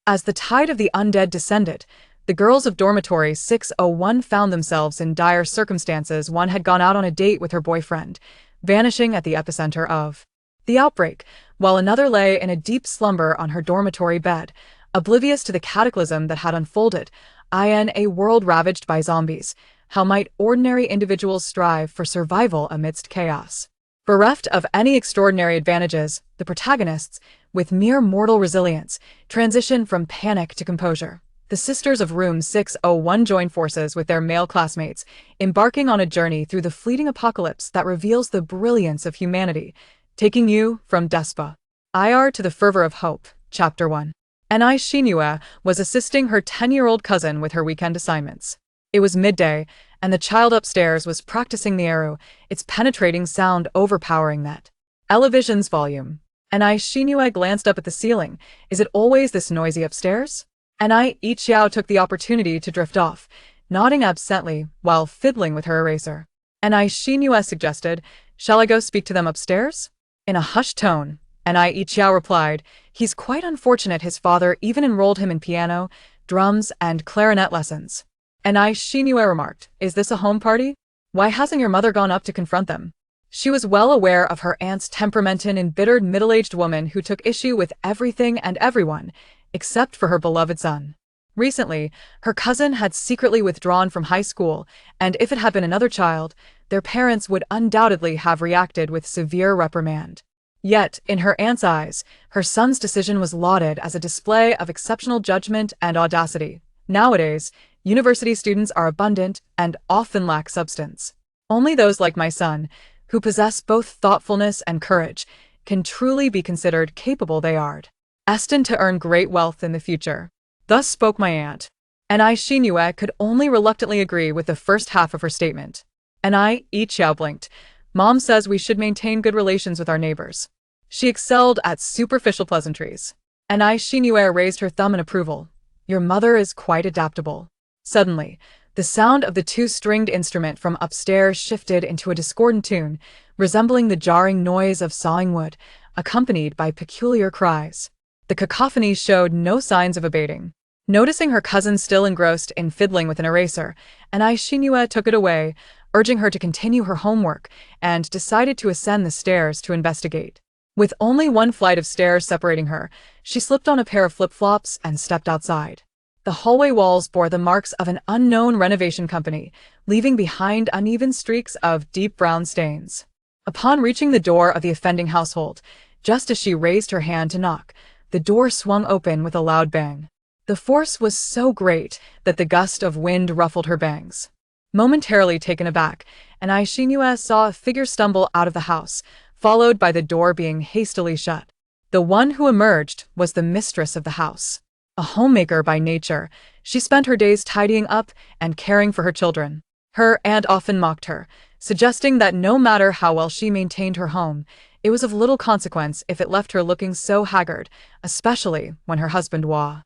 As the tide of the undead descended, the girls of Dormitory 601 found themselves in dire circumstances. One had gone out on a date with her boyfriend, vanishing at the epicenter of the outbreak, while another lay in a deep slumber on her dormitory bed, oblivious to the cataclysm that had unfolded. In a world ravaged by zombies, how might ordinary individuals strive for survival amidst chaos? Bereft of any extraordinary advantages, the protagonists, with mere mortal resilience, transition from panic to composure. The sisters of Room 601 join forces with their male classmates, embarking on a journey through the fleeting apocalypse that reveals the brilliance of humanity, taking you from despair to the fervor of hope. Chapter 1. Anai Shinue was assisting her 10-year-old cousin with her weekend assignments. It was midday, and the child upstairs was practicing the eru, its penetrating sound overpowering that television's volume. Anai Shinue glanced up at the ceiling. Is it always this noisy upstairs? Anai Ichiao took the opportunity to drift off, nodding absently while fiddling with her eraser. Anai Shinue suggested, "Shall I go speak to them upstairs?" In a hushed tone, Anai Ichiao replied, "He's quite unfortunate his father even enrolled him in piano, drums, and clarinet lessons." Anai Shinue remarked, "Is this a home party? Why hasn't your mother gone up to confront them?" She was well aware of her aunt's temperamental and embittered middle-aged woman who took issue with everything and everyone, except for her beloved son. Recently, her cousin had secretly withdrawn from high school, and if it had been another child, their parents would undoubtedly have reacted with severe reprimand. Yet, in her aunt's eyes, her son's decision was lauded as a display of exceptional judgment and audacity. Nowadays, university students are abundant and often lack substance. Only those like my son, who possess both thoughtfulness and courage, can truly be considered capable. They are destined to earn great wealth in the future. Thus spoke my aunt. Anai Shinue could only reluctantly agree with the first half of her statement. Anai Ichiao blinked. Mom says we should maintain good relations with our neighbors. She excelled at superficial pleasantries. Anai Shinue raised her thumb in approval. Your mother is quite adaptable. Suddenly, the sound of the two-stringed instrument from upstairs shifted into a discordant tune, resembling the jarring noise of sawing wood, accompanied by peculiar cries. The cacophony showed no signs of abating. Noticing her cousin still engrossed in fiddling with an eraser, Anai Shinue took it away, urging her to continue her homework, and decided to ascend the stairs to investigate. With only one flight of stairs separating her, she slipped on a pair of flip-flops and stepped outside. The hallway walls bore the marks of an unknown renovation company, leaving behind uneven streaks of deep brown stains. Upon reaching the door of the offending household, just as she raised her hand to knock, the door swung open with a loud bang. The force was so great that the gust of wind ruffled her bangs. Momentarily taken aback, Anai Shinue saw a figure stumble out of the house, followed by the door being hastily shut. The one who emerged was the mistress of the house. A homemaker by nature, she spent her days tidying up and caring for her children. Her aunt often mocked her, suggesting that no matter how well she maintained her home, it was of little consequence if it left her looking so haggard, especially when her husband was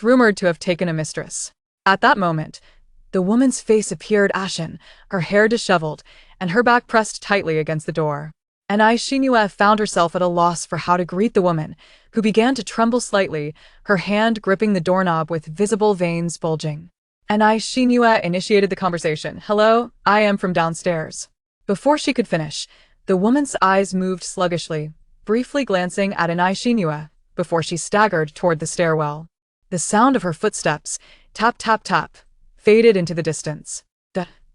rumored to have taken a mistress. At that moment, the woman's face appeared ashen, her hair disheveled, and her back pressed tightly against the door. Anai Shinue found herself at a loss for how to greet the woman, who began to tremble slightly, her hand gripping the doorknob with visible veins bulging. Anai Shinue initiated the conversation. "Hello, I am from downstairs." Before she could finish, the woman's eyes moved sluggishly, briefly glancing at Anai Shinue, before she staggered toward the stairwell. The sound of her footsteps, tap tap tap, faded into the distance.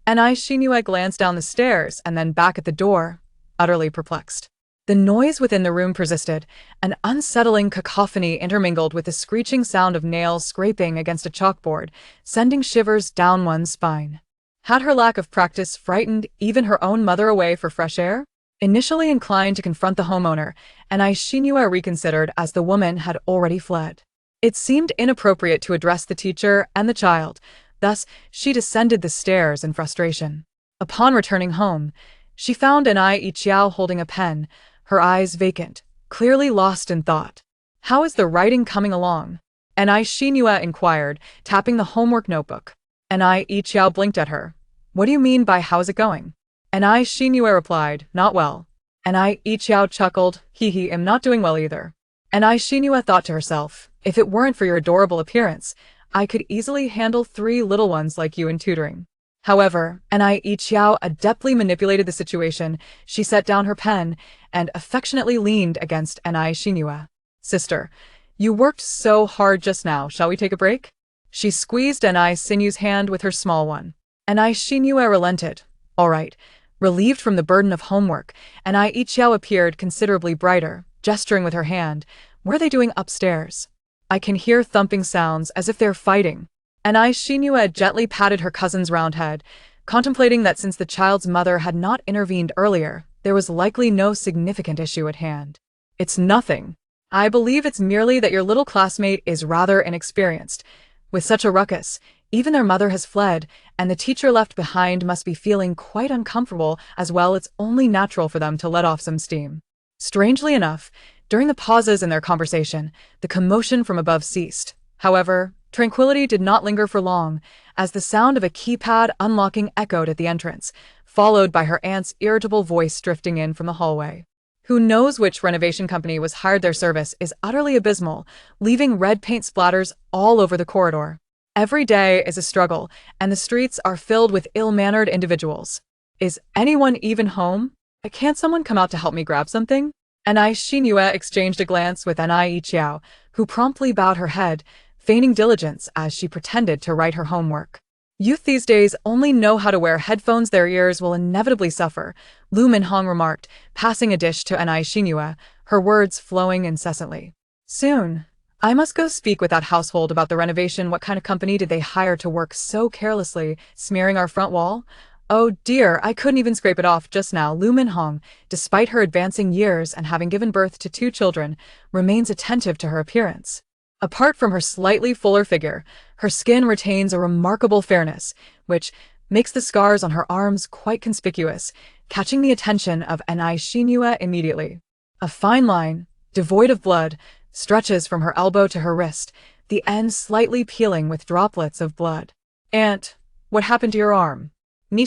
Anai Shinue glanced down the stairs and then back at the door, utterly perplexed. The noise within the room persisted, an unsettling cacophony intermingled with the screeching sound of nails scraping against a chalkboard, sending shivers down one's spine. Had her lack of practice frightened even her own mother away for fresh air? Initially inclined to confront the homeowner, Anai Shinue reconsidered as the woman had already fled. It seemed inappropriate to address the teacher and the child, thus she descended the stairs in frustration. Upon returning home, she found Anai Ichiao holding a pen, her eyes vacant, clearly lost in thought. "How is the writing coming along?" Anai Shinue inquired, tapping the homework notebook. Anai Ichiao blinked at her. "What do you mean by how is it going?" Anai Shinue replied, "Not well." Anai Ichiao chuckled, "Hee, I'm not doing well either." Anai Shinue thought to herself, If it weren't for your adorable appearance, I could easily handle 3 little ones like you in tutoring. However, Anai Ichiao adeptly manipulated the situation. She set down her pen and affectionately leaned against Anai Shinua. Sister, you worked so hard just now. Shall we take a break? She squeezed Anai Sinu's hand with her small one. Anai Shinua relented. All right. Relieved from the burden of homework, Anai Ichiao appeared considerably brighter, gesturing with her hand. What are they doing upstairs? I can hear thumping sounds as if they're fighting. Anai Shinua gently patted her cousin's round head, contemplating that since the child's mother had not intervened earlier, there was likely no significant issue at hand. It's nothing. I believe it's merely that your little classmate is rather inexperienced. With such a ruckus, even their mother has fled, and the teacher left behind must be feeling quite uncomfortable as well. It's only natural for them to let off some steam. Strangely enough, during the pauses in their conversation, the commotion from above ceased. However, tranquility did not linger for long, as the sound of a keypad unlocking echoed at the entrance, followed by her aunt's irritable voice drifting in from the hallway. Who knows which renovation company was hired? Their service is utterly abysmal, leaving red paint splatters all over the corridor. Every day is a struggle, and the streets are filled with ill-mannered individuals. Is anyone even home? Can't someone come out to help me grab something? Anai Shinua exchanged a glance with Anai Ichiao, who promptly bowed her head, feigning diligence as she pretended to write her homework. Youth these days only know how to wear headphones. Their ears will inevitably suffer, Lu Minhong remarked, passing a dish to Anai Shinua, her words flowing incessantly. Soon, I must go speak with that household about the renovation. What kind of company did they hire to work so carelessly, smearing our front wall? Oh dear, I couldn't even scrape it off just now. Lu Minhong, despite her advancing years and having given birth to 2 children, remains attentive to her appearance. Apart from her slightly fuller figure, her skin retains a remarkable fairness, which makes the scars on her arms quite conspicuous, catching the attention of Anai Shinua immediately. A fine line, devoid of blood, stretches from her elbow to her wrist, the end slightly peeling with droplets of blood. Aunt, what happened to your arm? Lu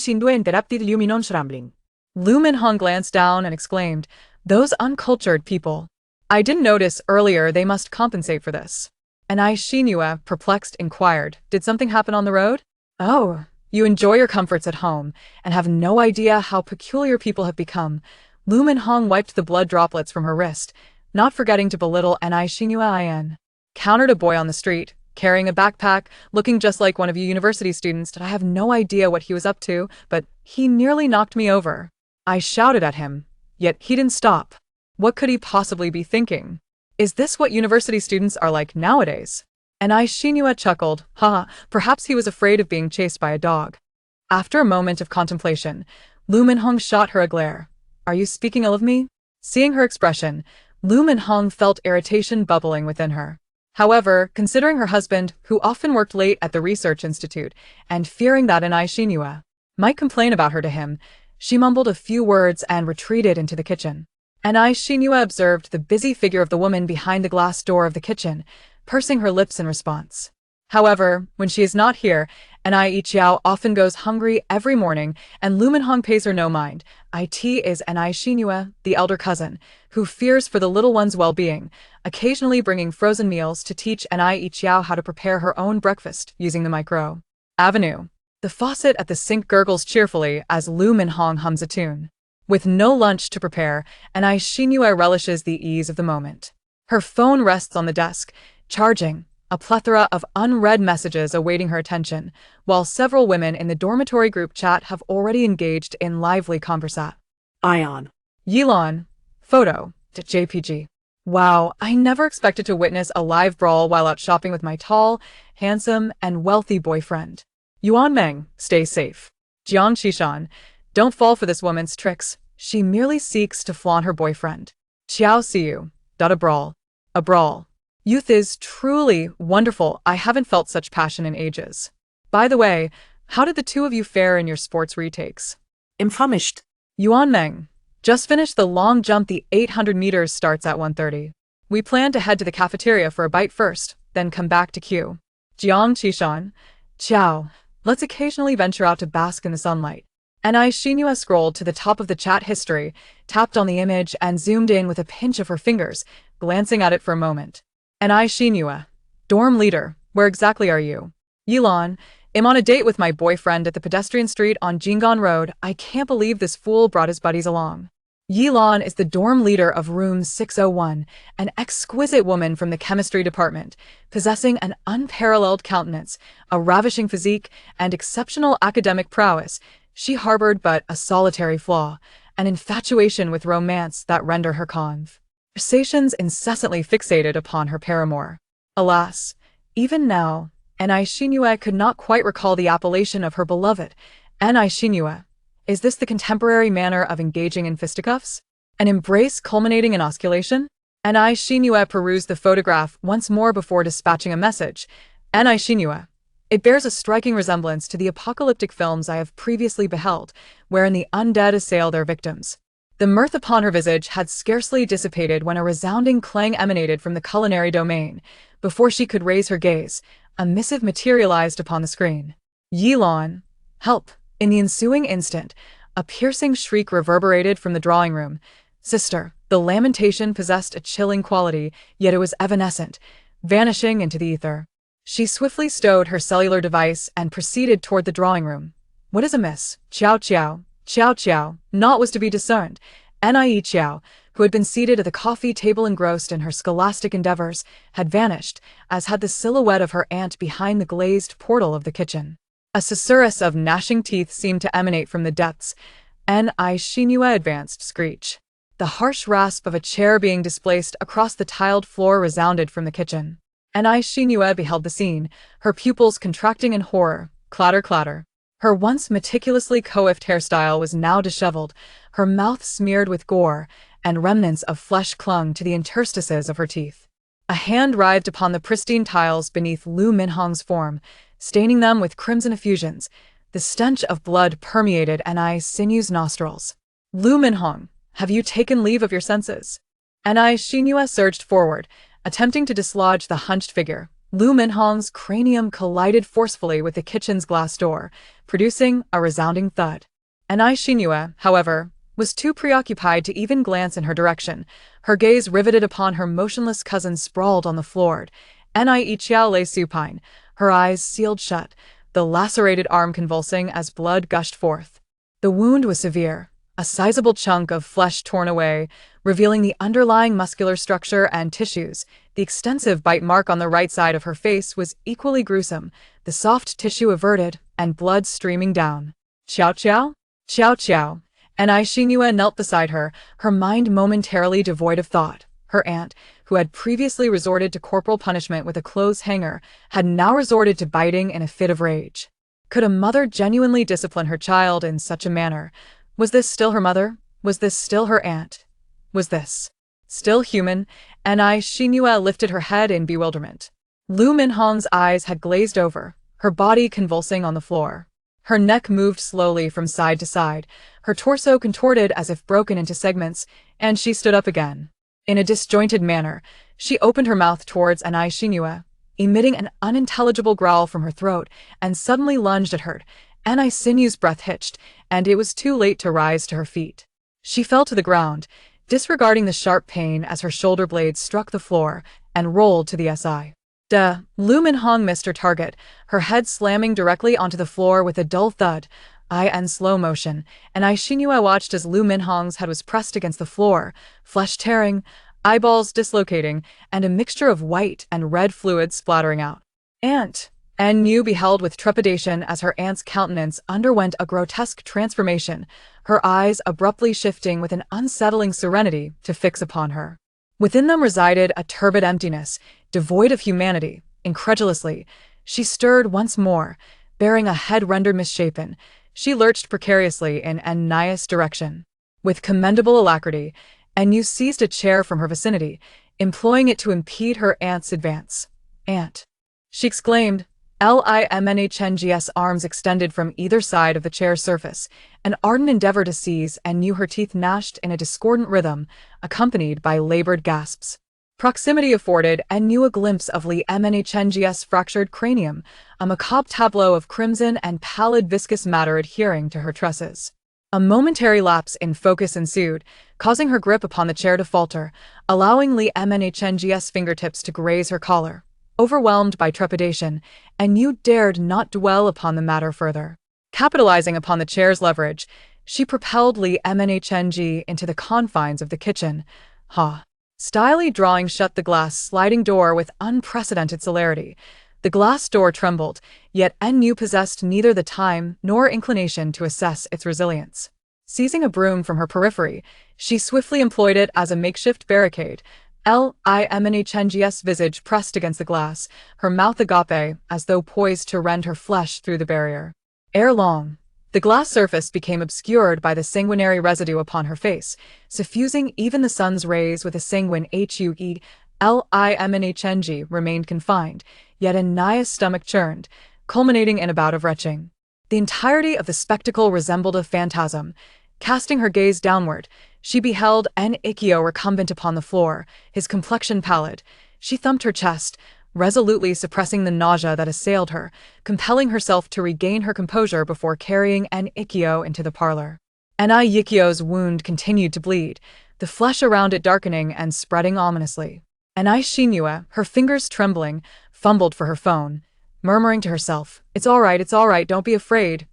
Minhong glanced down and exclaimed, those uncultured people. I didn't notice earlier. They must compensate for this. Anai Shinua, perplexed, inquired, did something happen on the road? Oh, you enjoy your comforts at home, and have no idea how peculiar people have become. Lu Minhong wiped the blood droplets from her wrist, not forgetting to belittle Anai Shinua. Countered a boy on the street, carrying a backpack, looking just like one of you university students. I have no idea what he was up to, but he nearly knocked me over. I shouted at him, yet he didn't stop. What could he possibly be thinking? Is this what university students are like nowadays? Anai Shinua chuckled, haha, perhaps he was afraid of being chased by a dog. After a moment of contemplation, Lu Minhong shot her a glare. Are you speaking ill of me? Seeing her expression, Lu Minhong felt irritation bubbling within her. However, considering her husband, who often worked late at the research institute, and fearing that Anai Shinua might complain about her to him, she mumbled a few words and retreated into the kitchen. Anai Shinua observed the busy figure of the woman behind the glass door of the kitchen, pursing her lips in response. However, when she is not here, Anai Ichiao often goes hungry every morning, and Lu Minhong pays her no mind. It is Anai Shinua, the elder cousin, who fears for the little one's well-being, occasionally bringing frozen meals to teach Anai Ichiao how to prepare her own breakfast using the micro avenue. The faucet at the sink gurgles cheerfully as Lu Minhong hums a tune. With no lunch to prepare, Anai Shinua relishes the ease of the moment. Her phone rests on the desk, charging, a plethora of unread messages awaiting her attention, while several women in the dormitory group chat have already engaged in lively conversation. Ion. Yilon. Photo. JPG. Wow, I never expected to witness a live brawl while out shopping with my tall, handsome, and wealthy boyfriend. Yuan Meng, stay safe. Jiang Qishan, don't fall for this woman's tricks. She merely seeks to flaunt her boyfriend. Xiao Siu. A brawl. A brawl. Youth is truly wonderful. I haven't felt such passion in ages. By the way, how did the 2 of you fare in your sports retakes? Im famished. Yuan Meng. Just finished the long jump. The 800 meters starts at 1:30. We plan to head to the cafeteria for a bite first, then come back to Q. Jiang Qishan. Ciao. Let's occasionally venture out to bask in the sunlight. Anai Shinua scrolled to the top of the chat history, tapped on the image and zoomed in with a pinch of her fingers, glancing at it for a moment. And I Shinua. Dorm leader, where exactly are you? Yilan, I'm on a date with my boyfriend at the pedestrian street on Jingon Road. I can't believe this fool brought his buddies along. Yilan is the dorm leader of room 601, an exquisite woman from the chemistry department, possessing an unparalleled countenance, a ravishing physique, and exceptional academic prowess. She harbored but a solitary flaw, an infatuation with romance that render her conversations incessantly fixated upon her paramour. Alas, even now, Anai Shinua could not quite recall the appellation of her beloved. Anai Shinua. Is this the contemporary manner of engaging in fisticuffs? An embrace culminating in osculation? Anai Shinua perused the photograph once more before dispatching a message. Anai Shinua. It bears a striking resemblance to the apocalyptic films I have previously beheld, wherein the undead assail their victims. The mirth upon her visage had scarcely dissipated when a resounding clang emanated from the culinary domain. Before she could raise her gaze, a missive materialized upon the screen. Yilan. Help. In the ensuing instant, a piercing shriek reverberated from the drawing room. Sister. The lamentation possessed a chilling quality, yet it was evanescent, vanishing into the ether. She swiftly stowed her cellular device and proceeded toward the drawing room. What is amiss? Chow chow. Chow chow. Naught was to be discerned. Nie Chow, who had been seated at the coffee table engrossed in her scholastic endeavors, had vanished, as had the silhouette of her aunt behind the glazed portal of the kitchen. A susurrus of gnashing teeth seemed to emanate from the depths. Nie Shinua advanced, screech. The harsh rasp of a chair being displaced across the tiled floor resounded from the kitchen. Nie Shinua beheld the scene, her pupils contracting in horror. Clatter, clatter. Her once meticulously coiffed hairstyle was now disheveled, her mouth smeared with gore, and remnants of flesh clung to the interstices of her teeth. A hand writhed upon the pristine tiles beneath Lu Minhong's form, staining them with crimson effusions. The stench of blood permeated Nie Sinu's nostrils. Lu Minhong, have you taken leave of your senses? Nie Shinua surged forward, attempting to dislodge the hunched figure. Lu Minhong's cranium collided forcefully with the kitchen's glass door, producing a resounding thud. Nie Shinua, however, was too preoccupied to even glance in her direction, her gaze riveted upon her motionless cousin sprawled on the floor. Nie Chiao lay supine, her eyes sealed shut, the lacerated arm convulsing as blood gushed forth. The wound was severe, a sizable chunk of flesh torn away, revealing the underlying muscular structure and tissues. The extensive bite mark on the right side of her face was equally gruesome, the soft tissue averted, and blood streaming down. Chow chow? Chow chow. Nie Shinua knelt beside her, her mind momentarily devoid of thought. Her aunt, who had previously resorted to corporal punishment with a clothes hanger, had now resorted to biting in a fit of rage. Could a mother genuinely discipline her child in such a manner? Was this still her mother? Was this still her aunt? Was this still human? Nie Shinua lifted her head in bewilderment. Lu Minhong's eyes had glazed over, her body convulsing on the floor. Her neck moved slowly from side to side, her torso contorted as if broken into segments, and she stood up again. In a disjointed manner, she opened her mouth towards Nie Shinua, emitting an unintelligible growl from her throat, and suddenly lunged at her. Nie Sinu's breath hitched, and it was too late to rise to her feet. She fell to the ground, disregarding the sharp pain as her shoulder blades struck the floor, and rolled to the SI. Lu Minhong missed her target, her head slamming directly onto the floor with a dull thud. In slow motion, Nie Shinua watched as Lu Minhong's head was pressed against the floor, flesh tearing, eyeballs dislocating, and a mixture of white and red fluid splattering out. Aunt Nu beheld with trepidation as her aunt's countenance underwent a grotesque transformation, her eyes abruptly shifting with an unsettling serenity to fix upon her. Within them resided a turbid emptiness, devoid of humanity. Incredulously, she stirred once more, bearing a head rendered misshapen. She lurched precariously in Nia's direction. With commendable alacrity, Nu seized a chair from her vicinity, employing it to impede her aunt's advance. Aunt! She exclaimed. Limnhng's arms extended from either side of the chair's surface, an ardent endeavor to seize, and knew her teeth gnashed in a discordant rhythm, accompanied by labored gasps. Proximity afforded Nu a glimpse of Limnhng's fractured cranium, a macabre tableau of crimson and pallid viscous matter adhering to her tresses. A momentary lapse in focus ensued, causing her grip upon the chair to falter, allowing Li Mnhng's fingertips to graze her collar. Overwhelmed by trepidation, and you dared not dwell upon the matter further. Capitalizing upon the chair's leverage, she propelled Li Mnhng into the confines of the kitchen. Styly drawing shut the glass sliding door with unprecedented celerity. The glass door trembled, yet Nu possessed neither the time nor inclination to assess its resilience. Seizing a broom from her periphery, she swiftly employed it as a makeshift barricade. Li Mnhng's visage pressed against the glass, her mouth agape as though poised to rend her flesh through the barrier. Ere long, the glass surface became obscured by the sanguinary residue upon her face, suffusing even the sun's rays with a sanguine hue. Li Mnhng remained confined, yet Anaya's stomach churned, culminating in a bout of retching. The entirety of the spectacle resembled a phantasm. Casting her gaze downward, she beheld Ikyo recumbent upon the floor, his complexion pallid. She thumped her chest, resolutely suppressing the nausea that assailed her, compelling herself to regain her composure before carrying Ikyo into the parlor. Ikyo's wound continued to bleed, the flesh around it darkening and spreading ominously. Shinue, her fingers trembling, fumbled for her phone, murmuring to herself, it's all right, don't be afraid,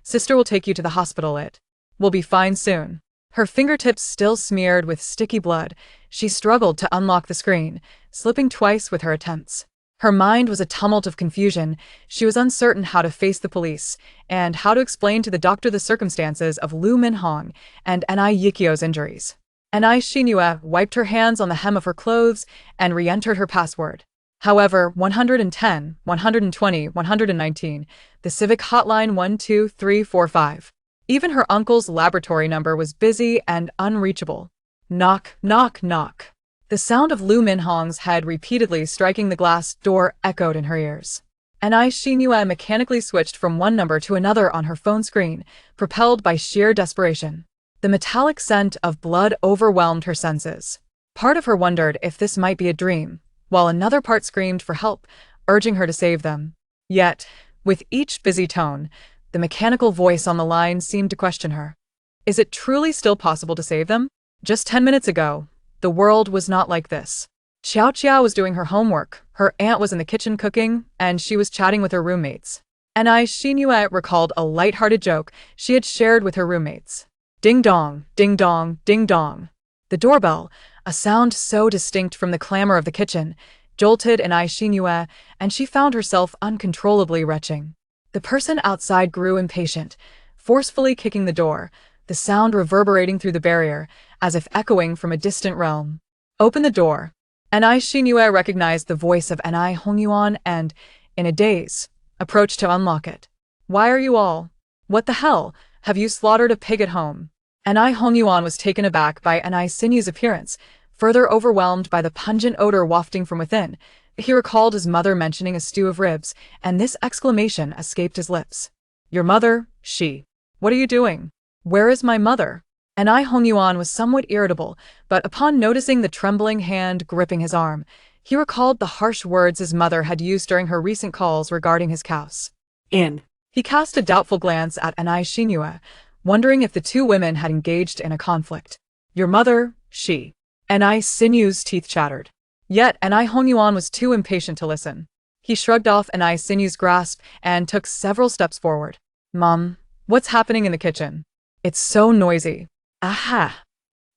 sister will take you to the hospital, it will be fine soon." Her fingertips still smeared with sticky blood, she struggled to unlock the screen, slipping twice with her attempts. Her mind was a tumult of confusion. She was uncertain how to face the police, and how to explain to the doctor the circumstances of Lu Minhong and Ikyo's injuries. Shinue wiped her hands on the hem of her clothes and re-entered her password. However, 110, 120, 119, the civic hotline 12345. Even her uncle's laboratory number was busy and unreachable. Knock, knock, knock. The sound of Lu Minhong's head repeatedly striking the glass door echoed in her ears. Shinue mechanically switched from one number to another on her phone screen, propelled by sheer desperation. The metallic scent of blood overwhelmed her senses. Part of her wondered if this might be a dream, while another part screamed for help, urging her to save them. Yet, with each busy tone, the mechanical voice on the line seemed to question her. Is it truly still possible to save them? Just 10 minutes ago, the world was not like this. Xiao Qiao was doing her homework, her aunt was in the kitchen cooking, and she was chatting with her roommates. Shinue recalled a light-hearted joke she had shared with her roommates. Ding dong, ding dong, ding dong. The doorbell, a sound so distinct from the clamor of the kitchen, jolted Shinue, and she found herself uncontrollably retching. The person outside grew impatient, forcefully kicking the door, the sound reverberating through the barrier, as if echoing from a distant realm. Open the door. Shinue recognized the voice of Hongyuan and, in a daze, approached to unlock it. Why are you all? What the hell? Have you slaughtered a pig at home? Hongyuan was taken aback by Sinu's appearance, further overwhelmed by the pungent odor wafting from within. He recalled his mother mentioning a stew of ribs, and this exclamation escaped his lips. Your mother, she. What are you doing? Where is my mother? Hongyuan was somewhat irritable, but upon noticing the trembling hand gripping his arm, he recalled the harsh words his mother had used during her recent calls regarding his cows. He cast a doubtful glance at Shinue, wondering if the two women had engaged in a conflict. Your mother, she. Sinu's teeth chattered. Yet Hongyuan was too impatient to listen. He shrugged off Sinu's grasp and took several steps forward. Mom, what's happening in the kitchen? It's so noisy. Aha!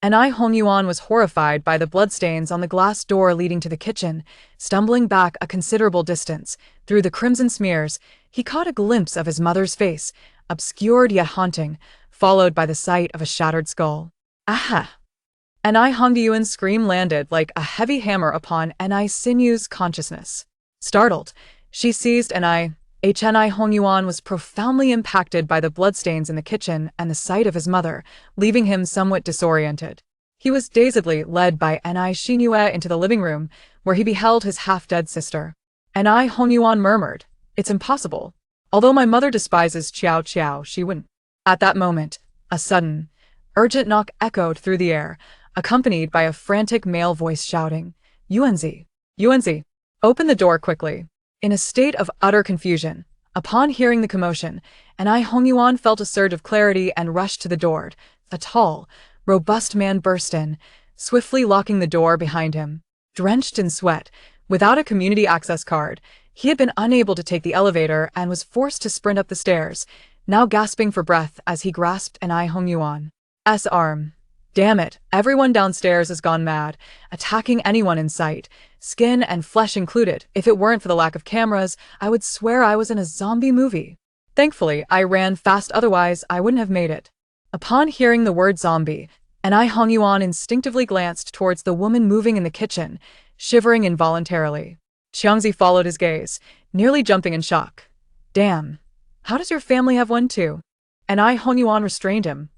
Hongyuan was horrified by the bloodstains on the glass door leading to the kitchen. Stumbling back a considerable distance, through the crimson smears, he caught a glimpse of his mother's face, obscured yet haunting, followed by the sight of a shattered skull. Aha! Hongyuan's scream landed like a heavy hammer upon Sinu's consciousness. Startled, she seized Hongyuan was profoundly impacted by the bloodstains in the kitchen and the sight of his mother, leaving him somewhat disoriented. He was dazedly led by Shinue into the living room, where he beheld his half-dead sister. Hongyuan murmured, It's impossible. Although my mother despises Qiao Qiao, she wouldn't. At that moment, a sudden, urgent knock echoed through the air, accompanied by a frantic male voice shouting, Yuanzi! Yuanzi! Open the door quickly. In a state of utter confusion, upon hearing the commotion, and I Hongyuan felt a surge of clarity and rushed to the door. A tall, robust man burst in, swiftly locking the door behind him. Drenched in sweat, without a community access card, he had been unable to take the elevator and was forced to sprint up the stairs, now gasping for breath as he grasped an I Hongyuan's arm. Damn it, everyone downstairs has gone mad, attacking anyone in sight, skin and flesh included. If it weren't for the lack of cameras, I would swear I was in a zombie movie. Thankfully, I ran fast, otherwise I wouldn't have made it. Upon hearing the word zombie, and I Hongyuan instinctively glanced towards the woman moving in the kitchen, shivering involuntarily. Xiangzi followed his gaze, nearly jumping in shock. Damn. How does your family have one too? And I Hongyuan restrained him.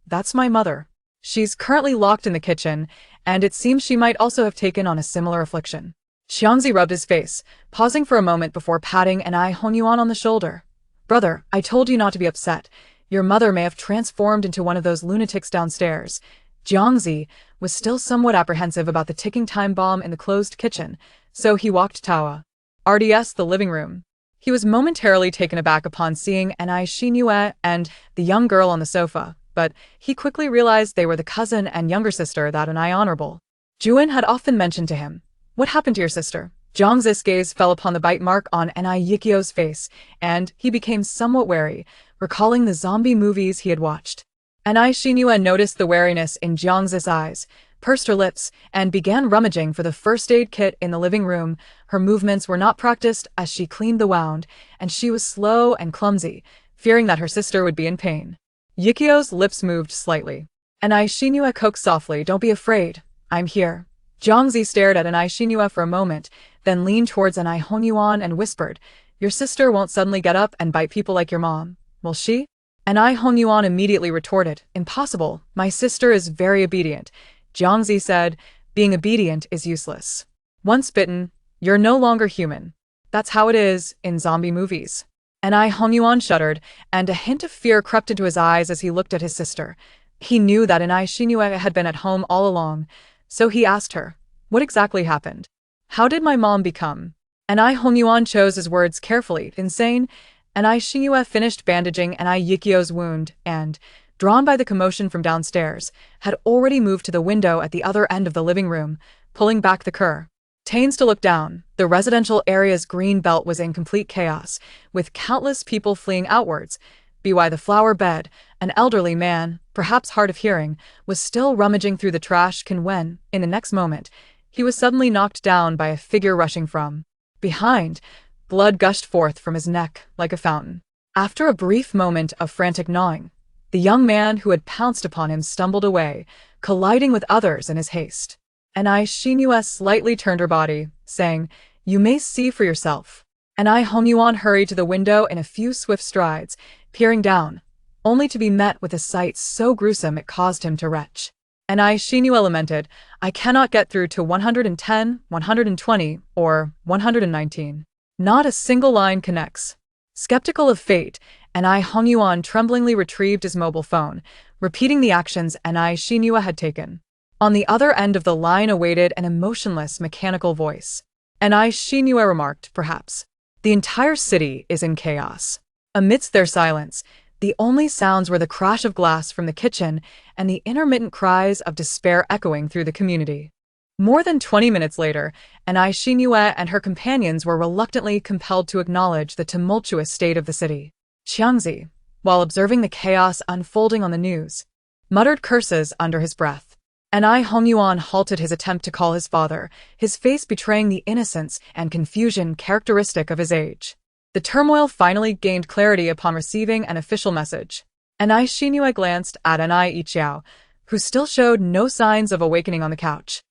That's my mother. She's currently locked in the kitchen, and it seems she might also have taken on a similar affliction. Xiangzi rubbed his face, pausing for a moment before patting an I Hongyuan on the shoulder. Brother, I told you not to be upset. Your mother may have transformed into one of those lunatics downstairs. Jiangzi was still somewhat apprehensive about the ticking time bomb in the closed kitchen, so he walked Taoa RDS the living room. He was momentarily taken aback upon seeing Anai Xinyu and the young girl on the sofa, but he quickly realized they were the cousin and younger sister that Anai Honorable Juan had often mentioned to him. What happened to your sister? Jiangzi's gaze fell upon the bite mark on Anai Yikio's face, and he became somewhat wary, recalling the zombie movies he had watched. Anai Xinyu noticed the wariness in Jiangzi's eyes, pursed her lips, and began rummaging for the first aid kit in the living room. Her movements were not practiced as she cleaned the wound, and she was slow and clumsy, fearing that her sister would be in pain. Yikio's lips moved slightly. Anai Xinyu coaxed softly, "Don't be afraid. I'm here." Jiangzi stared at Anai Xinyu for a moment, then leaned towards Anai Hongyuan and whispered, "Your sister won't suddenly get up and bite people like your mom, will she?" Anai Hongyuan immediately retorted, "Impossible. My sister is very obedient." Jiangzi said, "Being obedient is useless. Once bitten, you're no longer human. That's how it is in zombie movies." Anai Hongyuan shuddered, and a hint of fear crept into his eyes as he looked at his sister. He knew that Anai Xinyu had been at home all along, so he asked her, "What exactly happened? How did my mom become?" Anai Hongyuan chose his words carefully. "Insane." Anai Xinyu finished bandaging Anai Yikio's wound and, drawn by the commotion from downstairs, had already moved to the window at the other end of the living room, pulling back the curtains to look down. The residential area's green belt was in complete chaos, with countless people fleeing outwards. By the flower bed, an elderly man, perhaps hard of hearing, was still rummaging through the trash can when, in the next moment, he was suddenly knocked down by a figure rushing from behind. Blood gushed forth from his neck like a fountain. After a brief moment of frantic gnawing, the young man who had pounced upon him stumbled away, colliding with others in his haste. Anai Xinyu slightly turned her body, saying, "You may see for yourself." Anai Hongyuan hurried to the window in a few swift strides, peering down, only to be met with a sight so gruesome it caused him to retch. Anai Xinyu lamented, "I cannot get through to 110, 120, or 119. Not a single line connects." Skeptical of fate, Anai Hongyuan tremblingly retrieved his mobile phone, repeating the actions Anai Xinyu had taken. On the other end of the line awaited an emotionless, mechanical voice. Anai Xinyu remarked, "Perhaps the entire city is in chaos." Amidst their silence, the only sounds were the crash of glass from the kitchen and the intermittent cries of despair echoing through the community. More than 20 minutes later, Anai Xinyu and her companions were reluctantly compelled to acknowledge the tumultuous state of the city. Xiangzi, while observing the chaos unfolding on the news, muttered curses under his breath. Anai Hongyuan halted his attempt to call his father, his face betraying the innocence and confusion characteristic of his age. The turmoil finally gained clarity upon receiving an official message. Anai Xinyu glanced at Anai Ichiao, who still showed no signs of awakening on the couch.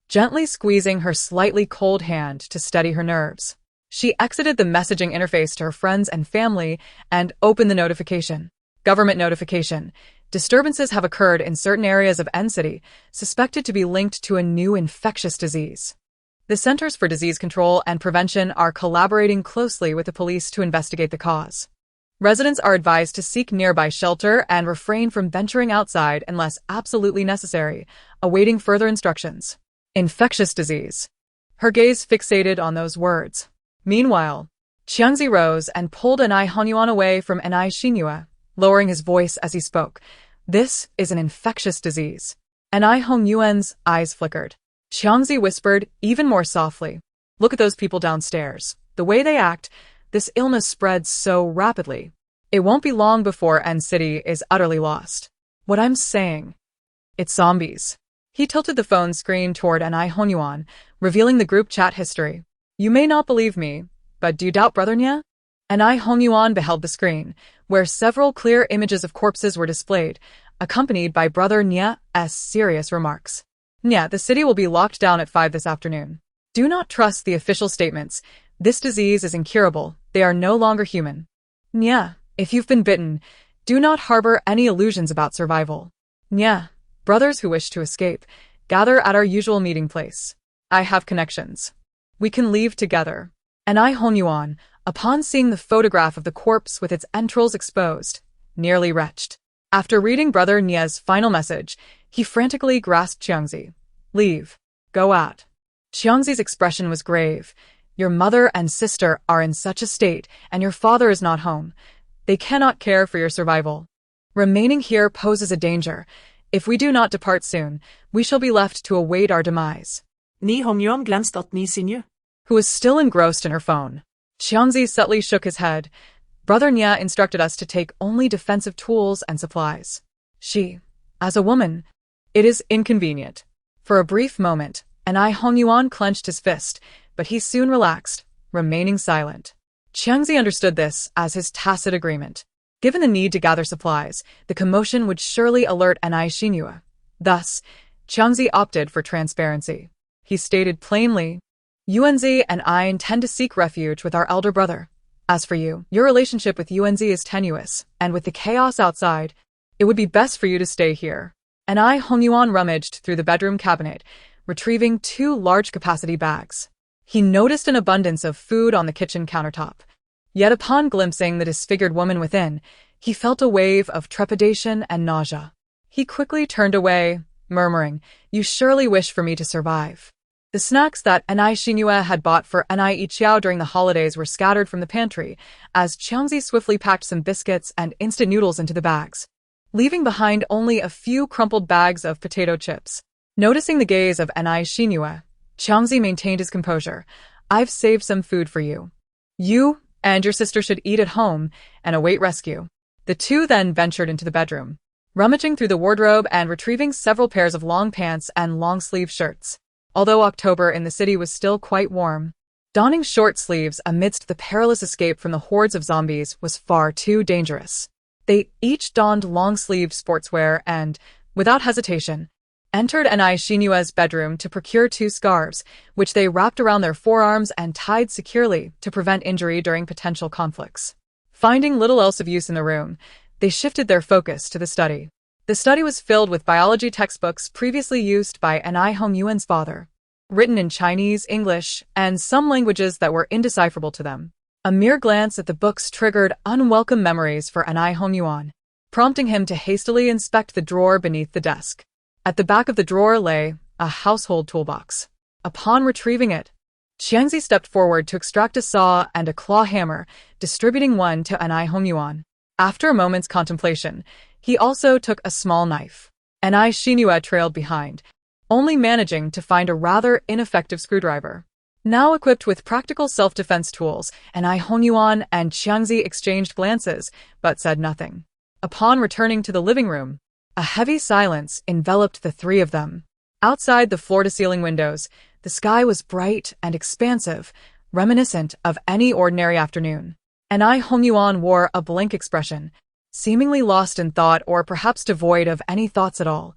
Gently squeezing her slightly cold hand to steady her nerves, she exited the messaging interface to her friends and family and opened the notification. Government notification. Disturbances have occurred in certain areas of N City, suspected to be linked to a new infectious disease. The Centers for Disease Control and Prevention are collaborating closely with the police to investigate the cause. Residents are advised to seek nearby shelter and refrain from venturing outside unless absolutely necessary, awaiting further instructions. Infectious disease. Her gaze fixated on those words. Meanwhile, Xiangzi rose and pulled Anai Hongyuan away from Anai Xinhua, lowering his voice as he spoke. This is an infectious disease. Anai Hongyuan's eyes flickered. Xiangzi whispered even more softly. Look at those people downstairs. The way they act, this illness spreads so rapidly. It won't be long before N City is utterly lost. What I'm saying, it's zombies. He tilted the phone screen toward Anai Hongyuan, revealing the group chat history. You may not believe me, but do you doubt Brother Nya? Anai Hongyuan beheld the screen, where several clear images of corpses were displayed, accompanied by Brother Nya's serious remarks. Nya, the city will be locked down at 5 this afternoon. Do not trust the official statements. This disease is incurable. They are no longer human. Nya, if you've been bitten, do not harbor any illusions about survival. Nya, brothers who wish to escape, gather at our usual meeting place. I have connections. We can leave together. Anai Hongyuan, upon seeing the photograph of the corpse with its entrails exposed, nearly retched. After reading Brother Nya's final message, he frantically grasped Xiangzi. Leave. Go out. Xiangzi's expression was grave. Your mother and sister are in such a state, and your father is not home. They cannot care for your survival. Remaining here poses a danger. If we do not depart soon, we shall be left to await our demise. Ni Hongyuan glanced at Ni Xinhua, who was still engrossed in her phone. Xiangzi subtly shook his head. Brother Nya instructed us to take only defensive tools and supplies. She, as a woman, it is inconvenient. For a brief moment, Anai Hongyuan clenched his fist, but he soon relaxed, remaining silent. Xiangzi understood this as his tacit agreement. Given the need to gather supplies, the commotion would surely alert Anai Xinhua. Thus, Xiangzi opted for transparency. He stated plainly, Yuanzi and I intend to seek refuge with our elder brother. As for you, your relationship with Yuanzi is tenuous, and with the chaos outside, it would be best for you to stay here. Anai Hongyuan rummaged through the bedroom cabinet, retrieving 2 large-capacity bags. He noticed an abundance of food on the kitchen countertop. Yet upon glimpsing the disfigured woman within, he felt a wave of trepidation and nausea. He quickly turned away, murmuring, You surely wish for me to survive. The snacks that Anai Xinhua had bought for Anai Iqiao during the holidays were scattered from the pantry, as Xiangzi swiftly packed some biscuits and instant noodles into the bags, leaving behind only a few crumpled bags of potato chips. Noticing the gaze of Anai Xinhua, Xiangzi maintained his composure. I've saved some food for you. You and your sister should eat at home and await rescue. The two then ventured into the bedroom, rummaging through the wardrobe and retrieving several pairs of long pants and long-sleeve shirts. Although October in the city was still quite warm, donning short sleeves amidst the perilous escape from the hordes of zombies was far too dangerous. They each donned long-sleeved sportswear and, without hesitation, entered Anai Xinhua's bedroom to procure 2 scarves, which they wrapped around their forearms and tied securely to prevent injury during potential conflicts. Finding little else of use in the room, they shifted their focus to the study. The study was filled with biology textbooks previously used by Anai Hongyuan's father, written in Chinese, English, and some languages that were indecipherable to them. A mere glance at the books triggered unwelcome memories for Anai Hongyuan, prompting him to hastily inspect the drawer beneath the desk. At the back of the drawer lay a household toolbox. Upon retrieving it, Xiangzi stepped forward to extract a saw and a claw hammer, distributing one to Anai Hongyuan. After a moment's contemplation, he also took a small knife. Anai Xinhua trailed behind, only managing to find a rather ineffective screwdriver. Now equipped with practical self-defense tools, Anai Hongyuan and Xiangzi exchanged glances, but said nothing. Upon returning to the living room, a heavy silence enveloped the three of them. Outside the floor-to-ceiling windows, the sky was bright and expansive, reminiscent of any ordinary afternoon. Anai Hongyuan wore a blank expression, seemingly lost in thought or perhaps devoid of any thoughts at all.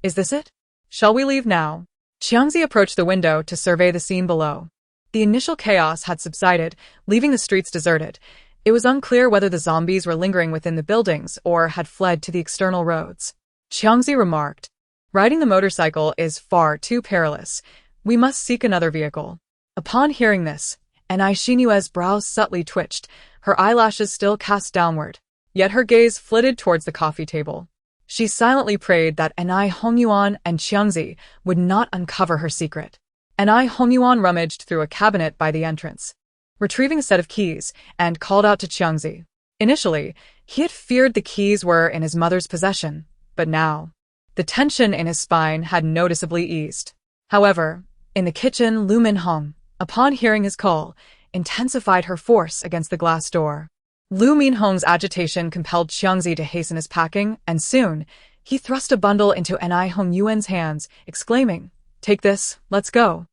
Is this it? Shall we leave now? Xiangzi approached the window to survey the scene below. The initial chaos had subsided, leaving the streets deserted. It was unclear whether the zombies were lingering within the buildings or had fled to the external roads. Xiangzi remarked, Riding the motorcycle is far too perilous. We must seek another vehicle. Upon hearing this, Anai Xinhua's brows subtly twitched, her eyelashes still cast downward. Yet her gaze flitted towards the coffee table. She silently prayed that Anai Hongyuan and Xiangzi would not uncover her secret. Anai Hongyuan rummaged through a cabinet by the entrance, retrieving a set of keys, and called out to Xiangzi. Initially, he had feared the keys were in his mother's possession, but now, the tension in his spine had noticeably eased. However, in the kitchen, Lu Minhong, upon hearing his call, intensified her force against the glass door. Lu Minhong's agitation compelled Xiangzi to hasten his packing, and soon, he thrust a bundle into Ni Hongyuan's hands, exclaiming, "Take this, let's go."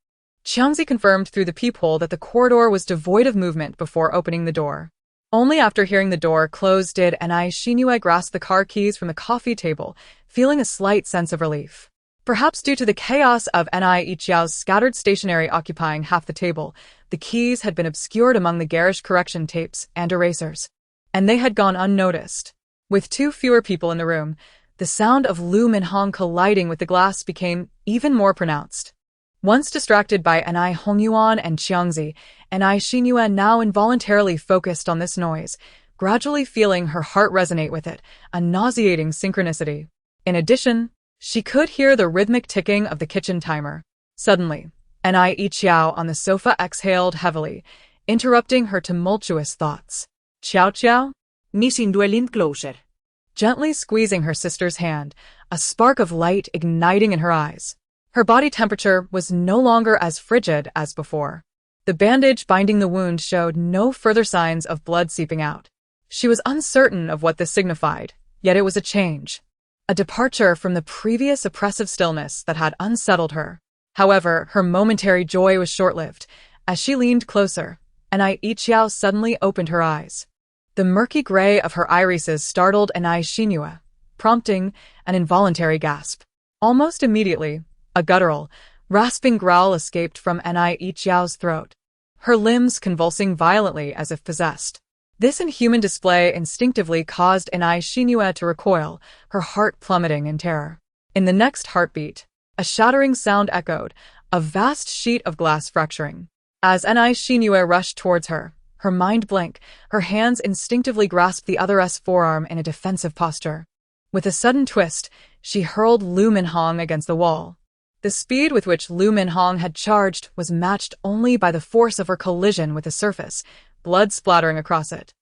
Xiangzi confirmed through the peephole that the corridor was devoid of movement before opening the door. Only after hearing the door close did Ni Xinyu grasp the car keys from the coffee table, feeling a slight sense of relief. Perhaps due to the chaos of Ni Yiqiao's scattered stationery occupying half the table, the keys had been obscured among the garish correction tapes and erasers, and they had gone unnoticed. With two fewer people in the room, the sound of Lu Minhong colliding with the glass became even more pronounced. Once distracted by Ni Hongyuan and Xiangzi, Ni Xinyu now involuntarily focused on this noise, gradually feeling her heart resonate with it, a nauseating synchronicity. In addition, she could hear the rhythmic ticking of the kitchen timer. Suddenly, Ni Yiqiao on the sofa exhaled heavily, interrupting her tumultuous thoughts. "Qiao Qiao?" Nisin leaned closer. Gently squeezing her sister's hand, a spark of light igniting in her eyes. Her body temperature was no longer as frigid as before. The bandage binding the wound showed no further signs of blood seeping out. She was uncertain of what this signified, yet it was a change. A departure from the previous oppressive stillness that had unsettled her. However, her momentary joy was short-lived. As she leaned closer, Ni Yiqiao suddenly opened her eyes. The murky gray of her irises startled Ni Xinyu, prompting an involuntary gasp. Almost immediately, a guttural, rasping growl escaped from Ni Yiqiao's throat, her limbs convulsing violently as if possessed. This inhuman display instinctively caused Ni Xinyu to recoil, her heart plummeting in terror. In the next heartbeat, a shattering sound echoed, a vast sheet of glass fracturing. As Ni Xinyu rushed towards her, her mind blank, her hands instinctively grasped the other's forearm in a defensive posture. With a sudden twist, she hurled Lu Minhong against the wall. The speed with which Lu Minhong had charged was matched only by the force of her collision with the surface, blood splattering across it.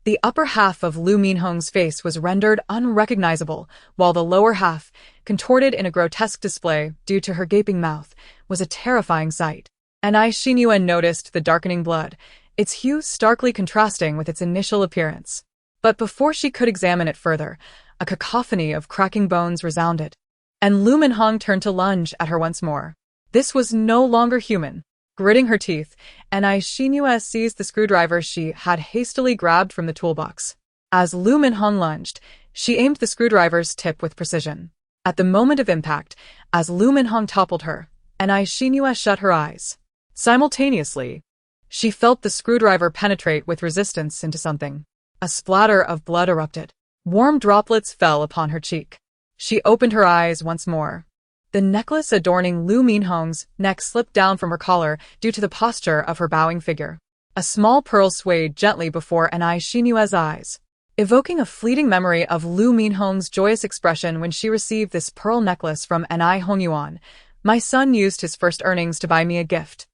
The upper half of Lu Minhong's face was rendered unrecognizable, while the lower half, contorted in a grotesque display due to her gaping mouth, was a terrifying sight. Ni Xinyu noticed the darkening blood, its hue starkly contrasting with its initial appearance. But before she could examine it further, a cacophony of cracking bones resounded, and Lu Minhong turned to lunge at her once more. This was no longer human. Gritting her teeth, Ni Xinyu seized the screwdriver she had hastily grabbed from the toolbox. As Lu Minhong lunged, she aimed the screwdriver's tip with precision. At the moment of impact, as Lu Minhong toppled her, Ni Xinyu shut her eyes. Simultaneously, she felt the screwdriver penetrate with resistance into something. A splatter of blood erupted. Warm droplets fell upon her cheek. She opened her eyes once more. The necklace adorning Lu Minhong's neck slipped down from her collar due to the posture of her bowing figure. A small pearl swayed gently before Ni Xinyu's eyes, evoking a fleeting memory of Lu Minhong's joyous expression when she received this pearl necklace from Ni Hongyuan. "My son used his first earnings to buy me a gift.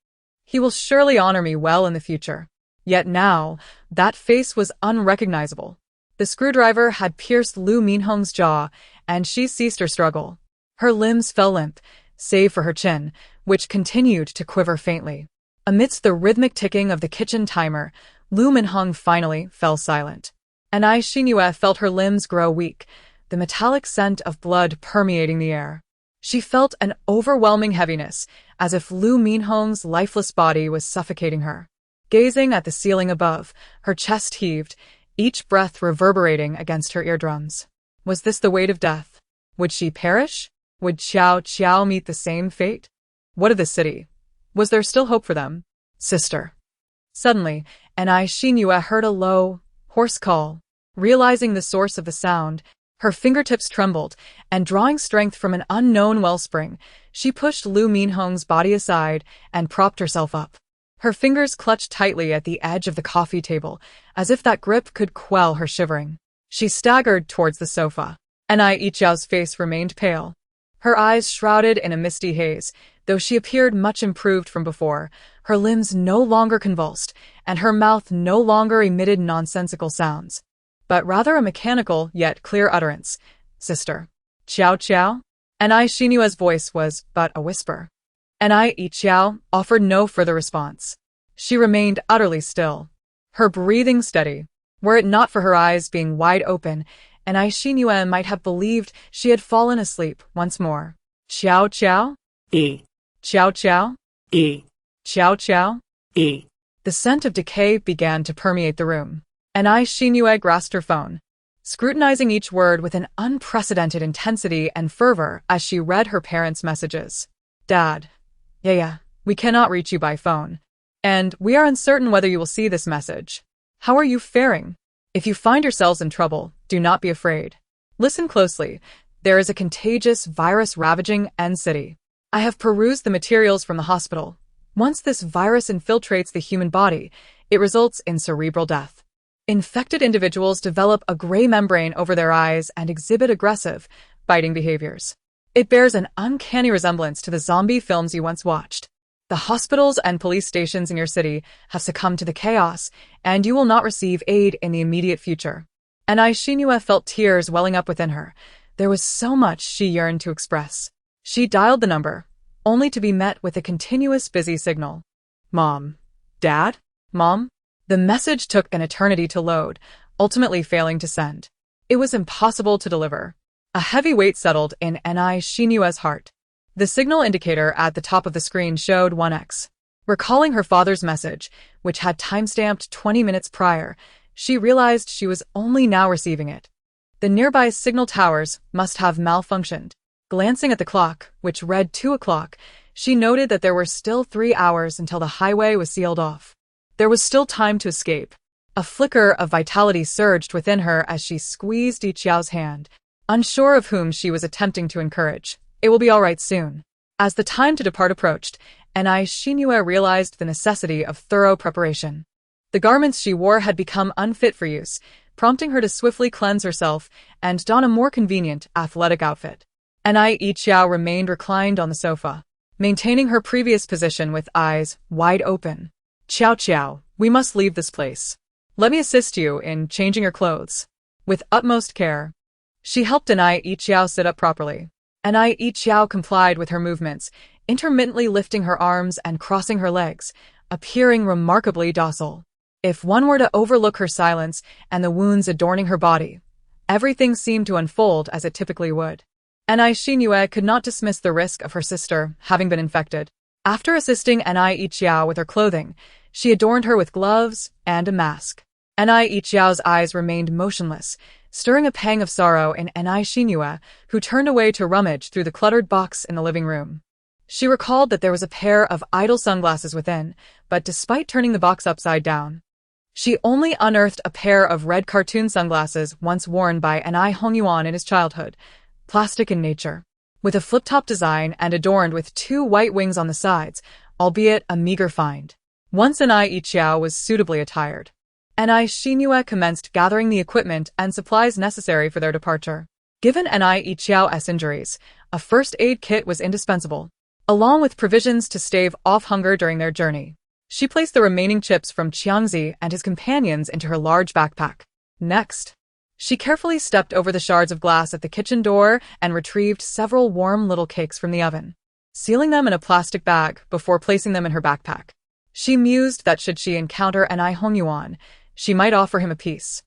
He will surely honor me well in the future." Yet now, that face was unrecognizable. The screwdriver had pierced Lu Minhong's jaw, and she ceased her struggle. Her limbs fell limp, save for her chin, which continued to quiver faintly. Amidst the rhythmic ticking of the kitchen timer, Lu Minhong finally fell silent. Ni Xinyu felt her limbs grow weak, the metallic scent of blood permeating the air. She felt an overwhelming heaviness, as if Lu Minhong's lifeless body was suffocating her. Gazing at the ceiling above, her chest heaved, each breath reverberating against her eardrums. Was this the weight of death? Would she perish? Would Qiao Qiao meet the same fate? What of the city? Was there still hope for them? "Sister." Suddenly, Ni Xinyu heard a low, hoarse call. Realizing the source of the sound, her fingertips trembled, and drawing strength from an unknown wellspring, she pushed Lu Minhong's body aside and propped herself up. Her fingers clutched tightly at the edge of the coffee table, as if that grip could quell her shivering. She staggered towards the sofa. Ni Yiqiao's face remained pale, her eyes shrouded in a misty haze, Though she appeared much improved from before, her limbs no longer convulsed, and her mouth no longer emitted nonsensical sounds, but rather a mechanical yet clear utterance. Sister. Qiao Qiao? And Xinyue's voice was but a whisper. And Qiao offered no further response. She remained utterly still, her breathing steady. Were it not for her eyes being wide open, and Xinyue might have believed she had fallen asleep once more. Qiao Qiao? E. Qiao Qiao? E. Qiao Qiao? E. The scent of decay began to permeate the room, and Xinyue grasped her phone, scrutinizing each word with an unprecedented intensity and fervor as she read her parents' messages. Dad. Yeah, we cannot reach you by phone, and we are uncertain whether you will see this message. How are you faring? If you find yourselves in trouble, do not be afraid. Listen closely. There is a contagious virus ravaging N City. I have perused the materials from the hospital. Once this virus infiltrates the human body, it results in cerebral death. Infected individuals develop a gray membrane over their eyes and exhibit aggressive, biting behaviors. It bears an uncanny resemblance to the zombie films you once watched. The hospitals and police stations in your city have succumbed to the chaos, and you will not receive aid in the immediate future. And Xinyue felt tears welling up within her. There was so much she yearned to express. She dialed the number, only to be met with a continuous busy signal. Mom. Dad? Mom? The message took an eternity to load, ultimately failing to send. It was impossible to deliver. A heavy weight settled in Xinyue's heart. The signal indicator at the top of the screen showed 1x. Recalling her father's message, which had timestamped 20 minutes prior, she realized she was only now receiving it. The nearby signal towers must have malfunctioned. Glancing at the clock, which read 2 o'clock, she noted that there were still 3 hours until the highway was sealed off. There was still time to escape. A flicker of vitality surged within her as she squeezed Yiqiao's hand, unsure of whom she was attempting to encourage. It will be all right soon. As the time to depart approached, Xinyue realized the necessity of thorough preparation. The garments she wore had become unfit for use, prompting her to swiftly cleanse herself and don a more convenient, athletic outfit. Yiqiao remained reclined on the sofa, maintaining her previous position with eyes wide open. Qiao Qiao, we must leave this place. Let me assist you in changing your clothes. With utmost care, she helped Yiqiao sit up properly. Yiqiao complied with her movements, intermittently lifting her arms and crossing her legs, appearing remarkably docile. If one were to overlook her silence and the wounds adorning her body, everything seemed to unfold as it typically would. Xinyue could not dismiss the risk of her sister having been infected. After assisting Yiqiao with her clothing, she adorned her with gloves and a mask. Yiqiao's eyes remained motionless, stirring a pang of sorrow in Xinyue, who turned away to rummage through the cluttered box in the living room. She recalled that there was a pair of idle sunglasses within, but despite turning the box upside down, she only unearthed a pair of red cartoon sunglasses once worn by Hongyuan in his childhood, plastic in nature, with a flip-top design and adorned with 2 white wings on the sides, albeit a meager find. Once Yiqiao was suitably attired, Xinyue commenced gathering the equipment and supplies necessary for their departure. Given Yiqiao's injuries, a first aid kit was indispensable, along with provisions to stave off hunger during their journey. She placed the remaining chips from Qiangzi and his companions into her large backpack. Next, she carefully stepped over the shards of glass at the kitchen door and retrieved several warm little cakes from the oven, sealing them in a plastic bag before placing them in her backpack. She mused that should she encounter Hongyuan, she might offer him a piece.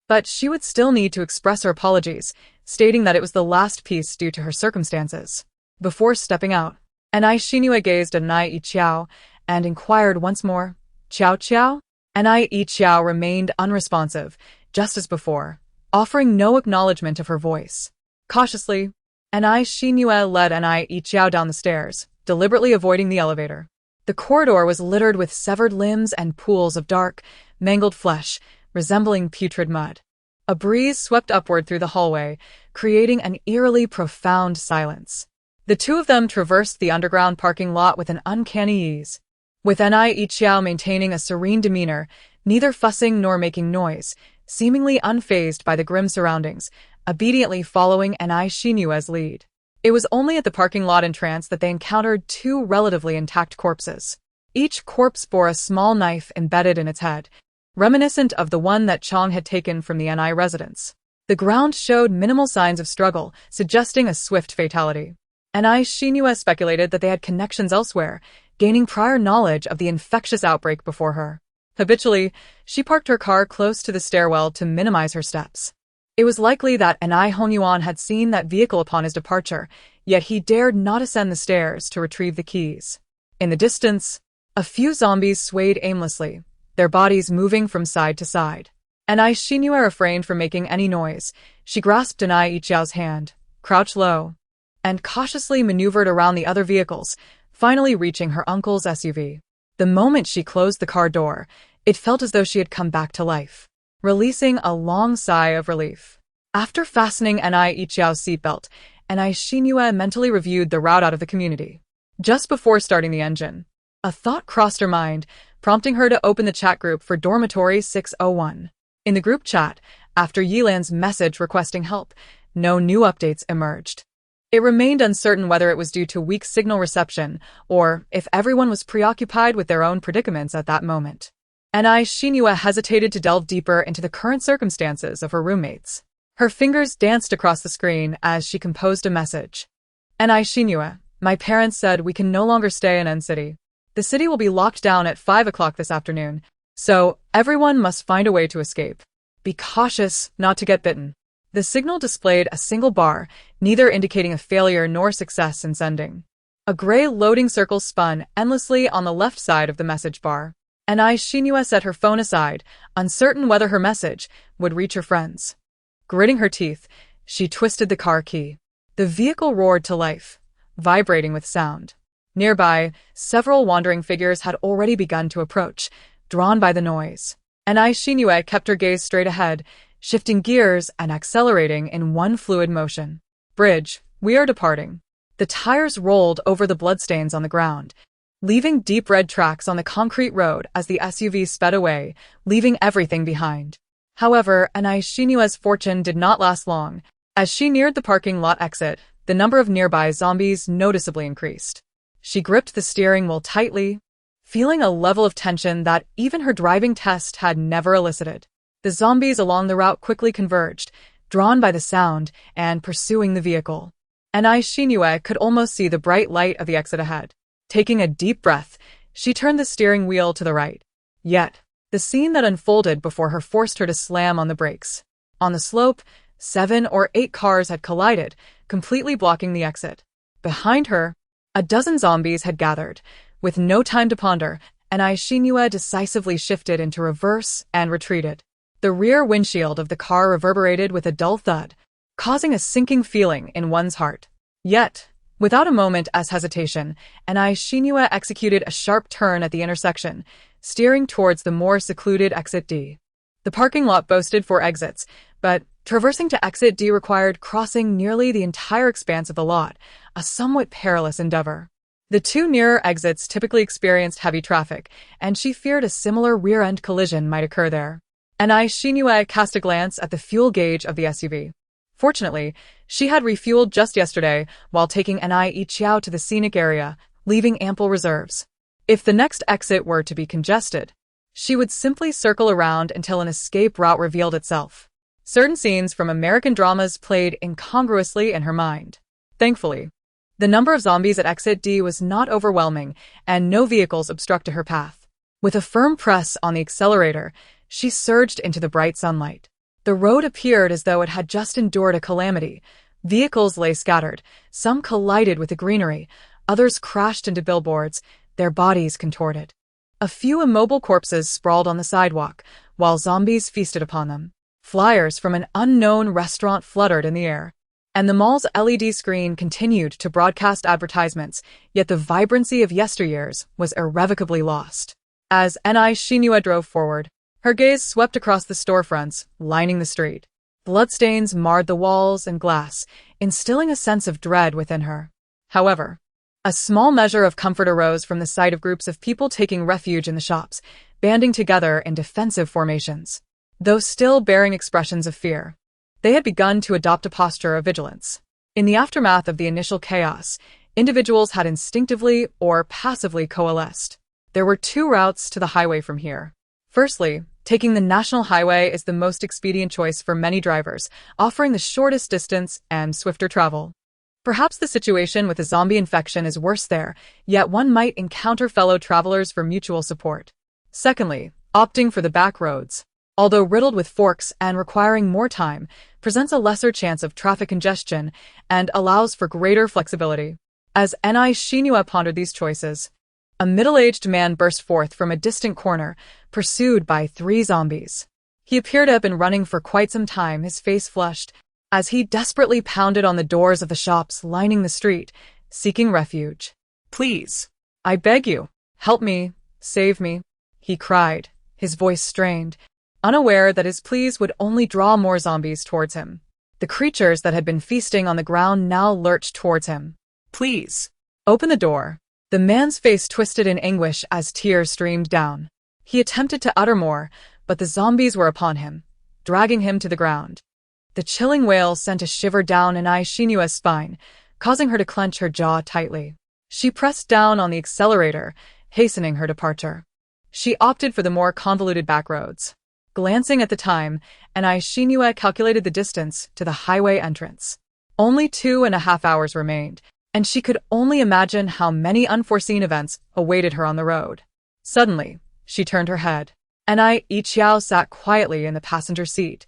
But she would still need to express her apologies, stating that it was the last piece due to her circumstances. Before stepping out, Xinyue gazed at Yiqiao and inquired once more, Qiao Qiao? Yiqiao remained unresponsive, just as before, offering no acknowledgement of her voice. Cautiously, Xinyue led Yiqiao down the stairs, deliberately avoiding the elevator. The corridor was littered with severed limbs and pools of dark, mangled flesh, resembling putrid mud. A breeze swept upward through the hallway, creating an eerily profound silence. The two of them traversed the underground parking lot with an uncanny ease, with Yiqiao maintaining a serene demeanor, neither fussing nor making noise, seemingly unfazed by the grim surroundings, obediently following Xinyue's lead. It was only at the parking lot entrance that they encountered two relatively intact corpses. Each corpse bore a small knife embedded in its head, reminiscent of the one that Chong had taken from the NI residence. The ground showed minimal signs of struggle, suggesting a swift fatality. NI Shinua speculated that they had connections elsewhere, gaining prior knowledge of the infectious outbreak before her. Habitually, she parked her car close to the stairwell to minimize her steps. It was likely that NI Honyuan had seen that vehicle upon his departure, yet he dared not ascend the stairs to retrieve the keys. In the distance, a few zombies swayed aimlessly, their bodies moving from side to side. NI Shinua refrained from making any noise. She grasped NI Ichiao's hand, crouched low, and cautiously maneuvered around the other vehicles, finally reaching her uncle's SUV. The moment she closed the car door, it felt as though she had come back to life, releasing a long sigh of relief. After fastening NI Ichiao's seatbelt, NI Shinua mentally reviewed the route out of the community. Just before starting the engine, a thought crossed her mind, prompting her to open the chat group for Dormitory 601. In the group chat, after Yilan's message requesting help, no new updates emerged. It remained uncertain whether it was due to weak signal reception or if everyone was preoccupied with their own predicaments at that moment. NI Shinua hesitated to delve deeper into the current circumstances of her roommates. Her fingers danced across the screen as she composed a message. NI Shinua, my parents said we can no longer stay in N City. The city will be locked down at 5 o'clock this afternoon, so everyone must find a way to escape. Be cautious not to get bitten. The signal displayed a single bar, neither indicating a failure nor success in sending. A gray loading circle spun endlessly on the left side of the message bar. NI Shinua set her phone aside, uncertain whether her message would reach her friends. Gritting her teeth, she twisted the car key. The vehicle roared to life, vibrating with sound. Nearby, several wandering figures had already begun to approach, drawn by the noise. NI Shinua kept her gaze straight ahead, shifting gears and accelerating in one fluid motion. Bridge, we are departing. The tires rolled over the bloodstains on the ground, leaving deep red tracks on the concrete road as the SUV sped away, leaving everything behind. However, NI Shinua's fortune did not last long. As she neared the parking lot exit, the number of nearby zombies noticeably increased. She gripped the steering wheel tightly, feeling a level of tension that even her driving test had never elicited. The zombies along the route quickly converged, drawn by the sound and pursuing the vehicle. NI Shinua could almost see the bright light of the exit ahead. Taking a deep breath, she turned the steering wheel to the right. Yet, the scene that unfolded before her forced her to slam on the brakes. On the slope, 7 or 8 cars had collided, completely blocking the exit. Behind her, a dozen zombies had gathered. With no time to ponder, NI Shinua decisively shifted into reverse and retreated. The rear windshield of the car reverberated with a dull thud, causing a sinking feeling in one's heart. Yet, without a moment as hesitation, NI Shinua executed a sharp turn at the intersection, steering towards the more secluded exit D. The parking lot boasted 4 exits, but traversing to exit D required crossing nearly the entire expanse of the lot, a somewhat perilous endeavor. The 2 nearer exits typically experienced heavy traffic, and she feared a similar rear-end collision might occur there. NI Shinua cast a glance at the fuel gauge of the SUV. Fortunately, she had refueled just yesterday while taking NI Ichiao to the scenic area, leaving ample reserves. If the next exit were to be congested, she would simply circle around until an escape route revealed itself. Certain scenes from American dramas played incongruously in her mind. Thankfully, the number of zombies at exit D was not overwhelming, and no vehicles obstructed her path. With a firm press on the accelerator, she surged into the bright sunlight. The road appeared as though it had just endured a calamity. Vehicles lay scattered, some collided with the greenery, others crashed into billboards, their bodies contorted. A few immobile corpses sprawled on the sidewalk, while zombies feasted upon them. Flyers from an unknown restaurant fluttered in the air, and the mall's LED screen continued to broadcast advertisements, yet the vibrancy of yesteryears was irrevocably lost. As NI Shinua drove forward, her gaze swept across the storefronts, lining the street. Bloodstains marred the walls and glass, instilling a sense of dread within her. However, a small measure of comfort arose from the sight of groups of people taking refuge in the shops, banding together in defensive formations. Though still bearing expressions of fear, they had begun to adopt a posture of vigilance. In the aftermath of the initial chaos, individuals had instinctively or passively coalesced. There were two routes to the highway from here. Firstly, taking the national highway is the most expedient choice for many drivers, offering the shortest distance and swifter travel. Perhaps the situation with a zombie infection is worse there, yet one might encounter fellow travelers for mutual support. Secondly, opting for the back roads, although riddled with forks and requiring more time, presents a lesser chance of traffic congestion and allows for greater flexibility. As Ni Shinua pondered these choices, a middle-aged man burst forth from a distant corner, pursued by 3 zombies. He appeared to have been running for quite some time, his face flushed, as he desperately pounded on the doors of the shops lining the street, seeking refuge. Please. I beg you, help me, save me, he cried, his voice strained, unaware that his pleas would only draw more zombies towards him. The creatures that had been feasting on the ground now lurched towards him. Please. Open the door. The man's face twisted in anguish as tears streamed down. He attempted to utter more, but the zombies were upon him, dragging him to the ground. The chilling wail sent a shiver down Ni Shinua's spine, causing her to clench her jaw tightly. She pressed down on the accelerator, hastening her departure. She opted for the more convoluted back roads. Glancing at the time, Ni Shinua calculated the distance to the highway entrance. Only 2.5 hours remained, and she could only imagine how many unforeseen events awaited her on the road. Suddenly, she turned her head. Ni Ichiao sat quietly in the passenger seat,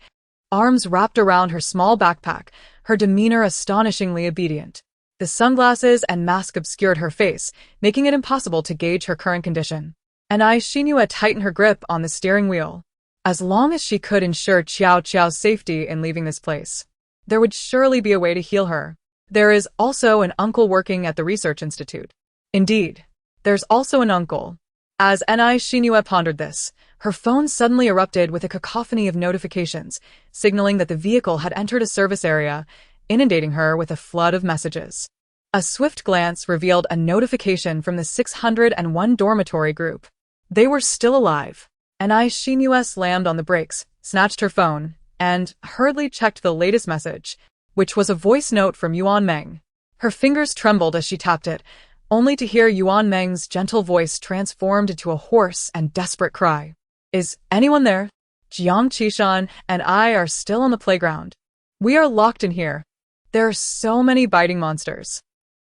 arms wrapped around her small backpack, her demeanor astonishingly obedient. The sunglasses and mask obscured her face, making it impossible to gauge her current condition. Ni Shinua tightened her grip on the steering wheel. As long as she could ensure Qiao Qiao's safety in leaving this place, there would surely be a way to heal her. There is also an uncle working at the research institute. Indeed, there's also an uncle. As Ni Shinua pondered this, her phone suddenly erupted with a cacophony of notifications, signaling that the vehicle had entered a service area, inundating her with a flood of messages. A swift glance revealed a notification from the 601 Dormitory group. They were still alive. Ni Shinua slammed on the brakes, snatched her phone, and hurriedly checked the latest message, which was a voice note from Yuan Meng. Her fingers trembled as she tapped it, only to hear Yuan Meng's gentle voice transformed into a hoarse and desperate cry. Is anyone there? Jiang Qishan and I are still on the playground. We are locked in here. There are so many biting monsters.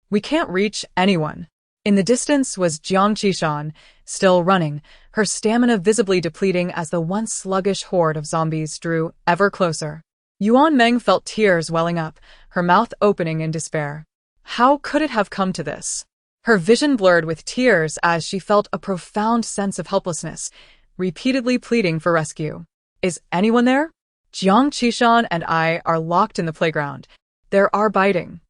We can't reach anyone. In the distance was Jiang Qishan, still running, her stamina visibly depleting as the once sluggish horde of zombies drew ever closer. Yuan Meng felt tears welling up, her mouth opening in despair. How could it have come to this? Her vision blurred with tears as she felt a profound sense of helplessness, repeatedly pleading for rescue. Is anyone there? Jiang Qishan and I are locked in the playground. There are biting.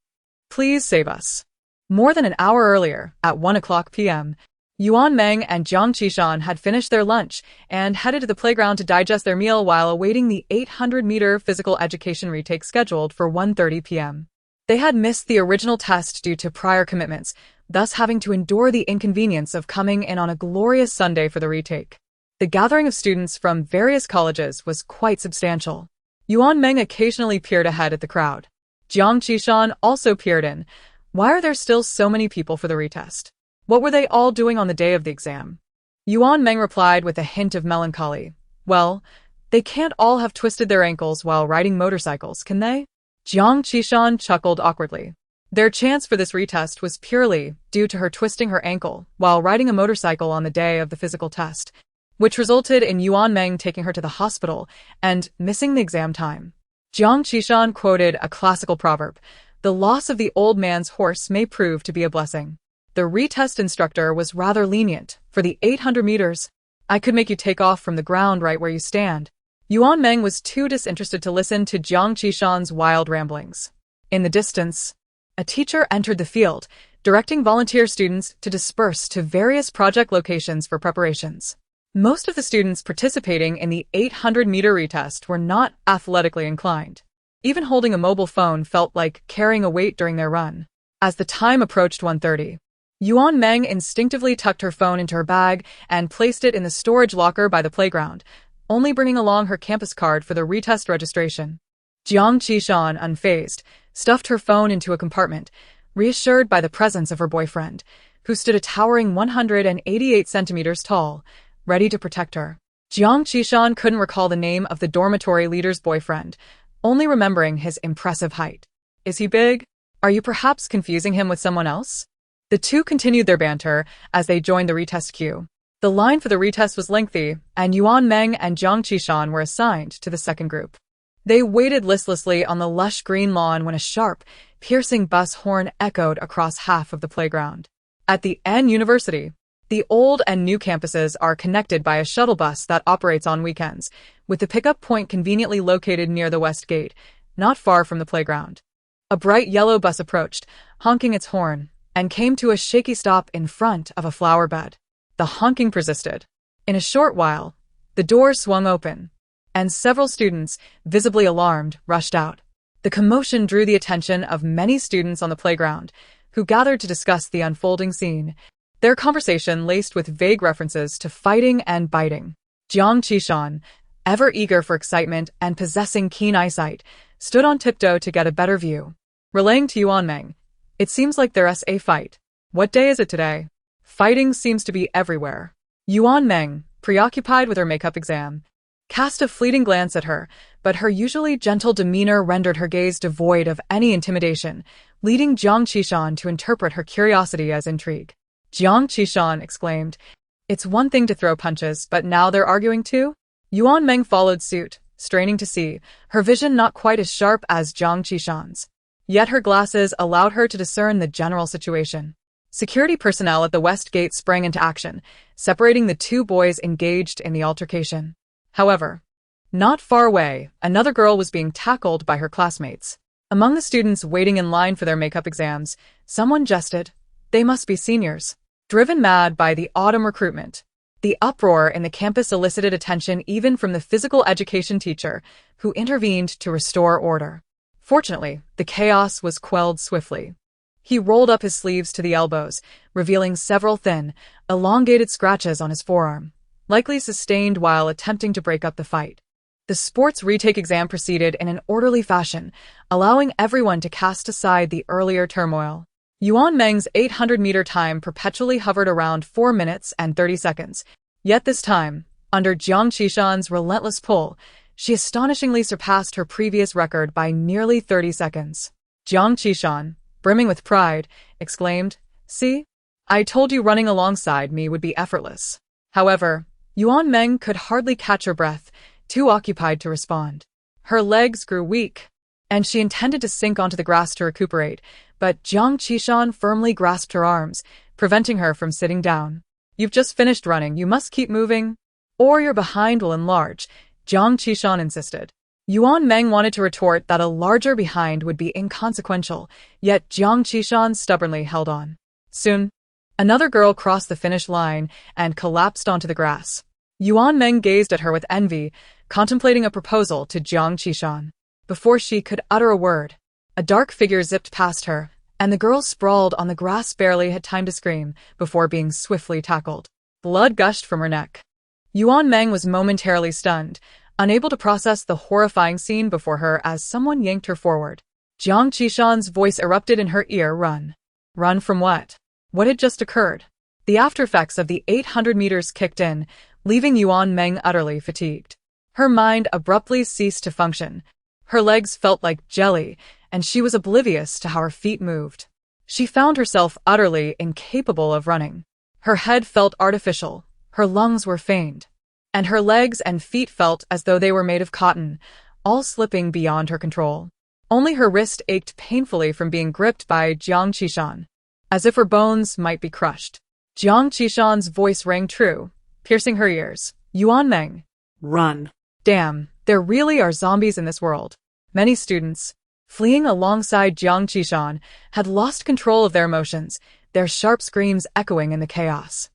Please save us. More than an hour earlier, at 1:00 p.m., Yuan Meng and Jiang Qishan had finished their lunch and headed to the playground to digest their meal while awaiting the 800-meter physical education retake scheduled for 1:30 p.m. They had missed the original test due to prior commitments, thus having to endure the inconvenience of coming in on a glorious Sunday for the retake. The gathering of students from various colleges was quite substantial. Yuan Meng occasionally peered ahead at the crowd. Jiang Qishan also peered in. Why are there still so many people for the retest? What were they all doing on the day of the exam? Yuan Meng replied with a hint of melancholy. Well, they can't all have twisted their ankles while riding motorcycles, can they? Jiang Qishan chuckled awkwardly. Their chance for this retest was purely due to her twisting her ankle while riding a motorcycle on the day of the physical test, which resulted in Yuan Meng taking her to the hospital and missing the exam time. Jiang Qishan quoted a classical proverb, "The loss of the old man's horse may prove to be a blessing." The retest instructor was rather lenient. For the 800 meters, I could make you take off from the ground right where you stand. Yuan Meng was too disinterested to listen to Jiang Qishan's wild ramblings. In the distance, a teacher entered the field, directing volunteer students to disperse to various project locations for preparations. Most of the students participating in the 800-meter retest were not athletically inclined. Even holding a mobile phone felt like carrying a weight during their run. As the time approached 1:30, Yuan Meng instinctively tucked her phone into her bag and placed it in the storage locker by the playground, only bringing along her campus card for the retest registration. Jiang Qishan, unfazed, stuffed her phone into a compartment, reassured by the presence of her boyfriend, who stood a towering 188 centimeters tall, ready to protect her. Jiang Qishan couldn't recall the name of the dormitory leader's boyfriend, only remembering his impressive height. Is he big? Are you perhaps confusing him with someone else? The two continued their banter as they joined the retest queue. The line for the retest was lengthy, and Yuan Meng and Jiang Qishan were assigned to the second group. They waited listlessly on the lush green lawn when a sharp, piercing bus horn echoed across half of the playground. At the N University, the old and new campuses are connected by a shuttle bus that operates on weekends, with the pickup point conveniently located near the west gate, not far from the playground. A bright yellow bus approached, honking its horn, and came to a shaky stop in front of a flower bed. The honking persisted. In a short while, the door swung open, and several students, visibly alarmed, rushed out. The commotion drew the attention of many students on the playground, who gathered to discuss the unfolding scene, their conversation laced with vague references to fighting and biting. Jiang Qishan, ever eager for excitement and possessing keen eyesight, stood on tiptoe to get a better view. Relaying to Yuan Meng, "It seems like there's a fight. What day is it today? Fighting seems to be everywhere." Yuan Meng, preoccupied with her makeup exam, cast a fleeting glance at her, but her usually gentle demeanor rendered her gaze devoid of any intimidation, leading Jiang Qishan to interpret her curiosity as intrigue. Jiang Qishan exclaimed, "It's one thing to throw punches, but now they're arguing too?" Yuan Meng followed suit, straining to see, her vision not quite as sharp as Jiang Qishan's. Yet her glasses allowed her to discern the general situation. Security personnel at the west gate sprang into action, separating the two boys engaged in the altercation. However, not far away, another girl was being tackled by her classmates. Among the students waiting in line for their makeup exams, someone jested, "They must be seniors." Driven mad by the autumn recruitment, the uproar in the campus elicited attention even from the physical education teacher, who intervened to restore order. Fortunately, the chaos was quelled swiftly. He rolled up his sleeves to the elbows, revealing several thin, elongated scratches on his forearm, likely sustained while attempting to break up the fight. The sports retake exam proceeded in an orderly fashion, allowing everyone to cast aside the earlier turmoil. Yuan Meng's 800-meter time perpetually hovered around 4 minutes and 30 seconds. Yet this time, under Jiang Qishan's relentless pull, she astonishingly surpassed her previous record by nearly 30 seconds. Jiang Qishan, brimming with pride, exclaimed, "See? I told you running alongside me would be effortless." However, Yuan Meng could hardly catch her breath, too occupied to respond. Her legs grew weak, and she intended to sink onto the grass to recuperate, but Jiang Qishan firmly grasped her arms, preventing her from sitting down. "You've just finished running, you must keep moving, or your behind will enlarge," Jiang Qishan insisted. Yuan Meng wanted to retort that a larger behind would be inconsequential, yet Jiang Qishan stubbornly held on. Soon, another girl crossed the finish line and collapsed onto the grass. Yuan Meng gazed at her with envy, contemplating a proposal to Jiang Qishan. Before she could utter a word, a dark figure zipped past her, and the girl sprawled on the grass barely had time to scream before being swiftly tackled. Blood gushed from her neck. Yuan Meng was momentarily stunned, unable to process the horrifying scene before her as someone yanked her forward. Jiang Qishan's voice erupted in her ear, "Run." Run from what? What had just occurred? The aftereffects of the 800 meters kicked in, leaving Yuan Meng utterly fatigued. Her mind abruptly ceased to function. Her legs felt like jelly, and she was oblivious to how her feet moved. She found herself utterly incapable of running. Her head felt artificial, her lungs were feigned, and her legs and feet felt as though they were made of cotton, all slipping beyond her control. Only her wrist ached painfully from being gripped by Jiang Qishan, as if her bones might be crushed. Jiang Qishan's voice rang true, piercing her ears. "Yuan Meng, Run. Damn, there really are zombies in this world." Many students, fleeing alongside Jiang Qishan, had lost control of their emotions, their sharp screams echoing in the chaos.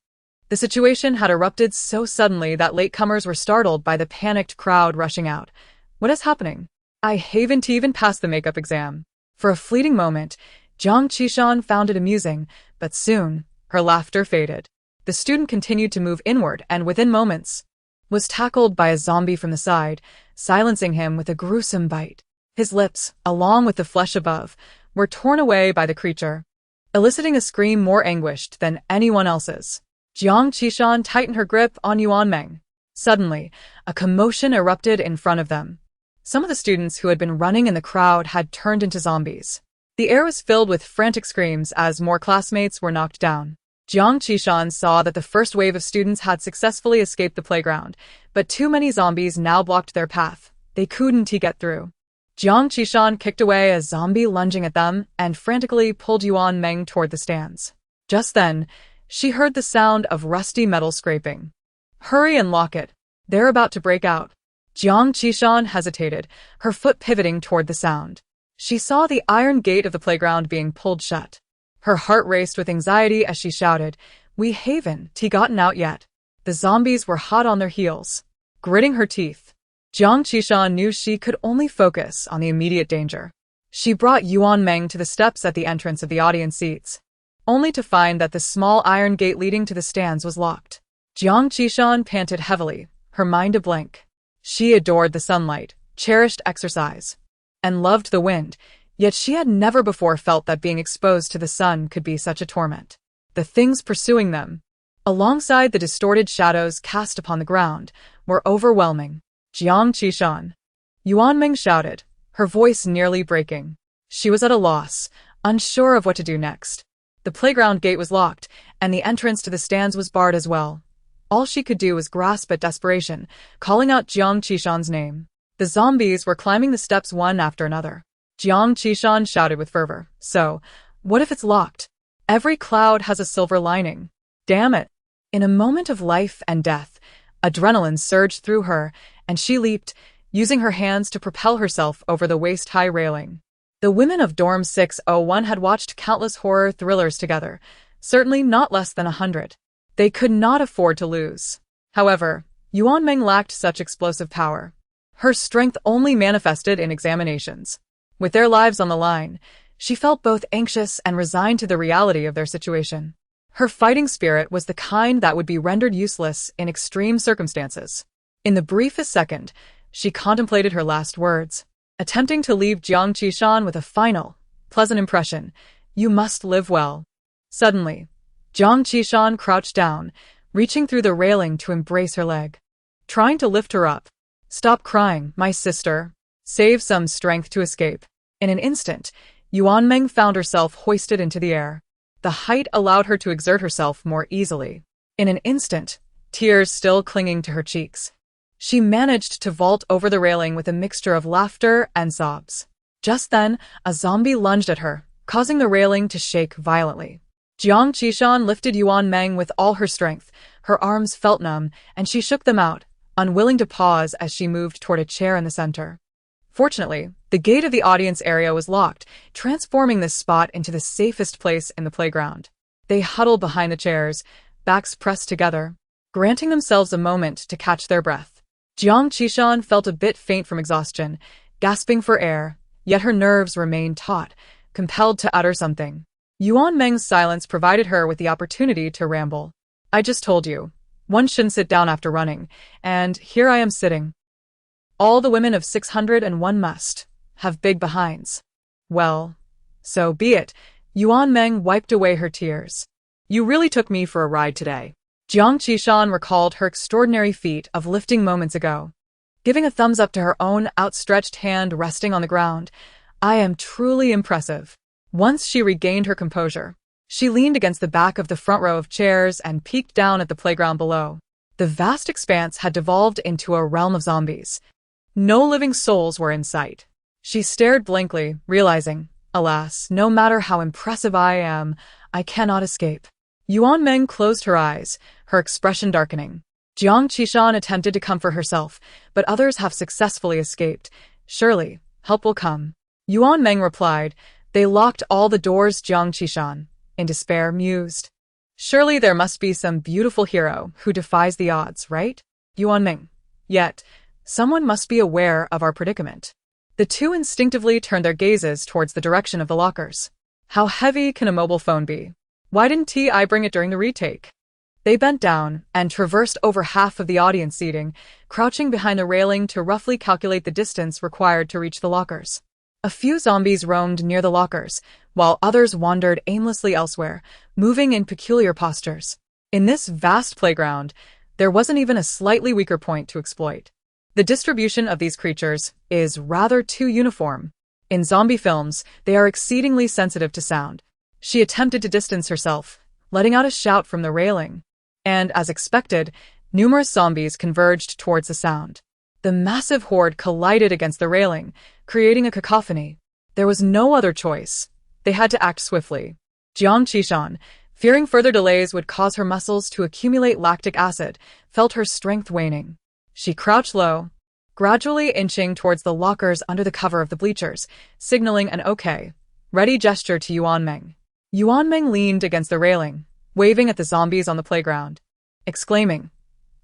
The situation had erupted so suddenly that latecomers were startled by the panicked crowd rushing out. "What is happening? I haven't even passed the makeup exam." For a fleeting moment, Jiang Qishan found it amusing, but soon, her laughter faded. The student continued to move inward and within moments was tackled by a zombie from the side, silencing him with a gruesome bite. His lips, along with the flesh above, were torn away by the creature, eliciting a scream more anguished than anyone else's. Jiang Qishan tightened her grip on Yuan Meng. Suddenly, a commotion erupted in front of them. Some of the students who had been running in the crowd had turned into zombies. The air was filled with frantic screams as more classmates were knocked down. Jiang Qishan saw that the first wave of students had successfully escaped the playground, but too many zombies now blocked their path. They couldn't get through. Jiang Qishan kicked away a zombie lunging at them and frantically pulled Yuan Meng toward the stands. Just then, she heard the sound of rusty metal scraping. "Hurry and lock it. They're about to break out." Jiang Qishan hesitated, her foot pivoting toward the sound. She saw the iron gate of the playground being pulled shut. Her heart raced with anxiety as she shouted, "We haven't gotten out yet." The zombies were hot on their heels. Gritting her teeth, Jiang Qishan knew she could only focus on the immediate danger. She brought Yuan Meng to the steps at the entrance of the audience seats, only to find that the small iron gate leading to the stands was locked. Jiang Qishan panted heavily, her mind a blank. She adored the sunlight, cherished exercise, and loved the wind, yet she had never before felt that being exposed to the sun could be such a torment. The things pursuing them, alongside the distorted shadows cast upon the ground, were overwhelming. "Jiang Qishan!" Yuan Meng shouted, her voice nearly breaking. She was at a loss, unsure of what to do next. The playground gate was locked, and the entrance to the stands was barred as well. All she could do was grasp at desperation, calling out Jiang Qishan's name. The zombies were climbing the steps one after another. Jiang Qishan shouted with fervor, "So, what if it's locked? Every cloud has a silver lining. Damn it!" In a moment of life and death, adrenaline surged through her, and she leaped, using her hands to propel herself over the waist-high railing. The women of Dorm 601 had watched countless horror thrillers together, certainly not less than 100. They could not afford to lose. However, Yuan Meng lacked such explosive power. Her strength only manifested in examinations. With their lives on the line, she felt both anxious and resigned to the reality of their situation. Her fighting spirit was the kind that would be rendered useless in extreme circumstances. In the briefest second, she contemplated her last words, attempting to leave Jiang Qishan with a final, pleasant impression. "You must live well." Suddenly, Jiang Qishan crouched down, reaching through the railing to embrace her leg, trying to lift her up. "Stop crying, my sister. Save some strength to escape." In an instant, Yuan Meng found herself hoisted into the air. The height allowed her to exert herself more easily. In an instant, tears still clinging to her cheeks, she managed to vault over the railing with a mixture of laughter and sobs. Just then, a zombie lunged at her, causing the railing to shake violently. Jiang Qishan lifted Yuan Meng with all her strength. Her arms felt numb, and she shook them out, unwilling to pause as she moved toward a chair in the center. Fortunately, the gate of the audience area was locked, transforming this spot into the safest place in the playground. They huddled behind the chairs, backs pressed together, granting themselves a moment to catch their breath. Jiang Qishan felt a bit faint from exhaustion, gasping for air, yet her nerves remained taut, compelled to utter something. Yuan Meng's silence provided her with the opportunity to ramble. "I just told you, one shouldn't sit down after running, and here I am sitting. All the women of 601 must have big behinds." "Well, so be it." Yuan Meng wiped away her tears. "You really took me for a ride today." Jiang Qishan recalled her extraordinary feat of lifting moments ago, giving a thumbs up to her own outstretched hand resting on the ground. "I am truly impressive." Once she regained her composure, she leaned against the back of the front row of chairs and peeked down at the playground below. The vast expanse had devolved into a realm of zombies. No living souls were in sight. She stared blankly, realizing, alas, no matter how impressive I am, I cannot escape. Yuan Meng closed her eyes, her expression darkening. Jiang Qishan attempted to comfort herself, but others have successfully escaped. Surely, help will come. Yuan Meng replied. They locked all the doors. Jiang Qishan, in despair, mused. Surely there must be some beautiful hero who defies the odds, right? Yuan Meng. Yet, someone must be aware of our predicament. The two instinctively turned their gazes towards the direction of the lockers. How heavy can a mobile phone be? Why didn't I bring it during the retake? They bent down and traversed over half of the audience seating, crouching behind the railing to roughly calculate the distance required to reach the lockers. A few zombies roamed near the lockers, while others wandered aimlessly elsewhere, moving in peculiar postures. In this vast playground, there wasn't even a slightly weaker point to exploit. The distribution of these creatures is rather too uniform. In zombie films, they are exceedingly sensitive to sound. She attempted to distance herself, letting out a shout from the railing. And, as expected, numerous zombies converged towards the sound. The massive horde collided against the railing, creating a cacophony. There was no other choice. They had to act swiftly. Jiang Qishan, fearing further delays would cause her muscles to accumulate lactic acid, felt her strength waning. She crouched low, gradually inching towards the lockers under the cover of the bleachers, signaling an okay, ready gesture to Yuan Meng. Yuan Meng leaned against the railing, waving at the zombies on the playground, exclaiming,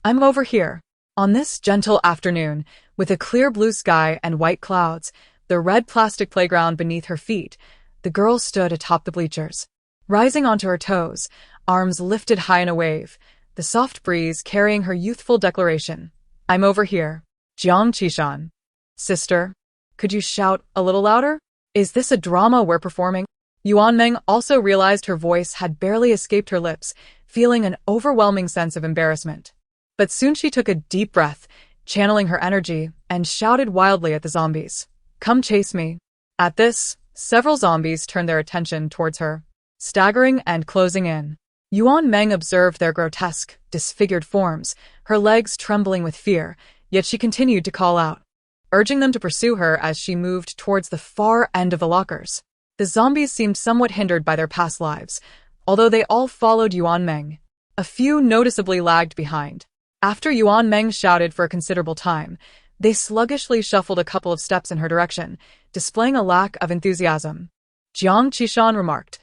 "I'm over here." On this gentle afternoon, with a clear blue sky and white clouds, the red plastic playground beneath her feet, the girl stood atop the bleachers. Rising onto her toes, arms lifted high in a wave, the soft breeze carrying her youthful declaration, "I'm over here." Jiang Qishan. Sister, could you shout a little louder? Is this a drama we're performing? Yuan Meng also realized her voice had barely escaped her lips, feeling an overwhelming sense of embarrassment. But soon she took a deep breath, channeling her energy, and shouted wildly at the zombies, "Come chase me." At this, several zombies turned their attention towards her, staggering and closing in. Yuan Meng observed their grotesque, disfigured forms, her legs trembling with fear, yet she continued to call out, urging them to pursue her as she moved towards the far end of the lockers. The zombies seemed somewhat hindered by their past lives, although they all followed Yuan Meng. A few noticeably lagged behind. After Yuan Meng shouted for a considerable time, they sluggishly shuffled a couple of steps in her direction, displaying a lack of enthusiasm. Jiang Qishan remarked,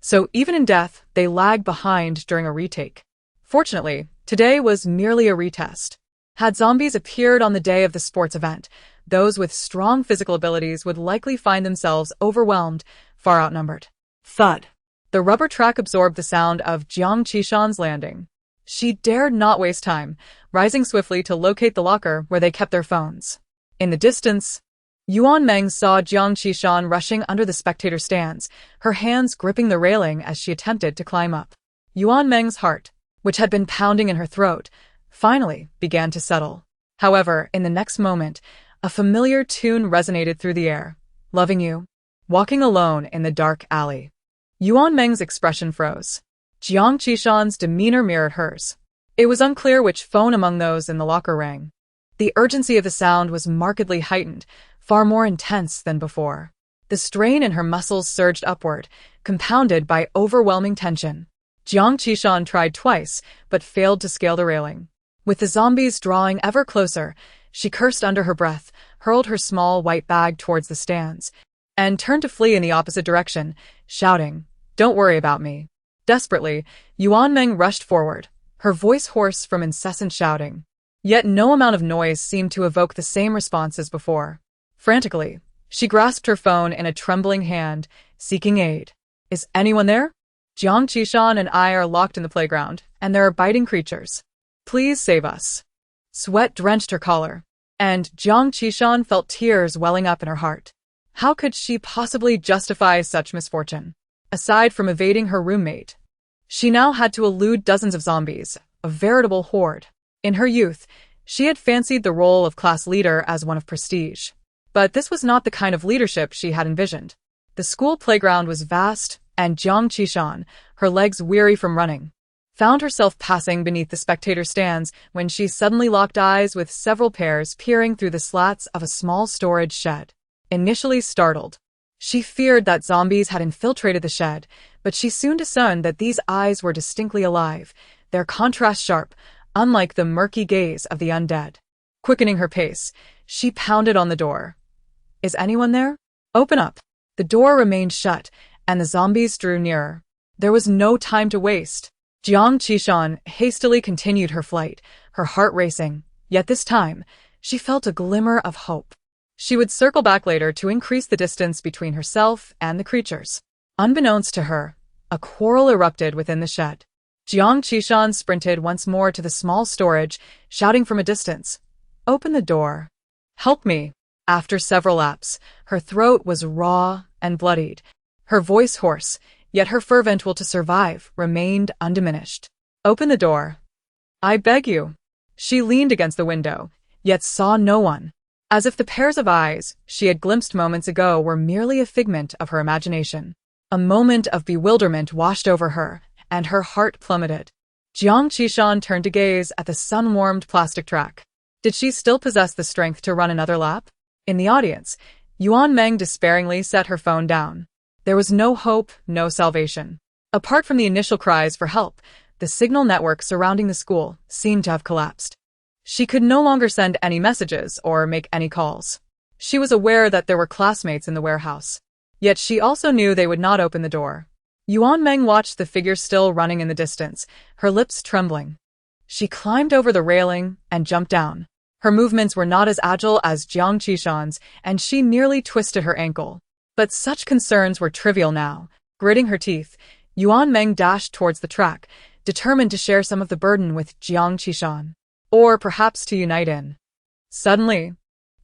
"So even in death, they lag behind during a retake." Fortunately, today was merely a retest. Had zombies appeared on the day of the sports event, those with strong physical abilities would likely find themselves overwhelmed, far outnumbered. Thud. The rubber track absorbed the sound of Jiang Qishan's landing. She dared not waste time, rising swiftly to locate the locker where they kept their phones. In the distance, Yuan Meng saw Jiang Qishan rushing under the spectator stands, her hands gripping the railing as she attempted to climb up. Yuan Meng's heart, which had been pounding in her throat, finally began to settle. However, in the next moment, a familiar tune resonated through the air. "Loving you." Walking alone in the dark alley. Yuan Meng's expression froze. Jiang Qishan's demeanor mirrored hers. It was unclear which phone among those in the locker rang. The urgency of the sound was markedly heightened, far more intense than before. The strain in her muscles surged upward, compounded by overwhelming tension. Jiang Qishan tried twice, but failed to scale the railing. With the zombies drawing ever closer, she cursed under her breath, hurled her small white bag towards the stands, and turned to flee in the opposite direction, shouting, "Don't worry about me." Desperately, Yuan Meng rushed forward, her voice hoarse from incessant shouting. Yet no amount of noise seemed to evoke the same response as before. Frantically, she grasped her phone in a trembling hand, seeking aid. "Is anyone there? Jiang Qishan and I are locked in the playground, and there are biting creatures. Please save us." Sweat drenched her collar, and Jiang Qishan felt tears welling up in her heart. How could she possibly justify such misfortune? Aside from evading her roommate, she now had to elude dozens of zombies, a veritable horde. In her youth, she had fancied the role of class leader as one of prestige. But this was not the kind of leadership she had envisioned. The school playground was vast, and Jiang Qishan, her legs weary from running, found herself passing beneath the spectator stands when she suddenly locked eyes with several pairs peering through the slats of a small storage shed. Initially startled, she feared that zombies had infiltrated the shed, but she soon discerned that these eyes were distinctly alive, their contrast sharp, unlike the murky gaze of the undead. Quickening her pace, she pounded on the door. "Is anyone there? Open up." The door remained shut, and the zombies drew nearer. There was no time to waste. Jiang Qishan hastily continued her flight, her heart racing, yet this time, she felt a glimmer of hope. She would circle back later to increase the distance between herself and the creatures. Unbeknownst to her, a quarrel erupted within the shed. Jiang Qishan sprinted once more to the small storage, shouting from a distance, "Open the door. Help me." After several laps, her throat was raw and bloodied, her voice hoarse, yet her fervent will to survive remained undiminished. "Open the door. I beg you." She leaned against the window, yet saw no one, as if the pairs of eyes she had glimpsed moments ago were merely a figment of her imagination. A moment of bewilderment washed over her, and her heart plummeted. Jiang Qishan turned to gaze at the sun-warmed plastic track. Did she still possess the strength to run another lap? In the audience, Yuan Meng despairingly set her phone down. There was no hope, no salvation. Apart from the initial cries for help, the signal network surrounding the school seemed to have collapsed. She could no longer send any messages or make any calls. She was aware that there were classmates in the warehouse. Yet she also knew they would not open the door. Yuan Meng watched the figure still running in the distance, her lips trembling. She climbed over the railing and jumped down. Her movements were not as agile as Jiang Qishan's, and she nearly twisted her ankle. But such concerns were trivial now. Gritting her teeth, Yuan Meng dashed towards the track, determined to share some of the burden with Jiang Qishan. Or perhaps to unite in. Suddenly,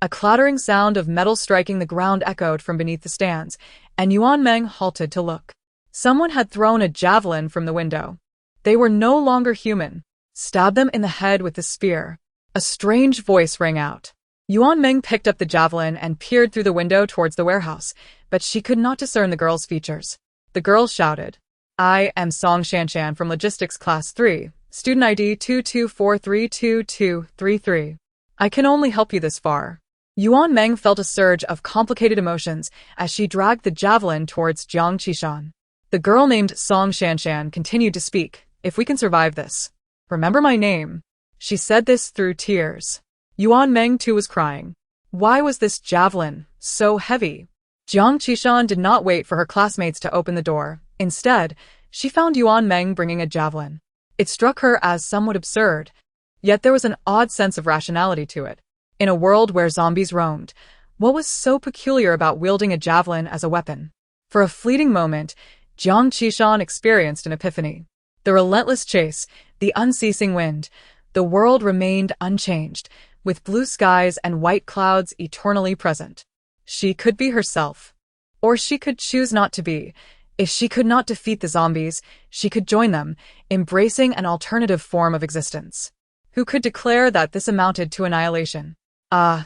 a clattering sound of metal striking the ground echoed from beneath the stands, and Yuan Meng halted to look. Someone had thrown a javelin from the window. They were no longer human. "Stab them in the head with the spear." A strange voice rang out. Yuan Meng picked up the javelin and peered through the window towards the warehouse, but she could not discern the girl's features. The girl shouted, "I am Song Shanshan from Logistics Class 3, student ID 22432233. I can only help you this far." Yuan Meng felt a surge of complicated emotions as she dragged the javelin towards Jiang Qishan. The girl named Song Shanshan continued to speak, "If we can survive this, remember my name." She said this through tears. Yuan Meng too was crying. Why was this javelin so heavy? Jiang Qishan did not wait for her classmates to open the door. Instead, she found Yuan Meng bringing a javelin. It struck her as somewhat absurd, yet there was an odd sense of rationality to it. In a world where zombies roamed, what was so peculiar about wielding a javelin as a weapon? For a fleeting moment, Jiang Qishan experienced an epiphany. The relentless chase, the unceasing wind, the world remained unchanged, with blue skies and white clouds eternally present. She could be herself. Or she could choose not to be. If she could not defeat the zombies, she could join them, embracing an alternative form of existence. Who could declare that this amounted to annihilation?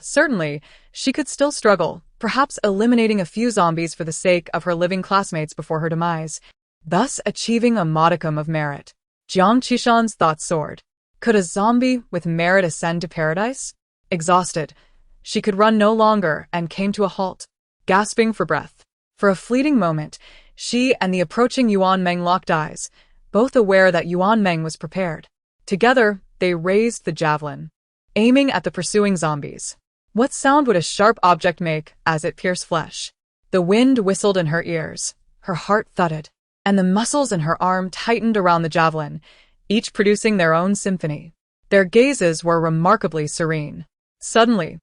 Certainly, she could still struggle, perhaps eliminating a few zombies for the sake of her living classmates before her demise, thus achieving a modicum of merit. Jiang Qishan's thoughts soared. Could a zombie with merit ascend to paradise? Exhausted, she could run no longer and came to a halt, gasping for breath. For a fleeting moment, she and the approaching Yuan Meng locked eyes, both aware that Yuan Meng was prepared. Together, they raised the javelin, aiming at the pursuing zombies. What sound would a sharp object make as it pierced flesh? The wind whistled in her ears, her heart thudded, and the muscles in her arm tightened around the javelin, each producing their own symphony. Their gazes were remarkably serene. Suddenly,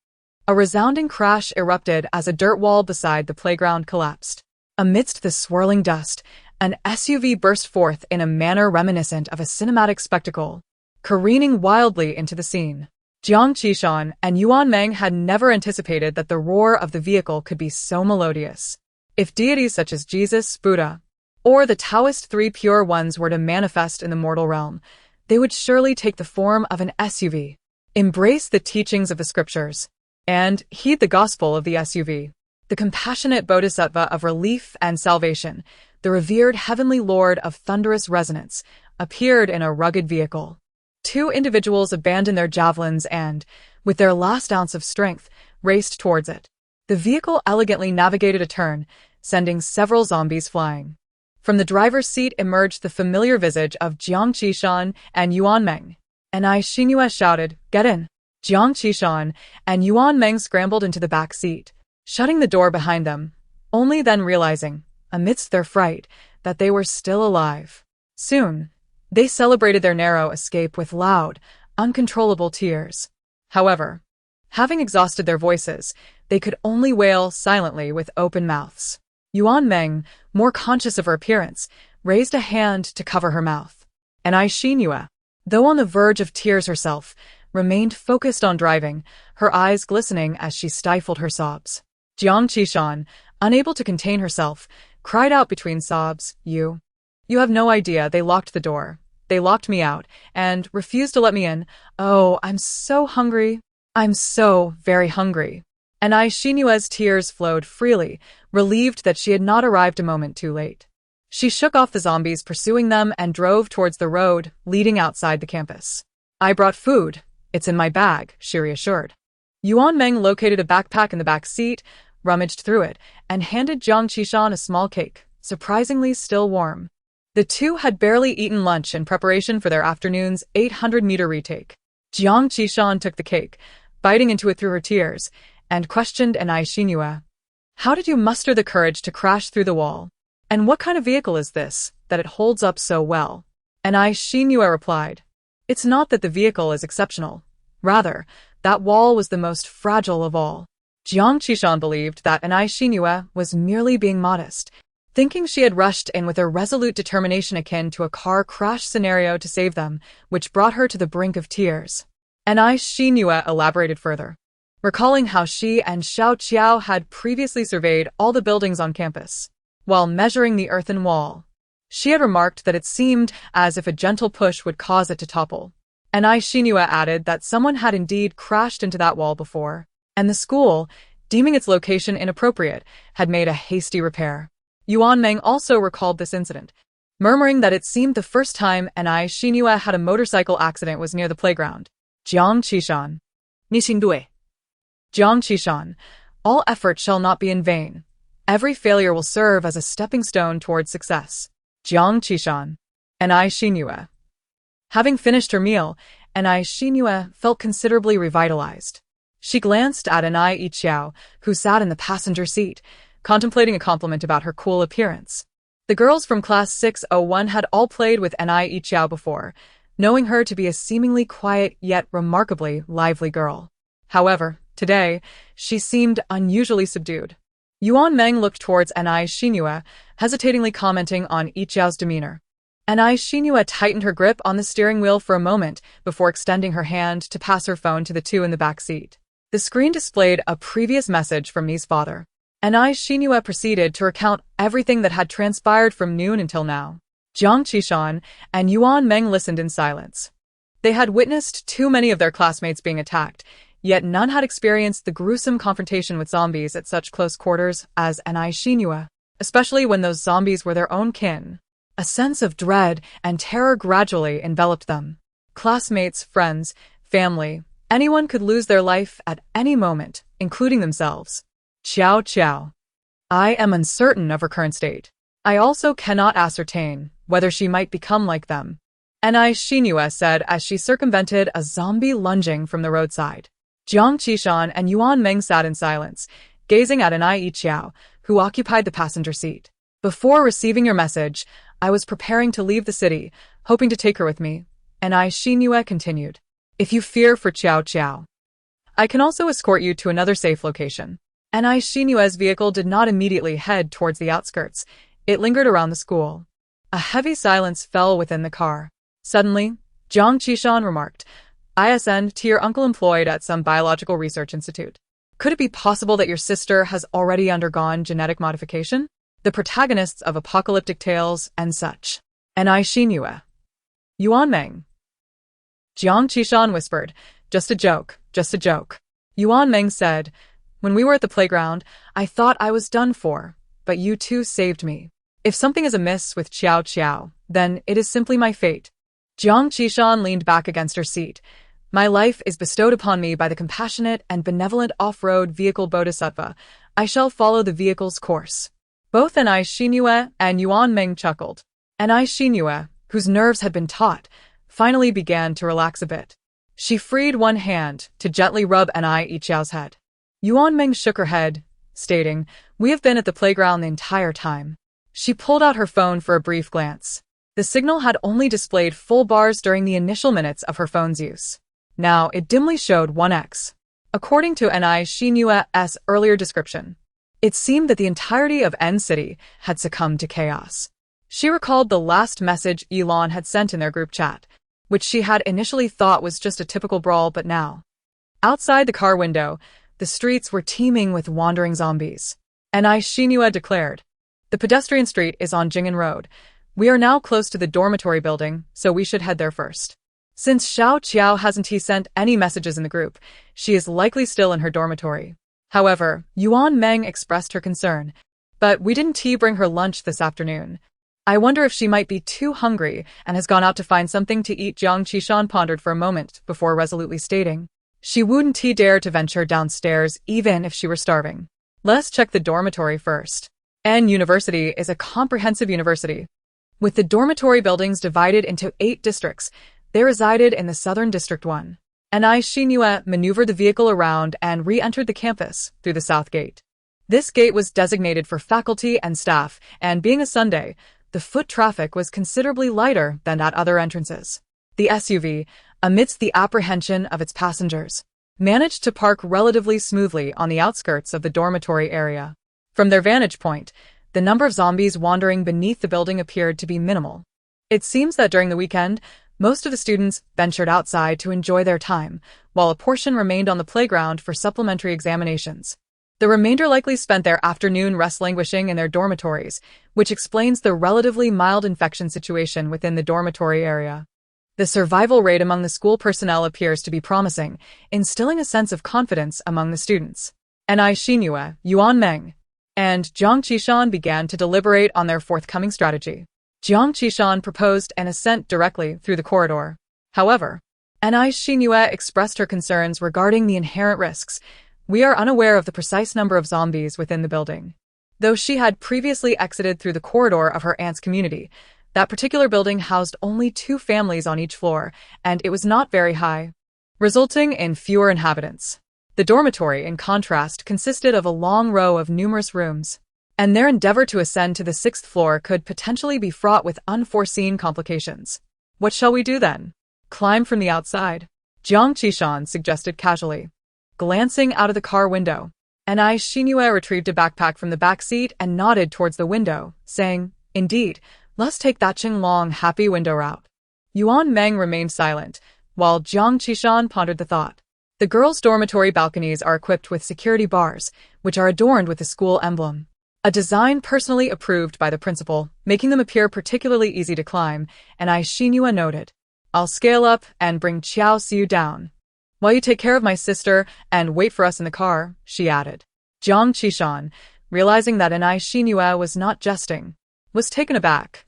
a resounding crash erupted as a dirt wall beside the playground collapsed. Amidst the swirling dust, an SUV burst forth in a manner reminiscent of a cinematic spectacle, careening wildly into the scene. Jiang Qishan and Yuan Meng had never anticipated that the roar of the vehicle could be so melodious. If deities such as Jesus, Buddha, or the Taoist Three Pure Ones were to manifest in the mortal realm, they would surely take the form of an SUV, embrace the teachings of the scriptures, and heed the gospel of the SUV. The compassionate bodhisattva of relief and salvation, the revered heavenly lord of thunderous resonance, appeared in a rugged vehicle. Two individuals abandoned their javelins and, with their last ounce of strength, raced towards it. The vehicle elegantly navigated a turn, sending several zombies flying. From the driver's seat emerged the familiar visage of Jiang Qishan and Yuan Meng. And Xinhua shouted, "Get in!" Jiang Qishan and Yuan Meng scrambled into the back seat, shutting the door behind them, only then realizing, amidst their fright, that they were still alive. Soon, they celebrated their narrow escape with loud, uncontrollable tears. However, having exhausted their voices, they could only wail silently with open mouths. Yuan Meng, more conscious of her appearance, raised a hand to cover her mouth. And Xinhua, though on the verge of tears herself, remained focused on driving, her eyes glistening as she stifled her sobs. Jiang Qishan, unable to contain herself, cried out between sobs, You have no idea, they locked the door. They locked me out, and refused to let me in. Oh, I'm so hungry. I'm so very hungry. And Xinua's tears flowed freely, relieved that she had not arrived a moment too late. She shook off the zombies pursuing them and drove towards the road leading outside the campus. I brought food. It's in my bag, she reassured. Yuan Meng located a backpack in the back seat, rummaged through it, and handed Jiang Qishan a small cake, surprisingly still warm. The two had barely eaten lunch in preparation for their afternoon's 800-meter retake. Jiang Qishan took the cake, biting into it through her tears, and questioned Xinhua. How did you muster the courage to crash through the wall? And what kind of vehicle is this, that it holds up so well? And Xinhua replied, It's not that the vehicle is exceptional. Rather, that wall was the most fragile of all. Jiang Qishan believed that Xinhua was merely being modest, thinking she had rushed in with a resolute determination akin to a car crash scenario to save them, which brought her to the brink of tears. And Xinhua elaborated further, recalling how she and Xiao Qiao had previously surveyed all the buildings on campus. While measuring the earthen wall, she had remarked that it seemed as if a gentle push would cause it to topple. And Xinhua added that someone had indeed crashed into that wall before, and the school, deeming its location inappropriate, had made a hasty repair. Yuan Meng also recalled this incident, murmuring that it seemed the first time Xinhua had a motorcycle accident was near the playground. Jiang Qishan. Nisindue. Jiang Qishan, all effort shall not be in vain. Every failure will serve as a stepping stone towards success. Jiang Qishan. And Xinhua. Having finished her meal, Xinhua felt considerably revitalized. She glanced at Xiao, who sat in the passenger seat, contemplating a compliment about her cool appearance. The girls from class 601 had all played with Xiao before, knowing her to be a seemingly quiet yet remarkably lively girl. However, today, she seemed unusually subdued. Yuan Meng looked towards Xinhua, hesitatingly commenting on Yiqiao's demeanor. Xinhua tightened her grip on the steering wheel for a moment before extending her hand to pass her phone to the two in the back seat. The screen displayed a previous message from Mi's father. Xinhua proceeded to recount everything that had transpired from noon until now. Jiang Qishan and Yuan Meng listened in silence. They had witnessed too many of their classmates being attacked, yet none had experienced the gruesome confrontation with zombies at such close quarters as Xinhua, especially when those zombies were their own kin. A sense of dread and terror gradually enveloped them. Classmates, friends, family, anyone could lose their life at any moment, including themselves. Xiao Qiao. I am uncertain of her current state. I also cannot ascertain whether she might become like them. Xinhua said as she circumvented a zombie lunging from the roadside. Jiang Qishan and Yuan Meng sat in silence, gazing at Yiqiao, who occupied the passenger seat. Before receiving your message, I was preparing to leave the city, hoping to take her with me. Xinhua continued. If you fear for Xiao Qiao, I can also escort you to another safe location. Xinua's vehicle did not immediately head towards the outskirts. It lingered around the school. A heavy silence fell within the car. Suddenly, Jiang Qishan remarked, ISN to your uncle employed at some biological research institute. Could it be possible that your sister has already undergone genetic modification? The protagonists of apocalyptic tales and such. Xinhua. Yuan Meng. Jiang Qishan whispered, Just a joke, just a joke. Yuan Meng said, When we were at the playground, I thought I was done for, but you two saved me. If something is amiss with Xiao Qiao, then it is simply my fate. Jiang Qishan leaned back against her seat. My life is bestowed upon me by the compassionate and benevolent off-road vehicle Bodhisattva. I shall follow the vehicle's course. Both Xinhua and Yuan Meng chuckled. Xinhua, whose nerves had been taut, finally began to relax a bit. She freed one hand to gently rub Yiqiao's head. Yuan Meng shook her head, stating, We have been at the playground the entire time. She pulled out her phone for a brief glance. The signal had only displayed full bars during the initial minutes of her phone's use. Now it dimly showed 1x. According to Xinua's earlier description, it seemed that the entirety of N City had succumbed to chaos. She recalled the last message Elon had sent in their group chat, which she had initially thought was just a typical brawl, but now. Outside the car window, the streets were teeming with wandering zombies. And Shinua declared, "The pedestrian street is on Jing'an Road. We are now close to the dormitory building, so we should head there first." Since Xiao Qiao hasn't sent any messages in the group, she is likely still in her dormitory. However, Yuan Meng expressed her concern. "But we didn't bring her lunch this afternoon. I wonder if she might be too hungry and has gone out to find something to eat." Jiang Qishan pondered for a moment before resolutely stating, "She wouldn't dare to venture downstairs even if she were starving. Let's check the dormitory first." N University is a comprehensive university. With the dormitory buildings divided into 8 districts, they resided in the Southern District 1. And Shinua maneuvered the vehicle around and re-entered the campus through the south gate. This gate was designated for faculty and staff, and being a Sunday, the foot traffic was considerably lighter than at other entrances. The SUV, amidst the apprehension of its passengers, managed to park relatively smoothly on the outskirts of the dormitory area. From their vantage point, the number of zombies wandering beneath the building appeared to be minimal. It seems that during the weekend, most of the students ventured outside to enjoy their time, while a portion remained on the playground for supplementary examinations. The remainder likely spent their afternoon rest languishing in their dormitories, which explains the relatively mild infection situation within the dormitory area. The survival rate among the school personnel appears to be promising, instilling a sense of confidence among the students. Shinua, Yuan Meng, and Jiang Qishan began to deliberate on their forthcoming strategy. Jiang Qishan proposed an ascent directly through the corridor. However, Shinua expressed her concerns regarding the inherent risks. "We are unaware of the precise number of zombies within the building." Though she had previously exited through the corridor of her aunt's community, that particular building housed only 2 families on each floor, and it was not very high, resulting in fewer inhabitants. The dormitory, in contrast, consisted of a long row of numerous rooms, and their endeavor to ascend to the 6th floor could potentially be fraught with unforeseen complications. "What shall we do then? Climb from the outside?" Jiang Qishan suggested casually, glancing out of the car window. Shinua retrieved a backpack from the back seat and nodded towards the window, saying, "Indeed, let's take that Qinglong happy window route." Yuan Meng remained silent, while Jiang Qishan pondered the thought. The girls' dormitory balconies are equipped with security bars, which are adorned with the school emblem. A design personally approved by the principal, making them appear particularly easy to climb, and Shinua noted, "I'll scale up and bring Qiao Siu down, while you take care of my sister and wait for us in the car," she added. Jiang Qishan, realizing that Shinua was not jesting, was taken aback.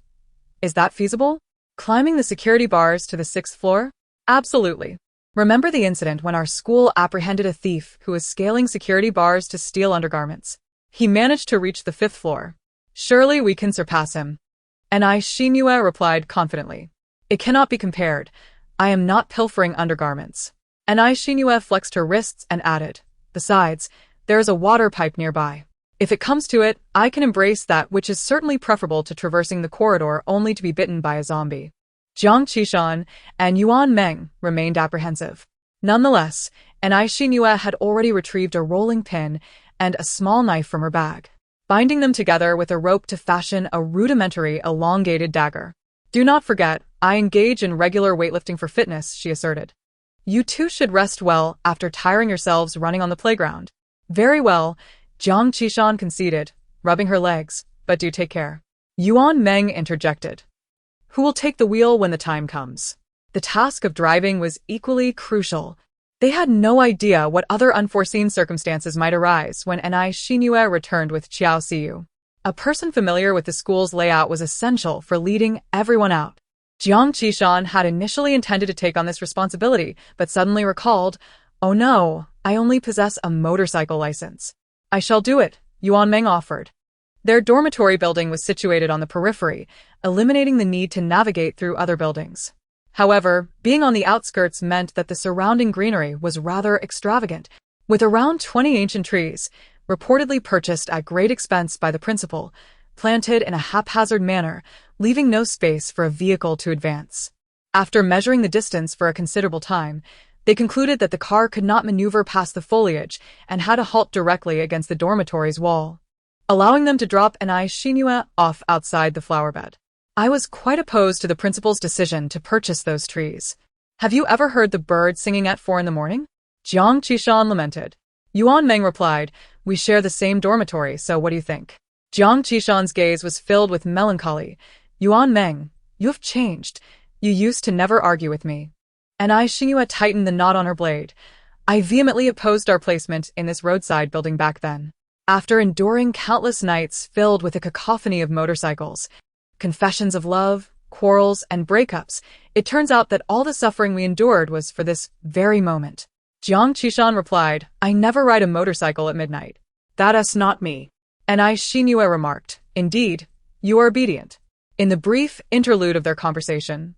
"Is that feasible? Climbing the security bars to the 6th floor? Absolutely. Remember the incident when our school apprehended a thief who was scaling security bars to steal undergarments? He managed to reach the 5th floor. Surely we can surpass him." Shinua replied confidently, "It cannot be compared. I am not pilfering undergarments." Shinua flexed her wrists and added, "Besides, there is a water pipe nearby. If it comes to it, I can embrace that, which is certainly preferable to traversing the corridor only to be bitten by a zombie." Jiang Qishan and Yuan Meng remained apprehensive. Nonetheless, Shinua had already retrieved a rolling pin and a small knife from her bag, binding them together with a rope to fashion a rudimentary elongated dagger. "Do not forget, I engage in regular weightlifting for fitness," she asserted. "You two should rest well after tiring yourselves running on the playground." "Very well," Jiang Qishan conceded, rubbing her legs, "but do take care." Yuan Meng interjected, "Who will take the wheel when the time comes?" The task of driving was equally crucial. They had no idea what other unforeseen circumstances might arise when Shinua returned with Qiao Siu. A person familiar with the school's layout was essential for leading everyone out. Jiang Qishan had initially intended to take on this responsibility, but suddenly recalled, "Oh no, I only possess a motorcycle license." "I shall do it," Yuan Meng offered. Their dormitory building was situated on the periphery, eliminating the need to navigate through other buildings. However, being on the outskirts meant that the surrounding greenery was rather extravagant, with around 20 ancient trees, reportedly purchased at great expense by the principal, planted in a haphazard manner, leaving no space for a vehicle to advance. After measuring the distance for a considerable time, they concluded that the car could not maneuver past the foliage and had to halt directly against the dormitory's wall, allowing them to drop Shinua off outside the flower bed. I was quite opposed to the principal's decision to purchase those trees. Have you ever heard the bird singing at 4 in the morning? Jiang Qishan lamented. Yuan Meng replied, we share the same dormitory, so what do you think? Jiang Qishan's gaze was filled with melancholy. Yuan Meng, you have changed. You used to never argue with me. And Xingyue tightened the knot on her blade. I vehemently opposed our placement in this roadside building back then. After enduring countless nights filled with a cacophony of motorcycles, confessions of love, quarrels, and breakups, it turns out that all the suffering we endured was for this very moment. Jiang Qishan replied, I never ride a motorcycle at midnight. That's not me. And Xingyue remarked, indeed, you are obedient. In the brief interlude of their conversation,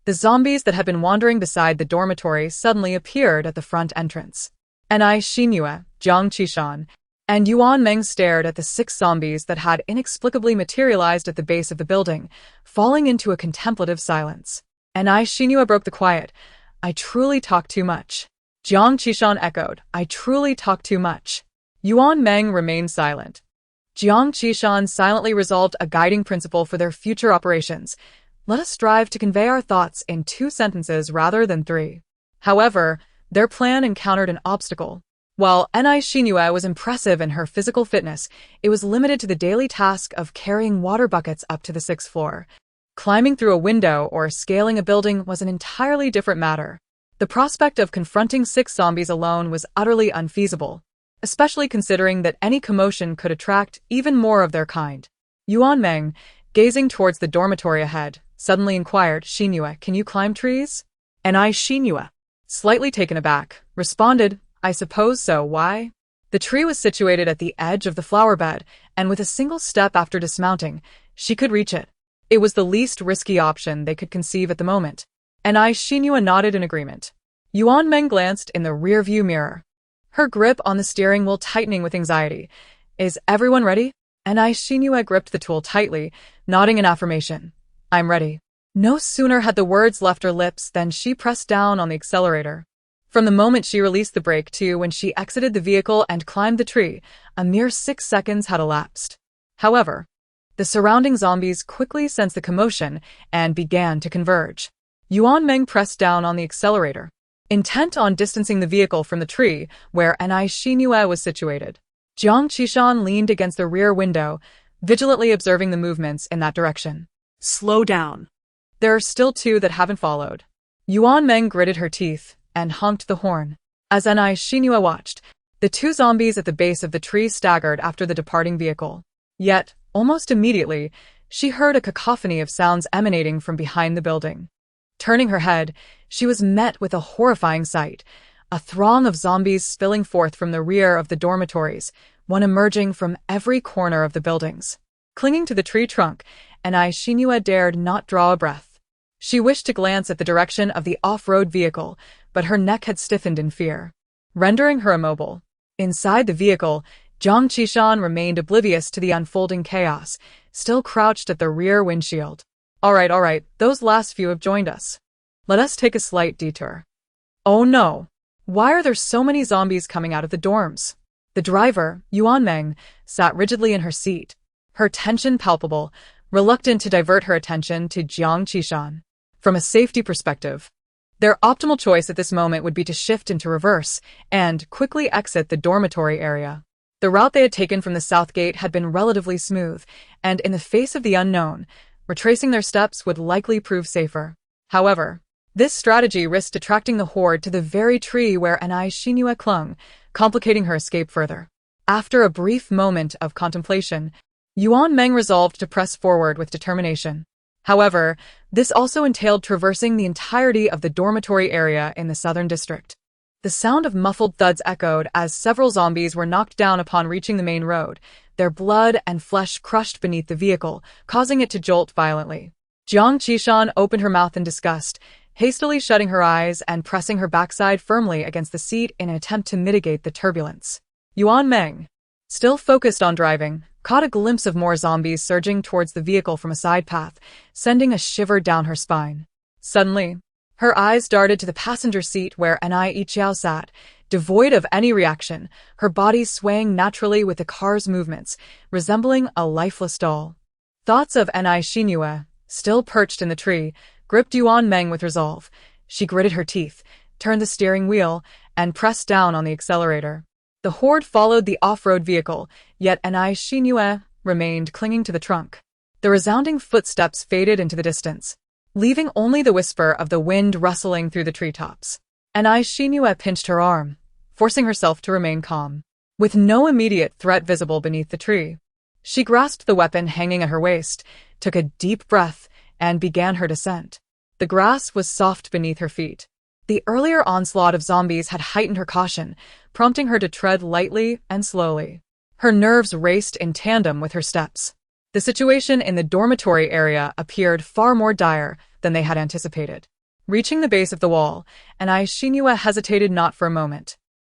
the zombies that had been wandering beside the dormitory suddenly appeared at the front entrance. And Xingyue, Jiang Qishan, and Yuan Meng stared at the 6 zombies that had inexplicably materialized at the base of the building, falling into a contemplative silence. And Xingyue broke the quiet. I truly talk too much. Jiang Qishan echoed, I truly talk too much. Yuan Meng remained silent. Jiang Qishan silently resolved a guiding principle for their future operations. Let us strive to convey our thoughts in 2 sentences rather than 3. However, their plan encountered an obstacle. While Xingyue was impressive in her physical fitness, it was limited to the daily task of carrying water buckets up to the 6th floor. Climbing through a window or scaling a building was an entirely different matter. The prospect of confronting 6 zombies alone was utterly unfeasible, especially considering that any commotion could attract even more of their kind. Yuan Meng, gazing towards the dormitory ahead, suddenly inquired, Xingyue, can you climb trees? And Xingyue, slightly taken aback, responded, I suppose so, why? The tree was situated at the edge of the flower bed, and with a single step after dismounting, she could reach it. It was the least risky option they could conceive at the moment. And Xingyue nodded in agreement. Yuan Meng glanced in the rear-view mirror, her grip on the steering wheel tightening with anxiety. Is everyone ready? And Xingyue gripped the tool tightly, nodding in affirmation. I'm ready. No sooner had the words left her lips than she pressed down on the accelerator. From the moment she released the brake to when she exited the vehicle and climbed the tree, a mere 6 seconds had elapsed. However, the surrounding zombies quickly sensed the commotion and began to converge. Yuan Meng pressed down on the accelerator, intent on distancing the vehicle from the tree where Xingyue was situated. Jiang Qishan leaned against the rear window, vigilantly observing the movements in that direction. Slow down. There are still 2 that haven't followed. Yuan Meng gritted her teeth and honked the horn. As Xingyue watched, the 2 zombies at the base of the tree staggered after the departing vehicle. Yet, almost immediately, she heard a cacophony of sounds emanating from behind the building. Turning her head, she was met with a horrifying sight, a throng of zombies spilling forth from the rear of the dormitories, one emerging from every corner of the buildings. Clinging to the tree trunk, Xingyue dared not draw a breath. She wished to glance at the direction of the off-road vehicle, but her neck had stiffened in fear, rendering her immobile. Inside the vehicle, Jiang Qishan remained oblivious to the unfolding chaos, still crouched at the rear windshield. All right, those last few have joined us. Let us take a slight detour. Oh no! Why are there so many zombies coming out of the dorms? The driver, Yuan Meng, sat rigidly in her seat, her tension palpable, reluctant to divert her attention to Jiang Qishan. From a safety perspective, their optimal choice at this moment would be to shift into reverse and quickly exit the dormitory area. The route they had taken from the south gate had been relatively smooth, and in the face of the unknown, retracing their steps would likely prove safer. However, this strategy risked attracting the horde to the very tree where Xingyue clung, complicating her escape further. After a brief moment of contemplation, Yuan Meng resolved to press forward with determination. However, this also entailed traversing the entirety of the dormitory area in the southern district. The sound of muffled thuds echoed as several zombies were knocked down upon reaching the main road, their blood and flesh crushed beneath the vehicle, causing it to jolt violently. Jiang Qishan opened her mouth in disgust, hastily shutting her eyes and pressing her backside firmly against the seat in an attempt to mitigate the turbulence. Yuan Meng, still focused on driving, caught a glimpse of more zombies surging towards the vehicle from a side path, sending a shiver down her spine. Suddenly, her eyes darted to the passenger seat where Xingyue sat, devoid of any reaction, her body swaying naturally with the car's movements, resembling a lifeless doll. Thoughts of Xingyue, Still perched in the tree, gripped Yuan Meng with resolve. She gritted her teeth, turned the steering wheel, and pressed down on the accelerator. The horde followed the off-road vehicle, yet Anai Xinyue remained clinging to the trunk. The resounding footsteps faded into the distance, leaving only the whisper of the wind rustling through the treetops. Anai Xinyue pinched her arm, forcing herself to remain calm. With no immediate threat visible beneath the tree, she grasped the weapon hanging at her waist, took a deep breath, and began her descent. The grass was soft beneath her feet. The earlier onslaught of zombies had heightened her caution, prompting her to tread lightly and slowly. Her nerves raced in tandem with her steps. The situation in the dormitory area appeared far more dire than they had anticipated. Reaching the base of the wall, Anai Xinyue hesitated not for a moment.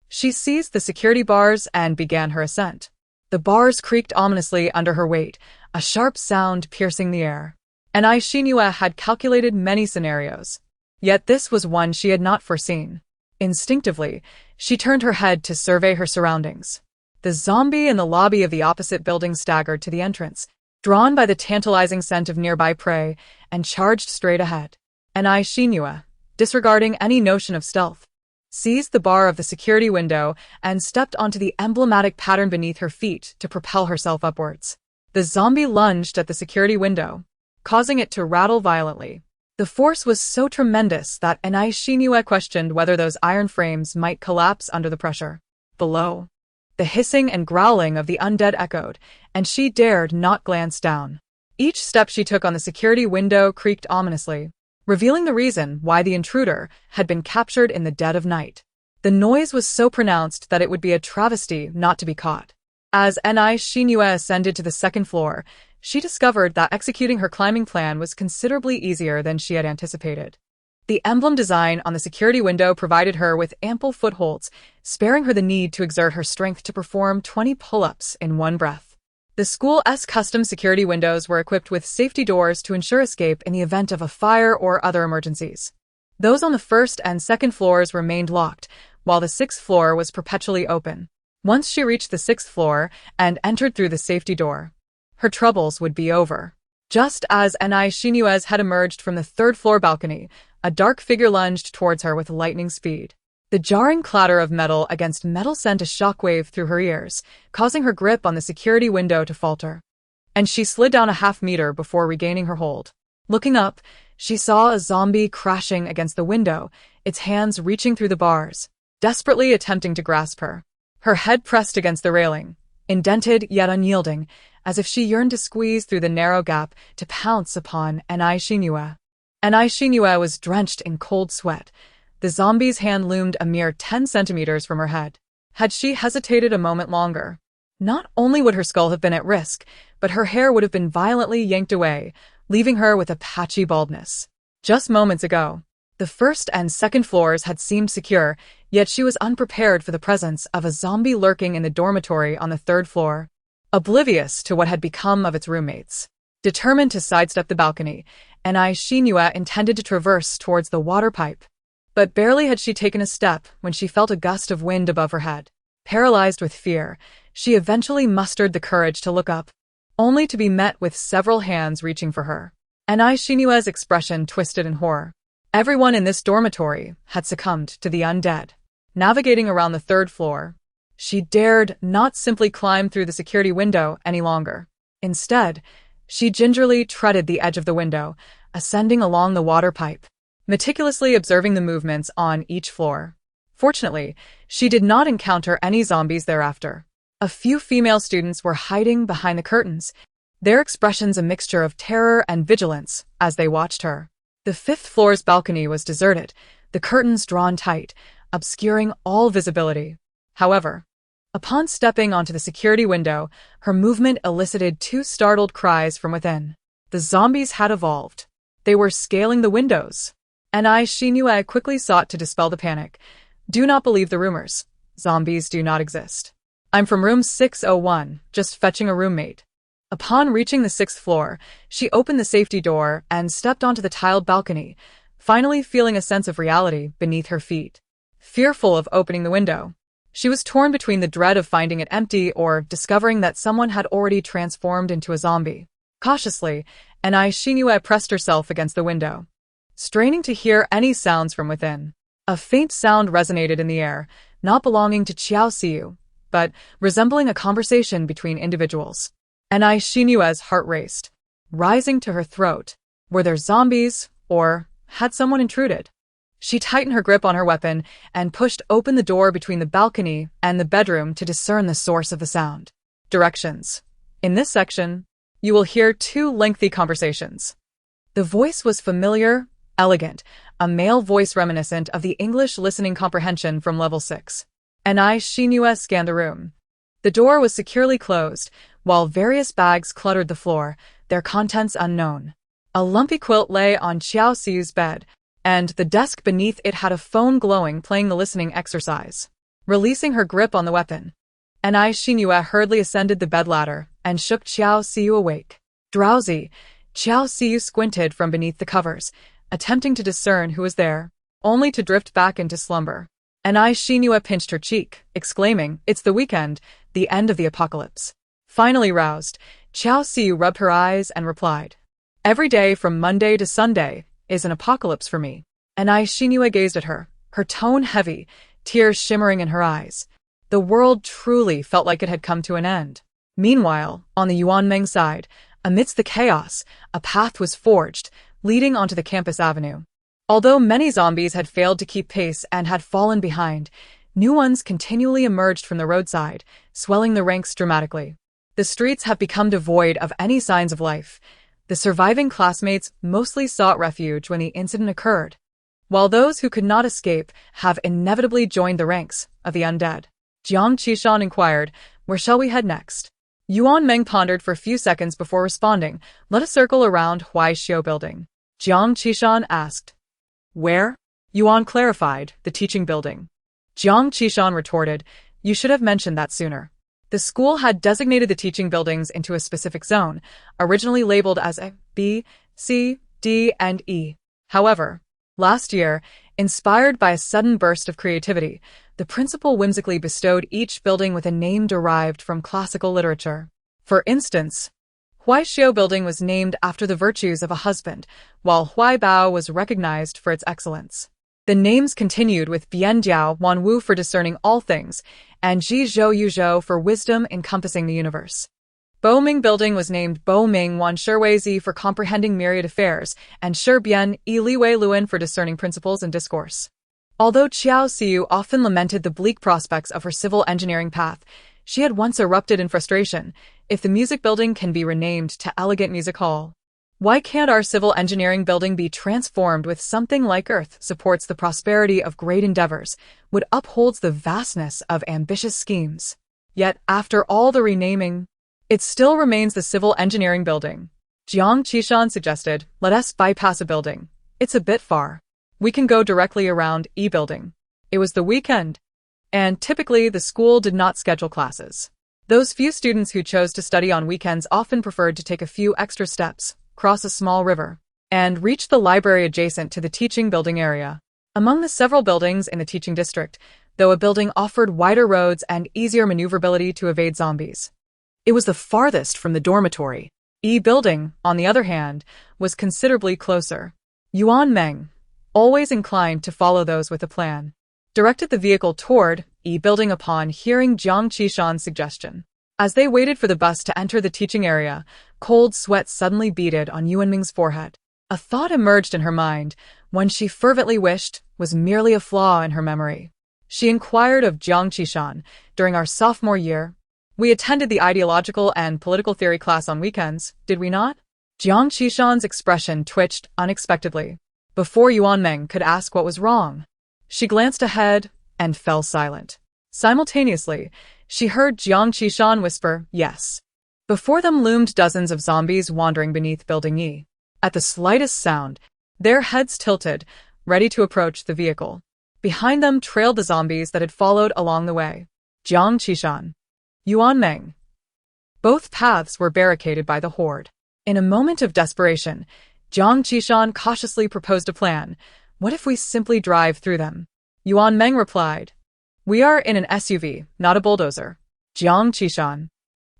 She seized the security bars and began her ascent. The bars creaked ominously under her weight, a sharp sound piercing the air. Anai Xinyue had calculated many scenarios, yet this was one she had not foreseen. Instinctively, she turned her head to survey her surroundings. The zombie in the lobby of the opposite building staggered to the entrance, drawn by the tantalizing scent of nearby prey, and charged straight ahead. Anai Xinyue, disregarding any notion of stealth, seized the bar of the security window and stepped onto the emblematic pattern beneath her feet to propel herself upwards. The zombie lunged at the security window, causing it to rattle violently. The force was so tremendous that Anai Xinyue questioned whether those iron frames might collapse under the pressure. Below, the hissing and growling of the undead echoed, and she dared not glance down. Each step she took on the security window creaked ominously, revealing the reason why the intruder had been captured in the dead of night. The noise was so pronounced that it would be a travesty not to be caught. As Anai Xinyue ascended to the second floor, she discovered that executing her climbing plan was considerably easier than she had anticipated. The emblem design on the security window provided her with ample footholds, sparing her the need to exert her strength to perform 20 pull-ups in one breath. The school's custom security windows were equipped with safety doors to ensure escape in the event of a fire or other emergencies. Those on the first and second floors remained locked, while the sixth floor was perpetually open. Once she reached the sixth floor and entered through the safety door, her troubles would be over. Just as Anai Xinyue's had emerged from the third-floor balcony, a dark figure lunged towards her with lightning speed. The jarring clatter of metal against metal sent a shockwave through her ears, causing her grip on the security window to falter. And she slid down a half-meter before regaining her hold. Looking up, she saw a zombie crashing against the window, its hands reaching through the bars, desperately attempting to grasp her. Her head pressed against the railing, indented yet unyielding, as if she yearned to squeeze through the narrow gap to pounce upon Anai Xinyue. Anai Xinyue was drenched in cold sweat. The zombie's hand loomed a mere 10 centimeters from her head. Had she hesitated a moment longer, not only would her skull have been at risk, but her hair would have been violently yanked away, leaving her with a patchy baldness. Just moments ago, the first and second floors had seemed secure, yet she was unprepared for the presence of a zombie lurking in the dormitory on the third floor, oblivious to what had become of its roommates. Determined to sidestep the balcony, Anai Xinyue intended to traverse towards the water pipe. But barely had she taken a step when she felt a gust of wind above her head. Paralyzed with fear, she eventually mustered the courage to look up, only to be met with several hands reaching for her. Anai Xinyue's expression twisted in horror. Everyone in this dormitory had succumbed to the undead. Navigating around the third floor, she dared not simply climb through the security window any longer. Instead, she gingerly treaded the edge of the window, ascending along the water pipe, meticulously observing the movements on each floor. Fortunately, she did not encounter any zombies thereafter. A few female students were hiding behind the curtains, their expressions a mixture of terror and vigilance as they watched her. The fifth floor's balcony was deserted, the curtains drawn tight, obscuring all visibility. However, upon stepping onto the security window, her movement elicited two startled cries from within. The zombies had evolved. They were scaling the windows. Anai Xinyue quickly sought to dispel the panic. Do not believe the rumors. Zombies do not exist. I'm from room 601, just fetching a roommate. Upon reaching the sixth floor, she opened the safety door and stepped onto the tiled balcony, finally feeling a sense of reality beneath her feet. Fearful of opening the window, she was torn between the dread of finding it empty or discovering that someone had already transformed into a zombie. Cautiously, and Xinyu pressed herself against the window, straining to hear any sounds from within. A faint sound resonated in the air, not belonging to Qiao Xiu, but resembling a conversation between individuals. And Xinyue's heart raced, rising to her throat. Were there zombies, or had someone intruded? She tightened her grip on her weapon and pushed open the door between the balcony and the bedroom to discern the source of the sound. Directions. In this section, you will hear 2 lengthy conversations. The voice was familiar, elegant, a male voice reminiscent of the English listening comprehension from level 6. And Xinyu scanned the room. The door was securely closed, while various bags cluttered the floor, their contents unknown. A lumpy quilt lay on Qiao Xiu's bed, and the desk beneath it had a phone glowing playing the listening exercise. Releasing her grip on the weapon, and Xinyu hurriedly ascended the bed ladder and shook Qiao Xiu awake. Drowsy, Qiao Xiu squinted from beneath the covers, attempting to discern who was there, only to drift back into slumber. And Xinyu pinched her cheek, exclaiming, "It's the weekend, the end of the apocalypse." Finally roused, Qiao Xiu rubbed her eyes and replied, "Every day from Monday to Sunday is an apocalypse for me." And Xinyu gazed at her, her tone heavy, tears shimmering in her eyes. The world truly felt like it had come to an end. Meanwhile, on the Yuanmeng side, amidst the chaos, a path was forged, leading onto the campus avenue. Although many zombies had failed to keep pace and had fallen behind, new ones continually emerged from the roadside, swelling the ranks dramatically. The streets have become devoid of any signs of life. The surviving classmates mostly sought refuge when the incident occurred, while those who could not escape have inevitably joined the ranks of the undead. Jiang Qishan inquired, "Where shall we head next?" Yuan Meng pondered for a few seconds before responding, "Let us circle around Huaishio Building." Jiang Qishan asked, "Where?" Yuan clarified, "The teaching building." Jiang Qishan retorted, "You should have mentioned that sooner." The school had designated the teaching buildings into a specific zone, originally labeled as A, B, C, D, and E. However, last year, inspired by a sudden burst of creativity, the principal whimsically bestowed each building with a name derived from classical literature. For instance, Huaishio Building was named after the virtues of a husband, while Huaibao was recognized for its excellence. The names continued with Bianjiao Wanwu for discerning all things, and Jizhou Yuzhou for wisdom encompassing the universe. Boming Building was named Boming Wan Shiweizi for comprehending myriad affairs, and Shibian Liwei Luan for discerning principles and discourse. Although Qiao Xiu often lamented the bleak prospects of her civil engineering path, she had once erupted in frustration. If the music building can be renamed to Elegant Music Hall, why can't our civil engineering building be transformed with something like Earth supports the prosperity of great endeavors, would upholds the vastness of ambitious schemes? Yet, after all the renaming, it still remains the civil engineering building. Jiang Qishan suggested, "Let us bypass a building. It's a bit far. We can go directly around E building." It was the weekend, and typically the school did not schedule classes. Those few students who chose to study on weekends often preferred to take a few extra steps, cross a small river, and reach the library adjacent to the teaching building area. Among the several buildings in the teaching district, though a building offered wider roads and easier maneuverability to evade zombies, it was the farthest from the dormitory. E building, on the other hand, was considerably closer. Yuan Meng, always inclined to follow those with a plan, directed the vehicle toward E building upon hearing Jiang Qishan's suggestion. As they waited for the bus to enter the teaching area, cold sweat suddenly beaded on Yuan Ming's forehead. A thought emerged in her mind, one she fervently wished was merely a flaw in her memory. She inquired of Jiang Qishan, "During our sophomore year, we attended the ideological and political theory class on weekends, did we not?" Jiang Qishan's expression twitched unexpectedly. Before Yuan Meng could ask what was wrong, she glanced ahead and fell silent. Simultaneously, she heard Jiang Qishan whisper, "Yes." Before them loomed dozens of zombies wandering beneath Building E. At the slightest sound, their heads tilted, ready to approach the vehicle. Behind them trailed the zombies that had followed along the way. Jiang Qishan, Yuan Meng. Both paths were barricaded by the horde. In a moment of desperation, Jiang Qishan cautiously proposed a plan. "What if we simply drive through them?" Yuan Meng replied, "We are in an SUV, not a bulldozer." Jiang Qishan,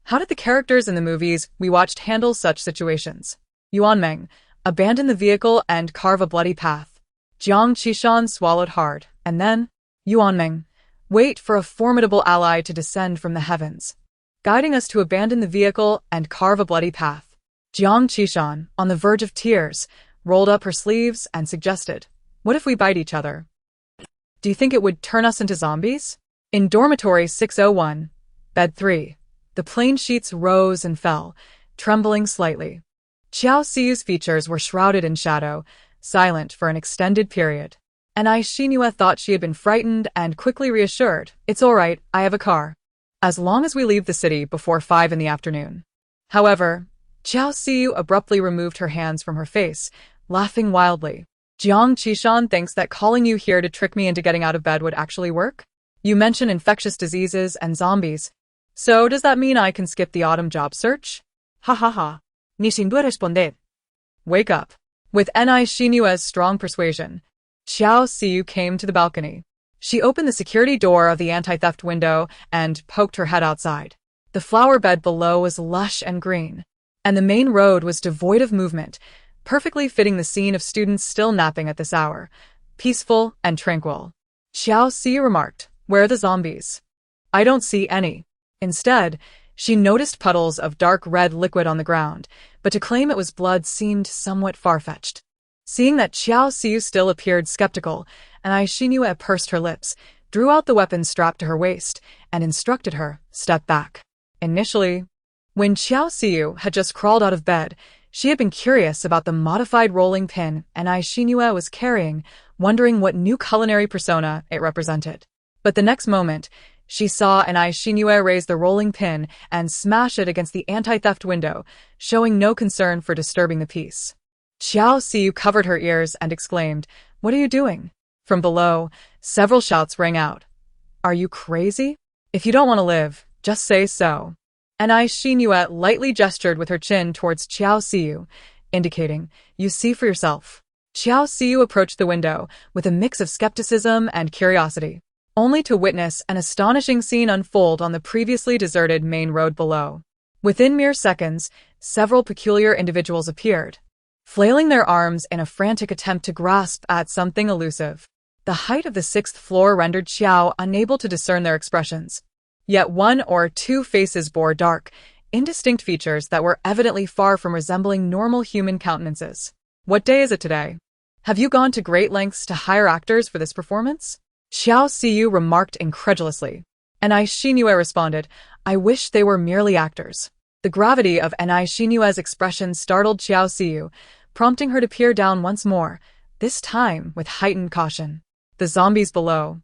how did the characters in the movies we watched handle such situations? Yuanmeng, abandon the vehicle and carve a bloody path. Jiang Qishan swallowed hard, and then, Yuanmeng, wait for a formidable ally to descend from the heavens, guiding us to abandon the vehicle and carve a bloody path. Jiang Qishan, on the verge of tears, rolled up her sleeves and suggested, what if we bite each other? Do you think it would turn us into zombies? In Dormitory 601, Bed 3, the plain sheets rose and fell, trembling slightly. Xiao Xiyu's features were shrouded in shadow, silent for an extended period. And Xinhua thought she had been frightened and quickly reassured, it's all right, I have a car. As long as we leave the city before 5 in the afternoon. However, Xiao Xiyu abruptly removed her hands from her face, laughing wildly. Jiang Qishan thinks that calling you here to trick me into getting out of bed would actually work? You mention infectious diseases and zombies. So does that mean I can skip the autumn job search? Ha ha ha. Ni sin duda responder. Wake up. With Xinua's strong persuasion, Xiao Xiyu came to the balcony. She opened the security door of the anti-theft window and poked her head outside. The flower bed below was lush and green, and the main road was devoid of movement, perfectly fitting the scene of students still napping at this hour, peaceful and tranquil. Xiao Xiyu remarked, where are the zombies? I don't see any. Instead, she noticed puddles of dark red liquid on the ground, but to claim it was blood seemed somewhat far-fetched. Seeing that Xiao Xiyu still appeared skeptical, and Xinhua pursed her lips, drew out the weapon strapped to her waist, and instructed her, step back. Initially, when Xiao Xiyu had just crawled out of bed, she had been curious about the modified rolling pin Xinhua was carrying, wondering what new culinary persona it represented. But the next moment, she saw Xinhua raise the rolling pin and smash it against the anti-theft window, showing no concern for disturbing the peace. Xiao Xiyu covered her ears and exclaimed, what are you doing? From below, several shouts rang out. Are you crazy? If you don't want to live, just say so. Xinhua lightly gestured with her chin towards Xiao Xiyu, indicating, you see for yourself. Xiao Xiyu approached the window with a mix of skepticism and curiosity, only to witness an astonishing scene unfold on the previously deserted main road below. Within mere seconds, several peculiar individuals appeared, flailing their arms in a frantic attempt to grasp at something elusive. The height of the 6th floor rendered Xiao unable to discern their expressions. Yet one or two faces bore dark, indistinct features that were evidently far from resembling normal human countenances. What day is it today? Have you gone to great lengths to hire actors for this performance? Xiao Xiyu remarked incredulously. Xinhua responded, I wish they were merely actors. The gravity of Xinua's expression startled Xiao Xiyu, prompting her to peer down once more, this time with heightened caution. The zombies below,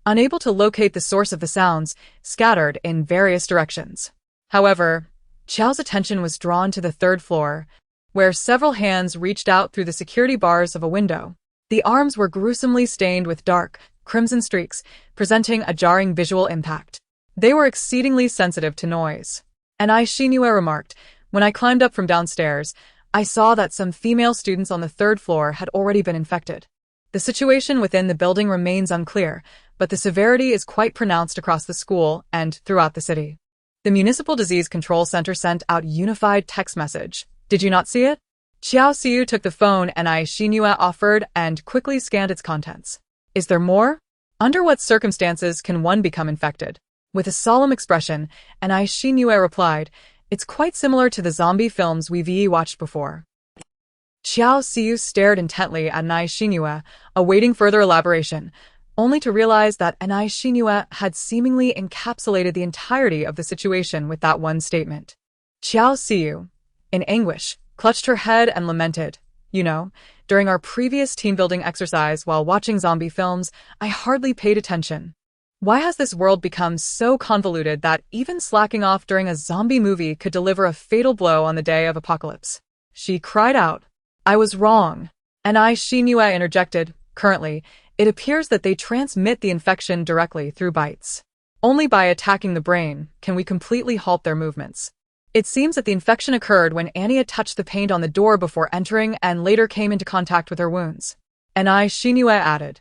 unable to locate the source of the sounds, scattered in various directions. However, Xiao's attention was drawn to the 3rd floor, where several hands reached out through the security bars of a window. The arms were gruesomely stained with dark, crimson streaks, presenting a jarring visual impact. They were exceedingly sensitive to noise. Xinhua remarked, when I climbed up from downstairs, I saw that some female students on the 3rd floor had already been infected. The situation within the building remains unclear, but the severity is quite pronounced across the school and throughout the city. The Municipal Disease Control Center sent out unified text message. Did you not see it? Xiao Xiyu took the phone Xinhua offered and quickly scanned its contents. Is there more? Under what circumstances can one become infected? With a solemn expression, Xinhua replied, it's quite similar to the zombie films we've watched before. Xiao Xiyu stared intently at Xinhua, awaiting further elaboration, only to realize that Xinhua had seemingly encapsulated the entirety of the situation with that one statement. Xiao Xiyu, in anguish, clutched her head and lamented, you know, during our previous team-building exercise while watching zombie films, I hardly paid attention. Why has this world become so convoluted that even slacking off during a zombie movie could deliver a fatal blow on the day of apocalypse? She cried out. I was wrong. Xinhua interjected, currently, it appears that they transmit the infection directly through bites. Only by attacking the brain can we completely halt their movements. It seems that the infection occurred when Anya touched the paint on the door before entering and later came into contact with her wounds. Xinhua added,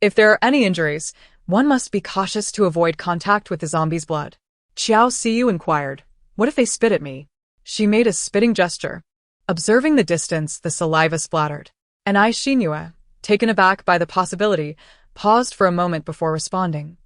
if there are any injuries, one must be cautious to avoid contact with the zombie's blood. Xiao Xiyu inquired, what if they spit at me? She made a spitting gesture. Observing the distance, the saliva splattered. And Shinua, taken aback by the possibility, paused for a moment before responding.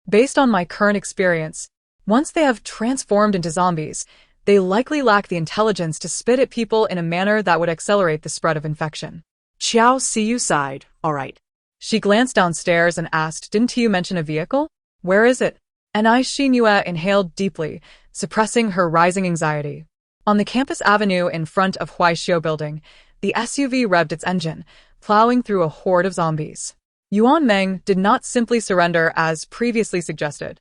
Based on my current experience, once they have transformed into zombies, they likely lack the intelligence to spit at people in a manner that would accelerate the spread of infection. Xiao Siyu sighed. All right. She glanced downstairs and asked, "Didn't you mention a vehicle? Where is it?" And Shinua inhaled deeply, suppressing her rising anxiety. On the campus avenue in front of Huaishio building, the SUV revved its engine, plowing through a horde of zombies. Yuan Meng did not simply surrender as previously suggested.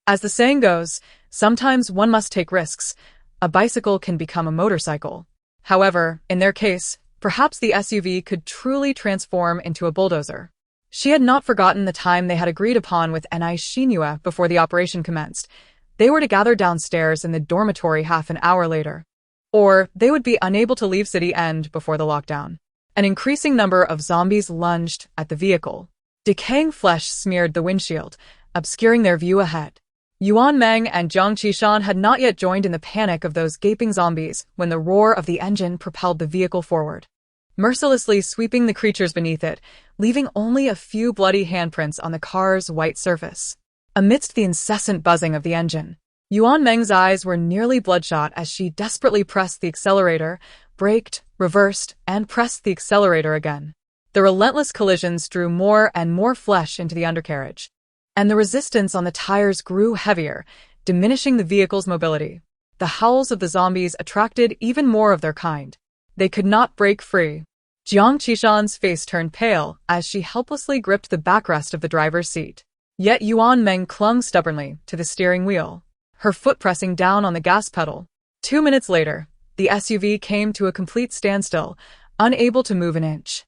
As the saying goes, sometimes one must take risks. A bicycle can become a motorcycle. However, in their case, perhaps the SUV could truly transform into a bulldozer. She had not forgotten the time they had agreed upon with Shinua before the operation commenced. They were to gather downstairs in the dormitory half an hour later. Or they would be unable to leave City End before the lockdown. An increasing number of zombies lunged at the vehicle. Decaying flesh smeared the windshield, obscuring their view ahead. Yuan Meng and Jiang Qishan had not yet joined in the panic of those gaping zombies when the roar of the engine propelled the vehicle forward, mercilessly sweeping the creatures beneath it, leaving only a few bloody handprints on the car's white surface. Amidst the incessant buzzing of the engine, Yuan Meng's eyes were nearly bloodshot as she desperately pressed the accelerator, braked, reversed, and pressed the accelerator again. The relentless collisions drew more and more flesh into the undercarriage, and the resistance on the tires grew heavier, diminishing the vehicle's mobility. The howls of the zombies attracted even more of their kind. They could not break free. Jiang Qishan's face turned pale as she helplessly gripped the backrest of the driver's seat. Yet Yuan Meng clung stubbornly to the steering wheel, her foot pressing down on the gas pedal. 2 minutes later, the SUV came to a complete standstill, unable to move an inch.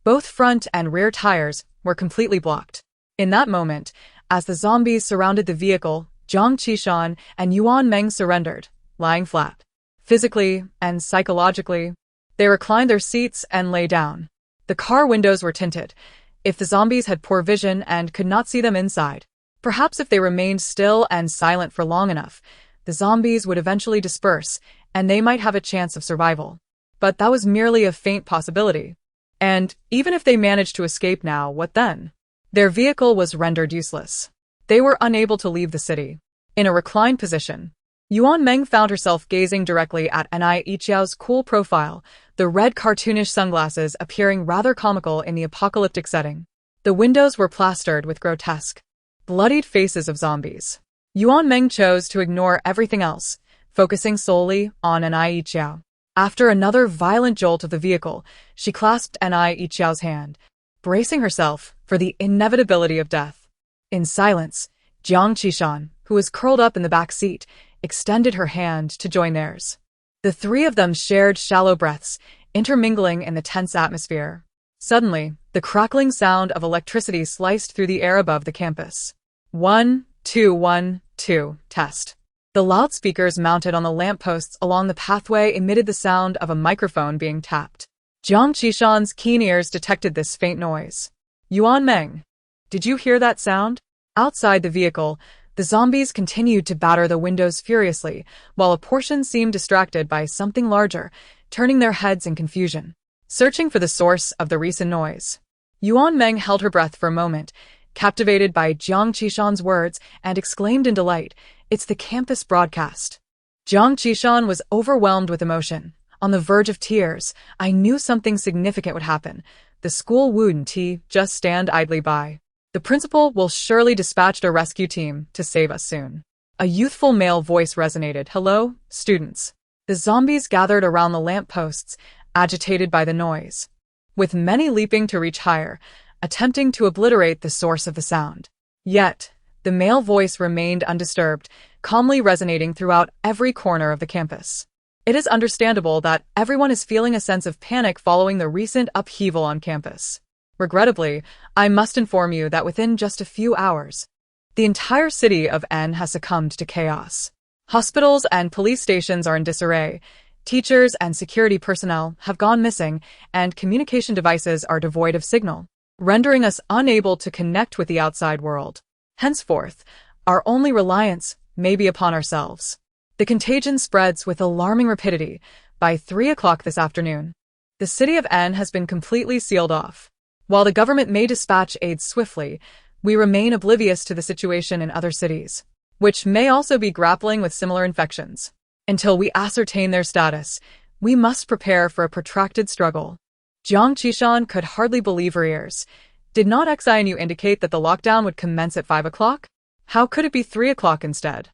Both front and rear tires were completely blocked. In that moment, as the zombies surrounded the vehicle, Jiang Qishan and Yuan Meng surrendered, lying flat. Physically and psychologically, they reclined their seats and lay down. The car windows were tinted. If the zombies had poor vision and could not see them inside, perhaps if they remained still and silent for long enough, the zombies would eventually disperse, and they might have a chance of survival. But that was merely a faint possibility. And even if they managed to escape now, what then? Their vehicle was rendered useless. They were unable to leave the city. In a reclined position, Yuan Meng found herself gazing directly at Yiqiao's cool profile, the red cartoonish sunglasses appearing rather comical in the apocalyptic setting. The windows were plastered with grotesque, bloodied faces of zombies. Yuan Meng chose to ignore everything else, focusing solely on Yiqiao. After another violent jolt of the vehicle, she clasped Yiqiao's hand, bracing herself for the inevitability of death. In silence, Jiang Qishan, who was curled up in the back seat, extended her hand to join theirs. The three of them shared shallow breaths, intermingling in the tense atmosphere. Suddenly, the crackling sound of electricity sliced through the air above the campus. 1, 2, 1, 2, test. The loudspeakers mounted on the lampposts along the pathway emitted the sound of a microphone being tapped. Jiang Qishan's keen ears detected this faint noise. Yuan Meng, did you hear that sound? Outside the vehicle, the zombies continued to batter the windows furiously, while a portion seemed distracted by something larger, turning their heads in confusion, searching for the source of the recent noise. Yuan Meng held her breath for a moment, captivated by Jiang Qishan's words, and exclaimed in delight, "It's the campus broadcast." Jiang Qishan was overwhelmed with emotion. On the verge of tears, I knew something significant would happen. The school wouldn't just stand idly by. The principal will surely dispatch a rescue team to save us soon. A youthful male voice resonated. Hello, students. The zombies gathered around the lampposts, agitated by the noise, with many leaping to reach higher, attempting to obliterate the source of the sound. Yet, the male voice remained undisturbed, calmly resonating throughout every corner of the campus. It is understandable that everyone is feeling a sense of panic following the recent upheaval on campus. Regrettably, I must inform you that within just a few hours, the entire city of N has succumbed to chaos. Hospitals and police stations are in disarray, teachers and security personnel have gone missing, and communication devices are devoid of signal, rendering us unable to connect with the outside world. Henceforth, our only reliance may be upon ourselves. The contagion spreads with alarming rapidity, By 3 o'clock this afternoon, the city of N has been completely sealed off. While the government may dispatch aid swiftly, we remain oblivious to the situation in other cities, which may also be grappling with similar infections. Until we ascertain their status, we must prepare for a protracted struggle. Jiang Qishan could hardly believe her ears. Did not XINU indicate that the lockdown would commence at 5 o'clock? How could it be 3 o'clock instead?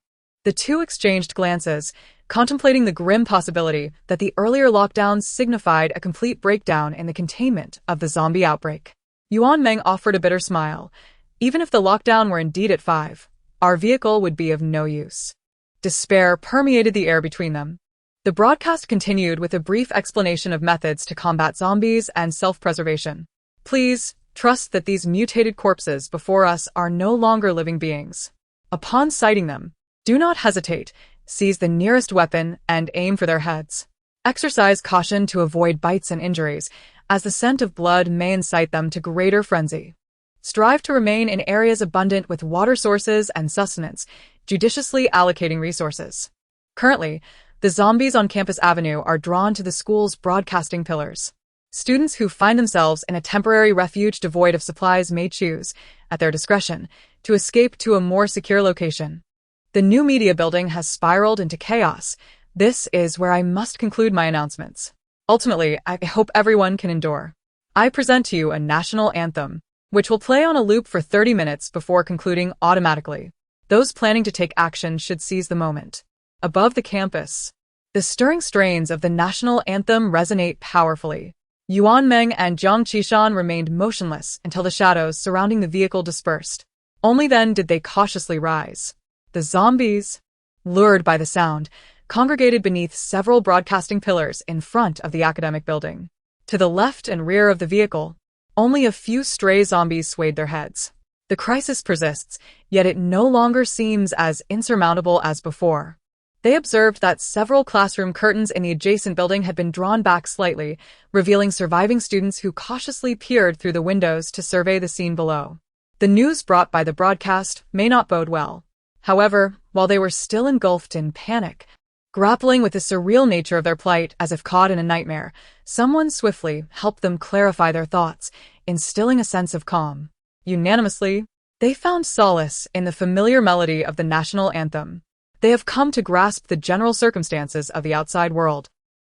The two exchanged glances, contemplating the grim possibility that the earlier lockdowns signified a complete breakdown in the containment of the zombie outbreak. Yuan Meng offered a bitter smile. Even if the lockdown were indeed at 5, our vehicle would be of no use. Despair permeated the air between them. The broadcast continued with a brief explanation of methods to combat zombies and self-preservation. Please, trust that these mutated corpses before us are no longer living beings. Upon sighting them, do not hesitate, seize the nearest weapon and aim for their heads. Exercise caution to avoid bites and injuries, as the scent of blood may incite them to greater frenzy. Strive to remain in areas abundant with water sources and sustenance, judiciously allocating resources. Currently, the zombies on Campus Avenue are drawn to the school's broadcasting pillars. Students who find themselves in a temporary refuge devoid of supplies may choose, at their discretion, to escape to a more secure location. The new media building has spiraled into chaos. This is where I must conclude my announcements. Ultimately, I hope everyone can endure. I present to you a national anthem, which will play on a loop for 30 minutes before concluding automatically. Those planning to take action should seize the moment. Above the campus, the stirring strains of the national anthem resonate powerfully. Yuan Meng and Jiang Qishan remained motionless until the shadows surrounding the vehicle dispersed. Only then did they cautiously rise. The zombies, lured by the sound, congregated beneath several broadcasting pillars in front of the academic building. To the left and rear of the vehicle, only a few stray zombies swayed their heads. The crisis persists, yet it no longer seems as insurmountable as before. They observed that several classroom curtains in the adjacent building had been drawn back slightly, revealing surviving students who cautiously peered through the windows to survey the scene below. The news brought by the broadcast may not bode well. However, while they were still engulfed in panic, grappling with the surreal nature of their plight as if caught in a nightmare, someone swiftly helped them clarify their thoughts, instilling a sense of calm. Unanimously, they found solace in the familiar melody of the national anthem. They have come to grasp the general circumstances of the outside world.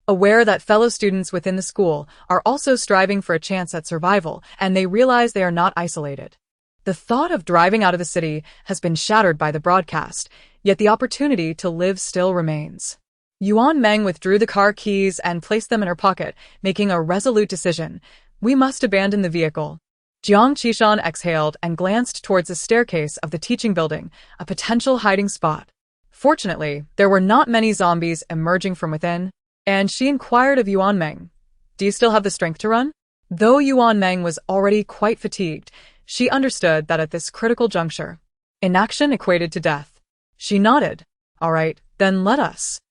Aware that fellow students within the school are also striving for a chance at survival, and they realize they are not isolated. The thought of driving out of the city has been shattered by the broadcast, yet the opportunity to live still remains. Yuan Meng withdrew the car keys and placed them in her pocket, making a resolute decision. We must abandon the vehicle. Jiang Qishan exhaled and glanced towards the staircase of the teaching building, a potential hiding spot. Fortunately, there were not many zombies emerging from within, and she inquired of Yuan Meng, "Do you still have the strength to run?" Though Yuan Meng was already quite fatigued, she understood that at this critical juncture, inaction equated to death. She nodded. "All right, then let us."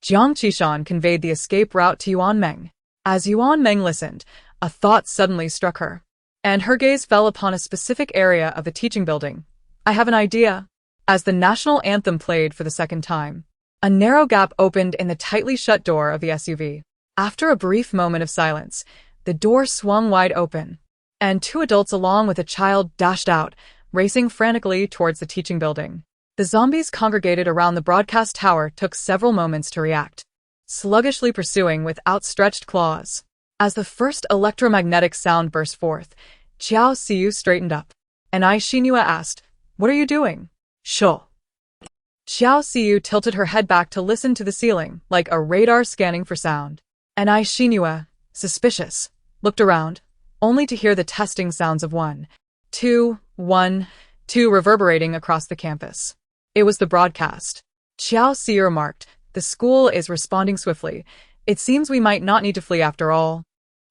Jiang Qishan conveyed the escape route to Yuan Meng. As Yuan Meng listened, a thought suddenly struck her, and her gaze fell upon a specific area of the teaching building. "I have an idea." As the national anthem played for the second time, a narrow gap opened in the tightly shut door of the SUV. After a brief moment of silence, the door swung wide open, and two adults along with a child dashed out, racing frantically towards the teaching building. The zombies congregated around the broadcast tower took several moments to react, sluggishly pursuing with outstretched claws. As the first electromagnetic sound burst forth, Xiao Xiu straightened up, and Ai Xinhua asked, "What are you doing?" "Sure." Xiao Xiu tilted her head back to listen to the ceiling, like a radar scanning for sound. And Ai Xinhua, suspicious, looked around, only to hear the testing sounds of 1, 2, 1, 2 reverberating across the campus. It was the broadcast. Xiao Xiu remarked, "The school is responding swiftly. It seems we might not need to flee after all.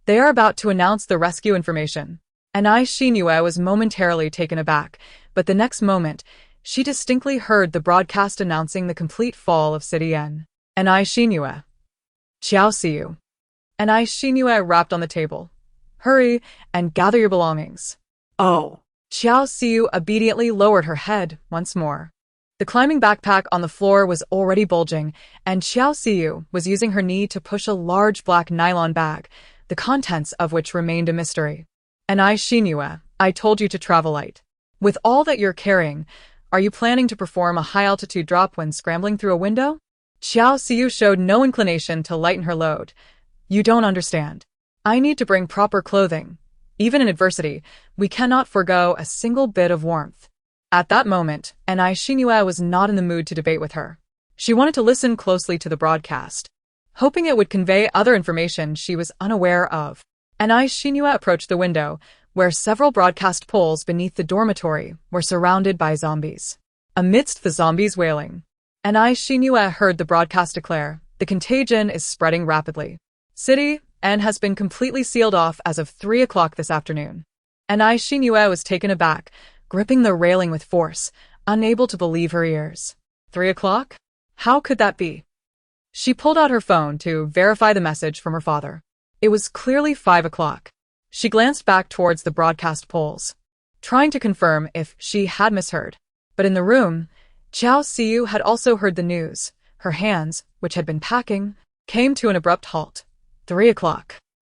They are about to announce the rescue information." And Ai Xinhua was momentarily taken aback, but the next moment, she distinctly heard the broadcast announcing the complete fall of City N. And Ai Xinhua. "Xiao Xiu." And Ai Xinhua rapped on the table. "Hurry and gather your belongings." Oh. Xiao Xiu obediently lowered her head once more. The climbing backpack on the floor was already bulging, and Xiao Xiyu was using her knee to push a large black nylon bag, the contents of which remained a mystery. And Xinhua, I told you to travel light. With all that you're carrying, are you planning to perform a high-altitude drop when scrambling through a window? Xiao Xiyu showed no inclination to lighten her load. You don't understand. I need to bring proper clothing. Even in adversity, we cannot forego a single bit of warmth. At that moment, Xinhua was not in the mood to debate with her. She wanted to listen closely to the broadcast, hoping it would convey other information she was unaware of. Xinhua approached the window, where several broadcast poles beneath the dormitory were surrounded by zombies. Amidst the zombies' wailing, Xinhua heard the broadcast declare, the contagion is spreading rapidly. City N has been completely sealed off as of 3 o'clock this afternoon. Xinhua was taken aback, gripping the railing with force, unable to believe her ears. 3 o'clock? How could that be? She pulled out her phone to verify the message from her father. It was clearly 5 o'clock. She glanced back towards the broadcast poles, trying to confirm if she had misheard. But in the room, Xiao Xiyu had also heard the news. Her hands, which had been packing, came to an abrupt halt. 3 o'clock.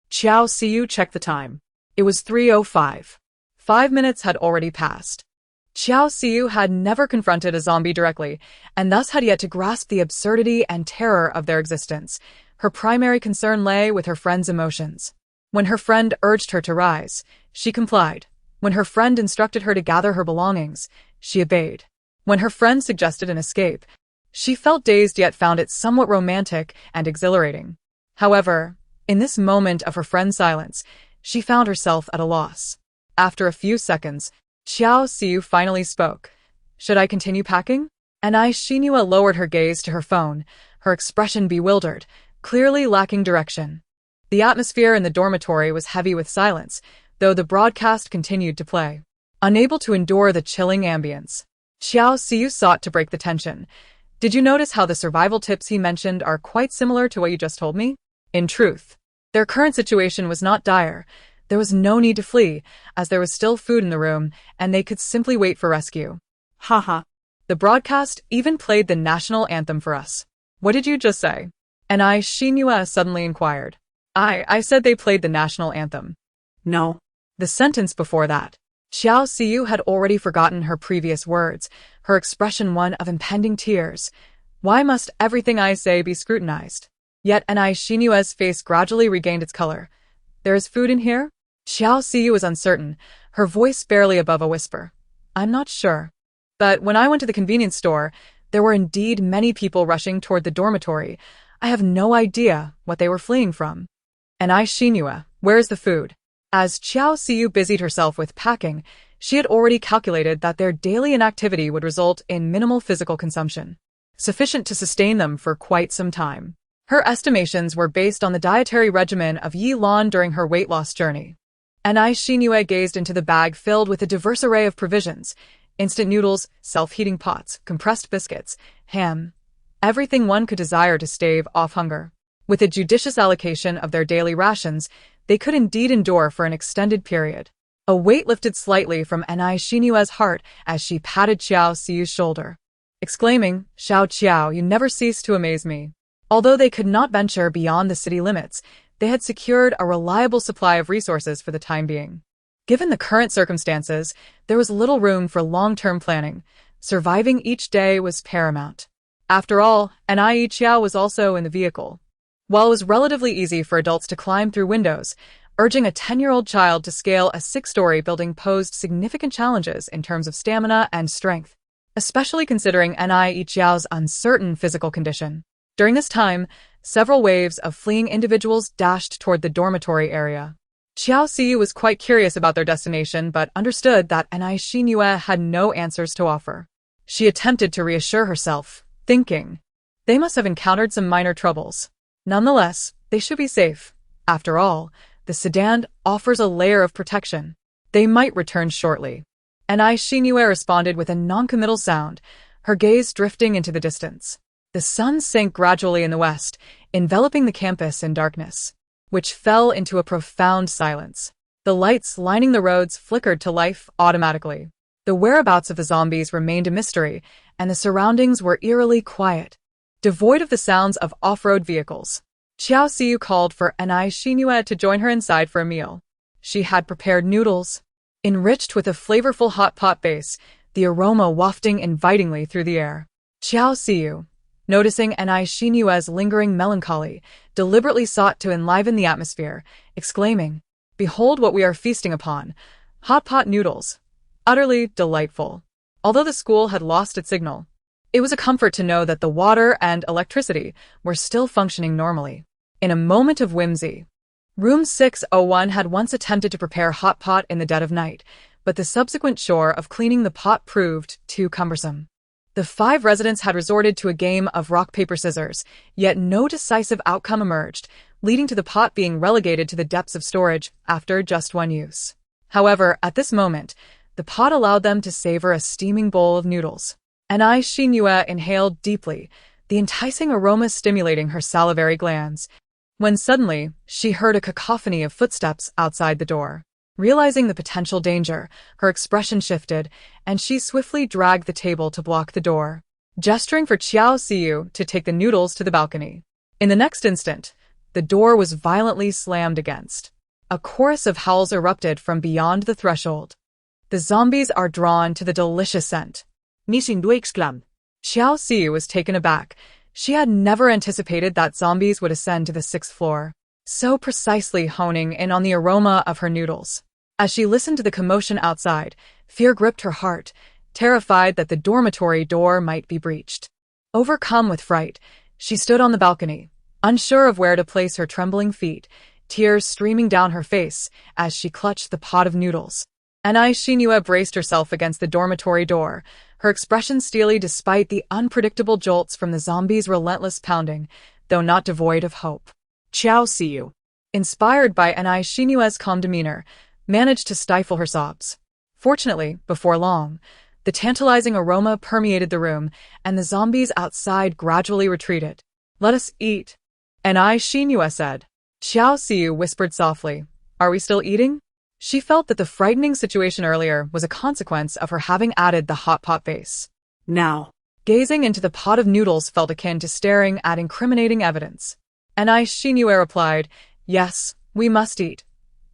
Xiao Xiyu checked the time. It was 3:05. 5 minutes had already passed. Xiao Xiyu had never confronted a zombie directly, and thus had yet to grasp the absurdity and terror of their existence. Her primary concern lay with her friend's emotions. When her friend urged her to rise, she complied. When her friend instructed her to gather her belongings, she obeyed. When her friend suggested an escape, she felt dazed yet found it somewhat romantic and exhilarating. However, in this moment of her friend's silence, she found herself at a loss. After a few seconds, Xiao Xiyu finally spoke. Should I continue packing? Xinhua lowered her gaze to her phone, her expression bewildered, clearly lacking direction. The atmosphere in the dormitory was heavy with silence, though the broadcast continued to play. Unable to endure the chilling ambience, Xiao Xiyu sought to break the tension. Did you notice how the survival tips he mentioned are quite similar to what you just told me? In truth, their current situation was not dire. There was no need to flee, as there was still food in the room, and they could simply wait for rescue. Haha. The broadcast even played the national anthem for us. What did you just say? Xinhua suddenly inquired. I said they played the national anthem. No. The sentence before that. Xiao Xiyu had already forgotten her previous words, her expression one of impending tears. Why must everything I say be scrutinized? Yet Xinhua's face gradually regained its color. There is food in here? Xiao Xiyu was uncertain, her voice barely above a whisper. I'm not sure. But when I went to the convenience store, there were indeed many people rushing toward the dormitory. I have no idea what they were fleeing from. Xinhua, where's the food? As Xiao Xiyu busied herself with packing, she had already calculated that their daily inactivity would result in minimal physical consumption, sufficient to sustain them for quite some time. Her estimations were based on the dietary regimen of Yi Lan during her weight loss journey. Xinhua gazed into the bag filled with a diverse array of provisions: instant noodles, self-heating pots, compressed biscuits, ham, everything one could desire to stave off hunger. With a judicious allocation of their daily rations, they could indeed endure for an extended period. A weight lifted slightly from Xinhua's heart as she patted Xiao Xiyu's shoulder, exclaiming, Xiao Qiao, you never cease to amaze me. Although they could not venture beyond the city limits, they had secured a reliable supply of resources for the time being. Given the current circumstances, there was little room for long-term planning. Surviving each day was paramount. After all, Xiao was also in the vehicle. While it was relatively easy for adults to climb through windows, urging a 10-year-old child to scale a 6-story building posed significant challenges in terms of stamina and strength, especially considering Xiao's uncertain physical condition. During this time, several waves of fleeing individuals dashed toward the dormitory area. Xiao Xiyu was quite curious about their destination but understood that Xinhua had no answers to offer. She attempted to reassure herself, thinking, they must have encountered some minor troubles. Nonetheless, they should be safe. After all, the sedan offers a layer of protection. They might return shortly. Xinhua responded with a noncommittal sound, her gaze drifting into the distance. The sun sank gradually in the west, enveloping the campus in darkness, which fell into a profound silence. The lights lining the roads flickered to life automatically. The whereabouts of the zombies remained a mystery, and the surroundings were eerily quiet, devoid of the sounds of off-road vehicles. Xiao Xiu called for Anai Xinhua to join her inside for a meal. She had prepared noodles, enriched with a flavorful hot pot base, the aroma wafting invitingly through the air. Xiao Xiu, noticing Anai Xinhua's lingering melancholy, deliberately sought to enliven the atmosphere, exclaiming, "Behold what we are feasting upon! Hot pot noodles! Utterly delightful!" Although the school had lost its signal, it was a comfort to know that the water and electricity were still functioning normally. In a moment of whimsy, Room 601 had once attempted to prepare hot pot in the dead of night, but the subsequent chore of cleaning the pot proved too cumbersome. The 5 residents had resorted to a game of rock, paper, scissors, yet no decisive outcome emerged, leading to the pot being relegated to the depths of storage after just one use. However, at this moment, the pot allowed them to savor a steaming bowl of noodles. Anai Xinhua inhaled deeply, the enticing aroma stimulating her salivary glands, when suddenly she heard a cacophony of footsteps outside the door. Realizing the potential danger, her expression shifted, and she swiftly dragged the table to block the door, gesturing for Xiao Xiu to take the noodles to the balcony. In the next instant, the door was violently slammed against. A chorus of howls erupted from beyond the threshold. The zombies are drawn to the delicious scent. Nishindu exclaimed. Xiao Xiu was taken aback. She had never anticipated that zombies would ascend to the 6th floor, so precisely honing in on the aroma of her noodles. As she listened to the commotion outside, fear gripped her heart, terrified that the dormitory door might be breached. Overcome with fright, she stood on the balcony, unsure of where to place her trembling feet, tears streaming down her face as she clutched the pot of noodles. Anai Xinhua braced herself against the dormitory door, her expression steely despite the unpredictable jolts from the zombies' relentless pounding, though not devoid of hope. Xiao Xiu, inspired by Anai Xinhua's calm demeanor, managed to stifle her sobs. Fortunately, before long, the tantalizing aroma permeated the room, and the zombies outside gradually retreated. "Let us eat," Anai Xinhua said. Xiao Xiu whispered softly, "Are we still eating?" She felt that the frightening situation earlier was a consequence of her having added the hot pot base. Now, gazing into the pot of noodles felt akin to staring at incriminating evidence. Anai Xinhua replied, "Yes, we must eat.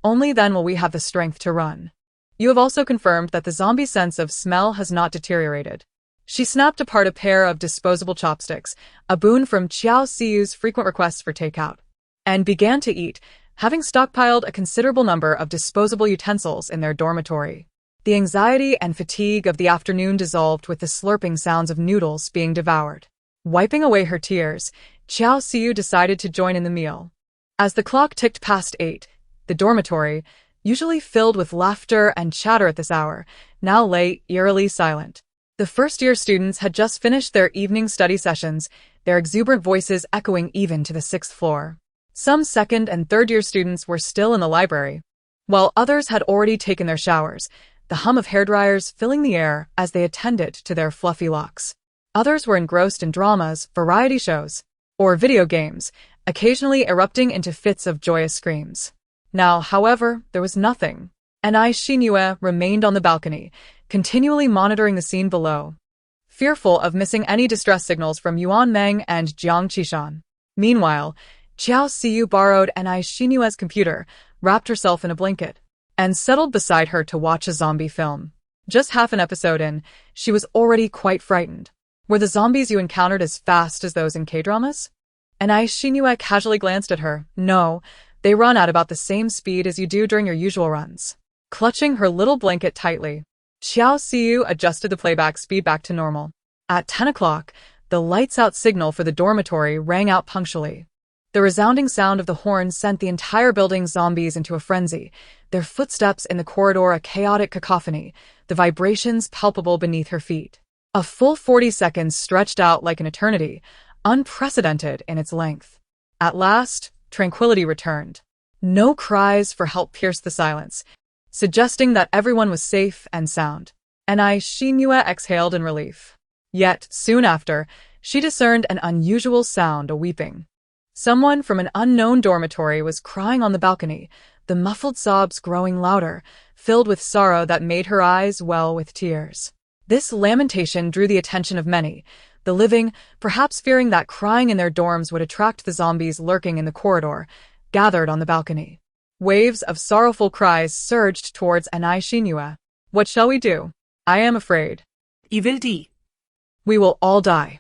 Only then will we have the strength to run. You have also confirmed that the zombie sense of smell has not deteriorated." She snapped apart a pair of disposable chopsticks, a boon from Xiao Xiu's frequent requests for takeout, and began to eat, having stockpiled a considerable number of disposable utensils in their dormitory. The anxiety and fatigue of the afternoon dissolved with the slurping sounds of noodles being devoured. Wiping away her tears, Xiao Xiu decided to join in the meal. As the clock ticked past 8, the dormitory, usually filled with laughter and chatter at this hour, now lay eerily silent. The first-year students had just finished their evening study sessions, their exuberant voices echoing even to the 6th floor. Some second- and third-year students were still in the library, while others had already taken their showers, the hum of hairdryers filling the air as they attended to their fluffy locks. Others were engrossed in dramas, variety shows, or video games, occasionally erupting into fits of joyous screams. Now, however, there was nothing. Anai Xinhua remained on the balcony, continually monitoring the scene below, fearful of missing any distress signals from Yuan Meng and Jiang Qishan. Meanwhile, Xiao Xiu borrowed Anai Xinhua's computer, wrapped herself in a blanket, and settled beside her to watch a zombie film. Just half an episode in, she was already quite frightened. Were the zombies you encountered as fast as those in K-dramas? Anai Xinhua casually glanced at her. No, they run at about the same speed as you do during your usual runs. Clutching her little blanket tightly, Xiao Xiu adjusted the playback speed back to normal. At 10 o'clock, the lights-out signal for the dormitory rang out punctually. The resounding sound of the horn sent the entire building's zombies into a frenzy, their footsteps in the corridor a chaotic cacophony, the vibrations palpable beneath her feet. A full 40 seconds stretched out like an eternity, unprecedented in its length. At last, tranquility returned. No cries for help pierced the silence, suggesting that everyone was safe and sound. Anai Xinhua exhaled in relief. Yet, soon after, she discerned an unusual sound, a weeping. Someone from an unknown dormitory was crying on the balcony, the muffled sobs growing louder, filled with sorrow that made her eyes well with tears. This lamentation drew the attention of many, the living, perhaps fearing that crying in their dorms would attract the zombies lurking in the corridor, gathered on the balcony. Waves of sorrowful cries surged towards Anai Shinua. What shall we do? I am afraid. Evil D. We will all die.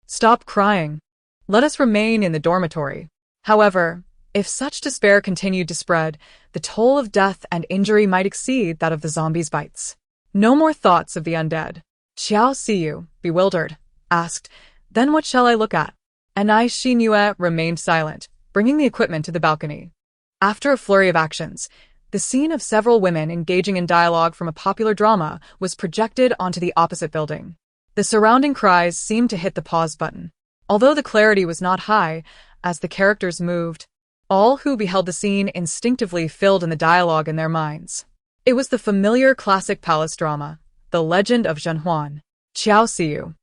Stop crying. Let us remain in the dormitory. However, if such despair continued to spread, the toll of death and injury might exceed that of the zombies' bites. No more thoughts of the undead. Xiao Siyu, bewildered, asked, "Then what shall I look at?" Anai Shinua remained silent, bringing the equipment to the balcony. After a flurry of actions, the scene of several women engaging in dialogue from a popular drama was projected onto the opposite building. The surrounding cries seemed to hit the pause button, although the clarity was not high as the characters moved. All who beheld the scene instinctively filled in the dialogue in their minds. It was the familiar classic palace drama, The Legend of Zhenhuan. Xiao Siyu.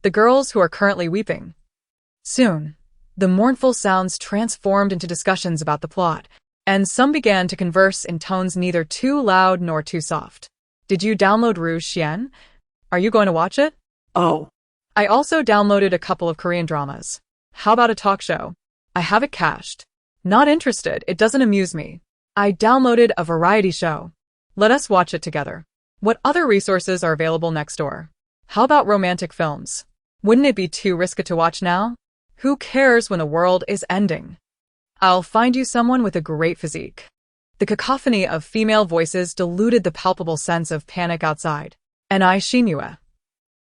The girls who are currently weeping. Soon, the mournful sounds transformed into discussions about the plot, and some began to converse in tones neither too loud nor too soft. Did you download Rouge Xian? Are you going to watch it? Oh. I also downloaded a couple of Korean dramas. How about a talk show? I have it cached. Not interested, it doesn't amuse me. I downloaded a variety show. Let us watch it together. What other resources are available next door? How about romantic films? Wouldn't it be too risky to watch now? Who cares when the world is ending? I'll find you someone with a great physique. The cacophony of female voices diluted the palpable sense of panic outside. Anai Shinua.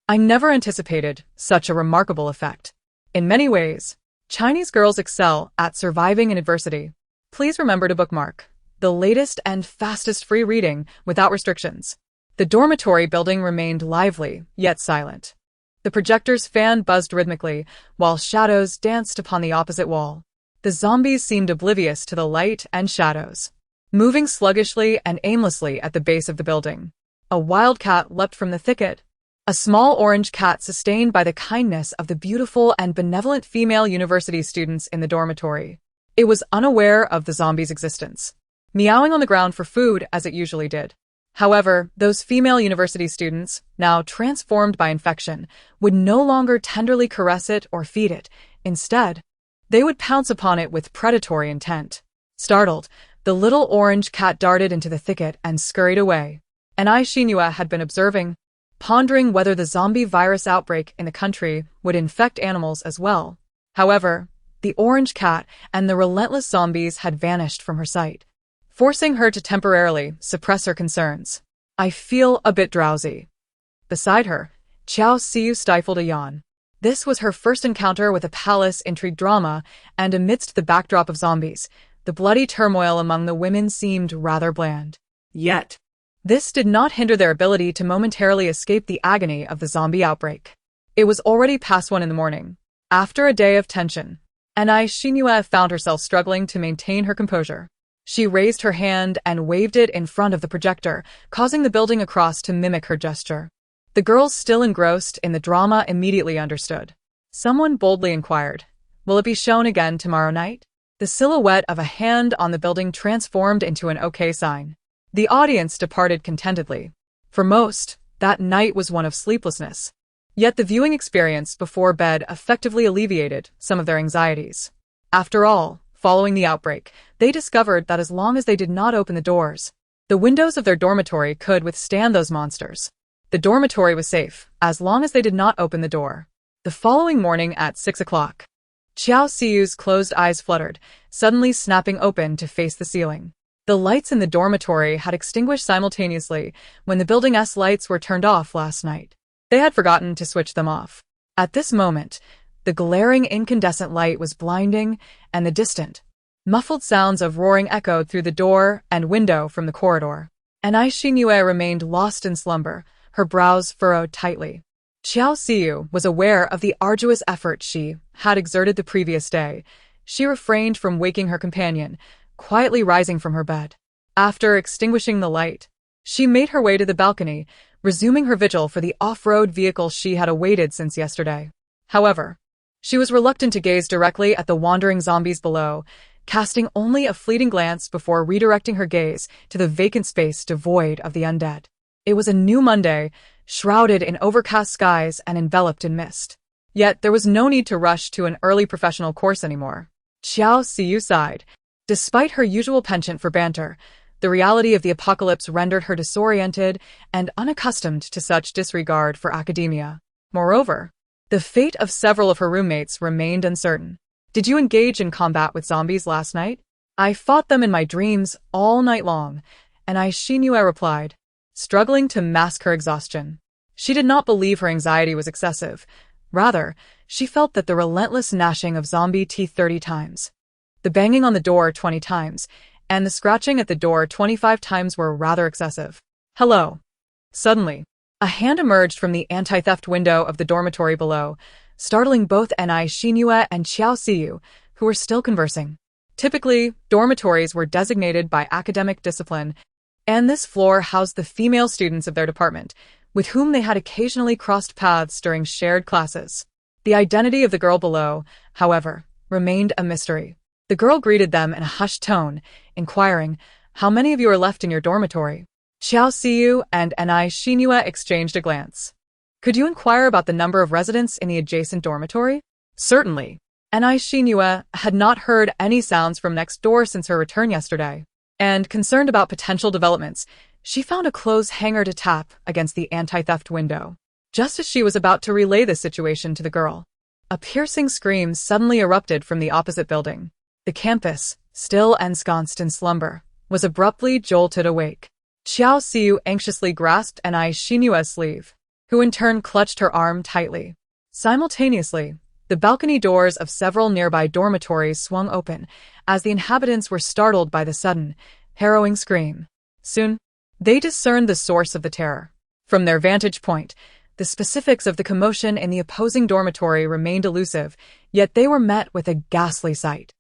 I never anticipated such a remarkable effect. In many ways, Chinese girls excel at surviving in adversity. Please remember to bookmark the latest and fastest free reading without restrictions. The dormitory building remained lively, yet silent. The projector's fan buzzed rhythmically, while shadows danced upon the opposite wall. The zombies seemed oblivious to the light and shadows, moving sluggishly and aimlessly at the base of the building. A wild cat leapt from the thicket. A small orange cat sustained by the kindness of the beautiful and benevolent female university students in the dormitory. It was unaware of the zombie's existence, meowing on the ground for food as it usually did. However, those female university students, now transformed by infection, would no longer tenderly caress it or feed it. Instead, they would pounce upon it with predatory intent. Startled, the little orange cat darted into the thicket and scurried away. Anai Shinua had been observing, pondering whether the zombie virus outbreak in the country would infect animals as well. However, the orange cat and the relentless zombies had vanished from her sight, forcing her to temporarily suppress her concerns. I feel a bit drowsy. Beside her, Xiao Siyu stifled a yawn. This was her first encounter with a palace intrigue drama, and amidst the backdrop of zombies, the bloody turmoil among the women seemed rather bland. Yet. This did not hinder their ability to momentarily escape the agony of the zombie outbreak. It was already past 1 in the morning. After a day of tension, Anai Shinua found herself struggling to maintain her composure. She raised her hand and waved it in front of the projector, causing the building across to mimic her gesture. The girls still engrossed in the drama immediately understood. Someone boldly inquired, "Will it be shown again tomorrow night?" The silhouette of a hand on the building transformed into an OK sign. The audience departed contentedly. For most, that night was one of sleeplessness. Yet the viewing experience before bed effectively alleviated some of their anxieties. After all, following the outbreak, they discovered that as long as they did not open the doors, the windows of their dormitory could withstand those monsters. The dormitory was safe, as long as they did not open the door. The following morning at 6 o'clock, Xiao Siyu's closed eyes fluttered, suddenly snapping open to face the ceiling. The lights in the dormitory had extinguished simultaneously when the building's lights were turned off last night. They had forgotten to switch them off. At this moment, the glaring incandescent light was blinding, and the distant, muffled sounds of roaring echoed through the door and window from the corridor. Anai Shinua remained lost in slumber, her brows furrowed tightly. Xiao Siyu was aware of the arduous effort she had exerted the previous day. She refrained from waking her companion, quietly rising from her bed. After extinguishing the light, she made her way to the balcony, resuming her vigil for the off-road vehicle she had awaited since yesterday. However, she was reluctant to gaze directly at the wandering zombies below, casting only a fleeting glance before redirecting her gaze to the vacant space devoid of the undead. It was a new Monday, shrouded in overcast skies and enveloped in mist. Yet there was no need to rush to an early professional course anymore. Xiao Xiyu sighed. Despite her usual penchant for banter, the reality of the apocalypse rendered her disoriented and unaccustomed to such disregard for academia. Moreover, the fate of several of her roommates remained uncertain. Did you engage in combat with zombies last night? I fought them in my dreams all night long, and Shinue replied, struggling to mask her exhaustion. She did not believe her anxiety was excessive. Rather, she felt that the relentless gnashing of zombie teeth 30 times, the banging on the door 20 times, and the scratching at the door 25 times were rather excessive. Hello. Suddenly, a hand emerged from the anti-theft window of the dormitory below, startling both Shinue and Xiao Xiyu, who were still conversing. Typically, dormitories were designated by academic discipline, and this floor housed the female students of their department, with whom they had occasionally crossed paths during shared classes. The identity of the girl below, however, remained a mystery. The girl greeted them in a hushed tone, inquiring, "How many of you are left in your dormitory?" Xiao Xiyu and Shinue exchanged a glance. "Could you inquire about the number of residents in the adjacent dormitory?" "Certainly." Shinue had not heard any sounds from next door since her return yesterday, and concerned about potential developments, she found a clothes hanger to tap against the anti-theft window. Just as she was about to relay this situation to the girl, a piercing scream suddenly erupted from the opposite building. The campus, still ensconced in slumber, was abruptly jolted awake. Xiao Xiyu anxiously grasped Shinue's sleeve, who in turn clutched her arm tightly. Simultaneously, the balcony doors of several nearby dormitories swung open as the inhabitants were startled by the sudden, harrowing scream. Soon, they discerned the source of the terror. From their vantage point, the specifics of the commotion in the opposing dormitory remained elusive, yet they were met with a ghastly sight.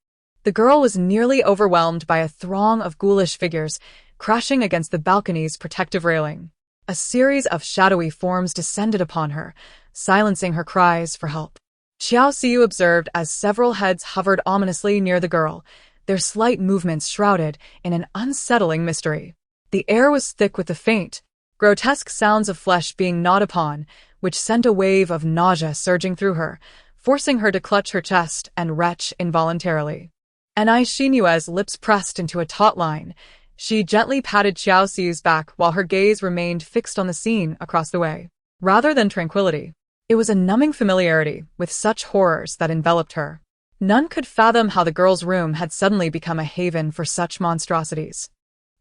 The girl was nearly overwhelmed by a throng of ghoulish figures crashing against the balcony's protective railing. A series of shadowy forms descended upon her, silencing her cries for help. Xiao Xiyu observed as several heads hovered ominously near the girl, their slight movements shrouded in an unsettling mystery. The air was thick with the faint, grotesque sounds of flesh being gnawed upon, which sent a wave of nausea surging through her, forcing her to clutch her chest and retch involuntarily. Shinue's lips pressed into a taut line. She gently patted Xiao Xiyu's back while her gaze remained fixed on the scene across the way. Rather than tranquility, it was a numbing familiarity with such horrors that enveloped her. None could fathom how the girl's room had suddenly become a haven for such monstrosities.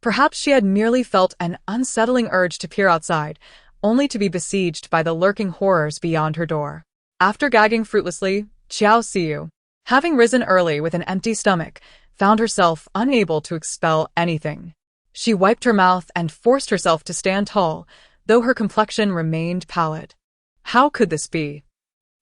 Perhaps she had merely felt an unsettling urge to peer outside, only to be besieged by the lurking horrors beyond her door. After gagging fruitlessly, Xiao Xiyu, having risen early with an empty stomach, found herself unable to expel anything. She wiped her mouth and forced herself to stand tall, though her complexion remained pallid. How could this be?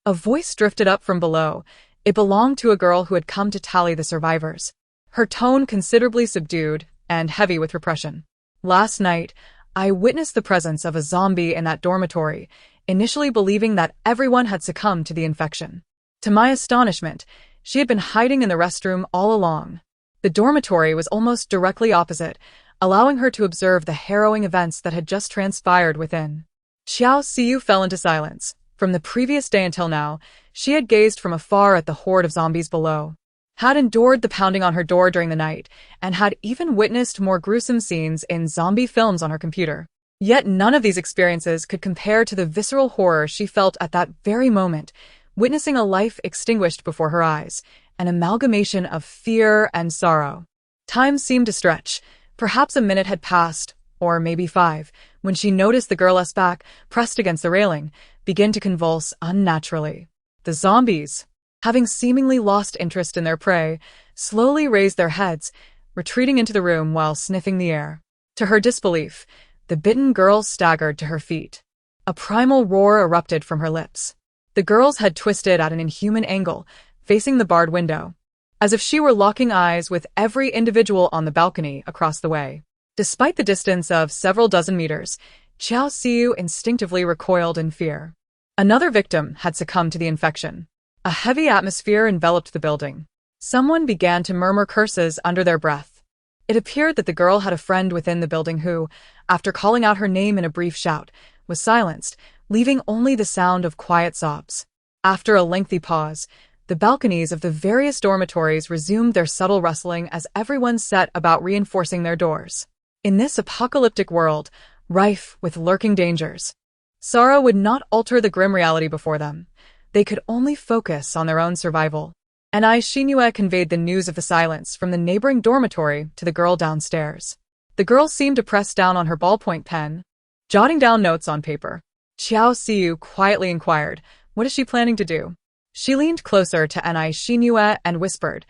A voice drifted up from below. It belonged to a girl who had come to tally the survivors, her tone considerably subdued and heavy with repression. "Last night, I witnessed the presence of a zombie in that dormitory, initially believing that everyone had succumbed to the infection. To my astonishment, she had been hiding in the restroom all along." The dormitory was almost directly opposite, allowing her to observe the harrowing events that had just transpired within. Xiao Xiyu fell into silence. From the previous day until now, she had gazed from afar at the horde of zombies below, had endured the pounding on her door during the night, and had even witnessed more gruesome scenes in zombie films on her computer. Yet none of these experiences could compare to the visceral horror she felt at that very moment, witnessing a life extinguished before her eyes, an amalgamation of fear and sorrow. Time seemed to stretch. Perhaps a minute had passed, or maybe 5, when she noticed the girl's back, pressed against the railing, begin to convulse unnaturally. The zombies, having seemingly lost interest in their prey, slowly raised their heads, retreating into the room while sniffing the air. To her disbelief, the bitten girl staggered to her feet. A primal roar erupted from her lips. The girl's head twisted at an inhuman angle, facing the barred window, as if she were locking eyes with every individual on the balcony across the way. Despite the distance of several dozen meters, Xiao Xiyu instinctively recoiled in fear. Another victim had succumbed to the infection. A heavy atmosphere enveloped the building. Someone began to murmur curses under their breath. It appeared that the girl had a friend within the building who, after calling out her name in a brief shout, was silenced, leaving only the sound of quiet sobs. After a lengthy pause, the balconies of the various dormitories resumed their subtle rustling as everyone set about reinforcing their doors. In this apocalyptic world, rife with lurking dangers, sorrow would not alter the grim reality before them. They could only focus on their own survival. And Shinue conveyed the news of the silence from the neighboring dormitory to the girl downstairs. The girl seemed to press down on her ballpoint pen, jotting down notes on paper. Xiao Xiu quietly inquired, what is she planning to do? She leaned closer to Shinue and whispered,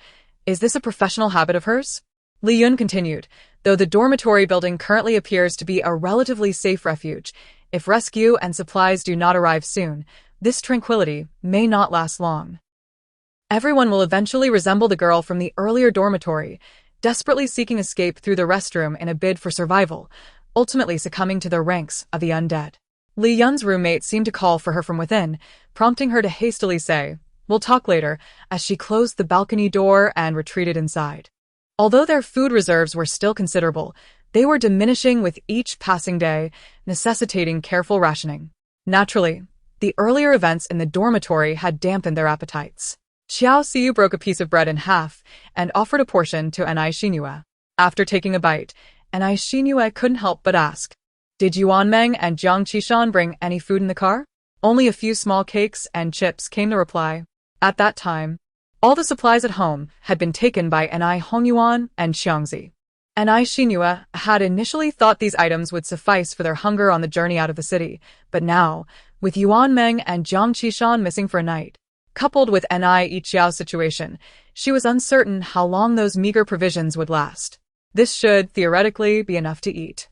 is this a professional habit of hers? Li Yun continued, though the dormitory building currently appears to be a relatively safe refuge, if rescue and supplies do not arrive soon, this tranquility may not last long. Everyone will eventually resemble the girl from the earlier dormitory, desperately seeking escape through the restroom in a bid for survival, ultimately succumbing to the ranks of the undead. Li Yun's roommate seemed to call for her from within, prompting her to hastily say, we'll talk later, as she closed the balcony door and retreated inside. Although their food reserves were still considerable, they were diminishing with each passing day, necessitating careful rationing. Naturally, the earlier events in the dormitory had dampened their appetites. Xiao Xiu broke a piece of bread in half and offered a portion to Shinue. After taking a bite, Shinue couldn't help but ask, did Yuanmeng and Jiang Qishan bring any food in the car? Only a few small cakes and chips, came the reply. At that time, all the supplies at home had been taken by Hongyuan and Xiangzi. Shinue had initially thought these items would suffice for their hunger on the journey out of the city, but now, with Yuanmeng and Jiang Qishan missing for a night, coupled with Yiqiao's situation, she was uncertain how long those meager provisions would last. This should, theoretically, be enough to eat.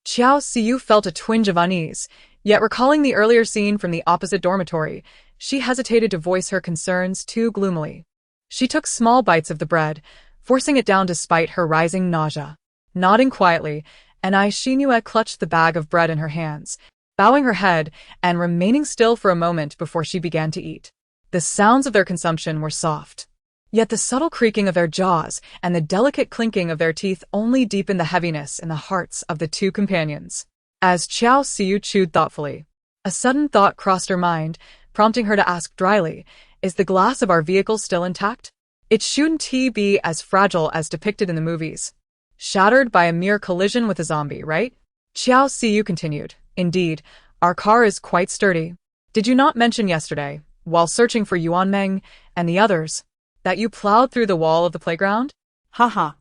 Xiao Xiu felt a twinge of unease, yet recalling the earlier scene from the opposite dormitory, she hesitated to voice her concerns too gloomily. She took small bites of the bread, forcing it down despite her rising nausea. Nodding quietly, Shinue clutched the bag of bread in her hands, bowing her head and remaining still for a moment before she began to eat. The sounds of their consumption were soft, yet the subtle creaking of their jaws and the delicate clinking of their teeth only deepened the heaviness in the hearts of the two companions. As Xiao Xiu chewed thoughtfully, a sudden thought crossed her mind, prompting her to ask dryly, is the glass of our vehicle still intact? It shouldn't be as fragile as depicted in the movies. Shattered by a mere collision with a zombie, right? Xiao Xiu continued, indeed, our car is quite sturdy. Did you not mention yesterday, while searching for Yuanmeng and the others, that you plowed through the wall of the playground? Haha.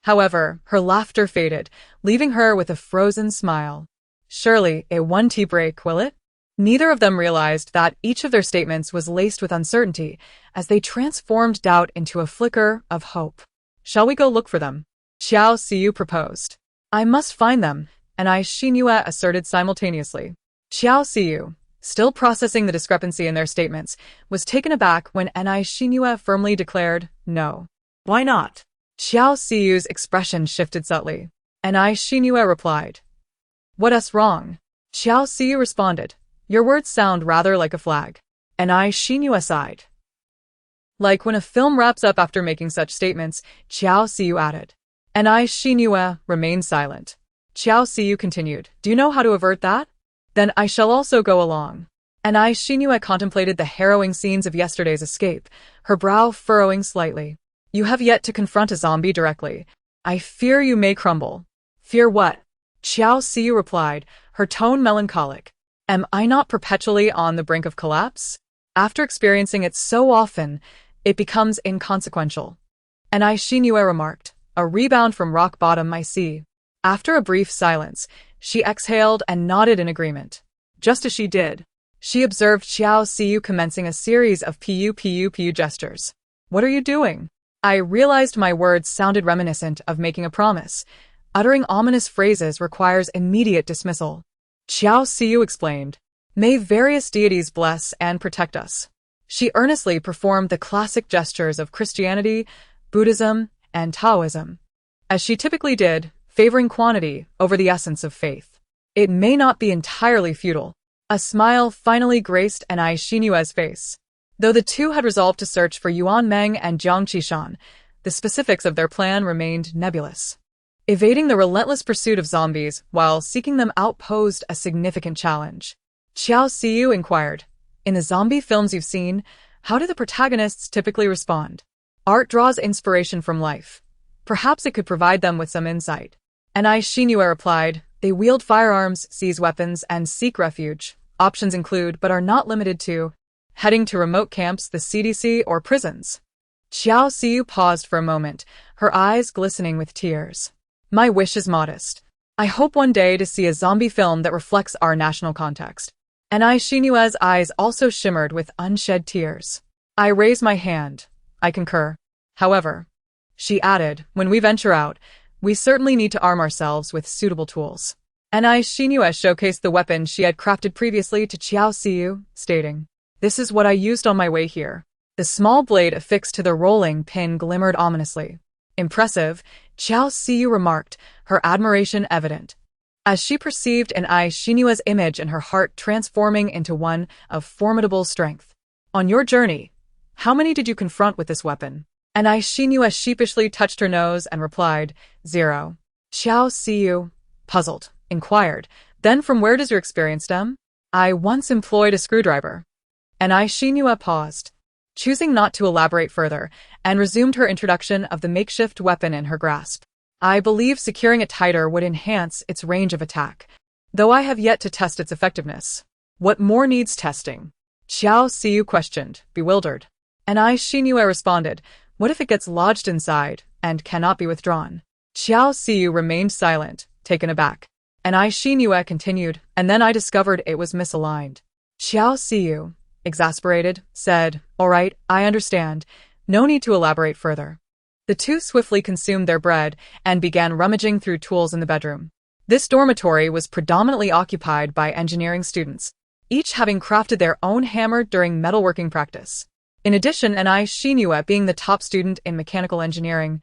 However, her laughter faded, leaving her with a frozen smile. Surely, it won't break, will it? Neither of them realized that each of their statements was laced with uncertainty, as they transformed doubt into a flicker of hope. Shall we go look for them? Xiao Xiu proposed. I must find them, Shinue asserted simultaneously. Xiao Xiu, still processing the discrepancy in their statements, was taken aback when Shinue firmly declared, no. Why not? Xiao Xiu's expression shifted subtly. Shinue replied, what's wrong? Xiao Xiu responded, your words sound rather like a flag. Shinue sighed. Like when a film wraps up after making such statements, Xiao Xiu added. Shinue remained silent. Xiao Xiu continued, do you know how to avert that? Then I shall also go along. Shinue contemplated the harrowing scenes of yesterday's escape, her brow furrowing slightly. You have yet to confront a zombie directly. I fear you may crumble. Fear what? Xiao Xiu replied, her tone melancholic. Am I not perpetually on the brink of collapse? After experiencing it so often, it becomes inconsequential. Shinue remarked, a rebound from rock bottom, I see. After a brief silence, she exhaled and nodded in agreement. Just as she did, she observed Xiao Xiu commencing a series of pu gestures. What are you doing? I realized my words sounded reminiscent of making a promise. Uttering ominous phrases requires immediate dismissal. Xiao Xiu explained, may various deities bless and protect us. She earnestly performed the classic gestures of Christianity, Buddhism, and Taoism, as she typically did, favoring quantity over the essence of faith. It may not be entirely futile. A smile finally graced Shinue's face. Though the two had resolved to search for Yuanmeng and Jiang Qishan, the specifics of their plan remained nebulous. Evading the relentless pursuit of zombies while seeking them out posed a significant challenge. Xiao Siyu inquired, "In the zombie films you've seen, how do the protagonists typically respond?" Art draws inspiration from life. Perhaps it could provide them with some insight. And I Shinue replied, "They wield firearms, seize weapons, and seek refuge. Options include, but are not limited to, heading to remote camps, the CDC, or prisons." Xiao Siyu paused for a moment, her eyes glistening with tears. "My wish is modest. I hope one day to see a zombie film that reflects our national context." And I Shinue's eyes also shimmered with unshed tears. I raise my hand. I concur. However, she added, "When we venture out, we certainly need to arm ourselves with suitable tools." And I Shinue showcased the weapon she had crafted previously to Xiao Siyu, stating, "This is what I used on my way here." The small blade affixed to the rolling pin glimmered ominously. "Impressive," Xiao Siyu remarked, her admiration evident, as she perceived an Ai Shinue's image in her heart transforming into one of formidable strength. "On your journey, how many did you confront with this weapon?" And Ai Shinue sheepishly touched her nose and replied, "0. Xiao Siyu, puzzled, inquired, "Then from where does your experience stem?" "I once employed a screwdriver." And Ai Shinue paused, choosing not to elaborate further, and resumed her introduction of the makeshift weapon in her grasp. "I believe securing it tighter would enhance its range of attack, though I have yet to test its effectiveness." "What more needs testing?" Xiao Siyu questioned, bewildered. And Ai Shinue responded, "What if it gets lodged inside and cannot be withdrawn?" Xiao Siyu remained silent, taken aback. And Ai Shinue continued, "And then I discovered it was misaligned." Xiao Siyu, exasperated, said, "All right, I understand. No need to elaborate further." The two swiftly consumed their bread and began rummaging through tools in the bedroom. This dormitory was predominantly occupied by engineering students, each having crafted their own hammer during metalworking practice. In addition, Ai Shinue, being the top student in mechanical engineering,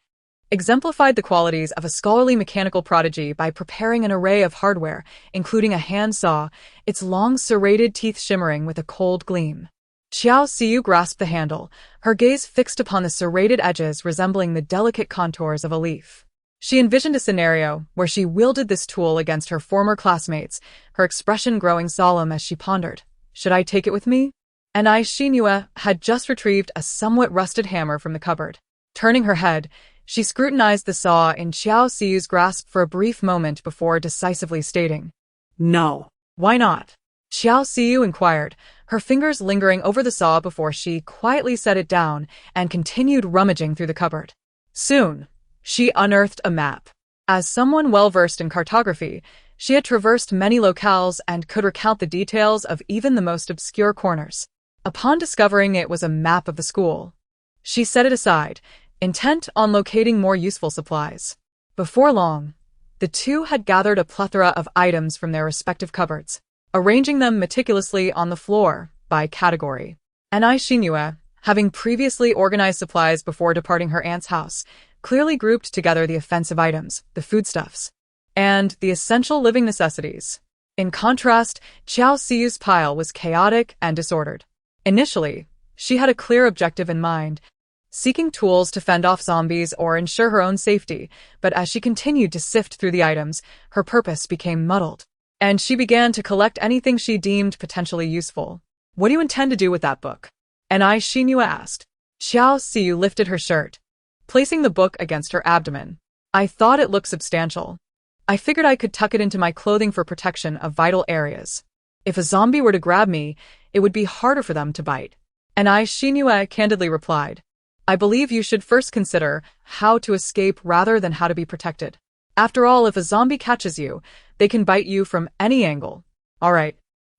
exemplified the qualities of a scholarly mechanical prodigy by preparing an array of hardware, including a hand saw, its long serrated teeth shimmering with a cold gleam. Xiao Siyu grasped the handle, her gaze fixed upon the serrated edges resembling the delicate contours of a leaf. She envisioned a scenario where she wielded this tool against her former classmates, her expression growing solemn as she pondered, "Should I take it with me?" And Ai Shinue had just retrieved a somewhat rusted hammer from the cupboard. Turning her head, she scrutinized the saw in Xiao Siyu's grasp for a brief moment before decisively stating, "No." "Why not?" Xiao Siyu inquired, her fingers lingering over the saw before she quietly set it down and continued rummaging through the cupboard. Soon, she unearthed a map. As someone well-versed in cartography, she had traversed many locales and could recount the details of even the most obscure corners. Upon discovering it was a map of the school, she set it aside, intent on locating more useful supplies. Before long, the two had gathered a plethora of items from their respective cupboards, arranging them meticulously on the floor by category. And Ai Shinue, having previously organized supplies before departing her aunt's house, clearly grouped together the offensive items, the foodstuffs, and the essential living necessities. In contrast, Xiao Siyu's pile was chaotic and disordered. Initially, she had a clear objective in mind, seeking tools to fend off zombies or ensure her own safety, but as she continued to sift through the items, her purpose became muddled, and she began to collect anything she deemed potentially useful. "What do you intend to do with that book?" And Ai Shinue asked. Xiao Siyu lifted her shirt, placing the book against her abdomen. "I thought it looked substantial. I figured I could tuck it into my clothing for protection of vital areas. If a zombie were to grab me, it would be harder for them to bite." And Ai Shinue candidly replied, "I believe you should first consider how to escape rather than how to be protected. After all, if a zombie catches you, they can bite you from any angle." "All right."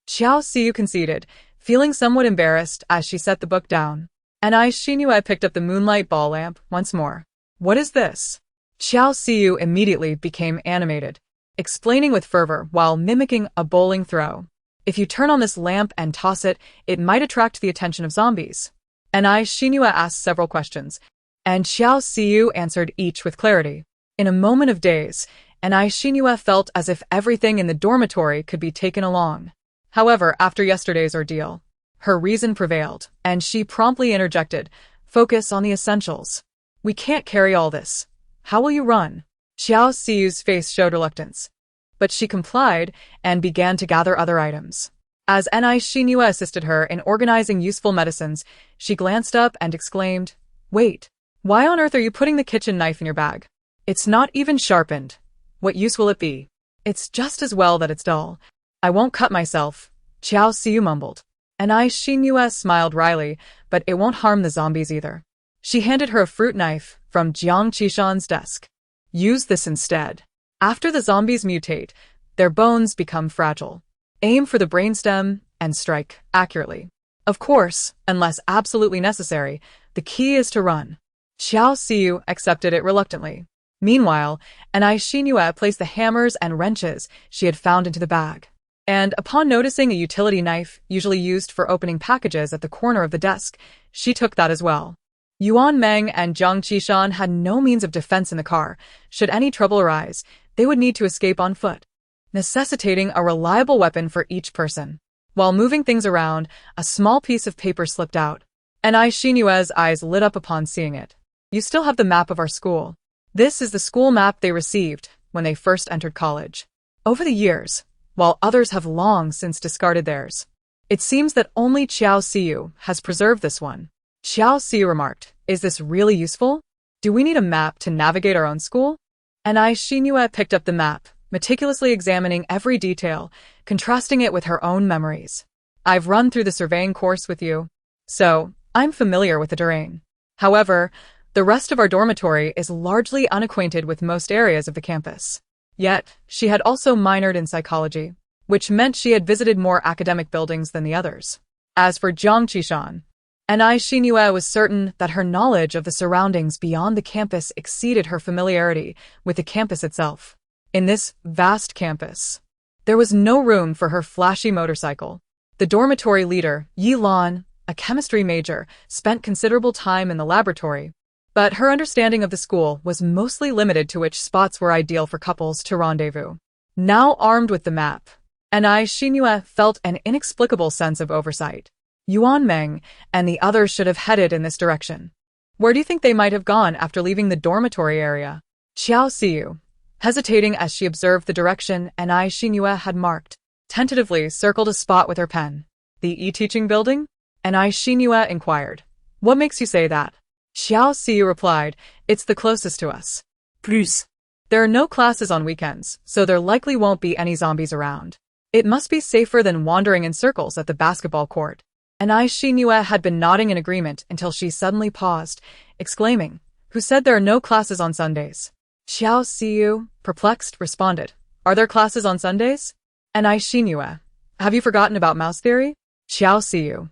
Xiao Siyu conceded, feeling somewhat embarrassed as she set the book down. And Ai Shinue picked up the moonlight ball lamp once more. "What is this?" Xiao Siyu immediately became animated, explaining with fervor while mimicking a bowling throw. "If you turn on this lamp and toss it, it might attract the attention of zombies." And Ai Shinue asked several questions, and Xiao Siyu answered each with clarity. In a moment of daze, and Ai Shinue felt as if everything in the dormitory could be taken along. However, after yesterday's ordeal, her reason prevailed, and she promptly interjected, "Focus on the essentials. We can't carry all this. How will you run?" Xiao Siyu's face showed reluctance, but she complied and began to gather other items. As Ni Xinhua assisted her in organizing useful medicines, she glanced up and exclaimed, "Wait, why on earth are you putting the kitchen knife in your bag? It's not even sharpened. What use will it be? It's just as well that it's dull. I won't cut myself," Xiao Siyu mumbled. Ni Xinhua smiled wryly, but it won't harm the zombies either. She handed her a fruit knife from Jiang Qishan's desk. Use this instead. After the zombies mutate, their bones become fragile. Aim for the brainstem and strike accurately. Of course, unless absolutely necessary, the key is to run. Xiao Siyu accepted it reluctantly. Meanwhile, Ni Xinhua placed the hammers and wrenches she had found into the bag. And upon noticing a utility knife usually used for opening packages at the corner of the desk, she took that as well. Yuan Meng and Jiang Qishan had no means of defense in the car. Should any trouble arise, they would need to escape on foot, necessitating a reliable weapon for each person. While moving things around, a small piece of paper slipped out. Ni Xinhua's eyes lit up upon seeing it. You still have the map of our school. This is the school map they received when they first entered college. Over the years, while others have long since discarded theirs, it seems that only Xiao Siyu has preserved this one. Xiao Siyu remarked, "Is this really useful? Do we need a map to navigate our own school?" Ni Xinhua picked up the map, meticulously examining every detail, contrasting it with her own memories. "I've run through the surveying course with you, so I'm familiar with the terrain. However, the rest of our dormitory is largely unacquainted with most areas of the campus." Yet, she had also minored in psychology, which meant she had visited more academic buildings than the others. As for Jiang Qishan, Ni Xinhua was certain that her knowledge of the surroundings beyond the campus exceeded her familiarity with the campus itself. In this vast campus, there was no room for her flashy motorcycle. The dormitory leader, Yi Lan, a chemistry major, spent considerable time in the laboratory, but her understanding of the school was mostly limited to which spots were ideal for couples to rendezvous. Now armed with the map, Ni Xinhua felt an inexplicable sense of oversight. Yuan Meng and the others should have headed in this direction. Where do you think they might have gone after leaving the dormitory area? Xiao Siyu, hesitating as she observed the direction Ni Xinhua had marked, tentatively circled a spot with her pen. "The e-teaching building?" Ni Xinhua inquired. "What makes you say that?" Xiao Siyu replied, "It's the closest to us. Plus. There are no classes on weekends, so there likely won't be any zombies around. It must be safer than wandering in circles at the basketball court." Ni Xinhua had been nodding in agreement until she suddenly paused, exclaiming, "Who said there are no classes on Sundays?" Xiao Siyu, perplexed, responded, "Are there classes on Sundays?" Ni Xinhua, "Have you forgotten about mouse theory?" Xiao Siyu,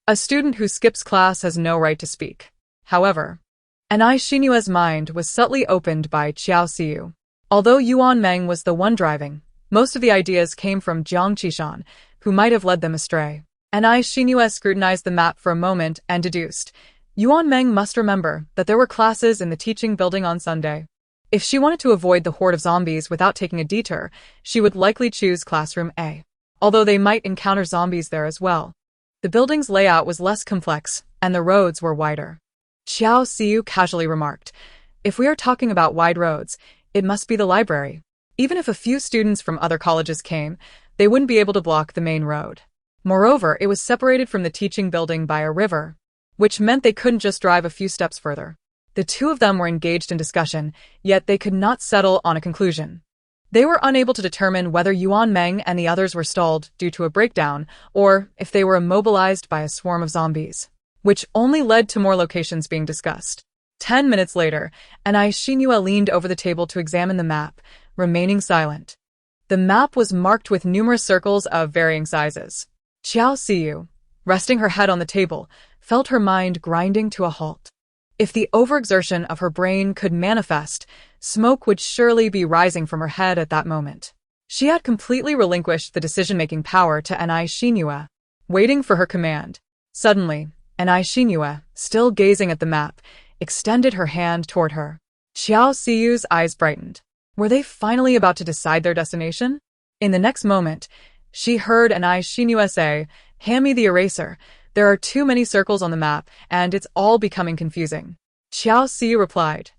"A student who skips class has no right to speak." However, Ni Xinhua's mind was subtly opened by Xiao Siyu. Although Yuan Meng was the one driving, most of the ideas came from Jiang Qishan, who might have led them astray. Ni Xinhua scrutinized the map for a moment and deduced, Yuan Meng must remember that there were classes in the teaching building on Sunday. If she wanted to avoid the horde of zombies without taking a detour, she would likely choose classroom A, although they might encounter zombies there as well. The building's layout was less complex, and the roads were wider. Xiao Siyu casually remarked, "If we are talking about wide roads, it must be the library. Even if a few students from other colleges came, they wouldn't be able to block the main road. Moreover, it was separated from the teaching building by a river, which meant they couldn't just drive a few steps further." The two of them were engaged in discussion, yet they could not settle on a conclusion. They were unable to determine whether Yuan Meng and the others were stalled due to a breakdown, or if they were immobilized by a swarm of zombies, which only led to more locations being discussed. 10 minutes later, Ni Xinhua leaned over the table to examine the map, remaining silent. The map was marked with numerous circles of varying sizes. Xiao Siyu, resting her head on the table, felt her mind grinding to a halt. If the overexertion of her brain could manifest, smoke would surely be rising from her head at that moment. She had completely relinquished the decision-making power to Ni Xinhua, waiting for her command. Suddenly, Ni Xinhua, still gazing at the map, extended her hand toward her. Xiao Siyu's eyes brightened. Were they finally about to decide their destination? In the next moment, she heard Ni Xinhua say, "Hand me the eraser. There are too many circles on the map, and it's all becoming confusing." Xiao Siyu replied,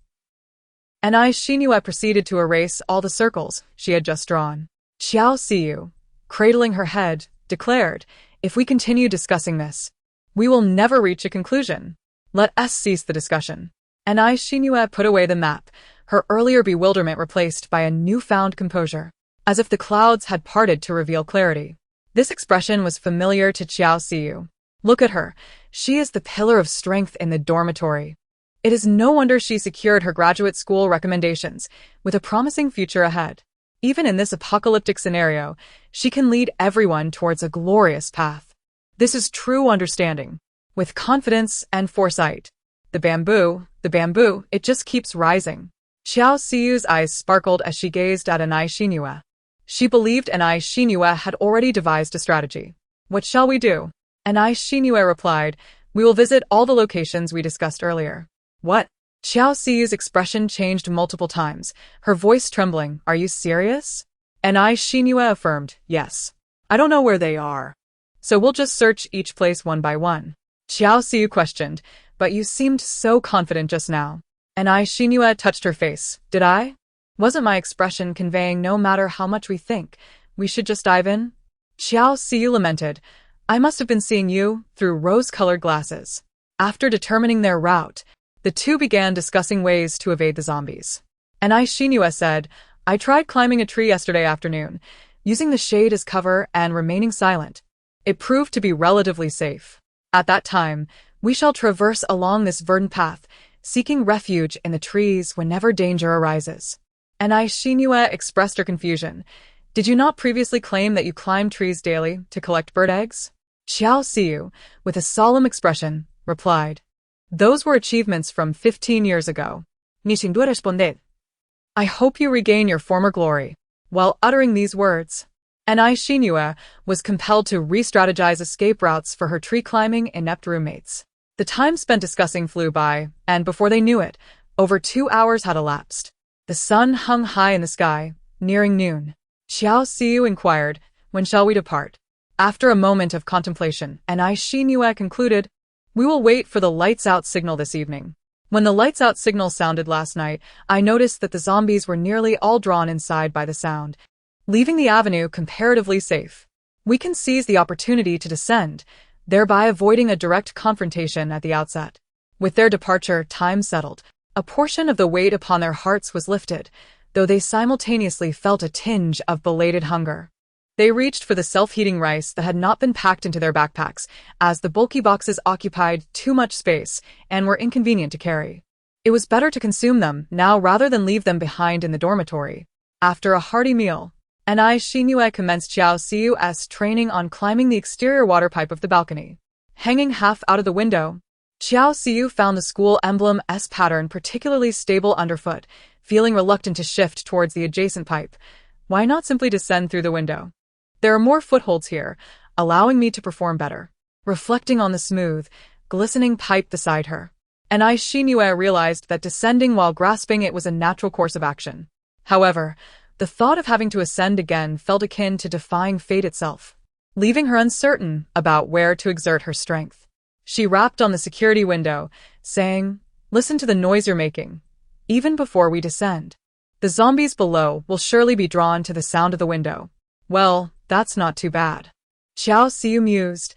and Xinyu proceeded to erase all the circles she had just drawn. Xiao Siyu, cradling her head, declared, "If we continue discussing this, we will never reach a conclusion. Let us cease the discussion." And Xinyu put away the map, her earlier bewilderment replaced by a newfound composure, as if the clouds had parted to reveal clarity. This expression was familiar to Xiao Siyu. Look at her. She is the pillar of strength in the dormitory. It is no wonder she secured her graduate school recommendations, with a promising future ahead. Even in this apocalyptic scenario, she can lead everyone towards a glorious path. This is true understanding. With confidence and foresight. The bamboo, it just keeps rising. Xiao Siyu's eyes sparkled as she gazed at Anai Xinyu. She believed Anai Xinyu had already devised a strategy. What shall we do? Anai Xinyu replied, "We will visit all the locations we discussed earlier." What? Xiao Siyu's expression changed multiple times, her voice trembling. Are you serious? Anai Xinyu affirmed, yes. I don't know where they are. So we'll just search each place one by one. Xiao Siyu questioned, but you seemed so confident just now. Anai Xinyu touched her face. Did I? Wasn't my expression conveying no matter how much we think, we should just dive in? Xiao Siyu lamented. I must have been seeing you through rose-colored glasses. After determining their route, the two began discussing ways to evade the zombies. Anai Xinyu said, I tried climbing a tree yesterday afternoon, using the shade as cover and remaining silent. It proved to be relatively safe. At that time, we shall traverse along this verdant path, seeking refuge in the trees whenever danger arises. Anai Xinyu expressed her confusion. Did you not previously claim that you climbed trees daily to collect bird eggs? Xiao Siyu, with a solemn expression, replied. Those were achievements from 15 years ago. Ni sin duda responded. I hope you regain your former glory. While uttering these words, Anai Xinyu was compelled to re-strategize escape routes for her tree-climbing inept roommates. The time spent discussing flew by, and before they knew it, over 2 hours had elapsed. The sun hung high in the sky, nearing noon. Xiao Siyu inquired, when shall we depart? After a moment of contemplation, Anai Xinyu concluded, we will wait for the lights-out signal this evening. When the lights-out signal sounded last night, I noticed that the zombies were nearly all drawn inside by the sound, leaving the avenue comparatively safe. We can seize the opportunity to descend, thereby avoiding a direct confrontation at the outset. With their departure, time settled. A portion of the weight upon their hearts was lifted, though they simultaneously felt a tinge of belated hunger. They reached for the self-heating rice that had not been packed into their backpacks, as the bulky boxes occupied too much space and were inconvenient to carry. It was better to consume them now rather than leave them behind in the dormitory. After a hearty meal, Anai Xinyu commenced Xiao Siyu's training on climbing the exterior water pipe of the balcony. Hanging half out of the window, Xiao Siyu found the school emblem's pattern particularly stable underfoot, feeling reluctant to shift towards the adjacent pipe. Why not simply descend through the window? There are more footholds here, allowing me to perform better. Reflecting on the smooth, glistening pipe beside her, Anai Xinyu realized that descending while grasping it was a natural course of action. However, the thought of having to ascend again felt akin to defying fate itself, leaving her uncertain about where to exert her strength. She rapped on the security window, saying, Listen to the noise you're making. Even before we descend, the zombies below will surely be drawn to the sound of the window. Well, that's not too bad. Xiao Siyu mused,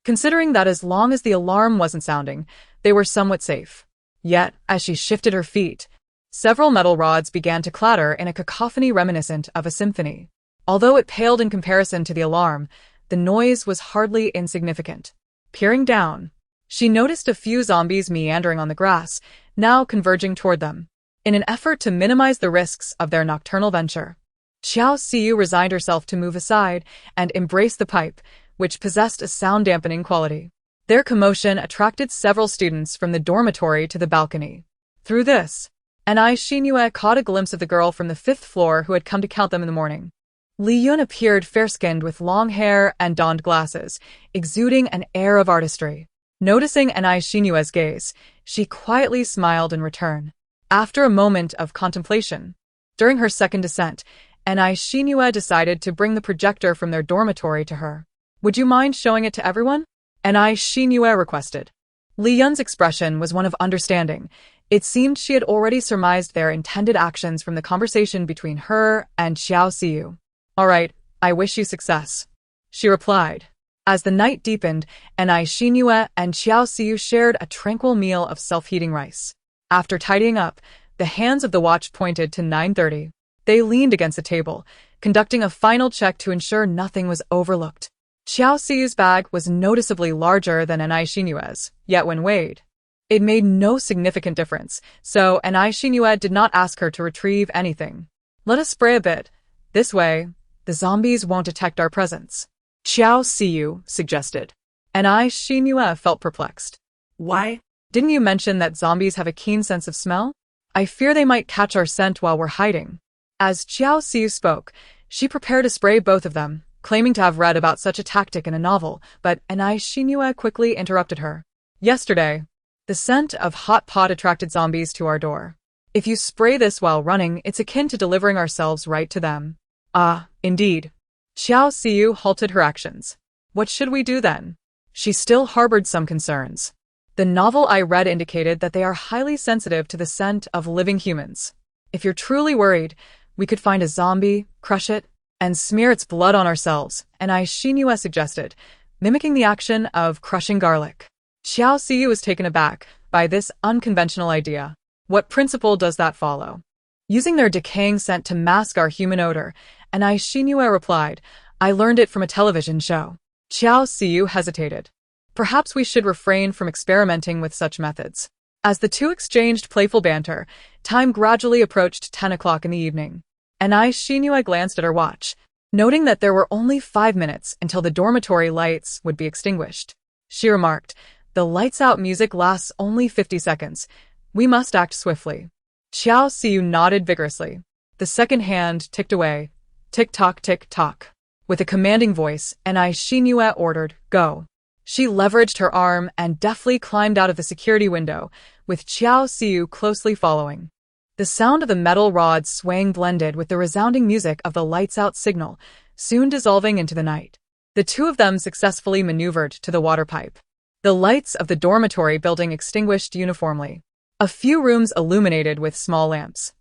considering that as long as the alarm wasn't sounding, they were somewhat safe. Yet, as she shifted her feet, several metal rods began to clatter in a cacophony reminiscent of a symphony. Although it paled in comparison to the alarm, the noise was hardly insignificant. Peering down, she noticed a few zombies meandering on the grass, now converging toward them, in an effort to minimize the risks of their nocturnal venture. Xiao Siyu resigned herself to move aside and embrace the pipe, which possessed a sound-dampening quality. Their commotion attracted several students from the dormitory to the balcony. Through this, Anai Xinyu caught a glimpse of the girl from the 5th floor who had come to count them in the morning. Li Yun appeared fair-skinned with long hair and donned glasses, exuding an air of artistry. Noticing Anai Xinyu's gaze, she quietly smiled in return. After a moment of contemplation, during her second descent, Anai Xinyu decided to bring the projector from their dormitory to her. Would you mind showing it to everyone? Anai Xinyu requested. Li Yun's expression was one of understanding, It seemed she had already surmised their intended actions from the conversation between her and Xiao Xiu. "All right, I wish you success," she replied. As the night deepened, Anai Xinyue and Xiao Xiu shared a tranquil meal of self-heating rice. After tidying up, the hands of the watch pointed to 9:30. They leaned against the table, conducting a final check to ensure nothing was overlooked. Xiao Xiu's bag was noticeably larger than Anai Xinyue's, yet when weighed, it made no significant difference, so Anai Xinyue did not ask her to retrieve anything. "Let us spray a bit. This way, the zombies won't detect our presence," Xiao Xiu suggested. Anai Xinyue felt perplexed. "Why?" "Didn't you mention that zombies have a keen sense of smell? I fear they might catch our scent while we're hiding." As Xiao Xiu spoke, she prepared to spray both of them, claiming to have read about such a tactic in a novel, but Anai Xinyue quickly interrupted her. "Yesterday, the scent of hot pot attracted zombies to our door. If you spray this while running, it's akin to delivering ourselves right to them." "Ah, indeed." Xiao Xiu halted her actions. "What should we do then?" She still harbored some concerns. "The novel I read indicated that they are highly sensitive to the scent of living humans. If you're truly worried, we could find a zombie, crush it, and smear its blood on ourselves," Anai Xinyue suggested, mimicking the action of crushing garlic. Xiao Xiu was taken aback by this unconventional idea. "What principle does that follow?" "Using their decaying scent to mask our human odor," Anai Xinyue replied. "I learned it from a television show." Xiao Xiu hesitated. "Perhaps we should refrain from experimenting with such methods." As the two exchanged playful banter, time gradually approached 10 o'clock in the evening. Anai Xinyue glanced at her watch, noting that there were only 5 minutes until the dormitory lights would be extinguished. She remarked, "The lights-out music lasts only 50 seconds. We must act swiftly." Xiao Xiu nodded vigorously. The second hand ticked away. Tick-tock, tick-tock. With a commanding voice, Anai Xinyue ordered, "Go." She leveraged her arm and deftly climbed out of the security window, with Xiao Xiu closely following. The sound of the metal rods swaying blended with the resounding music of the lights-out signal, soon dissolving into the night. The two of them successfully maneuvered to the water pipe. The lights of the dormitory building extinguished uniformly. A few rooms illuminated with small lamps.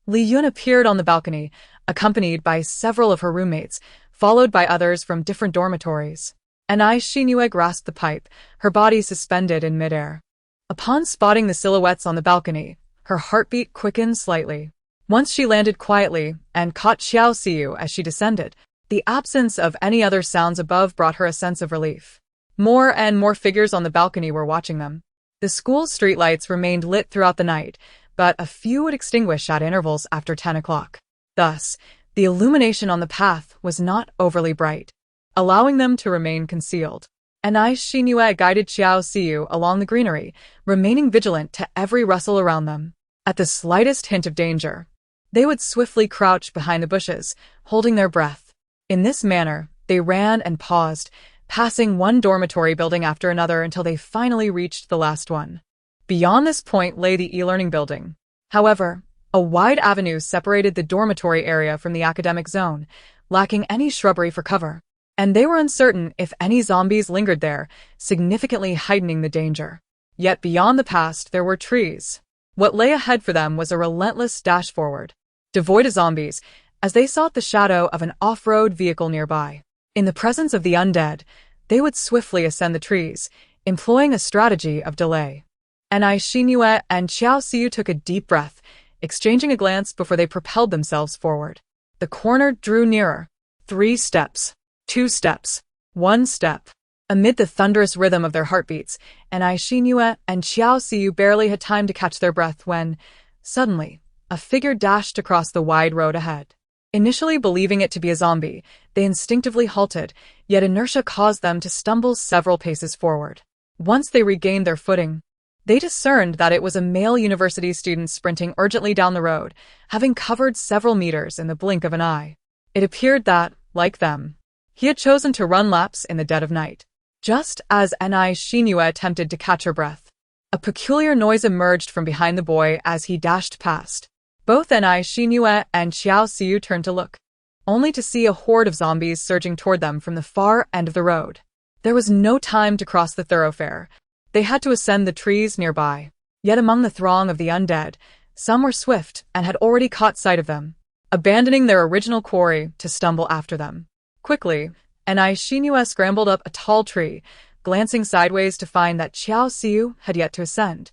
Li Yun appeared on the balcony, accompanied by several of her roommates, followed by others from different dormitories. Anai Xinyue grasped the pipe, her body suspended in midair. Upon spotting the silhouettes on the balcony, her heartbeat quickened slightly. Once she landed quietly and caught Xiao Xiu as she descended, the absence of any other sounds above brought her a sense of relief. More and more figures on the balcony were watching them. The school's streetlights remained lit throughout the night, but a few would extinguish at intervals after 10 o'clock. Thus, the illumination on the path was not overly bright, allowing them to remain concealed. Anai Xinyue guided Xiao Xiu along the greenery, remaining vigilant to every rustle around them. At the slightest hint of danger, they would swiftly crouch behind the bushes, holding their breath. In this manner, they ran and paused, passing one dormitory building after another until they finally reached the last one. Beyond this point lay the e-learning building. However, a wide avenue separated the dormitory area from the academic zone, lacking any shrubbery for cover, and they were uncertain if any zombies lingered there, significantly heightening the danger. Yet beyond the past there were trees. What lay ahead for them was a relentless dash forward, devoid of zombies, as they sought the shadow of an off-road vehicle nearby. In the presence of the undead, they would swiftly ascend the trees, employing a strategy of delay. Anai Xinyue and Xiao Xiu took a deep breath, exchanging a glance before they propelled themselves forward. The corner drew nearer. 3 steps, 2 steps, 1 step. Amid the thunderous rhythm of their heartbeats, Anai Xinyue and Xiao Xiu barely had time to catch their breath when, suddenly, a figure dashed across the wide road ahead. Initially believing it to be a zombie, they instinctively halted, yet inertia caused them to stumble several paces forward. Once they regained their footing, they discerned that it was a male university student sprinting urgently down the road, having covered several meters in the blink of an eye. It appeared that, like them, he had chosen to run laps in the dead of night. Just as Anai Xinyue attempted to catch her breath, a peculiar noise emerged from behind the boy as he dashed past. Both Anai Xinyue and Xiao Xiu turned to look, only to see a horde of zombies surging toward them from the far end of the road. There was no time to cross the thoroughfare. They had to ascend the trees nearby. Yet among the throng of the undead, some were swift and had already caught sight of them, abandoning their original quarry to stumble after them. Quickly, Anai Shinua scrambled up a tall tree, glancing sideways to find that Xiao Xiu had yet to ascend,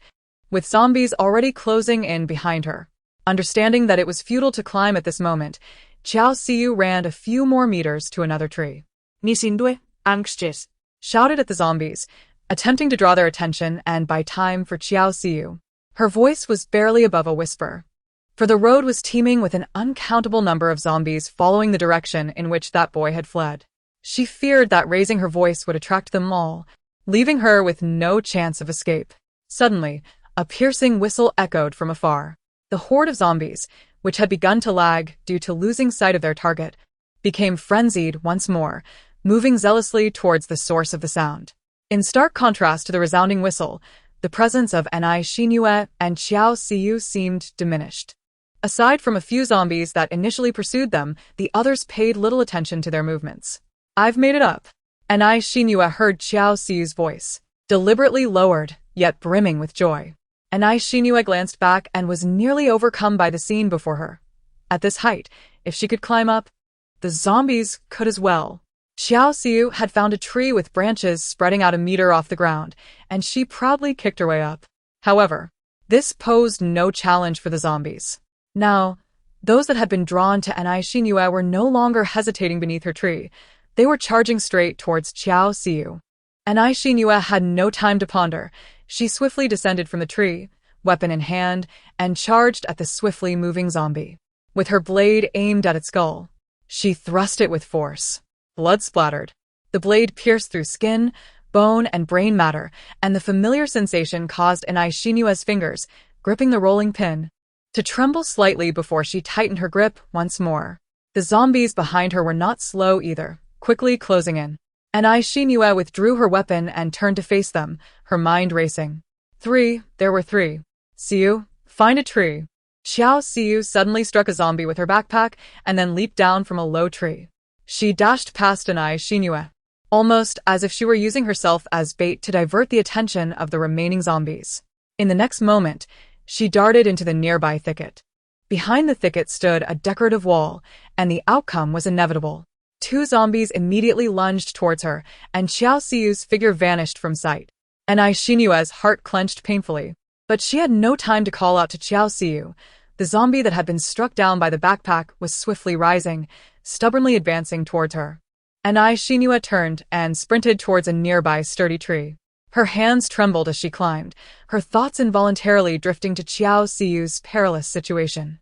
with zombies already closing in behind her. Understanding that it was futile to climb at this moment, Xiao Xiu ran a few more meters to another tree. Nisindue, anxious, Shouted at the zombies, attempting to draw their attention and buy time for Xiao Xiu. Her voice was barely above a whisper, for the road was teeming with an uncountable number of zombies following the direction in which that boy had fled. She feared that raising her voice would attract them all, leaving her with no chance of escape. Suddenly, a piercing whistle echoed from afar. The horde of zombies, which had begun to lag due to losing sight of their target, became frenzied once more, moving zealously towards the source of the sound. In stark contrast to the resounding whistle, the presence of Anai Shinue and Xiao Xiu seemed diminished. Aside from a few zombies that initially pursued them, the others paid little attention to their movements. "I've made it up." Anai Shinue heard Xiao Xiu's voice, deliberately lowered, yet brimming with joy. Anai Shinue glanced back and was nearly overcome by the scene before her. At this height, if she could climb up, the zombies could as well. Xiao Xiu had found a tree with branches spreading out a meter off the ground, and she proudly kicked her way up. However, this posed no challenge for the zombies. Now, those that had been drawn to Anai Shinue were no longer hesitating beneath her tree. They were charging straight towards Xiao Xiu. Anai Shinue had no time to ponder. She swiftly descended from the tree, weapon in hand, and charged at the swiftly moving zombie. With her blade aimed at its skull, she thrust it with force. Blood splattered. The blade pierced through skin, bone, and brain matter, and the familiar sensation caused Anai Shinue's fingers, gripping the rolling pin, to tremble slightly before she tightened her grip once more. The zombies behind her were not slow either, quickly closing in. Anai Shinue withdrew her weapon and turned to face them, her mind racing. There were three. "Xiu, find a tree." Xiao Xiu suddenly struck a zombie with her backpack and then leaped down from a low tree. She dashed past Anai Shinue, almost as if she were using herself as bait to divert the attention of the remaining zombies. In the next moment, she darted into the nearby thicket. Behind the thicket stood a decorative wall, and the outcome was inevitable. Two zombies immediately lunged towards her, and Xiao Xiu's figure vanished from sight. Anai Shinue's heart clenched painfully, but she had no time to call out to Xiao Xiu. The zombie that had been struck down by the backpack was swiftly rising, stubbornly advancing towards her. Anai Shinue turned and sprinted towards a nearby sturdy tree. Her hands trembled as she climbed, her thoughts involuntarily drifting to Xiao Xiu's perilous situation.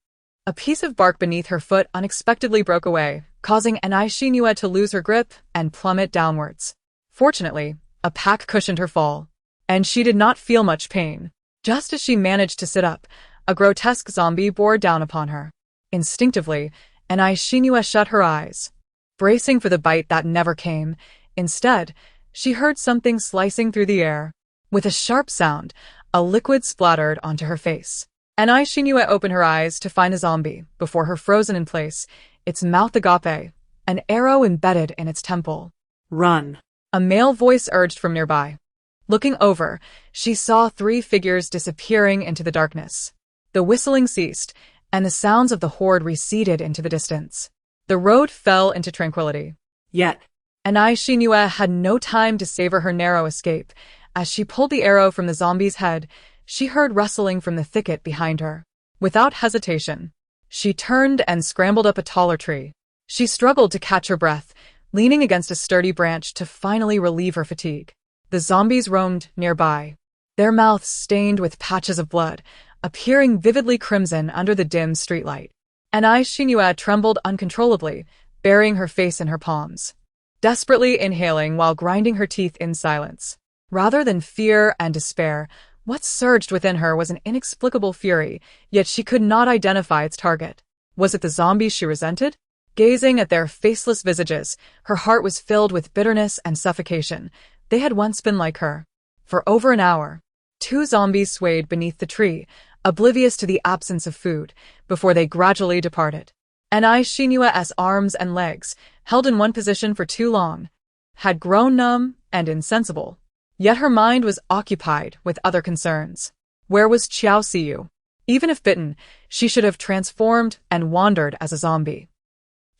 A piece of bark beneath her foot unexpectedly broke away, causing Anai Shinue to lose her grip and plummet downwards. Fortunately, a pack cushioned her fall, and she did not feel much pain. Just as she managed to sit up, a grotesque zombie bore down upon her. Instinctively, Anai Shinue shut her eyes, bracing for the bite that never came. Instead, she heard something slicing through the air. With a sharp sound, a liquid splattered onto her face. Anai Shinue opened her eyes to find a zombie before her, frozen in place, its mouth agape, an arrow embedded in its temple. "Run," a male voice urged from nearby. Looking over, she saw three figures disappearing into the darkness. The whistling ceased, and the sounds of the horde receded into the distance. The road fell into tranquility. Yet, Anai Shinue had no time to savor her narrow escape. As she pulled the arrow from the zombie's head, she heard rustling from the thicket behind her. Without hesitation, she turned and scrambled up a taller tree. She struggled to catch her breath, leaning against a sturdy branch to finally relieve her fatigue. The zombies roamed nearby, their mouths stained with patches of blood, appearing vividly crimson under the dim streetlight. Anai Shinue trembled uncontrollably, burying her face in her palms, desperately inhaling while grinding her teeth in silence. Rather than fear and despair, what surged within her was an inexplicable fury, yet she could not identify its target. Was it the zombies she resented? Gazing at their faceless visages, her heart was filled with bitterness and suffocation. They had once been like her. For over an hour, two zombies swayed beneath the tree, oblivious to the absence of food, before they gradually departed. Anai Shinue's arms and legs, held in one position for too long, had grown numb and insensible. Yet her mind was occupied with other concerns. Where was Xiao Siyu? Even if bitten, she should have transformed and wandered as a zombie.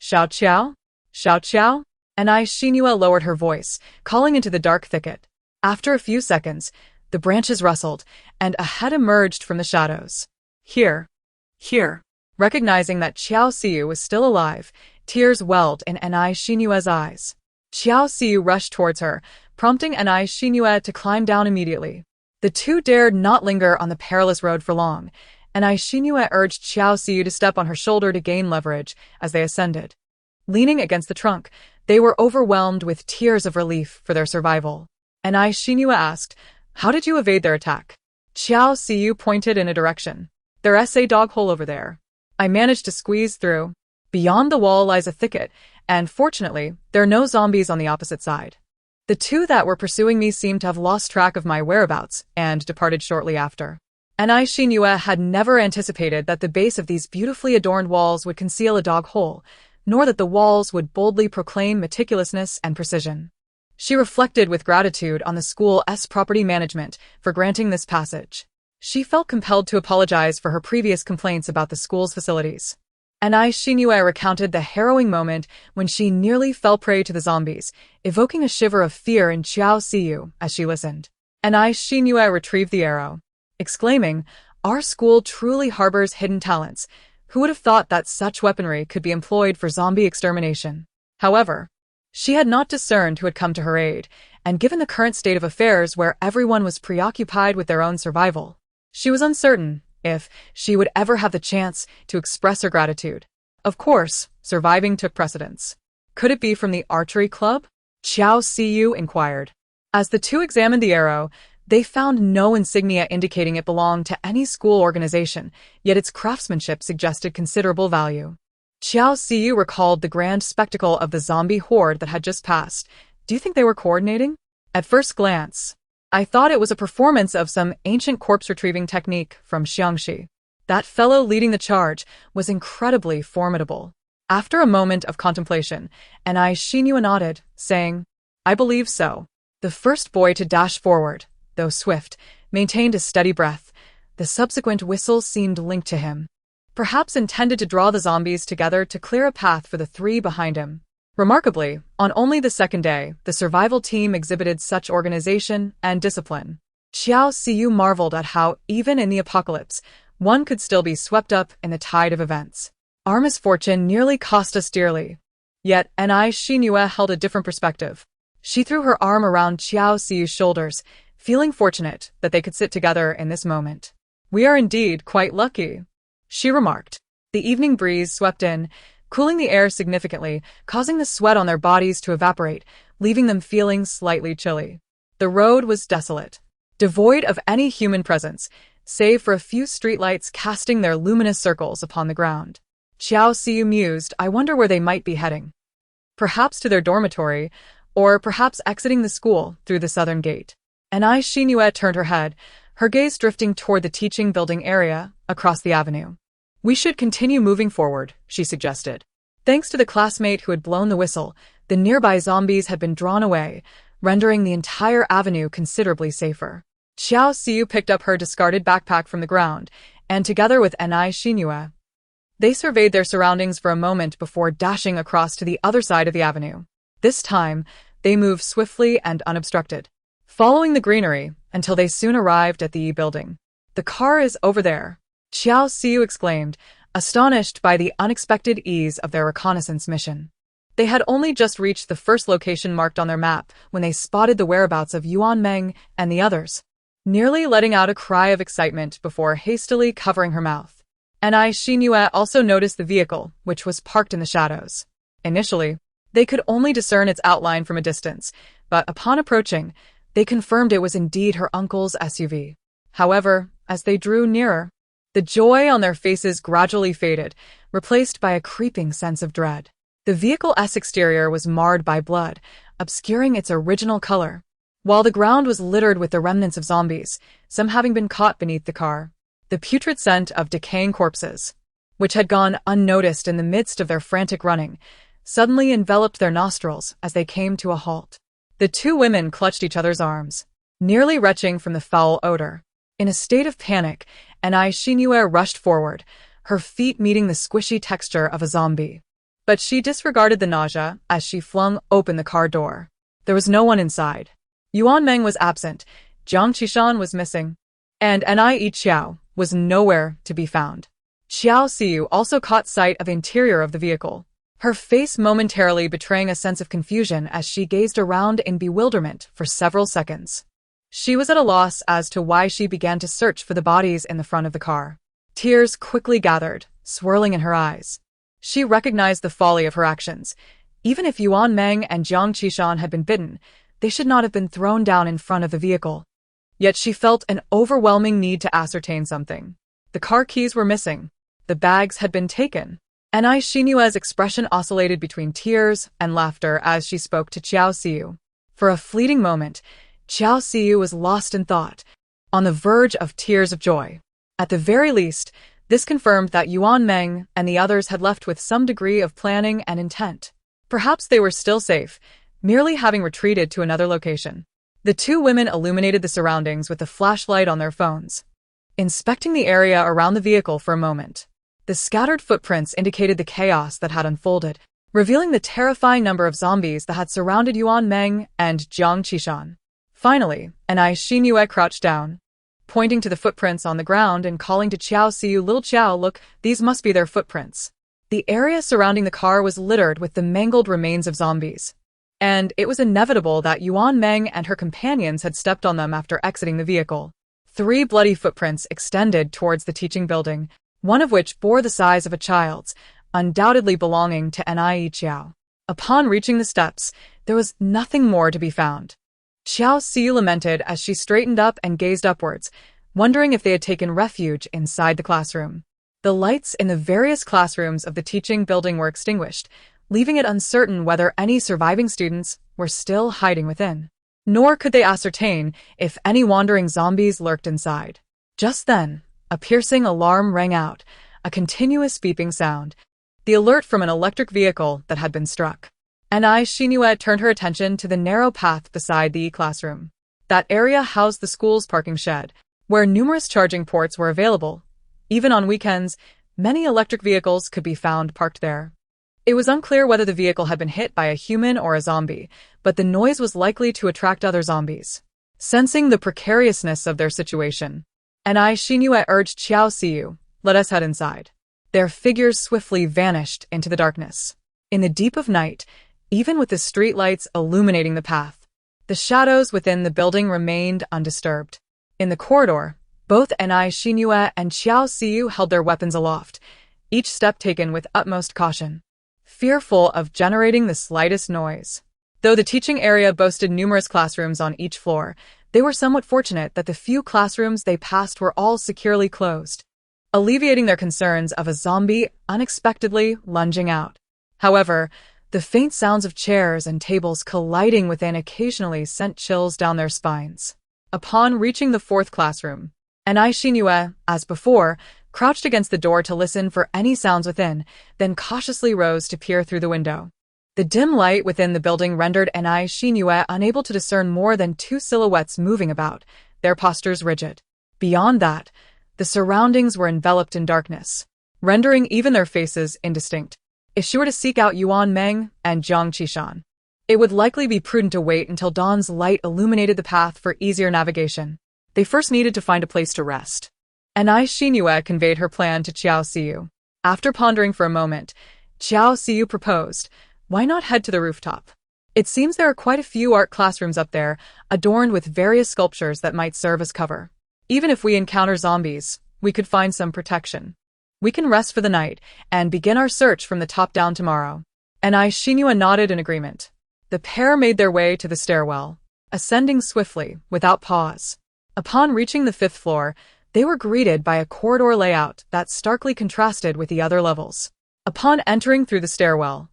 Xiao Qiao? Xiao Qiao? And Xinhua lowered her voice, calling into the dark thicket. After a few seconds, the branches rustled, and a head emerged from the shadows. Here. Here. Recognizing that Xiao Siyu was still alive, tears welled in Xinhua's eyes. Xiao Siyu rushed towards her, prompting Xinhua to climb down immediately. The two dared not linger on the perilous road for long, and Xinhua urged Xiao Siyu to step on her shoulder to gain leverage as they ascended. Leaning against the trunk, they were overwhelmed with tears of relief for their survival. And Xinhua asked, "How did you evade their attack?" Xiao Siyu pointed in a direction. "There's a dog hole over there. I managed to squeeze through. Beyond the wall lies a thicket, and fortunately, there are no zombies on the opposite side." The two that were pursuing me seemed to have lost track of my whereabouts and departed shortly after. And Xinhua had never anticipated that the base of these beautifully adorned walls would conceal a dog hole, nor that the walls would boldly proclaim meticulousness and precision. She reflected with gratitude on the school's property management for granting this passage. She felt compelled to apologize for her previous complaints about the school's facilities. And Xinhua recounted the harrowing moment when she nearly fell prey to the zombies, evoking a shiver of fear in Xiao Siyu as she listened. And Xinhua retrieved the arrow, exclaiming, "Our school truly harbors hidden talents. Who would have thought that such weaponry could be employed for zombie extermination?" However, she had not discerned who had come to her aid, and given the current state of affairs where everyone was preoccupied with their own survival, she was uncertain if she would ever have the chance to express her gratitude. Of course, surviving took precedence. Could it be from the archery club? Xiao Siyu inquired. As the two examined the arrow, they found no insignia indicating it belonged to any school organization, yet its craftsmanship suggested considerable value. Xiao Siyu recalled the grand spectacle of the zombie horde that had just passed. "Do you think they were coordinating?" "At first glance, I thought it was a performance of some ancient corpse-retrieving technique from Xiangxi. That fellow leading the charge was incredibly formidable." After a moment of contemplation, Xinhua nodded, saying, "I believe so." The first boy to dash forward, though swift, maintained a steady breath. The subsequent whistles seemed linked to him, perhaps intended to draw the zombies together to clear a path for the three behind him. Remarkably, on only the second day, the survival team exhibited such organization and discipline. Xiao Siyu marveled at how, even in the apocalypse, one could still be swept up in the tide of events. "Our misfortune nearly cost us dearly." Yet Xinhua held a different perspective. She threw her arm around Xiao Siyu's shoulders, feeling fortunate that they could sit together in this moment. "We are indeed quite lucky," she remarked. The evening breeze swept in, cooling the air significantly, causing the sweat on their bodies to evaporate, leaving them feeling slightly chilly. The road was desolate, devoid of any human presence, save for a few streetlights casting their luminous circles upon the ground. Xiao Siyu mused, "I wonder where they might be heading. Perhaps to their dormitory, or perhaps exiting the school through the southern gate." And Xinhua turned her head, her gaze drifting toward the teaching building area across the avenue. "We should continue moving forward," she suggested. Thanks to the classmate who had blown the whistle, the nearby zombies had been drawn away, rendering the entire avenue considerably safer. Xiao Siyu picked up her discarded backpack from the ground, and together with Xinhua, they surveyed their surroundings for a moment before dashing across to the other side of the avenue. This time, they moved swiftly and unobstructed, following the greenery until they soon arrived at the E-building. "The car is over there," Xiao Siyu exclaimed, astonished by the unexpected ease of their reconnaissance mission. They had only just reached the first location marked on their map when they spotted the whereabouts of Yuan Meng and the others, nearly letting out a cry of excitement before hastily covering her mouth. And Xinhua also noticed the vehicle, which was parked in the shadows. Initially, they could only discern its outline from a distance, but upon approaching, they confirmed it was indeed her uncle's SUV. However, as they drew nearer, the joy on their faces gradually faded, replaced by a creeping sense of dread. The vehicle's exterior was marred by blood, obscuring its original color, while the ground was littered with the remnants of zombies, some having been caught beneath the car. The putrid scent of decaying corpses, which had gone unnoticed in the midst of their frantic running, suddenly enveloped their nostrils as they came to a halt. The two women clutched each other's arms, nearly retching from the foul odor. In a state of panic, Anai Shinue rushed forward, her feet meeting the squishy texture of a zombie. But she disregarded the nausea as she flung open the car door. There was no one inside. Yuan Meng was absent, Jiang Qishan was missing, and Anai Qiao was nowhere to be found. Xiao Xiu also caught sight of the interior of the vehicle, her face momentarily betraying a sense of confusion as she gazed around in bewilderment for several seconds. She was at a loss as to why she began to search for the bodies in the front of the car. Tears quickly gathered, swirling in her eyes. She recognized the folly of her actions. Even if Yuan Meng and Jiang Qishan had been bitten, they should not have been thrown down in front of the vehicle. Yet she felt an overwhelming need to ascertain something. The car keys were missing. The bags had been taken. Anai Shinue's expression oscillated between tears and laughter as she spoke to Xiao Xiu. For a fleeting moment, Xiao Xiu was lost in thought, on the verge of tears of joy. At the very least, this confirmed that Yuan Meng and the others had left with some degree of planning and intent. Perhaps they were still safe, merely having retreated to another location. The two women illuminated the surroundings with a flashlight on their phones, inspecting the area around the vehicle for a moment. The scattered footprints indicated the chaos that had unfolded, revealing the terrifying number of zombies that had surrounded Yuan Meng and Jiang Qishan. Finally, Anai Shinue crouched down, pointing to the footprints on the ground and calling to Xiao Xiu, "Little Xiao, look, these must be their footprints." The area surrounding the car was littered with the mangled remains of zombies, and it was inevitable that Yuan Meng and her companions had stepped on them after exiting the vehicle. 3 bloody footprints extended towards the teaching building, one of which bore the size of a child's, undoubtedly belonging to Anai Qiao. Upon reaching the steps, there was nothing more to be found. Xiao Xiu lamented as she straightened up and gazed upwards, wondering if they had taken refuge inside the classroom. The lights in the various classrooms of the teaching building were extinguished, leaving it uncertain whether any surviving students were still hiding within. Nor could they ascertain if any wandering zombies lurked inside. Just then, a piercing alarm rang out, a continuous beeping sound, the alert from an electric vehicle that had been struck. Anai Shinue turned her attention to the narrow path beside the classroom. That area housed the school's parking shed, where numerous charging ports were available. Even on weekends, many electric vehicles could be found parked there. It was unclear whether the vehicle had been hit by a human or a zombie, but the noise was likely to attract other zombies. Sensing the precariousness of their situation, Anai Shinue urged Xiao Xiu, "Let us head inside." Their figures swiftly vanished into the darkness. In the deep of night, even with the streetlights illuminating the path, the shadows within the building remained undisturbed. In the corridor, both Anai Shinue and Xiao Xiu held their weapons aloft, each step taken with utmost caution, fearful of generating the slightest noise. Though the teaching area boasted numerous classrooms on each floor, they were somewhat fortunate that the few classrooms they passed were all securely closed, alleviating their concerns of a zombie unexpectedly lunging out. However, the faint sounds of chairs and tables colliding within occasionally sent chills down their spines. Upon reaching the 4th classroom, Anai Shinue, as before, crouched against the door to listen for any sounds within, then cautiously rose to peer through the window. The dim light within the building rendered Anai Shinue unable to discern more than 2 silhouettes moving about, their postures rigid. Beyond that, the surroundings were enveloped in darkness, rendering even their faces indistinct. If she were to seek out Yuan Meng and Jiang Qishan, it would likely be prudent to wait until dawn's light illuminated the path for easier navigation. They first needed to find a place to rest. Anai Shinue conveyed her plan to Xiao Xiu. After pondering for a moment, Xiao Xiu proposed, "Why not head to the rooftop? It seems there are quite a few art classrooms up there, adorned with various sculptures that might serve as cover. Even if we encounter zombies, we could find some protection. We can rest for the night and begin our search from the top down tomorrow." Anai Shinue nodded in agreement. The pair made their way to the stairwell, ascending swiftly, without pause. Upon reaching the 5th floor, they were greeted by a corridor layout that starkly contrasted with the other levels. Upon entering through the stairwell,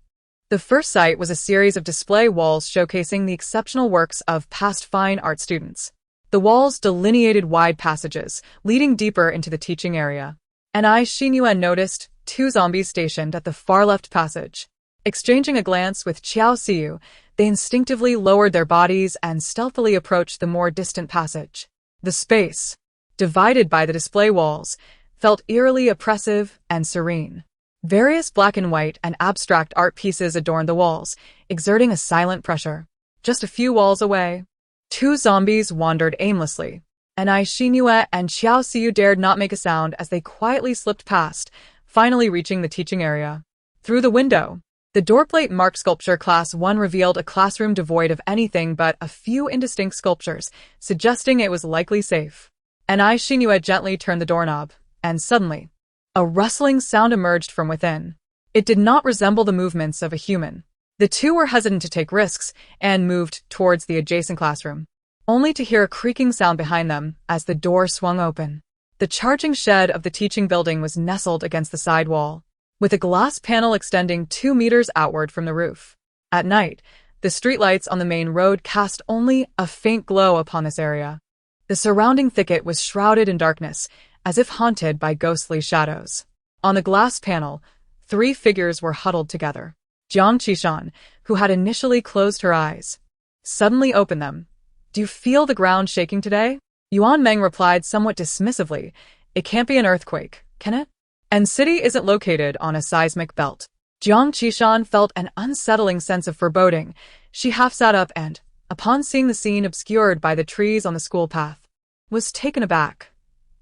the first sight was a series of display walls showcasing the exceptional works of past fine art students. The walls delineated wide passages, leading deeper into the teaching area. Anai Shinue noticed 2 zombies stationed at the far left passage. Exchanging a glance with Xiao Xiu, they instinctively lowered their bodies and stealthily approached the more distant passage. The space, divided by the display walls, felt eerily oppressive and serene. Various black and white and abstract art pieces adorned the walls, exerting a silent pressure. Just a few walls away, two zombies wandered aimlessly. And Xinhua and Xiao Xiu dared not make a sound as they quietly slipped past, finally reaching the teaching area. Through the window, the doorplate marked sculpture class 1 revealed a classroom devoid of anything but a few indistinct sculptures, suggesting it was likely safe. And Xinhua gently turned the doorknob, and suddenly, a rustling sound emerged from within. It did not resemble the movements of a human. The two were hesitant to take risks and moved towards the adjacent classroom, only to hear a creaking sound behind them as the door swung open. The charging shed of the teaching building was nestled against the side wall, with a glass panel extending 2 meters outward from the roof. At night, the streetlights on the main road cast only a faint glow upon this area. The surrounding thicket was shrouded in darkness, as if haunted by ghostly shadows. On the glass panel, 3 figures were huddled together. Jiang Qishan, who had initially closed her eyes, suddenly opened them. "Do you feel the ground shaking today?" Yuan Meng replied somewhat dismissively. "It can't be an earthquake, can it? And city isn't located on a seismic belt." Jiang Qishan felt an unsettling sense of foreboding. She half sat up and, upon seeing the scene obscured by the trees on the school path, was taken aback.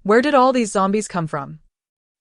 Where did all these zombies come from?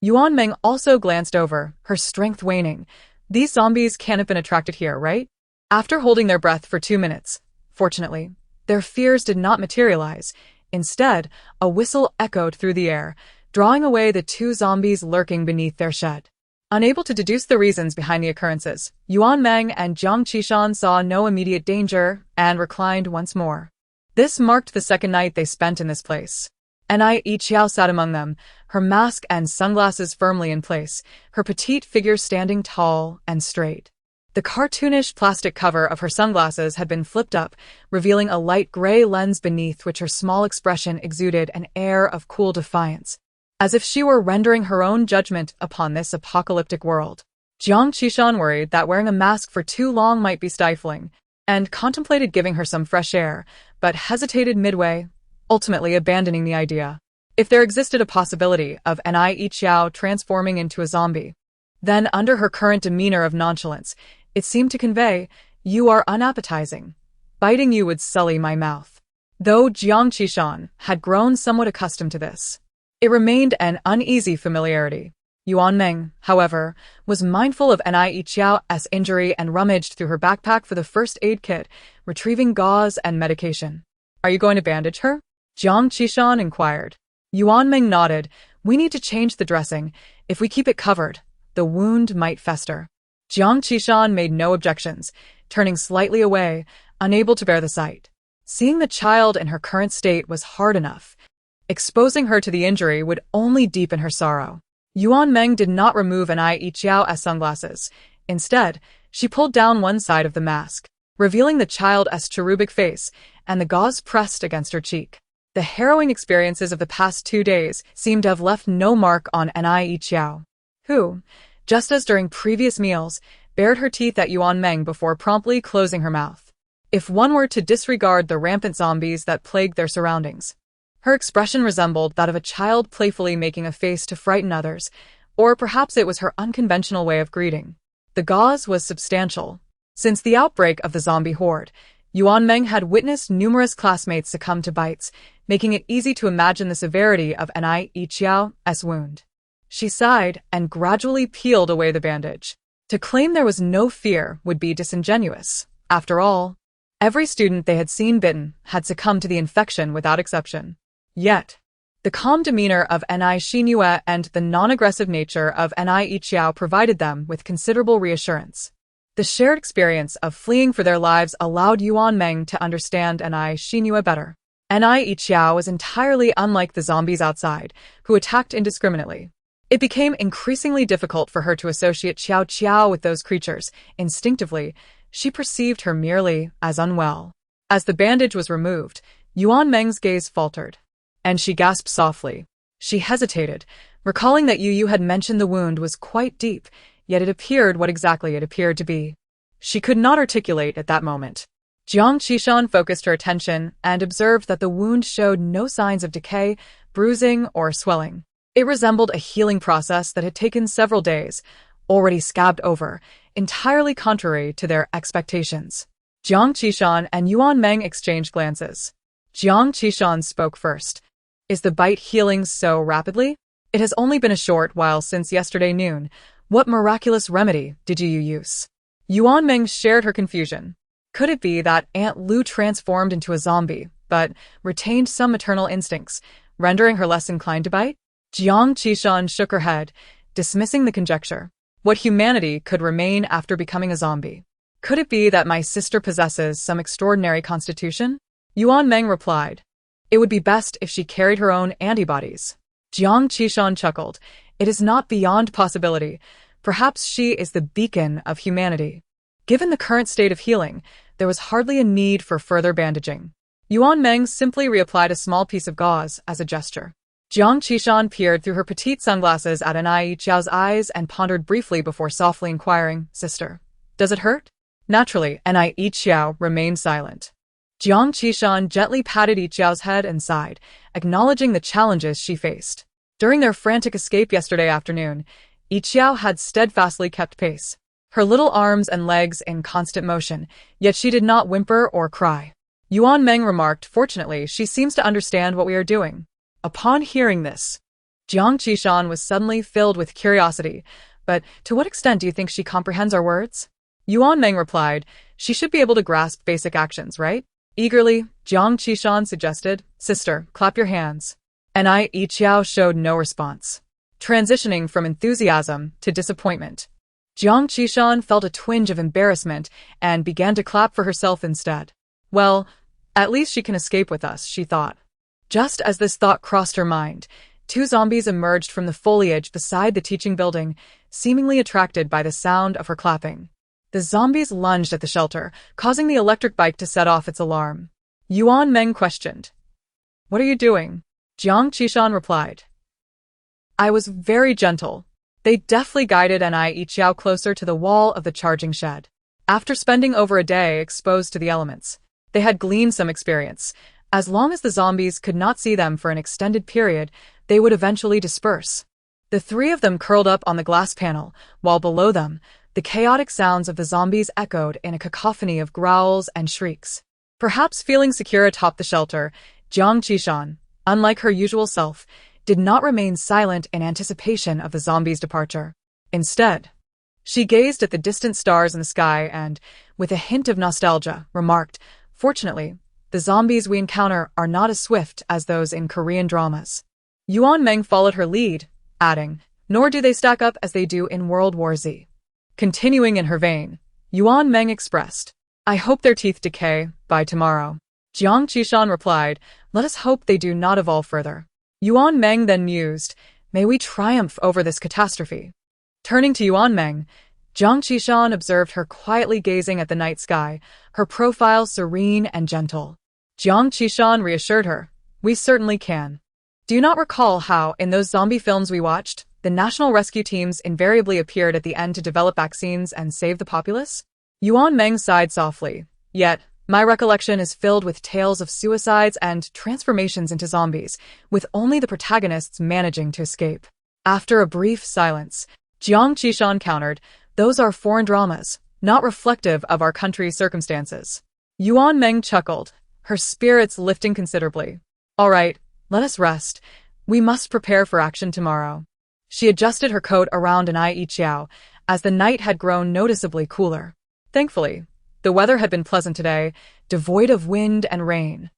Yuan Meng also glanced over, her strength waning. These zombies can't have been attracted here, right? After holding their breath for 2 minutes, fortunately, their fears did not materialize. Instead, a whistle echoed through the air, drawing away the 2 zombies lurking beneath their shed. Unable to deduce the reasons behind the occurrences, Yuan Meng and Jiang Qishan saw no immediate danger and reclined once more. This marked the second night they spent in this place. Enai Yiqiao sat among them, her mask and sunglasses firmly in place, her petite figure standing tall and straight. The cartoonish plastic cover of her sunglasses had been flipped up, revealing a light gray lens beneath which her small expression exuded an air of cool defiance, as if she were rendering her own judgment upon this apocalyptic world. Jiang Qishan worried that wearing a mask for too long might be stifling, and contemplated giving her some fresh air, but hesitated midway, ultimately abandoning the idea. If there existed a possibility of Enai Yiqiao transforming into a zombie, then under her current demeanor of nonchalance, it seemed to convey, "You are unappetizing. Biting you would sully my mouth." Though Jiang Qishan had grown somewhat accustomed to this, it remained an uneasy familiarity. Yuan Meng, however, was mindful of Enai Yiqiao's injury and rummaged through her backpack for the first aid kit, retrieving gauze and medication. "Are you going to bandage her?" Jiang Qishan inquired. Yuan Meng nodded. "We need to change the dressing. If we keep it covered, the wound might fester." Jiang Qishan made no objections, turning slightly away, unable to bear the sight. Seeing the child in her current state was hard enough. Exposing her to the injury would only deepen her sorrow. Yuan Meng did not remove Enai Yiqiao's sunglasses. Instead, she pulled down one side of the mask, revealing the child's cherubic face and the gauze pressed against her cheek. The harrowing experiences of the past 2 days seemed to have left no mark on Enai Yiqiao, who, just as during previous meals, bared her teeth at Yuan Meng before promptly closing her mouth. If one were to disregard the rampant zombies that plagued their surroundings, her expression resembled that of a child playfully making a face to frighten others, or perhaps it was her unconventional way of greeting. The gauze was substantial. Since the outbreak of the zombie horde, Yuan Meng had witnessed numerous classmates succumb to bites, making it easy to imagine the severity of Enai Yiqiao's wound. She sighed and gradually peeled away the bandage. To claim there was no fear would be disingenuous. After all, every student they had seen bitten had succumbed to the infection without exception. Yet, the calm demeanor of Enai Xinhua and the non-aggressive nature of Enai Yiqiao provided them with considerable reassurance. The shared experience of fleeing for their lives allowed Yuan Meng to understand Enai Xinhua better. Enai Yiqiao was entirely unlike the zombies outside, who attacked indiscriminately. It became increasingly difficult for her to associate Xiao Qiao with those creatures. Instinctively, she perceived her merely as unwell. As the bandage was removed, Yuan Meng's gaze faltered, and she gasped softly. She hesitated, recalling that Yu had mentioned the wound was quite deep, yet it appeared what exactly it appeared to be. She could not articulate at that moment. Jiang Qishan focused her attention and observed that the wound showed no signs of decay, bruising or swelling. It resembled a healing process that had taken several days, already scabbed over, entirely contrary to their expectations. Jiang Qishan and Yuan Meng exchanged glances. Jiang Qishan spoke first. Is the bite healing so rapidly? It has only been a short while since yesterday noon. What miraculous remedy did you use? Yuan Meng shared her confusion. Could it be that Aunt Lu transformed into a zombie, but retained some maternal instincts, rendering her less inclined to bite? Jiang Qishan shook her head, dismissing the conjecture. What humanity could remain after becoming a zombie? Could it be that my sister possesses some extraordinary constitution? Yuan Meng replied. It would be best if she carried her own antibodies. Jiang Qishan chuckled. It is not beyond possibility. Perhaps she is the beacon of humanity. Given the current state of healing, there was hardly a need for further bandaging. Yuan Meng simply reapplied a small piece of gauze as a gesture. Jiang Qishan peered through her petite sunglasses at Anai Qiao's eyes and pondered briefly before softly inquiring, Sister, does it hurt? Naturally, Anai Qiao remained silent. Jiang Qishan gently patted Qiao's head and sighed, acknowledging the challenges she faced. During their frantic escape yesterday afternoon, Qiao had steadfastly kept pace, her little arms and legs in constant motion, yet she did not whimper or cry. Yuan Meng remarked, Fortunately, she seems to understand what we are doing. Upon hearing this, Jiang Qishan was suddenly filled with curiosity. But to what extent do you think she comprehends our words? Yuan Meng replied, She should be able to grasp basic actions, right? Eagerly, Jiang Qishan suggested, Sister, clap your hands. Anai Qiao showed no response. Transitioning from enthusiasm to disappointment, Jiang Qishan felt a twinge of embarrassment and began to clap for herself instead. Well, at least she can escape with us, she thought. Just as this thought crossed her mind, two zombies emerged from the foliage beside the teaching building, seemingly attracted by the sound of her clapping. The zombies lunged at the shelter, causing the electric bike to set off its alarm. Yuan Meng questioned. What are you doing? Jiang Qishan replied. I was very gentle. They deftly guided Anai Qiao closer to the wall of the charging shed. After spending over a day exposed to the elements, they had gleaned some experience. As long as the zombies could not see them for an extended period, they would eventually disperse. The three of them curled up on the glass panel, while below them, the chaotic sounds of the zombies echoed in a cacophony of growls and shrieks. Perhaps feeling secure atop the shelter, Jiang Qishan, unlike her usual self, did not remain silent in anticipation of the zombies' departure. Instead, she gazed at the distant stars in the sky and, with a hint of nostalgia, remarked, Fortunately, the zombies we encounter are not as swift as those in Korean dramas. Yuan Meng followed her lead, adding, Nor do they stack up as they do in World War Z. Continuing in her vein, Yuan Meng expressed, I hope their teeth decay by tomorrow. Jiang Qishan replied, Let us hope they do not evolve further. Yuan Meng then mused, May we triumph over this catastrophe. Turning to Yuan Meng, Jiang Qishan observed her quietly gazing at the night sky, her profile serene and gentle. Jiang Qishan reassured her, We certainly can. Do you not recall how, in those zombie films we watched, the national rescue teams invariably appeared at the end to develop vaccines and save the populace? Yuan Meng sighed softly. Yet, my recollection is filled with tales of suicides and transformations into zombies, with only the protagonists managing to escape. After a brief silence, Jiang Qishan countered, Those are foreign dramas, not reflective of our country's circumstances. Yuan Meng chuckled, her spirits lifting considerably. All right, let us rest. We must prepare for action tomorrow. She adjusted her coat around Anai Qiao, as the night had grown noticeably cooler. Thankfully, the weather had been pleasant today, devoid of wind and rain,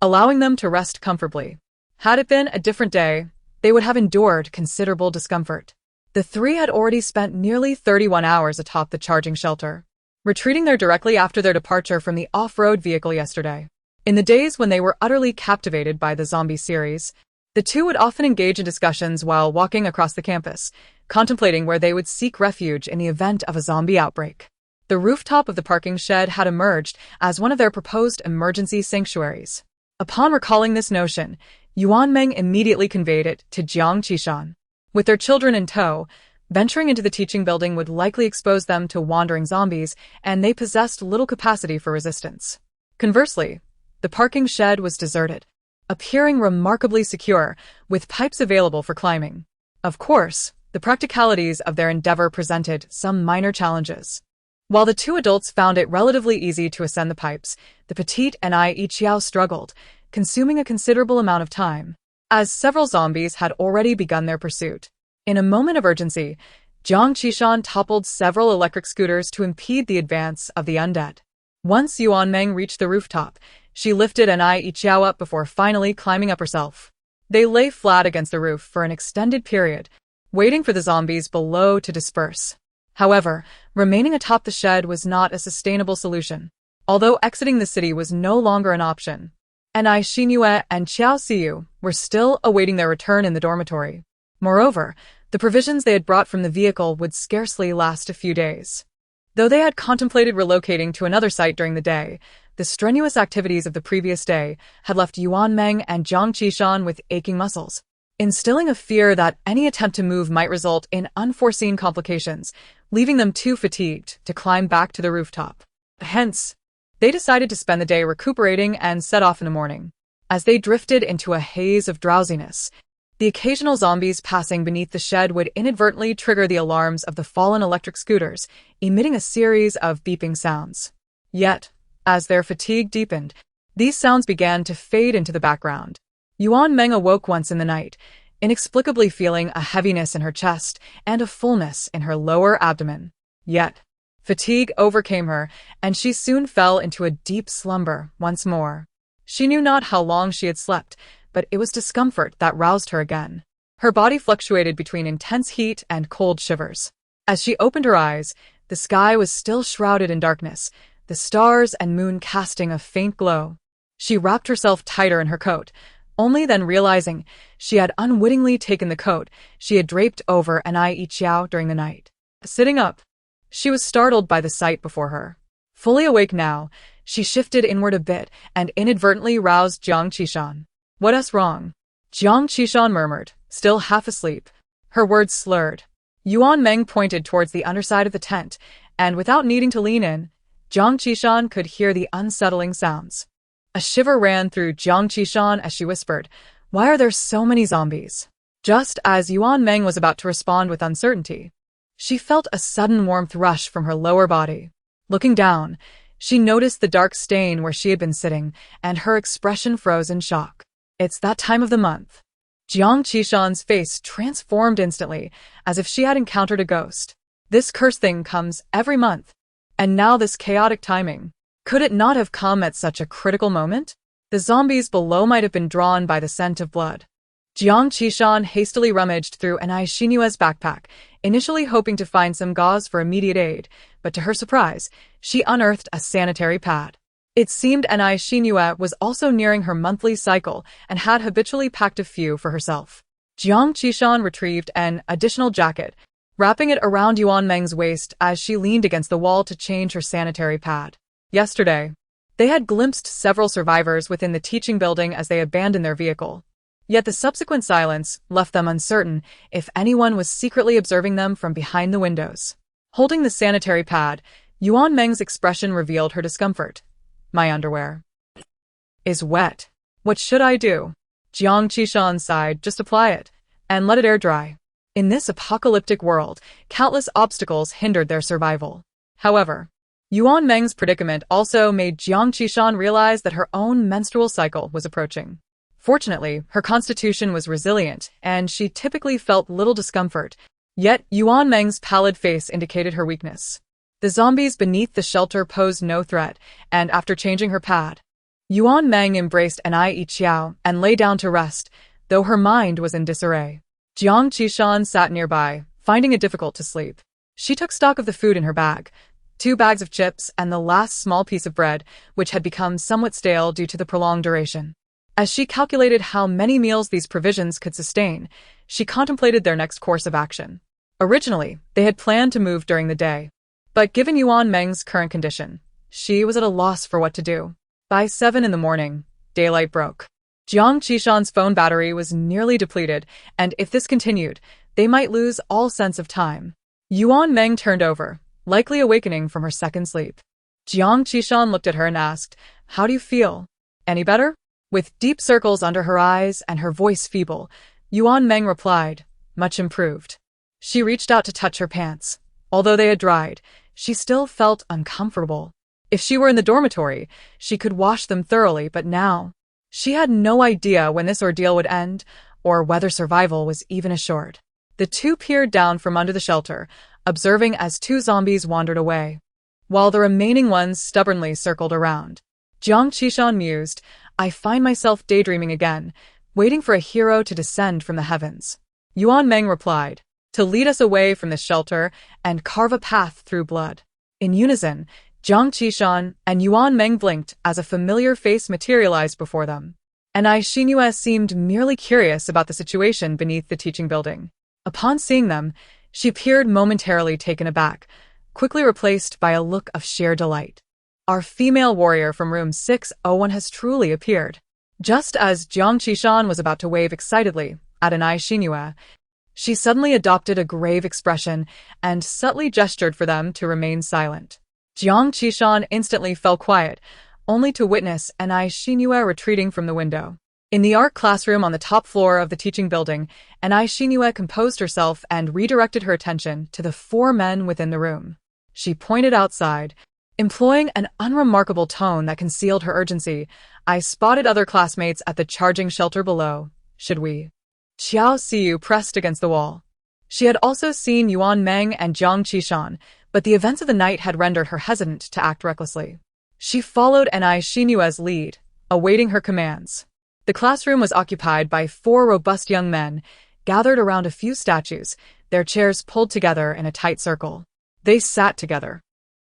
allowing them to rest comfortably. Had it been a different day, they would have endured considerable discomfort. The three had already spent nearly 31 hours atop the charging shelter, retreating there directly after their departure from the off-road vehicle yesterday. In the days when they were utterly captivated by the zombie series, the two would often engage in discussions while walking across the campus, contemplating where they would seek refuge in the event of a zombie outbreak. The rooftop of the parking shed had emerged as one of their proposed emergency sanctuaries. Upon recalling this notion, Yuan Meng immediately conveyed it to Jiang Qishan. With their children in tow, venturing into the teaching building would likely expose them to wandering zombies, and they possessed little capacity for resistance. Conversely, the parking shed was deserted. appearing remarkably secure, with pipes available for climbing. Of course, the practicalities of their endeavor presented some minor challenges. While the two adults found it relatively easy to ascend the pipes, the petite and Xiao struggled, consuming a considerable amount of time, as several zombies had already begun their pursuit. In a moment of urgency, Jiang Qishan toppled several electric scooters to impede the advance of the undead. Once Yuanmeng reached the rooftop, she lifted an Xiao up before finally climbing up herself. They lay flat against the roof for an extended period, waiting for the zombies below to disperse. However, remaining atop the shed was not a sustainable solution. Although exiting the city was no longer an option, Anai Xinyue and Qiao Xiyu were still awaiting their return in the dormitory. Moreover, the provisions they had brought from the vehicle would scarcely last a few days. Though they had contemplated relocating to another site during the day, the strenuous activities of the previous day had left Yuanmeng and Jiang Qishan with aching muscles, instilling a fear that any attempt to move might result in unforeseen complications, leaving them too fatigued to climb back to the rooftop. Hence, they decided to spend the day recuperating and set off in the morning. As they drifted into a haze of drowsiness, the occasional zombies passing beneath the shed would inadvertently trigger the alarms of the fallen electric scooters, emitting a series of beeping sounds. Yet, as their fatigue deepened, these sounds began to fade into the background. Yuanmeng awoke once in the night, inexplicably feeling a heaviness in her chest and a fullness in her lower abdomen. Yet, fatigue overcame her, and she soon fell into a deep slumber once more. She knew not how long she had slept, but it was discomfort that roused her again. Her body fluctuated between intense heat and cold shivers. As she opened her eyes, the sky was still shrouded in darkness, the stars and moon casting a faint glow. She wrapped herself tighter in her coat, only then realizing she had unwittingly taken the coat she had draped over Anai Xiao during the night. Sitting up, she was startled by the sight before her. Fully awake now, she shifted inward a bit and inadvertently roused Jiang Qishan. "What's wrong?" Jiang Qishan murmured, still half asleep. Her words slurred. Yuanmeng pointed towards the underside of the tent, and without needing to lean in, Jiang Qishan could hear the unsettling sounds. A shiver ran through Jiang Qishan as she whispered, "Why are there so many zombies?" Just as Yuanmeng was about to respond with uncertainty, she felt a sudden warmth rush from her lower body. Looking down, she noticed the dark stain where she had been sitting, and her expression froze in shock. "It's that time of the month." Jiang Qishan's face transformed instantly, as if she had encountered a ghost. "This cursed thing comes every month. And now this chaotic timing. Could it not have come at such a critical moment? The zombies below might have been drawn by the scent of blood." Jiang Qishan hastily rummaged through Anai Xinyue's backpack, initially hoping to find some gauze for immediate aid, but to her surprise, she unearthed a sanitary pad. It seemed Anai Xinyue was also nearing her monthly cycle and had habitually packed a few for herself. Jiang Qishan retrieved an additional jacket, wrapping it around Yuanmeng's waist as she leaned against the wall to change her sanitary pad. Yesterday, they had glimpsed several survivors within the teaching building as they abandoned their vehicle. Yet the subsequent silence left them uncertain if anyone was secretly observing them from behind the windows. Holding the sanitary pad, Yuanmeng's expression revealed her discomfort. "My underwear is wet. What should I do?" Jiang Qishan sighed. "Just apply it and let it air dry." In this apocalyptic world, countless obstacles hindered their survival. However, Yuanmeng's predicament also made Jiang Qishan realize that her own menstrual cycle was approaching. Fortunately, her constitution was resilient, and she typically felt little discomfort, yet Yuanmeng's pallid face indicated her weakness. The zombies beneath the shelter posed no threat, and after changing her pad, Yuanmeng embraced Anai Xiao and lay down to rest, though her mind was in disarray. Jiang Qishan sat nearby, finding it difficult to sleep. She took stock of the food in her bag, 2 bags of chips and the last small piece of bread, which had become somewhat stale due to the prolonged duration. As she calculated how many meals these provisions could sustain, she contemplated their next course of action. Originally, they had planned to move during the day, but given Yuanmeng's current condition, she was at a loss for what to do. By 7 in the morning, daylight broke. Jiang Qishan's phone battery was nearly depleted, and if this continued, they might lose all sense of time. Yuanmeng turned over, likely awakening from her second sleep. Jiang Qishan looked at her and asked, "How do you feel? Any better?" With deep circles under her eyes and her voice feeble, Yuan Meng replied, much improved. She reached out to touch her pants. Although they had dried, she still felt uncomfortable. If she were in the dormitory, she could wash them thoroughly, but now, she had no idea when this ordeal would end, or whether survival was even assured. The two peered down from under the shelter, observing as two zombies wandered away, while the remaining ones stubbornly circled around. Jiang Qishan mused, I find myself daydreaming again, waiting for a hero to descend from the heavens. Yuan Meng replied, to lead us away from this shelter and carve a path through blood. In unison, Jiang Qishan and Yuan Meng blinked as a familiar face materialized before them. And Xinyu seemed merely curious about the situation beneath the teaching building. Upon seeing them, she appeared momentarily taken aback, quickly replaced by a look of sheer delight. Our female warrior from room 601 has truly appeared. Just as Jiang Qishan was about to wave excitedly at Xinyu, she suddenly adopted a grave expression and subtly gestured for them to remain silent. Jiang Qishan instantly fell quiet, only to witness Xinyu retreating from the window. In the art classroom on the top floor of the teaching building, Xinyu composed herself and redirected her attention to the four men within the room. She pointed outside, employing an unremarkable tone that concealed her urgency. I spotted other classmates at the charging shelter below. Should we? Xiao Siyu pressed against the wall. She had also seen Yuan Meng and Jiang Qishan, but the events of the night had rendered her hesitant to act recklessly. She followed Xinyue's lead, awaiting her commands. The classroom was occupied by four robust young men, gathered around a few statues, their chairs pulled together in a tight circle. They sat together,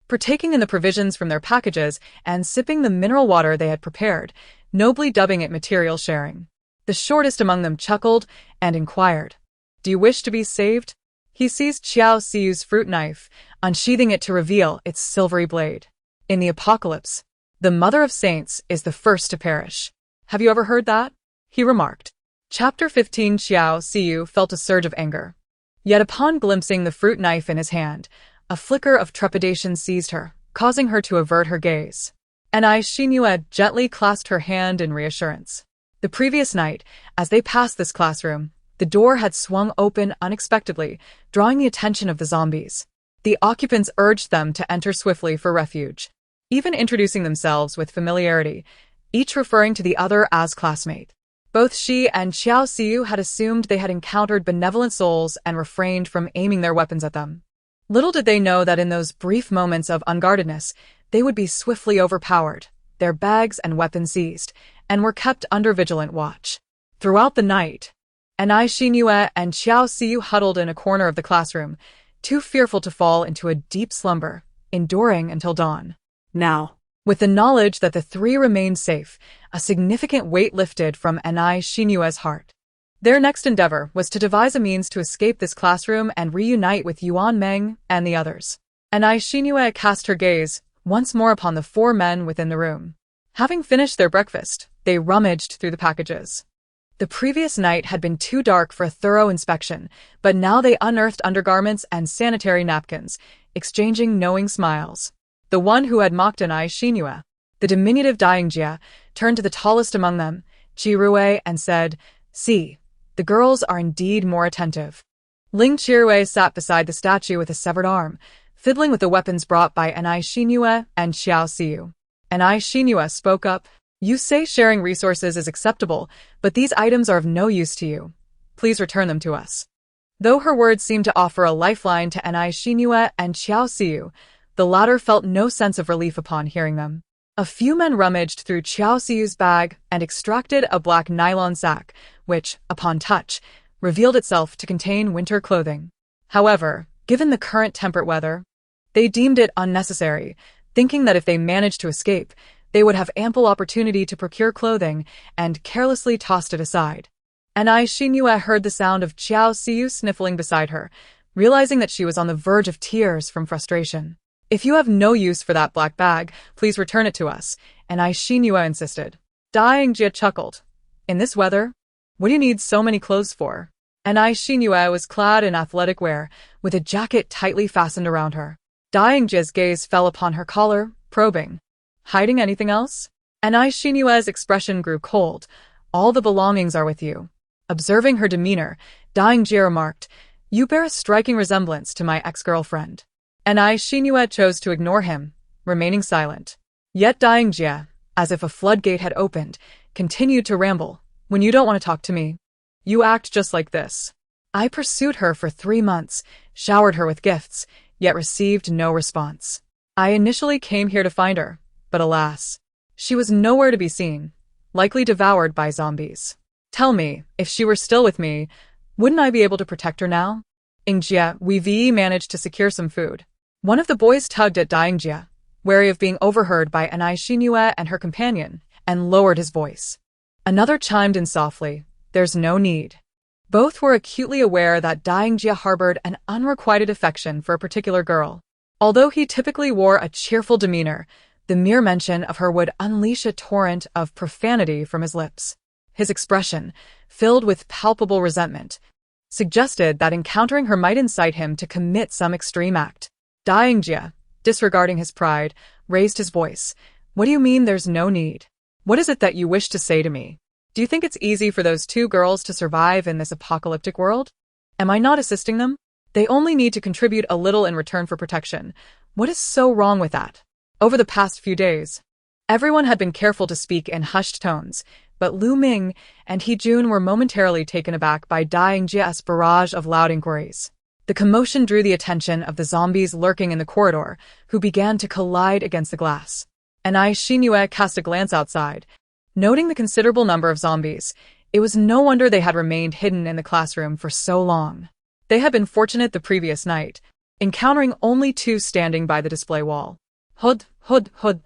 partaking in the provisions from their packages and sipping the mineral water they had prepared, nobly dubbing it material sharing. The shortest among them chuckled and inquired, do you wish to be saved? He seized Xiao Siyu's fruit knife, unsheathing it to reveal its silvery blade. In the apocalypse, the Mother of Saints is the first to perish. Have you ever heard that? He remarked. Chapter 15. Xiao Siyu felt a surge of anger. Yet upon glimpsing the fruit knife in his hand, a flicker of trepidation seized her, causing her to avert her gaze. Xinyu gently clasped her hand in reassurance. The previous night, as they passed this classroom, the door had swung open unexpectedly, drawing the attention of the zombies. The occupants urged them to enter swiftly for refuge, even introducing themselves with familiarity, each referring to the other as classmate. Both she and Xiao Siyu had assumed they had encountered benevolent souls and refrained from aiming their weapons at them. Little did they know that in those brief moments of unguardedness, they would be swiftly overpowered, their bags and weapons seized, and were kept under vigilant watch. Throughout the night, Xinyu and Xiao Siyu huddled in a corner of the classroom, too fearful to fall into a deep slumber, enduring until dawn. Now, with the knowledge that the three remained safe, a significant weight lifted from Xinyue's heart. Their next endeavor was to devise a means to escape this classroom and reunite with Yuan Meng and the others. Xinyu cast her gaze once more upon the four men within the room. Having finished their breakfast, they rummaged through the packages. The previous night had been too dark for a thorough inspection, but now they unearthed undergarments and sanitary napkins, exchanging knowing smiles. The one who had mocked Xinyu, the diminutive Daingjia, turned to the tallest among them, Qirui, and said, see, the girls are indeed more attentive. Ling Qirui sat beside the statue with a severed arm, fiddling with the weapons brought by Xinyu and Xiao Siyu. Xinyu spoke up, you say sharing resources is acceptable, but these items are of no use to you. Please return them to us. Though her words seemed to offer a lifeline to Xinyu and Xiao Siyu, the latter felt no sense of relief upon hearing them. A few men rummaged through Xiao Siyu's bag and extracted a black nylon sack, which, upon touch, revealed itself to contain winter clothing. However, given the current temperate weather, they deemed it unnecessary, thinking that if they managed to escape, they would have ample opportunity to procure clothing, and carelessly tossed it aside. Xinyu heard the sound of Xiao Siyu sniffling beside her, realizing that she was on the verge of tears from frustration. If you have no use for that black bag, please return it to us, Xinyu insisted. Daingjia chuckled. In this weather? What do you need so many clothes for? Xinyu was clad in athletic wear, with a jacket tightly fastened around her. Daingjia's gaze fell upon her collar, probing. Hiding anything else? And Xinyue's expression grew cold. All the belongings are with you. Observing her demeanor, Dying Jie remarked, you bear a striking resemblance to my ex-girlfriend. And Xinyue chose to ignore him, remaining silent. Yet Dying Jie, as if a floodgate had opened, continued to ramble. When you don't want to talk to me, you act just like this. I pursued her for 3 months, showered her with gifts, yet received no response. I initially came here to find her, but alas, she was nowhere to be seen, likely devoured by zombies. Tell me, if she were still with me, wouldn't I be able to protect her now? Ingjie, we managed to secure some food. One of the boys tugged at Dying Jie, wary of being overheard by Anai Xinyue and her companion, and lowered his voice. Another chimed in softly, there's no need. Both were acutely aware that Dying Jie harbored an unrequited affection for a particular girl. Although he typically wore a cheerful demeanor, the mere mention of her would unleash a torrent of profanity from his lips. His expression, filled with palpable resentment, suggested that encountering her might incite him to commit some extreme act. Dying Jie, disregarding his pride, raised his voice. What do you mean there's no need? What is it that you wish to say to me? Do you think it's easy for those 2 girls to survive in this apocalyptic world? Am I not assisting them? They only need to contribute a little in return for protection. What is so wrong with that? Over the past few days, everyone had been careful to speak in hushed tones, but Lu Ming and He Jun were momentarily taken aback by Dying Jie's barrage of loud inquiries. The commotion drew the attention of the zombies lurking in the corridor, who began to collide against the glass. Anai Xinyue cast a glance outside. Noting the considerable number of zombies, it was no wonder they had remained hidden in the classroom for so long. They had been fortunate the previous night, encountering only 2 standing by the display wall. Hud, hud, hud.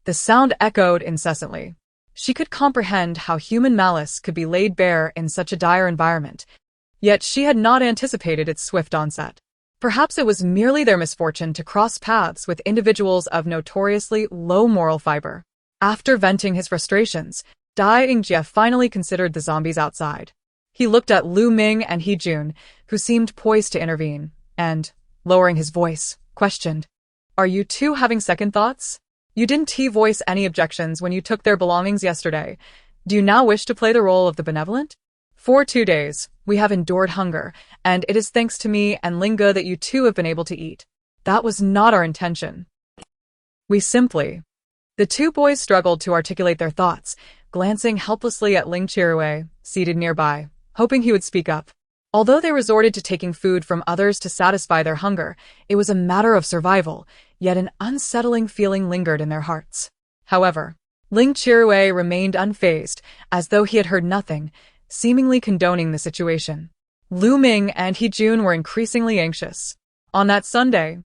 The sound echoed incessantly. She could comprehend how human malice could be laid bare in such a dire environment, yet she had not anticipated its swift onset. Perhaps it was merely their misfortune to cross paths with individuals of notoriously low moral fiber. After venting his frustrations, Dying Jie finally considered the zombies outside. He looked at Lu Ming and He Jun, who seemed poised to intervene, and, lowering his voice, questioned, are you 2 having second thoughts? You didn't voice any objections when you took their belongings yesterday. Do you now wish to play the role of the benevolent? For 2 days, we have endured hunger, and it is thanks to me and Linga that you 2 have been able to eat. That was not our intention. We simply... The 2 boys struggled to articulate their thoughts, glancing helplessly at Ling Chirue, seated nearby, hoping he would speak up. Although they resorted to taking food from others to satisfy their hunger, it was a matter of survival, yet an unsettling feeling lingered in their hearts. However, Ling Chirue remained unfazed, as though he had heard nothing, seemingly condoning the situation. Lu Ming and He Jun were increasingly anxious. On that Sunday,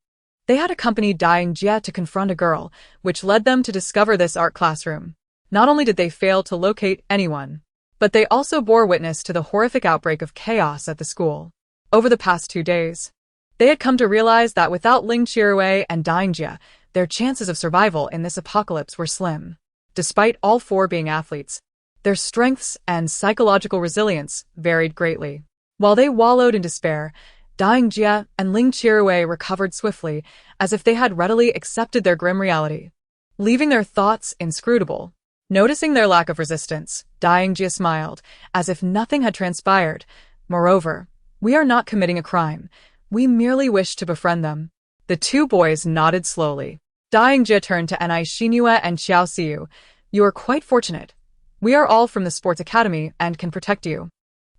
they had accompanied Dying Jie to confront a girl, which led them to discover this art classroom. Not only did they fail to locate anyone, but they also bore witness to the horrific outbreak of chaos at the school. Over the past 2 days, they had come to realize that without Ling Chirue and Dying Jie, their chances of survival in this apocalypse were slim. Despite all 4 being athletes, their strengths and psychological resilience varied greatly. While they wallowed in despair, Dying Jie and Ling Chirue recovered swiftly, as if they had readily accepted their grim reality, leaving their thoughts inscrutable. Noticing their lack of resistance, Dying Jie smiled, as if nothing had transpired. Moreover, we are not committing a crime. We merely wish to befriend them. The 2 boys nodded slowly. Dying Jie turned to Anai Xinyue and Xiao Xiu. You are quite fortunate. We are all from the sports academy and can protect you.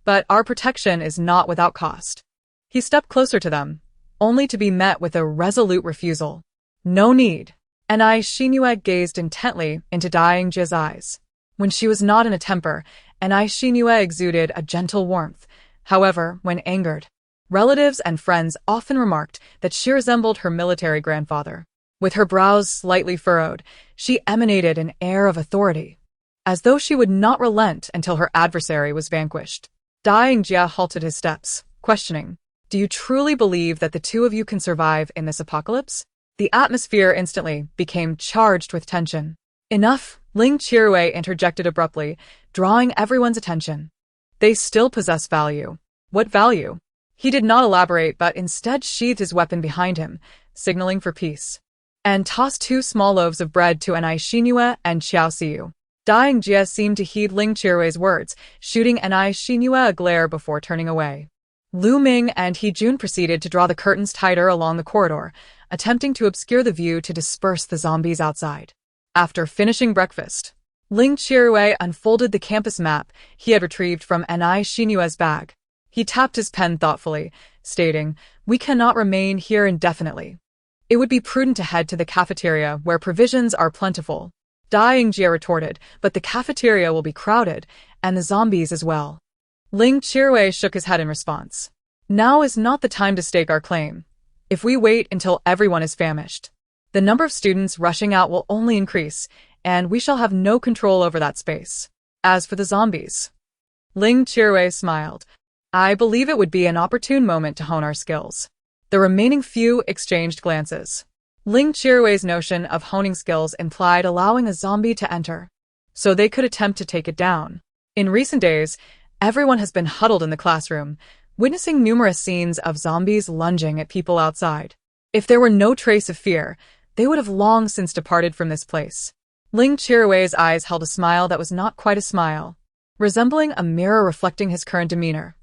But our protection is not without cost. He stepped closer to them, only to be met with a resolute refusal. No need. Anai Xinyue gazed intently into Dying Jie's eyes. When she was not in a temper, Anai Xinyue exuded a gentle warmth. However, when angered, relatives and friends often remarked that she resembled her military grandfather. With her brows slightly furrowed, she emanated an air of authority, as though she would not relent until her adversary was vanquished. Dying Jie halted his steps, questioning, do you truly believe that the 2 of you can survive in this apocalypse? The atmosphere instantly became charged with tension. Enough, Ling Chirue interjected abruptly, drawing everyone's attention. They still possess value. What value? He did not elaborate but instead sheathed his weapon behind him, signaling for peace, and tossed 2 small loaves of bread to Anai Xinyue and Xiao Xiu. Dying Jia seemed to heed Ling Qirui's words, shooting Anai Xinhua a glare before turning away. Lu Ming and He Jun proceeded to draw the curtains tighter along the corridor, attempting to obscure the view to disperse the zombies outside. After finishing breakfast, Ling Qirui unfolded the campus map he had retrieved from Anai Xinhua's bag. He tapped his pen thoughtfully, stating, "We cannot remain here indefinitely. It would be prudent to head to the cafeteria where provisions are plentiful." Dying Jia retorted, "But the cafeteria will be crowded, and the zombies as well." Ling Qirui shook his head in response. "Now is not the time to stake our claim. If we wait until everyone is famished, the number of students rushing out will only increase, and we shall have no control over that space. As for the zombies," Ling Qirui smiled, "I believe it would be an opportune moment to hone our skills." The remaining few exchanged glances. Ling Qirui's notion of honing skills implied allowing a zombie to enter, so they could attempt to take it down. In recent days, everyone has been huddled in the classroom, witnessing numerous scenes of zombies lunging at people outside. If there were no trace of fear, they would have long since departed from this place. Ling Qirui's eyes held a smile that was not quite a smile, resembling a mirror reflecting his current demeanor.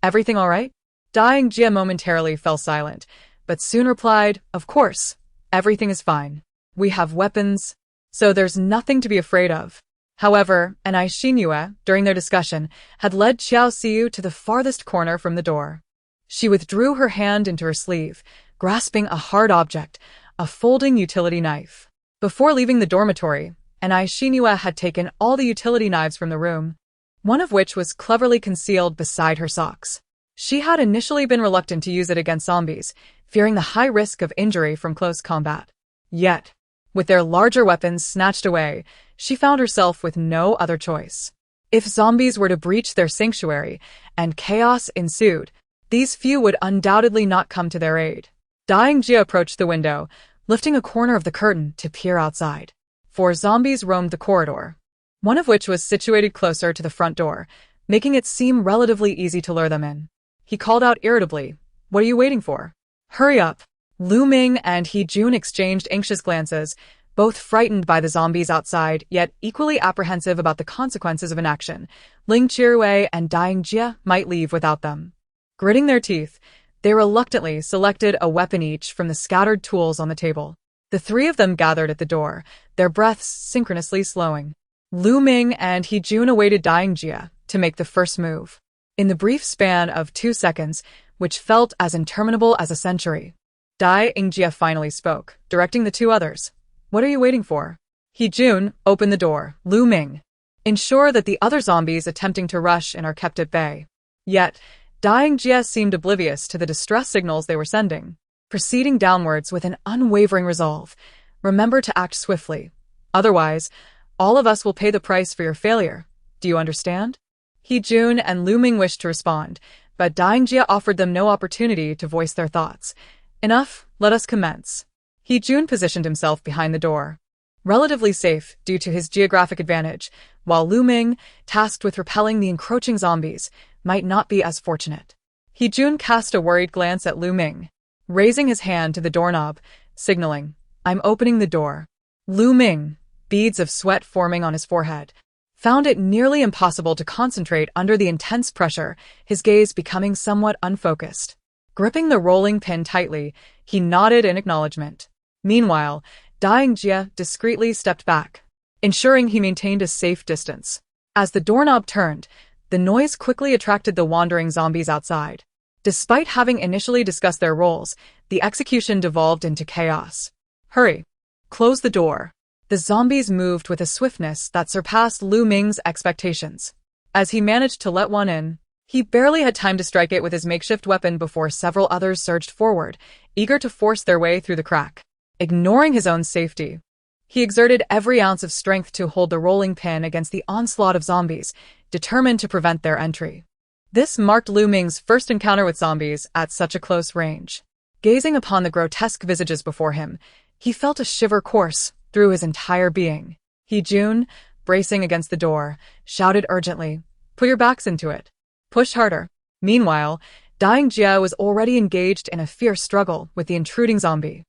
"Everything all right?" Dying Jia momentarily fell silent, but soon replied, "Of course, everything is fine. We have weapons, so there's nothing to be afraid of." However, Anai Xinhua, during their discussion, had led Xiao Xiu to the farthest corner from the door. She withdrew her hand into her sleeve, grasping a hard object, a folding utility knife. Before leaving the dormitory, Anai Xinhua had taken all the utility knives from the room, one of which was cleverly concealed beside her socks. She had initially been reluctant to use it against zombies, fearing the high risk of injury from close combat. Yet, with their larger weapons snatched away, she found herself with no other choice. If zombies were to breach their sanctuary and chaos ensued, these few would undoubtedly not come to their aid. Dying Jia approached the window, lifting a corner of the curtain to peer outside. 4 zombies roamed the corridor, one of which was situated closer to the front door, making it seem relatively easy to lure them in. He called out irritably, "What are you waiting for? Hurry up!" Lu Ming and He Jun exchanged anxious glances, both frightened by the zombies outside, yet equally apprehensive about the consequences of inaction. Ling Qirui and Dying Jia might leave without them. Gritting their teeth, they reluctantly selected a weapon each from the scattered tools on the table. The 3 of them gathered at the door, their breaths synchronously slowing. Lu Ming and He Jun awaited Dying Jia to make the first move. In the brief span of 2 seconds, which felt as interminable as a century, Dying Jia finally spoke, directing the 2 others. "What are you waiting for?" He Jun, "Open the door." Lu Ming, "Ensure that the other zombies attempting to rush in are kept at bay." Yet, Dying Jia seemed oblivious to the distress signals they were sending. Proceeding downwards with an unwavering resolve, "Remember to act swiftly. Otherwise, all of us will pay the price for your failure. Do you understand?" He Jun and Lu Ming wished to respond, but Dying Jia offered them no opportunity to voice their thoughts. "Enough, let us commence." He Jun positioned himself behind the door, relatively safe due to his geographic advantage, while Lu Ming, tasked with repelling the encroaching zombies, might not be as fortunate. He Jun cast a worried glance at Lu Ming, raising his hand to the doorknob, signaling, "I'm opening the door." Lu Ming, beads of sweat forming on his forehead, found it nearly impossible to concentrate under the intense pressure, his gaze becoming somewhat unfocused. Gripping the rolling pin tightly, he nodded in acknowledgement. Meanwhile, Dying Jia discreetly stepped back, ensuring he maintained a safe distance. As the doorknob turned, the noise quickly attracted the wandering zombies outside. Despite having initially discussed their roles, the execution devolved into chaos. "Hurry! Close the door." The zombies moved with a swiftness that surpassed Lu Ming's expectations. As he managed to let one in, he barely had time to strike it with his makeshift weapon before several others surged forward, eager to force their way through the crack. Ignoring his own safety, he exerted every ounce of strength to hold the rolling pin against the onslaught of zombies, determined to prevent their entry. This marked Lu Ming's first encounter with zombies at such a close range. Gazing upon the grotesque visages before him, he felt a shiver course through his entire being. He Jun, bracing against the door, shouted urgently, "Put your backs into it. Push harder." Meanwhile, Dying Jia was already engaged in a fierce struggle with the intruding zombie.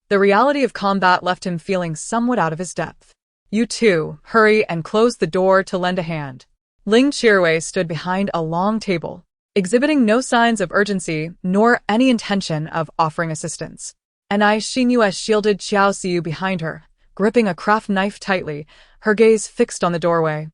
The reality of combat left him feeling somewhat out of his depth. You two, hurry and close the door to lend a hand. Ling Qiruwei stood behind a long table, exhibiting no signs of urgency nor any intention of offering assistance. And Xinyu shielded Xiao Xiu behind her, gripping a craft knife tightly, her gaze fixed on the doorway,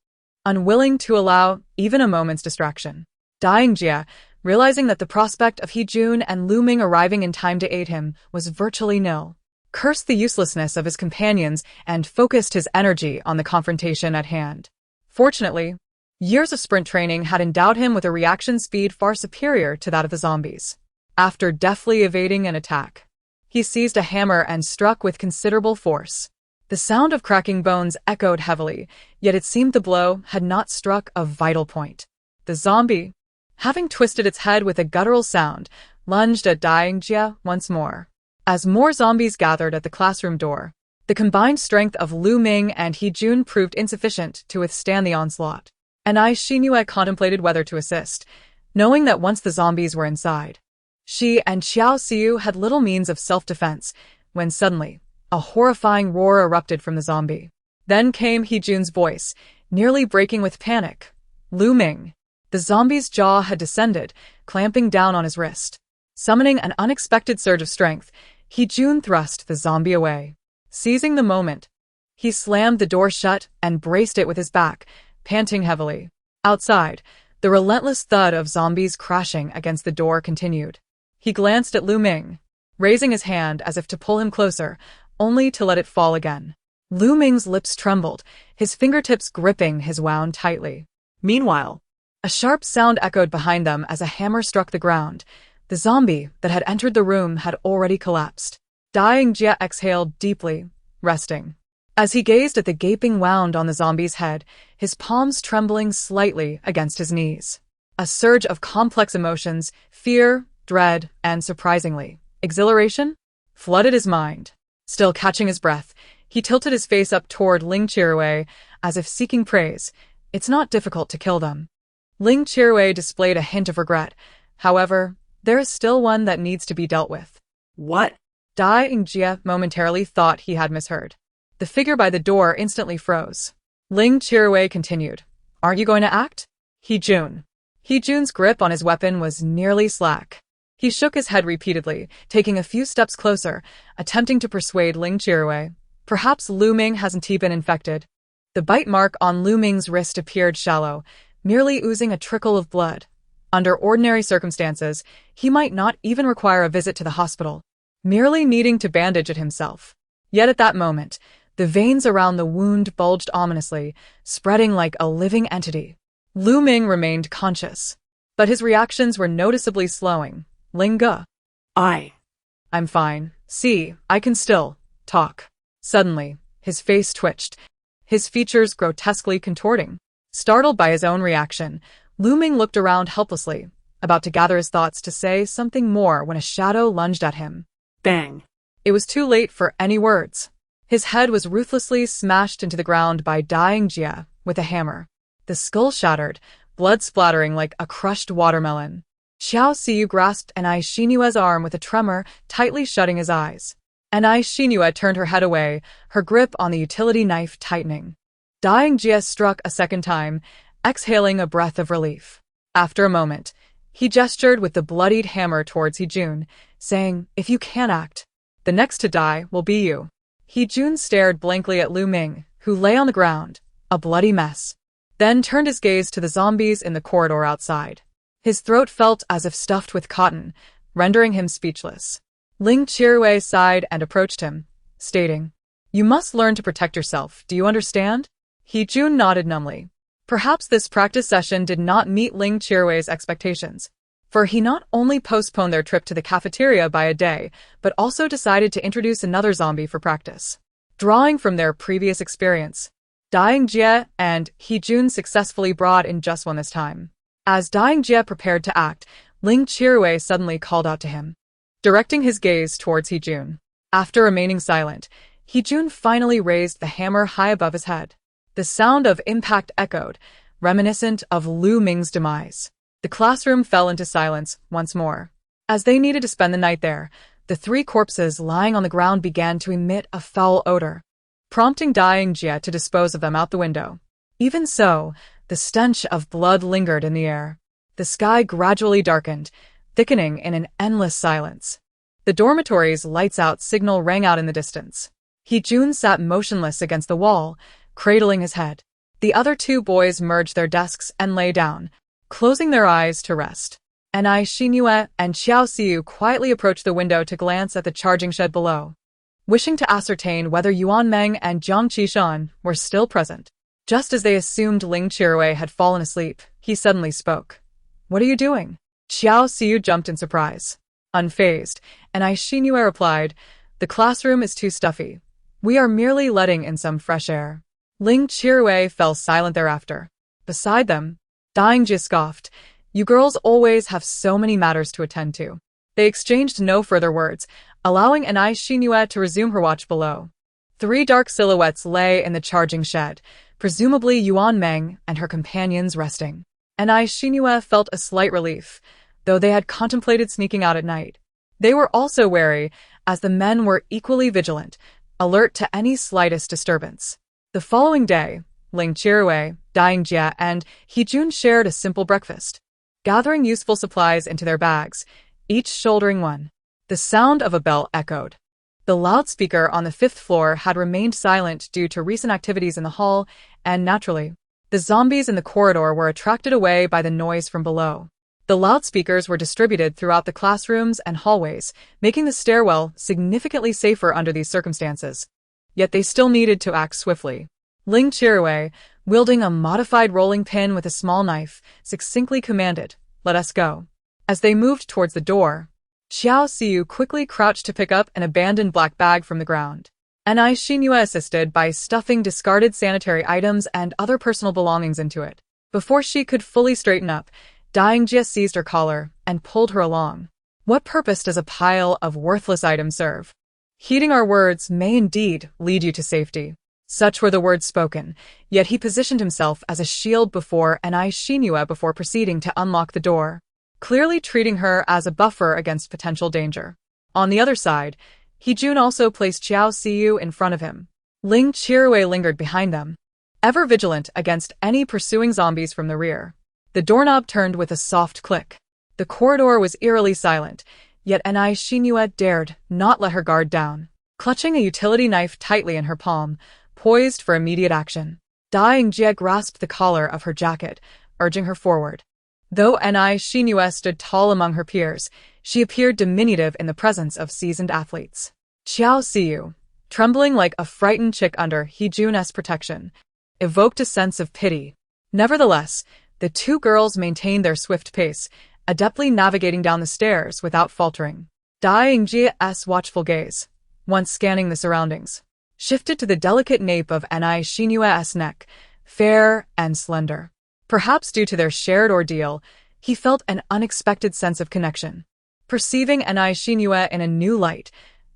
unwilling to allow even a moment's distraction. Dying Jia, realizing that the prospect of He Jun and Lu Ming arriving in time to aid him was virtually nil, cursed the uselessness of his companions and focused his energy on the confrontation at hand. Fortunately, years of sprint training had endowed him with a reaction speed far superior to that of the zombies. After deftly evading an attack, he seized a hammer and struck with considerable force. The sound of cracking bones echoed heavily, yet it seemed the blow had not struck a vital point. The zombie, having twisted its head with a guttural sound, lunged at Dying Jia once more. As more zombies gathered at the classroom door, the combined strength of Lu Ming and He Jun proved insufficient to withstand the onslaught. And Xinyu contemplated whether to assist, knowing that once the zombies were inside, she and Xiao Xiu had little means of self-defense, when suddenly, a horrifying roar erupted from the zombie. Then came He Jun's voice, nearly breaking with panic. Lu Ming. The zombie's jaw had descended, clamping down on his wrist. Summoning an unexpected surge of strength, He Jun thrust the zombie away. Seizing the moment, he slammed the door shut and braced it with his back, panting heavily. Outside, the relentless thud of zombies crashing against the door continued. He glanced at Lu Ming, raising his hand as if to pull him closer, only to let it fall again. Lu Ming's lips trembled, his fingertips gripping his wound tightly. Meanwhile, a sharp sound echoed behind them as a hammer struck the ground. The zombie that had entered the room had already collapsed. Dying Jia exhaled deeply, resting. As he gazed at the gaping wound on the zombie's head, his palms trembling slightly against his knees. A surge of complex emotions, fear, dread, and surprisingly, exhilaration, flooded his mind. Still catching his breath, he tilted his face up toward Ling Qiruwei, as if seeking praise. It's not difficult to kill them. Ling Qiruwei displayed a hint of regret. However, there is still one that needs to be dealt with. what? Dying Jia momentarily thought he had misheard. The figure by the door instantly froze. Ling Qiruwei continued. Aren't you going to act? He Jun. He Jun's grip on his weapon was nearly slack. He shook his head repeatedly, taking a few steps closer, attempting to persuade Ling Qiruwei. Perhaps Lu Ming hasn't been infected. The bite mark on Lu Ming's wrist appeared shallow, merely oozing a trickle of blood. Under ordinary circumstances, he might not even require a visit to the hospital, merely needing to bandage it himself. Yet at that moment, the veins around the wound bulged ominously, spreading like a living entity. Lu Ming remained conscious, but his reactions were noticeably slowing. Linga. I'm fine. See, I can still talk. Suddenly, his face twitched, his features grotesquely contorting. Startled by his own reaction, Lu Ming looked around helplessly, about to gather his thoughts to say something more when a shadow lunged at him. Bang. It was too late for any words. His head was ruthlessly smashed into the ground by Dying Jia with a hammer. The skull shattered, blood splattering like a crushed watermelon. Xiao Xiu grasped Anai Xinyue's arm with a tremor, tightly shutting his eyes. Anai Xinyue turned her head away, her grip on the utility knife tightening. Dying Jia struck a second time, exhaling a breath of relief. After a moment, he gestured with the bloodied hammer towards He Jun, saying, If you can act, the next to die will be you. He Jun stared blankly at Lu Ming, who lay on the ground, a bloody mess, then turned his gaze to the zombies in the corridor outside. His throat felt as if stuffed with cotton, rendering him speechless. Ling Qiruwei sighed and approached him, stating, You must learn to protect yourself, do you understand? He Jun nodded numbly. Perhaps this practice session did not meet Ling Qiruwei's expectations, for he not only postponed their trip to the cafeteria by a day, but also decided to introduce another zombie for practice. Drawing from their previous experience, Dying Jia and He Jun successfully brought in just one this time. As Dying Jia prepared to act, Ling Qiruwei suddenly called out to him, directing his gaze towards He Jun. After remaining silent, He Jun finally raised the hammer high above his head. The sound of impact echoed, reminiscent of Lu Ming's demise. The classroom fell into silence once more. As they needed to spend the night there, the three corpses lying on the ground began to emit a foul odor. prompting dying Jia to dispose of them out the window. Even so, the stench of blood lingered in the air. The sky gradually darkened, thickening in an endless silence. The dormitory's lights-out signal rang out in the distance. Hee-jun sat motionless against the wall, cradling his head. The other two boys merged their desks and lay down, closing their eyes to rest. Anai Xinyue and Xiao Xiu quietly approached the window to glance at the charging shed below, wishing to ascertain whether Yuan Meng and Jiang Qishan were still present. Just as they assumed Ling Qiruwei had fallen asleep, he suddenly spoke. "What are you doing?" Xiao Xiu jumped in surprise. Unfazed, Anai Xinyue replied, "The classroom is too stuffy. We are merely letting in some fresh air." Ling Qiruwei fell silent thereafter. Beside them, Dying Jia scoffed, "You girls always have so many matters to attend to." They exchanged no further words, allowing Anai Xinyue to resume her watch below. 3 dark silhouettes lay in the charging shed, presumably Yuan Meng and her companions resting. Anai Xinyue felt a slight relief, though they had contemplated sneaking out at night. They were also wary, as the men were equally vigilant, alert to any slightest disturbance. The following day, Ling Qiruwei, Dying Jia, and Hee-jun shared a simple breakfast, gathering useful supplies into their bags, each shouldering one. The sound of a bell echoed. The loudspeaker on the 5th floor had remained silent due to recent activities in the hall, and naturally, the zombies in the corridor were attracted away by the noise from below. The loudspeakers were distributed throughout the classrooms and hallways, making the stairwell significantly safer under these circumstances. Yet they still needed to act swiftly. Ling Qiruwei, wielding a modified rolling pin with a small knife, succinctly commanded, "Let us go." As they moved towards the door, Xiao Xiu quickly crouched to pick up an abandoned black bag from the ground. Anai Xinyue assisted by stuffing discarded sanitary items and other personal belongings into it. Before she could fully straighten up, Dying Jia seized her collar and pulled her along. "What purpose does a pile of worthless items serve? Heeding our words may indeed lead you to safety." Such were the words spoken, yet he positioned himself as a shield before Anai Xinyue before proceeding to unlock the door, clearly treating her as a buffer against potential danger. On the other side, Hee-jun also placed Xiao Xiu in front of him. Ling Qiruwei lingered behind them, ever vigilant against any pursuing zombies from the rear. The doorknob turned with a soft click. The corridor was eerily silent, yet Anai Xinyue dared not let her guard down. Clutching a utility knife tightly in her palm, poised for immediate action, Dying Jia grasped the collar of her jacket, urging her forward. Though Anai Xinyue stood tall among her peers, she appeared diminutive in the presence of seasoned athletes. Xiao Xiu, trembling like a frightened chick under Hee-jun's protection, evoked a sense of pity. Nevertheless, the two girls maintained their swift pace, adeptly navigating down the stairs without faltering. Dying Jia's watchful gaze, once scanning the surroundings, shifted to the delicate nape of Anai Xinyue's neck, fair and slender. Perhaps due to their shared ordeal, he felt an unexpected sense of connection. Perceiving Anai Xinyue in a new light,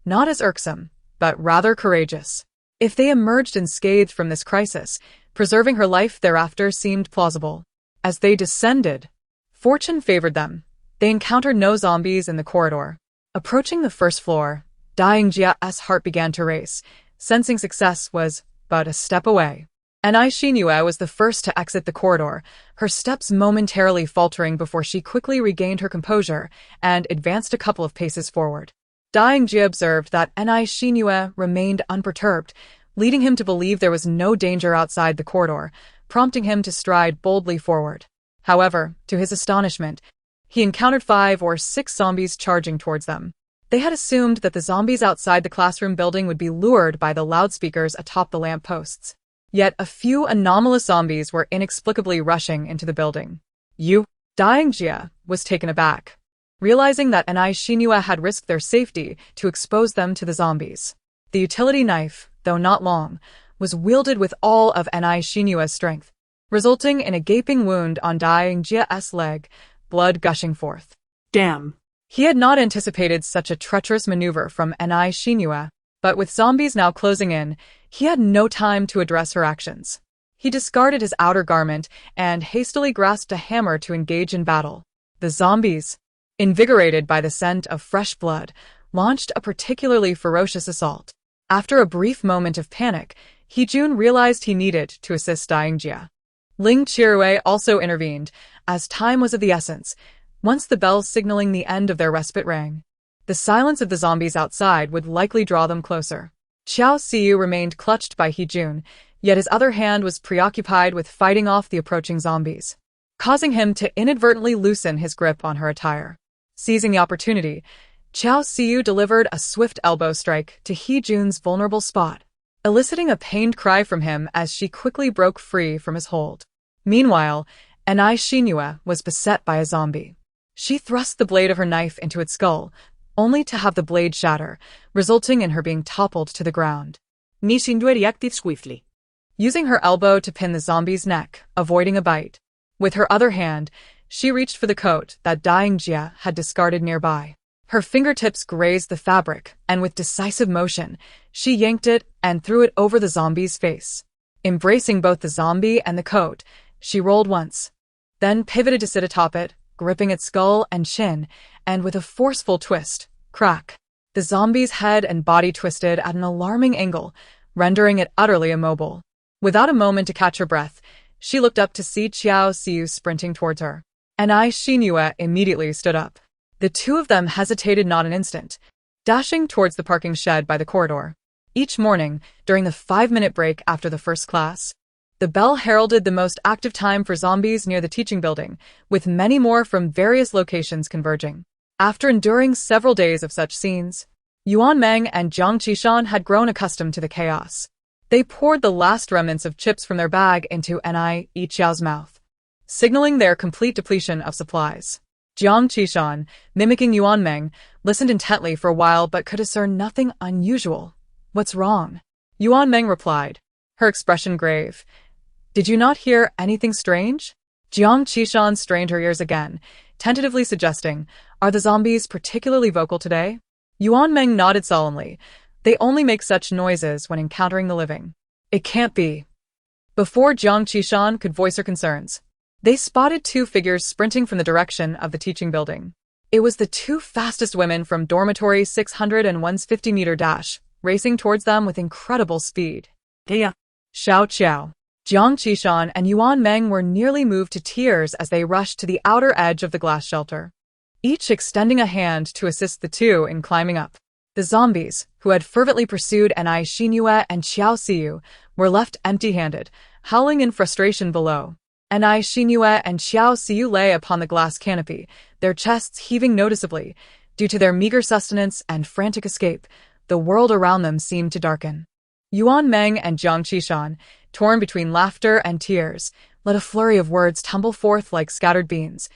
not as irksome, but rather courageous. If they emerged unscathed from this crisis, preserving her life thereafter seemed plausible. As they descended, fortune favored them. They encountered no zombies in the corridor. Approaching the 1st floor, Dying Jia's heart began to race, sensing success was but a step away. Anai Xinyue was the first to exit the corridor, her steps momentarily faltering before she quickly regained her composure and advanced a couple of paces forward. Dying Jia observed that Anai Xinyue remained unperturbed, leading him to believe there was no danger outside the corridor, prompting him to stride boldly forward. However, to his astonishment, he encountered 5 or 6 zombies charging towards them. They had assumed that the zombies outside the classroom building would be lured by the loudspeakers atop the lampposts. Yet a few anomalous zombies were inexplicably rushing into the building. Dying Jia was taken aback, realizing that Anai Xinyue had risked their safety to expose them to the zombies. The utility knife, though not long, was wielded with all of Anai Xinyue's strength, resulting in a gaping wound on Dying Jia's leg, blood gushing forth. Damn. He had not anticipated such a treacherous maneuver from Anai Xinyue, but with zombies now closing in, he had no time to address her actions. He discarded his outer garment and hastily grasped a hammer to engage in battle. The zombies, invigorated by the scent of fresh blood, launched a particularly ferocious assault. After a brief moment of panic, Hee-jun realized he needed to assist dying Jia. Ling Chirue also intervened, as time was of the essence, once the bells signaling the end of their respite rang. The silence of the zombies outside would likely draw them closer. Xiao Siyu remained clutched by Hee-jun, yet his other hand was preoccupied with fighting off the approaching zombies, causing him to inadvertently loosen his grip on her attire. Seizing the opportunity, Xiao Siyu delivered a swift elbow strike to Hee-jun's vulnerable spot, eliciting a pained cry from him as she quickly broke free from his hold. Meanwhile, Anai Shinua was beset by a zombie. She thrust the blade of her knife into its skull, only to have the blade shatter, resulting in her being toppled to the ground. Nishindue reacted swiftly, using her elbow to pin the zombie's neck, avoiding a bite. With her other hand, she reached for the coat that dying Jia had discarded nearby. Her fingertips grazed the fabric, and with decisive motion, she yanked it and threw it over the zombie's face. Embracing both the zombie and the coat, she rolled once, then pivoted to sit atop it, gripping its skull and chin, and with a forceful twist, crack, the zombie's head and body twisted at an alarming angle, rendering it utterly immobile. Without a moment to catch her breath, she looked up to see Xiao Siyu sprinting towards her. Anai Shinua immediately stood up. The two of them hesitated not an instant, dashing towards the parking shed by the corridor. Each morning, during the 5-minute break after the first class, the bell heralded the most active time for zombies near the teaching building, with many more from various locations converging. After enduring several days of such scenes, Yuan Meng and Jiang Qishan had grown accustomed to the chaos. They poured the last remnants of chips from their bag into Anai Yiqiao's mouth, signaling their complete depletion of supplies. Jiang Qishan, mimicking Yuan Meng, listened intently for a while but could discern nothing unusual. "What's wrong?" Yuan Meng replied, her expression grave. "Did you not hear anything strange?" Jiang Qishan strained her ears again, tentatively suggesting, "Are the zombies particularly vocal today?" Yuan Meng nodded solemnly. "They only make such noises when encountering the living." "It can't be." Before Jiang Qishan could voice her concerns, they spotted two figures sprinting from the direction of the teaching building. It was the two fastest women from Dormitory 601's 50-meter dash, racing towards them with incredible speed. "Thea." Xiao Qiao, Jiang Qishan, and Yuan Meng were nearly moved to tears as they rushed to the outer edge of the glass shelter, each extending a hand to assist the two in climbing up. The zombies, who had fervently pursued Anai Shinua and Xiao Siyu, were left empty-handed, howling in frustration below. Anai Shinua and Xiao Siyu lay upon the glass canopy, their chests heaving noticeably. Due to their meager sustenance and frantic escape, the world around them seemed to darken. Yuan Meng and Jiang Qishan, torn between laughter and tears, let a flurry of words tumble forth like scattered beans.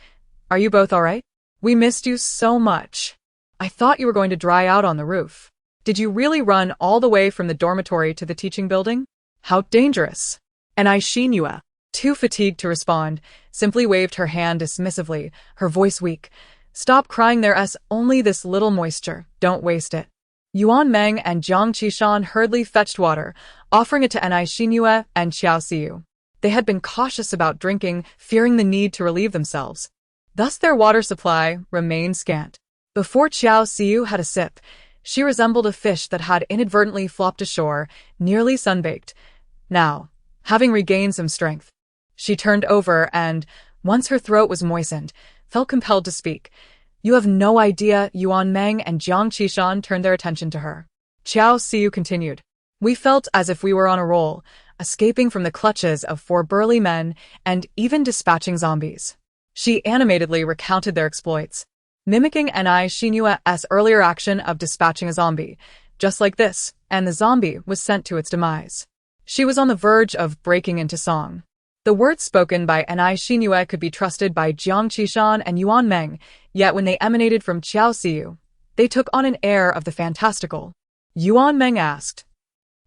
"Are you both all right? We missed you so much. I thought you were going to dry out on the roof. Did you really run all the way from the dormitory to the teaching building? How dangerous." Anai Shinua, too fatigued to respond, simply waved her hand dismissively, her voice weak. "Stop crying, there's only this little moisture, don't waste it." Yuan Meng and Jiang Qishan hurriedly fetched water, offering it to Anai Shinua and Xiao Siyu. They had been cautious about drinking, fearing the need to relieve themselves. Thus their water supply remained scant. Before Xiao Siyu had a sip, she resembled a fish that had inadvertently flopped ashore, nearly sunbaked. Now, having regained some strength, she turned over and, once her throat was moistened, felt compelled to speak. "You have no idea." Yuan Meng and Jiang Qishan turned their attention to her. Xiao Siyu continued. "We felt as if we were on a roll, escaping from the clutches of 4 burly men and even dispatching zombies." She animatedly recounted their exploits, mimicking Anai Shinua's earlier action of dispatching a zombie, just like this, and the zombie was sent to its demise. She was on the verge of breaking into song. The words spoken by Anai Shinua could be trusted by Jiang Qishan and Yuan Meng, yet when they emanated from Xiao Siyu, they took on an air of the fantastical. Yuan Meng asked,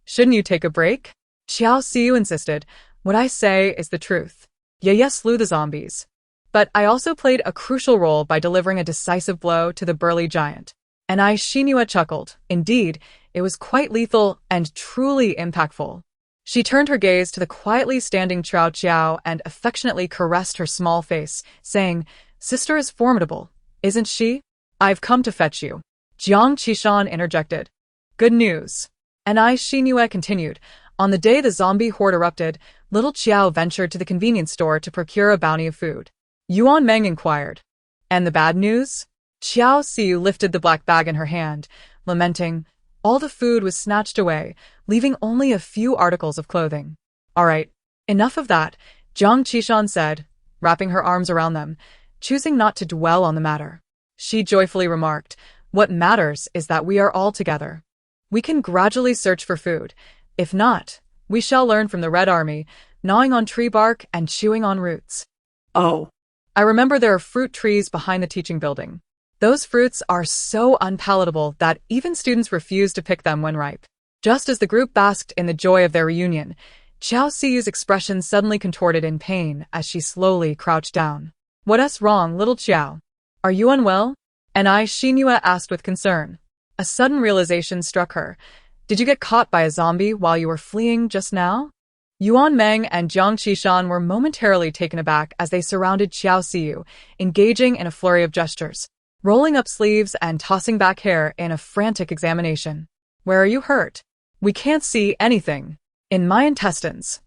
"Shouldn't you take a break?" Xiao Siyu insisted, "What I say is the truth. Yes, slew the zombies. But I also played a crucial role by delivering a decisive blow to the burly giant." Anai Shinua chuckled. Indeed, it was quite lethal and truly impactful. She turned her gaze to the quietly standing Chao Chiao and affectionately caressed her small face, saying, "Sister is formidable, isn't she? I've come to fetch you." Jiang Qishan interjected. "Good news." And Xinyue continued. On the day the zombie horde erupted, little Qiao ventured to the convenience store to procure a bounty of food. Yuan Meng inquired. And the bad news? Qiao Xiu lifted the black bag in her hand, lamenting. All the food was snatched away, leaving only a few articles of clothing. All right, enough of that, Jiang Qishan said, wrapping her arms around them, choosing not to dwell on the matter. She joyfully remarked, what matters is that we are all together. We can gradually search for food. If not, we shall learn from the Red Army, gnawing on tree bark and chewing on roots. Oh. I remember there are fruit trees behind the teaching building. Those fruits are so unpalatable that even students refuse to pick them when ripe. Just as the group basked in the joy of their reunion, Qiao Xiyu's expression suddenly contorted in pain as she slowly crouched down. What's wrong, little Qiao? Are you unwell? And Xinyue asked with concern. A sudden realization struck her. Did you get caught by a zombie while you were fleeing just now? Yuan Meng and Jiang Qishan were momentarily taken aback as they surrounded Qiao Xiu, engaging in a flurry of gestures, rolling up sleeves and tossing back hair in a frantic examination. Where are you hurt? We can't see anything. In my intestines.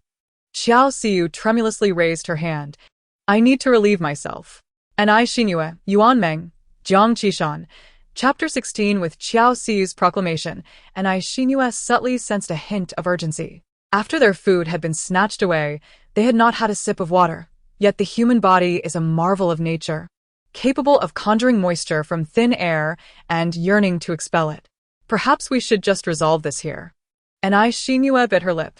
Qiao Xiu tremulously raised her hand. I need to relieve myself. And Xinyue, Yuan Meng, Jiang Qishan. Chapter 16 with Qiao Xiu's proclamation, and Xinyue subtly sensed a hint of urgency. After their food had been snatched away, they had not had a sip of water. Yet the human body is a marvel of nature, capable of conjuring moisture from thin air and yearning to expel it. Perhaps we should just resolve this here. And Xinyue bit her lip.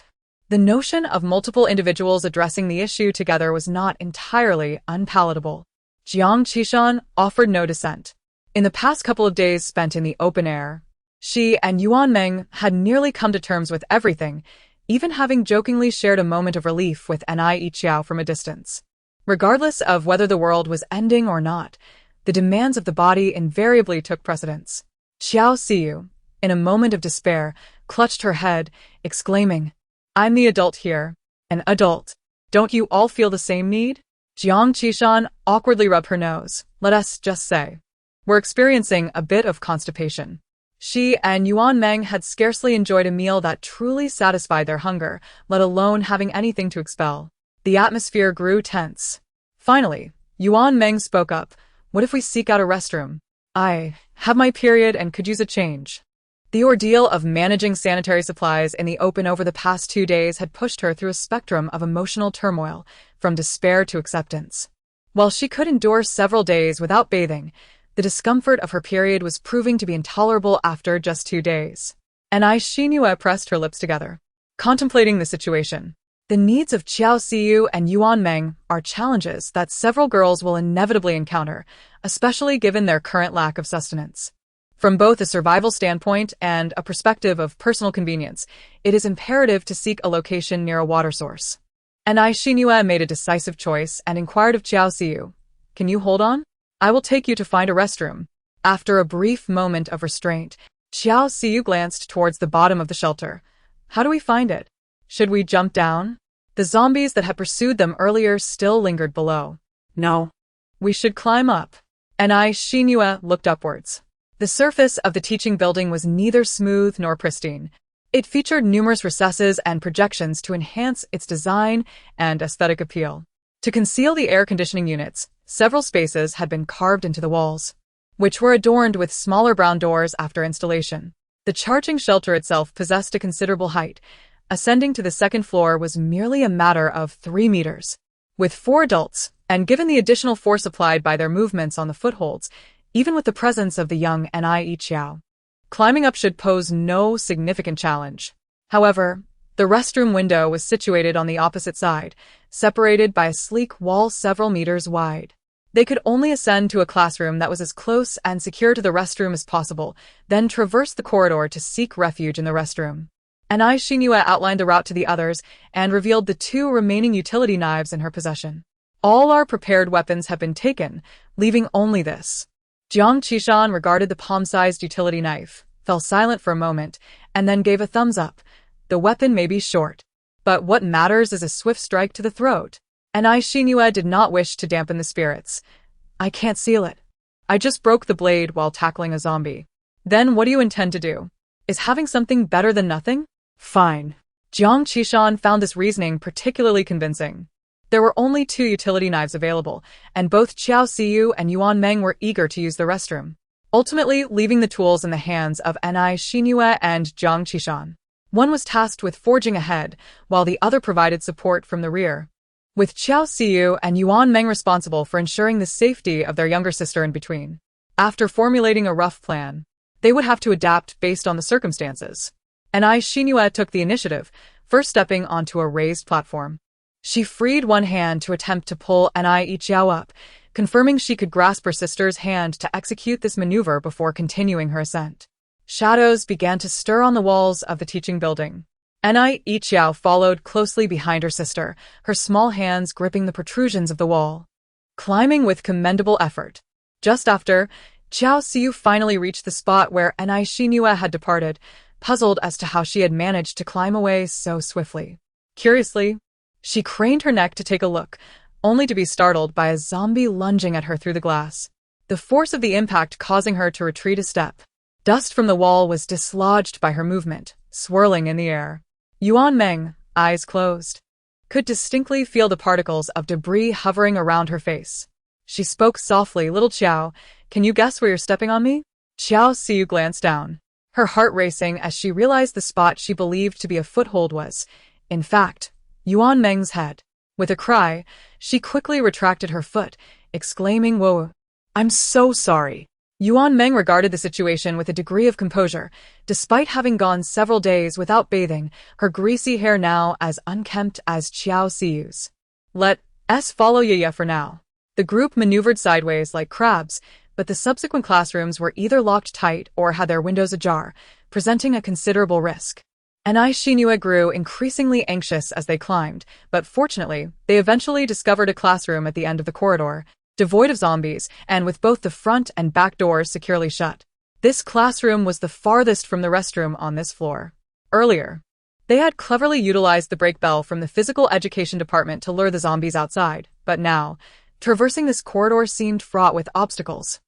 The notion of multiple individuals addressing the issue together was not entirely unpalatable. Jiang Qishan offered no dissent. In the past couple of days spent in the open air, she and Yuan Meng had nearly come to terms with everything, even having jokingly shared a moment of relief with Ni Qiao from a distance. Regardless of whether the world was ending or not, the demands of the body invariably took precedence. Qiao Xiu, in a moment of despair, clutched her head, exclaiming, I'm the adult here. An adult. Don't you all feel the same need? Jiang Qishan awkwardly rubbed her nose. Let us just say, we're experiencing a bit of constipation. She and Yuan Meng had scarcely enjoyed a meal that truly satisfied their hunger, let alone having anything to expel. The atmosphere grew tense. Finally, Yuan Meng spoke up. What if we seek out a restroom? I have my period and could use a change. The ordeal of managing sanitary supplies in the open over the past 2 days had pushed her through a spectrum of emotional turmoil, from despair to acceptance. While she could endure several days without bathing, the discomfort of her period was proving to be intolerable after just 2 days. And Xinyue pressed her lips together, contemplating the situation. The needs of Qiao Xiu and Yuan Meng are challenges that several girls will inevitably encounter, especially given their current lack of sustenance. From both a survival standpoint and a perspective of personal convenience, it is imperative to seek a location near a water source. And Xinyue made a decisive choice and inquired of Qiao Xiu, Can you hold on? I will take you to find a restroom. After a brief moment of restraint, Qiao Xiu glanced towards the bottom of the shelter. How do we find it? Should we jump down? The zombies that had pursued them earlier still lingered below. No. We should climb up. And Xinyue looked upwards. The surface of the teaching building was neither smooth nor pristine. It featured numerous recesses and projections to enhance its design and aesthetic appeal. To conceal the air conditioning units, several spaces had been carved into the walls, which were adorned with smaller brown doors after installation. The charging shelter itself possessed a considerable height. Ascending to the second floor was merely a matter of 3 meters. With 4 adults, and given the additional force applied by their movements on the footholds, even with the presence of the young Ni Qiao, climbing up should pose no significant challenge. However, the restroom window was situated on the opposite side, separated by a sleek wall several meters wide. They could only ascend to a classroom that was as close and secure to the restroom as possible, then traverse the corridor to seek refuge in the restroom. And Xinyue outlined the route to the others and revealed the 2 remaining utility knives in her possession. All our prepared weapons have been taken, leaving only this. Jiang Qishan regarded the palm-sized utility knife, fell silent for a moment, and then gave a thumbs up. The weapon may be short, but what matters is a swift strike to the throat. And Xinyue did not wish to dampen the spirits. I can't seal it. I just broke the blade while tackling a zombie. Then what do you intend to do? Is having something better than nothing? Fine. Jiang Qishan found this reasoning particularly convincing. There were only 2 utility knives available, and both Qiao Siyu and Yuan Meng were eager to use the restroom, ultimately leaving the tools in the hands of Ni Xinyue and Jiang Qishan. One was tasked with forging ahead, while the other provided support from the rear, with Qiao Siyu and Yuan Meng responsible for ensuring the safety of their younger sister in between. After formulating a rough plan, they would have to adapt based on the circumstances. Ni Xinyue took the initiative, first stepping onto a raised platform. She freed one hand to attempt to pull Ni Yiqiao up, confirming she could grasp her sister's hand to execute this maneuver before continuing her ascent. Shadows began to stir on the walls of the teaching building. Ni Yiqiao followed closely behind her sister, her small hands gripping the protrusions of the wall, climbing with commendable effort. Just after, Qiao Siyu finally reached the spot where Ni Xinyue had departed, puzzled as to how she had managed to climb away so swiftly. Curiously, she craned her neck to take a look, only to be startled by a zombie lunging at her through the glass, the force of the impact causing her to retreat a step. Dust from the wall was dislodged by her movement, swirling in the air. Yuan Meng, eyes closed, could distinctly feel the particles of debris hovering around her face. She spoke softly, "Little Qiao, can you guess where you're stepping on me?" Qiao Siyu glanced down, her heart racing as she realized the spot she believed to be a foothold was, in fact, Yuan Meng's head. With a cry, she quickly retracted her foot, exclaiming, "Whoa, I'm so sorry." Yuan Meng regarded the situation with a degree of composure. Despite having gone several days without bathing, her greasy hair now as unkempt as Qiao Siyu's. "Let's follow Yaya for now." The group maneuvered sideways like crabs, but the subsequent classrooms were either locked tight or had their windows ajar, presenting a considerable risk. Ni Xinyue grew increasingly anxious as they climbed, but fortunately, they eventually discovered a classroom at the end of the corridor, devoid of zombies, and with both the front and back doors securely shut. This classroom was the farthest from the restroom on this floor. Earlier, they had cleverly utilized the break bell from the physical education department to lure the zombies outside, but now, traversing this corridor seemed fraught with obstacles.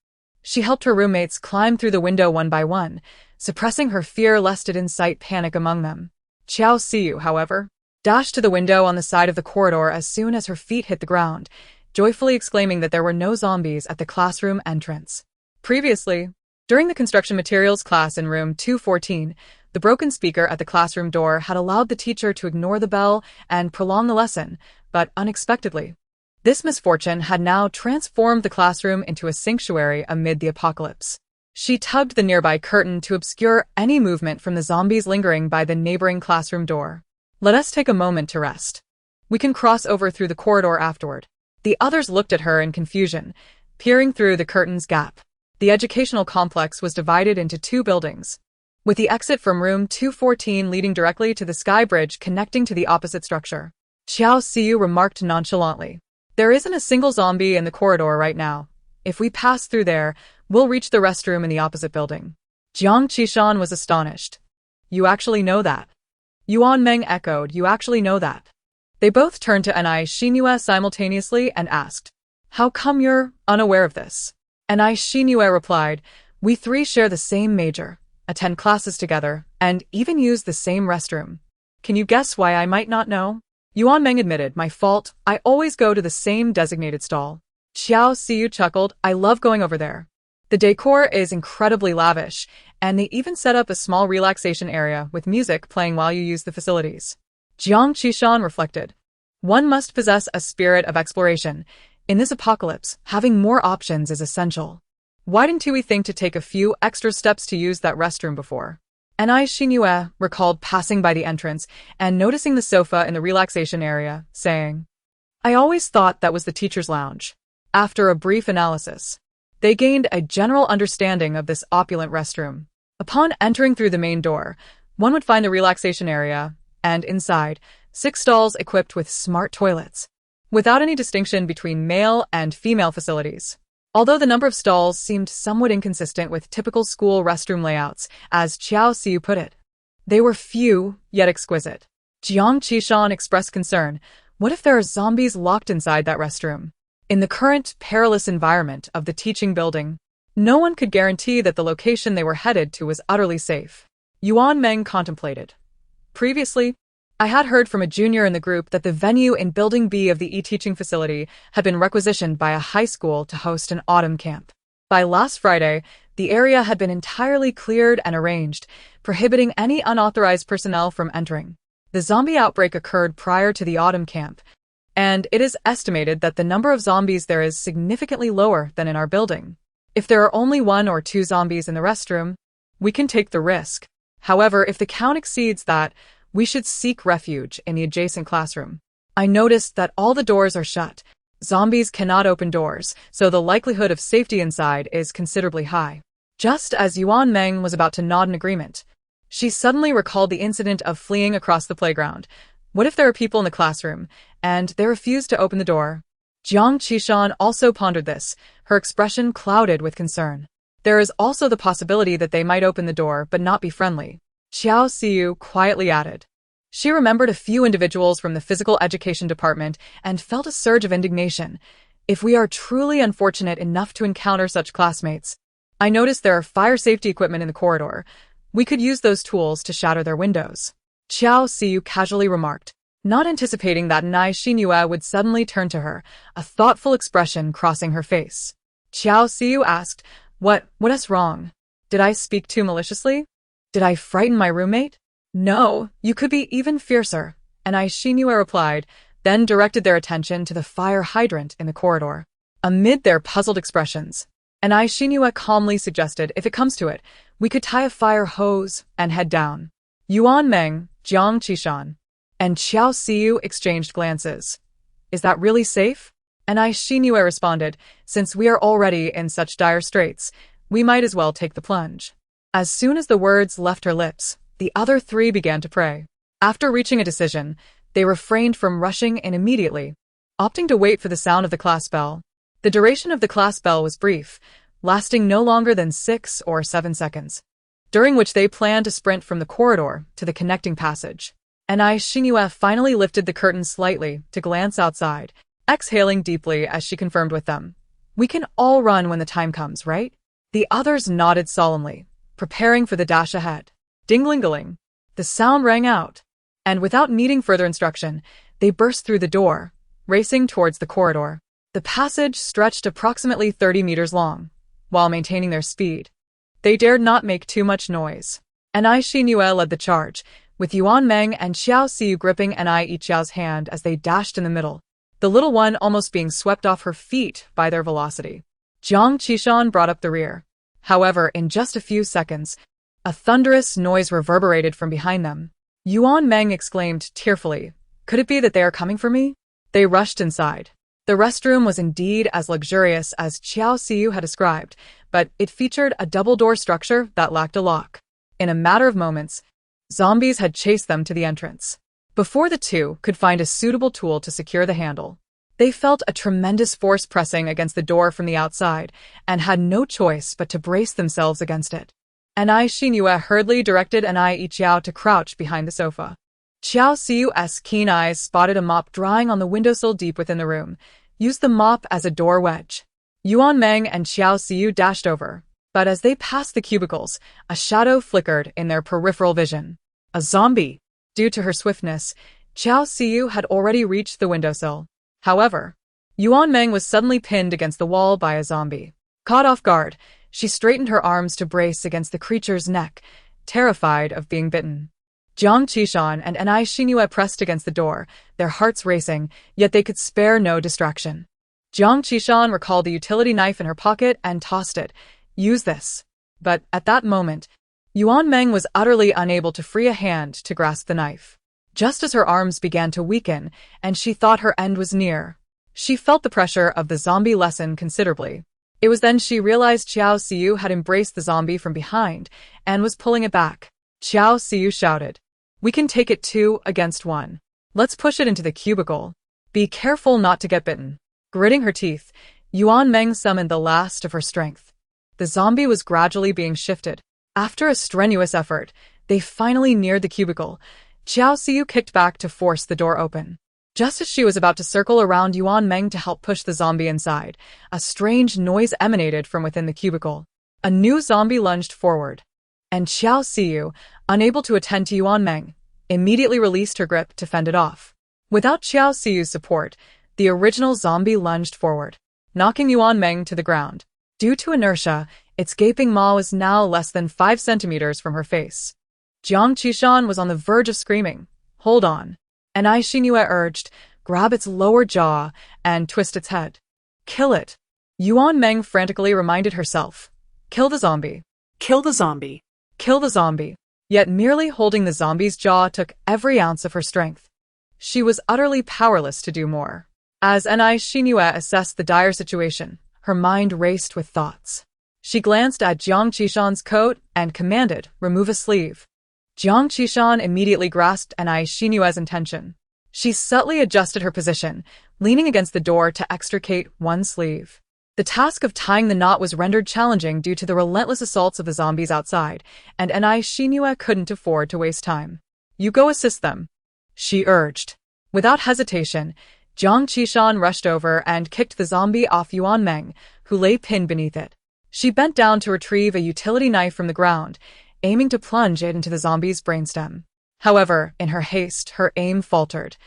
She helped her roommates climb through the window one by one, suppressing her fear lest it incite panic among them. Qiao Siyu, however, dashed to the window on the side of the corridor as soon as her feet hit the ground, joyfully exclaiming that there were no zombies at the classroom entrance. Previously, during the construction materials class in room 214, the broken speaker at the classroom door had allowed the teacher to ignore the bell and prolong the lesson, but unexpectedly, this misfortune had now transformed the classroom into a sanctuary amid the apocalypse. She tugged the nearby curtain to obscure any movement from the zombies lingering by the neighboring classroom door. "Let us take a moment to rest. We can cross over through the corridor afterward." The others looked at her in confusion, peering through the curtain's gap. The educational complex was divided into 2 buildings, with the exit from room 214 leading directly to the sky bridge connecting to the opposite structure. Qiao Siyu remarked nonchalantly, "There isn't a single zombie in the corridor right now. If we pass through there, we'll reach the restroom in the opposite building." Jiang Qishan was astonished. "You actually know that?" Yuan Meng echoed, "You actually know that?" They both turned to Ni Xinyue simultaneously and asked, "How come you're unaware of this?" Ni Xinyue replied, "We 3 share the same major, attend classes together, and even use the same restroom. Can you guess why I might not know?" Yuan Meng admitted, "My fault, I always go to the same designated stall." Qiao Siyu chuckled, "I love going over there. The decor is incredibly lavish, and they even set up a small relaxation area with music playing while you use the facilities." Jiang Qishan reflected, "One must possess a spirit of exploration. In this apocalypse, having more options is essential. Why didn't we think to take a few extra steps to use that restroom before?" Ni Xinyue recalled passing by the entrance and noticing the sofa in the relaxation area, saying, "I always thought that was the teacher's lounge." After a brief analysis, they gained a general understanding of this opulent restroom. Upon entering through the main door, one would find the relaxation area, and inside, 6 stalls equipped with smart toilets, without any distinction between male and female facilities. Although the number of stalls seemed somewhat inconsistent with typical school restroom layouts, as Qiao Siyu put it, they were few, yet exquisite. Jiang Qishan expressed concern, what if there are zombies locked inside that restroom? In the current perilous environment of the teaching building, no one could guarantee that the location they were headed to was utterly safe. Yuan Meng contemplated. Previously, I had heard from a junior in the group that the venue in Building B of the e-teaching facility had been requisitioned by a high school to host an autumn camp. By last Friday, the area had been entirely cleared and arranged, prohibiting any unauthorized personnel from entering. The zombie outbreak occurred prior to the autumn camp, and it is estimated that the number of zombies there is significantly lower than in our building. If there are only 1 or 2 zombies in the restroom, we can take the risk. However, if the count exceeds that, we should seek refuge in the adjacent classroom. I noticed that all the doors are shut. Zombies cannot open doors, so the likelihood of safety inside is considerably high. Just as Yuan Meng was about to nod in agreement, she suddenly recalled the incident of fleeing across the playground. What if there are people in the classroom, and they refuse to open the door? Jiang Qishan also pondered this, her expression clouded with concern. There is also the possibility that they might open the door but not be friendly. Xiao Xiu quietly added. She remembered a few individuals from the physical education department and felt a surge of indignation. If we are truly unfortunate enough to encounter such classmates, I noticed there are fire safety equipment in the corridor. We could use those tools to shatter their windows. Xiao Xiu casually remarked, not anticipating that Nai Xinhua would suddenly turn to her, a thoughtful expression crossing her face. Xiao Xiu asked, What's wrong? Did I speak too maliciously? Did I frighten my roommate? No, you could be even fiercer, Nai Xinhua replied, then directed their attention to the fire hydrant in the corridor. Amid their puzzled expressions, Nai Xinhua calmly suggested if it comes to it, we could tie a fire hose and head down. Yuan Meng, Jiang Qishan, and Xiao Xiu exchanged glances. Is that really safe? Nai Xinhua responded, since we are already in such dire straits, we might as well take the plunge. As soon as the words left her lips, the other 3 began to pray. After reaching a decision, they refrained from rushing in immediately, opting to wait for the sound of the class bell. The duration of the class bell was brief, lasting no longer than 6 or 7 seconds, during which they planned to sprint from the corridor to the connecting passage. Nai Xinhua finally lifted the curtain slightly to glance outside, exhaling deeply as she confirmed with them. We can all run when the time comes, right? The others nodded solemnly, preparing for the dash ahead. Ding-ling-a-ling. The sound rang out, and without needing further instruction, they burst through the door, racing towards the corridor. The passage stretched approximately 30 meters long. While maintaining their speed, they dared not make too much noise. Nai Xinhua led the charge, with Yuan Meng and Xiao Xiu gripping Nai Yiqiao's hand as they dashed in the middle, the little one almost being swept off her feet by their velocity. Jiang Qishan brought up the rear. However, in just a few seconds, a thunderous noise reverberated from behind them. Yuan Meng exclaimed tearfully, could it be that they are coming for me? They rushed inside. The restroom was indeed as luxurious as Xiao Xiu had described, but it featured a double-door structure that lacked a lock. In a matter of moments, zombies had chased them to the entrance. Before the 2 could find a suitable tool to secure the handle, they felt a tremendous force pressing against the door from the outside and had no choice but to brace themselves against it. Nai Xinhua hurriedly directed Nai Yiqiao to crouch behind the sofa. Xiao Xiu's keen eyes spotted a mop drying on the windowsill deep within the room, used the mop as a door wedge. Yuan Meng and Xiao Xiu dashed over, but as they passed the cubicles, a shadow flickered in their peripheral vision. A zombie! Due to her swiftness, Xiao Xiu had already reached the windowsill. However, Yuan Meng was suddenly pinned against the wall by a zombie. Caught off guard, she straightened her arms to brace against the creature's neck, terrified of being bitten. Jiang Qishan and Nai Xinhua pressed against the door, their hearts racing, yet they could spare no distraction. Jiang Qishan recalled the utility knife in her pocket and tossed it. Use this. But at that moment, Yuan Meng was utterly unable to free a hand to grasp the knife. Just as her arms began to weaken and she thought her end was near, she felt the pressure of the zombie lessen considerably. It was then she realized Xiao Xiu had embraced the zombie from behind and was pulling it back. Xiao Xiu shouted, "We can take it 2 against 1. Let's push it into the cubicle. Be careful not to get bitten." Gritting her teeth, Yuan Meng summoned the last of her strength. The zombie was gradually being shifted. After a strenuous effort, they finally neared the cubicle. Xiao Xiu kicked back to force the door open. Just as she was about to circle around Yuan Meng to help push the zombie inside, a strange noise emanated from within the cubicle. A new zombie lunged forward, and Xiao Xiu, unable to attend to Yuan Meng, immediately released her grip to fend it off. Without Xiao Siyu's support, the original zombie lunged forward, knocking Yuan Meng to the ground. Due to inertia, its gaping maw was now less than 5 centimeters from her face. Jiang Qishan was on the verge of screaming. "Hold on." And Ai Xingyue urged, "Grab its lower jaw and twist its head. Kill it." Yuan Meng frantically reminded herself, "Kill the zombie. Kill the zombie. Kill the zombie." Yet merely holding the zombie's jaw took every ounce of her strength. She was utterly powerless to do more. As Ai Xingyue assessed the dire situation, her mind raced with thoughts. She glanced at Jiang Qishan's coat and commanded, "Remove a sleeve." Jiang Qishan immediately grasped Ai Xingyue's intention. She subtly adjusted her position, leaning against the door to extricate one sleeve. The task of tying the knot was rendered challenging due to the relentless assaults of the zombies outside, and Ai Xingyue couldn't afford to waste time. "You go assist them," she urged. Without hesitation, Jiang Qishan rushed over and kicked the zombie off Yuan Meng, who lay pinned beneath it. She bent down to retrieve a utility knife from the ground, aiming to plunge it into the zombie's brainstem. However, in her haste, her aim faltered.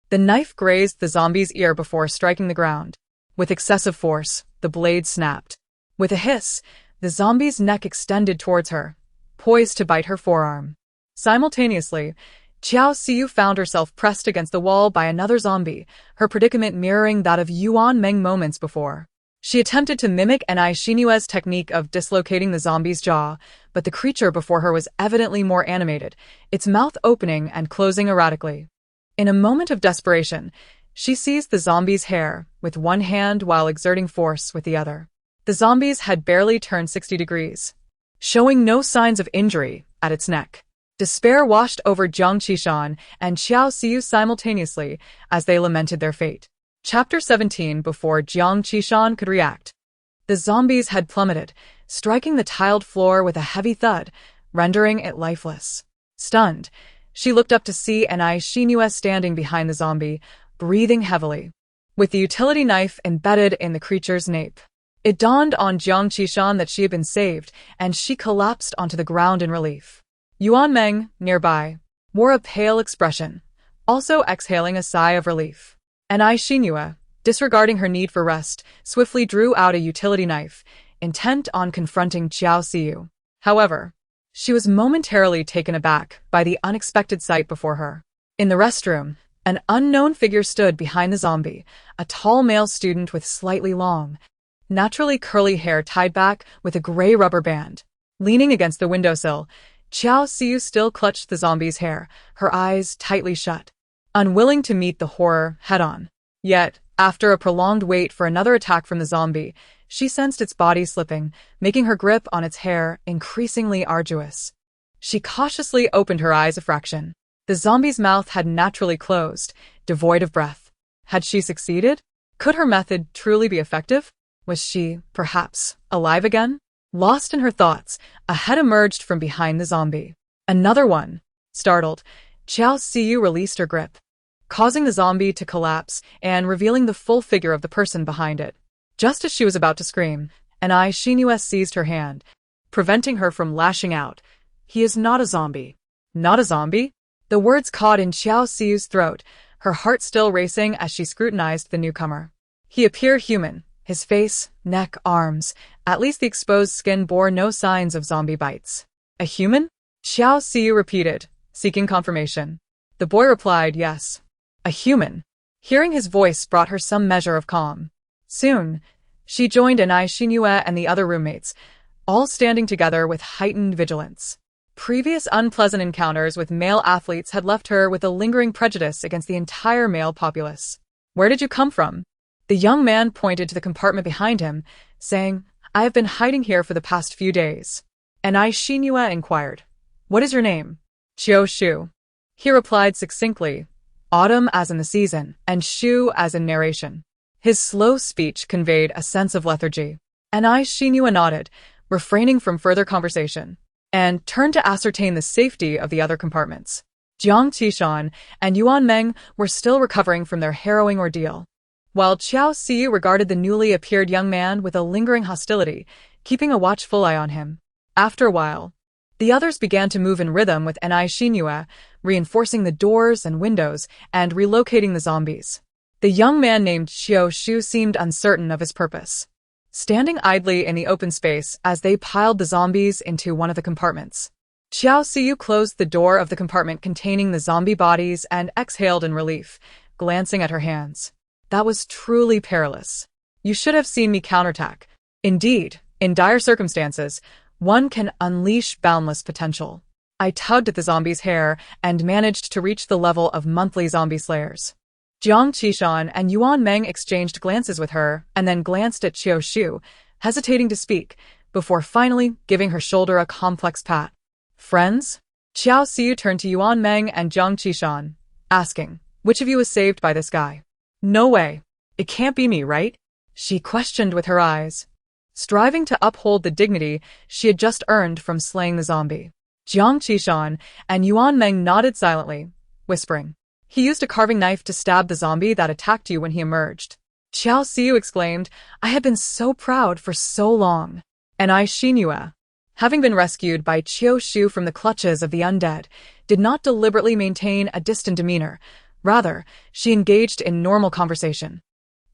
The knife grazed the zombie's ear before striking the ground. With excessive force, the blade snapped. With a hiss, the zombie's neck extended towards her, poised to bite her forearm. Simultaneously, Xiao Siyu found herself pressed against the wall by another zombie, her predicament mirroring that of Yuan Meng moments before. She attempted to mimic Ai Xingyue's technique of dislocating the zombie's jaw, but the creature before her was evidently more animated, its mouth opening and closing erratically. In a moment of desperation, she seized the zombie's hair with one hand while exerting force with the other. The zombie's had barely turned 60 degrees, showing no signs of injury at its neck. Despair washed over Jiang Qishan and Xiao Siyu simultaneously as they lamented their fate. Chapter 17. Before Jiang Qishan could react, the zombies had plummeted, striking the tiled floor with a heavy thud, rendering it lifeless. Stunned, she looked up to see Ai Xingyue standing behind the zombie, breathing heavily, with the utility knife embedded in the creature's nape. It dawned on Jiang Qishan that she had been saved, and she collapsed onto the ground in relief. Yuan Meng, nearby, wore a pale expression, also exhaling a sigh of relief. Ai Xingyue, disregarding her need for rest, swiftly drew out a utility knife, intent on confronting Xiao Siyu. However, she was momentarily taken aback by the unexpected sight before her. In the restroom, an unknown figure stood behind the zombie, a tall male student with slightly long, naturally curly hair tied back with a gray rubber band. Leaning against the windowsill, Xiao Siyu still clutched the zombie's hair, her eyes tightly shut, unwilling to meet the horror head-on. Yet, after a prolonged wait for another attack from the zombie, she sensed its body slipping, making her grip on its hair increasingly arduous. She cautiously opened her eyes a fraction. The zombie's mouth had naturally closed, devoid of breath. Had she succeeded? Could her method truly be effective? Was she, perhaps, alive again? Lost in her thoughts, a head emerged from behind the zombie. Another one. Startled, Xiao Siyu released her grip, causing the zombie to collapse and revealing the full figure of the person behind it. Just as she was about to scream, Ai Xingyue seized her hand, preventing her from lashing out. "He is not a zombie." "Not a zombie?" The words caught in Xiao Siyu's throat, her heart still racing as she scrutinized the newcomer. He appeared human. His face, neck, arms, at least the exposed skin bore no signs of zombie bites. "A human?" Xiao Siyu repeated, seeking confirmation. The boy replied, "Yes. A human." Hearing his voice brought her some measure of calm. Soon, she joined Ai Xingyue and the other roommates, all standing together with heightened vigilance. Previous unpleasant encounters with male athletes had left her with a lingering prejudice against the entire male populace. "Where did you come from?" The young man pointed to the compartment behind him, saying, "I have been hiding here for the past few days." Ai Xingyue inquired, "What is your name?" "Qiu Shu." He replied succinctly, autumn as in the season, and Shu as in narration. His slow speech conveyed a sense of lethargy. Ai Xingyue nodded, refraining from further conversation, and turned to ascertain the safety of the other compartments. Jiang Qishan and Yuan Meng were still recovering from their harrowing ordeal, while Xiao Siyu regarded the newly appeared young man with a lingering hostility, keeping a watchful eye on him. After a while, The others began to move in rhythm with Ni Shinue, reinforcing the doors and windows and relocating the zombies. The young man named Xiao Shu seemed uncertain of his purpose, standing idly in the open space as they piled the zombies into one of the compartments. Xiao Xiu closed the door of the compartment containing the zombie bodies and exhaled in relief, glancing at her hands. That was truly perilous. You should have seen me counterattack. Indeed, in dire circumstances, one can unleash boundless potential. I tugged at the zombie's hair and managed to reach the level of monthly zombie slayers. Jiang Qishan and Yuan Meng exchanged glances with her and then glanced at Xiao Shu, hesitating to speak, before finally giving her shoulder a complex pat. Friends? Xiao Xiu turned to Yuan Meng and Jiang Qishan, asking, which of you was saved by this guy? No way. It can't be me, right? She questioned with her eyes, striving to uphold the dignity she had just earned from slaying the zombie. Jiang Qishan and Yuan Meng nodded silently, whispering, he used a carving knife to stab the zombie that attacked you when he emerged. Xiao Xiu exclaimed, I had been so proud for so long. Ni Shinue, having been rescued by Xiao Shu from the clutches of the undead, did not deliberately maintain a distant demeanor. Rather, she engaged in normal conversation,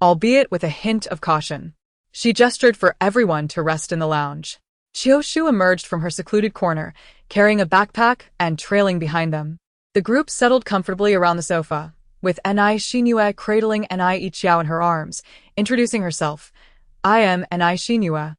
albeit with a hint of caution. She gestured for everyone to rest in the lounge. Xiao Shu emerged from her secluded corner, carrying a backpack and trailing behind them. The group settled comfortably around the sofa, with Ni Shinue cradling Ni Ichiao in her arms, introducing herself. I am Ni Shinue,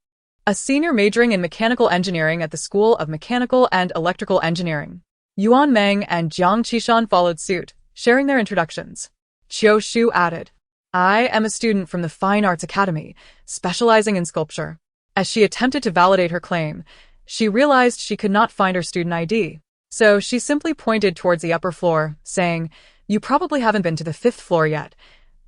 a senior majoring in mechanical engineering at the School of Mechanical and Electrical Engineering. Yuan Meng and Jiang Qishan followed suit, sharing their introductions. Xiao Shu added, I am a student from the Fine Arts Academy, specializing in sculpture. As she attempted to validate her claim, she realized she could not find her student ID. So she simply pointed towards the upper floor, saying, you probably haven't been to the 5th floor yet.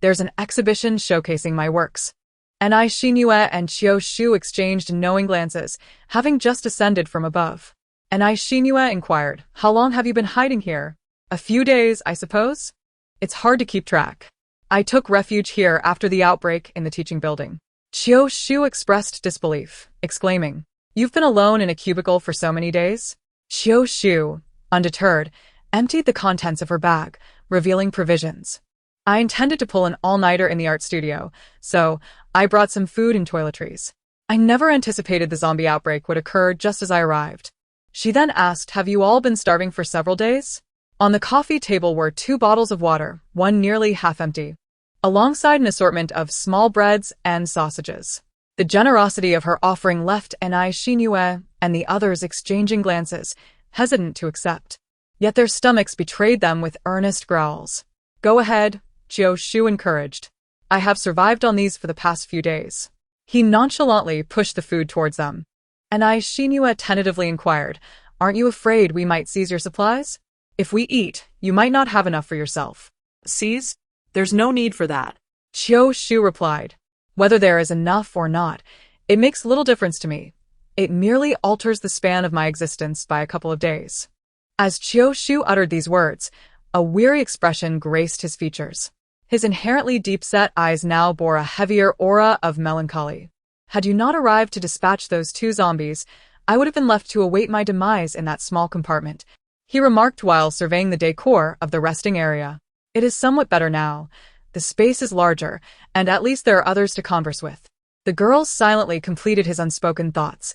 There's an exhibition showcasing my works. Ni Shinue and Xiao Shu exchanged knowing glances, having just ascended from above. Ni Shinue inquired, how long have you been hiding here? A few days, I suppose? It's hard to keep track. I took refuge here after the outbreak in the teaching building. Xiao Shu expressed disbelief, exclaiming, you've been alone in a cubicle for so many days? Xiao Shu, undeterred, emptied the contents of her bag, revealing provisions. I intended to pull an all-nighter in the art studio, so I brought some food and toiletries. I never anticipated the zombie outbreak would occur just as I arrived. She then asked, have you all been starving for several days? On the coffee table were 2 bottles of water, one nearly half empty, alongside an assortment of small breads and sausages. The generosity of her offering left Ni Shinue and the others exchanging glances, hesitant to accept. Yet their stomachs betrayed them with earnest growls. Go ahead, Xiao Shu encouraged. I have survived on these for the past few days. He nonchalantly pushed the food towards them. Ni Shinue tentatively inquired, aren't you afraid we might seize your supplies? If we eat, you might not have enough for yourself. Seize? There's no need for that. Xiao Shu replied, whether there is enough or not, it makes little difference to me. It merely alters the span of my existence by a couple of days. As Xiao Shu uttered these words, a weary expression graced his features. His inherently deep-set eyes now bore a heavier aura of melancholy. Had you not arrived to dispatch those 2 zombies, I would have been left to await my demise in that small compartment, he remarked while surveying the decor of the resting area. It is somewhat better now. The space is larger, and at least there are others to converse with. The girls silently completed his unspoken thoughts,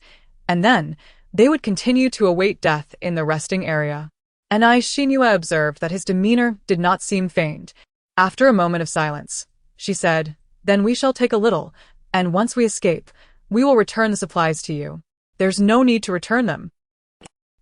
and then they would continue to await death in the resting area. Ni Shinue observed that his demeanor did not seem feigned. After a moment of silence, she said, then we shall take a little, and once we escape, we will return the supplies to you. There's no need to return them.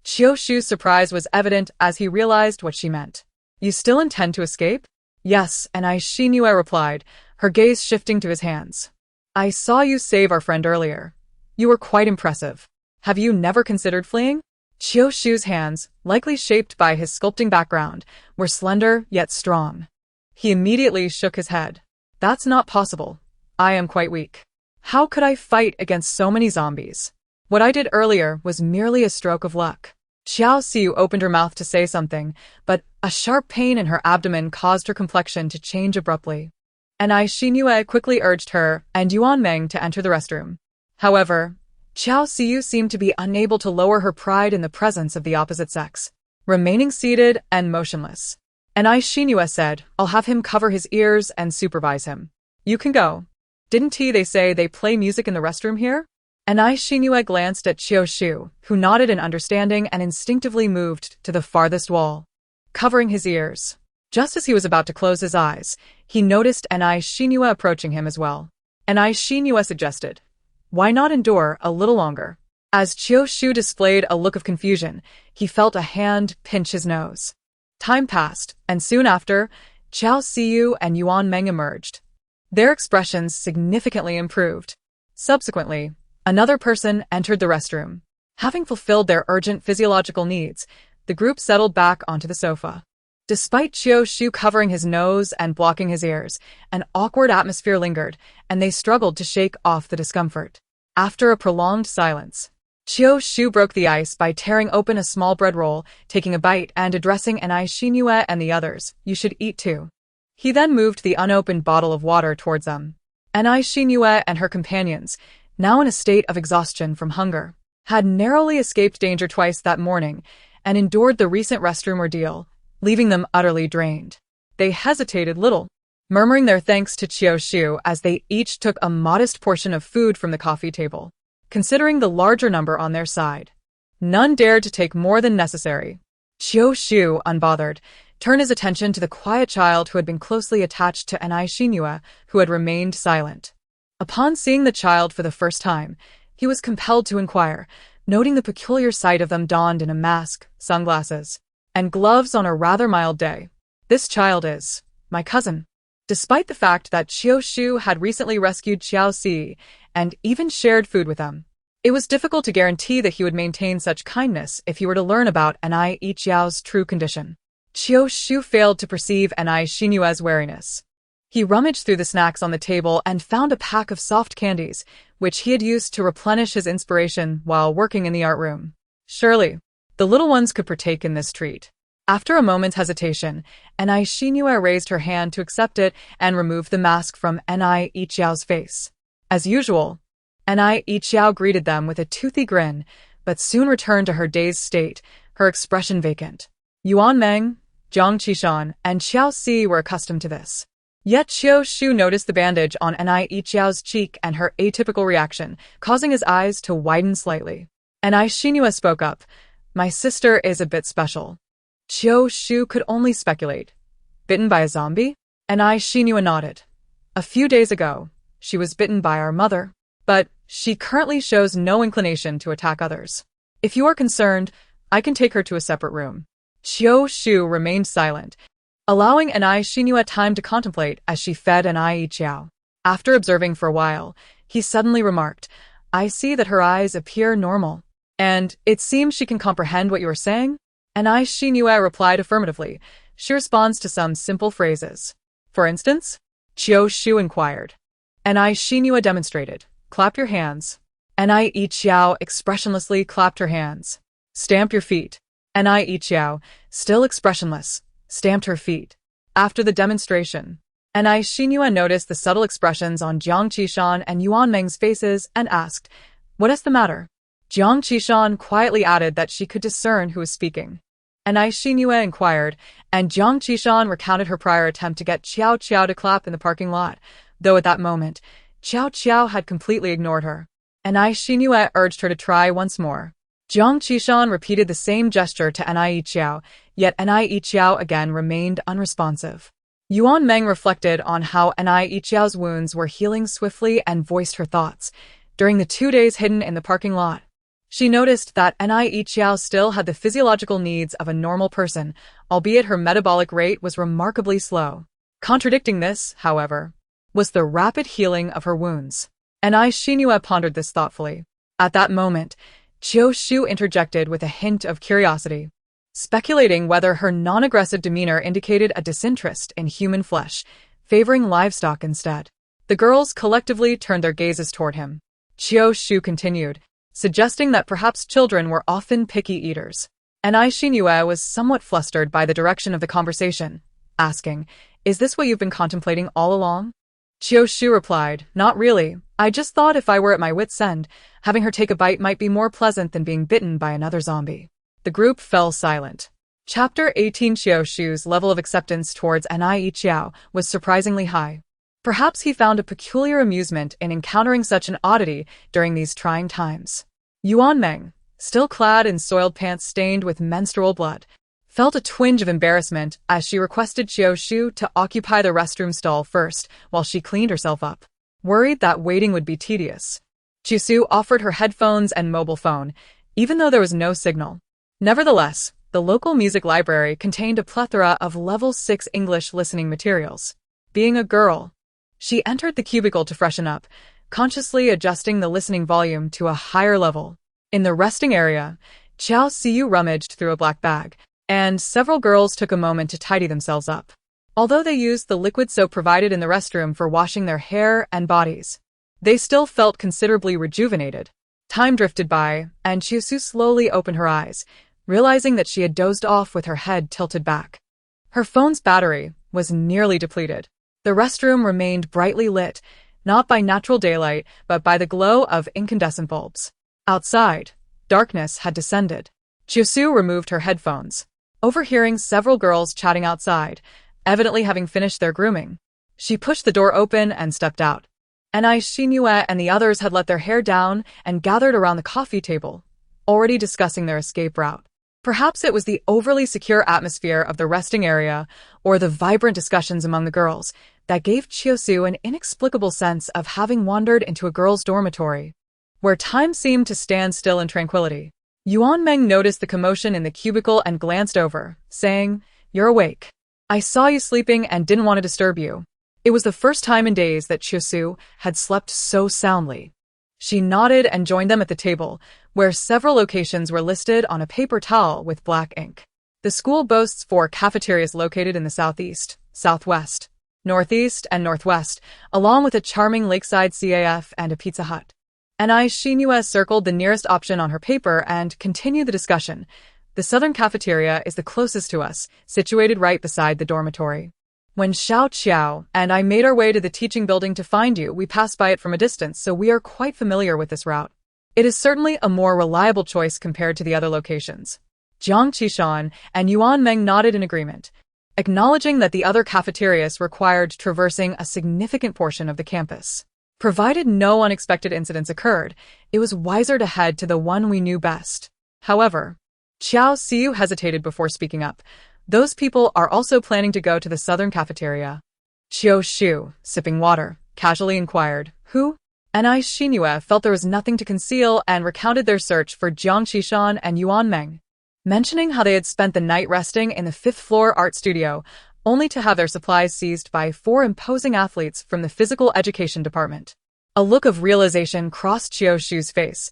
Xiao Shu's surprise was evident as he realized what she meant. You still intend to escape? Yes, Ni Shinue replied, her gaze shifting to his hands. I saw you save our friend earlier. You were quite impressive. Have you never considered fleeing? Xiao Shu's hands, likely shaped by his sculpting background, were slender yet strong. He immediately shook his head. That's not possible. I am quite weak. How could I fight against so many zombies? What I did earlier was merely a stroke of luck. Xiao Xiu opened her mouth to say something, but a sharp pain in her abdomen caused her complexion to change abruptly. Ni Shinue quickly urged her and Yuan Meng to enter the restroom. However, Qiao Siyu seemed to be unable to lower her pride in the presence of the opposite sex, remaining seated and motionless. And Xinyu said, "I'll have him cover his ears and supervise him. You can go. Didn't they say they play music in the restroom here?" And Xinyu glanced at Qiao Shu, who nodded in understanding and instinctively moved to the farthest wall, covering his ears. Just as he was about to close his eyes, he noticed Xinyu approaching him as well. And Xinyu suggested, "Why not endure a little longer?" As Qiao Shu displayed a look of confusion, he felt a hand pinch his nose. Time passed, and soon after, Qiao Siyu and Yuan Meng emerged. Their expressions significantly improved. Subsequently, another person entered the restroom. Having fulfilled their urgent physiological needs, the group settled back onto the sofa. Despite Qiao Shu covering his nose and blocking his ears, an awkward atmosphere lingered, and they struggled to shake off the discomfort. After a prolonged silence, Qiao Shu broke the ice by tearing open a small bread roll, taking a bite and addressing Xinyu and the others, "You should eat too." He then moved the unopened bottle of water towards them. Xinyu and her companions, now in a state of exhaustion from hunger, had narrowly escaped danger twice that morning and endured the recent restroom ordeal, leaving them utterly drained. They hesitated little, murmuring their thanks to Qiao Shu as they each took a modest portion of food from the coffee table. Considering the larger number on their side, none dared to take more than necessary. Qiao Shu, unbothered, turned his attention to the quiet child who had been closely attached to Xinyu, who had remained silent. Upon seeing the child for the first time, he was compelled to inquire, noting the peculiar sight of them donned in a mask, sunglasses, and gloves on a rather mild day. "This child is my cousin." Despite the fact that Qiao Shu had recently rescued Qiao Si and even shared food with them, it was difficult to guarantee that he would maintain such kindness if he were to learn about Xiao's true condition. Qiao Shu failed to perceive Xinyue's wariness. He rummaged through the snacks on the table and found a pack of soft candies, which he had used to replenish his inspiration while working in the art room. Surely, the little ones could partake in this treat. After a moment's hesitation, Xinyu raised her hand to accept it and removed the mask from Xiao's face. As usual, Xiao greeted them with a toothy grin, but soon returned to her dazed state, her expression vacant. Yuan Meng, Zhang Qishan, and Qiao Si were accustomed to this. Yet Qiao Shu noticed the bandage on Xiao's cheek and her atypical reaction, causing his eyes to widen slightly. Xinyu spoke up, "My sister is a bit special." Qiao Shu could only speculate. Bitten by a zombie? Xinyu nodded. "A few days ago, she was bitten by our mother, but she currently shows no inclination to attack others. If you are concerned, I can take her to a separate room." Qiao Shu remained silent, allowing Xinyu time to contemplate as she fed Xiao. After observing for a while, he suddenly remarked, "I see that her eyes appear normal, and it seems she can comprehend what you are saying?" Xinyu replied affirmatively. She responds to some simple phrases. "For instance?" Qiao Shu inquired. Xinyu demonstrated. "Clap your hands." Xiao expressionlessly clapped her hands. "Stamp your feet." Xiao, still expressionless, stamped her feet. After the demonstration, Xinyu noticed the subtle expressions on Zhang Qishan and Yuan Meng's faces and asked, "What is the matter?" Zhang Qishan quietly added that she could discern who was speaking. Xinyu inquired, and Zhang Qishan recounted her prior attempt to get Qiao to clap in the parking lot, though at that moment, Qiao had completely ignored her. Xinyu urged her to try once more. Zhang Qishan repeated the same gesture to Xiao, yet Xiao again remained unresponsive. Yuan Meng reflected on how Xiao's wounds were healing swiftly and voiced her thoughts. During the 2 days hidden in the parking lot, she noticed that Xiao still had the physiological needs of a normal person, albeit her metabolic rate was remarkably slow. Contradicting this, however, was the rapid healing of her wounds. Xinyu pondered this thoughtfully. At that moment, Qiao Shu interjected with a hint of curiosity, speculating whether her non-aggressive demeanor indicated a disinterest in human flesh, favoring livestock instead. The girls collectively turned their gazes toward him. Qiao Shu continued, suggesting that perhaps children were often picky eaters. Xinyu was somewhat flustered by the direction of the conversation, asking, "Is this what you've been contemplating all along?" Chiu Shu replied, "Not really. I just thought if I were at my wit's end, having her take a bite might be more pleasant than being bitten by another zombie." The group fell silent. Chapter 18. Chiu Shu's level of acceptance towards Nie Chiao was surprisingly high. Perhaps he found a peculiar amusement in encountering such an oddity during these trying times. Yuan Meng, still clad in soiled pants stained with menstrual blood, felt a twinge of embarrassment as she requested Chiu Shu to occupy the restroom stall first while she cleaned herself up. Worried that waiting would be tedious, Chiu Shu offered her headphones and mobile phone, even though there was no signal. Nevertheless, the local music library contained a plethora of level 6 English listening materials. Being a girl, she entered the cubicle to freshen up, consciously adjusting the listening volume to a higher level. In the resting area, Chiao Siyu rummaged through a black bag, and several girls took a moment to tidy themselves up. Although they used the liquid soap provided in the restroom for washing their hair and bodies, they still felt considerably rejuvenated. Time drifted by, and Chiu-Su slowly opened her eyes, realizing that she had dozed off with her head tilted back. Her phone's battery was nearly depleted. The restroom remained brightly lit, not by natural daylight, but by the glow of incandescent bulbs. Outside, darkness had descended. Chiu-Su removed her headphones, overhearing several girls chatting outside, evidently having finished their grooming. She pushed the door open and stepped out. Nie Xinyue and the others had let their hair down and gathered around the coffee table, already discussing their escape route. Perhaps it was the overly secure atmosphere of the resting area or the vibrant discussions among the girls that gave Chiu-Su an inexplicable sense of having wandered into a girls' dormitory, where time seemed to stand still in tranquility. Yuan Meng noticed the commotion in the cubicle and glanced over, saying, "You're awake. I saw you sleeping and didn't want to disturb you." It was the first time in days that Chiu-Su had slept so soundly. She nodded and joined them at the table, where several locations were listed on a paper towel with black ink. The school boasts 4 cafeterias located in the southeast, southwest, northeast, and northwest, along with a charming lakeside CAF and a Pizza Hut. Nie Xinyue circled the nearest option on her paper and continued the discussion. "The southern cafeteria is the closest to us, situated right beside the dormitory. When Xiao Qiao and I made our way to the teaching building to find you, we passed by it from a distance, so we are quite familiar with this route. It is certainly a more reliable choice compared to the other locations." Jiang Qishan and Yuan Meng nodded in agreement, acknowledging that the other cafeterias required traversing a significant portion of the campus. Provided no unexpected incidents occurred, it was wiser to head to the one we knew best. However, Chiao Siyu hesitated before speaking up. "Those people are also planning to go to the southern cafeteria." Chiu Shu, sipping water, casually inquired, "Who?" Nie Xinyue felt there was nothing to conceal and recounted their search for Jiang Qishan and Yuan Meng, mentioning how they had spent the night resting in the 5th-floor art studio, only to have their supplies seized by 4 imposing athletes from the physical education department. A look of realization crossed Chiu Shu's face.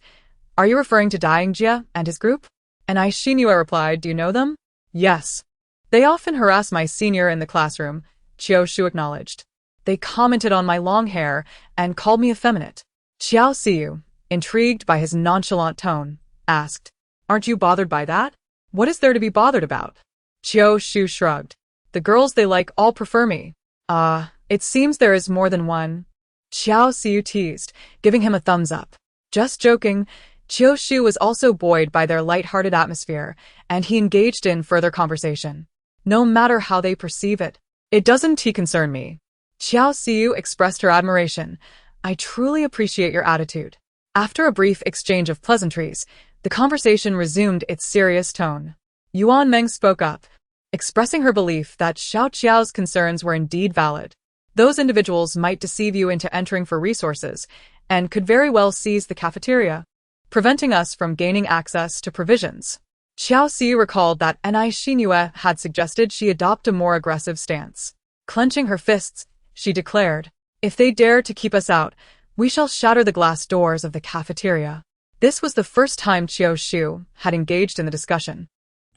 "Are you referring to Dying Jia and his group?" Nie Xinyue replied, "Do you know them?" "Yes. They often harass my senior in the classroom," Chiu Shu acknowledged. "They commented on my long hair and called me effeminate." Chiao Siyu, intrigued by his nonchalant tone, asked, "Aren't you bothered by that? What is there to be bothered about?" Chiu Shu shrugged. "The girls they like all prefer me." It seems there is more than one," Chiao Siyu teased, giving him a thumbs up. Just joking, Chiu Shu was also buoyed by their light-hearted atmosphere, and he engaged in further conversation. "No matter how they perceive it, it doesn't concern me." Chiao Siyu expressed her admiration. "I truly appreciate your attitude." After a brief exchange of pleasantries, the conversation resumed its serious tone. Yuan Meng spoke up, expressing her belief that Xiao Qiao's concerns were indeed valid. Those individuals might deceive you into entering for resources, and could very well seize the cafeteria, preventing us from gaining access to provisions. Chiao Siyu recalled that Nie Xinyue had suggested she adopt a more aggressive stance. Clenching her fists, she declared, "If they dare to keep us out, we shall shatter the glass doors of the cafeteria." This was the first time Chiu Shu had engaged in the discussion,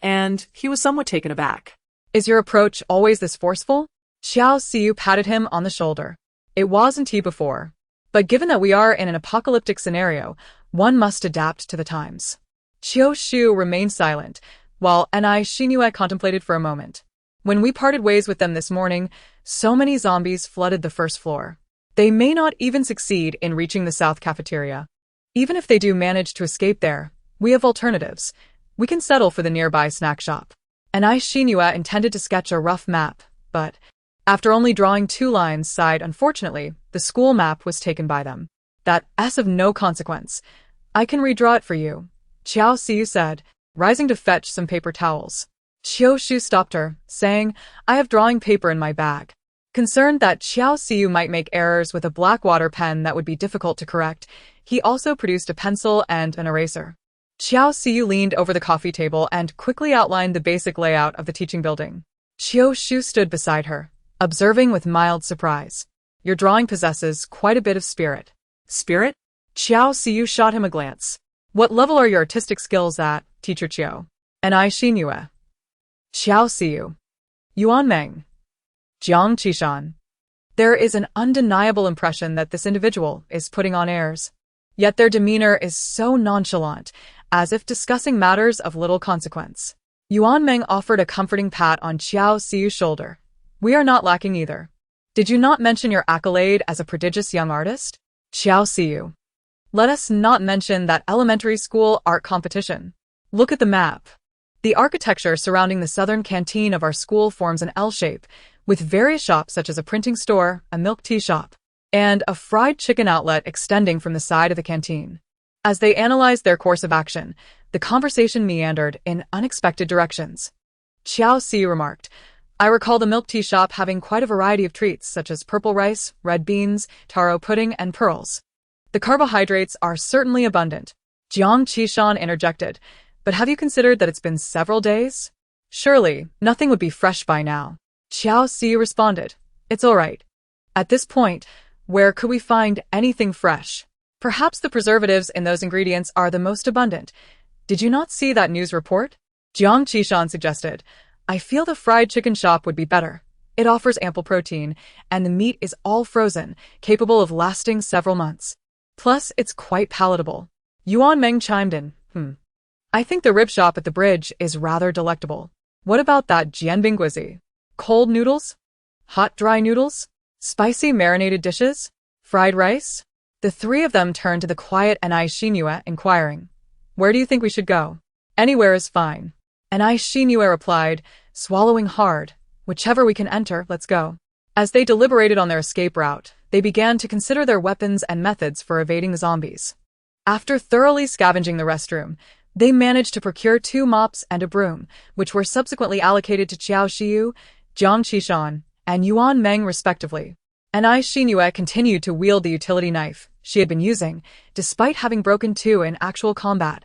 And he was somewhat taken aback. "Is your approach always this forceful?" Chiao Siyu patted him on the shoulder. "It wasn't he before. But given that we are in an apocalyptic scenario, one must adapt to the times." Chiu Shu remained silent, while Nie Xinyue contemplated for a moment. "When we parted ways with them this morning, so many zombies flooded the first floor. They may not even succeed in reaching the south cafeteria. Even if they do manage to escape there, we have alternatives. We can settle for the nearby snack shop. And Shinua intended to sketch a rough map, but after only drawing 2 lines, sighed. Unfortunately, the school map was taken by them. That S of no consequence. I can redraw it for you, Xiao Siyu said, rising to fetch some paper towels. Xiao Shu stopped her, saying, I have drawing paper in my bag. Concerned that Xiao Siyu might make errors with a blackwater pen that would be difficult to correct, he also produced a pencil and an eraser. Xiao Siyu leaned over the coffee table and quickly outlined the basic layout of the teaching building. Xiao Shu stood beside her, observing with mild surprise. Your drawing possesses quite a bit of spirit. Spirit? Xiao Siyu shot him a glance. What level are your artistic skills at, Teacher Chiu? And Shinua. Xiao Siyu. Yuan Meng. Jiang Qishan. There is an undeniable impression that this individual is putting on airs. Yet their demeanor is so nonchalant, as if discussing matters of little consequence. Yuan Meng offered a comforting pat on Xiao Siyu's shoulder. We are not lacking either. Did you not mention your accolade as a prodigious young artist? Xiao Siyu. Let us not mention that elementary school art competition. Look at the map. The architecture surrounding the southern canteen of our school forms an L shape, with various shops such as a printing store, a milk tea shop, and a fried chicken outlet extending from the side of the canteen. As they analyzed their course of action, the conversation meandered in unexpected directions. Xiao Siyu remarked, I recall the milk tea shop having quite a variety of treats such as purple rice, red beans, taro pudding, and pearls. The carbohydrates are certainly abundant. Jiang Qishan interjected, but have you considered that it's been several days? Surely, nothing would be fresh by now. Xiao Siyu responded, It's all right. At this point, where could we find anything fresh? Perhaps the preservatives in those ingredients are the most abundant. Did you not see that news report? Jiang Qishan suggested, I feel the fried chicken shop would be better. It offers ample protein, and the meat is all frozen, capable of lasting several months. Plus, it's quite palatable. Yuan Meng chimed in, I think the rib shop at the bridge is rather delectable. What about that jianbingguizi? Cold noodles? Hot dry noodles? Spicy marinated dishes? Fried rice? The 3 of them turned to the quiet Anai Shinua, inquiring, Where do you think we should go? Anywhere is fine. Anai Shinua replied, swallowing hard, Whichever we can enter, let's go. As they deliberated on their escape route, they began to consider their weapons and methods for evading the zombies. After thoroughly scavenging the restroom, they managed to procure 2 mops and a broom, which were subsequently allocated to Xiao Siyu, Jiang Qishan, and Yuan Meng respectively. Anai Shinua continued to wield the utility knife she had been using, despite having broken 2 in actual combat.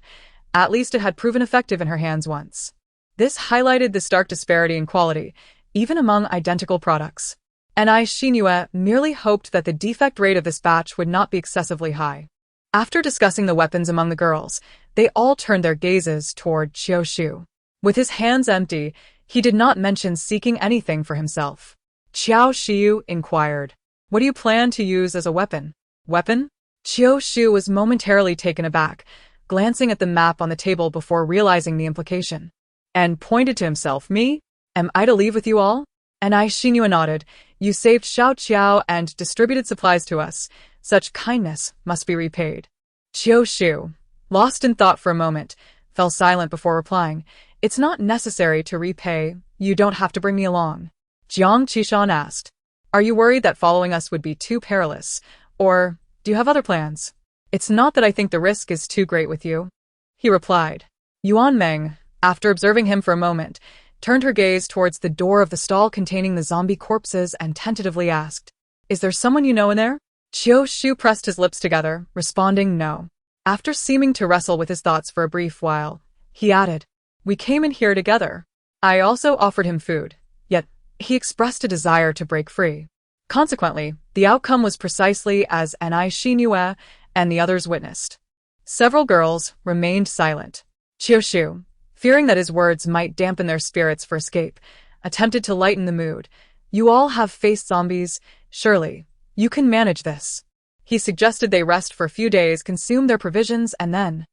At least it had proven effective in her hands once. This highlighted the stark disparity in quality, even among identical products. Anai Shinua merely hoped that the defect rate of this batch would not be excessively high. After discussing the weapons among the girls, they all turned their gazes toward Xiao Shu. With his hands empty, he did not mention seeking anything for himself. Xiao Shu inquired, What do you plan to use as a weapon? Weapon? Xiao Shu was momentarily taken aback, glancing at the map on the table before realizing the implication, and pointed to himself. Me? Am I to leave with you all? Anai Shinua nodded. You saved Xiao Qiao and distributed supplies to us. Such kindness must be repaid. Xiao Shu, lost in thought for a moment, fell silent before replying. It's not necessary to repay. You don't have to bring me along. Jiang Qishan asked, Are you worried that following us would be too perilous? Or do you have other plans? It's not that I think the risk is too great with you, he replied. Yuan Meng, after observing him for a moment, turned her gaze towards the door of the stall containing the zombie corpses and tentatively asked, Is there someone you know in there? Xiao Shu pressed his lips together, responding no. After seeming to wrestle with his thoughts for a brief while, he added, We came in here together. I also offered him food, yet he expressed a desire to break free. Consequently, the outcome was precisely as Anai Shinua and the others witnessed. Several girls remained silent. Xiao Shu, fearing that his words might dampen their spirits for escape, attempted to lighten the mood. You all have faced zombies, surely. You can manage this. He suggested they rest for a few days, consume their provisions, and then...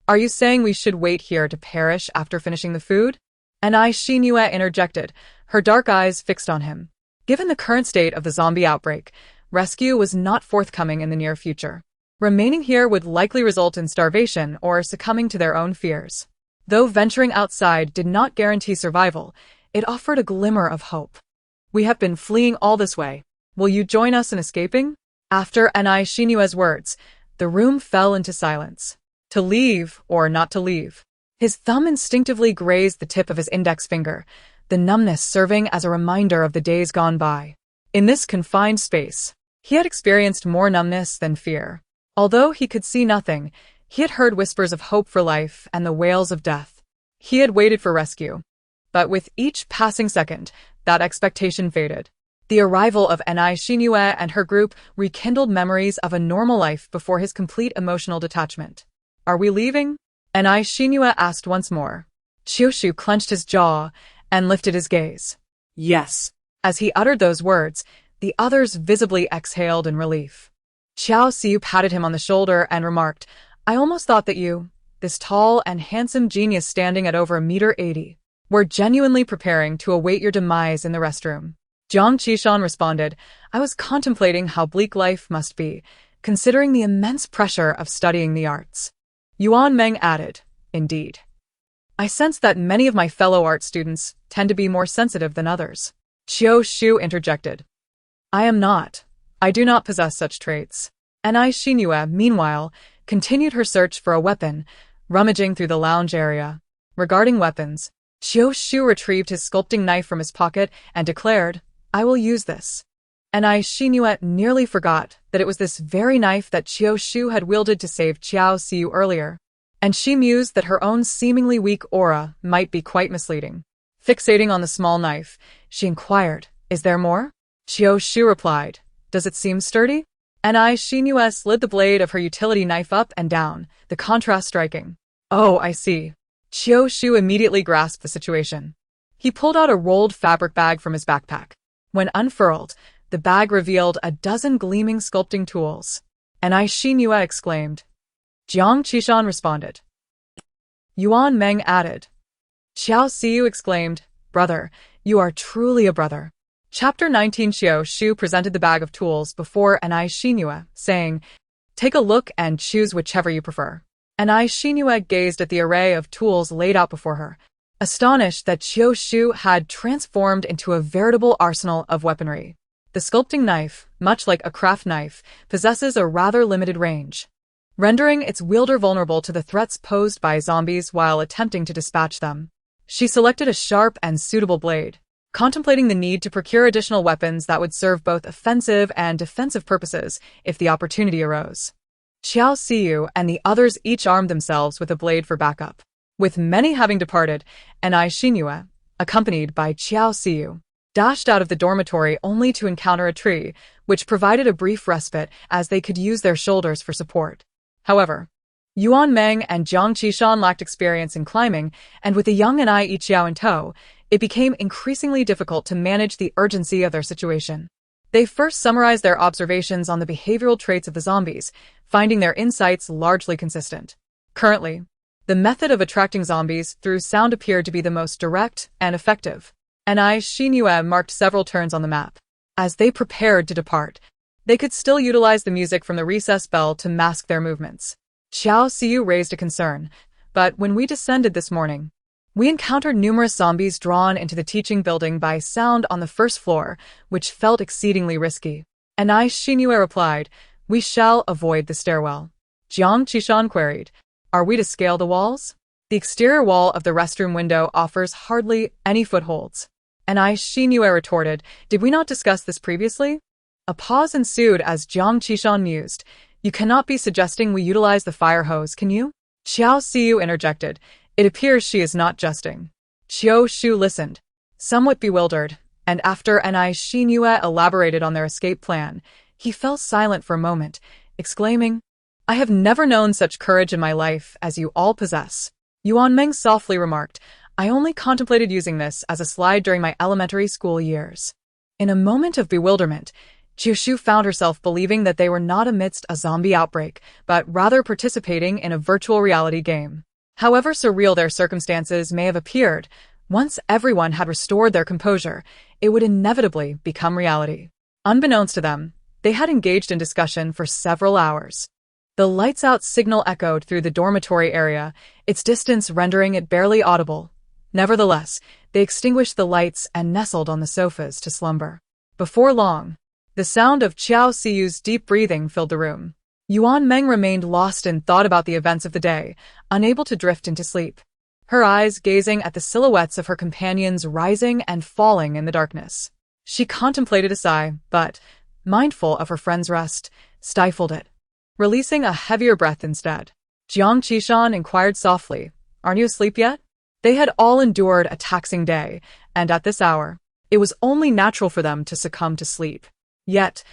Are you saying we should wait here to perish after finishing the food? Anai Shinua interjected, her dark eyes fixed on him. Given the current state of the zombie outbreak, Rescue was not forthcoming in the near future. Remaining here would likely result in starvation or succumbing to their own fears. Though venturing outside did not guarantee survival, it offered a glimmer of hope. "We have been fleeing all this way. Will you join us in escaping?" After Anai Shinua's words, the room fell into silence. To leave or not to leave? His thumb instinctively grazed the tip of his index finger, the numbness serving as a reminder of the days gone by. In this confined space, he had experienced more numbness than fear. Although he could see nothing, he had heard whispers of hope for life and the wails of death. He had waited for rescue. But with each passing second, that expectation faded. The arrival of Anai Shinue and her group rekindled memories of a normal life before his complete emotional detachment. "Are we leaving?" Anai Shinue asked once more. Chioshu clenched his jaw and lifted his gaze. Yes. As he uttered those words, the others visibly exhaled in relief. Xiao Xiu patted him on the shoulder and remarked, "I almost thought that you, this tall and handsome genius standing at over 1.80 meters, were genuinely preparing to await your demise in the restroom." Jiang Qishan responded, "I was contemplating how bleak life must be, considering the immense pressure of studying the arts." Yuan Meng added, "Indeed. I sense that many of my fellow art students tend to be more sensitive than others." Qiu Shu interjected, "I am not. I do not possess such traits." Anai Shinue, meanwhile, continued her search for a weapon, rummaging through the lounge area. Regarding weapons, Qiu Shu retrieved his sculpting knife from his pocket and declared, "I will use this." Anai Shinue nearly forgot that it was this very knife that Qiu Shu had wielded to save Xiao Xiu earlier, and she mused that her own seemingly weak aura might be quite misleading. Fixating on the small knife, she inquired, "Is there more?" Qiu Shu replied, "Does it seem sturdy?" Anai Shinue slid the blade of her utility knife up and down, the contrast striking. "Oh, I see." Qiu Shu immediately grasped the situation. He pulled out a rolled fabric bag from his backpack. When unfurled, the bag revealed a dozen gleaming sculpting tools. Anai Shinue exclaimed. Jiang Qishan responded. Yuan Meng added. Xiao Xiu exclaimed, "Brother, you are truly a brother." Chapter 19. Xiao Shu presented the bag of tools before Anai Shinue, saying, "Take a look and choose whichever you prefer." Anai Shinue gazed at the array of tools laid out before her, astonished that Xiao Shu had transformed into a veritable arsenal of weaponry. The sculpting knife, much like a craft knife, possesses a rather limited range, rendering its wielder vulnerable to the threats posed by zombies while attempting to dispatch them. She selected a sharp and suitable blade, contemplating the need to procure additional weapons that would serve both offensive and defensive purposes if the opportunity arose. Xiao Xiu and the others each armed themselves with a blade for backup. With many having departed, Anai Shinue, accompanied by Xiao Xiu, dashed out of the dormitory only to encounter a tree, which provided a brief respite as they could use their shoulders for support. However, Yuan Meng and Jiang Qishan lacked experience in climbing, and with the young Anai Yiqiao in tow, it became increasingly difficult to manage the urgency of their situation. They first summarized their observations on the behavioral traits of the zombies, finding their insights largely consistent. Currently, the method of attracting zombies through sound appeared to be the most direct and effective. Anai Shinue marked several turns on the map. As they prepared to depart, they could still utilize the music from the recess bell to mask their movements. Xiao Xiu raised a concern, but when we descended this morning, we encountered numerous zombies drawn into the teaching building by sound on the first floor, which felt exceedingly risky. Anai Shinue replied, "We shall avoid the stairwell." Jiang Qishan queried, "Are we to scale the walls?" The exterior wall of the restroom window offers hardly any footholds. Anai Shinue retorted, "Did we not discuss this previously?" A pause ensued as Jiang Qishan mused, "You cannot be suggesting we utilize the fire hose, can you?" Xiao Xiu interjected, "It appears she is not jesting." Xiao Shu listened, somewhat bewildered, and after Anai Shinue elaborated on their escape plan, he fell silent for a moment, exclaiming, "I have never known such courage in my life as you all possess." Yuan Meng softly remarked, "I only contemplated using this as a slide during my elementary school years." In a moment of bewilderment, Chioshu found herself believing that they were not amidst a zombie outbreak, but rather participating in a virtual reality game. However surreal their circumstances may have appeared, once everyone had restored their composure, it would inevitably become reality. Unbeknownst to them, They had engaged in discussion for several hours. The lights-out signal echoed through the dormitory area, its distance rendering it barely audible. Nevertheless, they extinguished the lights and nestled on the sofas to slumber. Before long, the sound of Qiao Siyu's deep breathing filled the room. Yuan Meng remained lost in thought about the events of the day, unable to drift into sleep. Her eyes gazing at the silhouettes of her companions rising and falling in the darkness. She contemplated a sigh, but, mindful of her friend's rest, stifled it, releasing a heavier breath instead. Jiang Qishan inquired softly, "Aren't you asleep yet?" They had all endured a taxing day, and at this hour, it was only natural for them to succumb to sleep. Yet,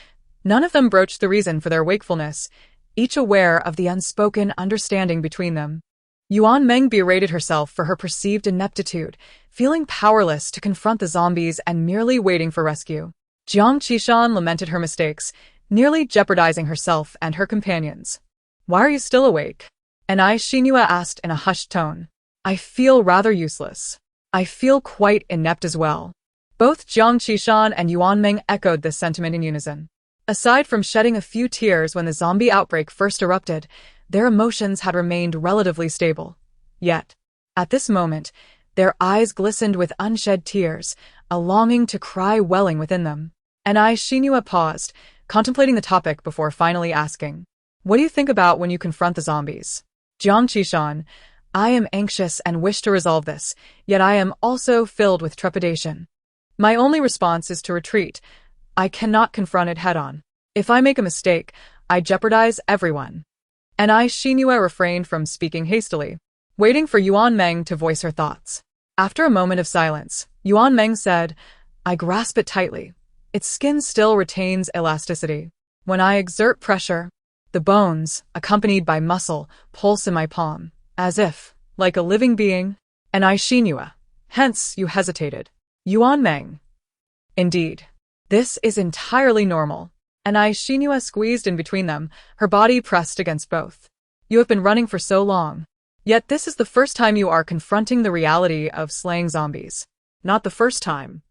none of them broached the reason for their wakefulness, each aware of the unspoken understanding between them. Yuan Meng berated herself for her perceived ineptitude, feeling powerless to confront the zombies and merely waiting for rescue. Jiang Qishan lamented her mistakes, nearly jeopardizing herself and her companions. "Why are you still awake?" Anai Xinhua asked in a hushed tone. "I feel rather useless. I feel quite inept as well." Both Jiang Qishan and Yuan Meng echoed this sentiment in unison. Aside from shedding a few tears when the zombie outbreak first erupted, their emotions had remained relatively stable. Yet, at this moment, their eyes glistened with unshed tears, a longing to cry welling within them. Anai Xinhua paused, contemplating the topic before finally asking, "What do you think about when you confront the zombies?" Jiang Qishan, "I am anxious and wish to resolve this, yet I am also filled with trepidation. My only response is to retreat. I cannot confront it head-on. If I make a mistake, I jeopardize everyone." Anai Xinhua refrained from speaking hastily, waiting for Yuan Meng to voice her thoughts. After a moment of silence, Yuan Meng said, "I grasp it tightly. Its skin still retains elasticity. When I exert pressure, the bones, accompanied by muscle, pulse in my palm, as if, like a living being." Anai Xinhua, "Hence you hesitated." Yuan Meng, "Indeed. This is entirely normal." Anai Xinhua squeezed in between them, her body pressed against both. "You have been running for so long. Yet this is the first time you are confronting the reality of slaying zombies." "Not the first time."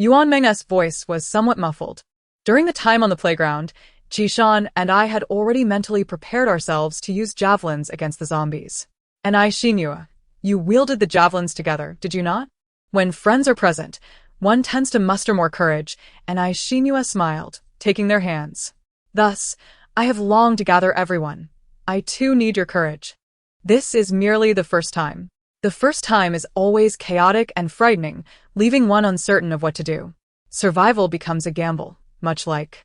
Yuan Meng's voice was somewhat muffled. "During the time on the playground, Qishan and I had already mentally prepared ourselves to use javelins against the zombies." Anai Xinhua, "You wielded the javelins together, did you not?" When friends are present, one tends to muster more courage, and Anai Xinhua smiled, taking their hands. "Thus, I have longed to gather everyone. I too need your courage. This is merely the first time. The first time is always chaotic and frightening, leaving one uncertain of what to do. Survival becomes a gamble, much like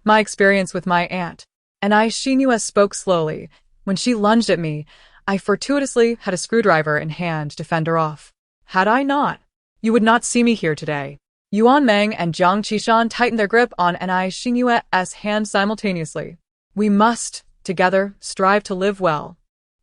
my experience with my aunt." Anai Xinhua spoke slowly. "When she lunged at me, I fortuitously had a screwdriver in hand to fend her off. Had I not, you would not see me here today." Yuan Meng and Jiang Qishan tightened their grip on Anai Xinhua's hand simultaneously. "We must, together, strive to live well,"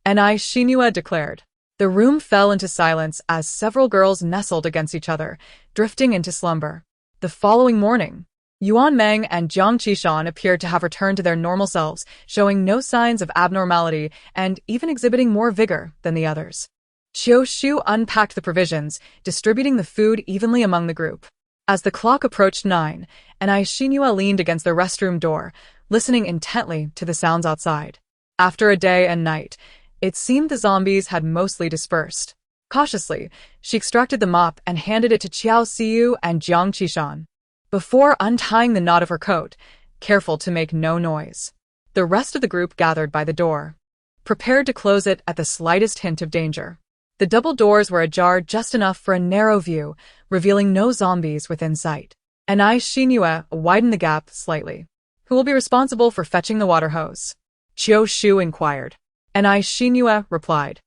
Anai Xinhua declared. The room fell into silence as several girls nestled against each other, drifting into slumber. The following morning, Yuan Meng and Jiang Qishan appeared to have returned to their normal selves, showing no signs of abnormality and even exhibiting more vigor than the others. Qiao Shu unpacked the provisions, distributing the food evenly among the group. As the clock approached 9, Anai Xinhua leaned against the restroom door, listening intently to the sounds outside. After a day and night, it seemed the zombies had mostly dispersed. Cautiously, she extracted the mop and handed it to Qiao Siyu and Jiang Qishan. Before untying the knot of her coat, careful to make no noise, the rest of the group gathered by the door, prepared to close it at the slightest hint of danger. The double doors were ajar just enough for a narrow view, revealing no zombies within sight. Anai Xinhua widened the gap slightly. "Who will be responsible for fetching the water hose?" Qiao Shu inquired. Anai Xinhua replied,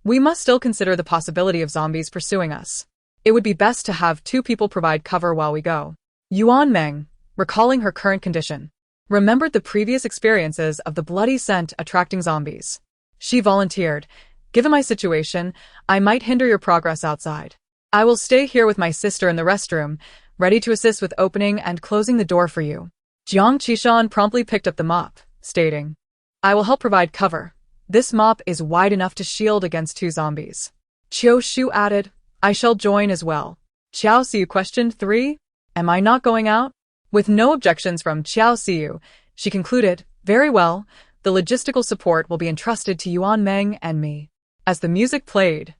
"We must still consider the possibility of zombies pursuing us. It would be best to have 2 people provide cover while we go." Yuan Meng, recalling her current condition, remembered the previous experiences of the bloody scent attracting zombies. She volunteered, "Given my situation, I might hinder your progress outside. I will stay here with my sister in the restroom, ready to assist with opening and closing the door for you." Jiang Qishan promptly picked up the mop, stating, "I will help provide cover. This mop is wide enough to shield against 2 zombies." Qiao Shu added, "I shall join as well." Qiao Siyu questioned, 3? Am I not going out?" With no objections from Xiao Siyu, she concluded, "Very well, the logistical support will be entrusted to Yuan Meng and me." As the music played,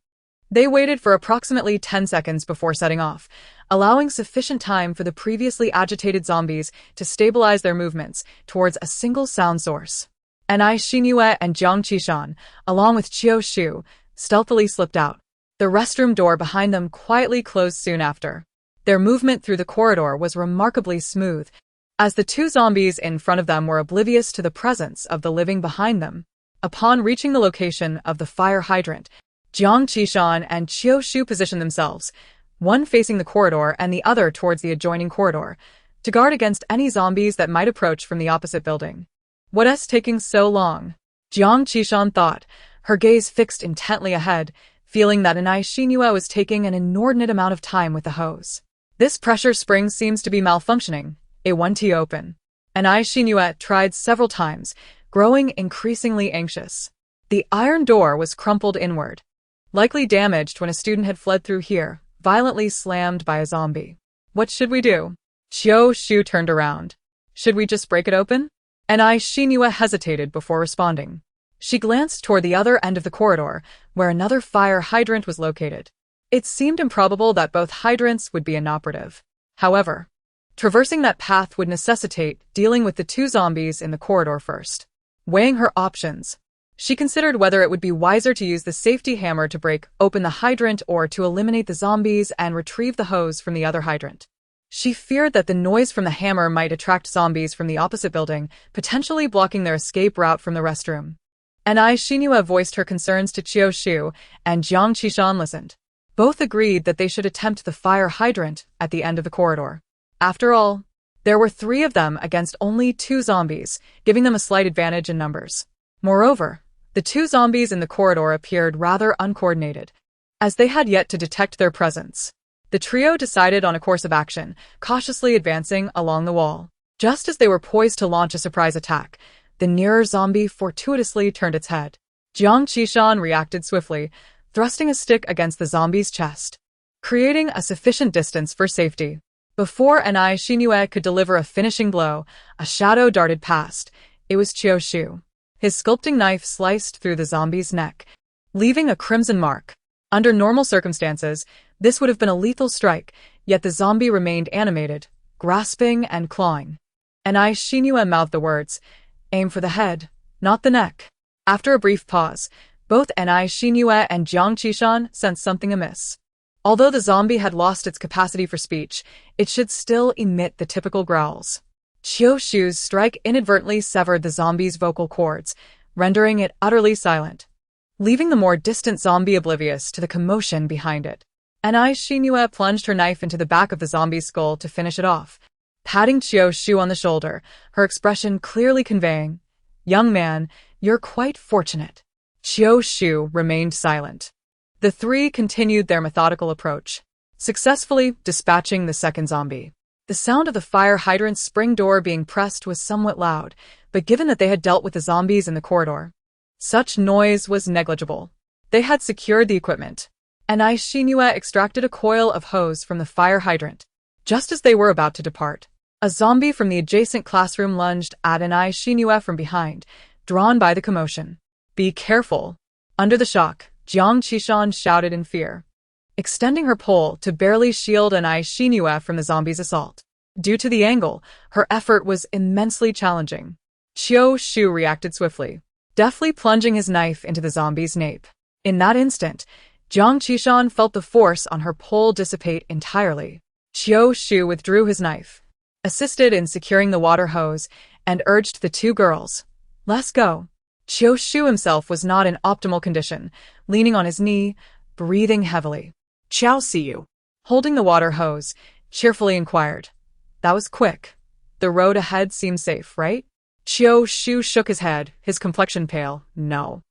they waited for approximately 10 seconds before setting off, allowing sufficient time for the previously agitated zombies to stabilize their movements towards a single sound source. Anai Xinyue and Jiang Qishan, along with Qiu Shu, stealthily slipped out. The restroom door behind them quietly closed soon after. Their movement through the corridor was remarkably smooth, as the two zombies in front of them were oblivious to the presence of the living behind them. Upon reaching the location of the fire hydrant, Jiang Qishan and Qiu Shu positioned themselves, one facing the corridor and the other towards the adjoining corridor, to guard against any zombies that might approach from the opposite building. "What's taking so long?" Jiang Qishan thought, her gaze fixed intently ahead, feeling that Anai Xinyue was taking an inordinate amount of time with the hose. "This pressure spring seems to be malfunctioning. It won't open." Anai Xinyue tried several times, growing increasingly anxious. The iron door was crumpled inward, likely damaged when a student had fled through here, violently slammed by a zombie. "What should we do?" Qiu Shu turned around. "Should we just break it open?" Anai Xinyue hesitated before responding. She glanced toward the other end of the corridor, where another fire hydrant was located. It seemed improbable that both hydrants would be inoperative. However, traversing that path would necessitate dealing with the two zombies in the corridor first. Weighing her options, she considered whether it would be wiser to use the safety hammer to break open the hydrant or to eliminate the zombies and retrieve the hose from the other hydrant. She feared that the noise from the hammer might attract zombies from the opposite building, potentially blocking their escape route from the restroom. Anai Xinyue voiced her concerns to Qiu Shu, and Jiang Qishan listened. Both agreed that they should attempt the fire hydrant at the end of the corridor. After all, there were 3 of them against only 2 zombies, giving them a slight advantage in numbers. Moreover, the 2 zombies in the corridor appeared rather uncoordinated, as they had yet to detect their presence. The trio decided on a course of action, cautiously advancing along the wall. Just as they were poised to launch a surprise attack, the nearer zombie fortuitously turned its head. Jiang Qishan reacted swiftly, thrusting a stick against the zombie's chest, creating a sufficient distance for safety. Before Anai Xinyue could deliver a finishing blow, a shadow darted past. It was Qiu Shu. His sculpting knife sliced through the zombie's neck, leaving a crimson mark. Under normal circumstances, this would have been a lethal strike, yet the zombie remained animated, grasping and clawing. Anai Xinyue mouthed the words, "Aim for the head, not the neck." After a brief pause, both Anai Xinyue and Jiang Qishan sensed something amiss. Although the zombie had lost its capacity for speech, it should still emit the typical growls. Qiu Shu's strike inadvertently severed the zombie's vocal cords, rendering it utterly silent, leaving the more distant zombie oblivious to the commotion behind it. Anai Xinyue plunged her knife into the back of the zombie's skull to finish it off, patting Qiu Shu on the shoulder, her expression clearly conveying, "Young man, you're quite fortunate." Qiu Shu remained silent. The 3 continued their methodical approach, successfully dispatching the second zombie. The sound of the fire hydrant's spring door being pressed was somewhat loud, but given that they had dealt with the zombies in the corridor, such noise was negligible. They had secured the equipment. Anai Xinyue extracted a coil of hose from the fire hydrant. Just as they were about to depart, a zombie from the adjacent classroom lunged at Anai Xinyue from behind, drawn by the commotion. "Be careful." Under the shock, Jiang Qishan shouted in fear, extending her pole to barely shield Anai Xinyue from the zombie's assault. Due to the angle, her effort was immensely challenging. Qiu Shu reacted swiftly, deftly plunging his knife into the zombie's nape. In that instant, Jiang Qishan felt the force on her pole dissipate entirely. Qiu Shu withdrew his knife, assisted in securing the water hose, and urged the 2 girls, "Let's go." Qiu Shu himself was not in optimal condition, leaning on his knee, breathing heavily. Xiao Siyu, Holding the water hose, cheerfully inquired, "That was quick. The road ahead seems safe, right?" Qiu Shu shook his head, his complexion pale. "No.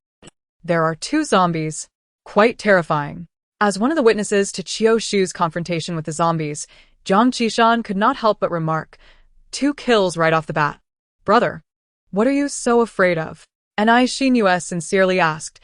There are 2 zombies. Quite terrifying." As one of the witnesses to Qiu Shu's confrontation with the zombies, Jiang Qishan could not help but remark, 2 kills right off the bat. "Brother, what are you so afraid of?" Anai Xinyue sincerely asked,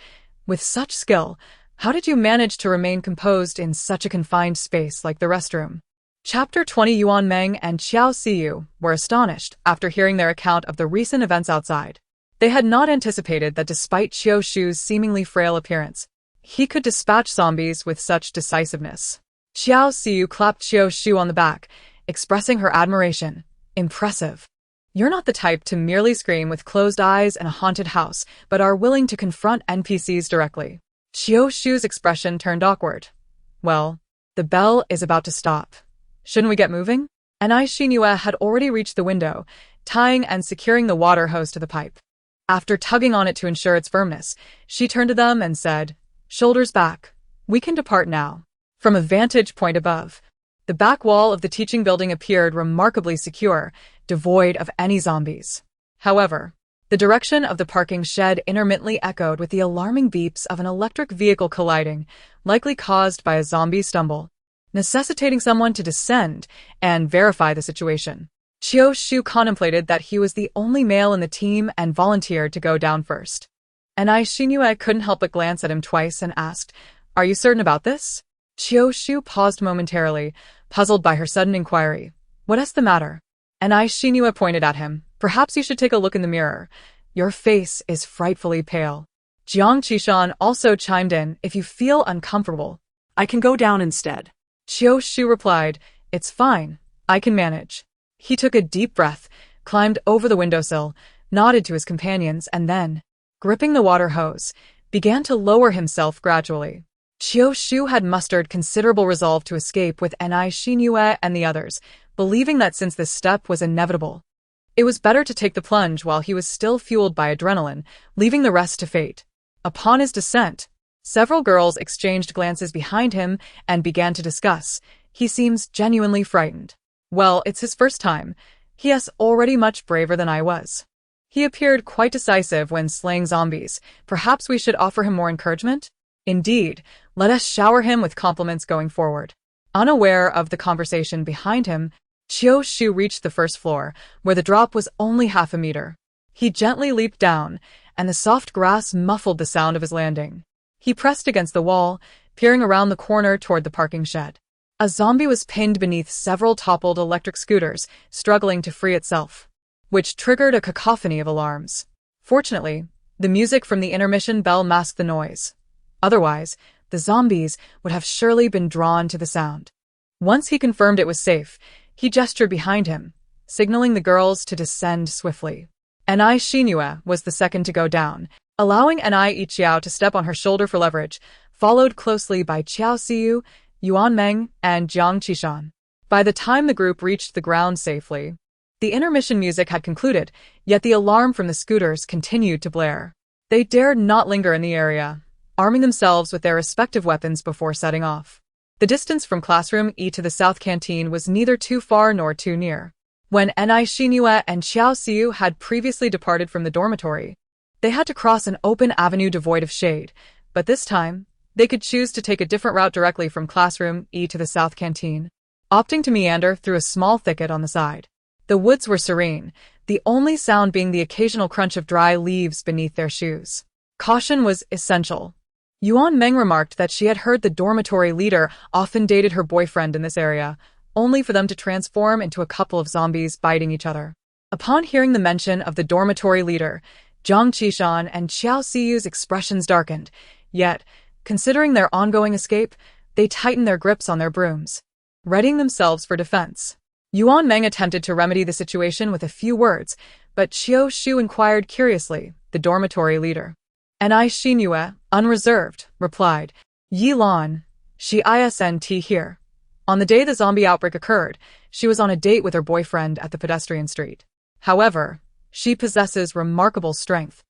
"With such skill, how did you manage to remain composed in such a confined space like the restroom?" Chapter 20. Yuan Meng and Xiao Siyu were astonished after hearing their account of the recent events outside. They had not anticipated that despite Qiu Shu's seemingly frail appearance, he could dispatch zombies with such decisiveness. Xiao Siyu clapped Qiu Shu on the back, expressing her admiration. Impressive. You're not the type to merely scream with closed eyes in a haunted house, but are willing to confront NPCs directly. Qiu Shu's expression turned awkward. Well, the bell is about to stop. Shouldn't we get moving? And Xinhua had already reached the window, tying and securing the water hose to the pipe. After tugging on it to ensure its firmness, she turned to them and said, "Shoulders back. We can depart now." From a vantage point above, the back wall of the teaching building appeared remarkably secure, devoid of any zombies. However, the direction of the parking shed intermittently echoed with the alarming beeps of an electric vehicle colliding, likely caused by a zombie stumble, necessitating someone to descend and verify the situation. Qiu Shu contemplated that he was the only male in the team and volunteered to go down first. And Xinhua couldn't help but glance at him twice and asked, "Are you certain about this?" Qiu Shu paused momentarily, puzzled by her sudden inquiry. "What's the matter?" And Xinhua pointed at him. "Perhaps you should take a look in the mirror. Your face is frightfully pale." Jiang Qishan also chimed in. "If you feel uncomfortable, I can go down instead." Qiu Shu replied, "It's fine. I can manage." He took a deep breath, climbed over the windowsill, nodded to his companions, and then, gripping the water hose, began to lower himself gradually. Qiu Shu had mustered considerable resolve to escape with Xinhua and the others, believing that since this step was inevitable, it was better to take the plunge while he was still fueled by adrenaline, leaving the rest to fate. Upon his descent, several girls exchanged glances behind him and began to discuss. "He seems genuinely frightened." "Well, it's his first time. He is already much braver than I was. He appeared quite decisive when slaying zombies. Perhaps we should offer him more encouragement?" "Indeed, let us shower him with compliments going forward." Unaware of the conversation behind him, Qiu Shu reached the first floor, where the drop was only half a meter. He gently leaped down, and the soft grass muffled the sound of his landing. He pressed against the wall, peering around the corner toward the parking shed. A zombie was pinned beneath several toppled electric scooters, struggling to free itself, which triggered a cacophony of alarms. Fortunately, the music from the intermission bell masked the noise. Otherwise, the zombies would have surely been drawn to the sound. Once he confirmed it was safe, he gestured behind him, signaling the girls to descend swiftly. Xinhua was the second to go down, allowing Ichiao to step on her shoulder for leverage, followed closely by Qiao Siyu, Yuan Meng, and Jiang Qishan. By the time the group reached the ground safely, the intermission music had concluded, yet the alarm from the scooters continued to blare. They dared not linger in the area, arming themselves with their respective weapons before setting off. The distance from Classroom E to the South Canteen was neither too far nor too near. When Xinhua and Xiao Siyu had previously departed from the dormitory, they had to cross an open avenue devoid of shade, but this time, they could choose to take a different route directly from Classroom E to the South Canteen, opting to meander through a small thicket on the side. The woods were serene, the only sound being the occasional crunch of dry leaves beneath their shoes. Caution was essential. Yuan Meng remarked that she had heard the dormitory leader often dated her boyfriend in this area, only for them to transform into a couple of zombies biting each other. Upon hearing the mention of the dormitory leader, Jiang Qishan and Xiao Siyu's expressions darkened, yet, considering their ongoing escape, they tightened their grips on their brooms, readying themselves for defense. Yuan Meng attempted to remedy the situation with a few words, but Qiu Shu inquired curiously, the dormitory leader. And Xinhua, unreserved, replied, "Yi Lan, she isn't here. On the day the zombie outbreak occurred, she was on a date with her boyfriend at the pedestrian street. However, she possesses remarkable strength,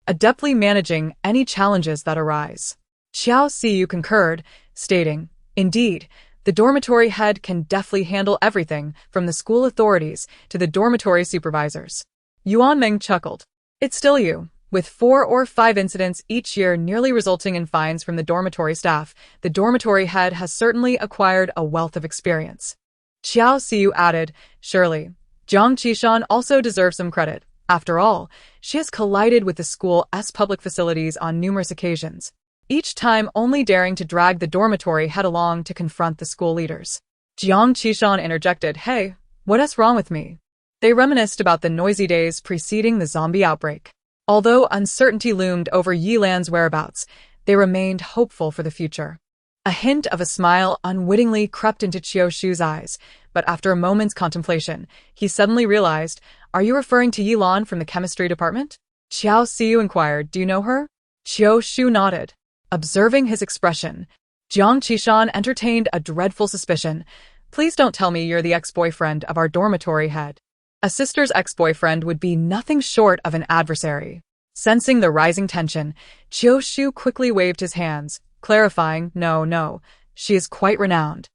adeptly managing any challenges that arise." Xiao Siyu concurred, stating, "Indeed, the dormitory head can deftly handle everything from the school authorities to the dormitory supervisors." Yuan Meng chuckled. "It's still you." With 4 or 5 incidents each year nearly resulting in fines from the dormitory staff, the dormitory head has certainly acquired a wealth of experience. Xiao Siyu added, "Surely, Jiang Qishan also deserves some credit. After all, she has collided with the school's public facilities on numerous occasions, each time only daring to drag the dormitory head along to confront the school leaders." Jiang Qishan interjected, "Hey, what's wrong with me?" They reminisced about the noisy days preceding the zombie outbreak. Although uncertainty loomed over Yilan's whereabouts, they remained hopeful for the future. A hint of a smile unwittingly crept into Qiu Shu's eyes, but after a moment's contemplation, he suddenly realized, "Are you referring to Yilan from the chemistry department?" Xiao Xiu inquired, "Do you know her?" Qiu Shu nodded. Observing his expression, Jiang Qishan entertained a dreadful suspicion. "Please don't tell me you're the ex-boyfriend of our dormitory head." A sister's ex-boyfriend would be nothing short of an adversary. Sensing the rising tension, Qiu Shu quickly waved his hands, clarifying, No, she is quite renowned.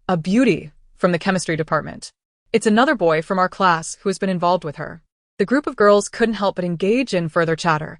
A beauty from the chemistry department. It's another boy from our class who has been involved with her." The group of girls couldn't help but engage in further chatter.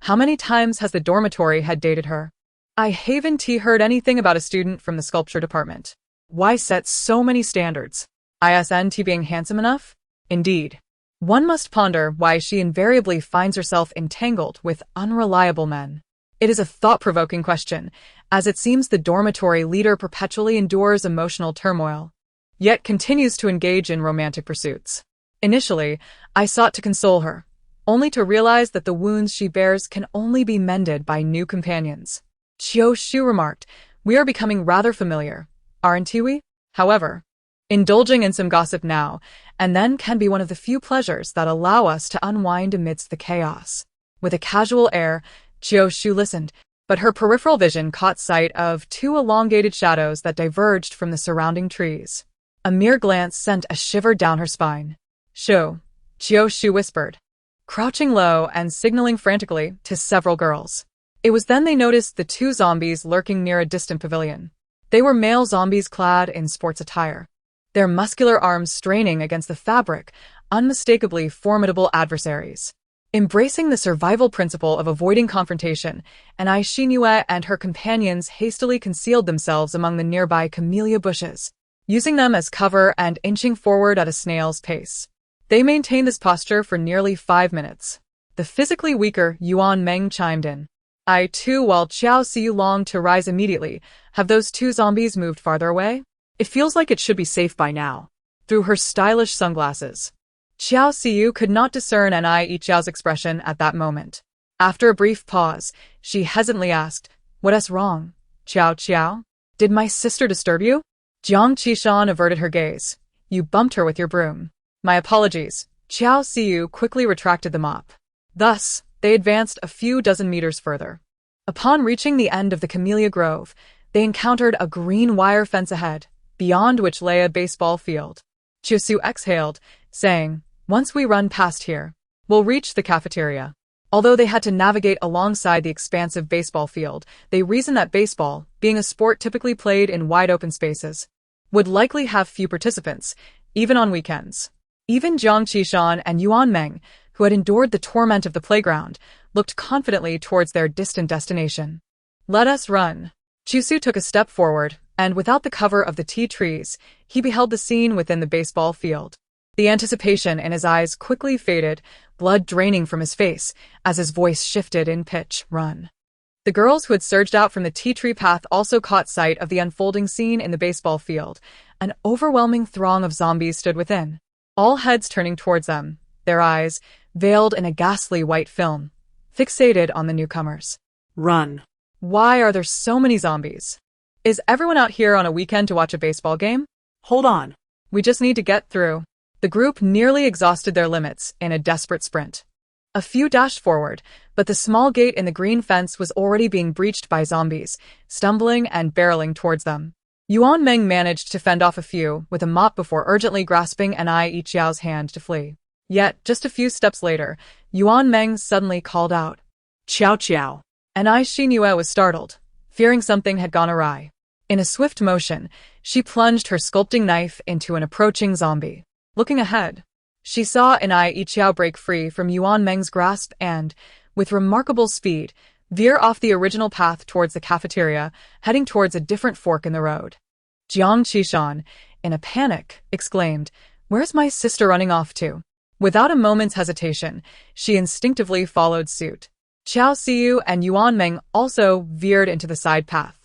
"How many times has the dormitory head dated her?" "I haven't heard anything about a student from the sculpture department. Why set so many standards? Isn't being handsome enough?" Indeed. One must ponder why she invariably finds herself entangled with unreliable men. It is a thought-provoking question, as it seems the dormitory leader perpetually endures emotional turmoil, yet continues to engage in romantic pursuits. Initially, I sought to console her, only to realize that the wounds she bears can only be mended by new companions. Qiu Shu remarked, "We are becoming rather familiar, aren't we? However, indulging in some gossip now and then can be one of the few pleasures that allow us to unwind amidst the chaos." With a casual air, Qiu Shu listened, but her peripheral vision caught sight of two elongated shadows that diverged from the surrounding trees. A mere glance sent a shiver down her spine. "Shu," Qiu Shu whispered, crouching low and signaling frantically to several girls. It was then they noticed the two zombies lurking near a distant pavilion. They were male zombies clad in sports attire, their muscular arms straining against the fabric, unmistakably formidable adversaries. Embracing the survival principle of avoiding confrontation, Anai Xinue and her companions hastily concealed themselves among the nearby camellia bushes, using them as cover and inching forward at a snail's pace. They maintained this posture for nearly 5 minutes. The physically weaker Yuan Meng chimed in. "I too, while Xiao Xiu longed to rise immediately. Have those two zombies moved farther away?" It feels like it should be safe by now. Through her stylish sunglasses, Xiao Xiu could not discern Anai Yiqiao's expression at that moment. After a brief pause, she hesitantly asked, "What's wrong, Xiao? Did my sister disturb you?" Jiang Qishan averted her gaze. "You bumped her with your broom." "My apologies." Xiao Xiu quickly retracted the mop. Thus, they advanced a few dozen meters further. Upon reaching the end of the camellia grove, they encountered a green wire fence ahead, beyond which lay a baseball field. Qiu Su exhaled, saying, "Once we run past here, we'll reach the cafeteria." Although they had to navigate alongside the expansive baseball field, they reasoned that baseball, being a sport typically played in wide-open spaces, would likely have few participants, even on weekends. Even Jiang Qishan and Yuan Meng, who had endured the torment of the playground, looked confidently towards their distant destination. "Let us run." Qiu Su took a step forward, and without the cover of the tea trees, he beheld the scene within the baseball field. The anticipation in his eyes quickly faded, blood draining from his face, as his voice shifted in pitch, "Run." The girls who had surged out from the tea tree path also caught sight of the unfolding scene in the baseball field. An overwhelming throng of zombies stood within, all heads turning towards them, their eyes, veiled in a ghastly white film, fixated on the newcomers. "Run." Why are there so many zombies? Is everyone out here on a weekend to watch a baseball game? Hold on. We just need to get through. The group nearly exhausted their limits in a desperate sprint. A few dashed forward, but the small gate in the green fence was already being breached by zombies, stumbling and barreling towards them. Yuan Meng managed to fend off a few with a mop before urgently grasping Anai Yiqiao's hand to flee. Yet, just a few steps later, Yuan Meng suddenly called out, "Qiao." Anai Xinue was startled, fearing something had gone awry. In a swift motion, she plunged her sculpting knife into an approaching zombie. Looking ahead, she saw Anai Yiqiao break free from Yuan Meng's grasp and, with remarkable speed, veer off the original path towards the cafeteria, heading towards a different fork in the road. Jiang Qishan, in a panic, exclaimed, "Where's my sister running off to?" Without a moment's hesitation, she instinctively followed suit. Xiao Xiu and Yuan Meng also veered into the side path.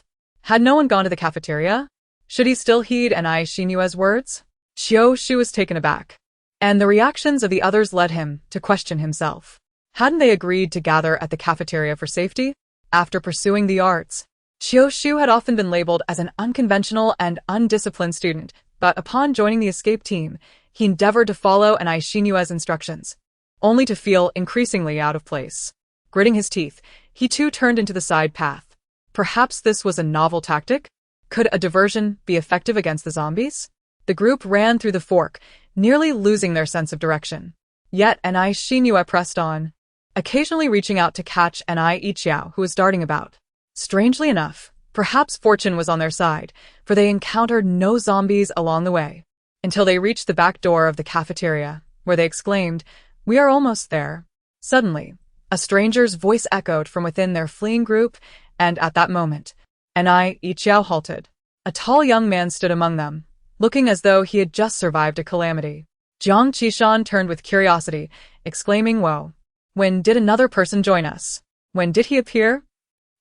Had no one gone to the cafeteria? Should he still heed Anai Shinua's words? Xiao Shu was taken aback, and the reactions of the others led him to question himself. Hadn't they agreed to gather at the cafeteria for safety? After pursuing the arts, Xiao Shu had often been labeled as an unconventional and undisciplined student, but upon joining the escape team, he endeavored to follow Anai Shinua's instructions, only to feel increasingly out of place. Gritting his teeth, he too turned into the side path. Perhaps this was a novel tactic? Could a diversion be effective against the zombies? The group ran through the fork, nearly losing their sense of direction. Yet Anai Shinua pressed on, occasionally reaching out to catch Anai Ichiao, who was darting about. Strangely enough, perhaps fortune was on their side, for they encountered no zombies along the way, until they reached the back door of the cafeteria, where they exclaimed, "We are almost there." Suddenly, a stranger's voice echoed from within their fleeing group, and at that moment, Anai Ichiao halted. A tall young man stood among them, looking as though he had just survived a calamity. Jiang Qishan turned with curiosity, exclaiming, "Whoa! When did another person join us? When did he appear?"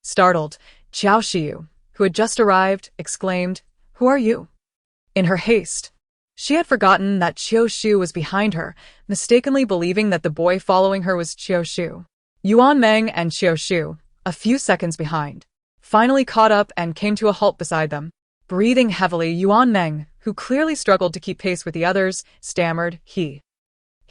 Startled, Xiao Xiu, who had just arrived, exclaimed, "Who are you?" In her haste, she had forgotten that Xiao Shu was behind her, mistakenly believing that the boy following her was Xiao Shu. Yuan Meng and Xiao Shu, a few seconds behind, finally caught up and came to a halt beside them. Breathing heavily, Yuan Meng, who clearly struggled to keep pace with the others, stammered, He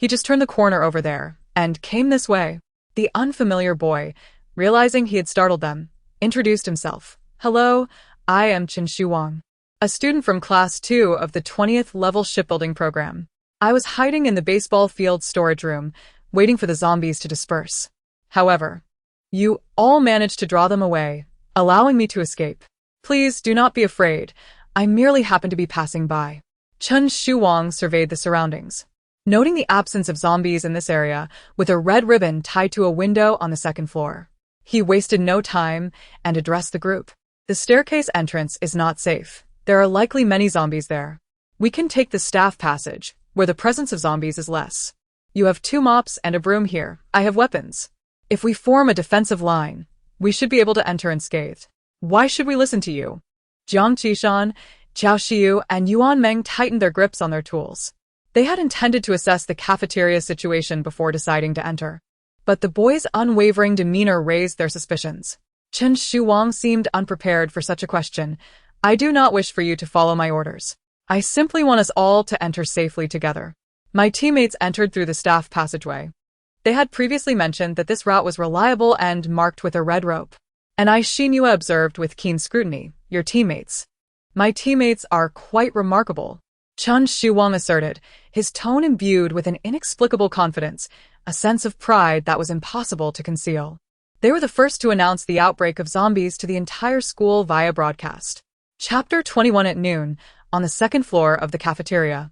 just turned the corner over there, and came this way." The unfamiliar boy, realizing he had startled them, introduced himself. "Hello, I am Chen Shuwang, a student from Class 2 of the 20th level shipbuilding program. I was hiding in the baseball field storage room, waiting for the zombies to disperse. However, you all managed to draw them away, allowing me to escape. Please do not be afraid. I merely happened to be passing by." Chen Shuwang surveyed the surroundings, noting the absence of zombies in this area, with a red ribbon tied to a window on the second floor. He wasted no time and addressed the group. "The staircase entrance is not safe. There are likely many zombies there. We can take the staff passage, where the presence of zombies is less. You have 2 mops and a broom here. I have weapons. If we form a defensive line, we should be able to enter unscathed. Why should we listen to you?" Jiang Qishan, Xiao Xiu, and Yuan Meng tightened their grips on their tools. They had intended to assess the cafeteria situation before deciding to enter, but the boy's unwavering demeanor raised their suspicions. Chen Shuwang seemed unprepared for such a question. "I do not wish for you to follow my orders. I simply want us all to enter safely together." My teammates entered through the staff passageway. They had previously mentioned that this route was reliable and marked with a red rope. Anai Shinua observed with keen scrutiny, "Your teammates." "My teammates are quite remarkable," Chen Shuwang asserted, his tone imbued with an inexplicable confidence, a sense of pride that was impossible to conceal. They were the first to announce the outbreak of zombies to the entire school via broadcast. Chapter 21 At noon, on the second floor of the cafeteria.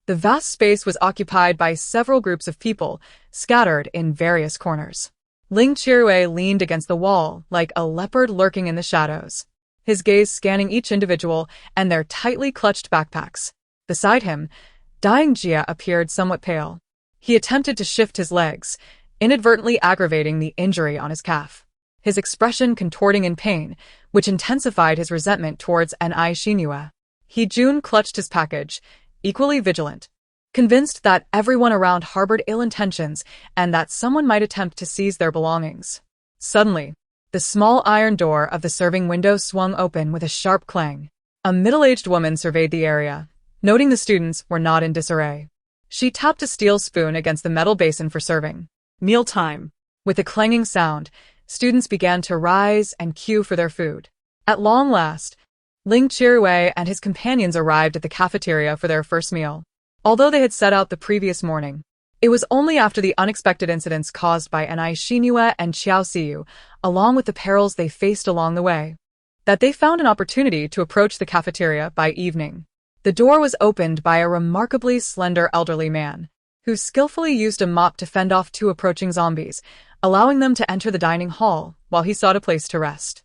The vast space was occupied by several groups of people, scattered in various corners. Ling Chirui leaned against the wall, like a leopard lurking in the shadows, his gaze scanning each individual and their tightly clutched backpacks. Beside him, Dying Jia appeared somewhat pale. He attempted to shift his legs, inadvertently aggravating the injury on his calf, his expression contorting in pain, which intensified his resentment towards Anai Shinua. He Jun clutched his package, equally vigilant, convinced that everyone around harbored ill intentions and that someone might attempt to seize their belongings. Suddenly, the small iron door of the serving window swung open with a sharp clang. A middle-aged woman surveyed the area, noting the students were not in disarray. She tapped a steel spoon against the metal basin for serving. Mealtime. With a clanging sound, students began to rise and queue for their food. At long last, Ling Chirui and his companions arrived at the cafeteria for their first meal. Although they had set out the previous morning, it was only after the unexpected incidents caused by Anai Shinua and Xiao Xiu, along with the perils they faced along the way, that they found an opportunity to approach the cafeteria by evening. The door was opened by a remarkably slender elderly man, who skillfully used a mop to fend off 2 approaching zombies, allowing them to enter the dining hall while he sought a place to rest.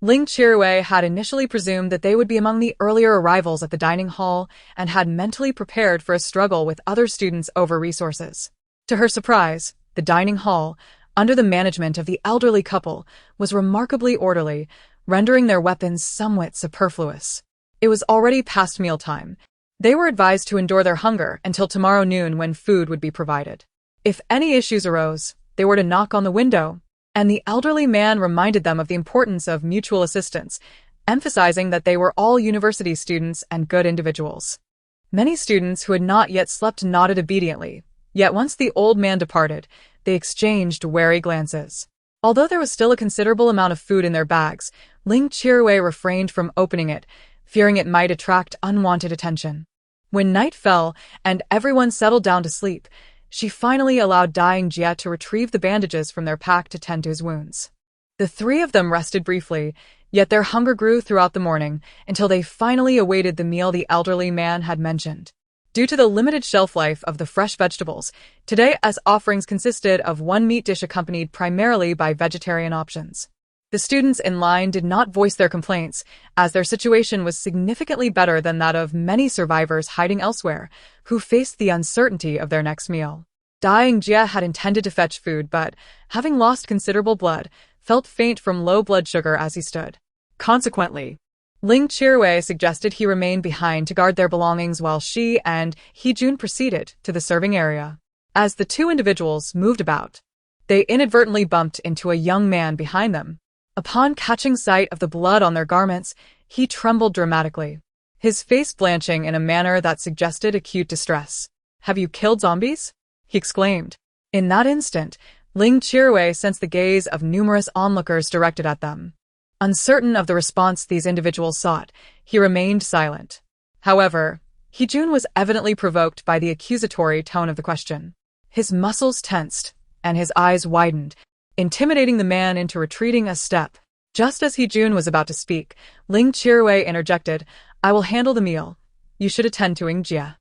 Ling Chirui had initially presumed that they would be among the earlier arrivals at the dining hall and had mentally prepared for a struggle with other students over resources. To her surprise, the dining hall, under the management of the elderly couple, was remarkably orderly, rendering their weapons somewhat superfluous. It was already past mealtime. They were advised to endure their hunger until tomorrow noon when food would be provided. If any issues arose, they were to knock on the window, and the elderly man reminded them of the importance of mutual assistance, emphasizing that they were all university students and good individuals. Many students who had not yet slept nodded obediently, yet once the old man departed, they exchanged wary glances. Although there was still a considerable amount of food in their bags, Ling Qiruwei refrained from opening it, fearing it might attract unwanted attention. When night fell and everyone settled down to sleep, she finally allowed dying Jia to retrieve the bandages from their pack to tend to his wounds. The three of them rested briefly, yet their hunger grew throughout the morning until they finally awaited the meal the elderly man had mentioned. Due to the limited shelf life of the fresh vegetables, today's offerings consisted of one meat dish accompanied primarily by vegetarian options. The students in line did not voice their complaints, as their situation was significantly better than that of many survivors hiding elsewhere, who faced the uncertainty of their next meal. Dying Jia had intended to fetch food but, having lost considerable blood, felt faint from low blood sugar as he stood. Consequently, Ling Qiruwei suggested he remain behind to guard their belongings while she and He-jun proceeded to the serving area. As the two individuals moved about, they inadvertently bumped into a young man behind them. Upon catching sight of the blood on their garments, he trembled dramatically, his face blanching in a manner that suggested acute distress. "Have you killed zombies?" he exclaimed. In that instant, Ling Qiruwei sensed the gaze of numerous onlookers directed at them. Uncertain of the response these individuals sought, he remained silent. However, He-jun was evidently provoked by the accusatory tone of the question. His muscles tensed, and his eyes widened, intimidating the man into retreating a step. Just as He-jun was about to speak, Ling Qiruwei interjected, "I will handle the meal. You should attend to Ing Jia."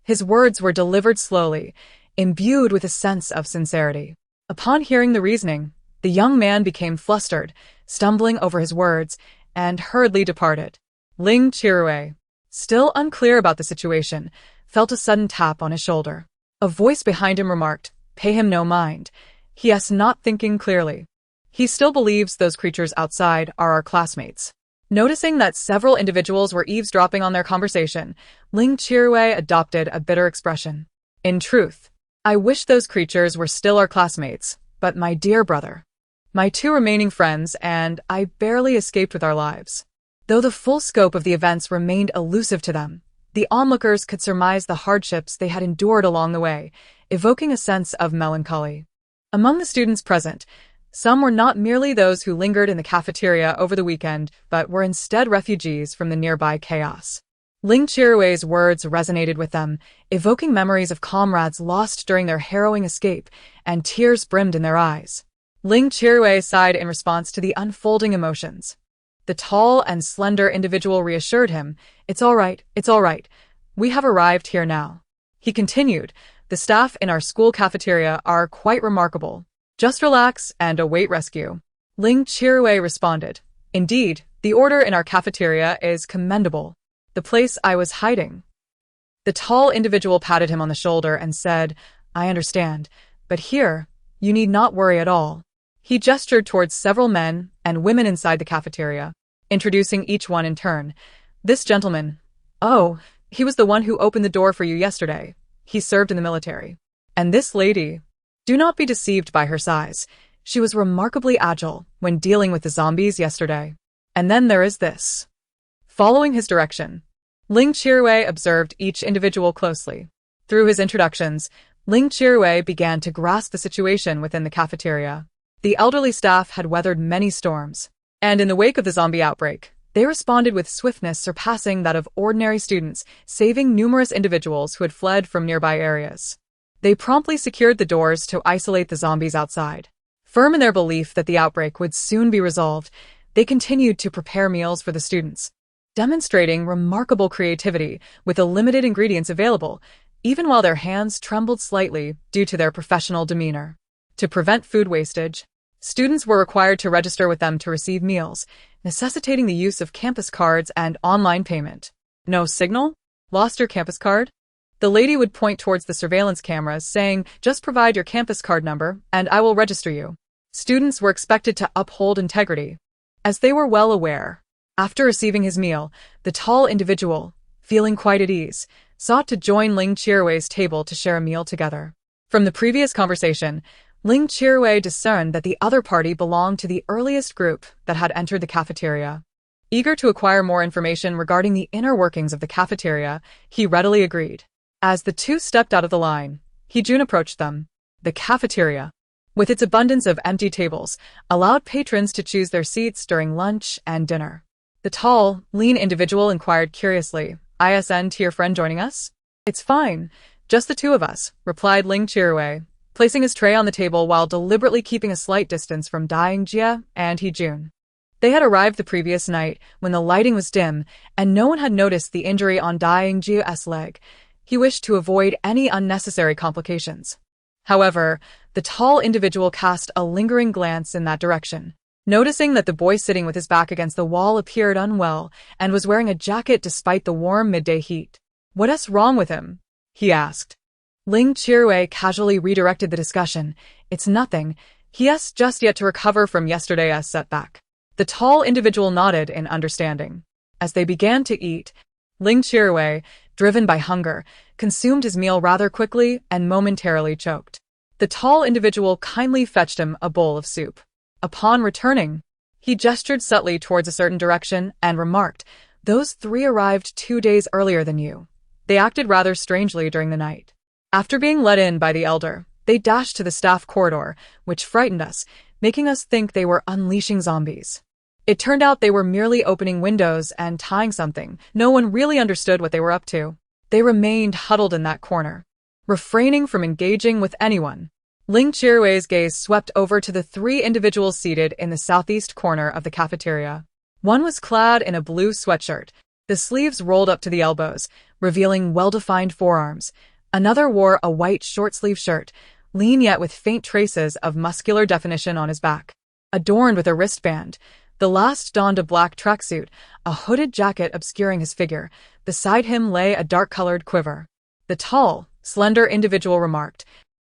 His words were delivered slowly, imbued with a sense of sincerity. Upon hearing the reasoning, the young man became flustered, stumbling over his words, and hurriedly departed. Ling Qiruwei, still unclear about the situation, felt a sudden tap on his shoulder. A voice behind him remarked, "Pay him no mind. He is not thinking clearly. He still believes those creatures outside are our classmates." Noticing that several individuals were eavesdropping on their conversation, Ling Qiruwei adopted a bitter expression. "In truth, I wish those creatures were still our classmates, but my dear brother, my two remaining friends and I barely escaped with our lives." Though the full scope of the events remained elusive to them, the onlookers could surmise the hardships they had endured along the way, evoking a sense of melancholy. Among the students present, some were not merely those who lingered in the cafeteria over the weekend, but were instead refugees from the nearby chaos. Ling Qiruwei's words resonated with them, evoking memories of comrades lost during their harrowing escape, and tears brimmed in their eyes. Ling Qiruwei sighed in response to the unfolding emotions. The tall and slender individual reassured him, it's all right. We have arrived here now." He continued, "The staff in our school cafeteria are quite remarkable. Just relax and await rescue." Ling Qiruwei responded, "Indeed, the order in our cafeteria is commendable. The place I was hiding." The tall individual patted him on the shoulder and said, "I understand, but here, you need not worry at all." He gestured towards several men and women inside the cafeteria, introducing each one in turn. "This gentleman, oh, he was the one who opened the door for you yesterday. He served in the military. And this lady, do not be deceived by her size. She was remarkably agile when dealing with the zombies yesterday. And then there is this." Following his direction, Ling Qiruwei observed each individual closely. Through his introductions, Ling Qiruwei began to grasp the situation within the cafeteria. The elderly staff had weathered many storms, and in the wake of the zombie outbreak, they responded with swiftness surpassing that of ordinary students, saving numerous individuals who had fled from nearby areas. They promptly secured the doors to isolate the zombies outside. Firm in their belief that the outbreak would soon be resolved, they continued to prepare meals for the students, demonstrating remarkable creativity with the limited ingredients available, even while their hands trembled slightly due to their professional demeanor. To prevent food wastage, students were required to register with them to receive meals, necessitating the use of campus cards and online payment. "No signal? Lost your campus card?" The lady would point towards the surveillance cameras, saying, "Just provide your campus card number, and I will register you." Students were expected to uphold integrity. As they were well aware, After receiving his meal, the tall individual, feeling quite at ease, sought to join Ling Qirui's table to share a meal together. From the previous conversation, Ling Qirui discerned that the other party belonged to the earliest group that had entered the cafeteria. Eager to acquire more information regarding the inner workings of the cafeteria, he readily agreed. As the two stepped out of the line, Hee-jun approached them. The cafeteria, with its abundance of empty tables, allowed patrons to choose their seats during lunch and dinner. The tall, lean individual inquired curiously, "ISN to your friend joining us?" "It's fine, just the two of us," replied Ling Qirui, placing his tray on the table while deliberately keeping a slight distance from Daingjie and Hee-jun. They had arrived the previous night when the lighting was dim and no one had noticed the injury on Daingjie's leg. He wished to avoid any unnecessary complications. However, the tall individual cast a lingering glance in that direction, noticing that the boy sitting with his back against the wall appeared unwell and was wearing a jacket despite the warm midday heat. "What's wrong with him?" he asked. Ling Qirui casually redirected the discussion. "It's nothing. He's just yet to recover from yesterday's setback." The tall individual nodded in understanding. As they began to eat, Ling Qirui, driven by hunger, consumed his meal rather quickly and momentarily choked. The tall individual kindly fetched him a bowl of soup. Upon returning, he gestured subtly towards a certain direction and remarked, "Those three arrived 2 days earlier than you. They acted rather strangely during the night. After being let in by the elder, they dashed to the staff corridor, which frightened us, making us think they were unleashing zombies. It turned out they were merely opening windows and tying something. No one really understood what they were up to. They remained huddled in that corner, refraining from engaging with anyone." Ling Qirui's gaze swept over to the three individuals seated in the southeast corner of the cafeteria. One was clad in a blue sweatshirt, the sleeves rolled up to the elbows, revealing well-defined forearms. Another wore a white short-sleeve shirt, lean yet with faint traces of muscular definition on his back, adorned with a wristband. The last donned a black tracksuit, a hooded jacket obscuring his figure. Beside him lay a dark-colored quiver. The tall, slender individual remarked,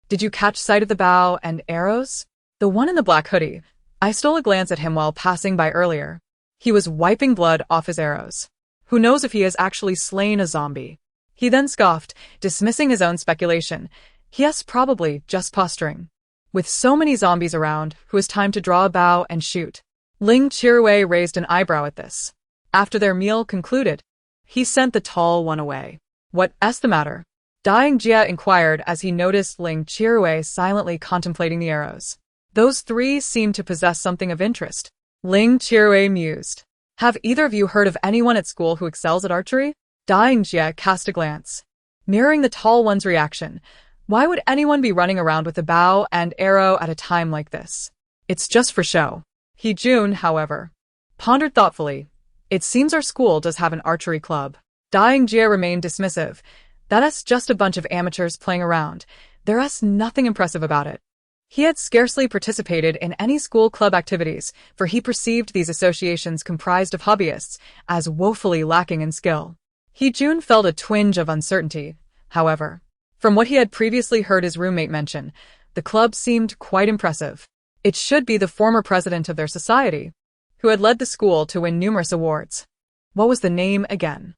"Did you catch sight of the bow and arrows?" "The one in the black hoodie. I stole a glance at him while passing by earlier. He was wiping blood off his arrows. Who knows if he has actually slain a zombie?" He then scoffed, dismissing his own speculation. "He's probably just posturing. With so many zombies around, who has time to draw a bow and shoot?" Ling Qirui raised an eyebrow at this. After their meal concluded, he sent the tall one away. "What's the matter?" Daingjie inquired as he noticed Ling Qirui silently contemplating the arrows. Those three seemed to possess something of interest. Ling Qirui mused. "Have either of you heard of anyone at school who excels at archery?" Daingjie cast a glance, mirroring the tall one's reaction. Why would anyone be running around with a bow and arrow at a time like this? It's just for show. Hee-jun, however, pondered thoughtfully. "It seems our school does have an archery club." Daingjie remained dismissive. "That's just a bunch of amateurs playing around. There's nothing impressive about it." He had scarcely participated in any school club activities, for he perceived these associations comprised of hobbyists as woefully lacking in skill. Hee-jun felt a twinge of uncertainty, however. From what he had previously heard his roommate mention, the club seemed quite impressive. It should be the former president of their society, who had led the school to win numerous awards. What was the name again?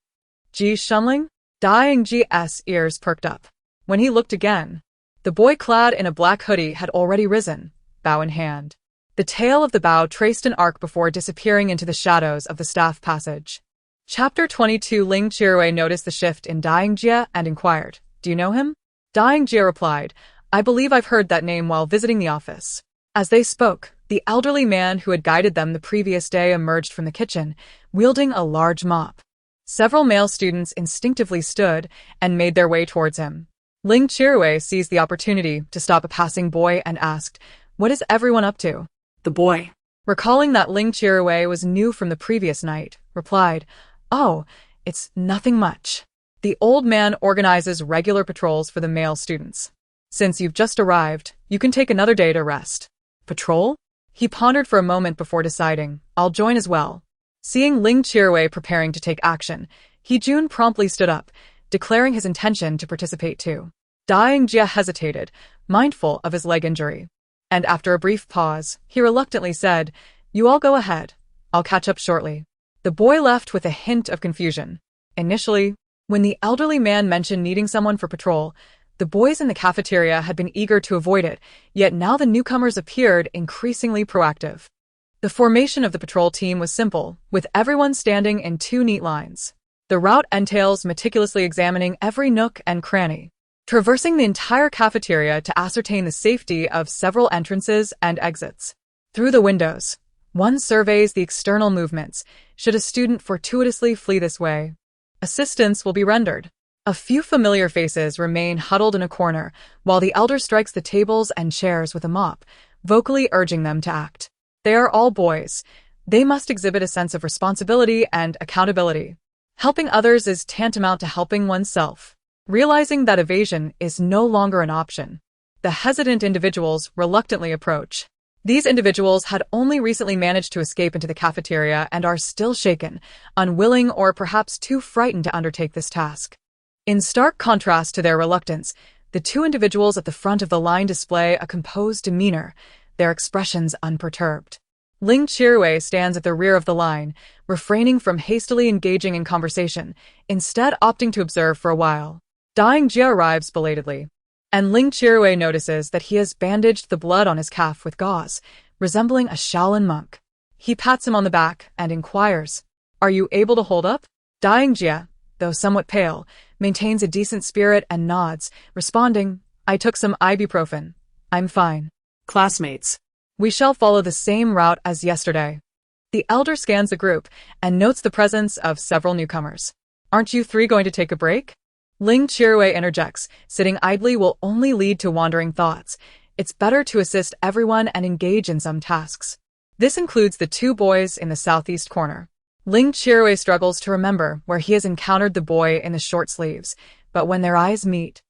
Ji Shunling? Daingjie's ears perked up. When he looked again, the boy clad in a black hoodie had already risen, bow in hand. The tail of the bow traced an arc before disappearing into the shadows of the staff passage. Chapter 22. Ling Qirui noticed the shift in Daingjie and inquired, "Do you know him?" Daingjie replied, "I believe I've heard that name while visiting the office." As they spoke, the elderly man who had guided them the previous day emerged from the kitchen, wielding a large mop. Several male students instinctively stood and made their way towards him. Ling Qirui seized the opportunity to stop a passing boy and asked, "What is everyone up to?" The boy, recalling that Ling Qirui was new from the previous night, replied, "Oh, it's nothing much. The old man organizes regular patrols for the male students. Since you've just arrived, you can take another day to rest." "Patrol?" He pondered for a moment before deciding, "I'll join as well." Seeing Ling Qirui preparing to take action, Hee-jun promptly stood up, declaring his intention to participate too. Daingjie hesitated, mindful of his leg injury. And after a brief pause, he reluctantly said, "You all go ahead. I'll catch up shortly." The boy left with a hint of confusion. Initially, when the elderly man mentioned needing someone for patrol, the boys in the cafeteria had been eager to avoid it, yet now the newcomers appeared increasingly proactive. The formation of the patrol team was simple, with everyone standing in two neat lines. The route entails meticulously examining every nook and cranny, traversing the entire cafeteria to ascertain the safety of several entrances and exits. Through the windows, one surveys the external movements. Should a student fortuitously flee this way, assistance will be rendered. A few familiar faces remain huddled in a corner, while the elder strikes the tables and chairs with a mop, vocally urging them to act. They are all boys. They must exhibit a sense of responsibility and accountability. Helping others is tantamount to helping oneself. Realizing that evasion is no longer an option, the hesitant individuals reluctantly approach. These individuals had only recently managed to escape into the cafeteria and are still shaken, unwilling or perhaps too frightened to undertake this task. In stark contrast to their reluctance, the two individuals at the front of the line display a composed demeanor, their expressions unperturbed. Ling Chirui stands at the rear of the line, refraining from hastily engaging in conversation, instead opting to observe for a while. Dying Jia arrives belatedly, and Ling Chirui notices that he has bandaged the blood on his calf with gauze, resembling a Shaolin monk. He pats him on the back and inquires, "Are you able to hold up?" Dying Jia, though somewhat pale, maintains a decent spirit and nods, responding, "I took some ibuprofen. I'm fine." Classmates. We shall follow the same route as yesterday. The elder scans the group and notes the presence of several newcomers. "Aren't you three going to take a break?" Ling Chirui interjects, "Sitting idly will only lead to wandering thoughts. It's better to assist everyone and engage in some tasks." This includes the two boys in the southeast corner. Ling Chirui struggles to remember where he has encountered the boy in the short sleeves, but when their eyes meet,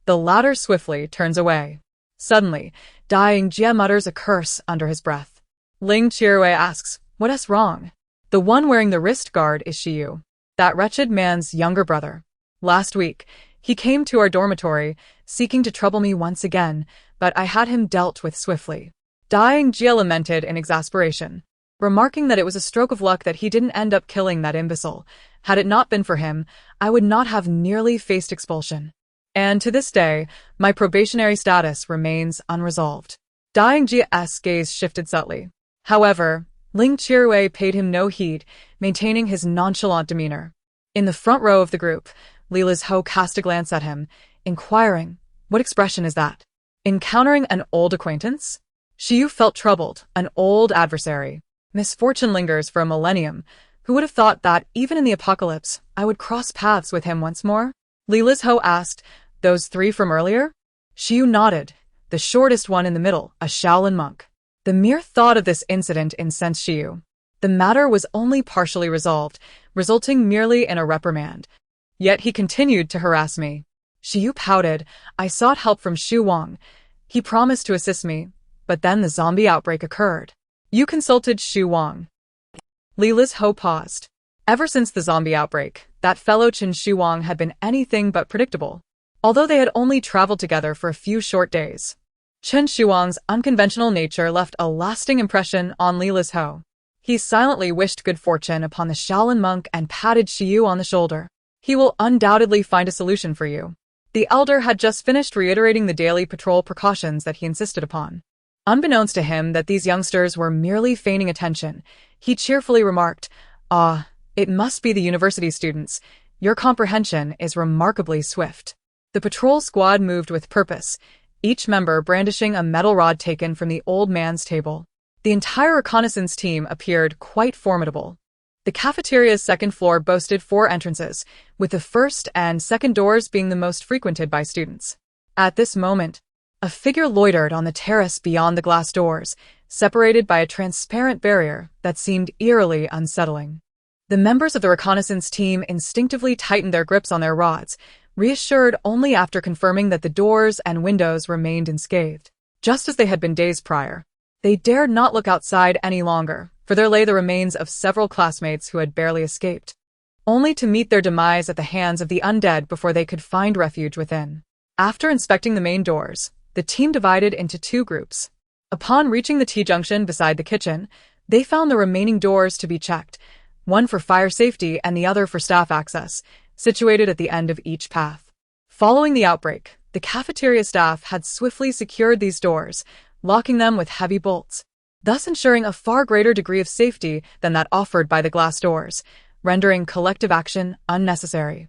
the latter swiftly turns away. Suddenly, Dying Jia mutters a curse under his breath. Ling Chirui asks, "What is wrong?" "The one wearing the wrist guard is Shiyu, that wretched man's younger brother. Last week, he came to our dormitory, seeking to trouble me once again, but I had him dealt with swiftly." Dying Jia lamented in exasperation, remarking that it was a stroke of luck that he didn't end up killing that imbecile. "Had it not been for him, I would not have nearly faced expulsion. And to this day, my probationary status remains unresolved." Dying Jia's gaze shifted subtly. However, Ling Chirui paid him no heed, maintaining his nonchalant demeanor. In the front row of the group, Lila's Ho cast a glance at him, inquiring, "What expression is that?" Encountering an old acquaintance? Shiyu felt troubled, an old adversary. Misfortune lingers for a millennium. Who would have thought that, even in the apocalypse, I would cross paths with him once more? Lila's Ho asked, "Those three from earlier?" Shiyu nodded, the shortest one in the middle, a Shaolin monk. The mere thought of this incident incensed Shiyu. The matter was only partially resolved, resulting merely in a reprimand. Yet he continued to harass me. Shiyu pouted. "I sought help from Xu Wang. He promised to assist me, but then the zombie outbreak occurred." "You consulted Xu Wang?" Lila's Ho paused. Ever since the zombie outbreak, that fellow Chen Shuang had been anything but predictable. Although they had only traveled together for a few short days, Chen Shuang's unconventional nature left a lasting impression on Lila's Ho. He silently wished good fortune upon the Shaolin monk and patted Shiyu on the shoulder. "He will undoubtedly find a solution for you." The elder had just finished reiterating the daily patrol precautions that he insisted upon. Unbeknownst to him that these youngsters were merely feigning attention, he cheerfully remarked, "Ah, it must be the university students. Your comprehension is remarkably swift." The patrol squad moved with purpose, each member brandishing a metal rod taken from the old man's table. The entire reconnaissance team appeared quite formidable. The cafeteria's second floor boasted 4 entrances, with the first and second doors being the most frequented by students. At this moment, a figure loitered on the terrace beyond the glass doors, separated by a transparent barrier that seemed eerily unsettling. The members of the reconnaissance team instinctively tightened their grips on their rods, reassured only after confirming that the doors and windows remained unscathed, just as they had been days prior. They dared not look outside any longer, for there lay the remains of several classmates who had barely escaped, only to meet their demise at the hands of the undead before they could find refuge within. After inspecting the main doors, the team divided into 2 groups. Upon reaching the T-junction beside the kitchen, they found the remaining doors to be checked. one for fire safety and the other for staff access, situated at the end of each path. Following the outbreak, the cafeteria staff had swiftly secured these doors, locking them with heavy bolts, thus ensuring a far greater degree of safety than that offered by the glass doors, rendering collective action unnecessary.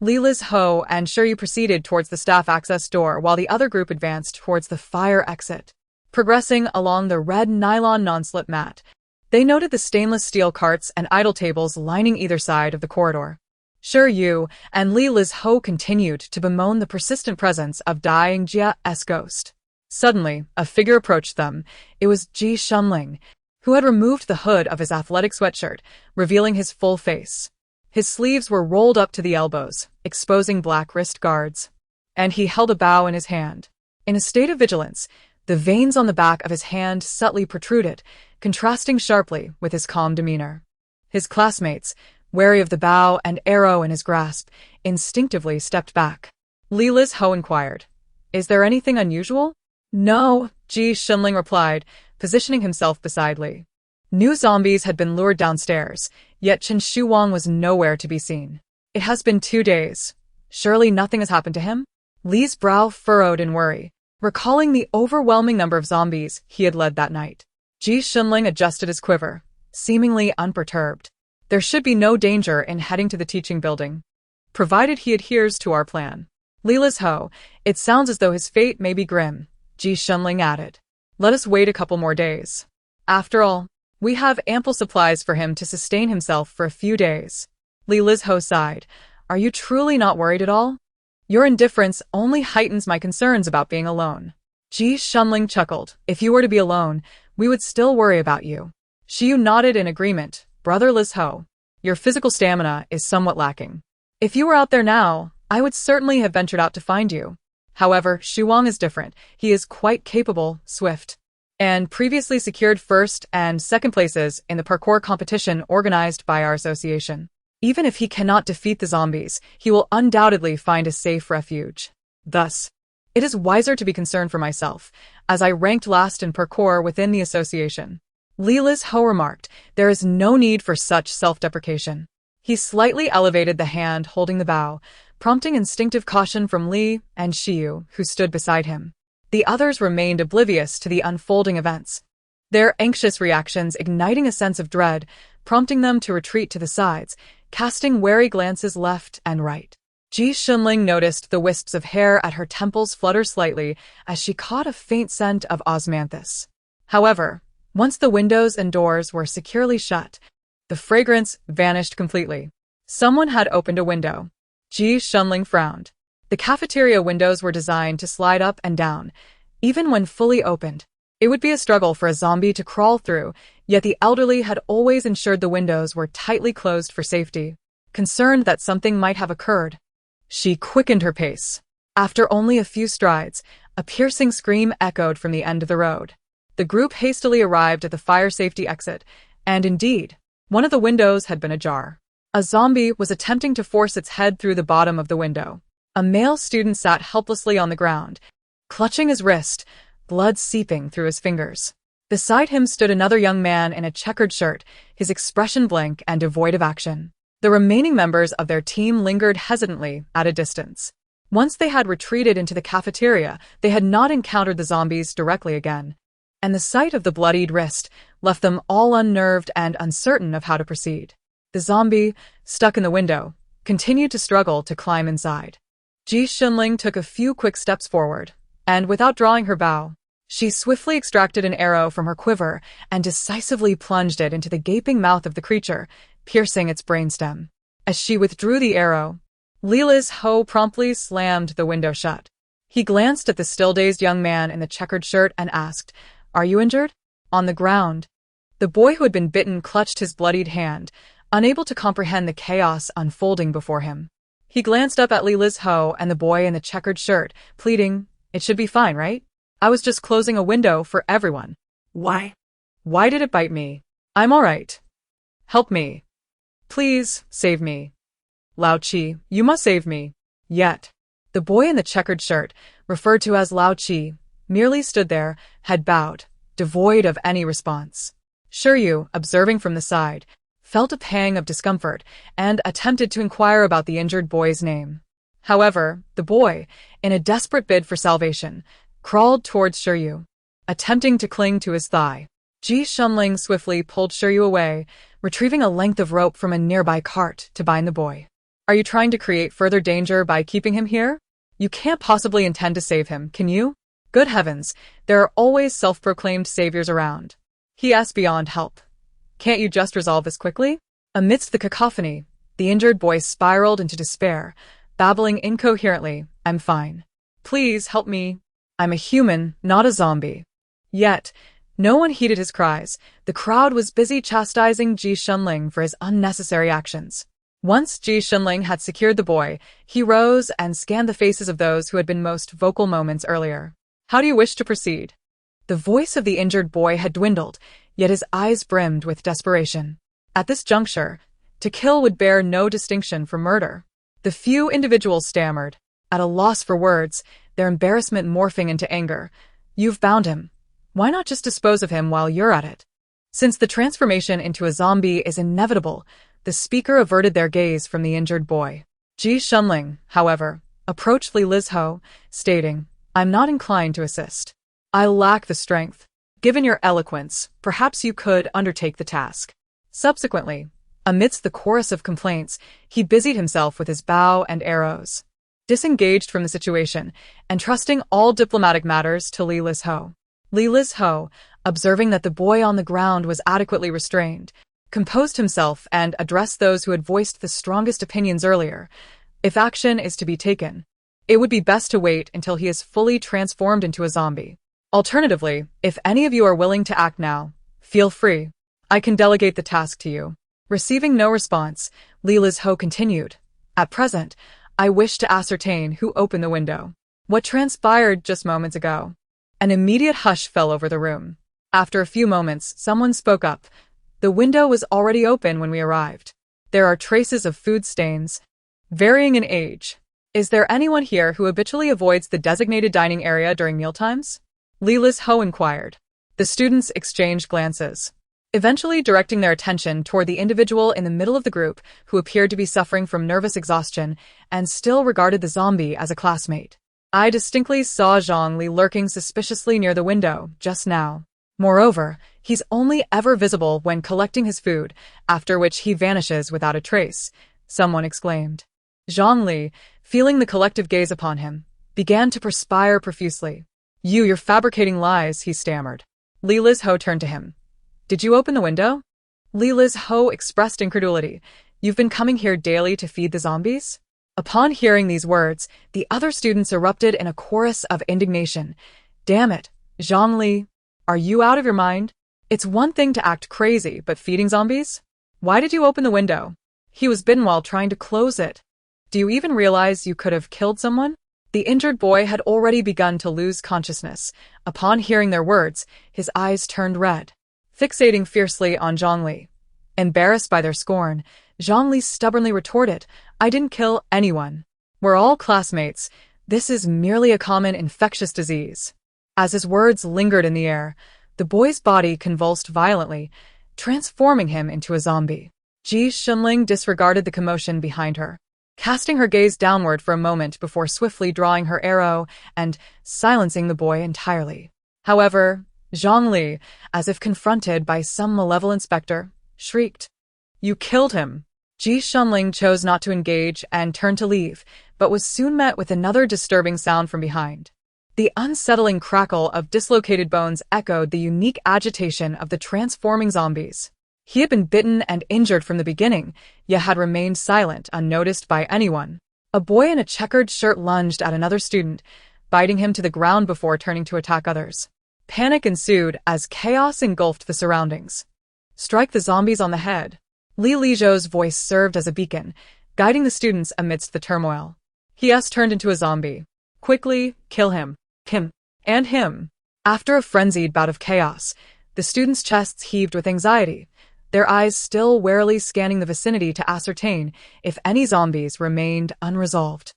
Liz Ho and Shiryu proceeded towards the staff access door while the other group advanced towards the fire exit. Progressing along the red nylon non-slip mat, they noted the stainless steel carts and idle tables lining either side of the corridor. Shiryu and Liz Ho continued to bemoan the persistent presence of dying Jia's ghost. Suddenly, a figure approached them. It was Ji Shunling, who had removed the hood of his athletic sweatshirt, revealing his full face. His sleeves were rolled up to the elbows, exposing black wrist guards. And he held a bow in his hand. In a state of vigilance, the veins on the back of his hand subtly protruded, contrasting sharply with his calm demeanor. His classmates, wary of the bow and arrow in his grasp, instinctively stepped back. Liz Ho inquired, "Is there anything unusual?" "No," Ji Shunling replied, positioning himself beside Li. New zombies had been lured downstairs, yet Chen Shuwang was nowhere to be seen. "It has been 2 days. Surely nothing has happened to him?" Li's brow furrowed in worry, recalling the overwhelming number of zombies he had led that night. Ji Shunling adjusted his quiver, seemingly unperturbed. "There should be no danger in heading to the teaching building, provided he adheres to our plan." Liz Ho, "It sounds as though his fate may be grim," Ji Shunling added. "Let us wait a couple more days. After all, we have ample supplies for him to sustain himself for a few days." Liz Ho sighed. "Are you truly not worried at all? Your indifference only heightens my concerns about being alone." Ji Shunling chuckled. "If you were to be alone, we would still worry about you." Shiryu nodded in agreement. "Brother Liz Ho, your physical stamina is somewhat lacking. If you were out there now, I would certainly have ventured out to find you. However, Shuwang is different. He is quite capable, swift, and previously secured first and second places in the parkour competition organized by our association. Even if he cannot defeat the zombies, he will undoubtedly find a safe refuge. Thus, it is wiser to be concerned for myself, as I ranked last in parkour within the association." Liz Ho remarked, "There is no need for such self-deprecation." He slightly elevated the hand holding the bow, prompting instinctive caution from Li and Shiryu, who stood beside him. The others remained oblivious to the unfolding events, their anxious reactions igniting a sense of dread, prompting them to retreat to the sides, casting wary glances left and right. Ji Shunling noticed the wisps of hair at her temples flutter slightly as she caught a faint scent of osmanthus. However, once the windows and doors were securely shut, the fragrance vanished completely. Someone had opened a window. Ji Shunling frowned. The cafeteria windows were designed to slide up and down. Even when fully opened, it would be a struggle for a zombie to crawl through, yet the elderly had always ensured the windows were tightly closed for safety. Concerned that something might have occurred, she quickened her pace. After only a few strides, a piercing scream echoed from the end of the road. The group hastily arrived at the fire safety exit, and indeed, one of the windows had been ajar. A zombie was attempting to force its head through the bottom of the window. A male student sat helplessly on the ground, clutching his wrist, blood seeping through his fingers. Beside him stood another young man in a checkered shirt, his expression blank and devoid of action. The remaining members of their team lingered hesitantly at a distance. Once they had retreated into the cafeteria, they had not encountered the zombies directly again, and the sight of the bloodied wrist left them all unnerved and uncertain of how to proceed. The zombie, stuck in the window, continued to struggle to climb inside. Ji Shunling took a few quick steps forward, and without drawing her bow, she swiftly extracted an arrow from her quiver and decisively plunged it into the gaping mouth of the creature, piercing its brainstem. As she withdrew the arrow, Liz Ho promptly slammed the window shut. He glanced at the still-dazed young man in the checkered shirt and asked, "Are you injured?" On the ground, the boy who had been bitten clutched his bloodied hand, unable to comprehend the chaos unfolding before him. He glanced up at Liz Ho and the boy in the checkered shirt, pleading, "It should be fine, right? I was just closing a window for everyone." Why? "Why did it bite me? I'm all right. Help me. Please, save me. Lao Chi, you must save me." Yet, the boy in the checkered shirt, referred to as Lao Chi, merely stood there, head bowed, devoid of any response. Shiryu, observing from the side, felt a pang of discomfort and attempted to inquire about the injured boy's name. However, the boy, in a desperate bid for salvation, crawled towards Shiryu, attempting to cling to his thigh. Ji Shunling swiftly pulled Shiryu away, retrieving a length of rope from a nearby cart to bind the boy. Are you trying to create further danger by keeping him here? You can't possibly intend to save him, can you? Good heavens, there are always self-proclaimed saviors around. He asked beyond help. Can't you just resolve this quickly? Amidst the cacophony, the injured boy spiraled into despair, babbling incoherently, I'm fine. Please help me. I'm a human, not a zombie. Yet, no one heeded his cries. The crowd was busy chastising Ji Shunling for his unnecessary actions. Once Ji Shunling had secured the boy, he rose and scanned the faces of those who had been most vocal moments earlier. How do you wish to proceed? The voice of the injured boy had dwindled, yet his eyes brimmed with desperation. At this juncture, to kill would bear no distinction from murder. The few individuals stammered, at a loss for words, their embarrassment morphing into anger. You've bound him. Why not just dispose of him while you're at it? Since the transformation into a zombie is inevitable, the speaker averted their gaze from the injured boy. Ji Shunling, however, approached Li Lizho, stating, I'm not inclined to assist. I lack the strength. Given your eloquence, perhaps you could undertake the task. Subsequently, amidst the chorus of complaints, he busied himself with his bow and arrows. Disengaged from the situation, and trusting all diplomatic matters to Li Lizho. Li Lizho, observing that the boy on the ground was adequately restrained, composed himself and addressed those who had voiced the strongest opinions earlier. If action is to be taken, it would be best to wait until he is fully transformed into a zombie. Alternatively, if any of you are willing to act now, feel free. I can delegate the task to you. Receiving no response, Li Lizho continued. At present, I wish to ascertain who opened the window. What transpired just moments ago? An immediate hush fell over the room. After a few moments, someone spoke up. The window was already open when we arrived. There are traces of food stains, varying in age. Is there anyone here who habitually avoids the designated dining area during mealtimes? Li Lizho inquired. The students exchanged glances, eventually directing their attention toward the individual in the middle of the group who appeared to be suffering from nervous exhaustion and still regarded the zombie as a classmate. I distinctly saw Zhang Li lurking suspiciously near the window just now. Moreover, he's only ever visible when collecting his food, after which he vanishes without a trace, someone exclaimed. Zhang Li, feeling the collective gaze upon him, began to perspire profusely. You're fabricating lies, he stammered. Li Lizho turned to him. Did you open the window? Li Lizho expressed incredulity. You've been coming here daily to feed the zombies? Upon hearing these words, the other students erupted in a chorus of indignation. Damn it, Zhang Li. Are you out of your mind? It's one thing to act crazy, but feeding zombies? Why did you open the window? He was bitten while trying to close it. Do you even realize you could have killed someone? The injured boy had already begun to lose consciousness. Upon hearing their words, his eyes turned red, fixating fiercely on Zhang Li. Embarrassed by their scorn, Zhang Li stubbornly retorted, I didn't kill anyone. We're all classmates. This is merely a common infectious disease. As his words lingered in the air, the boy's body convulsed violently, transforming him into a zombie. Ji Shunling disregarded the commotion behind her, casting her gaze downward for a moment before swiftly drawing her arrow and silencing the boy entirely. However, Zhang Li, as if confronted by some malevolent specter, shrieked. You killed him. Ji Shunling chose not to engage and turned to leave, but was soon met with another disturbing sound from behind. The unsettling crackle of dislocated bones echoed the unique agitation of the transforming zombies. He had been bitten and injured from the beginning, yet had remained silent, unnoticed by anyone. A boy in a checkered shirt lunged at another student, biting him to the ground before turning to attack others. Panic ensued as chaos engulfed the surroundings. Strike the zombies on the head. Li Lizho's voice served as a beacon, guiding the students amidst the turmoil. He turned into a zombie. Quickly, kill him. Him. And him. After a frenzied bout of chaos, the students' chests heaved with anxiety, their eyes still warily scanning the vicinity to ascertain if any zombies remained unresolved.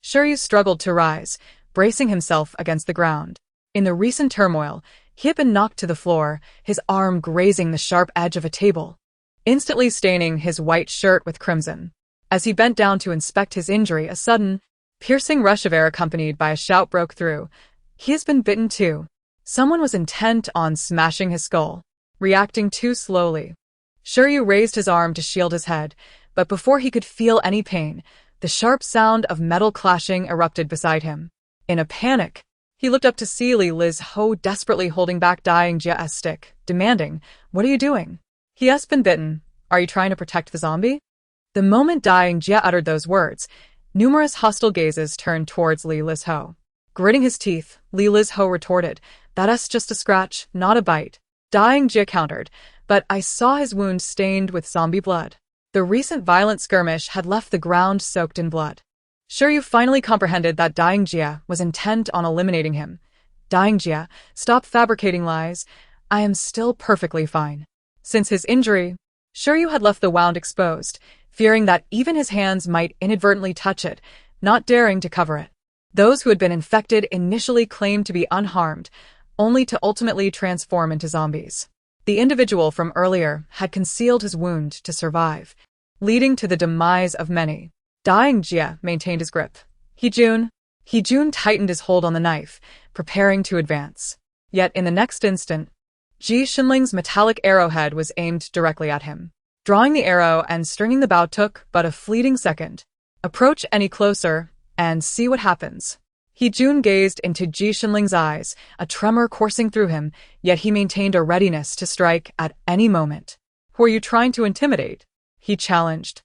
Shiryu struggled to rise, bracing himself against the ground. In the recent turmoil, he had been knocked to the floor, his arm grazing the sharp edge of a table. instantly staining his white shirt with crimson. As he bent down to inspect his injury, a sudden, piercing rush of air accompanied by a shout broke through. He has been bitten too. Someone was intent on smashing his skull, reacting too slowly. Shiryu raised his arm to shield his head, but before he could feel any pain, the sharp sound of metal clashing erupted beside him. In a panic, he looked up to see Liz Ho desperately holding back dying Jia's stick, demanding, "What are you doing?" "He has been bitten. Are you trying to protect the zombie?" The moment dying Jia uttered those words, numerous hostile gazes turned towards Liz Ho. Gritting his teeth, Liz Ho retorted, "That's just a scratch, not a bite." Dying Jia countered, "But I saw his wound stained with zombie blood." The recent violent skirmish had left the ground soaked in blood. Shiryu finally comprehended that Dying Jia was intent on eliminating him. "Dying Jia, stop fabricating lies. I am still perfectly fine." Since his injury, Shiryu had left the wound exposed, fearing that even his hands might inadvertently touch it, not daring to cover it. Those who had been infected initially claimed to be unharmed, only to ultimately transform into zombies. The individual from earlier had concealed his wound to leading to the demise of many. Dying Jia maintained his grip. Hee-jun tightened his hold on the knife, preparing to advance. Yet in the next instant, Ji Shinling's metallic arrowhead was aimed directly at him. Drawing the arrow and stringing the bow took but a fleeting second. "Approach any closer, and see what happens." Hee-jun gazed into Ji Shinling's eyes, a tremor coursing through him, yet he maintained a readiness to strike at any moment. "Who are you trying to intimidate?" he challenged.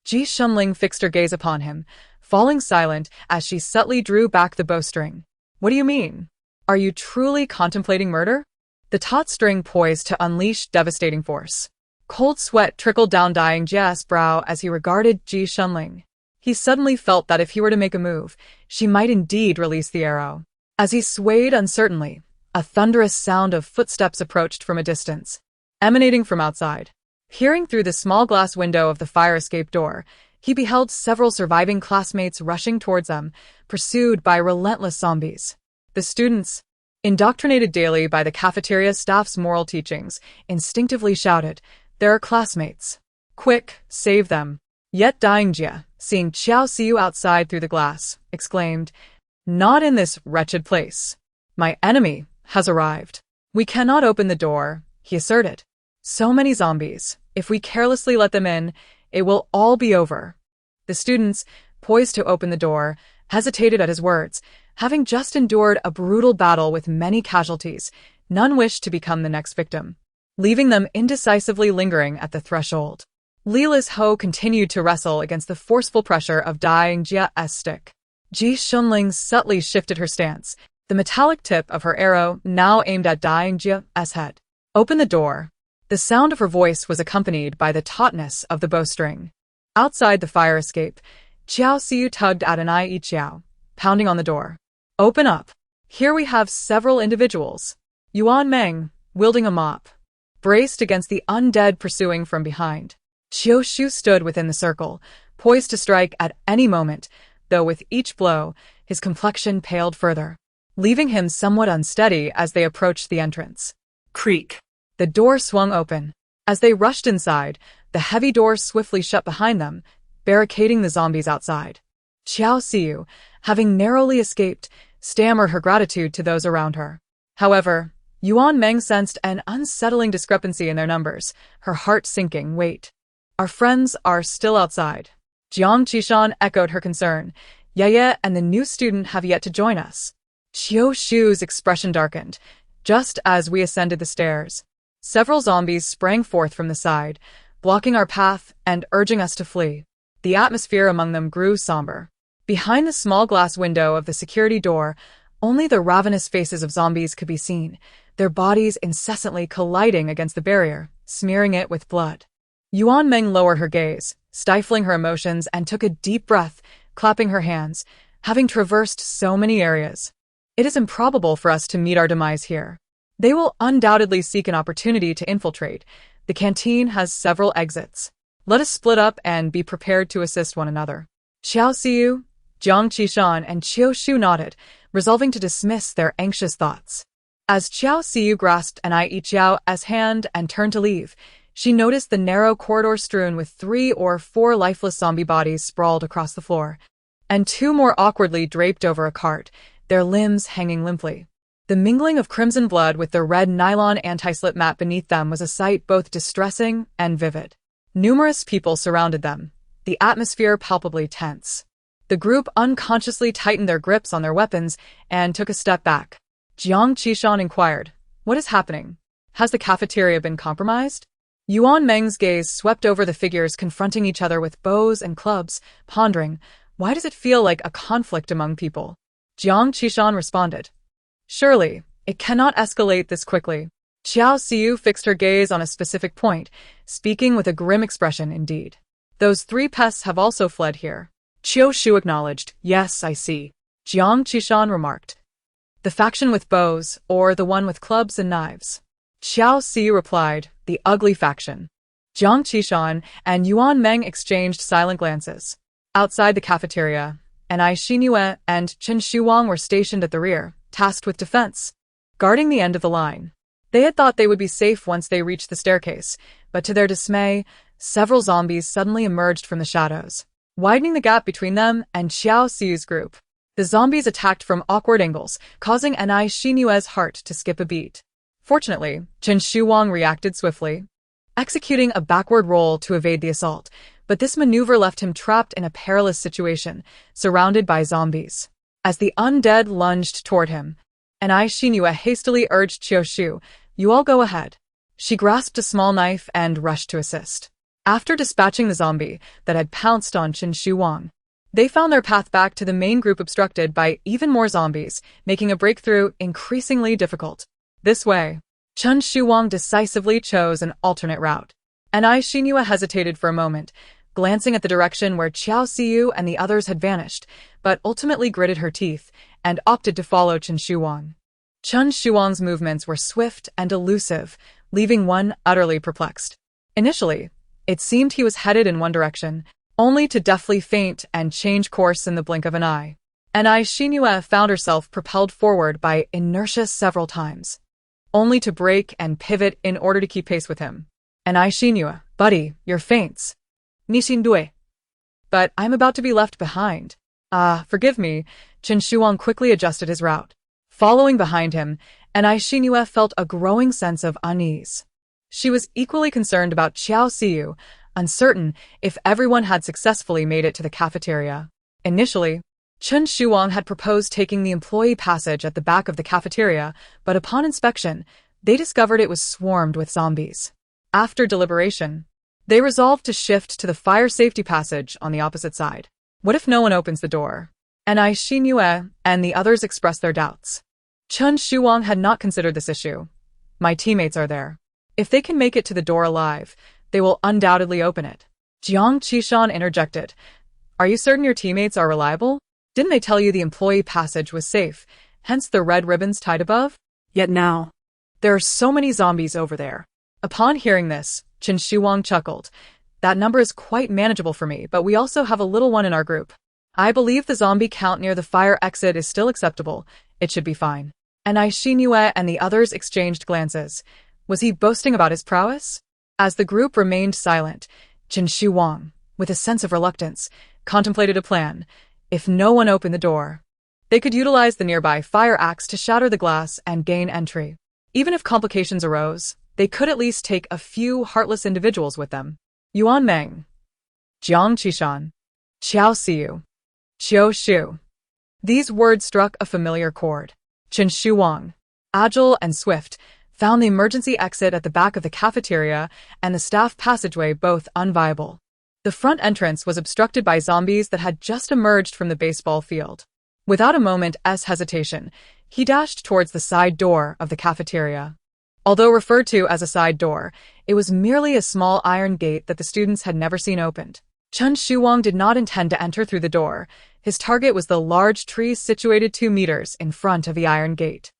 Ji Shinling fixed her gaze upon him, falling silent as she subtly drew back the bowstring. "What do you mean? Are you truly contemplating murder?" The taut string poised to unleash devastating force. Cold sweat trickled down Dying Jia's brow as he regarded Ji Shinling. He suddenly felt that if he were to make a move, she might indeed release the arrow. As he swayed uncertainly, a thunderous sound of footsteps approached from a distance, emanating from outside. Peering through the small glass window of the fire escape door, he beheld several surviving classmates rushing towards them, pursued by relentless zombies. The students, indoctrinated daily by the cafeteria staff's moral teachings, instinctively shouted, "There are classmates. Quick, save them." Yet Dying Jia, seeing Xiao Xiu outside through the glass, exclaimed, "Not in this wretched place. My enemy has arrived." "We cannot open the door," he asserted. "So many zombies. If we carelessly let them in, it will all be over." The students, poised to open the door, hesitated at his words. Having just endured a brutal battle with many casualties, none wished to become the next victim, leaving them indecisively lingering at the threshold. Liz Ho continued to wrestle against the forceful pressure of Dying Jia's stick. Ji Shinling subtly shifted her stance, the metallic tip of her arrow now aimed at Dying Jia's head. "Open the door." The sound of her voice was accompanied by the tautness of the bowstring. Outside the fire escape, Xiao Xiu tugged at an Ai Qiao, pounding on the door. "Open up. Here we have several individuals." Yuan Meng, wielding a mop, braced against the undead pursuing from behind. Qiu Shu stood within the circle, poised to strike at any moment, though with each blow, his complexion paled further, leaving him somewhat unsteady as they approached the entrance. Creak. The door swung open. As they rushed inside, the heavy door swiftly shut behind them, barricading the zombies outside. Xiao Xiu, having narrowly escaped, stammered her gratitude to those around her. However, Yuan Meng sensed an unsettling discrepancy in their numbers, her heart sinking. "Wait. Our friends are still outside." Jiang Qishan echoed her concern. "Yaya and the new student have yet to join us." Qiu Shu's expression darkened. "Just as we ascended the stairs, several zombies sprang forth from the side, blocking our path and urging us to flee." The atmosphere among them grew somber. Behind the small glass window of the security door, only the ravenous faces of zombies could be seen, their bodies incessantly colliding against the barrier, smearing it with blood. Yuan Meng lowered her gaze, stifling her emotions, and took a deep breath, clapping her hands. "Having traversed so many areas, it is improbable for us to meet our demise here. They will undoubtedly seek an opportunity to infiltrate. The canteen has several exits. Let us split up and be prepared to assist one another." Xiao Xiu, Jiang Qishan, and Qiu Shu nodded, resolving to dismiss their anxious thoughts. As Xiao Xiu grasped an Ai Qiao's hand and turned to leave, She noticed the narrow corridor strewn with 3 or 4 lifeless zombie bodies sprawled across the floor, and 2 more awkwardly draped over a cart, their limbs hanging limply. The mingling of crimson blood with the red nylon anti-slip mat beneath them was a sight both distressing and vivid. Numerous people surrounded them, the atmosphere palpably tense. The group unconsciously tightened their grips on their weapons and took a step back. Jiang Qishan inquired, "What is happening? Has the cafeteria been compromised?" Yuan Meng's gaze swept over the figures confronting each other with bows and clubs, pondering, "Why does it feel like a conflict among people?" Jiang Qishan responded, "Surely, it cannot escalate this quickly." Xiao Xiu fixed her gaze on a specific point, speaking with a grim expression indeed. "Those 3 pests have also fled here." Qiu Shu acknowledged, "Yes, I see." Jiang Qishan remarked, "The faction with bows, or the one with clubs and knives?" Xiao Xiu replied, "The ugly faction." Jiang Qishan and Yuan Meng exchanged silent glances. Outside the cafeteria, Anai Xinyue and Chen Shuwang were stationed at the rear, tasked with defense, guarding the end of the line. They had thought they would be safe once they reached the staircase, but to their dismay, several zombies suddenly emerged from the shadows, widening the gap between them and Xiao Xiu's group. The zombies attacked from awkward angles, causing Anai Xinyue's heart to skip a beat. Fortunately, Chen Shuwang reacted swiftly, executing a backward roll to evade the assault, but this maneuver left him trapped in a perilous situation, surrounded by zombies. As the undead lunged toward him, Anai Xinyue hastily urged Qiu Shu, "You all go ahead." She grasped a small knife and rushed to assist. After dispatching the zombie that had pounced on Chen Shuwang, they found their path back to the main group obstructed by even more zombies, making a breakthrough increasingly difficult. This way, Chen Shuwang decisively chose an alternate route. Anai Xinyue hesitated for a moment, glancing at the direction where Xiao Xiu and the others had vanished, but ultimately gritted her teeth and opted to follow Chen Shuwang. Chen Shuwang's movements were swift and elusive, leaving one utterly perplexed. Initially, it seemed he was headed in one direction, only to deftly feint and change course in the blink of an eye. Anai Xinyue found herself propelled forward by inertia several times, only to break and pivot in order to keep pace with him. "Anai Xinyue, buddy, your feints. Nishin Dui." "But I'm about to be left behind." Forgive me." Chen Shuang quickly adjusted his route. Following behind him, Anai Xinyue felt a growing sense of unease. She was equally concerned about Xiao Xiu, uncertain if everyone had successfully made it to the cafeteria. Initially, Chen Shuang had proposed taking the employee passage at the back of the cafeteria, but upon inspection, they discovered it was swarmed with zombies. After deliberation, they resolved to shift to the fire safety passage on the opposite side. What if no one opens the door? Anai Xinyue and the others expressed their doubts. Chen Shuang had not considered this issue. "My teammates are there. If they can make it to the door alive, they will undoubtedly open it." Jiang Qishan interjected, "Are you certain your teammates are reliable? Didn't they tell you the employee passage was safe, hence the red ribbons tied above?" Yet now, "There are so many zombies over there." Upon hearing this, Chen Shuang chuckled. "That number is quite manageable for me, but we also have a little one in our group. I believe the zombie count near the fire exit is still acceptable. It should be fine." Anai Xinyue and the others exchanged glances. Was he boasting about his prowess? As the group remained silent, Chen Shuang, with a sense of reluctance, contemplated a plan. If no one opened the door, they could utilize the nearby fire axe to shatter the glass and gain entry. Even if complications arose, they could at least take a few heartless individuals with them. Yuan Meng, Jiang Qishan, Xiao Xiu, Qiu Shu. These words struck a familiar chord. Chen Shuang, agile and swift, found the emergency exit at the back of the cafeteria and the staff passageway both unviable. The front entrance was obstructed by zombies that had just emerged from the baseball field. Without a moment's hesitation, he dashed towards the side door of the cafeteria. Although referred to as a side door, it was merely a small iron gate that the students had never seen opened. Chen Shuang did not intend to enter through the door. His target was the large tree situated 2 meters in front of the iron gate.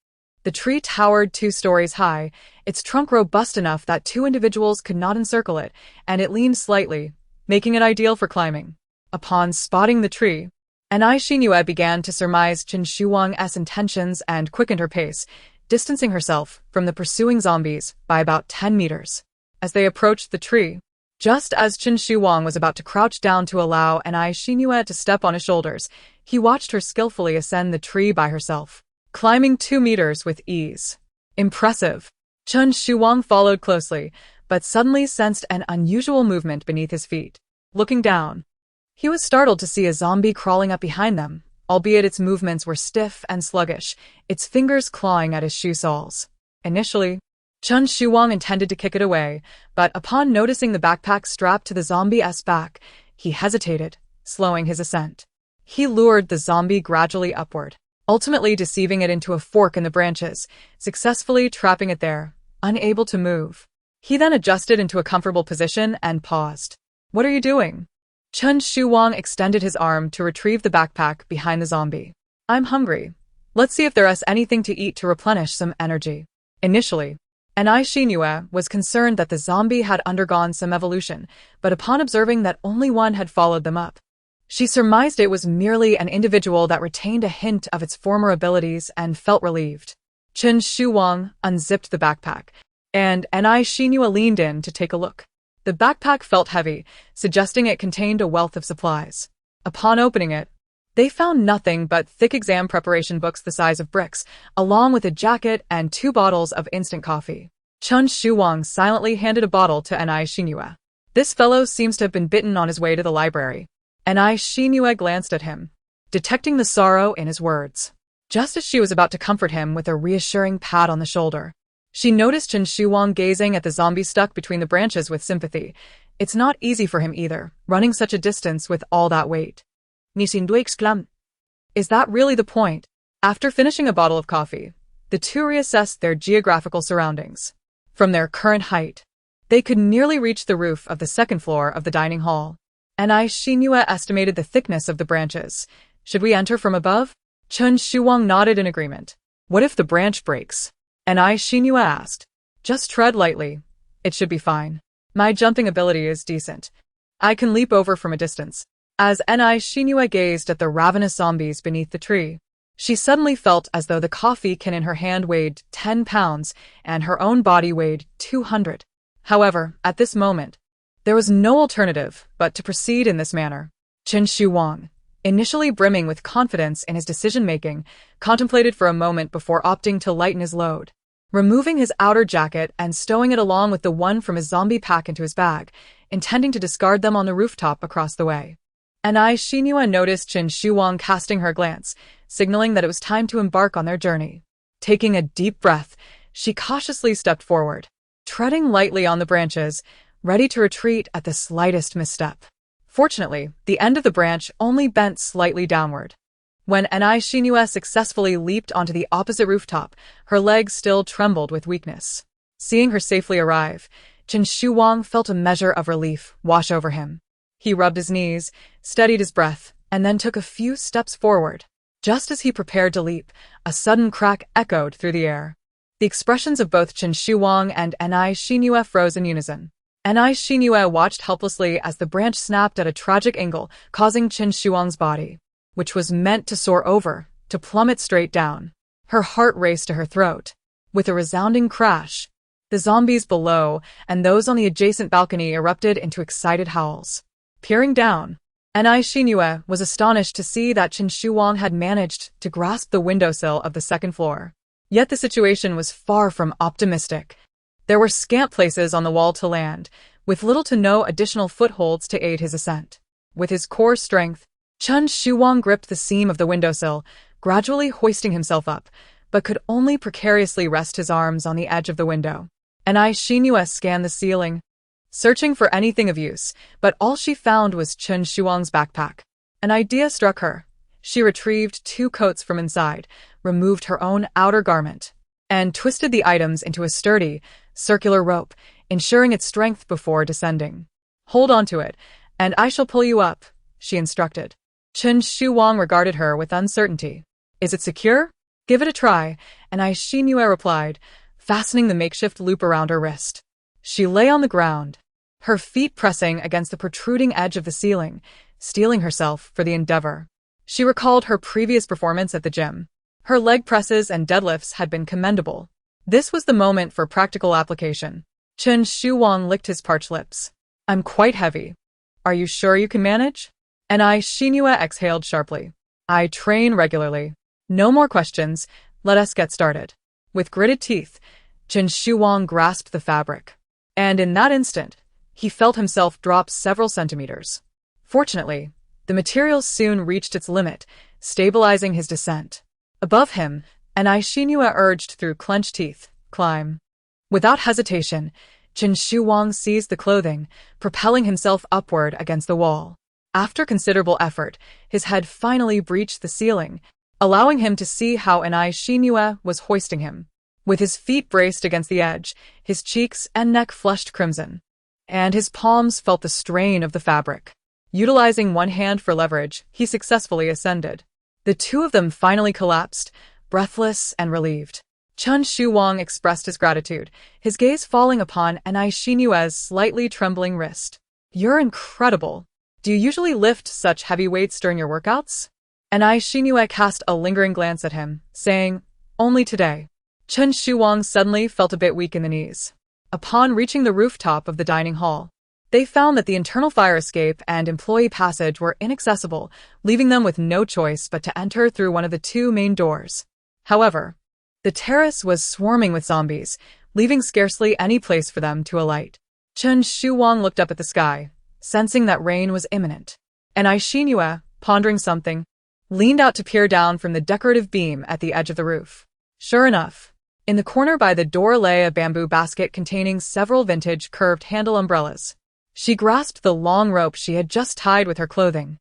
The tree towered 2 stories high, its trunk robust enough that 2 individuals could not encircle it, and it leaned slightly, making it ideal for climbing. Upon spotting the tree, Anai Xinyue began to surmise Chen Shuang's intentions and quickened her pace, distancing herself from the pursuing zombies by about 10 meters. as they approached the tree. Just as Chen Shuwang was about to crouch down to allow Anai Xinhua to step on his shoulders, he watched her skillfully ascend the tree by herself, climbing 2 meters with ease. Impressive. Chen Shuwang followed closely, but suddenly sensed an unusual movement beneath his feet. Looking down, he was startled to see a zombie crawling up behind them, albeit its movements were stiff and sluggish, its fingers clawing at his shoe soles. Initially, Chen Shuwang intended to kick it away, but upon noticing the backpack strapped to the zombie's back, he hesitated, slowing his ascent. He lured the zombie gradually upward, ultimately deceiving it into a fork in the branches, successfully trapping it there, unable to move. He then adjusted into a comfortable position and paused. "What are you doing?" Chen Shuwang extended his arm to retrieve the backpack behind the zombie. "I'm hungry. Let's see if there is anything to eat to replenish some energy." Initially, Anai Xinhua was concerned that the zombie had undergone some evolution, but upon observing that only one had followed them up, she surmised it was merely an individual that retained a hint of its former abilities and felt relieved. Chen Shuwang unzipped the backpack, and Anai Xinhua leaned in to take a look. The backpack felt heavy, suggesting it contained a wealth of supplies. Upon opening it, they found nothing but thick exam preparation books the size of bricks, along with a jacket and 2 bottles of instant coffee. Chen Shuwang silently handed a bottle to Anai Xinhua. "This fellow seems to have been bitten on his way to the library." Anai Xinhua glanced at him, detecting the sorrow in his words. Just as she was about to comfort him with a reassuring pat on the shoulder, she noticed Chen Shuwang gazing at the zombie stuck between the branches with sympathy. It's not easy for him either, running such a distance with all that weight. Nisindui exclaimed. "Is that really the point?" After finishing a bottle of coffee, the two reassessed their geographical surroundings. From their current height, they could nearly reach the roof of the 2nd floor of the dining hall. Anai Xinhua estimated the thickness of the branches. "Should we enter from above?" Chen Shuwang nodded in agreement. "What if the branch breaks?" Anai Xinhua asked. "Just tread lightly. It should be fine. My jumping ability is decent. I can leap over from a distance." As Anai Xinhua gazed at the ravenous zombies beneath the tree, she suddenly felt as though the coffee can in her hand weighed 10 pounds and her own body weighed 200. However, at this moment, there was no alternative but to proceed in this manner. Chen Shuwang, initially brimming with confidence in his decision-making, contemplated for a moment before opting to lighten his load. Removing his outer jacket and stowing it along with the one from his zombie pack into his bag, intending to discard them on the rooftop across the way. Anai Xinhua noticed Chen Shuwang casting her glance, signaling that it was time to embark on their journey. Taking a deep breath, she cautiously stepped forward, treading lightly on the branches, ready to retreat at the slightest misstep. Fortunately, the end of the branch only bent slightly downward. When Anai Xinhua successfully leaped onto the opposite rooftop, her legs still trembled with weakness. Seeing her safely arrive, Chen Shuwang felt a measure of relief wash over him. He rubbed his knees, steadied his breath, and then took a few steps forward. Just as he prepared to leap, a sudden crack echoed through the air. The expressions of both Chen Shuwang and Anai Xinhua froze in unison. Anai Xinhua watched helplessly as the branch snapped at a tragic angle, causing Chen Shuwang's body, which was meant to soar over, to plummet straight down. Her heart raced to her throat. With a resounding crash, the zombies below and those on the adjacent balcony erupted into excited howls. Peering down, Anai Xinhua was astonished to see that Chen Shuwang had managed to grasp the windowsill of the 2nd floor. Yet the situation was far from optimistic. There were scant places on the wall to land, with little to no additional footholds to aid his ascent. With his core strength, Chen Shuwang gripped the seam of the windowsill, gradually hoisting himself up, but could only precariously rest his arms on the edge of the window. Anai Xinhua scanned the ceiling, searching for anything of use, but all she found was Chen Shuwang's backpack. An idea struck her. She retrieved 2 coats from inside, removed her own outer garment, and twisted the items into a sturdy, circular rope, ensuring its strength before descending. "Hold on to it, and I shall pull you up," she instructed. Chen Shuwang regarded her with uncertainty. "Is it secure?" "Give it a try," Anai Xinhua replied, fastening the makeshift loop around her wrist. She lay on the ground, her feet pressing against the protruding edge of the ceiling, steeling herself for the endeavor. She recalled her previous performance at the gym. Her leg presses and deadlifts had been commendable. This was the moment for practical application. Chen Shuwang licked his parched lips. I'm quite heavy. Are you sure you can manage? And Shinua exhaled sharply. I train regularly. No more questions. Let us get started. With gritted teeth, Chen Shuwang grasped the fabric. And in that instant, he felt himself drop several centimeters. Fortunately, the material soon reached its limit, stabilizing his descent. Above him, Shinua urged through clenched teeth, climb. Without hesitation, Chen Shuwang seized the clothing, propelling himself upward against the wall. After considerable effort, his head finally breached the ceiling, allowing him to see how Shinua was hoisting him. With his feet braced against the edge, his cheeks and neck flushed crimson, and his palms felt the strain of the fabric. Utilizing one hand for leverage, he successfully ascended. The two of them finally collapsed, breathless and relieved. Chen Shuwang expressed his gratitude, his gaze falling upon Shinua's slightly trembling wrist. You're incredible. Do you usually lift such heavy weights during your workouts? Shinua cast a lingering glance at him, saying, Only today. Chen Shuwang suddenly felt a bit weak in the knees. Upon reaching the rooftop of the dining hall, they found that the internal fire escape and employee passage were inaccessible, leaving them with no choice but to enter through one of the two main doors. However, the terrace was swarming with zombies, leaving scarcely any place for them to alight. Chen Shuwang looked up at the sky, sensing that rain was imminent. Shinua, pondering something, leaned out to peer down from the decorative beam at the edge of the roof. Sure enough, in the corner by the door lay a bamboo basket containing several vintage curved handle umbrellas. She grasped the long rope she had just tied with her clothing,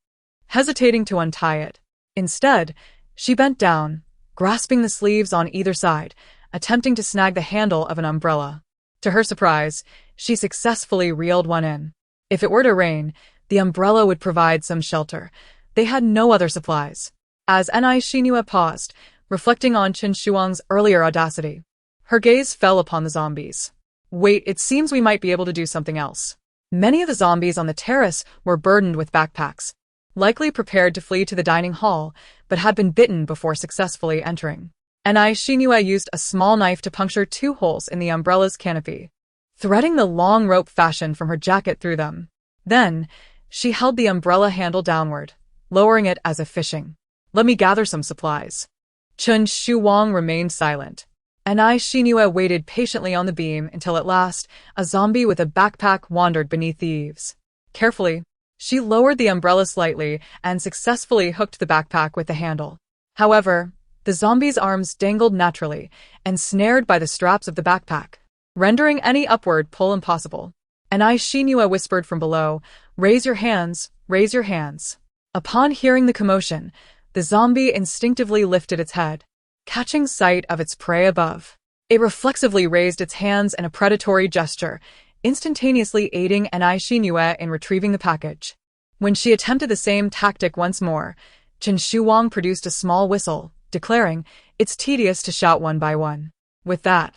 hesitating to untie it. Instead, she bent down, grasping the sleeves on either side, attempting to snag the handle of an umbrella. To her surprise, she successfully reeled one in. If it were to rain, the umbrella would provide some shelter. They had no other supplies. As Shinua paused, reflecting on Chen Shuang's earlier audacity, her gaze fell upon the zombies. Wait, it seems we might be able to do something else. Many of the zombies on the terrace were burdened with backpacks, likely prepared to flee to the dining hall, but had been bitten before successfully entering. Shinua used a small knife to puncture 2 holes in the umbrella's canopy, threading the long rope fashioned from her jacket through them. Then, she held the umbrella handle downward, lowering it as if fishing. Let me gather some supplies. Chen Shuwang remained silent, Shinua waited patiently on the beam until at last, a zombie with a backpack wandered beneath the eaves. Carefully, she lowered the umbrella slightly and successfully hooked the backpack with the handle. However, the zombie's arms dangled naturally, ensnared by the straps of the backpack, rendering any upward pull impossible. Shinua whispered from below, Raise your hands, raise your hands. Upon hearing the commotion, the zombie instinctively lifted its head, catching sight of its prey above. It reflexively raised its hands in a predatory gesture, instantaneously aiding Shinua in retrieving the package. When she attempted the same tactic once more, Chen Shuwang produced a small whistle, declaring, It's tedious to shout one by one. With that,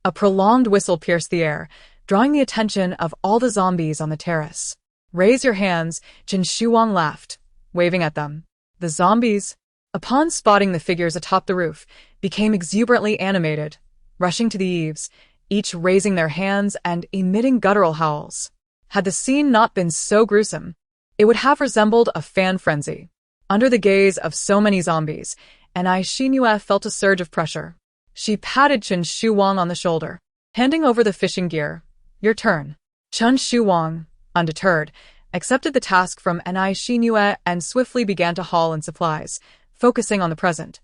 a prolonged whistle pierced the air, drawing the attention of all the zombies on the terrace. Raise your hands, Chen Shuwang laughed, waving at them. The zombies, upon spotting the figures atop the roof, became exuberantly animated, rushing to the eaves, each raising their hands and emitting guttural howls. Had the scene not been so gruesome, it would have resembled a fan frenzy. Under the gaze of so many zombies, Shinua felt a surge of pressure. She patted Chen Shuwang on the shoulder, handing over the fishing gear. Your turn. Chen Shuwang, undeterred, accepted the task from Shinua and swiftly began to haul in supplies, focusing on the present,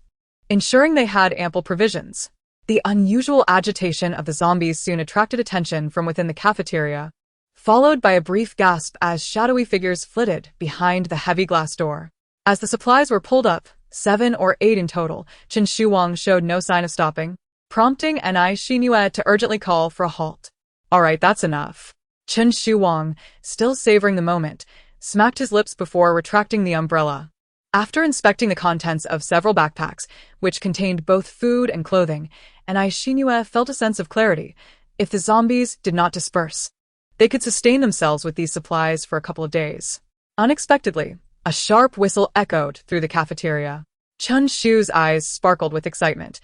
ensuring they had ample provisions. The unusual agitation of the zombies soon attracted attention from within the cafeteria, followed by a brief gasp as shadowy figures flitted behind the heavy glass door. As the supplies were pulled up, 7 or 8 in total, Chen Shuwang showed no sign of stopping, prompting Shinua to urgently call for a halt. All right, that's enough. Chen Shuwang, still savoring the moment, smacked his lips before retracting the umbrella. After inspecting the contents of several backpacks, which contained both food and clothing, Shinua felt a sense of clarity. If the zombies did not disperse, they could sustain themselves with these supplies for a couple of days. Unexpectedly, a sharp whistle echoed through the cafeteria. Chen Shu's eyes sparkled with excitement.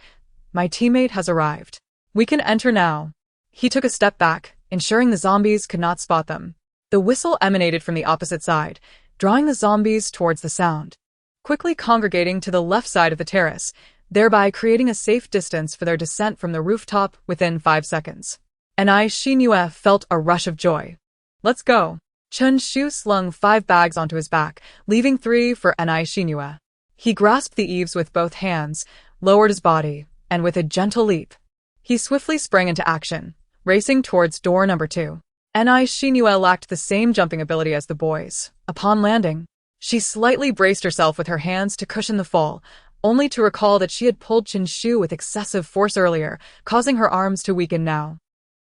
My teammate has arrived. We can enter now. He took a step back, ensuring the zombies could not spot them. The whistle emanated from the opposite side, drawing the zombies towards the sound, quickly congregating to the left side of the terrace, thereby creating a safe distance for their descent from the rooftop within 5 seconds. Anai Shinue felt a rush of joy. Let's go. Chen Shu slung 5 bags onto his back, leaving 3 for Anai Shinue. He grasped the eaves with both hands, lowered his body, and with a gentle leap, he swiftly sprang into action, racing towards door number 2. Anai Shinue lacked the same jumping ability as the boys. Upon landing, she slightly braced herself with her hands to cushion the fall, only to recall that she had pulled Chen Shu with excessive force earlier, causing her arms to weaken now,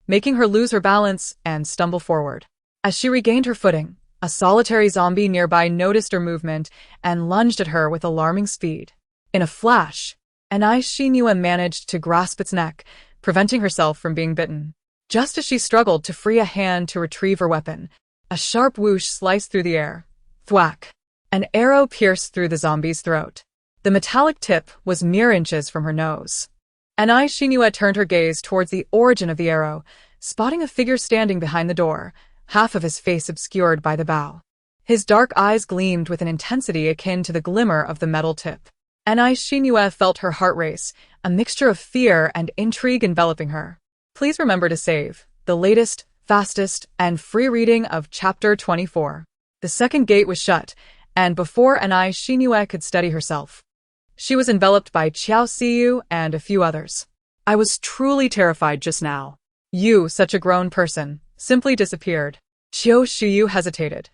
making her lose her balance and stumble forward. As she regained her footing, a solitary zombie nearby noticed her movement and lunged at her with alarming speed. In a flash, Anai Shinue managed to grasp its neck, preventing herself from being bitten. Just as she struggled to free a hand to retrieve her weapon, a sharp whoosh sliced through the air. Thwack! An arrow pierced through the zombie's throat. The metallic tip was mere inches from her nose. Anai Shinue turned her gaze towards the origin of the arrow, spotting a figure standing behind the door, half of his face obscured by the bow. His dark eyes gleamed with an intensity akin to the glimmer of the metal tip. Anai Shinue felt her heart race, a mixture of fear and intrigue enveloping her. Please remember to save the latest, fastest, and free reading of Chapter 24. The second gate was shut, and before Anai Shinue could steady herself, she was enveloped by Qiao Siyu and a few others. I was truly terrified just now. You, such a grown person, simply disappeared. Qiao Siyu hesitated.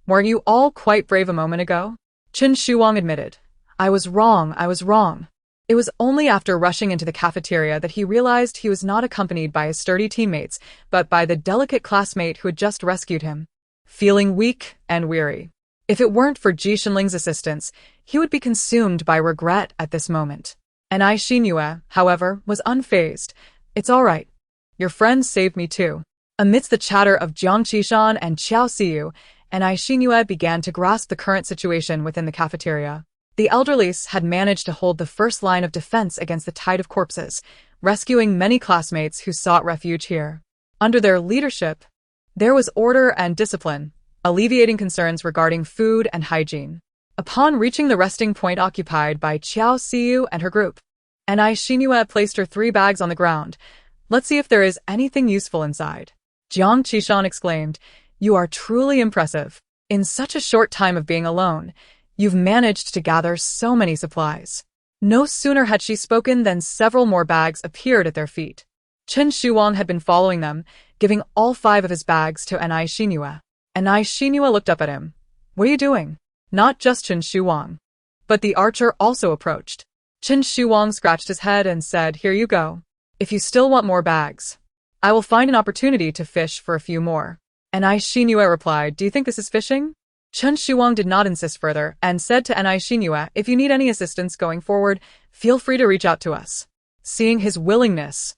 Weren't you all quite brave a moment ago? Chen Shuang admitted. I was wrong. It was only after rushing into the cafeteria that he realized he was not accompanied by his sturdy teammates, but by the delicate classmate who had just rescued him. Feeling weak and weary. If it weren't for Ji Shenling's assistance, he would be consumed by regret at this moment. Anai Shinue, however, was unfazed. It's all right. Your friends saved me too. Amidst the chatter of Jiang Qishan and Qiao Siyu, Anai Shinue began to grasp the current situation within the cafeteria. The elderlies had managed to hold the first line of defense against the tide of corpses, rescuing many classmates who sought refuge here. Under their leadership, there was order and discipline, alleviating concerns regarding food and hygiene. Upon reaching the resting point occupied by Qiao Siyu and her group, Anai Shinue placed her 3 bags on the ground. Let's see if there is anything useful inside. Jiang Qishan exclaimed, You are truly impressive. In such a short time of being alone, you've managed to gather so many supplies. No sooner had she spoken than several more bags appeared at their feet. Chen Shuang had been following them, giving all 5 of his bags to Anai Shinue. Anai Shinue looked up at him. What are you doing? Not just Chen Shuang, but the archer also approached. Chen Shuang scratched his head and said, Here you go. If you still want more bags, I will find an opportunity to fish for a few more. Anai Shinue replied, Do you think this is fishing? Chen Shuang did not insist further and said to Anai Shinue, If you need any assistance going forward, feel free to reach out to us. Seeing his willingness,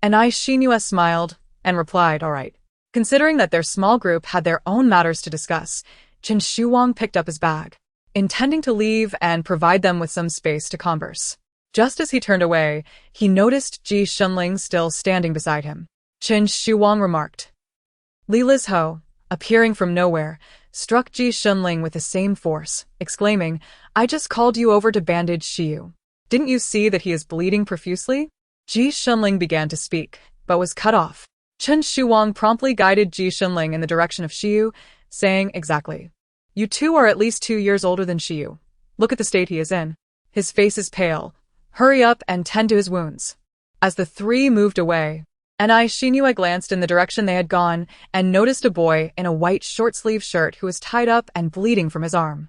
Anai Shinue smiled and replied, All right. Considering that their small group had their own matters to discuss, Chen Shuang picked up his bag, intending to leave and provide them with some space to converse. Just as he turned away, he noticed Ji Shenling still standing beside him. Chen Shuang remarked. Li Lizho, appearing from nowhere, struck Ji Shenling with the same force, exclaiming, I just called you over to bandage Shiyu. Didn't you see that he is bleeding profusely? Ji Shenling began to speak, but was cut off. Chen Shuang promptly guided Ji Shenling in the direction of Shiyu, saying, Exactly. You two are at least 2 years older than Shiyu. Look at the state he is in. His face is pale. Hurry up and tend to his wounds. As the 3 moved away, Anai Shinue glanced in the direction they had gone and noticed a boy in a white short-sleeved shirt who was tied up and bleeding from his arm.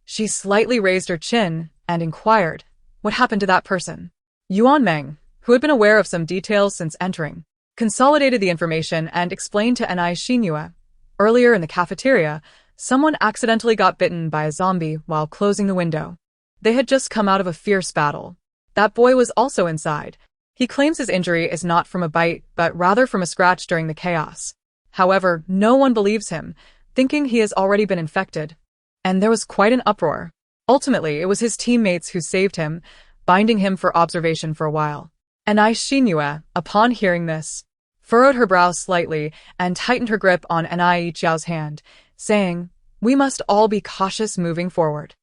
She slightly raised her chin and inquired, What happened to that person? Yuan Meng, who had been aware of some details since entering, consolidated the information and explained to Anai Shinue. Earlier in the cafeteria, someone accidentally got bitten by a zombie while closing the window. They had just come out of a fierce battle. That boy was also inside. He claims his injury is not from a bite, but rather from a scratch during the chaos. However, no one believes him, thinking he has already been infected. And there was quite an uproar. Ultimately, it was his teammates who saved him, binding him for observation for a while. Anai Shinue, upon hearing this, furrowed her brow slightly, and tightened her grip on Anai Qiao's hand, saying, "We must all be cautious moving forward."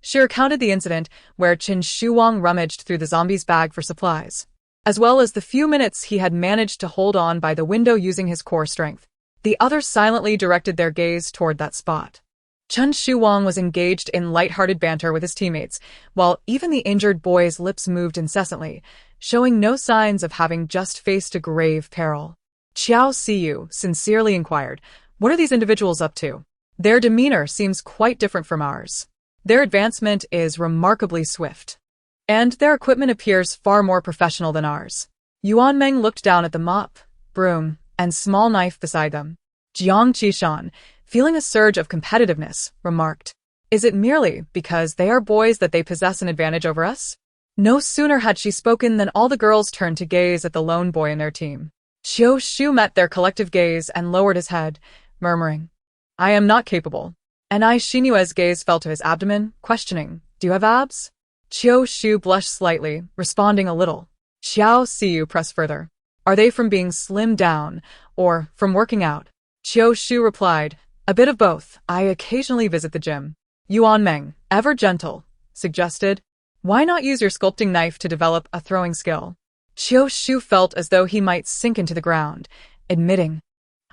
She recounted the incident where Qin Shuwang rummaged through the zombie's bag for supplies, as well as the few minutes he had managed to hold on by the window using his core strength. The others silently directed their gaze toward that spot. Chen Shuwang was engaged in light-hearted banter with his teammates, while even the injured boy's lips moved incessantly, showing no signs of having just faced a grave peril. Qiao Siyu sincerely inquired, "What are these individuals up to? Their demeanor seems quite different from ours. Their advancement is remarkably swift, and their equipment appears far more professional than ours." Yuan Meng looked down at the mop, broom, and small knife beside them. Jiang Qishan, feeling a surge of competitiveness, remarked, "Is it merely because they are boys that they possess an advantage over us?" No sooner had she spoken than all the girls turned to gaze at the lone boy in their team. Qiu Shu met their collective gaze and lowered his head, murmuring, "I am not capable." And Ai Xinyue's gaze fell to his abdomen, questioning, "Do you have abs?" Qiu Shu blushed slightly, responding a little. Xiao Siyu pressed further. "Are they from being slimmed down, or from working out?" Qiu Shu replied, "A bit of both. I occasionally visit the gym." Yuan Meng, ever gentle, suggested, "Why not use your sculpting knife to develop a throwing skill?" Qiu Shu felt as though he might sink into the ground, admitting,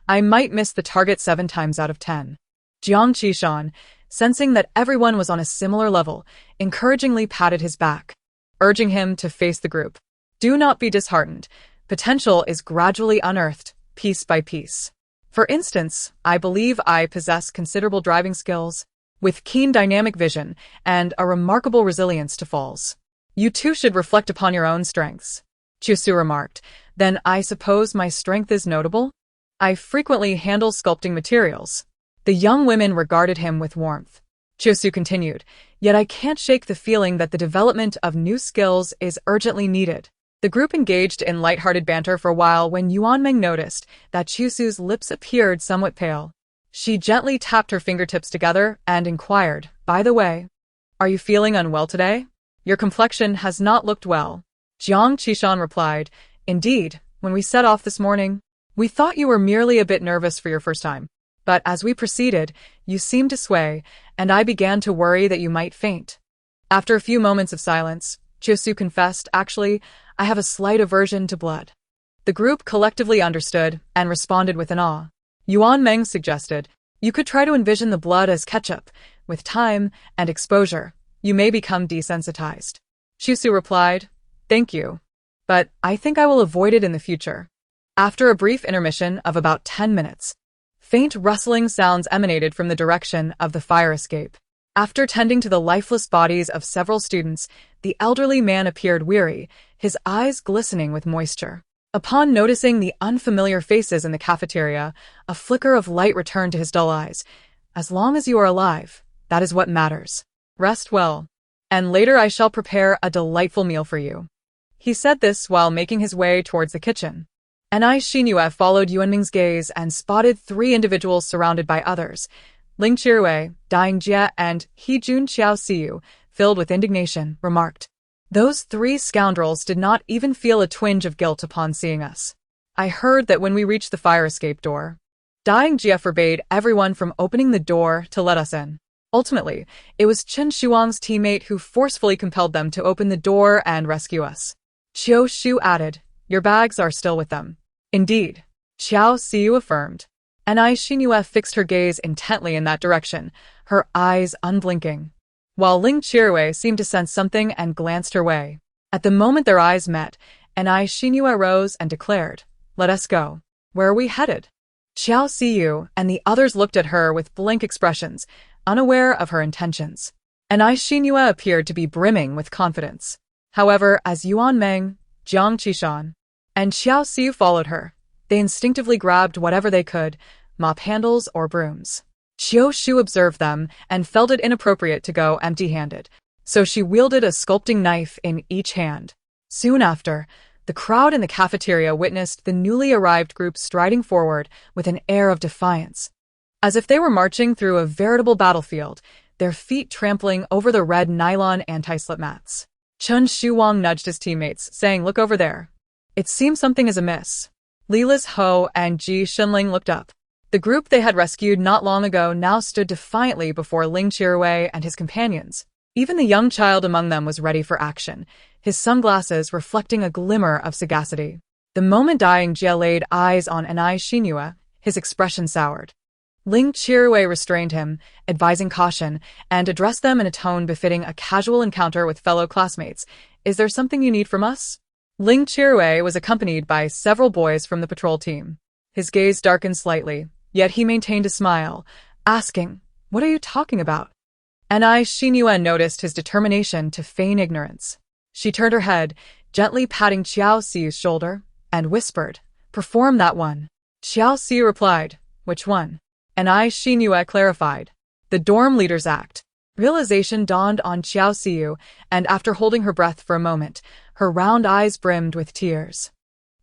"I might miss the target 7 times out of 10. Jiang Qishan, sensing that everyone was on a similar level, encouragingly patted his back, urging him to face the group. "Do not be disheartened. Potential is gradually unearthed, piece by piece. For instance, I believe I possess considerable driving skills, with keen dynamic vision and a remarkable resilience to falls. You too should reflect upon your own strengths." Chusu remarked, "Then I suppose my strength is notable? I frequently handle sculpting materials." The young women regarded him with warmth. Chusu continued, "Yet I can't shake the feeling that the development of new skills is urgently needed." The group engaged in light-hearted banter for a while when Yuan Meng noticed that Chusu's lips appeared somewhat pale. She gently tapped her fingertips together and inquired, "By the way, are you feeling unwell today? Your complexion has not looked well." Jiang Qishan replied, "Indeed, when we set off this morning, we thought you were merely a bit nervous for your first time. But as we proceeded, you seemed to sway, and I began to worry that you might faint." After a few moments of silence, Chusu confessed, "Actually, I have a slight aversion to blood." The group collectively understood and responded with an awe. Yuan Meng suggested, "You could try to envision the blood as ketchup. With time and exposure, you may become desensitized." Chusu replied, "Thank you, but I think I will avoid it in the future." After a brief intermission of about 10 minutes, faint rustling sounds emanated from the direction of the fire escape. After tending to the lifeless bodies of several students, the elderly man appeared weary, his eyes glistening with moisture. Upon noticing the unfamiliar faces in the cafeteria, a flicker of light returned to his dull eyes. "As long as you are alive, that is what matters. Rest well, and later I shall prepare a delightful meal for you." He said this while making his way towards the kitchen. Anai Xinyue followed Yuanming's gaze and spotted 3 individuals surrounded by others. Ling Chirui, Dang Jie, and He-jun Qiao Siyu, filled with indignation, remarked, "Those 3 scoundrels did not even feel a twinge of guilt upon seeing us. I heard that when we reached the fire escape door, Dang Jie forbade everyone from opening the door to let us in. Ultimately, it was Chen Shuang's teammate who forcefully compelled them to open the door and rescue us." Qiu Shu added, "Your bags are still with them." "Indeed," Qiao Siyu affirmed. Anai Xinyue fixed her gaze intently in that direction, her eyes unblinking, while Ling Chirui seemed to sense something and glanced her way. At the moment their eyes met, Anai Xinyue rose and declared, "Let us go." "Where are we headed?" Qiao Siyu and the others looked at her with blank expressions, unaware of her intentions. Anai Xinyue appeared to be brimming with confidence. However, as Yuan Meng, Jiang Qishan, and Qiao Siyu followed her, they instinctively grabbed whatever they could, mop handles or brooms. Qiu Shu observed them and felt it inappropriate to go empty-handed, so she wielded a sculpting knife in each hand. Soon after, the crowd in the cafeteria witnessed the newly arrived group striding forward with an air of defiance, as if they were marching through a veritable battlefield, their feet trampling over the red nylon anti-slip mats. Chen Shuwang nudged his teammates, saying, "Look over there. It seems something is amiss." Lilas Ho and Ji Shinling looked up. The group they had rescued not long ago now stood defiantly before Ling Qiruwei and his companions. Even the young child among them was ready for action, his sunglasses reflecting a glimmer of sagacity. The moment Dying Jia laid eyes on Anai Xinyue, his expression soured. Ling Qiruwei restrained him, advising caution, and addressed them in a tone befitting a casual encounter with fellow classmates. Is there something you need from us? Ling Qiruwei was accompanied by several boys from the patrol team. His gaze darkened slightly, yet he maintained a smile, asking, "What are you talking about?" Anai Xinyue noticed his determination to feign ignorance. She turned her head, gently patting Qiao Si's shoulder, and whispered, "Perform that one." Qiao Si replied, "Which one?" Anai Xinyue clarified, "The dorm leader's act." Realization dawned on Qiao Siu, and after holding her breath for a moment, her round eyes brimmed with tears.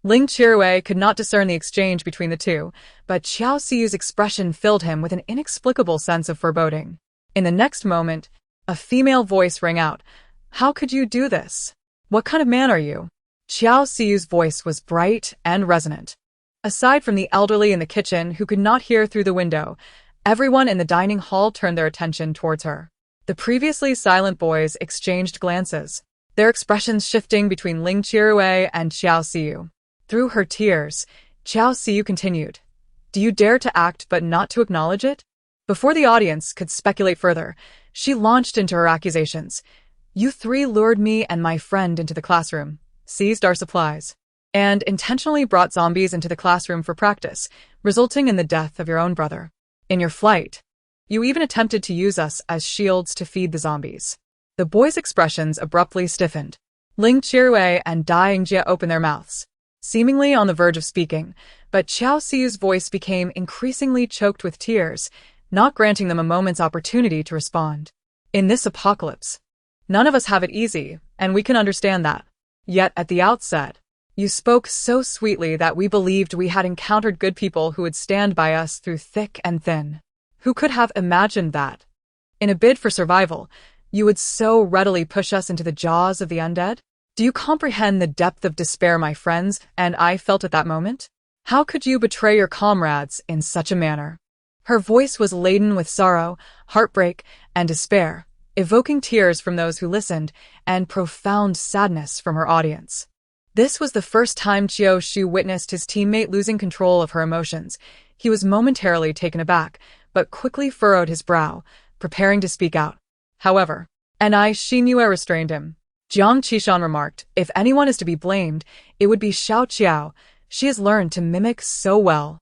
Ling Qiruwei could not discern the exchange between the two, but Qiao Siu's expression filled him with an inexplicable sense of foreboding. In the next moment, a female voice rang out, "How could you do this? What kind of man are you?" Qiao Siu's voice was bright and resonant. Aside from the elderly in the kitchen who could not hear through the window, everyone in the dining hall turned their attention towards her. The previously silent boys exchanged glances, their expressions shifting between Ling Qiruwei and Qiao Siu. Through her tears, Qiao Siu continued, "Do you dare to act but not to acknowledge it?" Before the audience could speculate further, she launched into her accusations. "You three lured me and my friend into the classroom, seized our supplies, and intentionally brought zombies into the classroom for practice, resulting in the death of your own brother. In your flight, you even attempted to use us as shields to feed the zombies." The boys' expressions abruptly stiffened. Ling Qiruwei and Dying Jia opened their mouths, seemingly on the verge of speaking, but Qiao Siu's voice became increasingly choked with tears, not granting them a moment's opportunity to respond. "In this apocalypse, none of us have it easy, and we can understand that. Yet at the outset, you spoke so sweetly that we believed we had encountered good people who would stand by us through thick and thin. Who could have imagined that, in a bid for survival, you would so readily push us into the jaws of the undead? Do you comprehend the depth of despair my friends and I felt at that moment? How could you betray your comrades in such a manner?" Her voice was laden with sorrow, heartbreak, and despair, evoking tears from those who listened and profound sadness from her audience. This was the first time Qiao Shu witnessed his teammate losing control of her emotions. He was momentarily taken aback, but quickly furrowed his brow, preparing to speak out. However, Anai Xinyue restrained him. Jiang Qishan remarked, "If anyone is to be blamed, it would be Xiao Qiao. She has learned to mimic so well."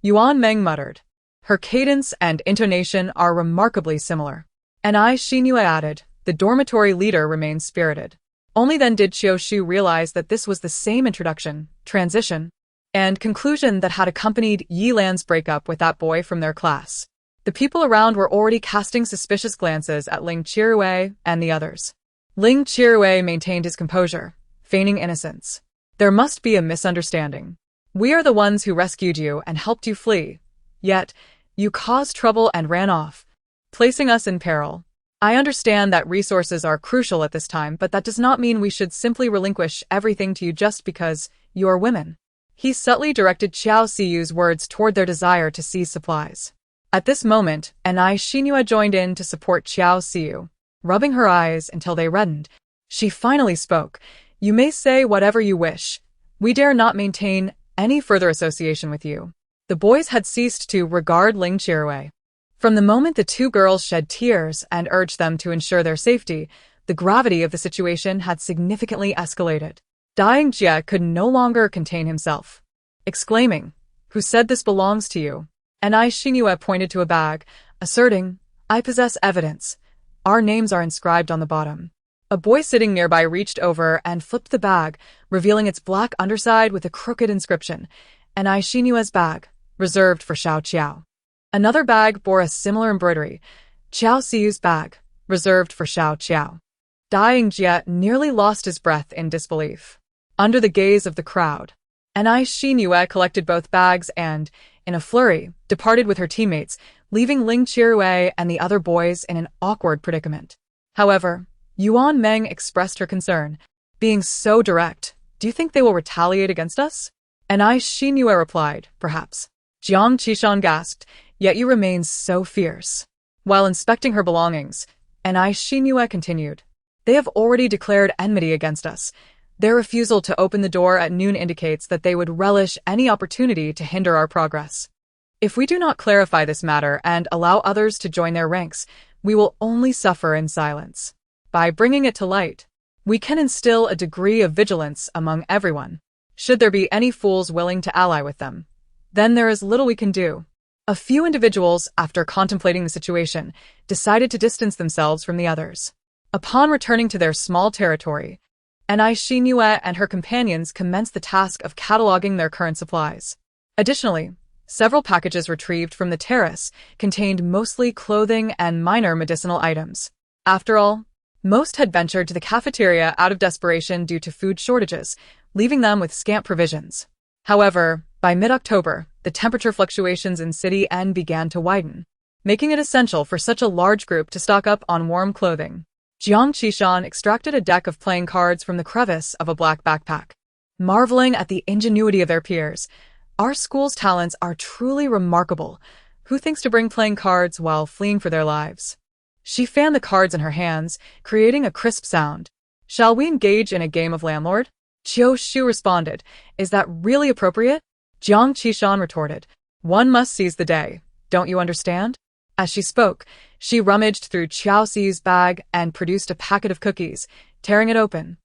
Yuan Meng muttered, "Her cadence and intonation are remarkably similar." Anai Xinyue added, "The dormitory leader remains spirited." Only then did Qiao Shu realize that this was the same introduction, transition, and conclusion that had accompanied Yi Lan's breakup with that boy from their class. The people around were already casting suspicious glances at Ling Qiruwei and the others. Ling Qiruwei maintained his composure, feigning innocence. "There must be a misunderstanding. We are the ones who rescued you and helped you flee. Yet, you caused trouble and ran off, placing us in peril. I understand that resources are crucial at this time, but that does not mean we should simply relinquish everything to you just because you are women." He subtly directed Qiao Siu's words toward their desire to seize supplies. At this moment, Anai Xinyue joined in to support Qiao Siu. Rubbing her eyes until they reddened, she finally spoke, "You may say whatever you wish. We dare not maintain any further association with you." The boys had ceased to regard Ling Qiruwei. From the moment the two girls shed tears and urged them to ensure their safety, the gravity of the situation had significantly escalated. Dying Jia could no longer contain himself, exclaiming, "Who said this belongs to you?" Anai Xinyue pointed to a bag, asserting, "I possess evidence. Our names are inscribed on the bottom." A boy sitting nearby reached over and flipped the bag, revealing its black underside with a crooked inscription, "Anai Xinyue's bag, reserved for Xiao Qiao." Another bag bore a similar embroidery, "Qiao Siu's bag, reserved for Xiao Qiao." Dying Jia nearly lost his breath in disbelief. Under the gaze of the crowd, Anai Xinyue collected both bags and, in a flurry, departed with her teammates, leaving Ling Qiruwei and the other boys in an awkward predicament. However, Yuan Meng expressed her concern. "Being so direct, do you think they will retaliate against us?" And I Xinyue replied, perhaps. Jiang Qishan gasped, yet you remain so fierce. While inspecting her belongings, and I Xinyue continued. They have already declared enmity against us. Their refusal to open the door at noon indicates that they would relish any opportunity to hinder our progress. If we do not clarify this matter and allow others to join their ranks, we will only suffer in silence. By bringing it to light, we can instill a degree of vigilance among everyone. Should there be any fools willing to ally with them, then there is little we can do. A few individuals, after contemplating the situation, decided to distance themselves from the others. Upon returning to their small territory, Anai Xinyue and her companions commenced the task of cataloging their current supplies. Additionally, several packages retrieved from the terrace contained mostly clothing and minor medicinal items. After all, most had ventured to the cafeteria out of desperation due to food shortages, leaving them with scant provisions. However, by mid-October, the temperature fluctuations in City N began to widen, making it essential for such a large group to stock up on warm clothing. Jiang Qishan extracted a deck of playing cards from the crevice of a black backpack. Marveling at the ingenuity of their peers, our school's talents are truly remarkable. Who thinks to bring playing cards while fleeing for their lives? She fanned the cards in her hands, creating a crisp sound. Shall we engage in a game of landlord? Qiu Shu responded, is that really appropriate? Jiang Qishan retorted, one must seize the day, don't you understand? As she spoke, she rummaged through Qiao Xi's bag and produced a packet of cookies, tearing it open.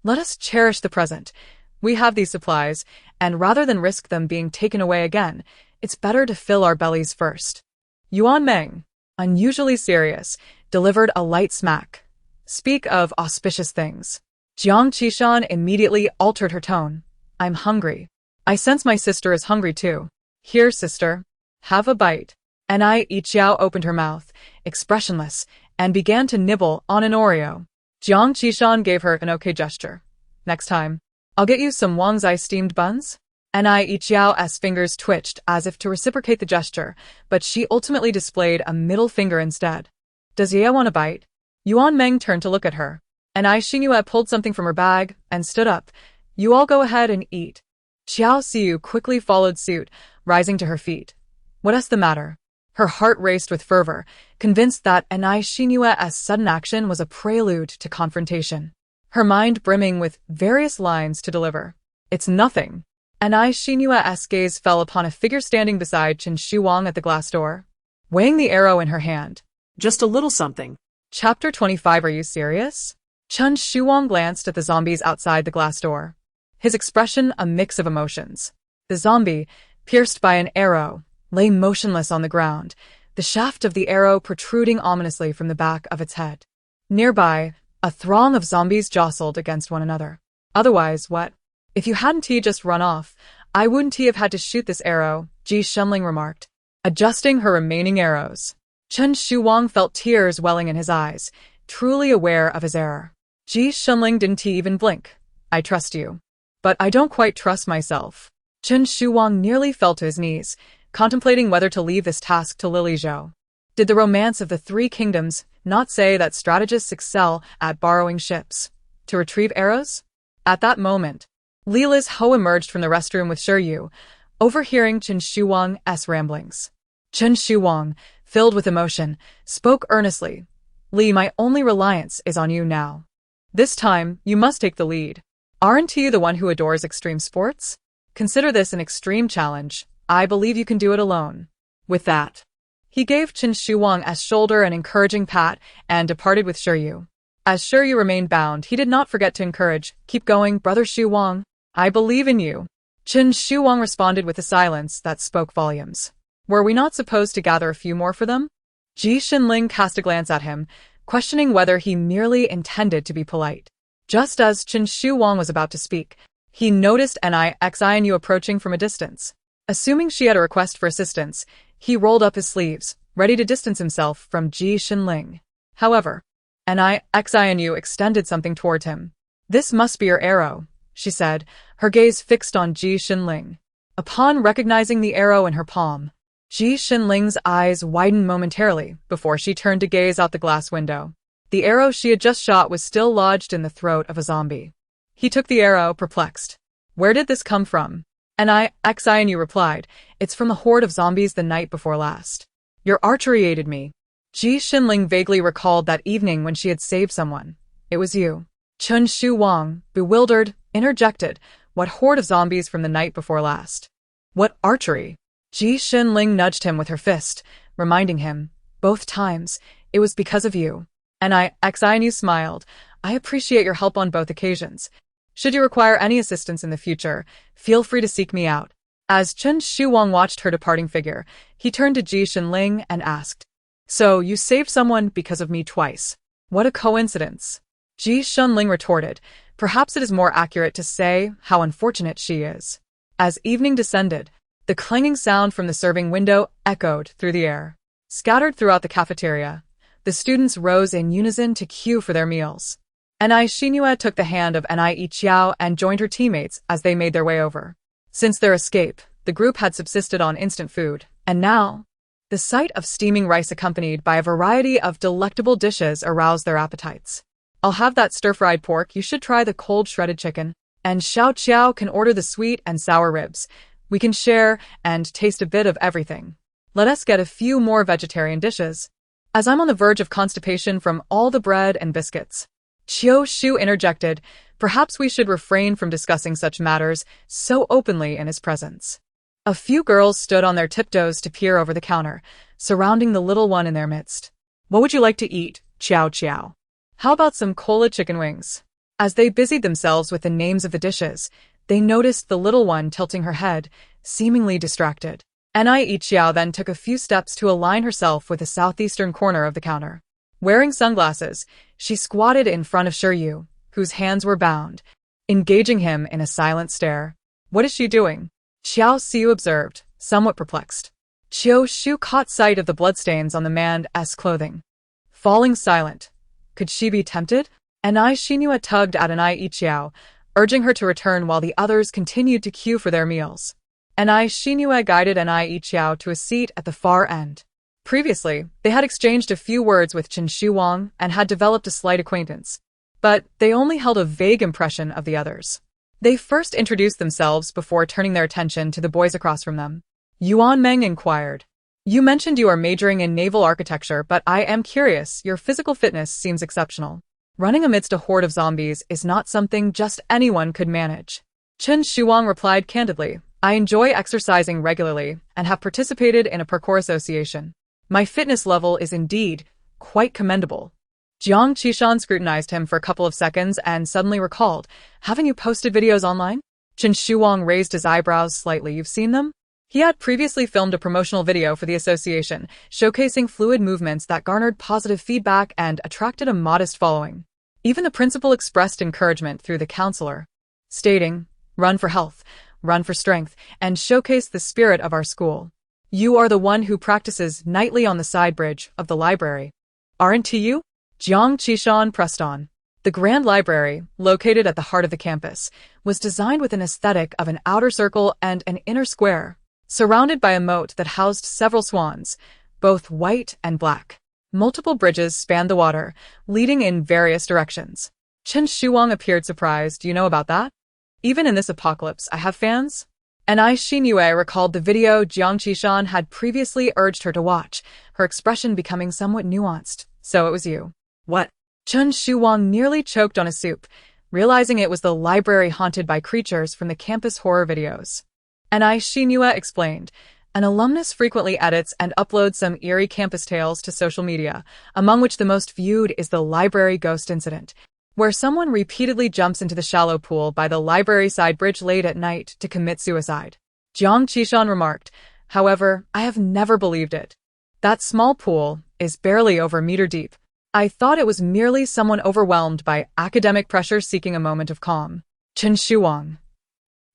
Let us cherish the present. We have these supplies, and rather than risk them being taken away again, it's better to fill our bellies first. Yuan Meng, unusually serious, delivered a light smack. Speak of auspicious things. Jiang Qishan immediately altered her tone. I'm hungry. I sense my sister is hungry too. Here, sister. Have a bite. Anai Yiqiao opened her mouth, expressionless, and began to nibble on an Oreo. Jiang Qishan gave her an okay gesture. Next time, I'll get you some Wang's Eye steamed buns? Anai Yiqiao's fingers twitched as if to reciprocate the gesture, but she ultimately displayed a middle finger instead. Does Ye want a bite? Yuan Meng turned to look at her. Anai Xinyue pulled something from her bag and stood up. You all go ahead and eat. Xiao Xiu quickly followed suit, rising to her feet. What's the matter? Her heart raced with fervor, convinced that Anai Xinyue's sudden action was a prelude to confrontation. Her mind brimming with various lines to deliver. It's nothing. Anai Xinyue's gaze fell upon a figure standing beside Chen Shuwang at the glass door, weighing the arrow in her hand. Just a little something. Chapter 25. Are you serious? Chen Shuwang glanced at the zombies outside the glass door, his expression a mix of emotions. The zombie, pierced by an arrow, lay motionless on the ground, the shaft of the arrow protruding ominously from the back of its head. Nearby, a throng of zombies jostled against one another. Otherwise, what? If you hadn't just run off, I wouldn't have had to shoot this arrow, Ji Shenling remarked, adjusting her remaining arrows. Chen Shuwang felt tears welling in his eyes, truly aware of his error. Ji Shenling didn't even blink. I trust you. But I don't quite trust myself. Chen Shuwang nearly fell to his knees, contemplating whether to leave this task to Lily Zhou. Did the romance of the Three Kingdoms not say that strategists excel at borrowing ships to retrieve arrows? At that moment, Li Liz Ho emerged from the restroom with Shiryu, overhearing Chen Shuwang's ramblings. Chen Shuwang, filled with emotion, spoke earnestly. Li, my only reliance is on you now. This time, you must take the lead. Aren't you the one who adores extreme sports? Consider this an extreme challenge. I believe you can do it alone. With that, he gave Chen Shuwang's shoulder an encouraging pat and departed with Shiryu. As Shiryu remained bound, he did not forget to encourage, keep going, brother Shuwang. I believe in you. Chen Shuwang responded with a silence that spoke volumes. Were we not supposed to gather a few more for them? Ji Shenling cast a glance at him, questioning whether he merely intended to be polite. Just as Chen Shuwang was about to speak, he noticed Anai Xinyue approaching from a distance. Assuming she had a request for assistance, he rolled up his sleeves, ready to distance himself from Ji Shenling. However, Anai Xinyue extended something toward him. This must be your arrow, she said, her gaze fixed on Ji Shenling. Upon recognizing the arrow in her palm, Ji Shenling's eyes widened momentarily before she turned to gaze out the glass window. The arrow she had just shot was still lodged in the throat of a zombie. He took the arrow, perplexed. Where did this come from? And you replied, it's from the horde of zombies the night before last. Your archery aided me. Ji Xinling vaguely recalled that evening when she had saved someone. It was you. Chen Shu Wang, bewildered, interjected, what horde of zombies from the night before last? What archery? Ji Xinling nudged him with her fist, reminding him, both times, it was because of you. And you smiled. I appreciate your help on both occasions. Should you require any assistance in the future, feel free to seek me out. As Chen Shuwang watched her departing figure, he turned to Ji Xinling and asked, so you saved someone because of me twice. What a coincidence. Ji Xinling retorted, perhaps it is more accurate to say how unfortunate she is. As evening descended, the clanging sound from the serving window echoed through the air. Scattered throughout the cafeteria, the students rose in unison to queue for their meals. Ni Xinhua took the hand of Ni Qiao and joined her teammates as they made their way over. Since their escape, the group had subsisted on instant food, and now, the sight of steaming rice accompanied by a variety of delectable dishes aroused their appetites. I'll have that stir-fried pork, you should try the cold shredded chicken, and Xiao Qiao can order the sweet and sour ribs. We can share and taste a bit of everything. Let us get a few more vegetarian dishes, as I'm on the verge of constipation from all the bread and biscuits. Qiu Shu interjected, perhaps we should refrain from discussing such matters so openly in his presence. A few girls stood on their tiptoes to peer over the counter, surrounding the little one in their midst. What would you like to eat, Qiao Qiao? How about some cola chicken wings? As they busied themselves with the names of the dishes, they noticed the little one tilting her head, seemingly distracted. Ni Qiao then took a few steps to align herself with the southeastern corner of the counter. Wearing sunglasses, she squatted in front of Shiryu, whose hands were bound, engaging him in a silent stare. What is she doing? Xiao Xiu observed, somewhat perplexed. Qiu Shu caught sight of the bloodstains on the man's clothing. Falling silent. Could she be tempted? Ni Xinhua tugged at Ni Qiao, urging her to return while the others continued to queue for their meals. Ni Xinhua guided Ni Qiao to a seat at the far end. Previously, they had exchanged a few words with Chen Shuwang and had developed a slight acquaintance, but they only held a vague impression of the others. They first introduced themselves before turning their attention to the boys across from them. Yuan Meng inquired, you mentioned you are majoring in naval architecture, but I am curious, your physical fitness seems exceptional. Running amidst a horde of zombies is not something just anyone could manage. Chen Shuwang replied candidly, I enjoy exercising regularly and have participated in a parkour association. My fitness level is indeed quite commendable. Jiang Qishan scrutinized him for a couple of seconds and suddenly recalled, haven't you posted videos online? Chen Shuwang raised his eyebrows slightly. You've seen them? He had previously filmed a promotional video for the association, showcasing fluid movements that garnered positive feedback and attracted a modest following. Even the principal expressed encouragement through the counselor, stating, run for health, run for strength, and showcase the spirit of our school. You are the one who practices nightly on the side bridge of the library. Aren't you? Jiang Qishan pressed on. The Grand Library, located at the heart of the campus, was designed with an aesthetic of an outer circle and an inner square, surrounded by a moat that housed several swans, both white and black. Multiple bridges spanned the water, leading in various directions. Chen Shuwang appeared surprised. Do you know about that? Even in this apocalypse, I have fans? Ni Xinhua recalled the video Jiang Qishan had previously urged her to watch, her expression becoming somewhat nuanced. So it was you. What? Chen Shuwang nearly choked on a soup, realizing it was the library haunted by creatures from the campus horror videos. Ni Xinhua explained, an alumnus frequently edits and uploads some eerie campus tales to social media, among which the most viewed is the library ghost incident, where someone repeatedly jumps into the shallow pool by the library side bridge late at night to commit suicide. Jiang Qishan remarked, however, I have never believed it. That small pool is barely over a meter deep. I thought it was merely someone overwhelmed by academic pressure seeking a moment of calm. Chen Shuwang.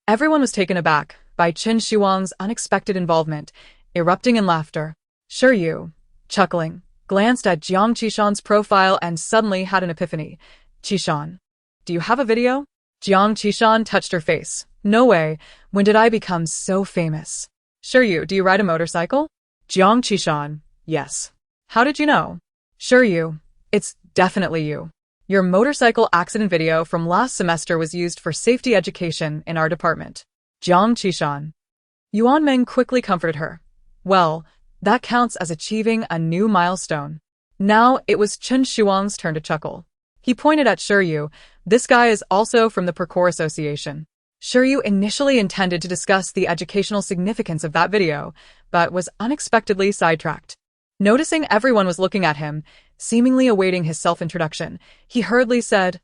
Everyone was taken aback by Chen Shuwang's unexpected involvement, erupting in laughter. Shiryu, chuckling, glanced at Jiang Qishan's profile and suddenly had an epiphany. Qishan, do you have a video? Jiang Qishan touched her face. No way, when did I become so famous? Shiryu, do you ride a motorcycle? Jiang Qishan, yes. How did you know? Shiryu, it's definitely you. Your motorcycle accident video from last semester was used for safety education in our department. Jiang Qishan. Yuan Meng quickly comforted her. Well, that counts as achieving a new milestone. Now it was Chen Shuang's turn to chuckle. He pointed at Shiryu. This guy is also from the Parkour Association. Shiryu initially intended to discuss the educational significance of that video, but was unexpectedly sidetracked. Noticing everyone was looking at him, seemingly awaiting his self-introduction, he hurriedly said,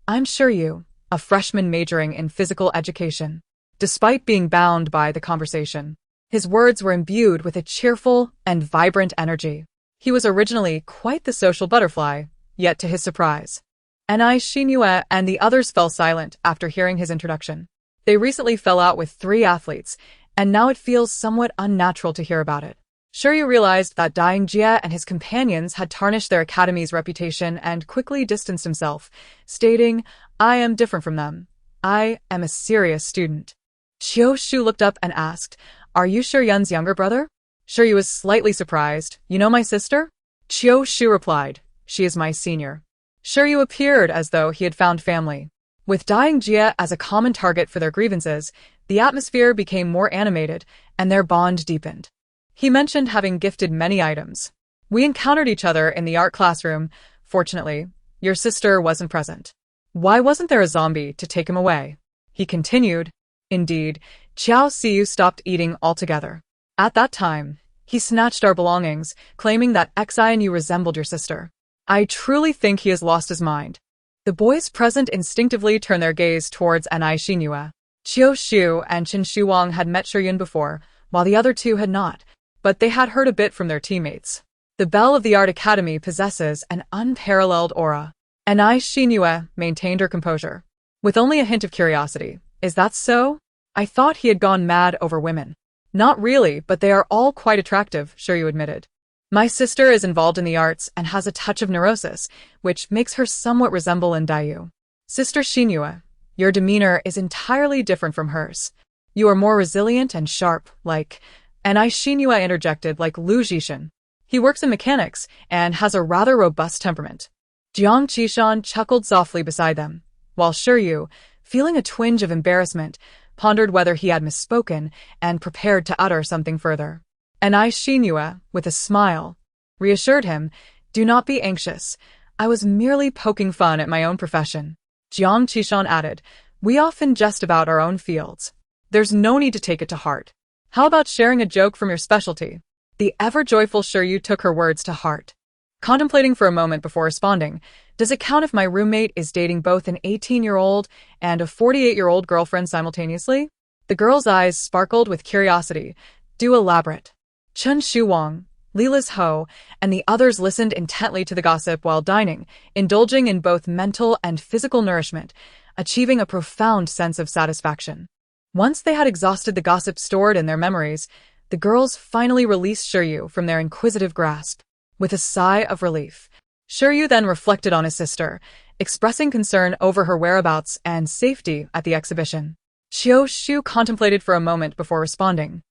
I'm Shiryu, a freshman majoring in physical education. Despite being bound by the conversation, his words were imbued with a cheerful and vibrant energy. He was originally quite the social butterfly, yet to his surprise, Xinyu and the others fell silent after hearing his introduction. They recently fell out with 3 athletes, and now it feels somewhat unnatural to hear about it. Shiryu realized that Dai Jie and his companions had tarnished their academy's reputation and quickly distanced himself, stating, I am different from them. I am a serious student. Qiu Shu looked up and asked, Are you Shiryun's younger brother? Shiryu was slightly surprised. You know my sister? Qiu Shu replied, She is my senior. Shiryu appeared as though he had found family. With Dai Jie as a common target for their grievances, the atmosphere became more animated and their bond deepened. He mentioned having gifted many items. We encountered each other in the art classroom. Fortunately, your sister wasn't present. Why wasn't there a zombie to take him away? He continued. Indeed, Qiao Siyu stopped eating altogether. At that time, he snatched our belongings, claiming that Xinu resembled your sister. I truly think he has lost his mind. The boys present instinctively turned their gaze towards Xinyu. Qiu Shu and Chen Shuang had met Shiryun before, while the other 2 had not, but they had heard a bit from their teammates. The belle of the art academy possesses an unparalleled aura. Xinyu maintained her composure, with only a hint of curiosity. Is that so? I thought he had gone mad over women. Not really, but they are all quite attractive, Shiryu admitted. My sister is involved in the arts and has a touch of neurosis, which makes her somewhat resemble Dayu. Sister Xinyu, your demeanor is entirely different from hers. You are more resilient and sharp, like... Xinyu interjected like Lu Jishan. He works in mechanics and has a rather robust temperament. Jiang Qishan chuckled softly beside them, while Shiryu, feeling a twinge of embarrassment, pondered whether he had misspoken and prepared to utter something further. Xinyu, with a smile, reassured him, Do not be anxious. I was merely poking fun at my own profession. Jiang Qishan added, We often jest about our own fields. There's no need to take it to heart. How about sharing a joke from your specialty? The ever-joyful Shiryu took her words to heart. Contemplating for a moment before responding, Does it count if my roommate is dating both an 18-year-old and a 48-year-old girlfriend simultaneously? The girl's eyes sparkled with curiosity. Do elaborate. Chen Shuang, Lila's Ho, and the others listened intently to the gossip while dining, indulging in both mental and physical nourishment, achieving a profound sense of satisfaction. Once they had exhausted the gossip stored in their memories, the girls finally released Shiryu from their inquisitive grasp. With a sigh of relief, Shiryu then reflected on his sister, expressing concern over her whereabouts and safety at the exhibition. Qiu Shu contemplated for a moment before responding.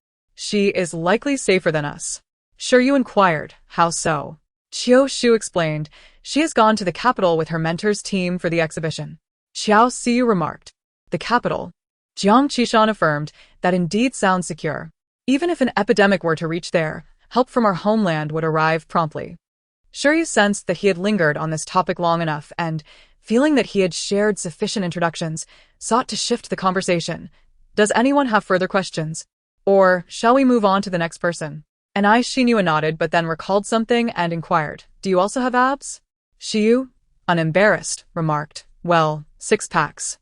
She is likely safer than us. Shiryu inquired, How so? Qiu Shu explained, She has gone to the capital with her mentor's team for the exhibition. Xiao Siyu remarked, The capital? Jiang Qishan affirmed, That indeed sounds secure. Even if an epidemic were to reach there, help from our homeland would arrive promptly. Shiryu sensed that he had lingered on this topic long enough and, feeling that he had shared sufficient introductions, sought to shift the conversation. Does anyone have further questions? Or shall we move on to the next person? Xinyu nodded but then recalled something and inquired, Do you also have abs? Xiyu, unembarrassed, remarked, Well, 6 packs.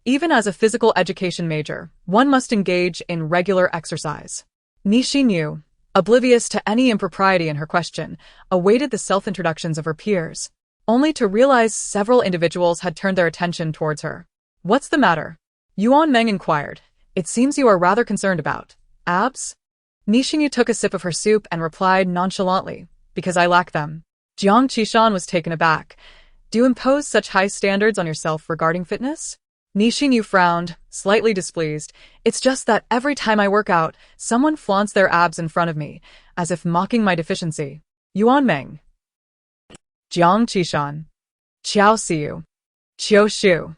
Even as a physical education major, one must engage in regular exercise. Xinyu, oblivious to any impropriety in her question, awaited the self-introductions of her peers, only to realize several individuals had turned their attention towards her. What's the matter? Yuan Meng inquired. It seems you are rather concerned about abs? Xinyu took a sip of her soup and replied nonchalantly, Because I lack them. Jiang Qishan was taken aback. Do you impose such high standards on yourself regarding fitness? Xinyu frowned, slightly displeased. It's just that every time I work out, someone flaunts their abs in front of me, as if mocking my deficiency. Yuan Meng. Jiang Qishan. Qiao Siyu. Qiu Shu.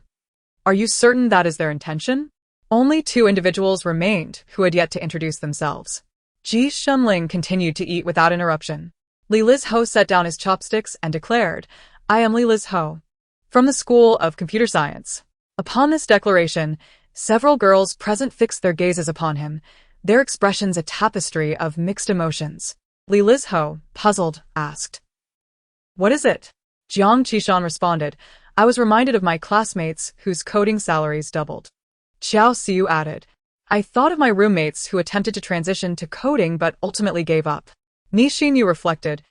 Are you certain that is their intention? Only two individuals remained who had yet to introduce themselves. Ji Shunling continued to eat without interruption. Li Liz-ho set down his chopsticks and declared, "I am Li Liz-ho, from the School of Computer Science." Upon this declaration, several girls present fixed their gazes upon him, their expressions a tapestry of mixed emotions. Li Liz-ho, puzzled, asked, "What is it?" Jiang Qishan responded, "I was reminded of my classmates whose coding salaries doubled." Xiao Xiu added, "I thought of my roommates who attempted to transition to coding but ultimately gave up." Ni Xinyu reflected,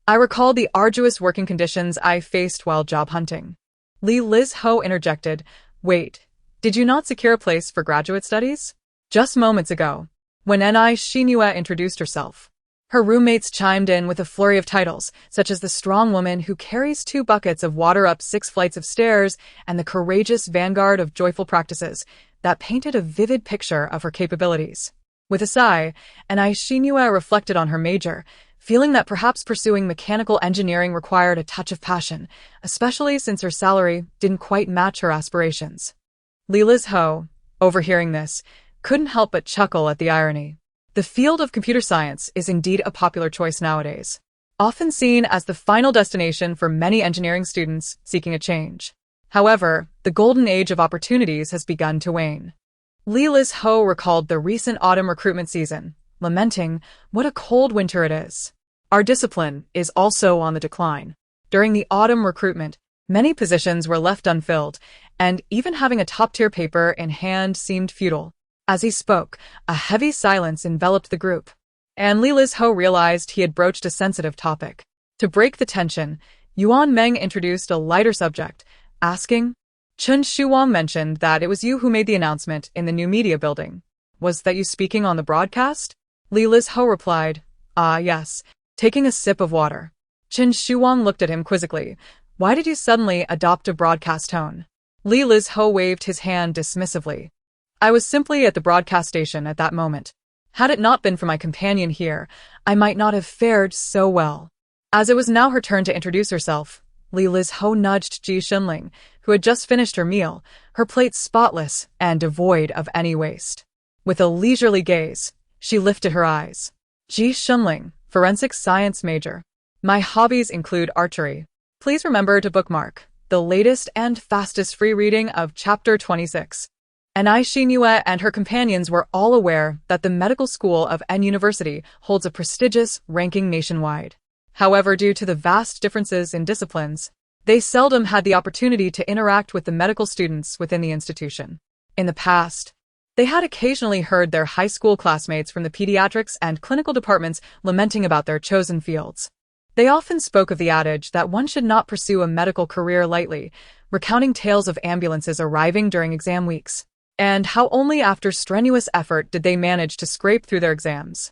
"I recalled the arduous working conditions I faced while job hunting." Li Liz-ho interjected, "Wait, did you not secure a place for graduate studies?" Just moments ago, when Ni Xinyu introduced herself, her roommates chimed in with a flurry of titles, such as the strong woman who carries 2 buckets of water up 6 flights of stairs and the courageous vanguard of joyful practices, that painted a vivid picture of her capabilities. With a sigh, Ni Xinyu reflected on her major, feeling that perhaps pursuing mechanical engineering required a touch of passion, especially since her salary didn't quite match her aspirations. Li Liz-ho, overhearing this, couldn't help but chuckle at the irony. The field of computer science is indeed a popular choice nowadays, often seen as the final destination for many engineering students seeking a change. However, the golden age of opportunities has begun to wane. Li Liz-ho recalled the recent autumn recruitment season, lamenting, "What a cold winter it is." Our discipline is also on the decline. During the autumn recruitment, many positions were left unfilled, and even having a top-tier paper in hand seemed futile. As he spoke, a heavy silence enveloped the group, and Li Liz-ho realized he had broached a sensitive topic. To break the tension, Yuan Meng introduced a lighter subject, asking, "Chun Shuwang mentioned that it was you who made the announcement in the new media building. Was that you speaking on the broadcast?" Li Liz-ho replied, "Ah, yes," taking a sip of water. Chun Shuwang looked at him quizzically. "Why did you suddenly adopt a broadcast tone?" Li Liz-ho waved his hand dismissively. "I was simply at the broadcast station at that moment. Had it not been for my companion here, I might not have fared so well." As it was now her turn to introduce herself, Li Liz-ho nudged Ji Shunling, who had just finished her meal, her plate spotless and devoid of any waste. With a leisurely gaze, she lifted her eyes. "Ji Shunling, forensic science major. My hobbies include archery. Please remember to bookmark the latest and fastest free reading of Chapter 26. Ni Xinyu and her companions were all aware that the medical school of N University holds a prestigious ranking nationwide. However, due to the vast differences in disciplines, they seldom had the opportunity to interact with the medical students within the institution. In the past, they had occasionally heard their high school classmates from the pediatrics and clinical departments lamenting about their chosen fields. They often spoke of the adage that one should not pursue a medical career lightly, recounting tales of ambulances arriving during exam weeks, and how only after strenuous effort did they manage to scrape through their exams.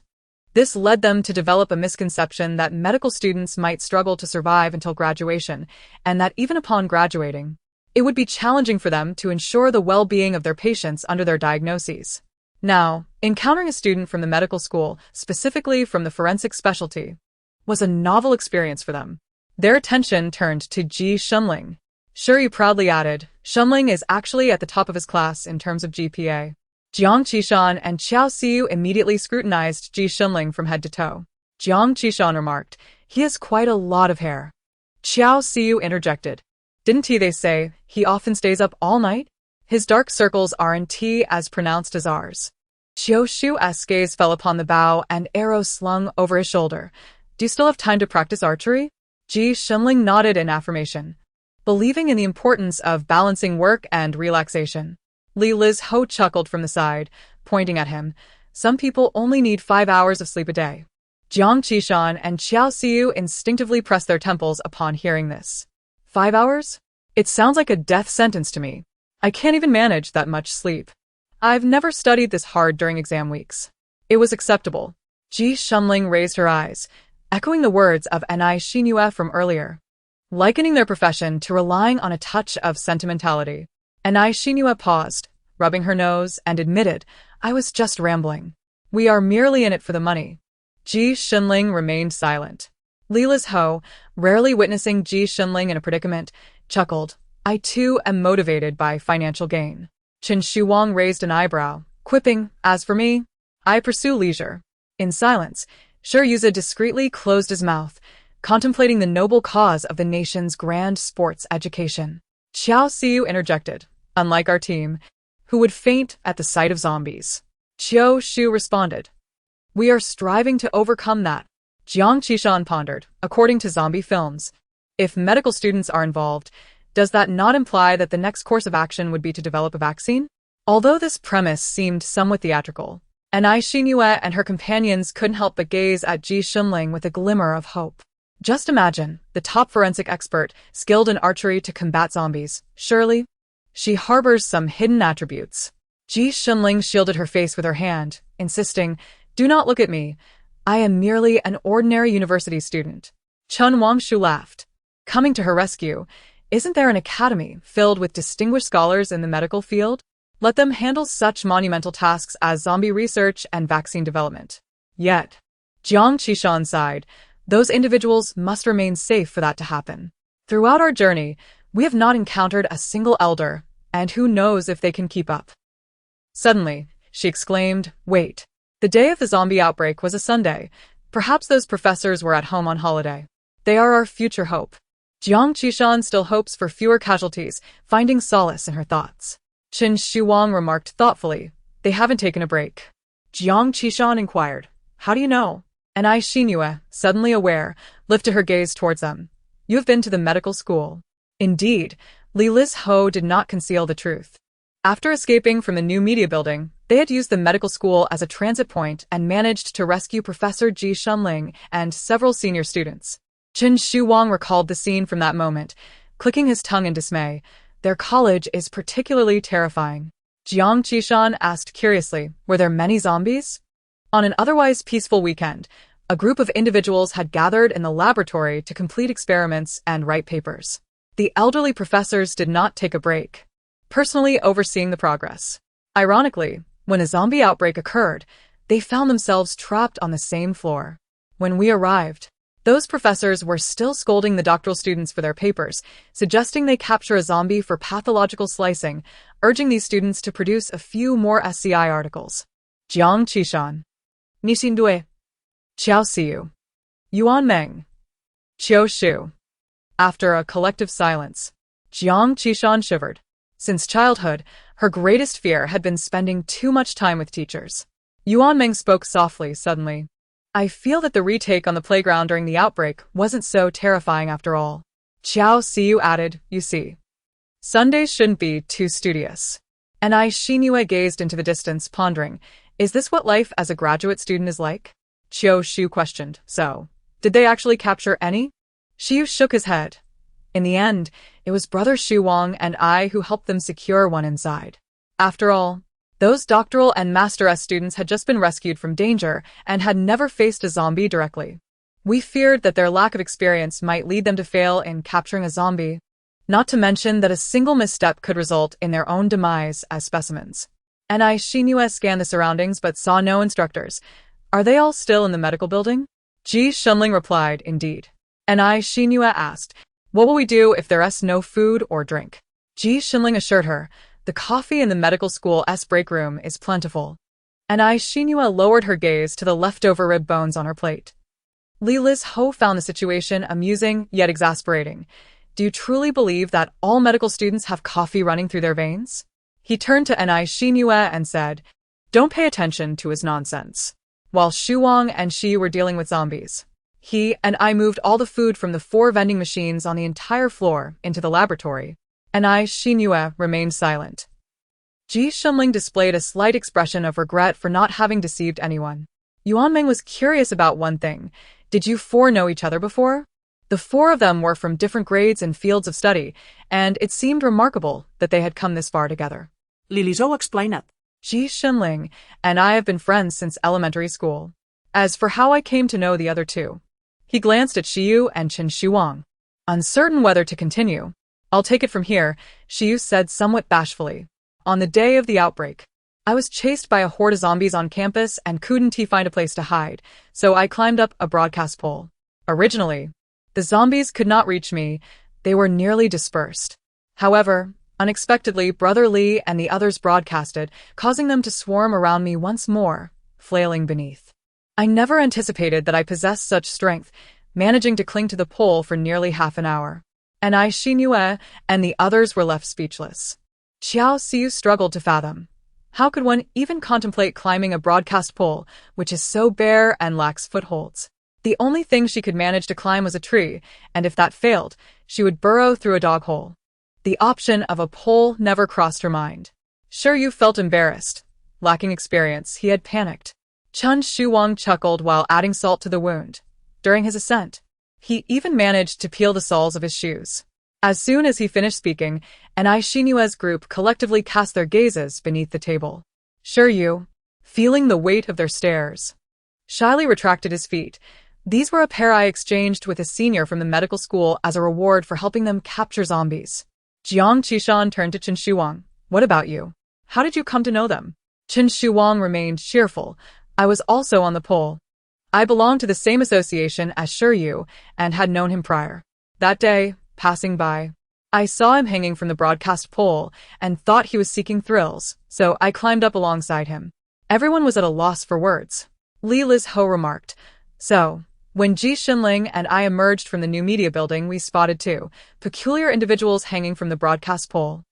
This led them to develop a misconception that medical students might struggle to survive until graduation, and that even upon graduating, it would be challenging for them to ensure the well-being of their patients under their diagnoses. Now, encountering a student from the medical school, specifically from the forensic specialty, was a novel experience for them. Their attention turned to Ji Shunling. Shuri proudly added, "Shunling is actually at the top of his class in terms of GPA." Jiang Qishan and Xiao Xiu immediately scrutinized Ji Shunling from head to toe. Jiang Qishan remarked, "He has quite a lot of hair." Xiao Xiu interjected, "Didn't they say he often stays up all night? His dark circles aren't as pronounced as ours." Xiao Xiu's gaze fell upon the bow and arrow slung over his shoulder. "Do you still have time to practice archery?" Ji Shunling nodded in affirmation, believing in the importance of balancing work and relaxation. Li Liz-ho chuckled from the side, pointing at him. "Some people only need 5 hours of sleep a day." Jiang Qishan and Xiao Xiu instinctively pressed their temples upon hearing this. 5 hours? It sounds like a death sentence to me. I can't even manage that much sleep. I've never studied this hard during exam weeks. It was acceptable. Ji Shunling raised her eyes, echoing the words of Ni Xinyu from earlier, likening their profession to relying on a touch of sentimentality. Ni Xinyu paused, rubbing her nose, and admitted, "I was just rambling. We are merely in it for the money." Ji Shunling remained silent. Li Liz-ho, rarely witnessing Ji Shunling in a predicament, chuckled, "I too am motivated by financial gain." Qin Shi Huang raised an eyebrow, quipping, "As for me, I pursue leisure." In silence, Shi Yuze discreetly closed his mouth, contemplating the noble cause of the nation's grand sports education. Xiao Xiu interjected, "Unlike our team, who would faint at the sight of zombies." Qiu Shu responded, "We are striving to overcome that." Jiang Qishan pondered, "According to zombie films, if medical students are involved, does that not imply that the next course of action would be to develop a vaccine?" Although this premise seemed somewhat theatrical, Anai Xinyue and her companions couldn't help but gaze at Ji Shunling with a glimmer of hope. Just imagine, the top forensic expert, skilled in archery to combat zombies. Surely, she harbors some hidden attributes. Ji Shunling shielded her face with her hand, insisting, "Do not look at me. I am merely an ordinary university student." Chun Wangshu laughed, coming to her rescue. "Isn't there an academy filled with distinguished scholars in the medical field? Let them handle such monumental tasks as zombie research and vaccine development." Yet, Jiang Qishan sighed, "Those individuals must remain safe for that to happen. Throughout our journey, we have not encountered a single elder, and who knows if they can keep up." Suddenly, she exclaimed, "Wait. The day of the zombie outbreak was a Sunday. Perhaps those professors were at home on holiday. They are our future hope." Jiang Qishan still hopes for fewer casualties, finding solace in her thoughts. Qin Shi Huang remarked thoughtfully, "They haven't taken a break." Jiang Qishan inquired, "How do you know?" Anai Xinyue, suddenly aware, lifted her gaze towards them. "You have been to the medical school." Indeed, Li Liz Ho did not conceal the truth. After escaping from the new media building, they had used the medical school as a transit point and managed to rescue Professor Ji Shunling and several senior students. Qin Shi Huang recalled the scene from that moment, clicking his tongue in dismay. Their college is particularly terrifying. Jiang Qishan asked curiously, "Were there many zombies?" On an otherwise peaceful weekend, a group of individuals had gathered in the laboratory to complete experiments and write papers. The elderly professors did not take a break, personally overseeing the progress. Ironically, when a zombie outbreak occurred, they found themselves trapped on the same floor. When we arrived, those professors were still scolding the doctoral students for their papers, suggesting they capture a zombie for pathological slicing, urging these students to produce a few more SCI articles. Jiang Qishan, Nixin Dui, Xiao Xiu, Yuan Meng, Qiu Shu. After a collective silence, Jiang Qishan shivered. Since childhood, her greatest fear had been spending too much time with teachers. Yuan Meng spoke softly, suddenly. "I feel that the retake on the playground during the outbreak wasn't so terrifying after all." Qiao Xiu added, "You see, Sundays shouldn't be too studious." And Xinyue gazed into the distance, pondering, "Is this what life as a graduate student is like?" Qiu Shu questioned, "So, did they actually capture any?" Xiu shook his head. In the end, it was Brother Xu Wang and I who helped them secure one inside. After all, those doctoral and Master S students had just been rescued from danger and had never faced a zombie directly. We feared that their lack of experience might lead them to fail in capturing a zombie, not to mention that a single misstep could result in their own demise as specimens. And Xinyue scanned the surroundings but saw no instructors. "Are they all still in the medical building?" Ji Shunling replied, "Indeed." And Xinyue asked, "What will we do if there's no food or drink?" Ji Shunling assured her, "The coffee in the medical school's break room is plentiful." And Xinyue lowered her gaze to the leftover rib bones on her plate. Li Liz Ho found the situation amusing yet exasperating. "Do you truly believe that all medical students have coffee running through their veins?" He turned to Xinyue and said, "Don't pay attention to his nonsense." While Xu Wang and Shi were dealing with zombies, he and I moved all the food from the 4 vending machines on the entire floor into the laboratory, and Xinyue remained silent. Ji Shunling displayed a slight expression of regret for not having deceived anyone. Yuan Meng was curious about one thing. "Did you 4 know each other before?" The 4 of them were from different grades and fields of study, and it seemed remarkable that they had come this far together. Lily Zhou explained. Ji Shunling and I have been friends since elementary school. As for how I came to know the other 2, he glanced at Xiyu and Qin Shi Huang. Uncertain whether to continue, "I'll take it from here," Xiyu said somewhat bashfully. "On the day of the outbreak, I was chased by a horde of zombies on campus and couldn't find a place to hide, so I climbed up a broadcast pole. Originally, the zombies could not reach me. They were nearly dispersed. However, Unexpectedly, Brother Li and the others broadcasted, causing them to swarm around me once more, flailing beneath. I never anticipated that I possessed such strength, managing to cling to the pole for nearly half an hour. And I, Xinyu, and the others were left speechless. Xiao Xiu struggled to fathom. How could one even contemplate climbing a broadcast pole, which is so bare and lacks footholds? The only thing she could manage to climb was a tree, and if that failed, she would burrow through a dog hole. The option of a pole never crossed her mind. Shiryu felt embarrassed. Lacking experience, he had panicked. Chen Shuwang chuckled while adding salt to the wound. During his ascent, he even managed to peel the soles of his shoes. As soon as he finished speaking, and Xinyue's group collectively cast their gazes beneath the table. Shiryu, feeling the weight of their stares, shyly retracted his feet. These were a pair I exchanged with a senior from the medical school as a reward for helping them capture zombies. Jiang Qishan turned to Chen Shuwang. What about you? How did you come to know them? Chen Shuwang remained cheerful. I was also on the pole. I belonged to the same association as Shiryu and had known him prior. That day, passing by, I saw him hanging from the broadcast pole and thought he was seeking thrills, so I climbed up alongside him. Everyone was at a loss for words. Li Lizho remarked. So, when Ji Xinling and I emerged from the new media building, we spotted two peculiar individuals hanging from the broadcast pole.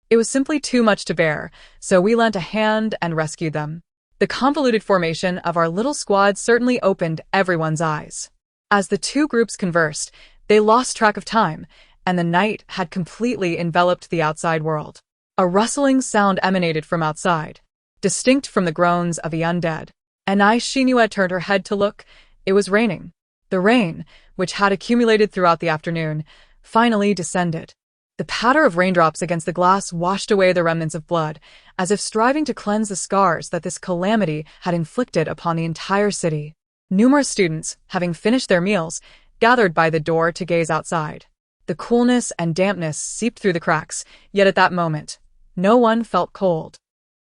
It was simply too much to bear, so we lent a hand and rescued them. The convoluted formation of our little squad certainly opened everyone's eyes. As the two groups conversed, they lost track of time, and the night had completely enveloped the outside world. A rustling sound emanated from outside, distinct from the groans of the undead. And Xinyu turned her head to look. It was raining. The rain, which had accumulated throughout the afternoon, finally descended. The patter of raindrops against the glass washed away the remnants of blood, as if striving to cleanse the scars that this calamity had inflicted upon the entire city. Numerous students, having finished their meals, gathered by the door to gaze outside. The coolness and dampness seeped through the cracks, yet at that moment, no one felt cold.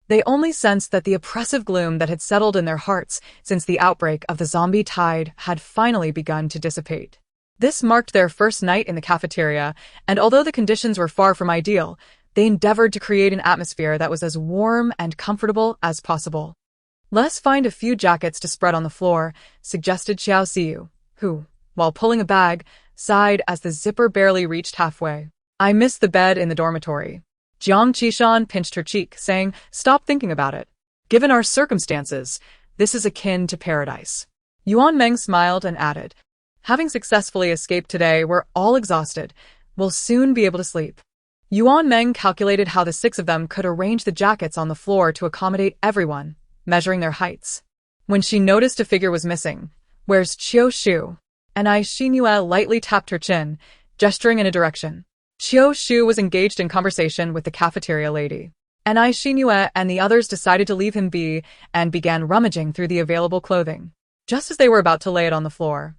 They only sensed that the oppressive gloom that had settled in their hearts since the outbreak of the zombie tide had finally begun to dissipate. This marked their first night in the cafeteria, and although the conditions were far from ideal, they endeavored to create an atmosphere that was as warm and comfortable as possible. "Let's find a few jackets to spread on the floor," suggested Xiao Xiu, who, while pulling a bag, sighed as the zipper barely reached halfway. "I miss the bed in the dormitory." Jiang Qishan pinched her cheek, saying, "Stop thinking about it. Given our circumstances, this is akin to paradise." Yuan Meng smiled and added, "Having successfully escaped today, we're all exhausted. We'll soon be able to sleep." Yuan Meng calculated how the six of them could arrange the jackets on the floor to accommodate everyone, measuring their heights. When she noticed a figure was missing, "Where's Qiu Shu?" And Xinyu lightly tapped her chin, gesturing in a direction. Qiu Shu was engaged in conversation with the cafeteria lady. And Xinyu and the others decided to leave him be and began rummaging through the available clothing. Just as they were about to lay it on the floor,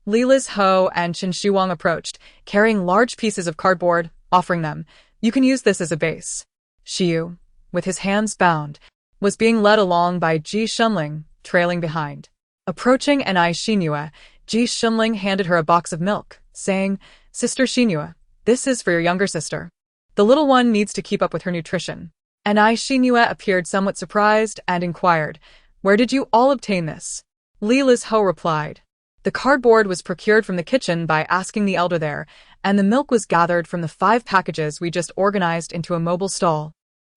Li Lizho and Chen Shuwang approached, carrying large pieces of cardboard, offering them, "You can use this as a base." Xiu, with his hands bound, was being led along by Ji Xinling, trailing behind. Approaching an Xinyu, Ji Xinling handed her a box of milk, saying, "Sister Xinyu, this is for your younger sister. The little one needs to keep up with her nutrition." And Xinyu appeared somewhat surprised and inquired, "Where did you all obtain this?" Li Lizho replied, "The cardboard was procured from the kitchen by asking the elder there, and the milk was gathered from the 5 packages we just organized into a mobile stall,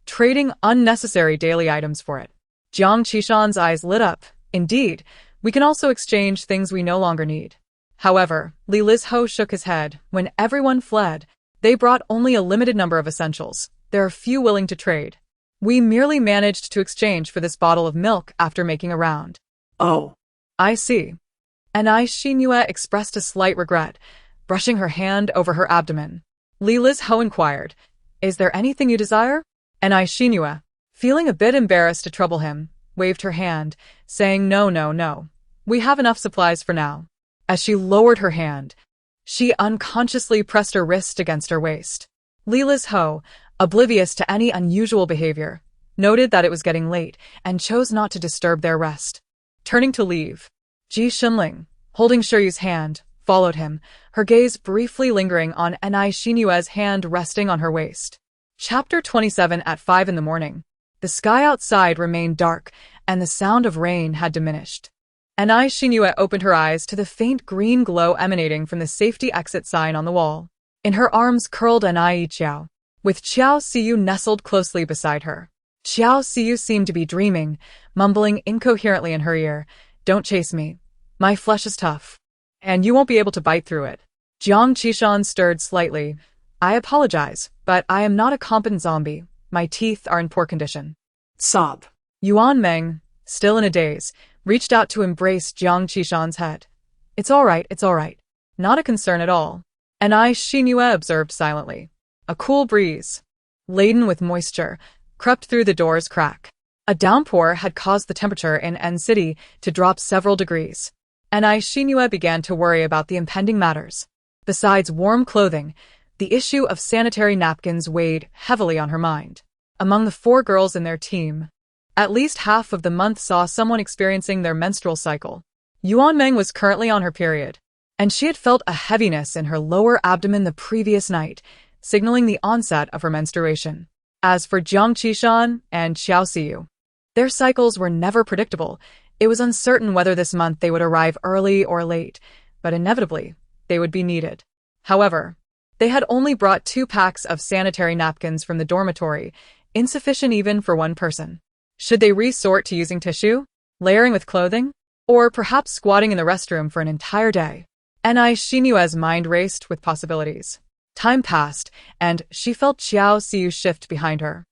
trading unnecessary daily items for it." Jiang Qishan's eyes lit up. "Indeed, we can also exchange things we no longer need." However, Li Lizho shook his head. When everyone fled, they brought only a limited number of essentials. There are few willing to trade. We merely managed to exchange for this bottle of milk after making a round. Oh, I see. And Xinyu expressed a slight regret, brushing her hand over her abdomen. Li Lizho inquired, "Is there anything you desire?" And Xinyu, feeling a bit embarrassed to trouble him, waved her hand, saying, No. We have enough supplies for now." As she lowered her hand, she unconsciously pressed her wrist against her waist. Li Lizho, oblivious to any unusual behavior, noted that it was getting late and chose not to disturb their rest. Turning to leave, Ji Xinling, holding Shiryu's hand, followed him, her gaze briefly lingering on Xinyue's hand resting on her waist. Chapter 27. At 5 in the morning. The sky outside remained dark, and the sound of rain had diminished. Anai Shinue opened her eyes to the faint green glow emanating from the safety exit sign on the wall. In her arms curled Anai Qiao, with Qiao Siyu nestled closely beside her. Qiao Siyu seemed to be dreaming, mumbling incoherently in her ear, "Don't chase me. My flesh is tough, and you won't be able to bite through it." Jiang Qishan stirred slightly. "I apologize, but I am not a competent zombie. My teeth are in poor condition." Sob. Yuan Meng, still in a daze, reached out to embrace Jiang Qishan's head. It's all right. Not a concern at all." Anai Shinue observed silently. A cool breeze, laden with moisture, crept through the door's crack. A downpour had caused the temperature in N City to drop several degrees. Anai Shinue began to worry about the impending matters. Besides warm clothing, the issue of sanitary napkins weighed heavily on her mind. Among the 4 girls in their team, at least half of the month saw someone experiencing their menstrual cycle. Yuan Meng was currently on her period, and she had felt a heaviness in her lower abdomen the previous night, signaling the onset of her menstruation. As for Jiang Qishan and Xiao Siyu, their cycles were never predictable. It was uncertain whether this month they would arrive early or late, but inevitably, they would be needed. However, they had only brought 2 packs of sanitary napkins from the dormitory, insufficient even for 1 person. Should they resort to using tissue, layering with clothing, or perhaps squatting in the restroom for an entire day? Anai Shinue's mind raced with possibilities. Time passed, and she felt Xiao Siyu shift behind her.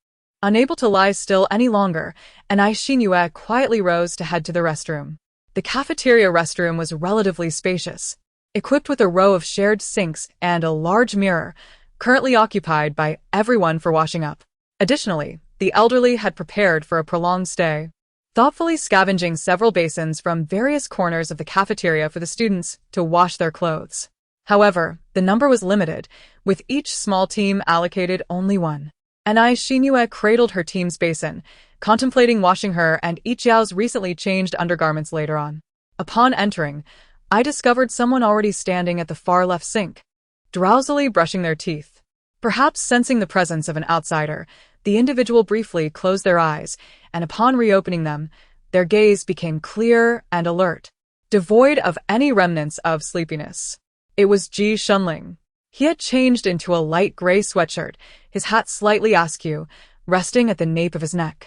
Unable to lie still any longer, Anai Shinue quietly rose to head to the restroom. The cafeteria restroom was relatively spacious, equipped with a row of shared sinks and a large mirror, currently occupied by everyone for washing up. Additionally, the elderly had prepared for a prolonged stay, thoughtfully scavenging several basins from various corners of the cafeteria for the students to wash their clothes. However, the number was limited, with each small team allocated only 1. Anai Shinue cradled her team's basin, contemplating washing her and Ichiao's recently changed undergarments later on. Upon entering, I discovered someone already standing at the far left sink, drowsily brushing their teeth. Perhaps sensing the presence of an outsider, the individual briefly closed their eyes, and upon reopening them, their gaze became clear and alert, devoid of any remnants of sleepiness. It was Ji Shunling. He had changed into a light gray sweatshirt, his hat slightly askew, resting at the nape of his neck,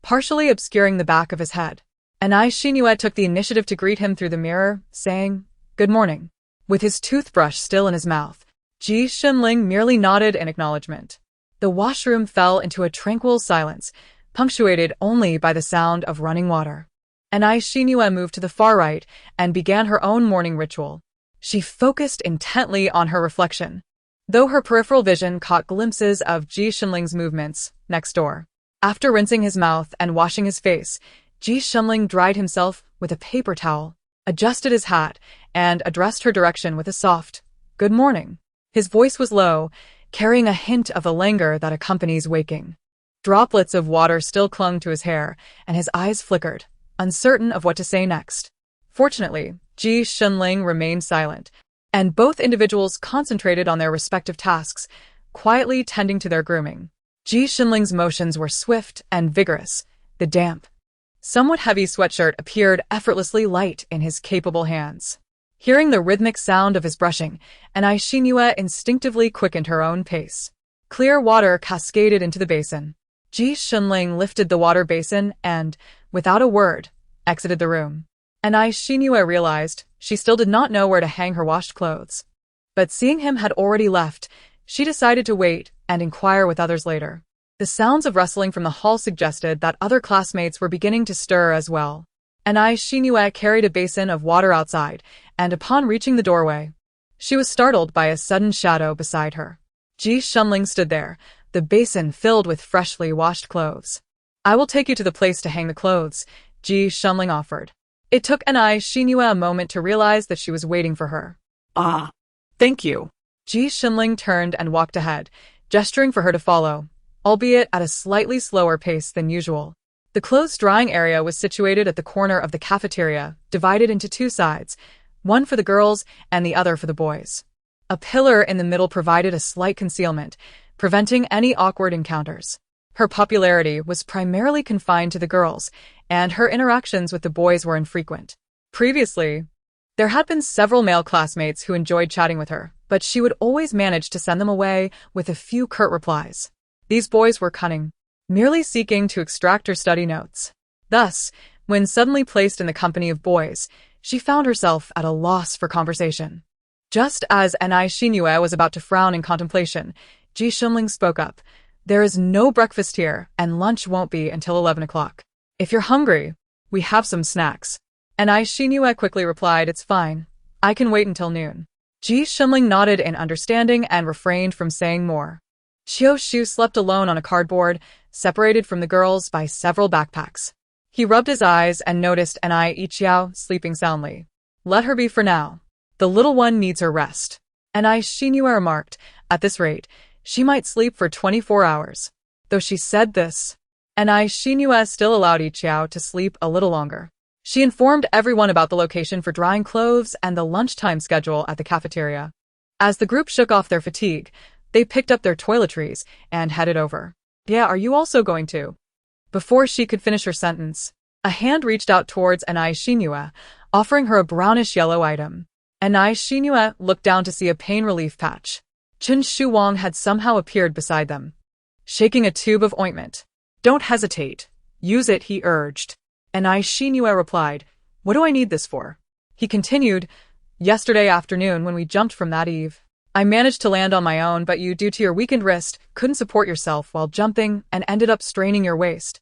partially obscuring the back of his head. Anai Shinue took the initiative to greet him through the mirror, saying, "Good morning." With his toothbrush still in his mouth, Ji Shunling merely nodded in acknowledgement. The washroom fell into a tranquil silence, punctuated only by the sound of running water. Anai Shinue moved to the far right and began her own morning ritual. She focused intently on her reflection, though her peripheral vision caught glimpses of Ji Shunling's movements next door. After rinsing his mouth and washing his face, Ji Shunling dried himself with a paper towel, adjusted his hat, and addressed her direction with a soft, "Good morning." His voice was low, carrying a hint of the languor that accompanies waking. Droplets of water still clung to his hair, and his eyes flickered, uncertain of what to say next. Fortunately, Ji Shunling remained silent, and both individuals concentrated on their respective tasks, quietly tending to their grooming. Ji Shunling's motions were swift and vigorous. The damp, somewhat heavy sweatshirt appeared effortlessly light in his capable hands. Hearing the rhythmic sound of his brushing, Anai Shinue instinctively quickened her own pace. Clear water cascaded into the basin. Ji Shunling lifted the water basin and, without a word, exited the room. Anai Shinue realized she still did not know where to hang her washed clothes. But seeing him had already left, she decided to wait and inquire with others later. The sounds of rustling from the hall suggested that other classmates were beginning to stir as well. Anai Shinue carried a basin of water outside, and upon reaching the doorway, she was startled by a sudden shadow beside her. Ji Shunling stood there, the basin filled with freshly washed clothes. "I will take you to the place to hang the clothes," Ji Shunling offered. It took Anai Shinue a moment to realize that she was waiting for her. "Ah, thank you." Ji Shunling turned and walked ahead, gesturing for her to follow, albeit at a slightly slower pace than usual. The clothes drying area was situated at the corner of the cafeteria, divided into 2 sides, one for the girls and the other for the boys. A pillar in the middle provided a slight concealment, preventing any awkward encounters. Her popularity was primarily confined to the girls, and her interactions with the boys were infrequent. Previously, there had been several male classmates who enjoyed chatting with her, but she would always manage to send them away with a few curt replies. These boys were cunning, merely seeking to extract her study notes. Thus, when suddenly placed in the company of boys, she found herself at a loss for conversation. Just as Ni Xingyue was about to frown in contemplation, Ji Shumling spoke up. "There is no breakfast here, and lunch won't be until 11 o'clock. If you're hungry, we have some snacks." Ni Xingyue quickly replied, "It's fine. I can wait until noon." Ji Shumling nodded in understanding and refrained from saying more. Qiu Shu slept alone on a cardboard, separated from the girls by several backpacks. He rubbed his eyes and noticed Ni Yiqiao sleeping soundly. "Let her be for now. The little one needs her rest." Ni Xingyue remarked, "At this rate, she might sleep for 24 hours. Though she said this, Ni Xingyue still allowed Yiqiao to sleep a little longer. She informed everyone about the location for drying clothes and the lunchtime schedule at the cafeteria. As the group shook off their fatigue, they picked up their toiletries and headed over. "Yeah, are you also going to?" Before she could finish her sentence, a hand reached out towards Ni Xingyue, offering her a brownish-yellow item. Ni Xingyue looked down to see a pain relief patch. Chen Shuwang had somehow appeared beside them, shaking a tube of ointment. "Don't hesitate. Use it," he urged. Ni Xingyue replied, "What do I need this for?" He continued, "Yesterday afternoon when we jumped from that eve, I managed to land on my own, but you, due to your weakened wrist, couldn't support yourself while jumping and ended up straining your waist,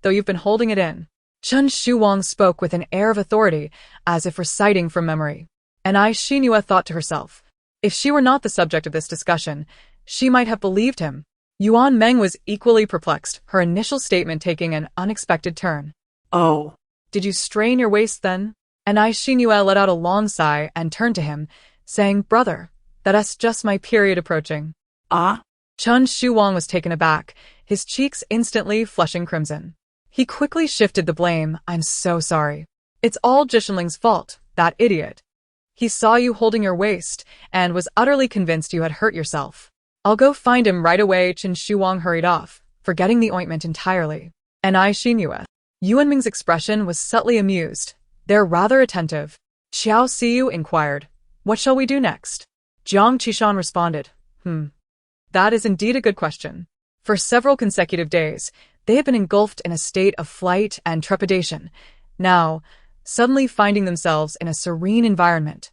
though you've been holding it in." Chen Shuwang spoke with an air of authority, as if reciting from memory. Ni Xingyue thought to herself, if she were not the subject of this discussion, she might have believed him. Yuan Meng was equally perplexed, her initial statement taking an unexpected turn. Oh. "Did you strain your waist then?" Ni Xingyue let out a long sigh and turned to him, saying, "Brother, that's just my period approaching." Ah? Chen Shuwang was taken aback, his cheeks instantly flushing crimson. He quickly shifted the blame. "I'm so sorry. It's all Jishinling's fault, that idiot. He saw you holding your waist and was utterly convinced you had hurt yourself. I'll go find him right away." Chen Shuwang hurried off, forgetting the ointment entirely. Ni Xingyue. Yuan Ming's expression was subtly amused. "They're rather attentive." Xiao Siyu inquired, "What shall we do next?" Jiang Qishan responded, That is indeed a good question. For several consecutive days, they had been engulfed in a state of flight and trepidation. Now, suddenly finding themselves in a serene environment,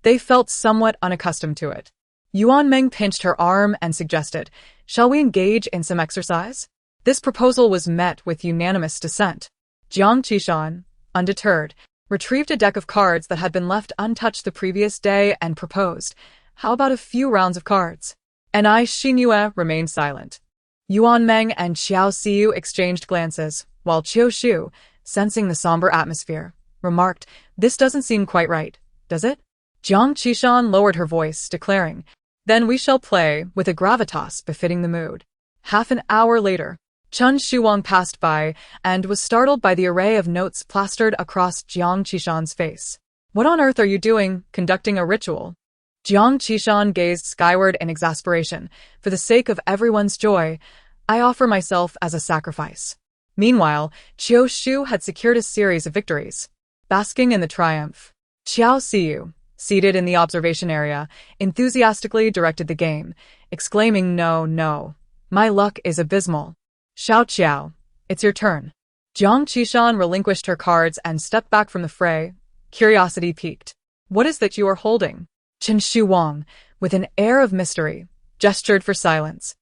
they felt somewhat unaccustomed to it. Yuan Meng pinched her arm and suggested, "Shall we engage in some exercise?" This proposal was met with unanimous dissent. Jiang Qishan, undeterred, retrieved a deck of cards that had been left untouched the previous day and proposed, "How about a few rounds of cards?" Ni Xingyue remained silent. Yuan Meng and Xiao Siyu exchanged glances, while Qiu Shu, sensing the somber atmosphere, remarked, "This doesn't seem quite right, does it?" Jiang Qishan lowered her voice, declaring, "Then we shall play with a gravitas befitting the mood." Half an hour later, Chen Shuwang passed by and was startled by the array of notes plastered across Jiang Qishan's face. "What on earth are you doing, conducting a ritual?" Jiang Qishan gazed skyward in exasperation. "For the sake of everyone's joy, I offer myself as a sacrifice." Meanwhile, Qiu Shu had secured a series of victories. Basking in the triumph, Xiao Siyu, seated in the observation area, enthusiastically directed the game, exclaiming, No, my luck is abysmal." "Xiao Qiao, it's your turn." Jiang Qishan relinquished her cards and stepped back from the fray, curiosity piqued. "What is that you are holding?" Chen Shuwang, with an air of mystery, gestured for silence.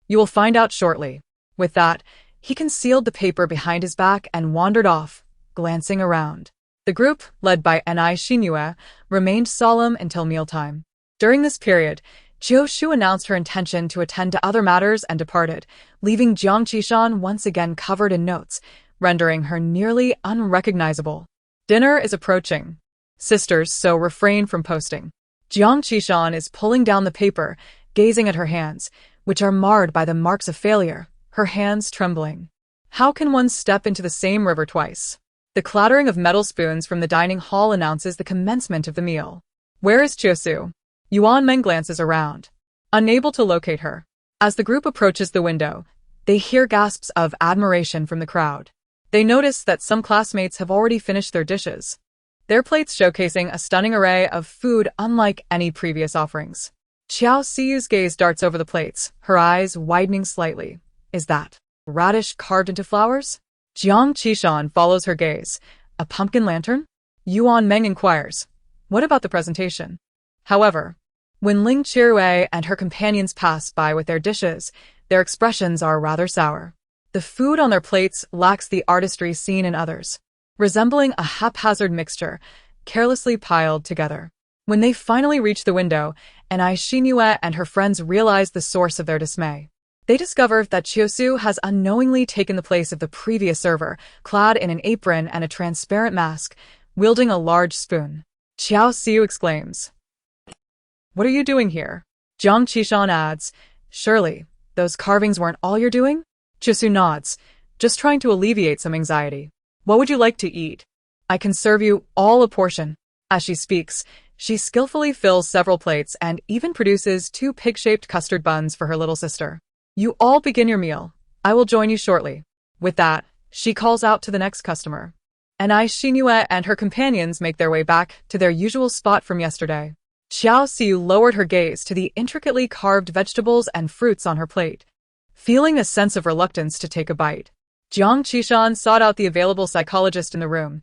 "You will find out shortly." With that, he concealed the paper behind his back and wandered off, glancing around. The group, led by Ni Xingyue, remained solemn until mealtime. During this period, Qiu Shu announced her intention to attend to other matters and departed, leaving Jiang Qishan once again covered in notes, rendering her nearly unrecognizable. "Dinner is approaching, sisters, so refrain from posting." Jiang Qishan is pulling down the paper, gazing at her hands, which are marred by the marks of failure, her hands trembling. How can one step into the same river twice? The clattering of metal spoons from the dining hall announces the commencement of the meal. "Where is Chiosu?" Yuan Meng glances around, unable to locate her. As the group approaches the window, they hear gasps of admiration from the crowd. They notice that some classmates have already finished their dishes, their plates showcasing a stunning array of food unlike any previous offerings. Xiao Siyu's gaze darts over the plates, her eyes widening slightly. Is that radish carved into flowers? Jiang Qishan follows her gaze. A pumpkin lantern? Yuan Meng inquires, what about the presentation? However, when Ling Qirui and her companions pass by with their dishes, their expressions are rather sour. The food on their plates lacks the artistry seen in others, resembling a haphazard mixture, carelessly piled together. When they finally reach the window, Anai Xingyue and her friends realize the source of their dismay. They discover that Chiosu has unknowingly taken the place of the previous server, clad in an apron and a transparent mask, wielding a large spoon. Xiao Siyu exclaims, "What are you doing here?" Jiang Qishan adds, "Surely, those carvings weren't all you're doing?" Chiosu nods, just trying to alleviate some anxiety. "What would you like to eat? I can serve you all a portion." As she speaks, she skillfully fills several plates and even produces 2 pig-shaped custard buns for her little sister. "You all begin your meal. I will join you shortly." With that, she calls out to the next customer. Anai Xingyue and her companions make their way back to their usual spot from yesterday. Xiao Siyu lowered her gaze to the intricately carved vegetables and fruits on her plate, feeling a sense of reluctance to take a bite. Jiang Qishan sought out the available psychologist in the room.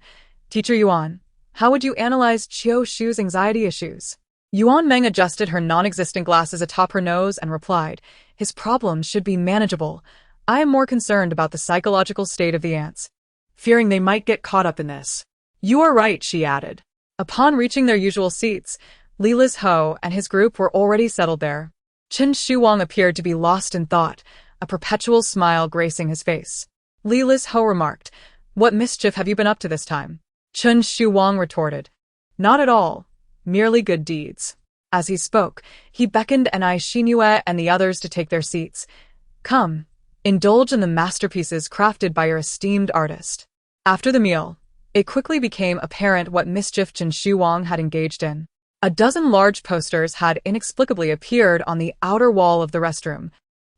"Teacher Yuan, how would you analyze Qiu Shu's anxiety issues?" Yuan Meng adjusted her non-existent glasses atop her nose and replied, "His problems should be manageable. I am more concerned about the psychological state of the ants, fearing they might get caught up in this." "You are right," she added. Upon reaching their usual seats, Li Lizho and his group were already settled there. Chen Shuwang appeared to be lost in thought, a perpetual smile gracing his face. Li Lizho remarked, "What mischief have you been up to this time?" Chen Shuwang retorted, "Not at all, merely good deeds." As he spoke, he beckoned Anai Xingyue and the others to take their seats. "Come, indulge in the masterpieces crafted by your esteemed artist." After the meal, it quickly became apparent what mischief Chen Shuwang had engaged in. A dozen large posters had inexplicably appeared on the outer wall of the restroom,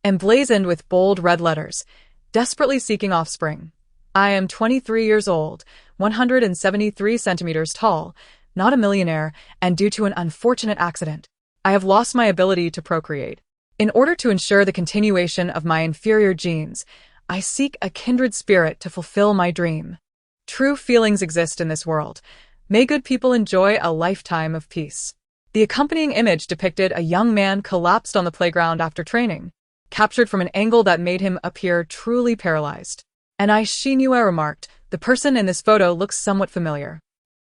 emblazoned with bold red letters, desperately seeking offspring. "I am 23 years old, 173 centimeters tall, not a millionaire, and due to an unfortunate accident, I have lost my ability to procreate. In order to ensure the continuation of my inferior genes, I seek a kindred spirit to fulfill my dream. True feelings exist in this world. May good people enjoy a lifetime of peace." The accompanying image depicted a young man collapsed on the playground after training, captured from an angle that made him appear truly paralyzed. Anai Xingyue remarked, "The person in this photo looks somewhat familiar."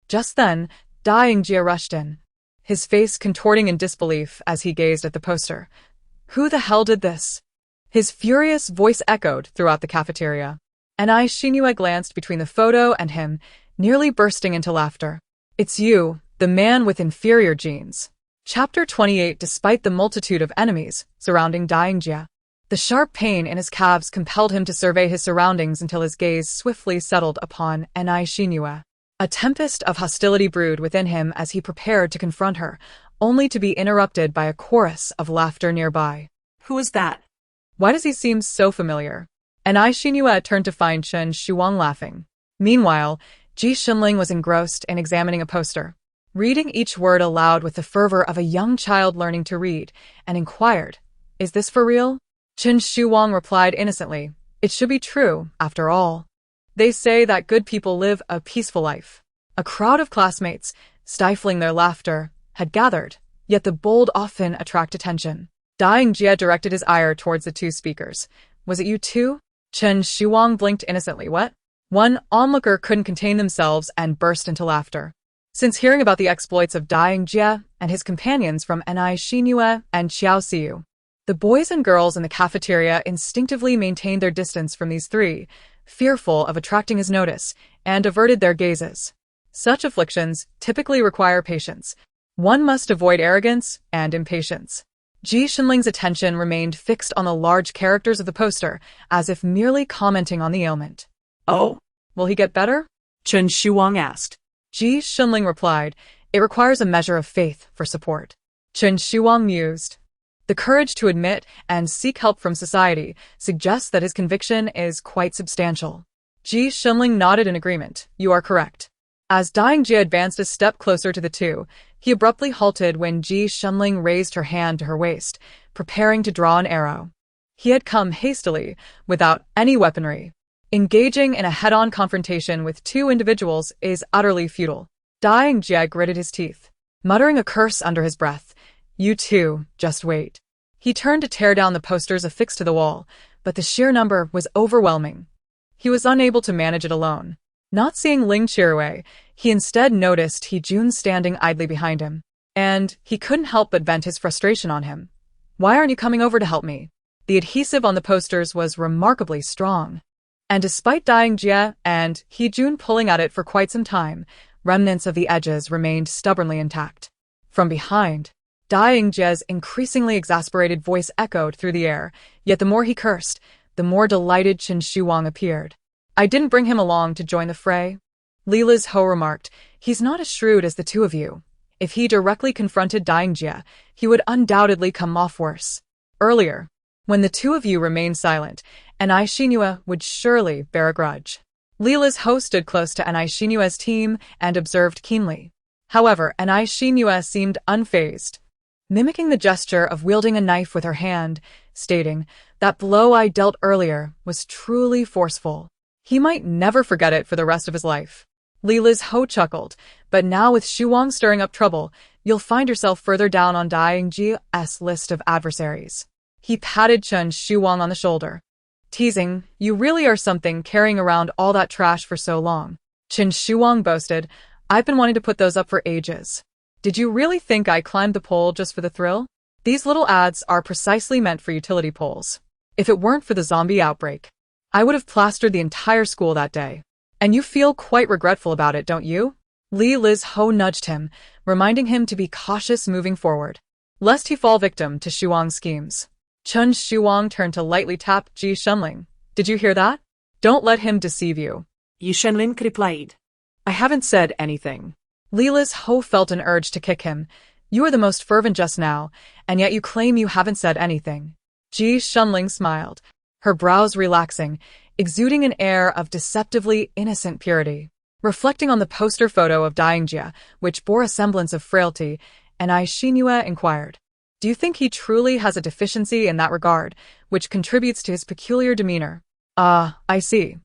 Just then, Dying Jia rushed in, his face contorting in disbelief as he gazed at the poster. "Who the hell did this?" His furious voice echoed throughout the cafeteria. Anai Xingyue glanced between the photo and him, nearly bursting into laughter. "It's you, the man with inferior genes." Chapter 28. Despite the multitude of enemies surrounding Dying Jia, the sharp pain in his calves compelled him to survey his surroundings until his gaze swiftly settled upon Anai Xingyue. A tempest of hostility brewed within him as he prepared to confront her, only to be interrupted by a chorus of laughter nearby. Who is that? Why does he seem so familiar? Anai Xingyue turned to find Chen Shuang laughing. Meanwhile, Ji Xinling was engrossed in examining a poster, reading each word aloud with the fervor of a young child learning to read, and inquired, "Is this for real?" Chen Shuang replied innocently, "It should be true, after all. They say that good people live a peaceful life." A crowd of classmates, stifling their laughter, had gathered, yet the bold often attract attention. Dying Jia directed his ire towards the two speakers. "Was it you too?" Chen Shuang blinked innocently. "What?" One onlooker couldn't contain themselves and burst into laughter. Since hearing about the exploits of Dying Jia and his companions from Anai Xingyue and Xiao Siyu, the boys and girls in the cafeteria instinctively maintained their distance from these three, fearful of attracting his notice, and averted their gazes. Such afflictions typically require patience. One must avoid arrogance and impatience. Ji Xinling's attention remained fixed on the large characters of the poster, as if merely commenting on the ailment. "Oh, Will he get better?" Chen Shuang asked. Ji Xinling replied, "It requires a measure of faith for support." Chen Shuang mused. The courage to admit and seek help from society suggests that his conviction is quite substantial. Ji Shunling nodded in agreement. You are correct. As Dying Jia advanced a step closer to the two, he abruptly halted when Ji Shunling raised her hand to her waist, preparing to draw an arrow. He had come hastily, without any weaponry. Engaging in a head-on confrontation with two individuals is utterly futile. Dying Jia gritted his teeth, muttering a curse under his breath. You two, just wait. He turned to tear down the posters affixed to the wall, but the sheer number was overwhelming. He was unable to manage it alone. Not seeing Ling Chirui, he instead noticed He-jun standing idly behind him, and he couldn't help but vent his frustration on him. Why aren't you coming over to help me? The adhesive on the posters was remarkably strong. And despite Dying Jia and He-jun pulling at it for quite some time, remnants of the edges remained stubbornly intact. From behind, Dying Jia's increasingly exasperated voice echoed through the air, yet the more he cursed, the more delighted Chen Shuang appeared. I didn't bring him along to join the fray. Li Liz Ho remarked, he's not as shrewd as the two of you. If he directly confronted Dying Jia, he would undoubtedly come off worse. Earlier, when the two of you remained silent, Anai Shinua would surely bear a grudge. Li Liz Ho stood close to Anai Shinua's team and observed keenly. However, Anai Shinua seemed unfazed, mimicking the gesture of wielding a knife with her hand, stating, that blow I dealt earlier was truly forceful. He might never forget it for the rest of his life. Li Liz Ho chuckled, but now with Shuang stirring up trouble, you'll find yourself further down on Dying Jia's list of adversaries. He patted Chen Shuang on the shoulder, teasing, you really are something carrying around all that trash for so long. Chen Shuang boasted, I've been wanting to put those up for ages. Did you really think I climbed the pole just for the thrill? These little ads are precisely meant for utility poles. If it weren't for the zombie outbreak, I would have plastered the entire school that day. And you feel quite regretful about it, don't you? Li Liz Ho nudged him, reminding him to be cautious moving forward, lest he fall victim to Shuang's schemes. Chen Shuang turned to lightly tap Ji Shunling. Did you hear that? Don't let him deceive you. Yi Shenlin replied. I haven't said anything. Li Liz Ho felt an urge to kick him. You are the most fervent just now, and yet you claim you haven't said anything. Ji Shunling smiled, her brows relaxing, exuding an air of deceptively innocent purity. Reflecting on the poster photo of Dying Jia, which bore a semblance of frailty, Anai Shinua inquired, do you think he truly has a deficiency in that regard, which contributes to his peculiar demeanor? Ah, I see.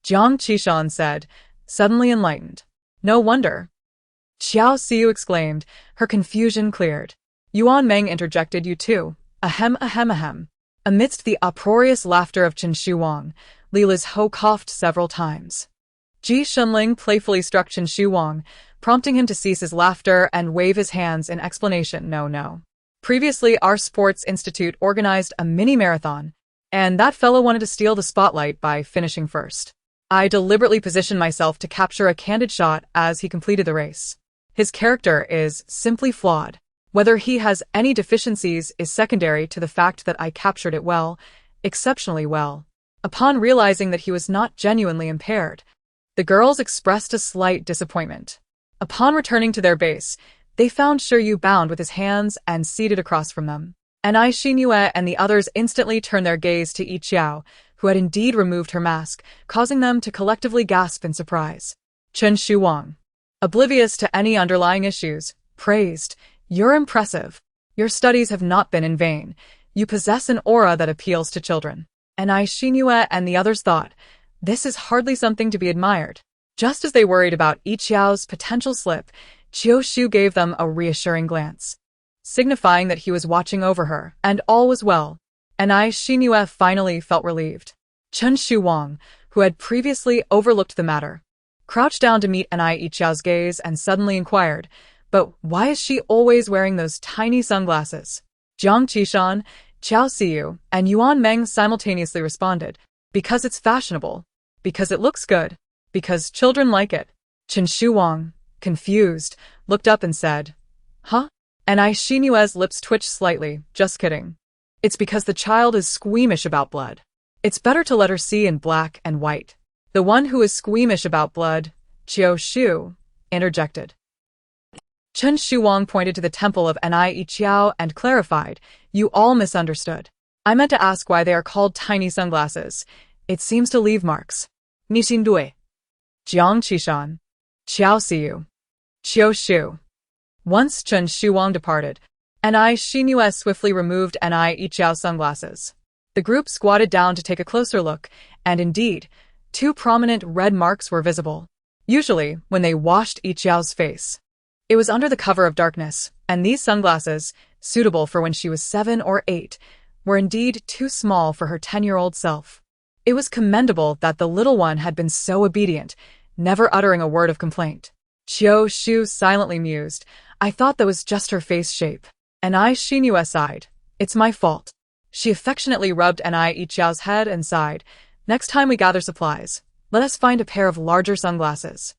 Jiang Qishan said, suddenly enlightened. No wonder. Xiao Xiu exclaimed, her confusion cleared. Yuan Meng interjected, you too. Ahem ahem ahem. Amidst the uproarious laughter of Chen Shuang, Li Liz Ho coughed several times. Ji Shunling playfully struck Chen Shuang, prompting him to cease his laughter and wave his hands in explanation. No. Previously, our sports institute organized a mini-marathon, and that fellow wanted to steal the spotlight by finishing first. I deliberately positioned myself to capture a candid shot as he completed the race. His character is simply flawed. Whether he has any deficiencies is secondary to the fact that I captured it well, exceptionally well. Upon realizing that he was not genuinely impaired, the girls expressed a slight disappointment. Upon returning to their base, they found Shiryu bound with his hands and seated across from them. Anai Shinua and the others instantly turned their gaze to Yi Qiao, who had indeed removed her mask, causing them to collectively gasp in surprise. Chen Shuang, oblivious to any underlying issues, praised, you're impressive. Your studies have not been in vain. You possess an aura that appeals to children. Anai Shinua and the others thought, this is hardly something to be admired. Just as they worried about Yi Qiao's potential slip, Qiu Shu gave them a reassuring glance, signifying that he was watching over her, and all was well. Anai Shinua finally felt relieved. Chen Shuang, who had previously overlooked the matter, crouched down to meet Anai Yi Qiao's gaze and suddenly inquired, but why is she always wearing those tiny sunglasses? Jiang Qishan, Xiao Xiu, and Yuan Meng simultaneously responded, because it's fashionable, because it looks good, because children like it. Chen Shuang, confused, looked up and said, huh? Anai Shinua's lips twitched slightly, just kidding. It's because the child is squeamish about blood. It's better to let her see in black and white. The one who is squeamish about blood, Qiu Shu, interjected. Chen Shuwang pointed to the temple of Ni Yiqiao and clarified, "You all misunderstood. I meant to ask why they are called tiny sunglasses. It seems to leave marks." Nixin Dui. Jiang Qishan. Qiao Siyu. Qiu Shu. Once Chen Shuwang departed, Ni Xinyu swiftly removed Ni Yiqiao's sunglasses. The group squatted down to take a closer look, and indeed, two prominent red marks were visible. Usually, when they washed Yiqiao's face, it was under the cover of darkness, and these sunglasses, suitable for when she was 7 or 8, were indeed too small for her 10-year-old self. It was commendable that the little one had been so obedient, never uttering a word of complaint. Qiu Shu silently mused, "I thought that was just her face shape." Ni Xinyu sighed, "It's my fault." She affectionately rubbed Ni Yiqiao's head and sighed, "Next time we gather supplies, let us find a pair of larger sunglasses."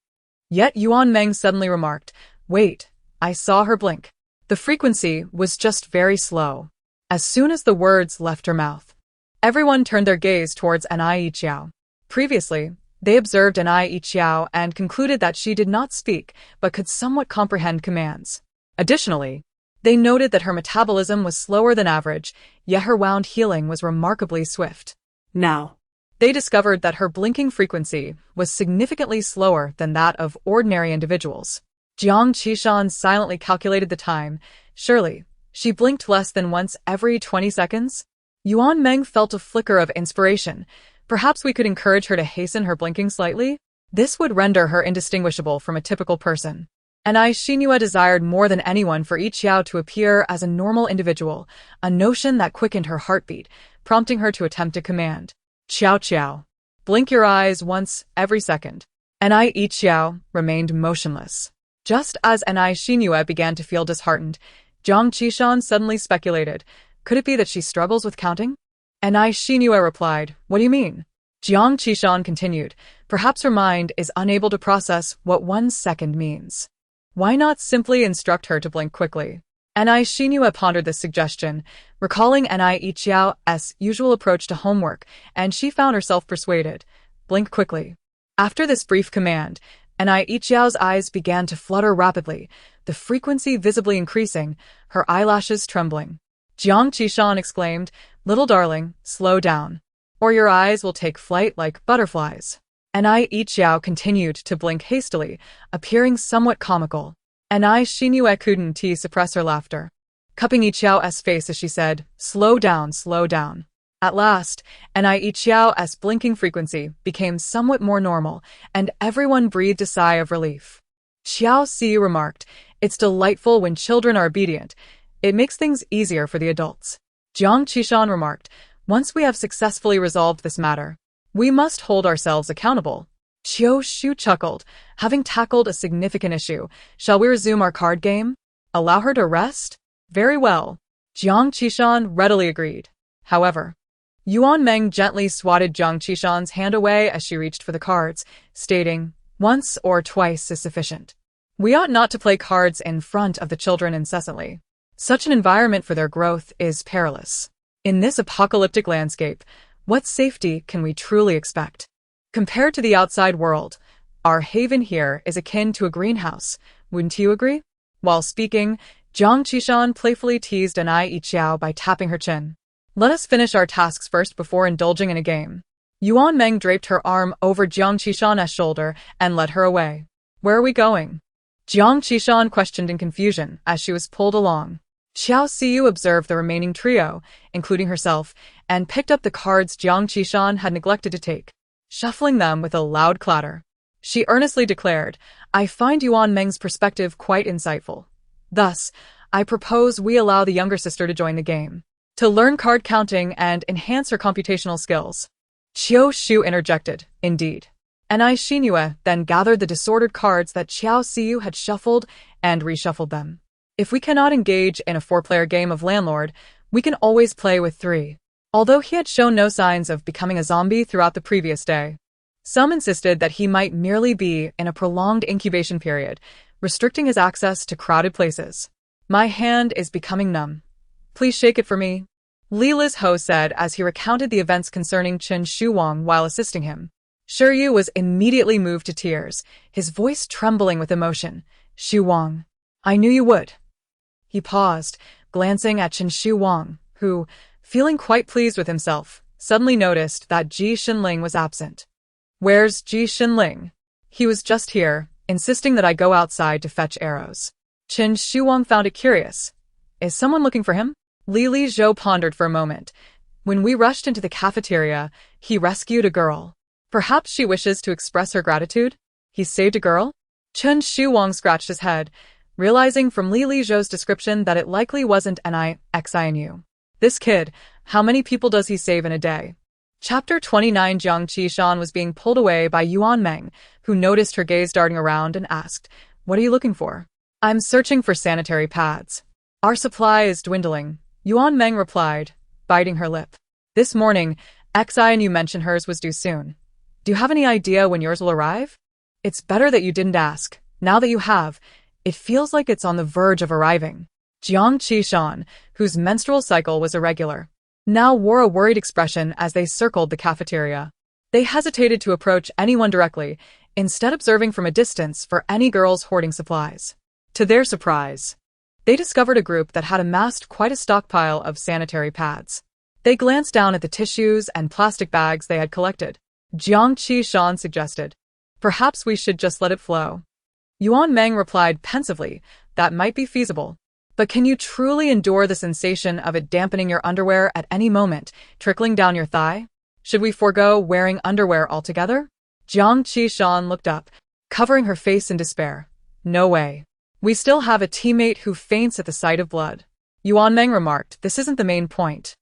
Yet Yuan Meng suddenly remarked, "Wait, I saw her blink." The frequency was just very slow. As soon as the words left her mouth, everyone turned their gaze towards Ni Yiqiao. Previously, they observed Ni Yiqiao and concluded that she did not speak but could somewhat comprehend commands. Additionally, they noted that her metabolism was slower than average, yet her wound healing was remarkably swift. Now, They discovered that her blinking frequency was significantly slower than that of ordinary individuals. Jiang Qishan silently calculated the time. Surely, she blinked less than once every 20 seconds? Yuan Meng felt a flicker of inspiration. Perhaps we could encourage her to hasten her blinking slightly? This would render her indistinguishable from a typical person. Ni Xinyu desired more than anyone for Yiqiao to appear as a normal individual, a notion that quickened her heartbeat, prompting her to attempt a command. "Qiao Qiao. Blink your eyes once every second." Ni Yiqiao remained motionless. Just as Ni Xinyu began to feel disheartened, Jiang Qishan suddenly speculated, "Could it be that she struggles with counting?" Ni Xinyu replied, "What do you mean?" Jiang Qishan continued, "Perhaps her mind is unable to process what 1 second means. Why not simply instruct her to blink quickly?" Ni Xinyu pondered this suggestion, recalling Ni Yiqiao's usual approach to homework, and she found herself persuaded. "Blink quickly." After this brief command, Ni Yiqiao's eyes began to flutter rapidly, the frequency visibly increasing, her eyelashes trembling. Jiang Qishan exclaimed, "Little darling, slow down, or your eyes will take flight like butterflies." Ni Yiqiao continued to blink hastily, appearing somewhat comical. Ni Xinyu couldn't suppress her laughter, cupping Yiqiao's face as she said, "Slow down, slow down." At last, Ni Yiqiao's blinking frequency became somewhat more normal, and everyone breathed a sigh of relief. Qiao Siyu remarked, "It's delightful when children are obedient. It makes things easier for the adults." Jiang Qishan remarked, "Once we have successfully resolved this matter, we must hold ourselves accountable." Qiu Shu chuckled, "Having tackled a significant issue, shall we resume our card game? Allow her to rest?" "Very well." Jiang Qishan readily agreed. However, Yuan Meng gently swatted Jiang Qishan's hand away as she reached for the cards, stating, "Once or twice is sufficient. We ought not to play cards in front of the children incessantly. Such an environment for their growth is perilous. In this apocalyptic landscape, what safety can we truly expect? Compared to the outside world, our haven here is akin to a greenhouse, wouldn't you agree?" While speaking, Jiang Qishan playfully teased Ni Yiqiao by tapping her chin. "Let us finish our tasks first before indulging in a game." Yuan Meng draped her arm over Jiang Qishan's shoulder and led her away. "Where are we going?" Jiang Qishan questioned in confusion as she was pulled along. Qiao Siyu observed the remaining trio, including herself, and picked up the cards Jiang Qishan had neglected to take, shuffling them with a loud clatter. She earnestly declared, "I find Yuan Meng's perspective quite insightful. Thus, I propose we allow the younger sister to join the game, to learn card counting and enhance her computational skills." Qiu Shu interjected, "Indeed." Ni Xinyu then gathered the disordered cards that Qiao Siyu had shuffled and reshuffled them. "If we cannot engage in a 4-player game of landlord, we can always play with 3. Although he had shown no signs of becoming a zombie throughout the previous day, some insisted that he might merely be in a prolonged incubation period, restricting his access to crowded places. "My hand is becoming numb. Please shake it for me," Li Liz Ho said as he recounted the events concerning Chen Shuwang while assisting him. Shiryu was immediately moved to tears, his voice trembling with emotion. "Shuwang, I knew you would. He paused, glancing at Chen Wang, who, feeling quite pleased with himself, suddenly noticed that Ji Xinling was absent. Where's Ji Xinling? He was just here, insisting that I go outside to fetch arrows. Chen Wang found it curious. Is someone looking for him? Li Zhou pondered for a moment. When we rushed into the cafeteria, he rescued a girl. Perhaps she wishes to express her gratitude? He saved a girl? Chen Wang scratched his head, realizing from Li Zhou's description that it likely wasn't an XINU. This kid, how many people does he save in a day? Chapter 29. Jiang Qishan was being pulled away by Yuan Meng, who noticed her gaze darting around and asked, "What are you looking for?" "I'm searching for sanitary pads. Our supply is dwindling," Yuan Meng replied, biting her lip. "This morning, XINU mentioned hers was due soon. Do you have any idea when yours will arrive?" "It's better that you didn't ask. Now that you have, it feels like it's on the verge of arriving." Jiang Qishan, whose menstrual cycle was irregular, now wore a worried expression as they circled the cafeteria. They hesitated to approach anyone directly, instead observing from a distance for any girls hoarding supplies. To their surprise, they discovered a group that had amassed quite a stockpile of sanitary pads. They glanced down at the tissues and plastic bags they had collected. Jiang Qishan suggested, "Perhaps we should just let it flow." Yuan Meng replied pensively, "That might be feasible. But can you truly endure the sensation of it dampening your underwear at any moment, trickling down your thigh? Should we forego wearing underwear altogether?" Jiang Qishan looked up, covering her face in despair. "No way. We still have a teammate who faints at the sight of blood." Yuan Meng remarked, "This isn't the main point."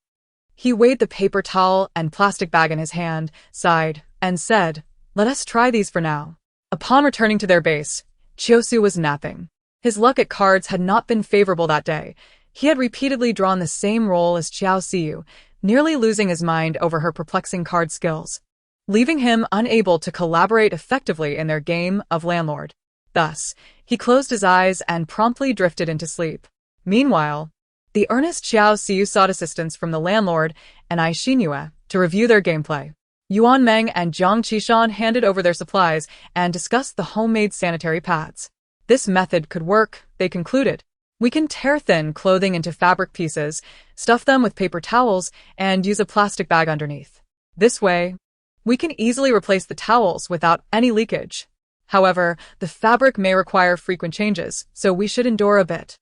He weighed the paper towel and plastic bag in his hand, sighed, and said, "Let us try these for now." Upon returning to their base, Chiaosu was napping. His luck at cards had not been favorable that day. He had repeatedly drawn the same roll as Xiao Xiu, nearly losing his mind over her perplexing card skills, leaving him unable to collaborate effectively in their game of landlord. Thus, he closed his eyes and promptly drifted into sleep. Meanwhile, the earnest Xiao Xiu sought assistance from the landlord and Xinyu to review their gameplay. Yuan Meng and Jiang Qishan handed over their supplies and discussed the homemade sanitary pads. This method could work, they concluded. We can tear thin clothing into fabric pieces, stuff them with paper towels, and use a plastic bag underneath. This way, we can easily replace the towels without any leakage. However, the fabric may require frequent changes, so we should endure a bit.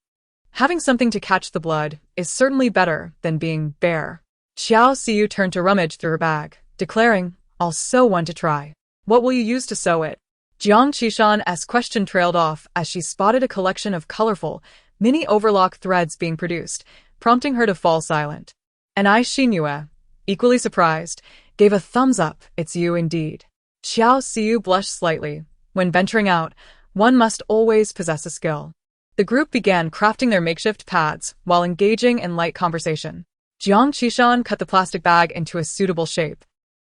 Having something to catch the blood is certainly better than being bare. Xiao Xiu turned to rummage through her bag, declaring, "I'll sew one to try." "What will you use to sew it?" Jiang Qishan's question trailed off as she spotted a collection of colorful, mini overlock threads being produced, prompting her to fall silent. And Xinyu, equally surprised, gave a thumbs up. "It's you indeed." Xiao Xiu blushed slightly. When venturing out, one must always possess a skill. The group began crafting their makeshift pads while engaging in light conversation. Jiang Qishan cut the plastic bag into a suitable shape,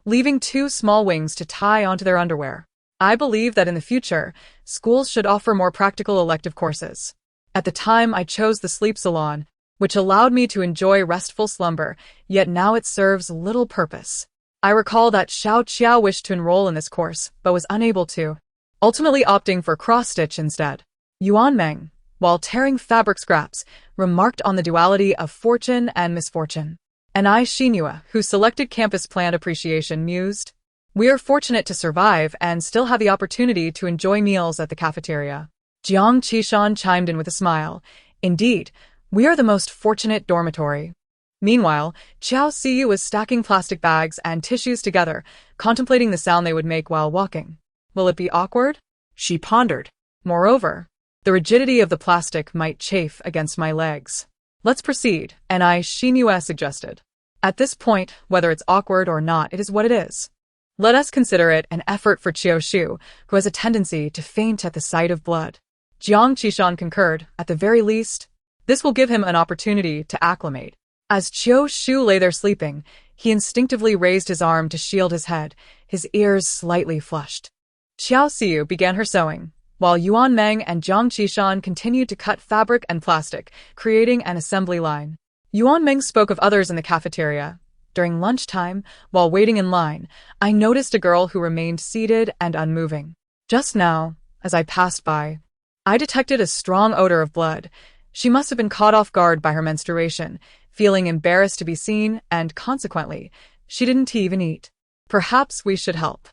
leaving 2 small wings to tie onto their underwear. "I believe that in the future, schools should offer more practical elective courses. At the time, I chose the sleep salon, which allowed me to enjoy restful slumber, yet now it serves little purpose. I recall that Xiao Qiao wished to enroll in this course, but was unable to, ultimately opting for cross-stitch instead." Yuan Meng, while tearing fabric scraps, remarked on the duality of fortune and misfortune. And Xinyu, who selected campus plant appreciation, mused, "We are fortunate to survive and still have the opportunity to enjoy meals at the cafeteria." Jiang Qishan chimed in with a smile. "Indeed, we are the most fortunate dormitory." Meanwhile, Xiao Xiu was stacking plastic bags and tissues together, contemplating the sound they would make while walking. "Will it be awkward?" she pondered. "Moreover, the rigidity of the plastic might chafe against my legs." "Let's proceed," and Xinyu suggested. "At this point, whether it's awkward or not, it is what it is. Let us consider it an effort for Chiaoshu, who has a tendency to faint at the sight of blood." Jiang Qishan concurred. "At the very least, this will give him an opportunity to acclimate." As Chiaoshu lay there sleeping, he instinctively raised his arm to shield his head, his ears slightly flushed. Xiao Xiu began her sewing, while Yuan Meng and Jiang Qishan continued to cut fabric and plastic, creating an assembly line. Yuan Meng spoke of others in the cafeteria. "During lunchtime, while waiting in line, I noticed a girl who remained seated and unmoving. Just now, as I passed by, I detected a strong odor of blood. She must have been caught off guard by her menstruation, feeling embarrassed to be seen, and consequently, she didn't even eat. Perhaps we should help.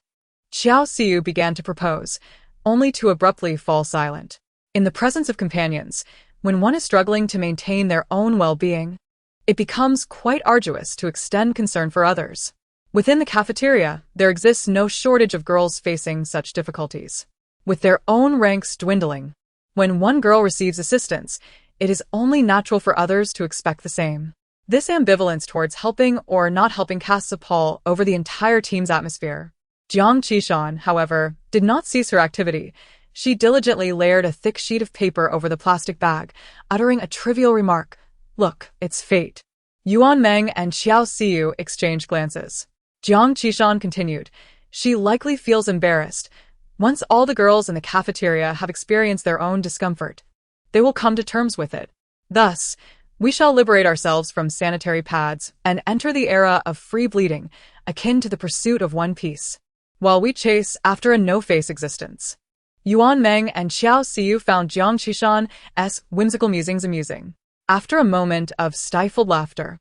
Xiao Xiu began to propose, only to abruptly fall silent. In the presence of companions, when one is struggling to maintain their own well-being, it becomes quite arduous to extend concern for others. Within the cafeteria, there exists no shortage of girls facing such difficulties. With their own ranks dwindling, when one girl receives assistance, it is only natural for others to expect the same. This ambivalence towards helping or not helping casts a pall over the entire team's atmosphere. Jiang Qishan, however, did not cease her activity. She diligently layered a thick sheet of paper over the plastic bag, uttering a trivial remark. Look, it's fate. Yuan Meng and Xiao Xiu exchanged glances. Jiang Qishan continued. She likely feels embarrassed. Once all the girls in the cafeteria have experienced their own discomfort, they will come to terms with it. Thus, we shall liberate ourselves from sanitary pads and enter the era of free bleeding, akin to the pursuit of One Piece, while we chase after a no-face existence. Yuan Meng and Xiao Xiu found Jiang Qishan's whimsical musings amusing. After a moment of stifled laughter,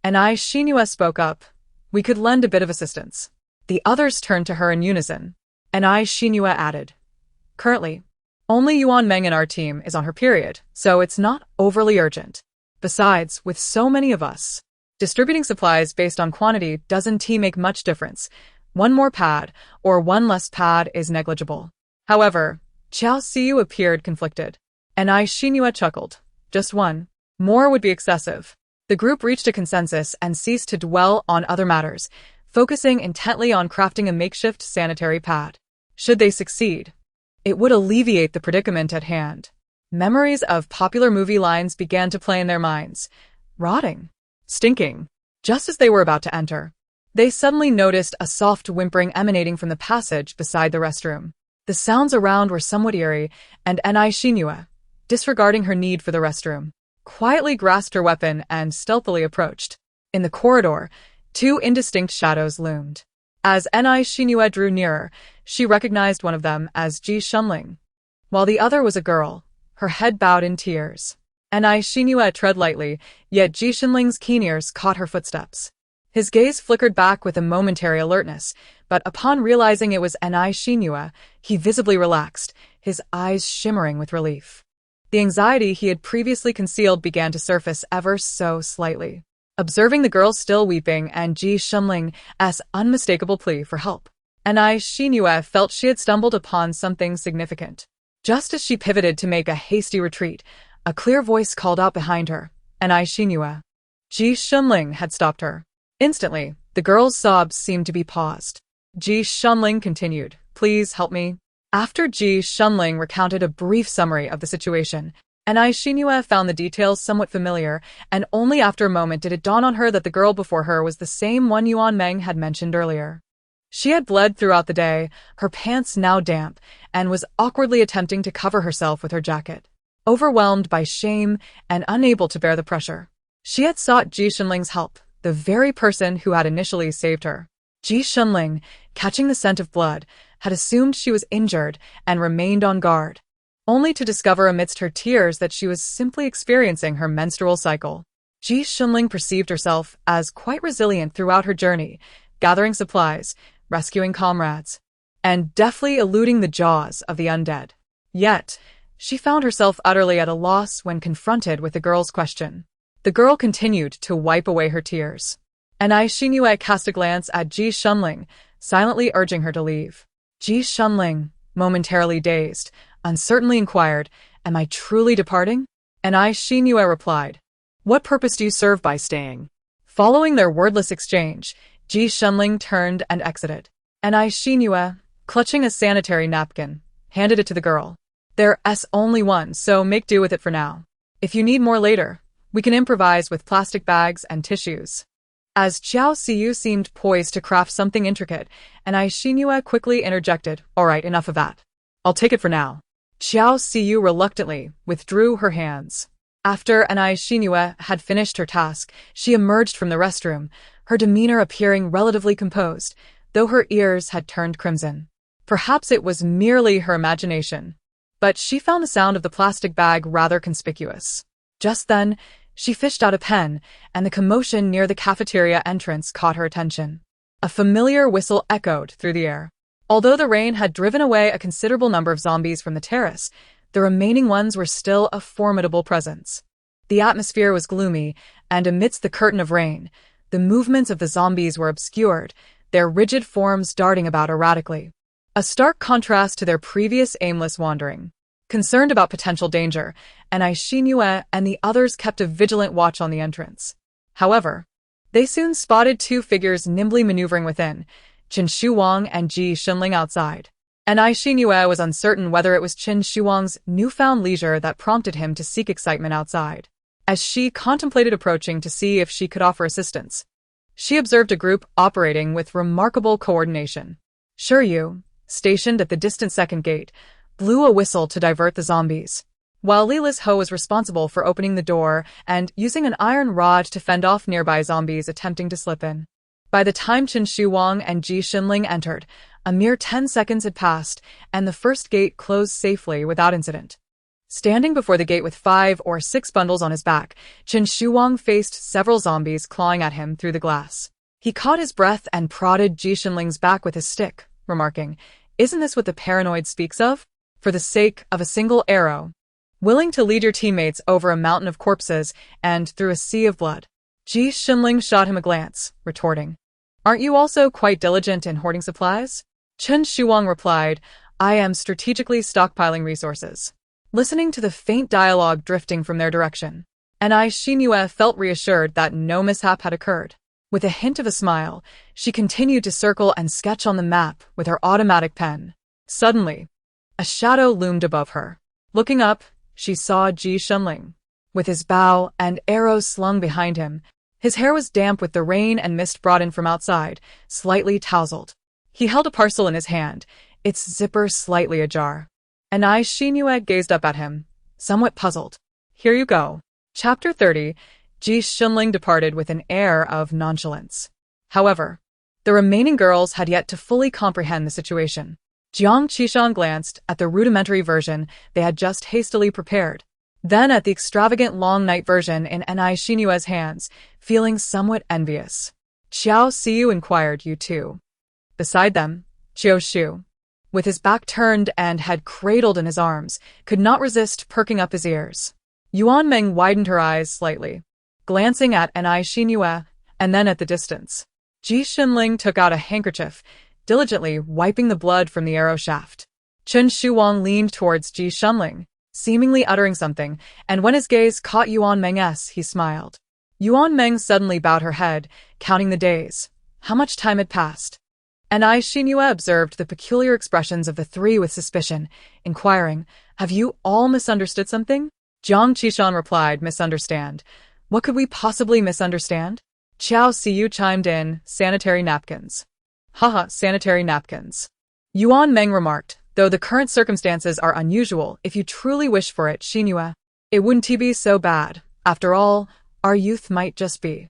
Anai Xinhua spoke up. We could lend a bit of assistance. The others turned to her in unison. Anai Xinhua added. Currently, only Yuan Meng in our team is on her period, so it's not overly urgent. Besides, with so many of us, distributing supplies based on quantity doesn't make much difference. One more pad or one less pad is negligible. However, Xiao Xiu appeared conflicted. Anai Xinhua chuckled. Just one. More would be excessive. The group reached a consensus and ceased to dwell on other matters, focusing intently on crafting a makeshift sanitary pad. Should they succeed, it would alleviate the predicament at hand. Memories of popular movie lines began to play in their minds. Rotting. Stinking. Just as they were about to enter, they suddenly noticed a soft whimpering emanating from the passage beside the restroom. The sounds around were somewhat eerie, and Anai Xinhua, disregarding her need for the restroom, quietly grasped her weapon and stealthily approached. In the corridor, two indistinct shadows loomed. As Anai Xinhua drew nearer, she recognized one of them as Ji Shunling, while the other was a girl, her head bowed in tears. Anai Xinhua tread lightly, yet Ji Shunling's keen ears caught her footsteps. His gaze flickered back with a momentary alertness, but upon realizing it was Anai Xinhua, he visibly relaxed, his eyes shimmering with relief. The anxiety he had previously concealed began to surface ever so slightly. Observing the girl still weeping and Ji Shunling's unmistakable plea for help, Anai Xinhua felt she had stumbled upon something significant. Just as she pivoted to make a hasty retreat, a clear voice called out behind her. Anai Xinhua. Ji Shunling had stopped her. Instantly, the girl's sobs seemed to be paused. Ji Shunling continued, Please help me. After Ji Shunling recounted a brief summary of the situation, Anai Xinhua found the details somewhat familiar, and only after a moment did it dawn on her that the girl before her was the same one Yuan Meng had mentioned earlier. She had bled throughout the day, her pants now damp, and was awkwardly attempting to cover herself with her jacket. Overwhelmed by shame and unable to bear the pressure, she had sought Ji Shunling's help, the very person who had initially saved her. Ji Shunling, catching the scent of blood, had assumed she was injured and remained on guard, only to discover amidst her tears that she was simply experiencing her menstrual cycle. Ji Shunling perceived herself as quite resilient throughout her journey, gathering supplies, rescuing comrades, and deftly eluding the jaws of the undead. Yet, she found herself utterly at a loss when confronted with the girl's question. The girl continued to wipe away her tears. Anai Xinhua cast a glance at Ji Shunling, silently urging her to leave. Ji Shunling, momentarily dazed, uncertainly inquired, Am I truly departing? Anai Xinhua replied, What purpose do you serve by staying? Following their wordless exchange, Ji Shunling turned and exited. Anai Xinhua, clutching a sanitary napkin, handed it to the girl. There's only one, so make do with it for now. If you need more later, we can improvise with plastic bags and tissues. As Xiao Xiu seemed poised to craft something intricate, Anai Xinhua quickly interjected, All right, enough of that. I'll take it for now. Xiao Xiu reluctantly withdrew her hands. After Anai Xinhua had finished her task, she emerged from the restroom, her demeanor appearing relatively composed, though her ears had turned crimson. Perhaps it was merely her imagination, but she found the sound of the plastic bag rather conspicuous. Just then, she fished out a pen, and the commotion near the cafeteria entrance caught her attention. A familiar whistle echoed through the air. Although the rain had driven away a considerable number of zombies from the terrace, the remaining ones were still a formidable presence. The atmosphere was gloomy, and amidst the curtain of rain, the movements of the zombies were obscured, their rigid forms darting about erratically. A stark contrast to their previous aimless wandering. Concerned about potential danger, Anai Shinue and the others kept a vigilant watch on the entrance. However, they soon spotted two figures nimbly maneuvering within, Qin Shuwang and Ji Xinling outside. Anai Shinue was uncertain whether it was Qin Shuwang's newfound leisure that prompted him to seek excitement outside. As she contemplated approaching to see if she could offer assistance, she observed a group operating with remarkable coordination. Shiryu, stationed at the distant second gate, blew a whistle to divert the zombies, while Lila's Ho was responsible for opening the door and using an iron rod to fend off nearby zombies attempting to slip in. By the time Qin Shuwang and Ji Xinling entered, a mere 10 seconds had passed, and the first gate closed safely without incident. Standing before the gate with 5 or 6 bundles on his back, Qin Shuwang faced several zombies clawing at him through the glass. He caught his breath and prodded Ji Xinling's back with his stick, remarking, "Isn't this what the paranoid speaks of? For the sake of a single arrow. Willing to lead your teammates over a mountain of corpses and through a sea of blood." Ji Xinling shot him a glance, retorting, "Aren't you also quite diligent in hoarding supplies?" Qin Shuwang replied, "I am strategically stockpiling resources." Listening to the faint dialogue drifting from their direction, Anai Shinue felt reassured that no mishap had occurred. With a hint of a smile, she continued to circle and sketch on the map with her automatic pen. Suddenly, a shadow loomed above her. Looking up, she saw Ji Xinling. With his bow and arrows slung behind him, his hair was damp with the rain and mist brought in from outside, slightly tousled. He held a parcel in his hand, its zipper slightly ajar. Anai Shinue gazed up at him, somewhat puzzled. "Here you go." Chapter 30. Ji Xinling departed with an air of nonchalance. However, the remaining girls had yet to fully comprehend the situation. Jiang Qishan glanced at the rudimentary version they had just hastily prepared, then at the extravagant long night version in Anai Shinue's hands, feeling somewhat envious. "Qiao Siyu inquired, you too?" Beside them, Qiao Shu, with his back turned and head cradled in his arms, could not resist perking up his ears. Yuan Meng widened her eyes slightly, glancing at Anai Shinue and then at the distance. Ji Xinling took out a handkerchief, diligently wiping the blood from the arrow shaft. Qin Shuwang leaned towards Ji Xinling, seemingly uttering something, and when his gaze caught Yuan Meng's, he smiled. Yuan Meng suddenly bowed her head, counting the days. How much time had passed? Anai Shinue observed the peculiar expressions of the three with suspicion, inquiring, "Have you all misunderstood something?" Jiang Qishan replied, "Misunderstand? What could we possibly misunderstand?" Qiao Siyu chimed in, "Sanitary napkins." "Haha, sanitary napkins." Yuan Meng remarked, "Though the current circumstances are unusual, if you truly wish for it, Shinue, it wouldn't be so bad. After all, our youth might just be."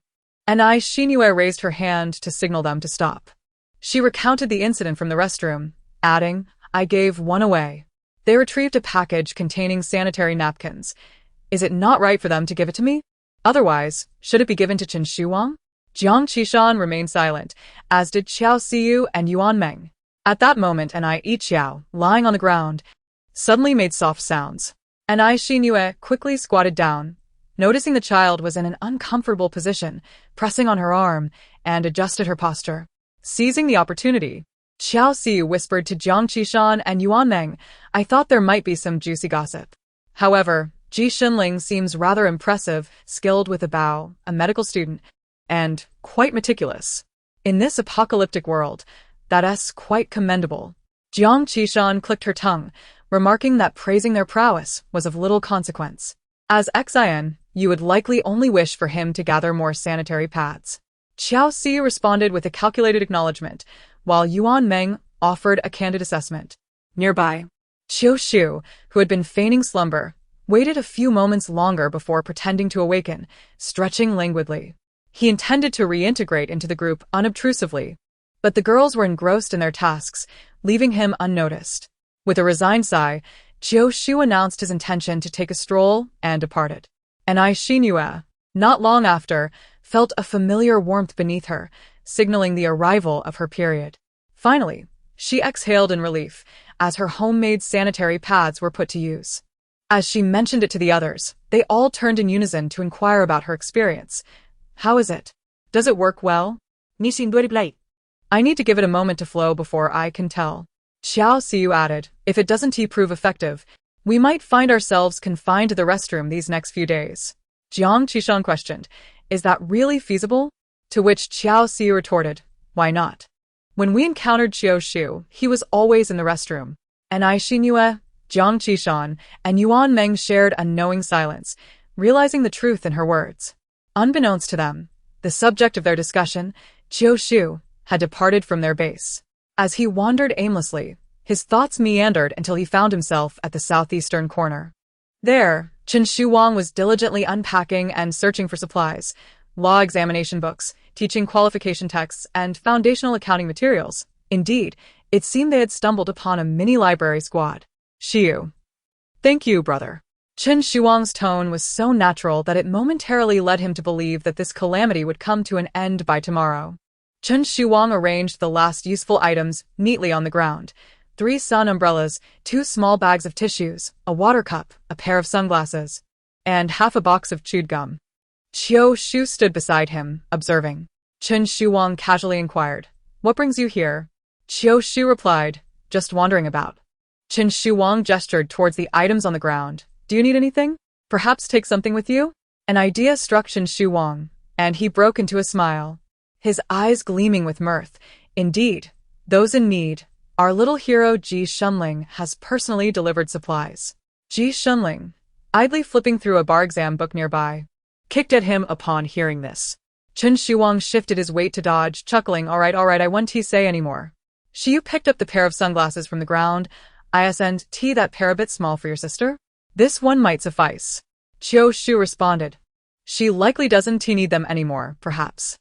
Anai Shinue raised her hand to signal them to stop. She recounted the incident from the restroom, adding, "I gave one away." They retrieved a package containing sanitary napkins. "Is it not right for them to give it to me? Otherwise, should it be given to Qin Shuwang?" Jiang Qishan remained silent, as did Qiao Siyu and Yuan Meng. At that moment, Anai Ichiao, lying on the ground, suddenly made soft sounds. Anai Shinue quickly squatted down, noticing the child was in an uncomfortable position, pressing on her arm, and adjusted her posture. Seizing the opportunity, Qiao Siyu whispered to Jiang Qishan and Yuan Meng, "I thought there might be some juicy gossip." However, Ji Xinling seems rather impressive, skilled with a bow, a medical student, and quite meticulous. In this apocalyptic world, that's quite commendable. Jiang Qishan clicked her tongue, remarking that praising their prowess was of little consequence. As Xin, you would likely only wish for him to gather more sanitary pads. Qiao Siyu responded with a calculated acknowledgement, while Yuan Meng offered a candid assessment. Nearby, Qiao Shu, who had been feigning slumber, waited a few moments longer before pretending to awaken, stretching languidly. He intended to reintegrate into the group unobtrusively, but the girls were engrossed in their tasks, leaving him unnoticed. With a resigned sigh, Jiu Shu announced his intention to take a stroll and departed. And Xinhua, not long after, felt a familiar warmth beneath her, signaling the arrival of her period. Finally, she exhaled in relief as her homemade sanitary pads were put to use. As she mentioned it to the others, they all turned in unison to inquire about her experience. How is it? Does it work well? Nishin replied. I need to give it a moment to flow before I can tell. Xiao Xiu added, if it doesn't prove effective, we might find ourselves confined to the restroom these next few days. Jiang Qishan questioned, is that really feasible? To which Xiao Xiu retorted, why not? When we encountered Xiao Shu, he was always in the restroom. And Xinhua, Jiang Qishan, and Yuan Meng shared a knowing silence, realizing the truth in her words. Unbeknownst to them, the subject of their discussion, Xiao Shu, had departed from their base. As he wandered aimlessly, his thoughts meandered until he found himself at the southeastern corner. There, Chen Shuwang was diligently unpacking and searching for supplies, law examination books, teaching qualification texts, and foundational accounting materials. Indeed, it seemed they had stumbled upon a mini-library squad. Xiu. Thank you, brother. Chen Shuang's tone was so natural that it momentarily led him to believe that this calamity would come to an end by tomorrow. Chen Shuang arranged the last useful items neatly on the ground. 3 sun umbrellas, 2 small bags of tissues, a water cup, a pair of sunglasses, and half a box of chewed gum. Xiao Shu stood beside him, observing. Chen Shuang casually inquired, what brings you here? Xiao Shu replied, just wandering about. Chen Shuang gestured towards the items on the ground. Do you need anything? Perhaps take something with you? An idea struck Chen Shuang, and he broke into a smile, his eyes gleaming with mirth. Indeed, those in need. Our little hero Ji Shunling has personally delivered supplies. Ji Shunling, idly flipping through a bar exam book nearby, kicked at him upon hearing this. Chen Shuang shifted his weight to dodge, chuckling, all right, I won't say anymore. Xiu picked up the pair of sunglasses from the ground. Isn't that pair a bit small for your sister? This one might suffice. Xiao Shu responded. She likely doesn't need them anymore, perhaps.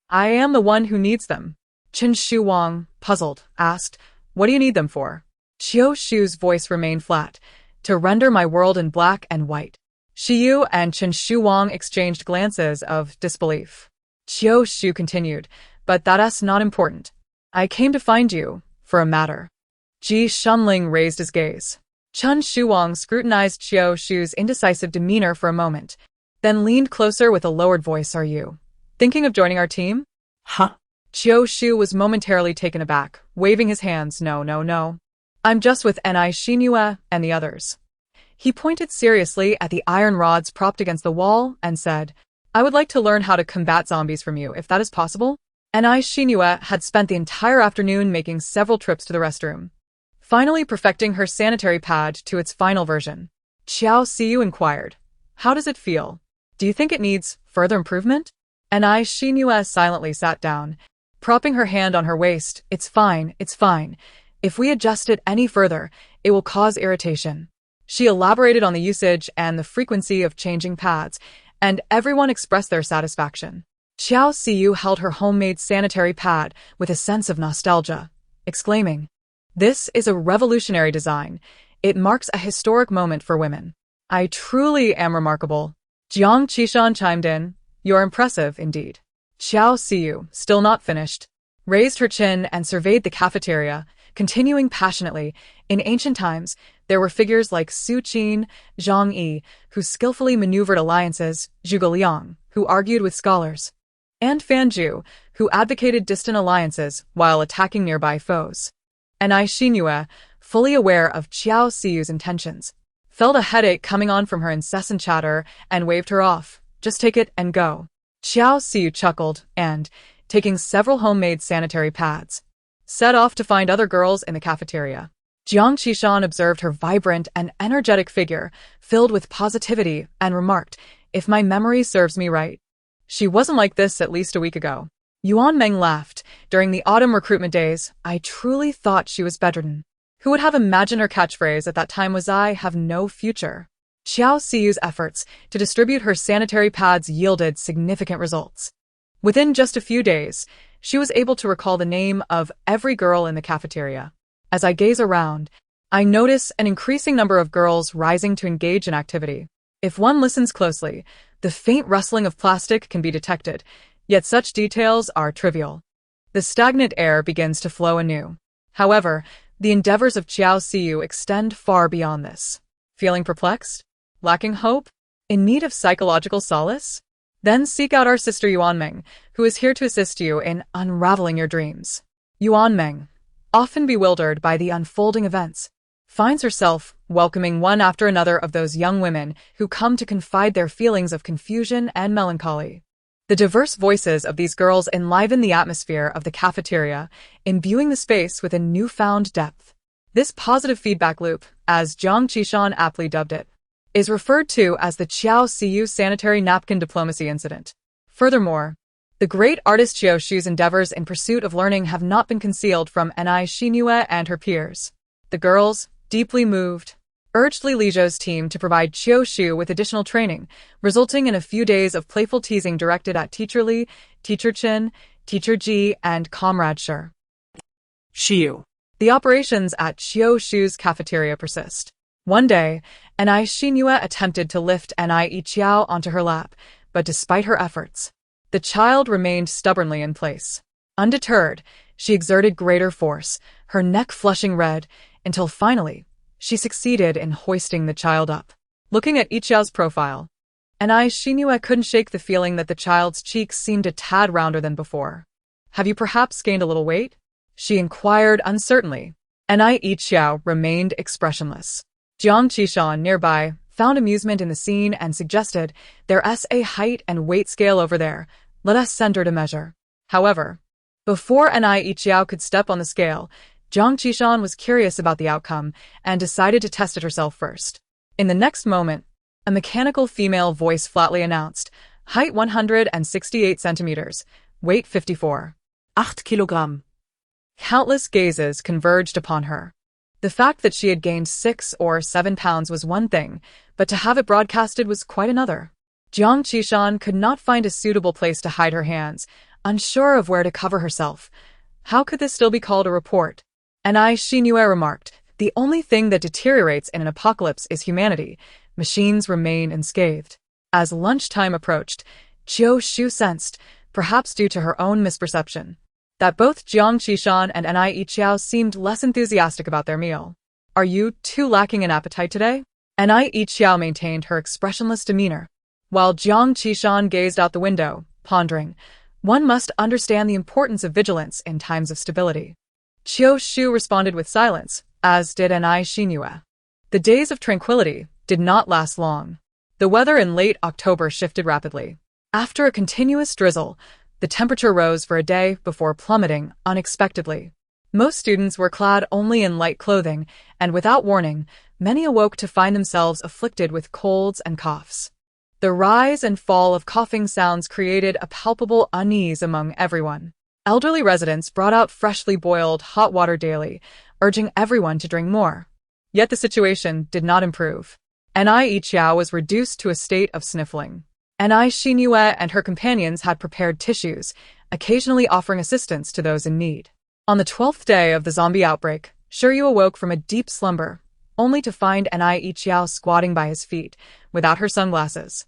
I am the one who needs them. Chen Shuang, puzzled, asked, what do you need them for? Xiao Shu's voice remained flat. To render my world in black and white. Xiu and Chen Shuang exchanged glances of disbelief. Xiao Shu continued, but that's not important. I came to find you, for a matter. Ji Shunling raised his gaze. Chen Shuang scrutinized Xiao Shu's indecisive demeanor for a moment, then leaned closer with a lowered voice. Are you thinking of joining our team? Huh? Xiao Shu was momentarily taken aback, waving his hands. No. I'm just with Xinhua and the others. He pointed seriously at the iron rods propped against the wall and said, I would like to learn how to combat zombies from you, if that is possible. Xinhua had spent the entire afternoon making several trips to the restroom, finally perfecting her sanitary pad to its final version. Xiao Xiu inquired, how does it feel? Do you think it needs further improvement? Xinhua silently sat down, propping her hand on her waist. It's fine. If we adjust it any further, it will cause irritation. She elaborated on the usage and the frequency of changing pads, and everyone expressed their satisfaction. Xiao Xiu held her homemade sanitary pad with a sense of nostalgia, exclaiming, this is a revolutionary design. It marks a historic moment for women. I truly am remarkable. Jiang Qishan chimed in, you're impressive indeed. Xiao Xiu, still not finished, raised her chin and surveyed the cafeteria, continuing passionately, in ancient times, there were figures like Su Qin, Zhang Yi, who skillfully maneuvered alliances, Zhuge Liang, who argued with scholars, and Fan Zhu, who advocated distant alliances while attacking nearby foes. And Xinhua, fully aware of Xiao Xiu's intentions, felt a headache coming on from her incessant chatter and waved her off. Just take it and go. Xiao Xiu chuckled and, taking several homemade sanitary pads, set off to find other girls in the cafeteria. Jiang Qishan observed her vibrant and energetic figure, filled with positivity, and remarked, if my memory serves me right, she wasn't like this at least a week ago. Yuan Meng laughed. During the autumn recruitment days, I truly thought she was bedridden. Who would have imagined her catchphrase at that time was I have no future? Xiao Xiu's efforts to distribute her sanitary pads yielded significant results. Within just a few days, she was able to recall the name of every girl in the cafeteria. As I gaze around, I notice an increasing number of girls rising to engage in activity. If one listens closely, the faint rustling of plastic can be detected, yet such details are trivial. The stagnant air begins to flow anew. However, the endeavors of Qiao Siyu extend far beyond this. Feeling perplexed? Lacking hope? In need of psychological solace? Then seek out our sister Yuanmeng, who is here to assist you in unraveling your dreams. Yuanmeng, often bewildered by the unfolding events, finds herself welcoming one after another of those young women who come to confide their feelings of confusion and melancholy. The diverse voices of these girls enliven the atmosphere of the cafeteria, imbuing the space with a newfound depth. This positive feedback loop, as Jiang Qishan aptly dubbed it, is referred to as the Qiao Siyu sanitary napkin diplomacy incident. Furthermore, the great artist Qiao Shu's endeavors in pursuit of learning have not been concealed from Nai Xinhue and her peers. The girls, deeply moved, urged Li Lizhou's team to provide Qiao Shu with additional training, resulting in a few days of playful teasing directed at Teacher Li, Teacher Qin, Teacher Ji, and Comrade Shi. Xiu. The operations at Qiao Shu's cafeteria persist. One day, Nai Xinhue attempted to lift Nai Yiqiao onto her lap, but despite her efforts, the child remained stubbornly in place. Undeterred, she exerted greater force, her neck flushing red, until finally, she succeeded in hoisting the child up. Looking at Yiqiao's profile, Nai Xinhue couldn't shake the feeling that the child's cheeks seemed a tad rounder than before. Have you perhaps gained a little weight? She inquired uncertainly. Nai Yiqiao remained expressionless. Jiang Qishan, nearby, found amusement in the scene and suggested, "There's a height and weight scale over there. Let us send her to measure." However, before Nai Yiqiao could step on the scale, Jiang Qishan was curious about the outcome and decided to test it herself first. In the next moment, a mechanical female voice flatly announced, "Height 168 centimeters, weight 54. 8 Kilogramm. Countless gazes converged upon her. The fact that she had gained 6 or 7 pounds was one thing, but to have it broadcasted was quite another. Jiang Qishan could not find a suitable place to hide her hands, unsure of where to cover herself. How could this still be called a report? Nai Xinhue remarked, "The only thing that deteriorates in an apocalypse is humanity. Machines remain unscathed." As lunchtime approached, Qiao Shu sensed, perhaps due to her own misperception, that both Jiang Qishan and Nai Yiqiao seemed less enthusiastic about their meal. "Are you two lacking in appetite today?" Nai Yiqiao maintained her expressionless demeanor, while Jiang Qishan gazed out the window, pondering, "One must understand the importance of vigilance in times of stability." Qiao Shu responded with silence, as did Nai Xinhue. The days of tranquility did not last long. The weather in late October shifted rapidly. After a continuous drizzle, the temperature rose for a day before plummeting unexpectedly. Most students were clad only in light clothing, and without warning, many awoke to find themselves afflicted with colds and coughs. The rise and fall of coughing sounds created a palpable unease among everyone. Elderly residents brought out freshly boiled hot water daily, urging everyone to drink more. Yet the situation did not improve. Nai Yiqiao was reduced to a state of sniffling. Nai Xinhue and her companions had prepared tissues, occasionally offering assistance to those in need. On the 12th day of the zombie outbreak, Shiryu awoke from a deep slumber, only to find Nai Yiqiao squatting by his feet, without her sunglasses.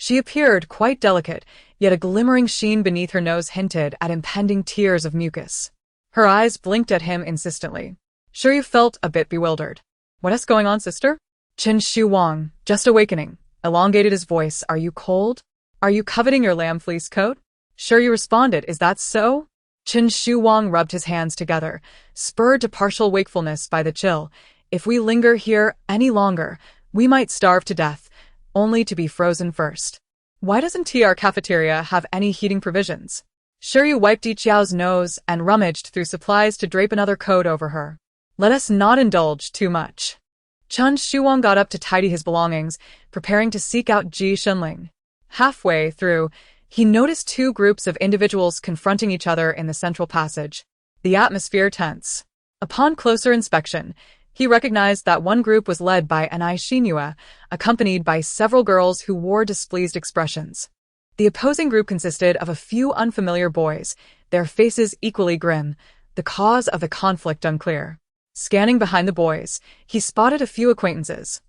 She appeared quite delicate, yet a glimmering sheen beneath her nose hinted at impending tears of mucus. Her eyes blinked at him insistently. Shiryu felt a bit bewildered. "What is going on, sister?" Qin Shu Wang, just awakening, elongated his voice. "Are you cold? Are you coveting your lamb fleece coat?" Shiryu responded, "Is that so?" Qin Shu Wang rubbed his hands together, spurred to partial wakefulness by the chill. "If we linger here any longer, we might starve to death, only to be frozen first. Why doesn't our cafeteria have any heating provisions?" Shiryu wiped Yiqiao's nose and rummaged through supplies to drape another coat over her. "Let us not indulge too much." Qin Shuang got up to tidy his belongings, preparing to seek out Ji Shenling. Halfway through, he noticed two groups of individuals confronting each other in the central passage, the atmosphere tense. Upon closer inspection, he recognized that one group was led by Nai Xinhue, accompanied by several girls who wore displeased expressions. The opposing group consisted of a few unfamiliar boys, their faces equally grim, the cause of the conflict unclear. Scanning behind the boys, he spotted a few acquaintances.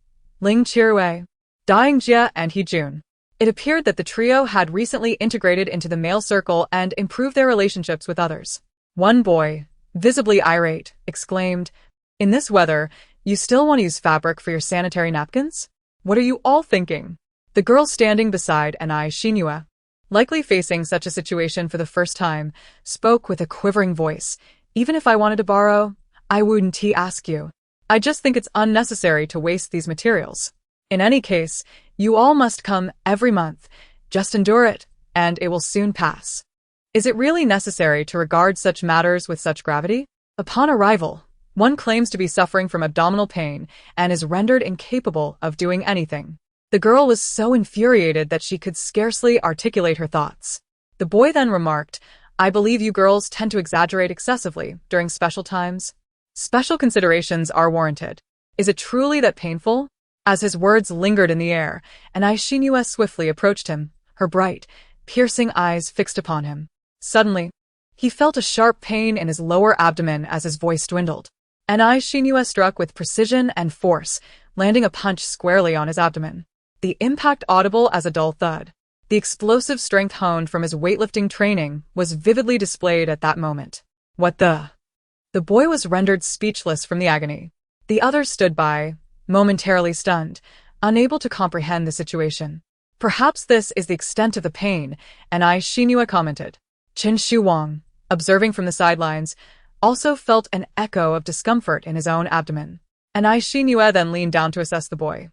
Ling Chirui, Dai Jia, and He Jun. It appeared that the trio had recently integrated into the male circle and improved their relationships with others. One boy, visibly irate, exclaimed, "In this weather, you still want to use fabric for your sanitary napkins? What are you all thinking?" The girl standing beside Anai Shinua, likely facing such a situation for the first time, spoke with a quivering voice. "Even if I wanted to borrow, I wouldn't ask you. I just think it's unnecessary to waste these materials. In any case, you all must come every month. Just endure it, and it will soon pass. Is it really necessary to regard such matters with such gravity? Upon arrival, one claims to be suffering from abdominal pain and is rendered incapable of doing anything." The girl was so infuriated that she could scarcely articulate her thoughts. The boy then remarked, "I believe you girls tend to exaggerate excessively during special times. Special considerations are warranted. Is it truly that painful?" As his words lingered in the air, Anai Shinua swiftly approached him, her bright, piercing eyes fixed upon him. Suddenly, he felt a sharp pain in his lower abdomen as his voice dwindled. Anai Shinua struck with precision and force, landing a punch squarely on his abdomen. The impact, audible as a dull thud. The explosive strength honed from his weightlifting training was vividly displayed at that moment. "What the?" The boy was rendered speechless from the agony. The others stood by, momentarily stunned, unable to comprehend the situation. "Perhaps this is the extent of the pain," Anai Shinua commented. Qin Shuwang, observing from the sidelines, also felt an echo of discomfort in his own abdomen. Anai Shinua then leaned down to assess the boy.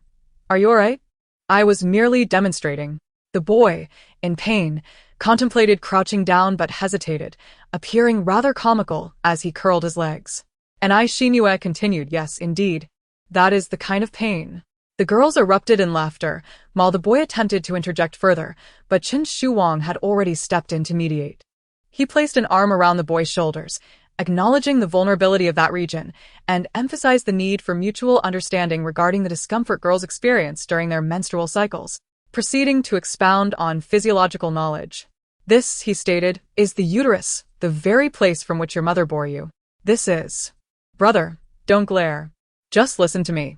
"Are you alright?" "I was merely demonstrating." The boy, in pain, contemplated crouching down but hesitated, appearing rather comical as he curled his legs. Anai Shinua continued, "Yes, indeed. That is the kind of pain." The girls erupted in laughter, while the boy attempted to interject further, but Qin Shuwang had already stepped in to mediate. He placed an arm around the boy's shoulders, acknowledging the vulnerability of that region, and emphasized the need for mutual understanding regarding the discomfort girls experience during their menstrual cycles, proceeding to expound on physiological knowledge. "This," he stated, "is the uterus, the very place from which your mother bore you. This is..." "Brother, don't glare. Just listen to me."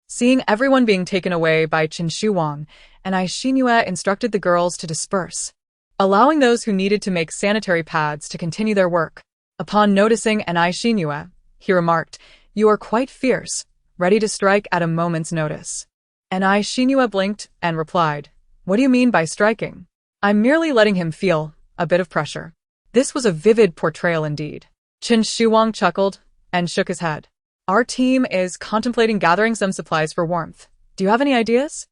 Seeing everyone being taken away by Qin Shuwang, Anai Shinua instructed the girls to disperse, allowing those who needed to make sanitary pads to continue their work. Upon noticing Anai Shinua, he remarked, "You are quite fierce, ready to strike at a moment's notice." Anai Shinua blinked and replied, "What do you mean by striking?" "I'm merely letting him feel a bit of pressure." This was a vivid portrayal indeed. Qin Shuwang chuckled and shook his head. "Our team is contemplating gathering some supplies for warmth. Do you have any ideas?"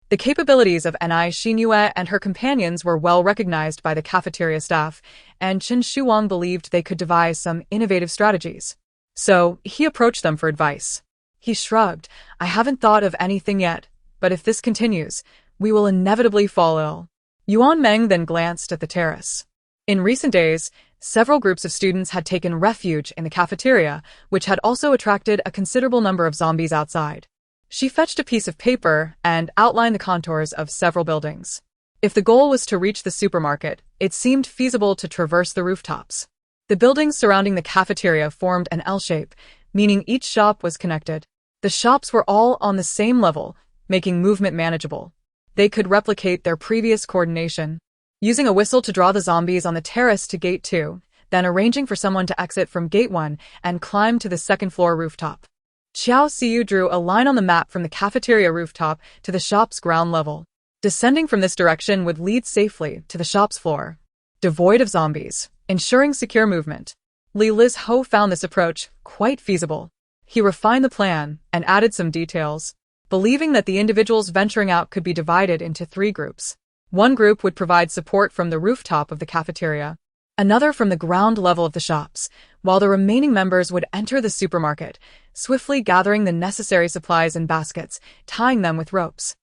The capabilities of Anai Shinua and her companions were well recognized by the cafeteria staff, and Qin Shuwang believed they could devise some innovative strategies. So, he approached them for advice. He shrugged, "I haven't thought of anything yet, but if this continues, we will inevitably fall ill." Yuan Meng then glanced at the terrace. In recent days, several groups of students had taken refuge in the cafeteria, which had also attracted a considerable number of zombies outside. She fetched a piece of paper and outlined the contours of several buildings. If the goal was to reach the supermarket, it seemed feasible to traverse the rooftops. The buildings surrounding the cafeteria formed an L shape, meaning each shop was connected. The shops were all on the same level, making movement manageable. They could replicate their previous coordination, using a whistle to draw the zombies on the terrace to Gate 2, then arranging for someone to exit from Gate 1 and climb to the second-floor rooftop. Xiao Xiu drew a line on the map from the cafeteria rooftop to the shop's ground level. Descending from this direction would lead safely to the shop's floor, devoid of zombies, ensuring secure movement. Li Liz Ho found this approach quite feasible. He refined the plan and added some details, believing that the individuals venturing out could be divided into 3 groups. One group would provide support from the rooftop of the cafeteria, another from the ground level of the shops, while the remaining members would enter the supermarket, swiftly gathering the necessary supplies in baskets, tying them with ropes,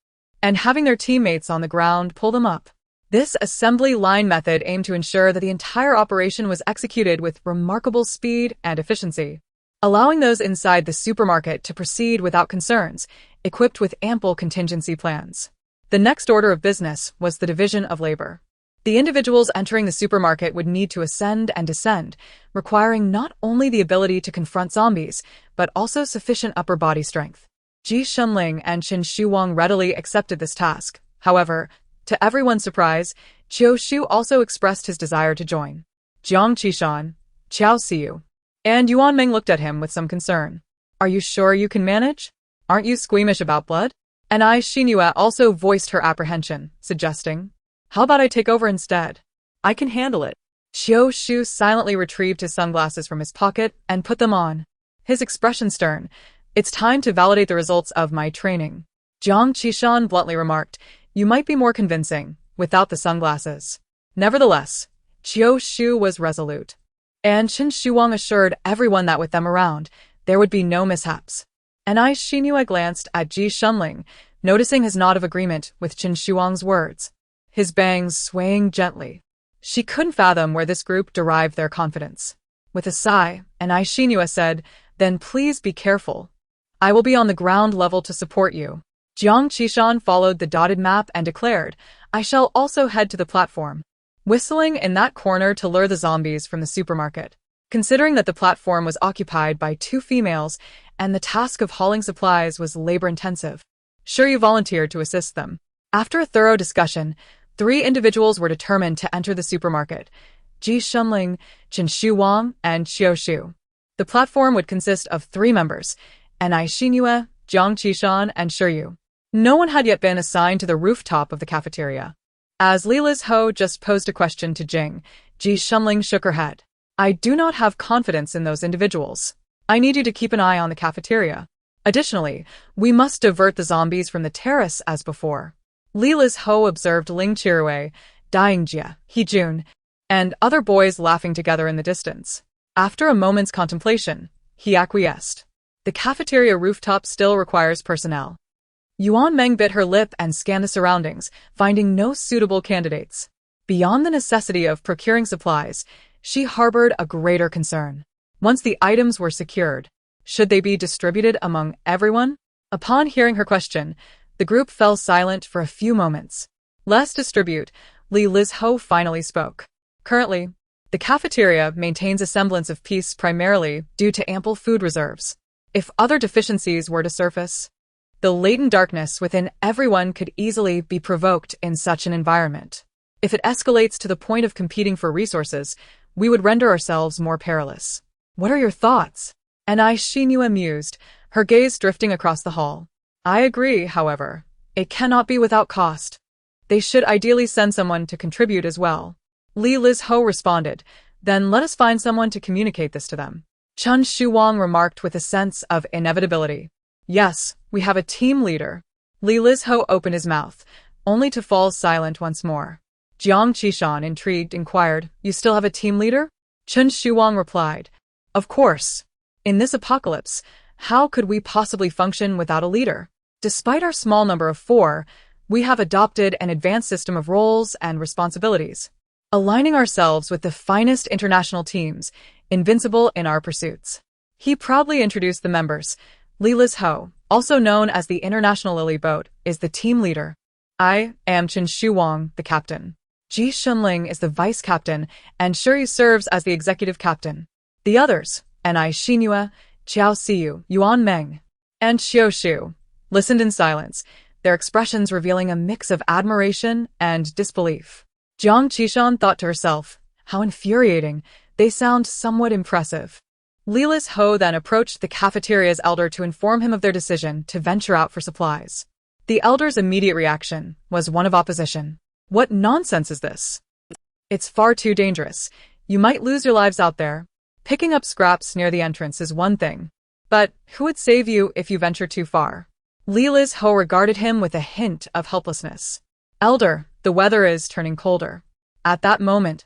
and having their teammates on the ground pull them up. This assembly line method aimed to ensure that the entire operation was executed with remarkable speed and efficiency, allowing those inside the supermarket to proceed without concerns, equipped with ample contingency plans. The next order of business was the division of labor. The individuals entering the supermarket would need to ascend and descend, requiring not only the ability to confront zombies, but also sufficient upper body strength. Ji Shunling and Qin Shuwang readily accepted this task. However, to everyone's surprise, Qiu Shu also expressed his desire to join. Jiang Qishan, Qiao Siyu, and Yuan Meng looked at him with some concern. Are you sure you can manage? Aren't you squeamish about blood? And I Xinyue also voiced her apprehension, suggesting, how about I take over instead? I can handle it. Qiu Shu silently retrieved his sunglasses from his pocket and put them on. His expression stern. It's time to validate the results of my training. Jiang Qishan bluntly remarked, you might be more convincing, without the sunglasses. Nevertheless, Qiu Shu was resolute. And Qin Shuwang assured everyone that with them around, there would be no mishaps. And I Xinyue glanced at Ji Shunling, noticing his nod of agreement with Qin Shuwang's words. His bangs swaying gently. She couldn't fathom where this group derived their confidence. With a sigh, and I Xinyue said, then please be careful. I will be on the ground level to support you. Jiang Qishan followed the dotted map and declared, I shall also head to the platform, whistling in that corner to lure the zombies from the supermarket. Considering that the platform was occupied by 2 females and the task of hauling supplies was labor-intensive, Shiryu volunteered to assist them. After a thorough discussion, 3 individuals were determined to enter the supermarket, Ji Shunling, Qin Shuwang, and Qiu Shu. The platform would consist of 3 members, and I Xinyue, Jiang Qishan, and Shiryu. No one had yet been assigned to the rooftop of the cafeteria. As Li Lizho just posed a question to Jing, Ji Shunling shook her head. I do not have confidence in those individuals. I need you to keep an eye on the cafeteria. Additionally, we must divert the zombies from the terrace as before. Li Lizho observed Ling Chirue, Daingjia, Hejun, and other boys laughing together in the distance. After a moment's contemplation, he acquiesced. The cafeteria rooftop still requires personnel. Yuan Meng bit her lip and scanned the surroundings, finding no suitable candidates. Beyond the necessity of procuring supplies, she harbored a greater concern. Once the items were secured, should they be distributed among everyone? Upon hearing her question, the group fell silent for a few moments. Let's distribute, Li Lizho finally spoke. Currently, the cafeteria maintains a semblance of peace primarily due to ample food reserves. If other deficiencies were to surface, the latent darkness within everyone could easily be provoked in such an environment. If it escalates to the point of competing for resources, we would render ourselves more perilous. What are your thoughts? And I Xinyue mused, her gaze drifting across the hall. I agree, however. It cannot be without cost. They should ideally send someone to contribute as well. Li Lizho responded, then let us find someone to communicate this to them. Qin Shuwang remarked with a sense of inevitability. Yes, we have a team leader. Li Lizho opened his mouth, only to fall silent once more. Jiang Qishan, intrigued, inquired, you still have a team leader? Qin Shuwang replied, of course. In this apocalypse, how could we possibly function without a leader? Despite our small number of 4, we have adopted an advanced system of roles and responsibilities, aligning ourselves with the finest international teams, invincible in our pursuits. He proudly introduced the members. Li Lizho, also known as the International Lily Boat, is the team leader. I am Qin Shuwang, the captain. Ji Shunling is the vice captain, and Shiryu serves as the executive captain. The others, and I Xinyue, Qiao Siyu, Yuan Meng, and Qiu Shu, listened in silence, their expressions revealing a mix of admiration and disbelief. Jiang Qishan thought to herself, how infuriating, they sound somewhat impressive. Li Lizho then approached the cafeteria's elder to inform him of their decision to venture out for supplies. The elder's immediate reaction was one of opposition. What nonsense is this? It's far too dangerous. You might lose your lives out there. Picking up scraps near the entrance is one thing, but who would save you if you venture too far? Li Lizho regarded him with a hint of helplessness. Elder, the weather is turning colder. At that moment,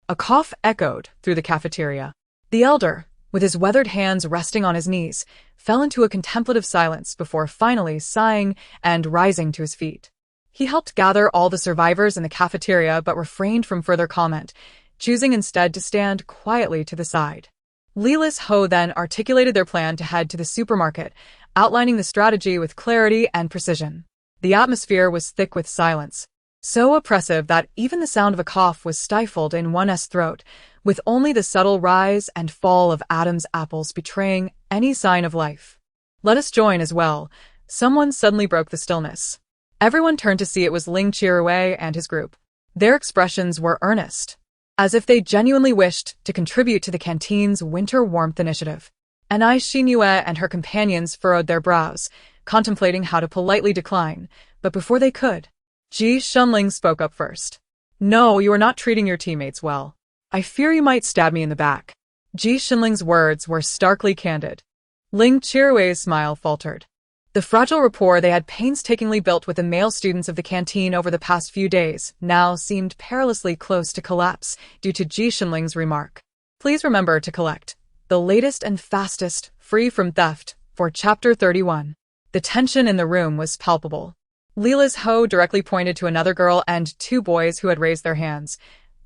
a cough echoed through the cafeteria. The elder, with his weathered hands resting on his knees, fell into a contemplative silence before finally sighing and rising to his feet. He helped gather all the survivors in the cafeteria but refrained from further comment, choosing instead to stand quietly to the side. Li Lizho then articulated their plan to head to the supermarket, outlining the strategy with clarity and precision. The atmosphere was thick with silence. so oppressive that even the sound of a cough was stifled in one's throat, with only the subtle rise and fall of Adam's apples betraying any sign of life. Let us join as well. Someone suddenly broke the stillness. Everyone turned to see it was Ling Qiruwei and his group. Their expressions were earnest, as if they genuinely wished to contribute to the canteen's winter warmth initiative. Anai Xinyue and her companions furrowed their brows, contemplating how to politely decline, but before they could, Ji Shunling spoke up first. "No, you are not treating your teammates well. I fear you might stab me in the back." Ji Shunling's words were starkly candid. Ling Qiruwei's smile faltered. The fragile rapport they had painstakingly built with the male students of the canteen over the past few days now seemed perilously close to collapse due to Ji Shunling's remark. Please remember to collect the latest and fastest, free from theft, for Chapter 31. The tension in the room was palpable. Li Lizho directly pointed to another girl and two boys who had raised their hands.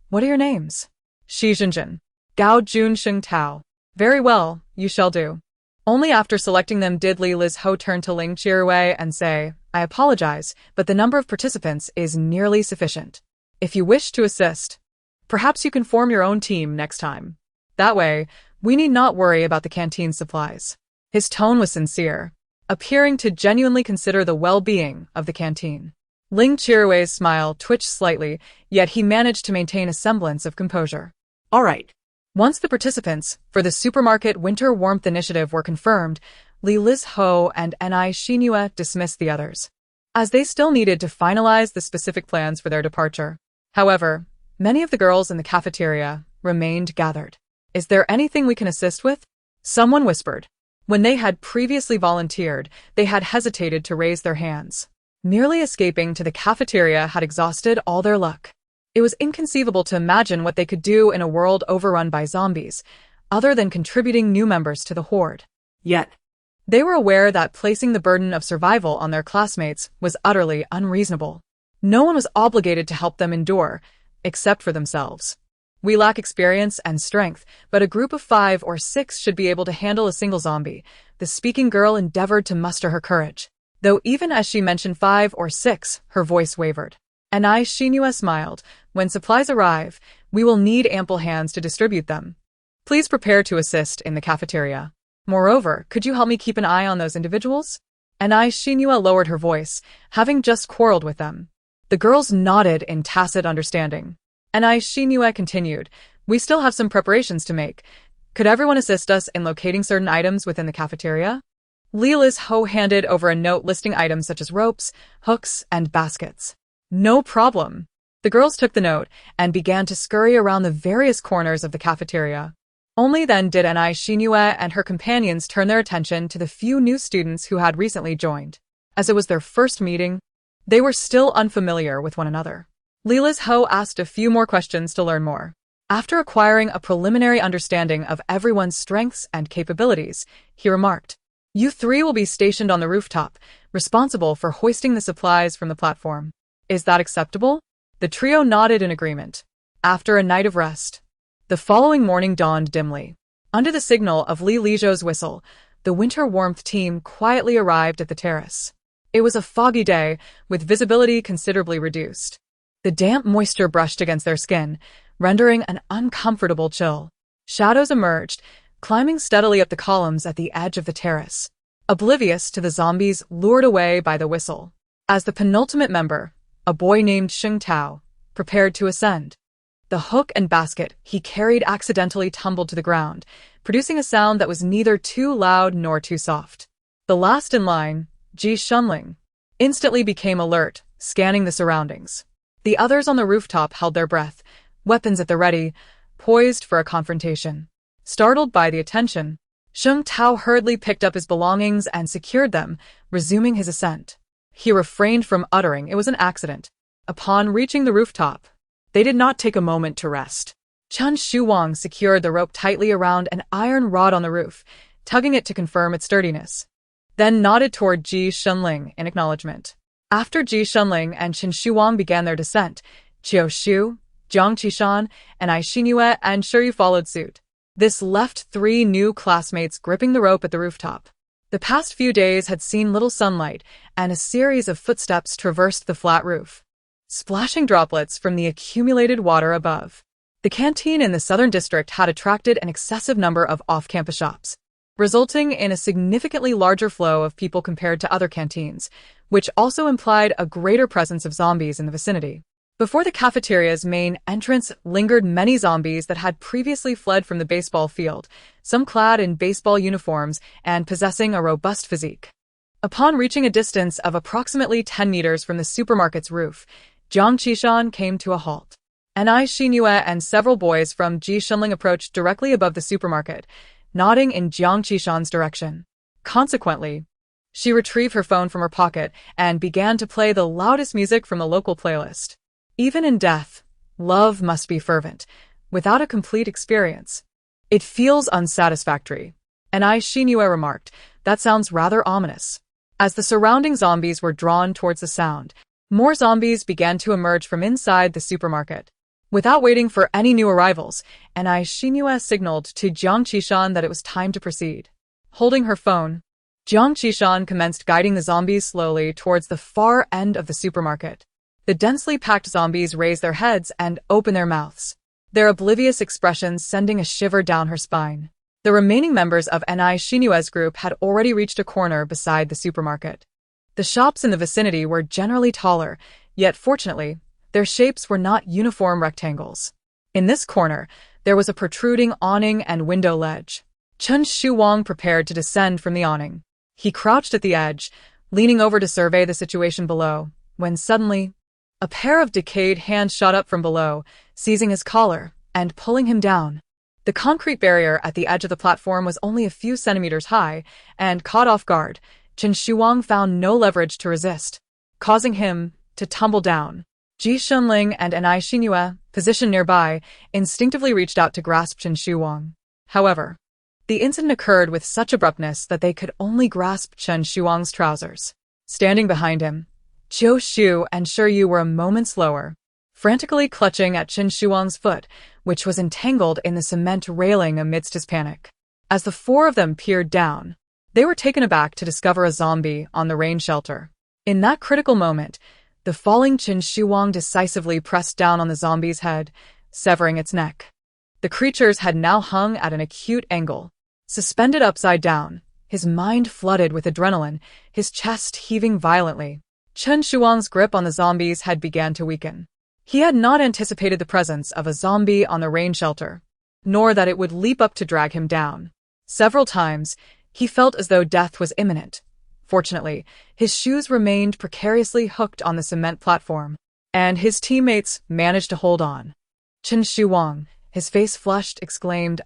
"What are your names?" "Shi Zhenjin. Gao Jun Sheng Tao." "Very well, you shall do." Only after selecting them did Li Lizho turn to Ling Qiruwei and say, "I apologize, but the number of participants is nearly sufficient. If you wish to assist, perhaps you can form your own team next time. That way, we need not worry about the canteen supplies." His tone was sincere, appearing to genuinely consider the well-being of the canteen. Ling Qiruwei's smile twitched slightly, yet he managed to maintain a semblance of composure. All right. Once the participants for the Supermarket Winter Warmth Initiative were confirmed, Li Lizho and Anai Xinyue dismissed the others, as they still needed to finalize the specific plans for their departure. However, many of the girls in the cafeteria remained gathered. "Is there anything we can assist with?" someone whispered. When they had previously volunteered, they had hesitated to raise their hands. Merely escaping to the cafeteria had exhausted all their luck. It was inconceivable to imagine what they could do in a world overrun by zombies, other than contributing new members to the horde. Yet, they were aware that placing the burden of survival on their classmates was utterly unreasonable. No one was obligated to help them endure, except for themselves. "We lack experience and strength, but a group of 5 or 6 should be able to handle a single zombie." The speaking girl endeavored to muster her courage, though even as she mentioned 5 or 6, her voice wavered. Anai Xinyue smiled. "When supplies arrive, we will need ample hands to distribute them. Please prepare to assist in the cafeteria. Moreover, could you help me keep an eye on those individuals?" Anai Xinyue lowered her voice, having just quarreled with them. The girls nodded in tacit understanding. Anai Xinyue continued, "We still have some preparations to make. Could everyone assist us in locating certain items within the cafeteria?" Li Lizho handed over a note listing items such as ropes, hooks, and baskets. "No problem." The girls took the note and began to scurry around the various corners of the cafeteria. Only then did Anai Xinyue and her companions turn their attention to the few new students who had recently joined. As it was their first meeting, they were still unfamiliar with one another. Li Lizho asked a few more questions to learn more. After acquiring a preliminary understanding of everyone's strengths and capabilities, he remarked, "You 3 will be stationed on the rooftop, responsible for hoisting the supplies from the platform. Is that acceptable?" The trio nodded in agreement. After a night of rest, the following morning dawned dimly. Under the signal of Li Lizho's whistle, the winter warmth team quietly arrived at the terrace. It was a foggy day, with visibility considerably reduced. The damp moisture brushed against their skin, rendering an uncomfortable chill. Shadows emerged, climbing steadily up the columns at the edge of the terrace, oblivious to the zombies lured away by the whistle. As the penultimate member, a boy named Sheng Tao, prepared to ascend, the hook and basket he carried accidentally tumbled to the ground, producing a sound that was neither too loud nor too soft. The last in line, Ji Shunling, instantly became alert, scanning the surroundings. The others on the rooftop held their breath, weapons at the ready, poised for a confrontation. Startled by the attention, Sheng Tao hurriedly picked up his belongings and secured them, resuming his ascent. He refrained from uttering it was an accident. Upon reaching the rooftop, they did not take a moment to rest. Chen Shuwang secured the rope tightly around an iron rod on the roof, tugging it to confirm its sturdiness, then nodded toward Ji Shunling in acknowledgement. After Ji Shunling and Chen Shuwang began their descent, Qiu Shu, Jiang Qishan, and Ai Xinyue and Shiyu followed suit. This left 3 new classmates gripping the rope at the rooftop. The past few days had seen little sunlight, and a series of footsteps traversed the flat roof. splashing droplets from the accumulated water above. The canteen in the southern district had attracted an excessive number of off-campus shops, resulting in a significantly larger flow of people compared to other canteens, which also implied a greater presence of zombies in the vicinity. Before the cafeteria's main entrance lingered many zombies that had previously fled from the baseball field, some clad in baseball uniforms and possessing a robust physique. Upon reaching a distance of approximately 10 meters from the supermarket's roof, Jiang Qishan came to a halt. Ni Xinyue and several boys from Ji Shunling approached directly above the supermarket, nodding in Jiang Qishan's direction. Consequently, she retrieved her phone from her pocket and began to play the loudest music from the local playlist. Even in death, love must be fervent, without a complete experience. It feels unsatisfactory. Ni Xinyue remarked, that sounds rather ominous. As the surrounding zombies were drawn towards the sound, more zombies began to emerge from inside the supermarket. Without waiting for any new arrivals, Ni Xinyue signaled to Jiang Qishan that it was time to proceed. Holding her phone, Jiang Qishan commenced guiding the zombies slowly towards the far end of the supermarket. The densely packed zombies raised their heads and opened their mouths, their oblivious expressions sending a shiver down her spine. The remaining members of Ni Xinyue's group had already reached a corner beside the supermarket. The shops in the vicinity were generally taller, yet fortunately, their shapes were not uniform rectangles. In this corner, there was a protruding awning and window ledge. Chen Shuwang prepared to descend from the awning. He crouched at the edge, leaning over to survey the situation below, when suddenly, a pair of decayed hands shot up from below, seizing his collar and pulling him down. The concrete barrier at the edge of the platform was only a few centimeters high, and caught off guard, Chen Shuwang found no leverage to resist, causing him to tumble down. Ji Shunling and Ni Xinyue, positioned nearby, instinctively reached out to grasp Chen Shuwang. However, the incident occurred with such abruptness that they could only grasp Chen Shuwang's trousers. Standing behind him, Jiu Shu and Shi Yu were a moment slower, frantically clutching at Chen Shuwang's foot, which was entangled in the cement railing amidst his panic. As the four of them peered down, they were taken aback to discover a zombie on the rain shelter. In that critical moment, the falling Chen Shuwang decisively pressed down on the zombie's head, severing its neck. The creatures had now hung at an acute angle, suspended upside down, his mind flooded with adrenaline, his chest heaving violently. Chen Shuwang's grip on the zombies had begun to weaken. He had not anticipated the presence of a zombie on the rain shelter, nor that it would leap up to drag him down. Several times, he felt as though death was imminent. Fortunately, his shoes remained precariously hooked on the cement platform, and his teammates managed to hold on. Chen Shuwang, his face flushed, exclaimed,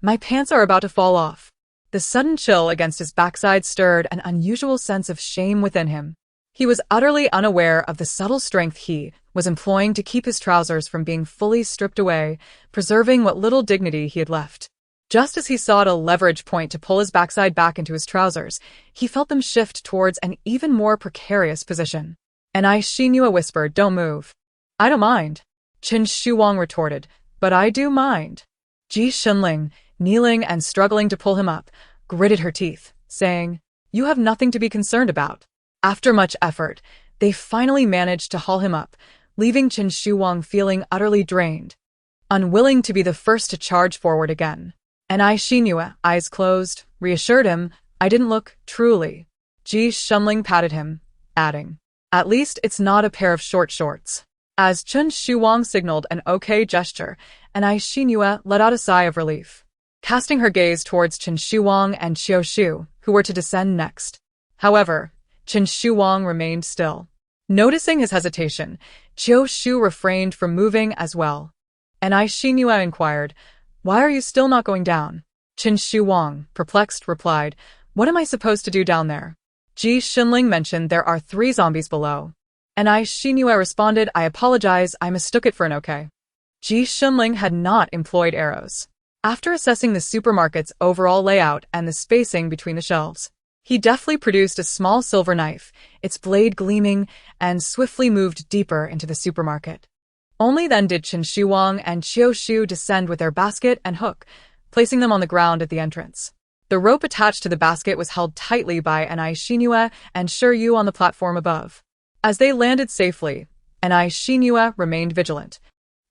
my pants are about to fall off. The sudden chill against his backside stirred an unusual sense of shame within him. He was utterly unaware of the subtle strength he was employing to keep his trousers from being fully stripped away, preserving what little dignity he had left. Just as he sought a leverage point to pull his backside back into his trousers, he felt them shift towards an even more precarious position. Ni Xinyue whispered, don't move. I don't mind. Chen Shuwang retorted, but I do mind. Ji Shunling, kneeling and struggling to pull him up, gritted her teeth, saying, you have nothing to be concerned about. After much effort, they finally managed to haul him up, leaving Chen Shuwang feeling utterly drained, unwilling to be the first to charge forward again. Ni Xinyue, eyes closed, reassured him, I didn't look, truly. Ji Shunling patted him, adding, at least it's not a pair of short shorts. As Chen Shuwang signaled an okay gesture, Ni Xinyue let out a sigh of relief, casting her gaze towards Chen Shuwang and Qiu Shu, who were to descend next. However, Chen Shuwang remained still. Noticing his hesitation, Qiu Shu refrained from moving as well. Ni Xinyue inquired, why are you still not going down? Chen Shuwang, perplexed, replied, what am I supposed to do down there? Ji Shunling mentioned there are 3 zombies below. Ni Xinyue responded, I apologize, I mistook it for an okay. Ji Shunling had not employed arrows. After assessing the supermarket's overall layout and the spacing between the shelves, he deftly produced a small silver knife, its blade gleaming, and swiftly moved deeper into the supermarket. Only then did Chen Shuwang and Qiu Shu descend with their basket and hook, placing them on the ground at the entrance. The rope attached to the basket was held tightly by Ni Xinyue and Shi Yu on the platform above. As they landed safely, and Xinhua remained vigilant,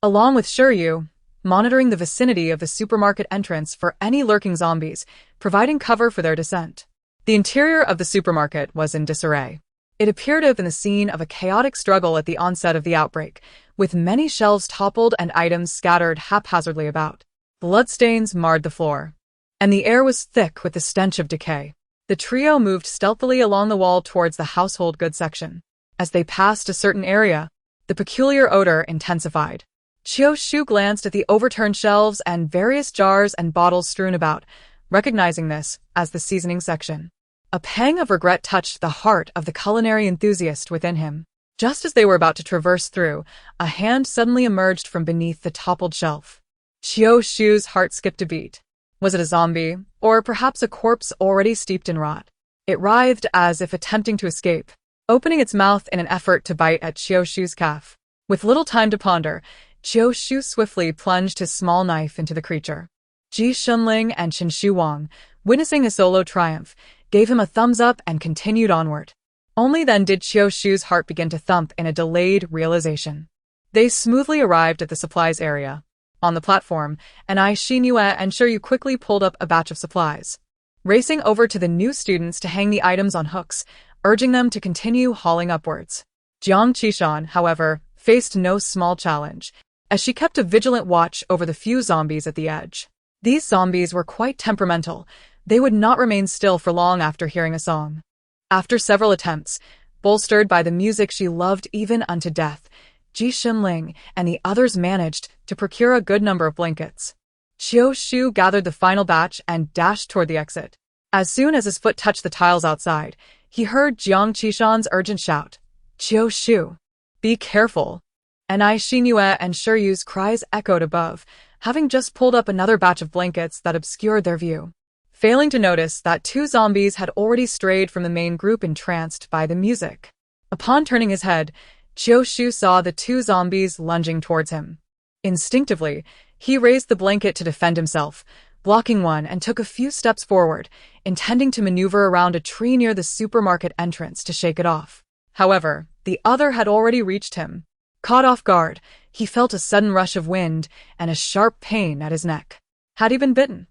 along with Shiryu, monitoring the vicinity of the supermarket entrance for any lurking zombies, providing cover for their descent. The interior of the supermarket was in disarray. It appeared to have been the scene of a chaotic struggle at the onset of the outbreak, with many shelves toppled and items scattered haphazardly about. Bloodstains marred the floor, and the air was thick with the stench of decay. The trio moved stealthily along the wall towards the household goods section. As they passed a certain area, the peculiar odor intensified. Qiu glanced at the overturned shelves and various jars and bottles strewn about, recognizing this as the seasoning section. A pang of regret touched the heart of the culinary enthusiast within him. Just as they were about to traverse through, a hand suddenly emerged from beneath the toppled shelf. Qiu's heart skipped a beat. Was it a zombie, or perhaps a corpse already steeped in rot? It writhed as if attempting to escape, opening its mouth in an effort to bite at Qiu's calf. With little time to ponder, Qiu swiftly plunged his small knife into the creature. Ji Shunling and Chen Shuwang, witnessing his solo triumph, gave him a thumbs up and continued onward. Only then did Qiu's heart begin to thump in a delayed realization. They smoothly arrived at the supplies area. On the platform, Xinhua and Shiryu quickly pulled up a batch of supplies, racing over to the new students to hang the items on hooks, urging them to continue hauling upwards. Jiang Qishan, however, faced no small challenge, as she kept a vigilant watch over the few zombies at the edge. These zombies were quite temperamental. They would not remain still for long after hearing a song. After several attempts, bolstered by the music she loved even unto death, Ji Shunling and the others managed to procure a good number of blankets. Qiu gathered the final batch and dashed toward the exit. As soon as his foot touched the tiles outside, he heard Jiang Qishan's urgent shout, "Qiu, be careful!" And Xinhua and Shiryu's cries echoed above, having just pulled up another batch of blankets that obscured their view. Failing to notice that two zombies had already strayed from the main group entranced by the music. Upon turning his head, Qiu saw the two zombies lunging towards him. Instinctively, he raised the blanket to defend himself, blocking one and took a few steps forward, intending to maneuver around a tree near the supermarket entrance to shake it off. However, the other had already reached him. Caught off guard, he felt a sudden rush of wind and a sharp pain at his neck. Had he been bitten?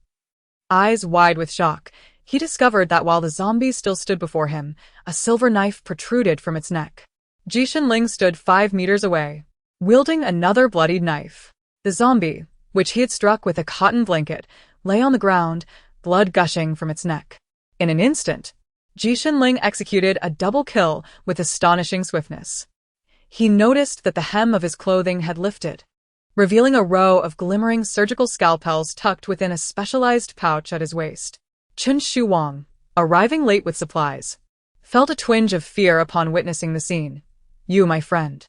Eyes wide with shock, he discovered that while the zombie still stood before him, a silver knife protruded from its neck. Ji Shunling stood 5 meters away, wielding another bloodied knife. The zombie, which he had struck with a cotton blanket, lay on the ground, blood gushing from its neck. In an instant, Ji Shunling executed a double kill with astonishing swiftness. He noticed that the hem of his clothing had lifted, revealing a row of glimmering surgical scalpels tucked within a specialized pouch at his waist. Chen Shuwang, arriving late with supplies, felt a twinge of fear upon witnessing the scene. "You, my friend.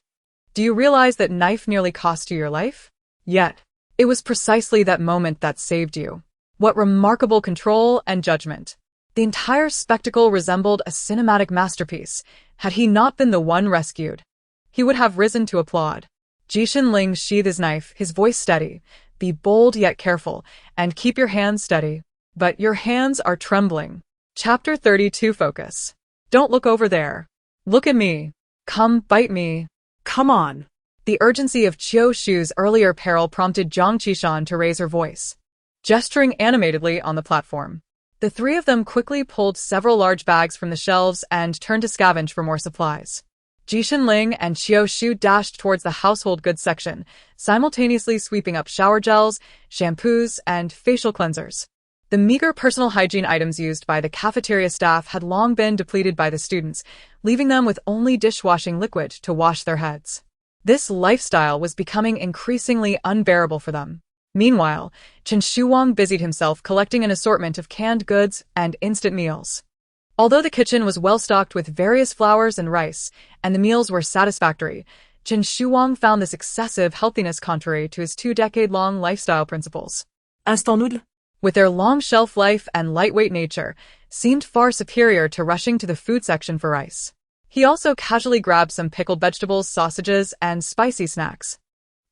Do you realize that knife nearly cost you your life? Yet, it was precisely that moment that saved you. What remarkable control and judgment. The entire spectacle resembled a cinematic masterpiece. Had he not been the one rescued, he would have risen to applaud." Ji Shunling sheathed his knife, his voice steady. "Be bold yet careful, and keep your hands steady." "But your hands are trembling." Chapter 32 Focus. "Don't look over there. Look at me. Come, bite me. Come on." The urgency of Qiu's earlier peril prompted Jiang Qishan to raise her voice, gesturing animatedly on the platform. The three of them quickly pulled several large bags from the shelves and turned to scavenge for more supplies. Ji Shunling and Qiu dashed towards the household goods section, simultaneously sweeping up shower gels, shampoos, and facial cleansers. The meager personal hygiene items used by the cafeteria staff had long been depleted by the students, leaving them with only dishwashing liquid to wash their heads. This lifestyle was becoming increasingly unbearable for them. Meanwhile, Chen Shuwang busied himself collecting an assortment of canned goods and instant meals. Although the kitchen was well stocked with various flours and rice, and the meals were satisfactory, Chen Shuwang found this excessive healthiness contrary to his 2-decade-long lifestyle principles. Instant noodle? With their long shelf life and lightweight nature, seemed far superior to rushing to the food section for rice. He also casually grabbed some pickled vegetables, sausages, and spicy snacks.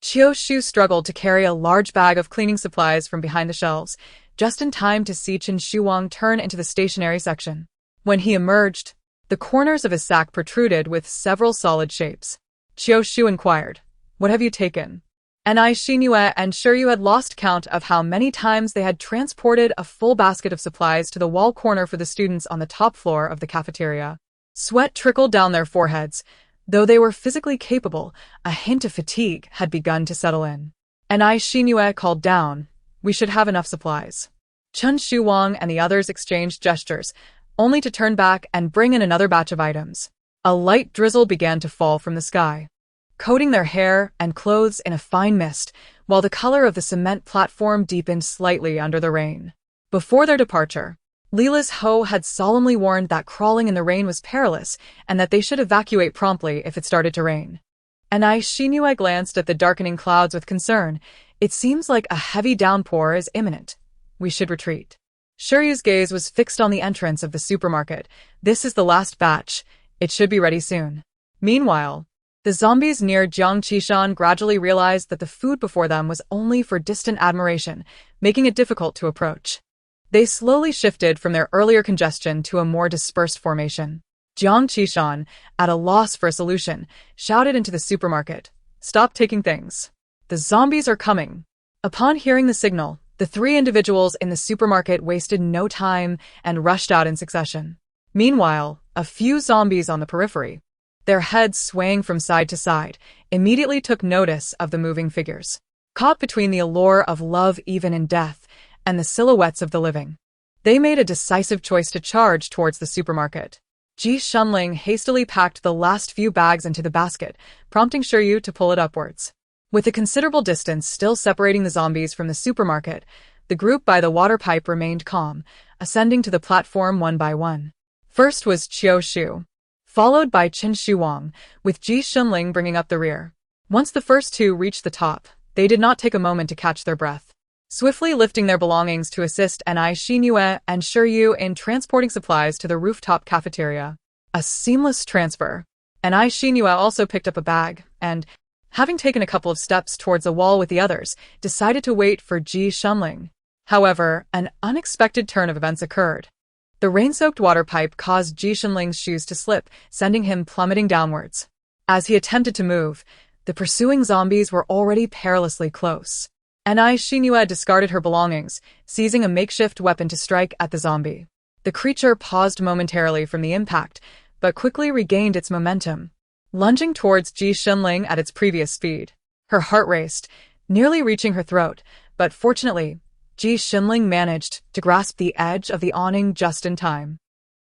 Qiu struggled to carry a large bag of cleaning supplies from behind the shelves, just in time to see Chen Shuwang turn into the stationery section. When he emerged, the corners of his sack protruded with several solid shapes. Qiu Shu inquired. What have you taken? And I Xinue and sure you had lost count of how many times they had transported a full basket of supplies to the wall corner for the students on the top floor of the cafeteria. Sweat trickled down their foreheads. Though they were physically capable, a hint of fatigue had begun to settle in. And I Xinue called down, we should have enough supplies. Chen Shuwang and the others exchanged gestures, only to turn back and bring in another batch of items. A light drizzle began to fall from the sky, coating their hair and clothes in a fine mist, while the color of the cement platform deepened slightly under the rain. Before their departure, Lila's Ho had solemnly warned that crawling in the rain was perilous and that they should evacuate promptly if it started to rain. And I Xinue glanced at the darkening clouds with concern. It seems like a heavy downpour is imminent. We should retreat. Shiryu's gaze was fixed on the entrance of the supermarket. This is the last batch. It should be ready soon. Meanwhile, the zombies near Jiangqishan gradually realized that the food before them was only for distant admiration, making it difficult to approach. They slowly shifted from their earlier congestion to a more dispersed formation. Jiangqishan, at a loss for a solution, shouted into the supermarket, "Stop taking things. The zombies are coming." Upon hearing the signal, the three individuals in the supermarket wasted no time and rushed out in succession. Meanwhile, a few zombies on the periphery, their heads swaying from side to side, immediately took notice of the moving figures. Caught between the allure of love even in death and the silhouettes of the living, they made a decisive choice to charge towards the supermarket. Ji Shunling hastily packed the last few bags into the basket, prompting Shiryu to pull it upwards. With a considerable distance still separating the zombies from the supermarket, the group by the water pipe remained calm, ascending to the platform one by one. First was Qiu Shu, followed by Chen Shuwang, with Ji Shunling bringing up the rear. Once the first two reached the top, they did not take a moment to catch their breath. Swiftly lifting their belongings to assist Anai Xinue and Shiryu in transporting supplies to the rooftop cafeteria. A seamless transfer. Anai Xinue also picked up a bag and, having taken a couple of steps towards a wall with the others, decided to wait for Ji Shunling. However, an unexpected turn of events occurred. The rain-soaked water pipe caused Ji Shunling's shoes to slip, sending him plummeting downwards. As he attempted to move, the pursuing zombies were already perilously close. Anai Xinue discarded her belongings, seizing a makeshift weapon to strike at the zombie. The creature paused momentarily from the impact, but quickly regained its momentum, lunging towards Ji Shunling at its previous speed. Her heart raced, nearly reaching her throat, but fortunately, Ji Shunling managed to grasp the edge of the awning just in time.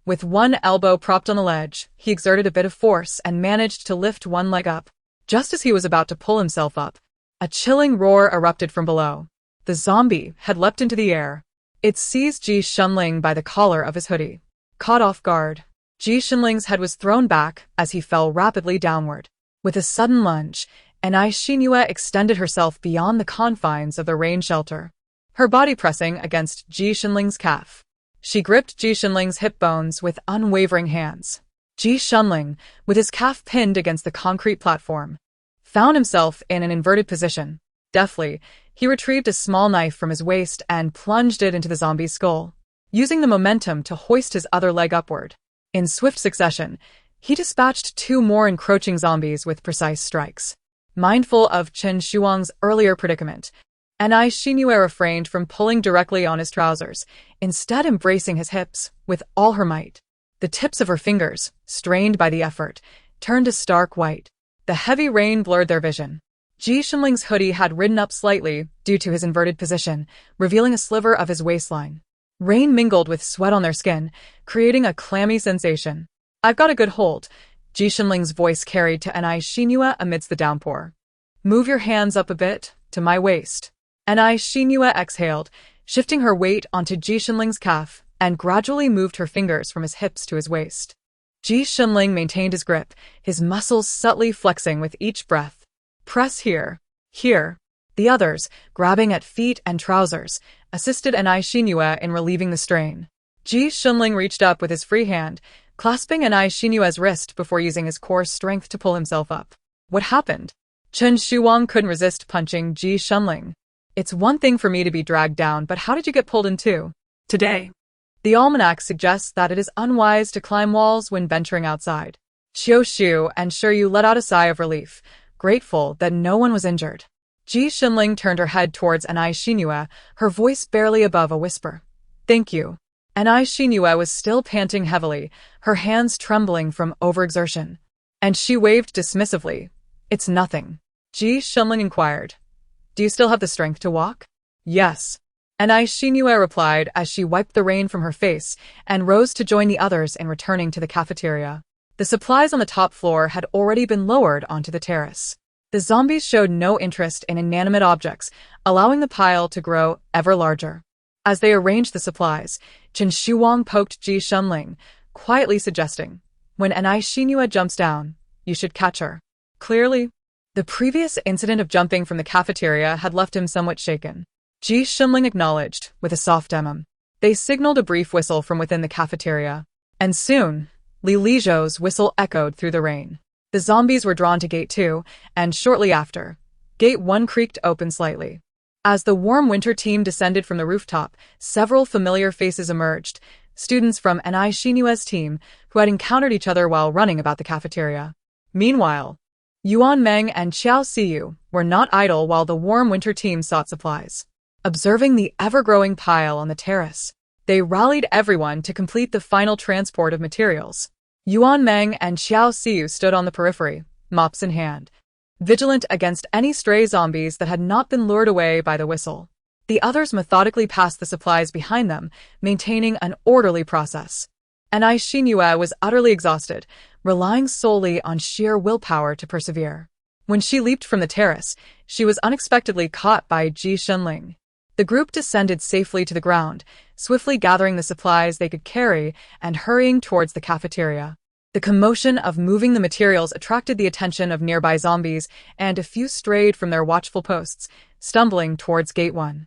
With one elbow propped on the ledge, he exerted a bit of force and managed to lift one leg up. Just as he was about to pull himself up, a chilling roar erupted from below. The zombie had leapt into the air. It seized Ji Shunling by the collar of his hoodie. Caught off guard, Ji Shunling's head was thrown back as he fell rapidly downward. With a sudden lunge, Anai Xinue extended herself beyond the confines of the rain shelter, her body pressing against Ji Shunling's calf. She gripped Ji Shunling's hip bones with unwavering hands. Ji Shunling, with his calf pinned against the concrete platform, found himself in an inverted position. Deftly, he retrieved a small knife from his waist and plunged it into the zombie's skull, using the momentum to hoist his other leg upward. In swift succession, he dispatched two more encroaching zombies with precise strikes. Mindful of Chen Shuang's earlier predicament, Anai Xinue refrained from pulling directly on his trousers, instead embracing his hips with all her might. The tips of her fingers, strained by the effort, turned a stark white. The heavy rain blurred their vision. Ji Shunling's hoodie had ridden up slightly due to his inverted position, revealing a sliver of his waistline. Rain mingled with sweat on their skin, creating a clammy sensation. "I've got a good hold," Ji Shunling's voice carried to Anai Xinue amidst the downpour. "Move your hands up a bit, to my waist." Anai Xinue exhaled, shifting her weight onto Ji Shunling's calf, and gradually moved her fingers from his hips to his waist. Ji Shunling maintained his grip, his muscles subtly flexing with each breath. "Press here. Here." The others, grabbing at feet and trousers, assisted Anai Xinue in relieving the strain. Ji Shunling reached up with his free hand, clasping Anai Xinue's wrist before using his core strength to pull himself up. What happened? Chen Shuwang couldn't resist punching Ji Shunling. "It's one thing for me to be dragged down, but how did you get pulled in too?" Today. The almanac suggests that it is unwise to climb walls when venturing outside. Qiu and Shiryu let out a sigh of relief, grateful that no one was injured. Ji Shinling turned her head towards Anai Xinhua, her voice barely above a whisper. Thank you. Anai Xinhua was still panting heavily, her hands trembling from overexertion. And she waved dismissively. It's nothing. Ji Shinling inquired. Do you still have the strength to walk? Yes. Anai Xinhua replied as she wiped the rain from her face and rose to join the others in returning to the cafeteria. The supplies on the top floor had already been lowered onto the terrace. The zombies showed no interest in inanimate objects, allowing the pile to grow ever larger. As they arranged the supplies, Chen Shuang poked Ji Shinling, quietly suggesting, when Anai Xinhua jumps down, you should catch her. Clearly, the previous incident of jumping from the cafeteria had left him somewhat shaken. Ji Shinling acknowledged, with a soft They signaled a brief whistle from within the cafeteria. And soon, Li Lizhou's whistle echoed through the rain. The zombies were drawn to Gate 2, and shortly after, Gate 1 creaked open slightly. As the warm winter team descended from the rooftop, several familiar faces emerged, students from Anai Xinhua's team who had encountered each other while running about the cafeteria. Meanwhile, Yuan Meng and Xiao Siyu were not idle while the warm winter team sought supplies. Observing the ever-growing pile on the terrace, they rallied everyone to complete the final transport of materials. Yuan Meng and Xiao Siyu stood on the periphery, mops in hand, vigilant against any stray zombies that had not been lured away by the whistle. The others methodically passed the supplies behind them, maintaining an orderly process. Anai Xinhua was utterly exhausted, relying solely on sheer willpower to persevere. When she leaped from the terrace, she was unexpectedly caught by Ji Shinling. The group descended safely to the ground, swiftly gathering the supplies they could carry and hurrying towards the cafeteria. The commotion of moving the materials attracted the attention of nearby zombies, and a few strayed from their watchful posts, stumbling towards Gate 1.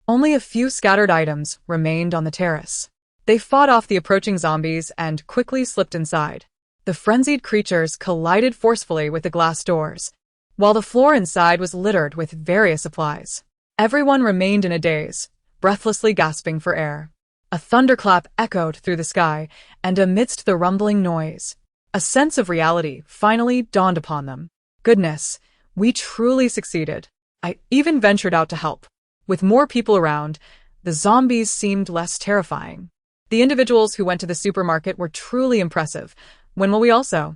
Only a few scattered items remained on the terrace. They fought off the approaching zombies and quickly slipped inside. The frenzied creatures collided forcefully with the glass doors, while the floor inside was littered with various supplies. Everyone remained in a daze, breathlessly gasping for air. A thunderclap echoed through the sky, and amidst the rumbling noise, a sense of reality finally dawned upon them. Goodness, we truly succeeded. I even ventured out to help. With more people around, the zombies seemed less terrifying. The individuals who went to the supermarket were truly impressive. When will we also?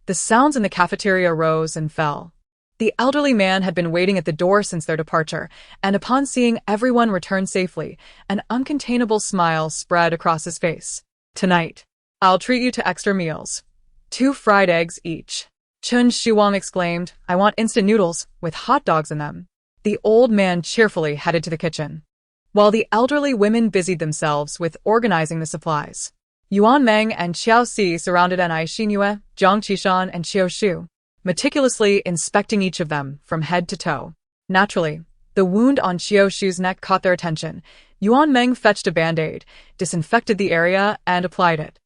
The sounds in the cafeteria rose and fell. The elderly man had been waiting at the door since their departure, and upon seeing everyone return safely, an uncontainable smile spread across his face. Tonight, I'll treat you to extra meals. 2 fried eggs each. Chen Shuang exclaimed, I want instant noodles, with hot dogs in them. The old man cheerfully headed to the kitchen, while the elderly women busied themselves with organizing the supplies. Yuan Meng and Xiao Si surrounded Anai Xinhua, Zhang Qishan, and Xiao Shu, meticulously inspecting each of them from head to toe. Naturally, the wound on Xiao Shu's neck caught their attention. Yuan Meng fetched a band-aid, disinfected the area, and applied it.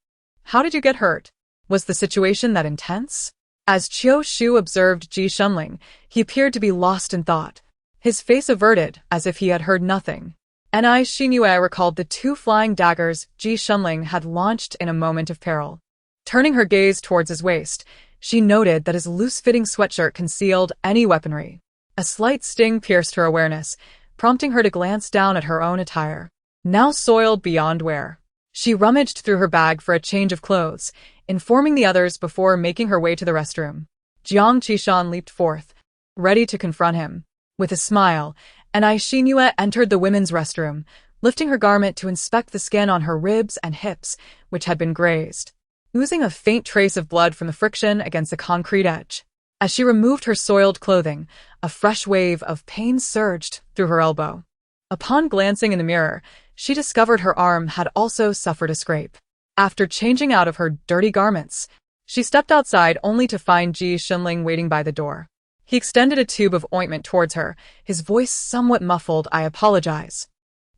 How did you get hurt? Was the situation that intense? As Xiao Shu observed Ji Shinling, he appeared to be lost in thought, his face averted as if he had heard nothing. Anai Xinhua recalled the 2 flying daggers Ji Shinling had launched in a moment of peril. Turning her gaze towards his waist, she noted that his loose-fitting sweatshirt concealed any weaponry. A slight sting pierced her awareness, prompting her to glance down at her own attire, now soiled beyond wear. She rummaged through her bag for a change of clothes, informing the others before making her way to the restroom. Zhang Qishan leaped forth, ready to confront him. With a smile, Anai Xinhua entered the women's restroom, lifting her garment to inspect the skin on her ribs and hips, which had been grazed, oozing a faint trace of blood from the friction against the concrete edge. As she removed her soiled clothing, a fresh wave of pain surged through her elbow. Upon glancing in the mirror, she discovered her arm had also suffered a scrape. After changing out of her dirty garments, she stepped outside only to find Ji Shinling waiting by the door. He extended a tube of ointment towards her, his voice somewhat muffled. I apologize.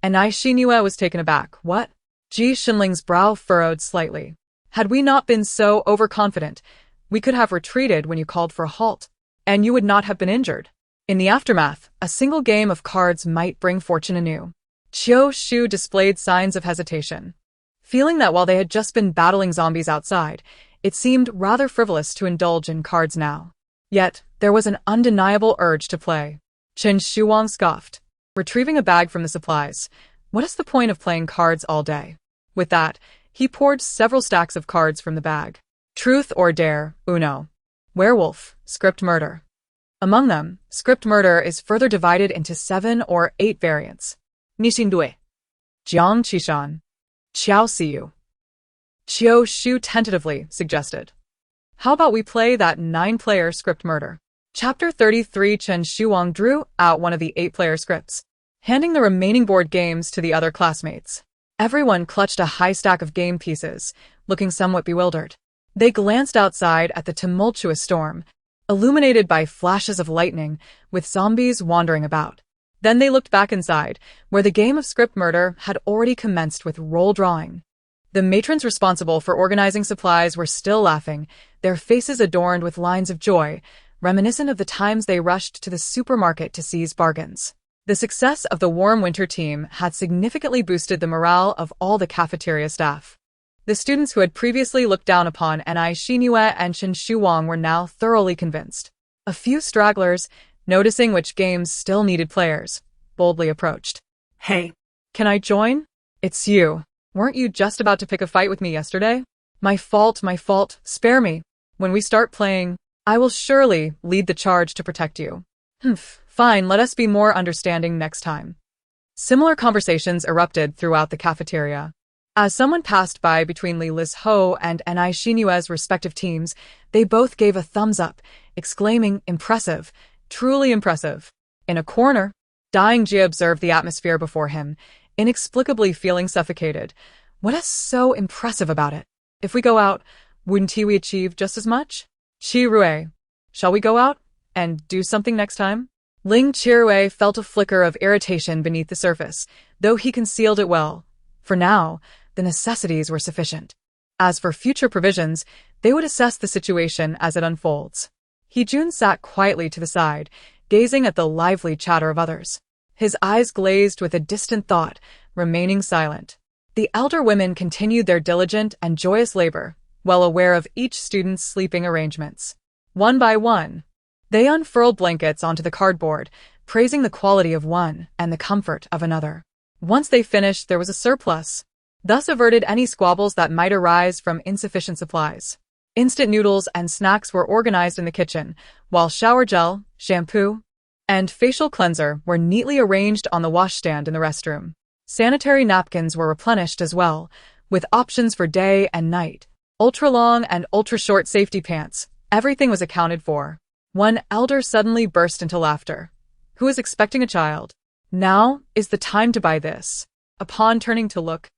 Anai Xinhua was taken aback. What? Ji Shinling's brow furrowed slightly. Had we not been so overconfident, we could have retreated when you called for a halt, and you would not have been injured. In the aftermath, a single game of cards might bring fortune anew. Xiao Shu displayed signs of hesitation, feeling that while they had just been battling zombies outside, It seemed rather frivolous to indulge in cards now. Yet, there was an undeniable urge to play. Chen Shuang scoffed, retrieving a bag from the supplies. What is the point of playing cards all day? With that, he poured several stacks of cards from the bag. Truth or dare, Uno. Werewolf, script murder. Among them, script murder is further divided into 7 or 8 variants. Nishindue. Jiang Qishan. Qiao Siyu. Qiao Shu tentatively suggested. How about we play that 9-player script murder? Chapter 33. Chen Shuang drew out one of the 8-player scripts, handing the remaining board games to the other classmates. Everyone clutched a high stack of game pieces, looking somewhat bewildered. They glanced outside at the tumultuous storm, illuminated by flashes of lightning, with zombies wandering about. Then they looked back inside, where the game of script murder had already commenced with roll drawing. The matrons responsible for organizing supplies were still laughing, their faces adorned with lines of joy, reminiscent of the times they rushed to the supermarket to seize bargains. The success of the warm winter team had significantly boosted the morale of all the cafeteria staff. The students who had previously looked down upon Ni Xinue and Chen Shuang were now thoroughly convinced. A few stragglers, noticing which games still needed players, boldly approached. Hey. Can I join? It's you. Weren't you just about to pick a fight with me yesterday? My fault, spare me. When we start playing, I will surely lead the charge to protect you. Fine, let us be more understanding next time. Similar conversations erupted throughout the cafeteria. As someone passed by between Li Liz Ho and Ni Xinue's respective teams, they both gave a thumbs up, exclaiming, impressive, truly impressive. In a corner, Dying Jie observed the atmosphere before him, inexplicably feeling suffocated. What is so impressive about it? If we go out, wouldn't we achieve just as much? Qi Rui, shall we go out and do something next time? Ling Qirui felt a flicker of irritation beneath the surface, though he concealed it well. For now, the necessities were sufficient. As for future provisions, they would assess the situation as it unfolds. He-jun sat quietly to the side, gazing at the lively chatter of others. His eyes glazed with a distant thought, remaining silent. The elder women continued their diligent and joyous labor, well aware of each student's sleeping arrangements. One by one, they unfurled blankets onto the cardboard, praising the quality of one and the comfort of another. Once they finished, there was a surplus, thus averted any squabbles that might arise from insufficient supplies. Instant noodles and snacks were organized in the kitchen, while shower gel, shampoo, and facial cleanser were neatly arranged on the washstand in the restroom. Sanitary napkins were replenished as well, with options for day and night. Ultra-long and ultra-short safety pants, everything was accounted for. One elder suddenly burst into laughter. Who is expecting a child? Now is the time to buy this. Upon turning to look,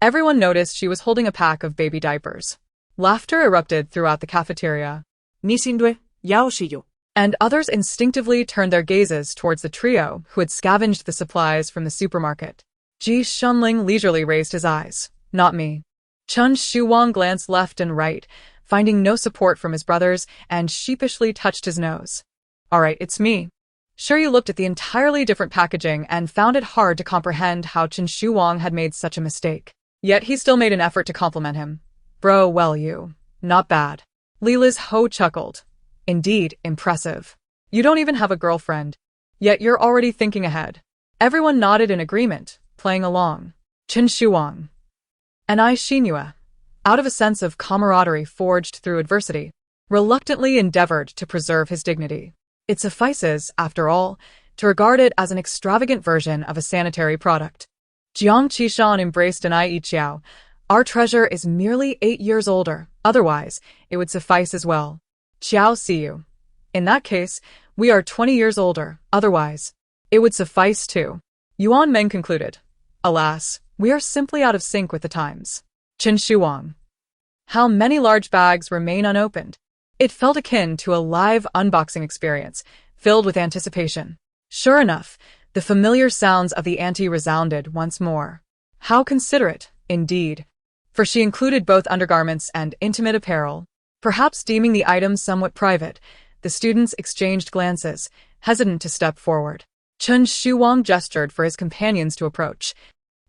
everyone noticed she was holding a pack of baby diapers. Laughter erupted throughout the cafeteria. Nishindue, Yao Shiyu. And others instinctively turned their gazes towards the trio who had scavenged the supplies from the supermarket. Ji Shunling leisurely raised his eyes. Not me. Chen Shuang glanced left and right, finding no support from his brothers, and sheepishly touched his nose. All right, it's me. Sure, you looked at the entirely different packaging and found it hard to comprehend how Chen Shuang had made such a mistake. Yet he still made an effort to compliment him. Bro, well you. Not bad. Li Liz Ho chuckled. Indeed, impressive. You don't even have a girlfriend. Yet you're already thinking ahead. Everyone nodded in agreement, playing along. Chen Shuang. Ni Xinue, out of a sense of camaraderie forged through adversity, reluctantly endeavored to preserve his dignity. It suffices, after all, to regard it as an extravagant version of a sanitary product. Jiang Qishan embraced Ni Yiqiao. Our treasure is merely 8 years older, otherwise, it would suffice as well. Qiao Siyu. In that case, we are 20 years older, otherwise, it would suffice too. Yuan Meng concluded. Alas, we are simply out of sync with the times. Chen Shuang. How many large bags remain unopened? It felt akin to a live unboxing experience, filled with anticipation. Sure enough, the familiar sounds of the auntie resounded once more. How considerate, indeed. For she included both undergarments and intimate apparel. Perhaps deeming the items somewhat private, the students exchanged glances, hesitant to step forward. Chen Shuang gestured for his companions to approach.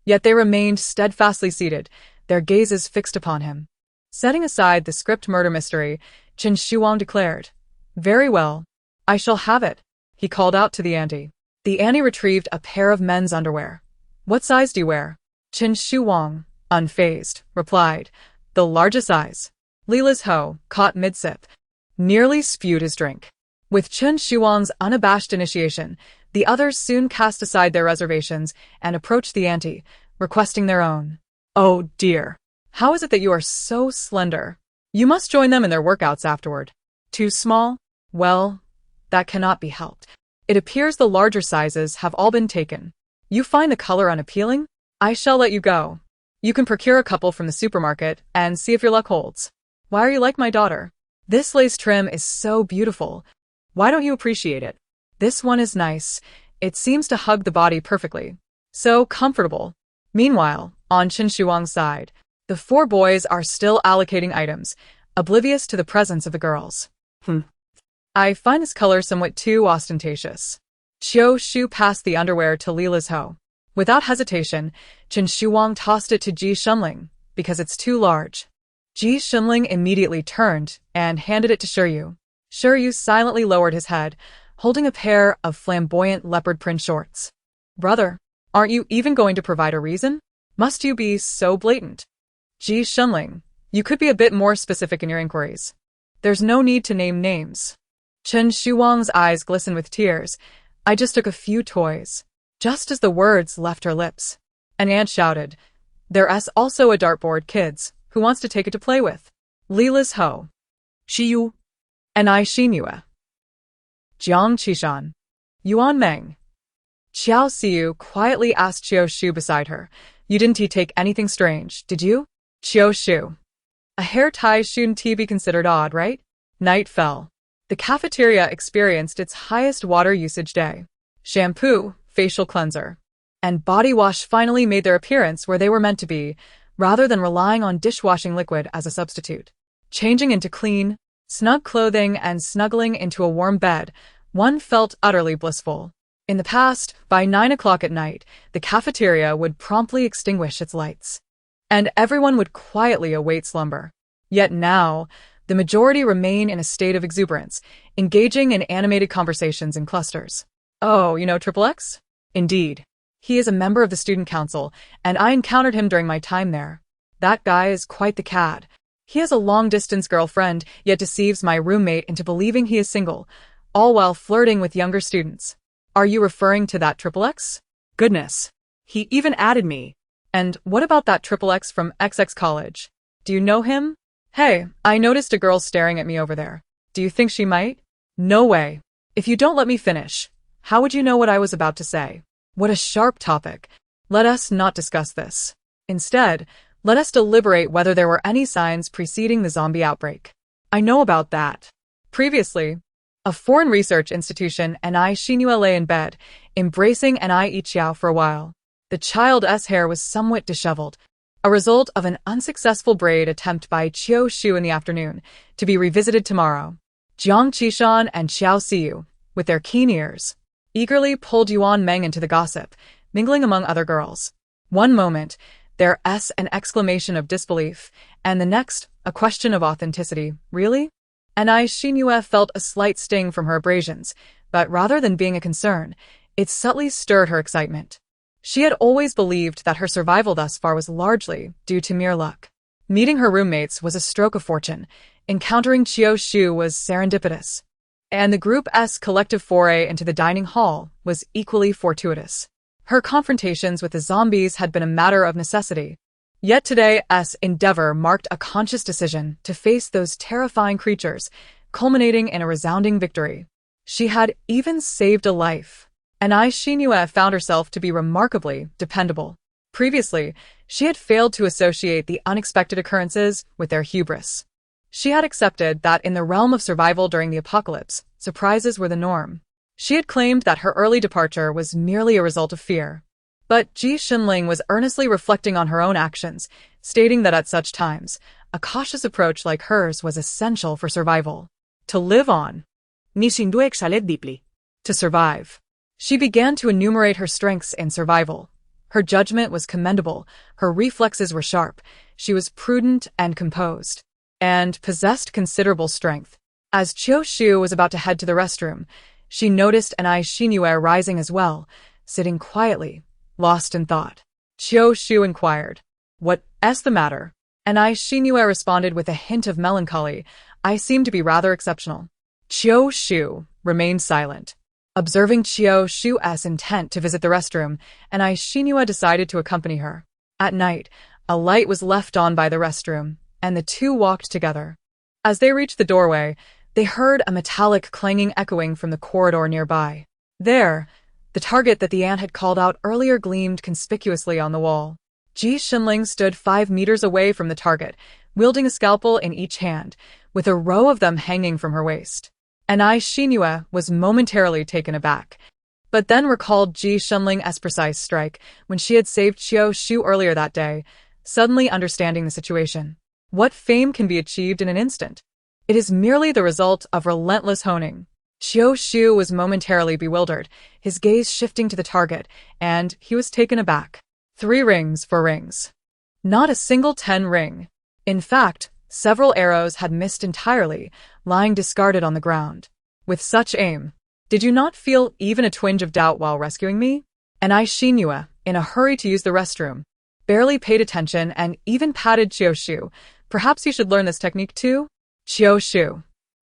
Yet they remained steadfastly seated, their gazes fixed upon him. Setting aside the script murder mystery, Chen Shuang declared, "Very well. I shall have it." He called out to the auntie. The auntie retrieved a pair of men's underwear. "What size do you wear?" Chen Shuang, unfazed, replied, "The largest size." Lila's Ho, caught mid-sip, nearly spewed his drink. With Chen Shuang's unabashed initiation, the others soon cast aside their reservations and approached the auntie, requesting their own. "Oh dear. How is it that you are so slender? You must join them in their workouts afterward." "Too small?" "Well, that cannot be helped. It appears the larger sizes have all been taken. You find the color unappealing? I shall let you go. You can procure a couple from the supermarket and see if your luck holds." "Why are you like my daughter?" "This lace trim is so beautiful. Why don't you appreciate it?" "This one is nice. It seems to hug the body perfectly. So comfortable." Meanwhile, on Chen Shuang's side, the four boys are still allocating items, oblivious to the presence of the girls. "I find this color somewhat too ostentatious." Qiu Shu passed the underwear to Lila's Ho. Without hesitation, Chen Shuang tossed it to Ji Shunling, because it's too large. Ji Shunling immediately turned and handed it to Shiryu. Shiryu silently lowered his head, holding a pair of flamboyant leopard print shorts. "Brother, aren't you even going to provide a reason? Must you be so blatant?" "Ji Shunling, you could be a bit more specific in your inquiries. There's no need to name names." Chen Shuang's eyes glistened with tears. "I just took a few toys." Just as the words left her lips, an aunt shouted, "There's also a dartboard, kids. Who wants to take it to play with?" Lila's Ho. Shiyu. And I Xinue. Jiang Qishan. Yuan Meng. Xiao Xiu quietly asked Qiu Shu beside her, "You didn't take anything strange, did you?" Qiu Shu. "A hair tie shouldn't be considered odd, right?" Night fell. The cafeteria experienced its highest water usage day. Shampoo, facial cleanser, and body wash finally made their appearance where they were meant to be, rather than relying on dishwashing liquid as a substitute. Changing into clean, snug clothing and snuggling into a warm bed, one felt utterly blissful. In the past, by 9 o'clock at night, the cafeteria would promptly extinguish its lights, and everyone would quietly await slumber. Yet now, the majority remain in a state of exuberance, engaging in animated conversations in clusters. "Oh, you know Triple X?" "Indeed. He is a member of the student council, and I encountered him during my time there. That guy is quite the cad. He has a long-distance girlfriend, yet deceives my roommate into believing he is single, all while flirting with younger students." "Are you referring to that Triple X?" Goodness. He even added me. "And what about that Triple X from XX College? Do you know him?" "Hey, I noticed a girl staring at me over there. Do you think she might?" "No way. If you don't let me finish, how would you know what I was about to say?" "What a sharp topic. Let us not discuss this. Instead, let us deliberate whether there were any signs preceding the zombie outbreak." "I know about that." Previously, a foreign research institution and I Xinue lay in bed, embracing and I Yiqiao for a while. The child's hair was somewhat disheveled, a result of an unsuccessful braid attempt by Qiu Shu in the afternoon, to be revisited tomorrow. Jiang Qishan and Xiao Xiu, with their keen ears, eagerly pulled Yuan Meng into the gossip, mingling among other girls. One moment, there's an exclamation of disbelief, and the next, a question of authenticity. "Really?" And I Xinue felt a slight sting from her abrasions, but rather than being a concern, it subtly stirred her excitement. She had always believed that her survival thus far was largely due to mere luck. Meeting her roommates was a stroke of fortune, encountering Qiu Shu was serendipitous, and the group's collective foray into the dining hall was equally fortuitous. Her confrontations with the zombies had been a matter of necessity. Yet today's endeavor marked a conscious decision to face those terrifying creatures, culminating in a resounding victory. She had even saved a life, and I Xinue found herself to be remarkably dependable. Previously, she had failed to associate the unexpected occurrences with their hubris. She had accepted that in the realm of survival during the apocalypse, surprises were the norm. She had claimed that her early departure was merely a result of fear. But Ji Xinling was earnestly reflecting on her own actions, stating that at such times, a cautious approach like hers was essential for survival. To live on. Ni Xindue exhaled deeply. To survive. She began to enumerate her strengths in survival. Her judgment was commendable, her reflexes were sharp, she was prudent and composed. and possessed considerable strength. As Qiu Shu was about to head to the restroom, she noticed Anai Xinyue rising as well, sitting quietly, lost in thought. Qiu Shu inquired, "What's the matter?" Anai Xinyue responded with a hint of melancholy. "I seem to be rather exceptional." Qiu Shu remained silent. Observing Qiu Shu's intent to visit the restroom, Anai Xinyue decided to accompany her. At night, a light was left on by the restroom, and the two walked together. As they reached the doorway, they heard a metallic clanging echoing from the corridor nearby. There, the target that the ant had called out earlier gleamed conspicuously on the wall. Ji Shinling stood 5 meters away from the target, wielding a scalpel in each hand, with a row of them hanging from her waist. Anai Xinyue was momentarily taken aback, but then recalled Ji Shinling's precise strike when she had saved Qiu Shu earlier that day, suddenly understanding the situation. What fame can be achieved in an instant? It is merely the result of relentless honing. Qiu Shu was momentarily bewildered, his gaze shifting to the target, and he was taken aback. 3 rings for rings. Not a single 10 ring. In fact, several arrows had missed entirely, lying discarded on the ground. With such aim, did you not feel even a twinge of doubt while rescuing me? Anai Xinyue, in a hurry to use the restroom, barely paid attention and even patted Qiu Shu. Perhaps you should learn this technique too? Qiu Shu.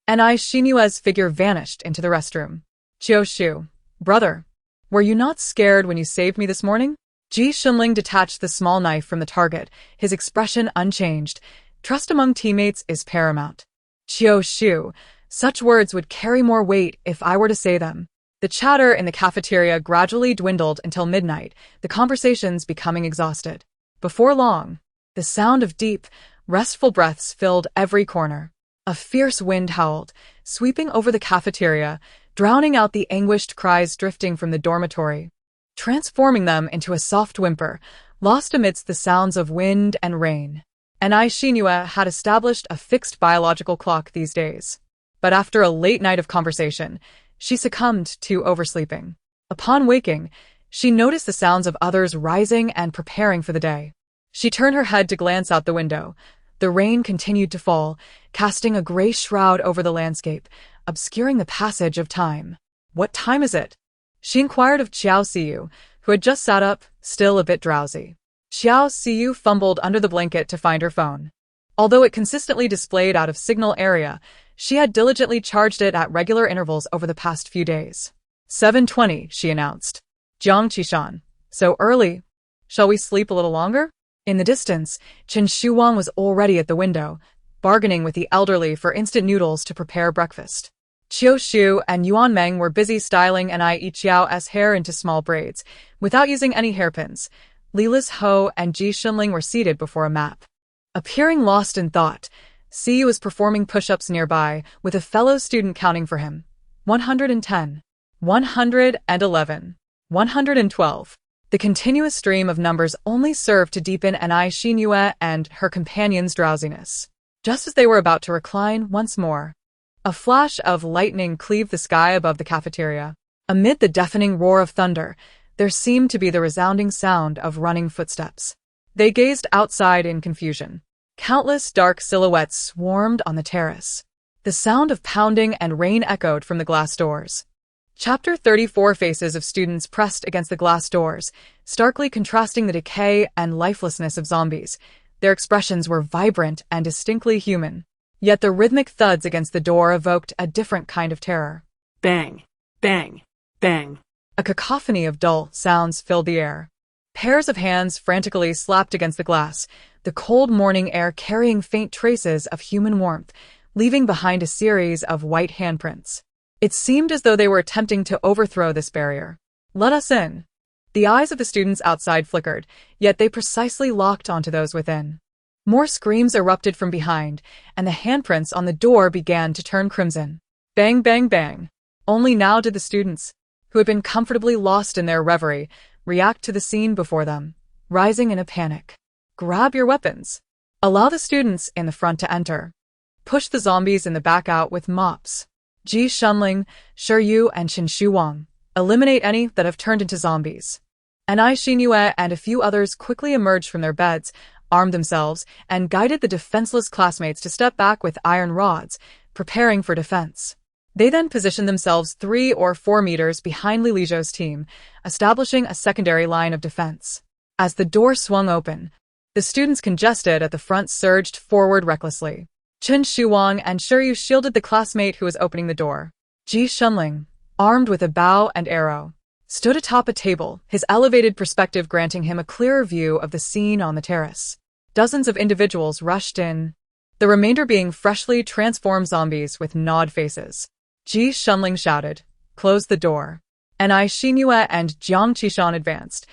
Anai Xinyue's figure vanished into the restroom. Qiu Shu, brother, were you not scared when you saved me this morning? Ji Shinling detached the small knife from the target, his expression unchanged. Trust among teammates is paramount. Qiu Shu, such words would carry more weight if I were to say them. The chatter in the cafeteria gradually dwindled until midnight, the conversations becoming exhausted. Before long, the sound of deep, restful breaths filled every corner. A fierce wind howled, sweeping over the cafeteria, drowning out the anguished cries drifting from the dormitory, transforming them into a soft whimper, lost amidst the sounds of wind and rain. Anai Xinyue had established a fixed biological clock these days. But after a late night of conversation, she succumbed to oversleeping. Upon waking, she noticed the sounds of others rising and preparing for the day. She turned her head to glance out the window. The rain continued to fall, casting a gray shroud over the landscape, obscuring the passage of time. "What time is it?" she inquired of Xiao Siyu, who had just sat up, still a bit drowsy. Xiao Siyu fumbled under the blanket to find her phone. Although it consistently displayed out of signal area, she had diligently charged it at regular intervals over the past few days. 7:20, she announced. "Jiang Qishan, so early. Shall we sleep a little longer?" In the distance, Chen Shuwang was already at the window, bargaining with the elderly for instant noodles to prepare breakfast. Qiu Shu and Yuan Meng were busy styling Anai Yiqiao's hair into small braids, without using any hairpins. Lilis Ho and Ji Shinling were seated before a map. Appearing lost in thought, Siyu was performing push-ups nearby, with a fellow student counting for him. 110, 111, 112. The continuous stream of numbers only served to deepen Anai Xinyue and her companion's drowsiness. Just as they were about to recline once more, a flash of lightning cleaved the sky above the cafeteria. Amid the deafening roar of thunder, there seemed to be the resounding sound of running footsteps. They gazed outside in confusion. Countless dark silhouettes swarmed on the terrace. The sound of pounding and rain echoed from the glass doors. Chapter 34. Faces of students pressed against the glass doors, starkly contrasting the decay and lifelessness of zombies. Their expressions were vibrant and distinctly human. Yet the rhythmic thuds against the door evoked a different kind of terror. Bang, bang, bang. A cacophony of dull sounds filled the air. Pairs of hands frantically slapped against the glass, the cold morning air carrying faint traces of human warmth, leaving behind a series of white handprints. It seemed as though they were attempting to overthrow this barrier. "Let us in." The eyes of the students outside flickered, yet they precisely locked onto those within. More screams erupted from behind, and the handprints on the door began to turn crimson. Bang, bang, bang. Only now did the students, who had been comfortably lost in their reverie, react to the scene before them, rising in a panic. "Grab your weapons. Allow the students in the front to enter. Push the zombies in the back out with mops. Ji Shinling, Shi Yu, and Chen Shuwang. Eliminate any that have turned into zombies." Anai Xinyue and a few others quickly emerged from their beds, armed themselves, and guided the defenseless classmates to step back with iron rods, preparing for defense. They then positioned themselves 3 or 4 meters behind Li Lizhou's team, establishing a secondary line of defense. As the door swung open, the students congested at the front surged forward recklessly. Chen Shuwang and Shiryu shielded the classmate who was opening the door. Ji Shunling, armed with a bow and arrow, stood atop a table, his elevated perspective granting him a clearer view of the scene on the terrace. Dozens of individuals rushed in, the remainder being freshly transformed zombies with gnawed faces. Ji Shunling shouted, "Close the door." Ni Xinyue and Jiang Qishan advanced,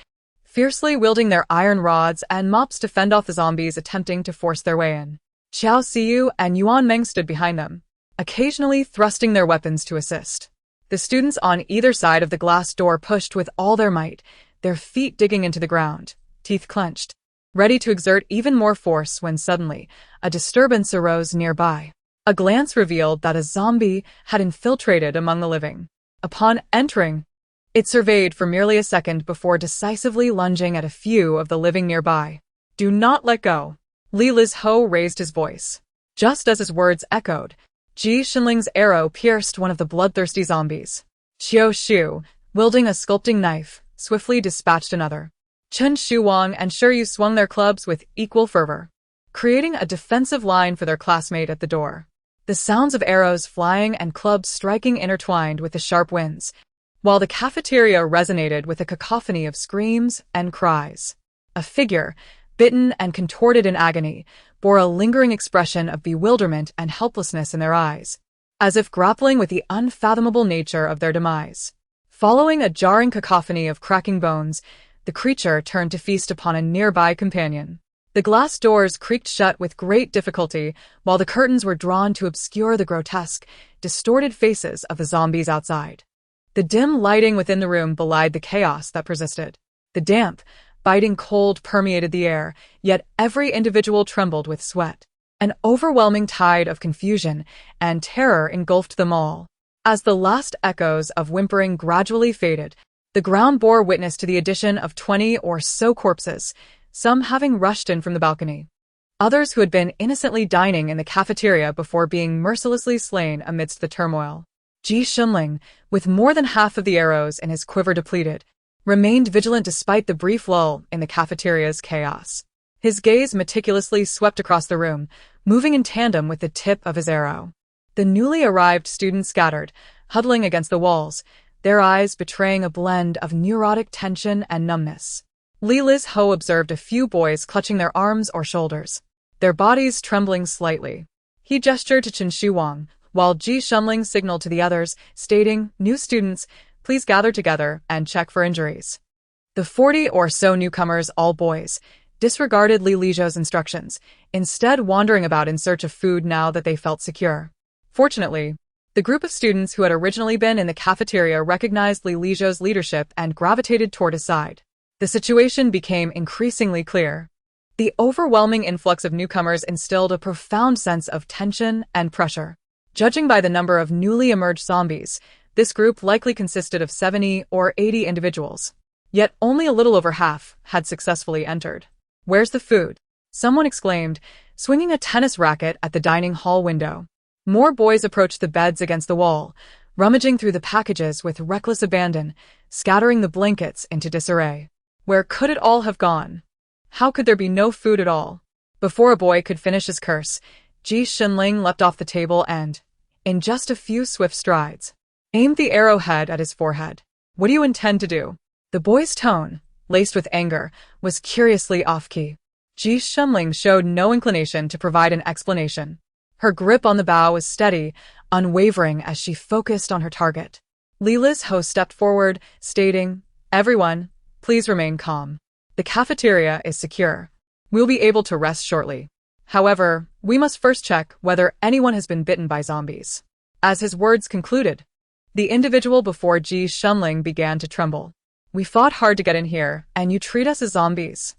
fiercely wielding their iron rods and mops to fend off the zombies attempting to force their way in. Xiao Siyu and Yuan Meng stood behind them, occasionally thrusting their weapons to assist. The students on either side of the glass door pushed with all their might, their feet digging into the ground, teeth clenched, ready to exert even more force when suddenly a disturbance arose nearby. A glance revealed that a zombie had infiltrated among the living. Upon entering, it surveyed for merely a second before decisively lunging at a few of the living nearby. "Do not let go." Li Lizhou raised his voice. Just as his words echoed, Ji Shunling's arrow pierced one of the bloodthirsty zombies. Xiao Shu, wielding a sculpting knife, swiftly dispatched another. Chen Shuwang and Shiryu swung their clubs with equal fervor, creating a defensive line for their classmate at the door. The sounds of arrows flying and clubs striking intertwined with the sharp winds, while the cafeteria resonated with a cacophony of screams and cries. A figure, bitten and contorted in agony, bore a lingering expression of bewilderment and helplessness in their eyes, as if grappling with the unfathomable nature of their demise. Following a jarring cacophony of cracking bones, the creature turned to feast upon a nearby companion. The glass doors creaked shut with great difficulty, while the curtains were drawn to obscure the grotesque, distorted faces of the zombies outside. The dim lighting within the room belied the chaos that persisted. The damp, biting cold permeated the air, yet every individual trembled with sweat. An overwhelming tide of confusion and terror engulfed them all. As the last echoes of whimpering gradually faded, the ground bore witness to the addition of 20 or so corpses, some having rushed in from the balcony. Others who had been innocently dining in the cafeteria before being mercilessly slain amidst the turmoil. Ji Shunling, with more than half of the arrows in his quiver depleted, remained vigilant despite the brief lull in the cafeteria's chaos. His gaze meticulously swept across the room, moving in tandem with the tip of his arrow. The newly arrived students scattered, huddling against the walls, their eyes betraying a blend of neurotic tension and numbness. Li Lizhou observed a few boys clutching their arms or shoulders, their bodies trembling slightly. He gestured to Chen Shuwang, while Ji Shunling signaled to the others, stating, "New students, please gather together and check for injuries." The 40 or so newcomers, all boys, disregarded Li Lizhou's instructions, instead wandering about in search of food now that they felt secure. Fortunately, the group of students who had originally been in the cafeteria recognized Li Lizhou's leadership and gravitated toward his side. The situation became increasingly clear. The overwhelming influx of newcomers instilled a profound sense of tension and pressure. Judging by the number of newly emerged zombies, this group likely consisted of 70 or 80 individuals. Yet only a little over half had successfully entered. "Where's the food?" someone exclaimed, swinging a tennis racket at the dining hall window. More boys approached the beds against the wall, rummaging through the packages with reckless abandon, scattering the blankets into disarray. Where could it all have gone? How could there be no food at all? Before a boy could finish his curse, Ji Shunling leapt off the table and, in just a few swift strides, aimed the arrowhead at his forehead. "What do you intend to do?" The boy's tone, laced with anger, was curiously off-key. Ji Shunling showed no inclination to provide an explanation. Her grip on the bow was steady, unwavering as she focused on her target. Li Lizhou stepped forward, stating, "Everyone, please remain calm. The cafeteria is secure. We'll be able to rest shortly. However, we must first check whether anyone has been bitten by zombies." As his words concluded, the individual before Ji Shunling began to tremble. "We fought hard to get in here, and you treat us as zombies."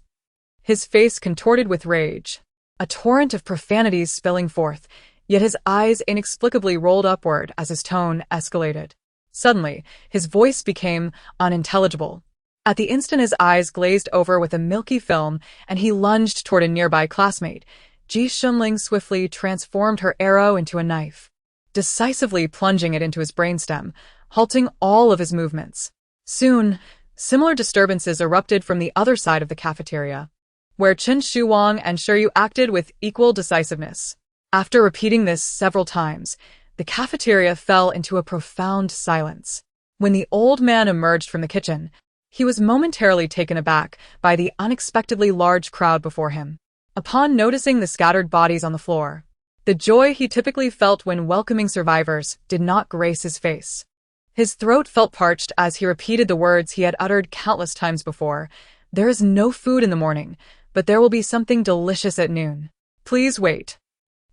His face contorted with rage, a torrent of profanities spilling forth, yet his eyes inexplicably rolled upward as his tone escalated. Suddenly, his voice became unintelligible, At the instant his eyes glazed over with a milky film and he lunged toward a nearby classmate, Ji Shunling swiftly transformed her arrow into a knife, decisively plunging it into his brainstem, halting all of his movements. Soon, similar disturbances erupted from the other side of the cafeteria, where Chen Shuwang and Shiryu acted with equal decisiveness. After repeating this several times, the cafeteria fell into a profound silence. When the old man emerged from the kitchen, he was momentarily taken aback by the unexpectedly large crowd before him. Upon noticing the scattered bodies on the floor, the joy he typically felt when welcoming survivors did not grace his face. His throat felt parched as he repeated the words he had uttered countless times before. "There is no food in the morning, but there will be something delicious at noon. Please wait.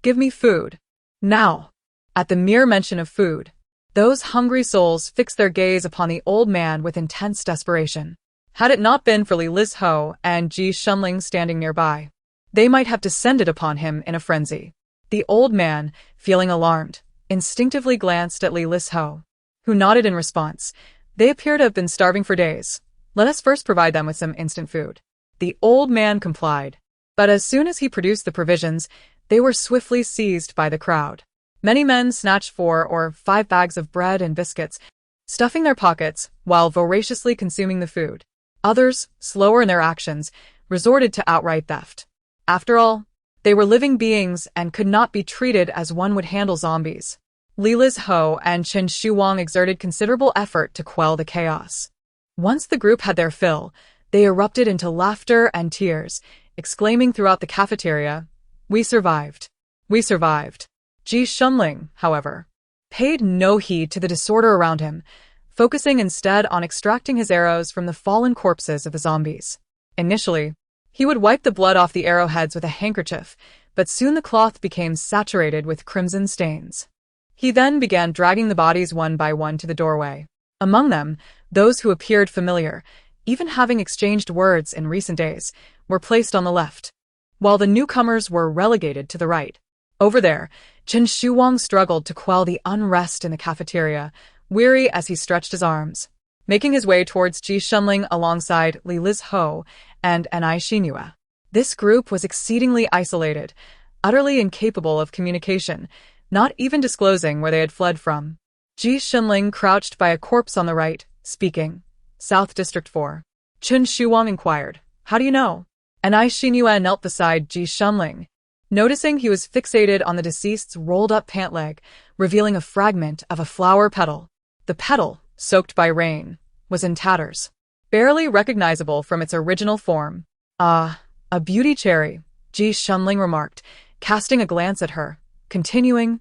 Give me food. Now." At the mere mention of food, those hungry souls fixed their gaze upon the old man with intense desperation. Had it not been for Li Lizho and Ji Shunling standing nearby, they might have descended upon him in a frenzy. The old man, feeling alarmed, instinctively glanced at Li Lizho, who nodded in response. "They appear to have been starving for days. Let us first provide them with some instant food." The old man complied, but as soon as he produced the provisions, they were swiftly seized by the crowd. Many men snatched 4 or 5 bags of bread and biscuits, stuffing their pockets while voraciously consuming the food. Others, slower in their actions, resorted to outright theft. After all, they were living beings and could not be treated as one would handle zombies. Li Lizho and Chen Shuwang exerted considerable effort to quell the chaos. Once the group had their fill, they erupted into laughter and tears, exclaiming throughout the cafeteria, "We survived! We survived!" Ji Shunling, however, paid no heed to the disorder around him, focusing instead on extracting his arrows from the fallen corpses of the zombies. Initially, he would wipe the blood off the arrowheads with a handkerchief, but soon the cloth became saturated with crimson stains. He then began dragging the bodies one by one to the doorway. Among them, those who appeared familiar, even having exchanged words in recent days, were placed on the left, while the newcomers were relegated to the right. Over there, Chen Shuwang struggled to quell the unrest in the cafeteria, weary as he stretched his arms, making his way towards Ji Shunling alongside Li Lizho and Anai Xinhua. This group was exceedingly isolated, utterly incapable of communication, not even disclosing where they had fled from. Ji Shunling crouched by a corpse on the right, speaking. "South District 4. Chen Shuwang inquired, "How do you know?" Anai Xinhua knelt beside Ji Shunling, noticing he was fixated on the deceased's rolled-up pant leg, revealing a fragment of a flower petal. The petal, soaked by rain, was in tatters, barely recognizable from its original form. "Ah, a beauty cherry," Ji Shunling remarked, casting a glance at her, continuing,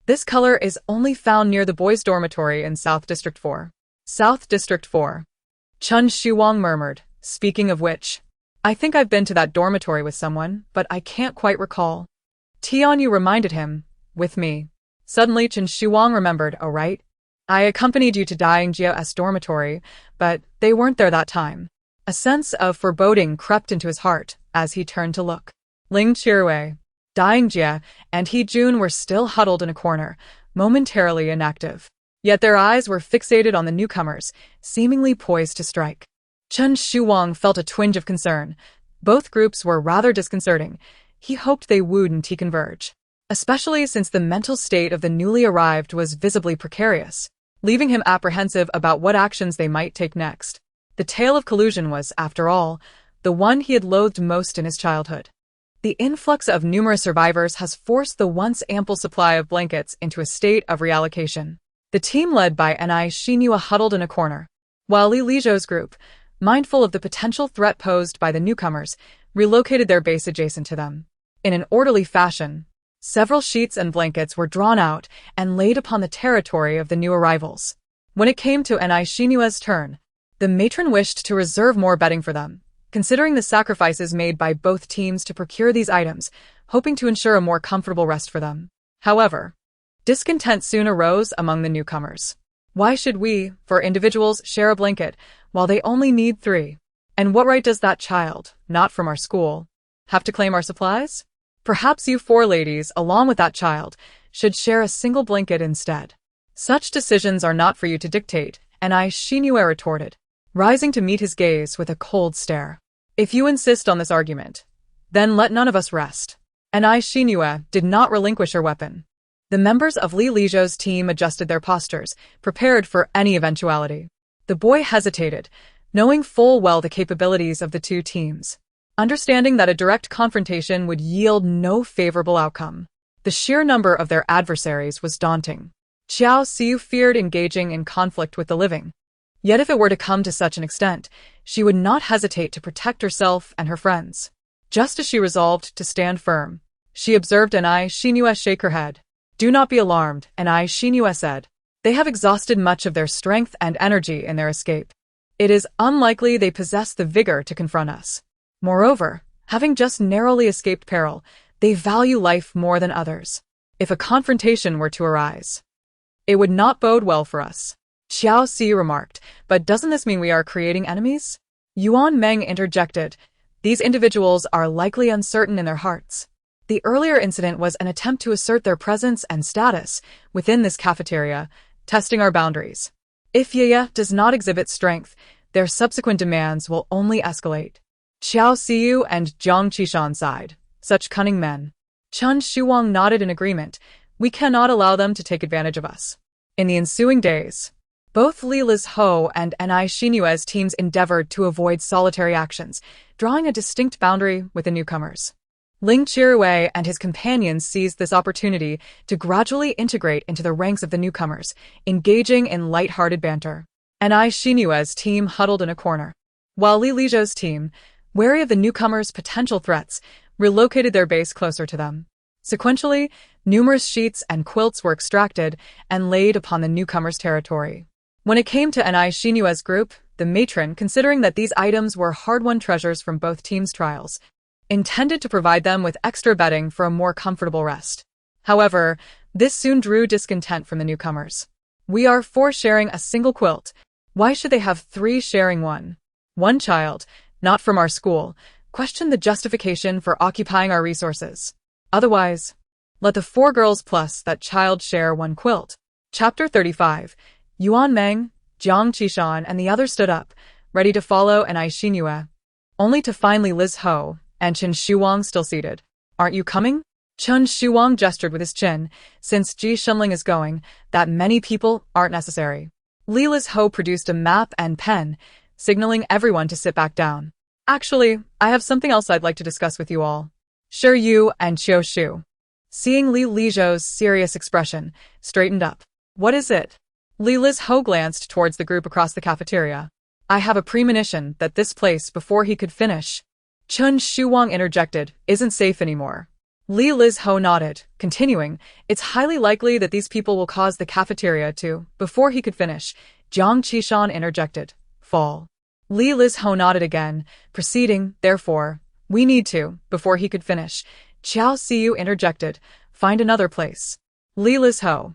"This color is only found near the boys' dormitory in South District 4. South District 4. Chen Shuwang murmured, "Speaking of which, I think I've been to that dormitory with someone, but I can't quite recall." Tianyu reminded him, "With me." Suddenly Chen Shuwang remembered, "Oh right, I accompanied you to Dying Jia's dormitory, but they weren't there that time." A sense of foreboding crept into his heart as he turned to look. Ling Chirui, Dying Jia, and He Jun were still huddled in a corner, momentarily inactive. Yet their eyes were fixated on the newcomers, seemingly poised to strike. Chen Shuwang felt a twinge of concern. Both groups were rather disconcerting. He hoped they wouldn't converge, especially since the mental state of the newly arrived was visibly precarious, leaving him apprehensive about what actions they might take next. The tale of collusion was, after all, the one he had loathed most in his childhood. The influx of numerous survivors has forced the once ample supply of blankets into a state of reallocation. The team led by Anai Xinhua huddled in a corner, while Li Lizho's group, mindful of the potential threat posed by the newcomers, relocated their base adjacent to them. In an orderly fashion, several sheets and blankets were drawn out and laid upon the territory of the new arrivals. When it came to Anai Xinhua's turn, the matron wished to reserve more bedding for them, considering the sacrifices made by both teams to procure these items, hoping to ensure a more comfortable rest for them. However, discontent soon arose among the newcomers. "Why should we, for individuals, share a blanket, while they only need 3? And what right does that child, not from our school, have to claim our supplies? Perhaps you 4 ladies, along with that child, should share a single blanket instead." "Such decisions are not for you to dictate," Anai Xinhua retorted, rising to meet his gaze with a cold stare. If you insist on this argument, then let none of us rest. And Xinhua did not relinquish her weapon. The members of Li Lizhou's team adjusted their postures, prepared for any eventuality. The boy hesitated, knowing full well the capabilities of the two teams. Understanding that a direct confrontation would yield no favorable outcome. The sheer number of their adversaries was daunting. Xiao Xiu feared engaging in conflict with the living. Yet if it were to come to such an extent, she would not hesitate to protect herself and her friends. Just as she resolved to stand firm, she observed Xinhua shake her head. "Do not be alarmed," Xinhua said. "They have exhausted much of their strength and energy in their escape. It is unlikely they possess the vigor to confront us. Moreover, having just narrowly escaped peril, they value life more than others. If a confrontation were to arise, it would not bode well for us." Xiao Xi remarked, "But doesn't this mean we are creating enemies?" Yuan Meng interjected, "These individuals are likely uncertain in their hearts. The earlier incident was an attempt to assert their presence and status within this cafeteria, testing our boundaries. If Ye does not exhibit strength, their subsequent demands will only escalate." Xiao Xiu and Jiang Qishan sighed. "Such cunning men." Chen Shuang nodded in agreement. "We cannot allow them to take advantage of us." In the ensuing days, both Li Lizhou and Xinua's teams endeavored to avoid solitary actions, drawing a distinct boundary with the newcomers. Ling Qiruwei and his companions seized this opportunity to gradually integrate into the ranks of the newcomers, engaging in light-hearted banter. Xinua's team huddled in a corner, while Li Lizhou's team, wary of the newcomers' potential threats, relocated their base closer to them. Sequentially, numerous sheets and quilts were extracted and laid upon the newcomers' territory. When it came to Xinua's group, the matron, considering that these items were hard-won treasures from both teams' trials, intended to provide them with extra bedding for a more comfortable rest. However, this soon drew discontent from the newcomers. "We are 4 sharing a single quilt. Why should they have 3 sharing one?" One child, not from our school, questioned the justification for occupying our resources. "Otherwise, let the 4 girls plus that child share one quilt." Chapter 35. Yuan Meng, Jiang Qishan, and the others stood up, ready to follow Xinhua, only to find Li Lizhou and Chen Shuang still seated. "Aren't you coming?" Chen Shuang gestured with his chin. "Since Ji Shenling is going, that many people aren't necessary." Li Lizhou produced a map and pen, signaling everyone to sit back down. "Actually, I have something else I'd like to discuss with you all." Shi Yu and Qiu Shu, seeing Li Lizhou's serious expression, straightened up. "What is it?" Li Lizhou glanced towards the group across the cafeteria. "I have a premonition that this place, before he could finish," Chen Shuang interjected, "isn't safe anymore." Li Lizhou nodded, continuing, "It's highly likely that these people will cause the cafeteria to, before he could finish." Jiang Qishan interjected, "fall." Li Lizhou nodded again, proceeding, "Therefore, we need to, before he could finish." Xiao Xiu interjected, "Find another place." Li Lizhou,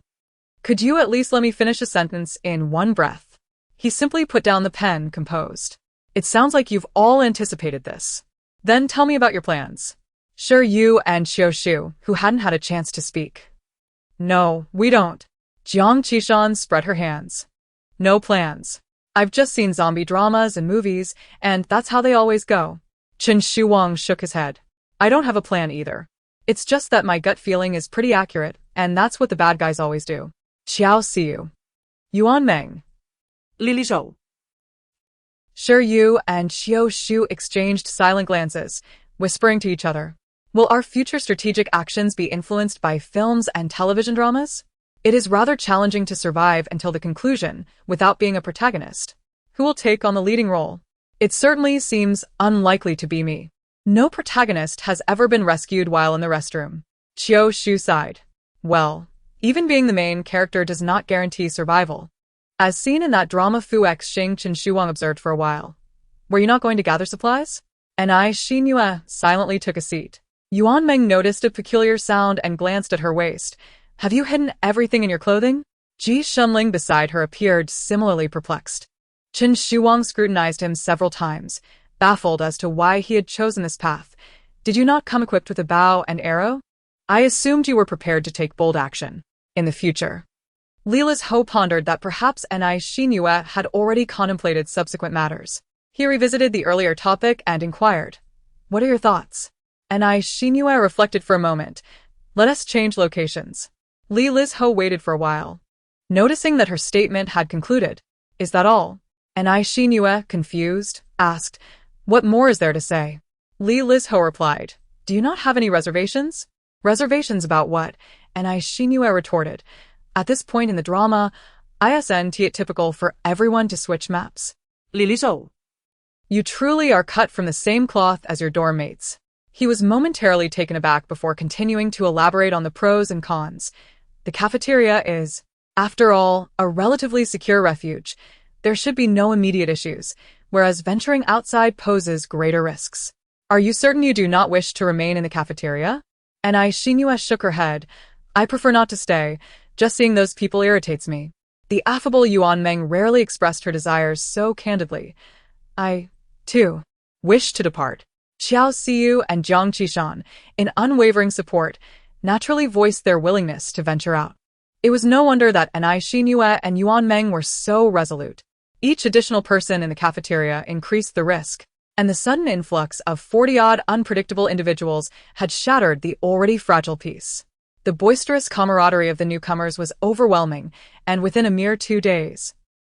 "Could you at least let me finish a sentence in one breath?" He simply put down the pen, composed. "It sounds like you've all anticipated this. Then tell me about your plans." Shi Yu and Qiu Shu, who hadn't had a chance to speak. "No, we don't." Jiang Qishan spread her hands. "No plans. I've just seen zombie dramas and movies, and that's how they always go." Chen Shuang shook his head. "I don't have a plan either. It's just that my gut feeling is pretty accurate, and that's what the bad guys always do." Xiao Xiu, Yuan Meng, Li Lizhou. Shi Yu and Qiu Shu exchanged silent glances, whispering to each other. "Will our future strategic actions be influenced by films and television dramas? It is rather challenging to survive until the conclusion without being a protagonist. Who will take on the leading role? It certainly seems unlikely to be me. No protagonist has ever been rescued while in the restroom." Qiu Shu sighed. "Well, even being the main character does not guarantee survival. As seen in that drama Fu X Xing," Chen Shuang observed for a while. "Were you not going to gather supplies?" Xinhua silently took a seat. Yuan Meng noticed a peculiar sound and glanced at her waist. "Have you hidden everything in your clothing?" Ji Shenling beside her appeared similarly perplexed. Chen Shuang scrutinized him several times, baffled as to why he had chosen this path. "Did you not come equipped with a bow and arrow? I assumed you were prepared to take bold action in the future." Li Lizho pondered that perhaps Ni Xinhua had already contemplated subsequent matters. He revisited the earlier topic and inquired, "What are your thoughts?" Ni Xinhua reflected for a moment. "Let us change locations." Li Lizho waited for a while. Noticing that her statement had concluded, "Is that all?" Ni Xinhua, confused, asked, "What more is there to say?" Li Lizho replied, "Do you not have any reservations?" "Reservations about what?" Ni Xinhua retorted. At this point in the drama, isn't it typical for everyone to switch maps? Li Lizho. You truly are cut from the same cloth as your dorm mates. He was momentarily taken aback before continuing to elaborate on the pros and cons. The cafeteria is, after all, a relatively secure refuge. There should be no immediate issues, whereas venturing outside poses greater risks. Are you certain you do not wish to remain in the cafeteria? Ni Xinhua shook her head. I prefer not to stay. Just seeing those people irritates me. The affable Yuan Meng rarely expressed her desires so candidly. I, too, wish to depart. Xiao Xiyu and Jiang Qishan, in unwavering support, naturally voiced their willingness to venture out. It was no wonder that Ni Xinhua and Yuan Meng were so resolute. Each additional person in the cafeteria increased the risk, and the sudden influx of 40-odd unpredictable individuals had shattered the already fragile peace. The boisterous camaraderie of the newcomers was overwhelming, and within a mere 2 days,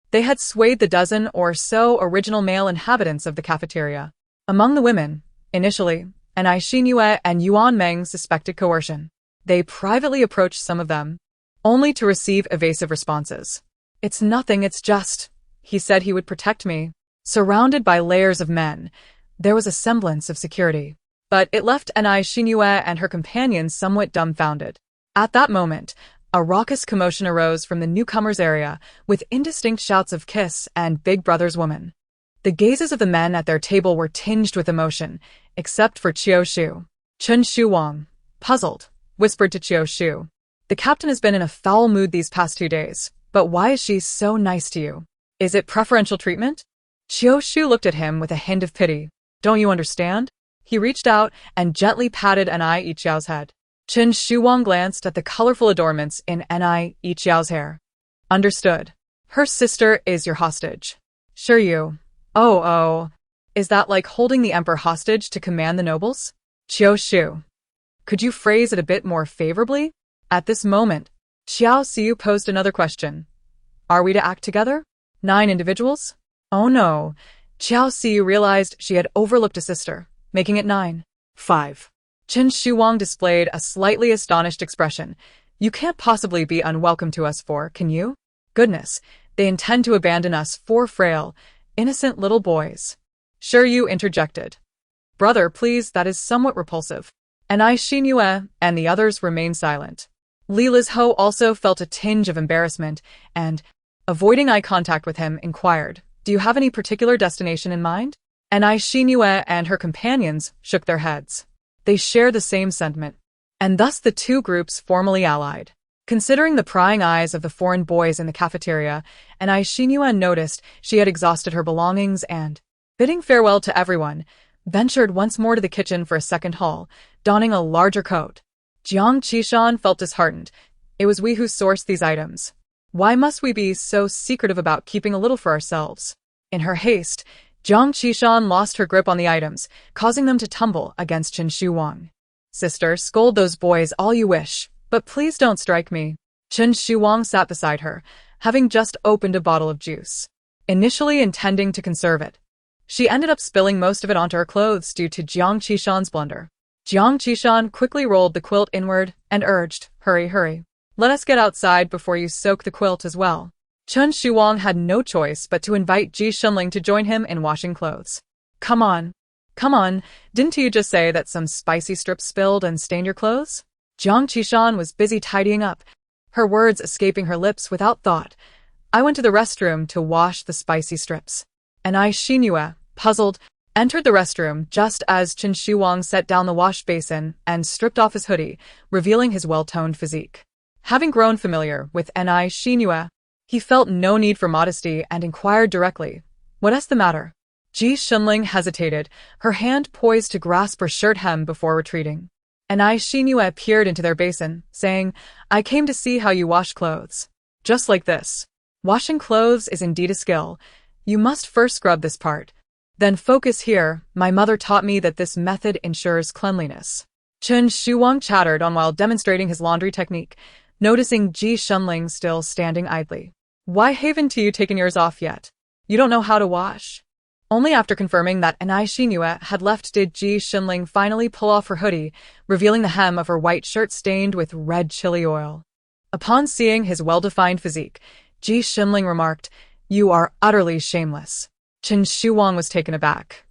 they had swayed the dozen or so original male inhabitants of the cafeteria. Among the women, initially, Ni Xinhua and Yuan Meng suspected coercion. They privately approached some of them, only to receive evasive responses. "It's nothing, it's just," he said he would protect me. Surrounded by layers of men, there was a semblance of security. But it left Ni Xinhua and her companions somewhat dumbfounded. At that moment, a raucous commotion arose from the newcomers' area, with indistinct shouts of "kiss" and "Big Brother's woman." The gazes of the men at their table were tinged with emotion, except for Qiu Shu. Chen Shuwang, puzzled, whispered to Qiu Shu, "The captain has been in a foul mood these past 2 days, but why is she so nice to you? Is it preferential treatment?" Qiu Shu looked at him with a hint of pity. "Don't you understand?" He reached out and gently patted Ni Yiqiao's head. Chen Shuwang glanced at the colorful adornments in Ni Yiqiao's hair. "Understood. Her sister is your hostage." "Sure you. Oh. Is that like holding the emperor hostage to command the nobles?" "Qiu Shu. Could you phrase it a bit more favorably?" At this moment, Xiao Xiu posed another question. "Are we to act together? 9 individuals?" Oh no. Xiao Xiu realized she had overlooked a sister, making it 9. 5. Chen Shuwang displayed a slightly astonished expression. "You can't possibly be unwelcome to us can you? Goodness, they intend to abandon us 4 frail, innocent little boys." Sure you interjected. "Brother, please, that is somewhat repulsive." Ni Xinhua and the others remained silent. Li Lizho also felt a tinge of embarrassment and, avoiding eye contact with him, inquired, "Do you have any particular destination in mind?" Ni Xinhua and her companions shook their heads. They shared the same sentiment, and thus the 2 groups formally allied. Considering the prying eyes of the foreign boys in the cafeteria, Ni Xinhua noticed she had exhausted her belongings and, bidding farewell to everyone, ventured once more to the kitchen for a second haul, donning a larger coat. Jiang Qishan felt disheartened. It was we who sourced these items. Why must we be so secretive about keeping a little for ourselves? In her haste, Jiang Qishan lost her grip on the items, causing them to tumble against Chen Shuwang. "Sister, scold those boys all you wish, but please don't strike me." Chen Shuwang sat beside her, having just opened a bottle of juice. Initially intending to conserve it, she ended up spilling most of it onto her clothes due to Jiang Qishan's blunder. Jiang Qishan quickly rolled the quilt inward and urged, Hurry. Let us get outside before you soak the quilt as well." Chen Shuwang had no choice but to invite Ji Shunling to join him in washing clothes. Come on, didn't you just say that some spicy strips spilled and stained your clothes?" Jiang Qishan was busy tidying up, her words escaping her lips without thought. "I went to the restroom to wash the spicy strips." Ni Xinhua, puzzled, entered the restroom just as Chen Shuwang set down the wash basin and stripped off his hoodie, revealing his well-toned physique. Having grown familiar with Ni Xinhua, he felt no need for modesty and inquired directly, "What's the matter?" Ji Shunling hesitated, her hand poised to grasp her shirt hem before retreating. Ni Xinhua peered into their basin, saying, "I came to see how you wash clothes." Just like this. Washing clothes is indeed a skill. You must first scrub this part. Then focus here. My mother taught me that this method ensures cleanliness. Chen Shuang chattered on while demonstrating his laundry technique, noticing Ji Shunling still standing idly. Why haven't you taken yours off yet? You don't know how to wash? Only after confirming that Anai Xinhua had left did Ji Shunling finally pull off her hoodie, revealing the hem of her white shirt stained with red chili oil. Upon seeing his well-defined physique, Ji Shunling remarked, "You are utterly shameless." Chen Shuang was taken aback.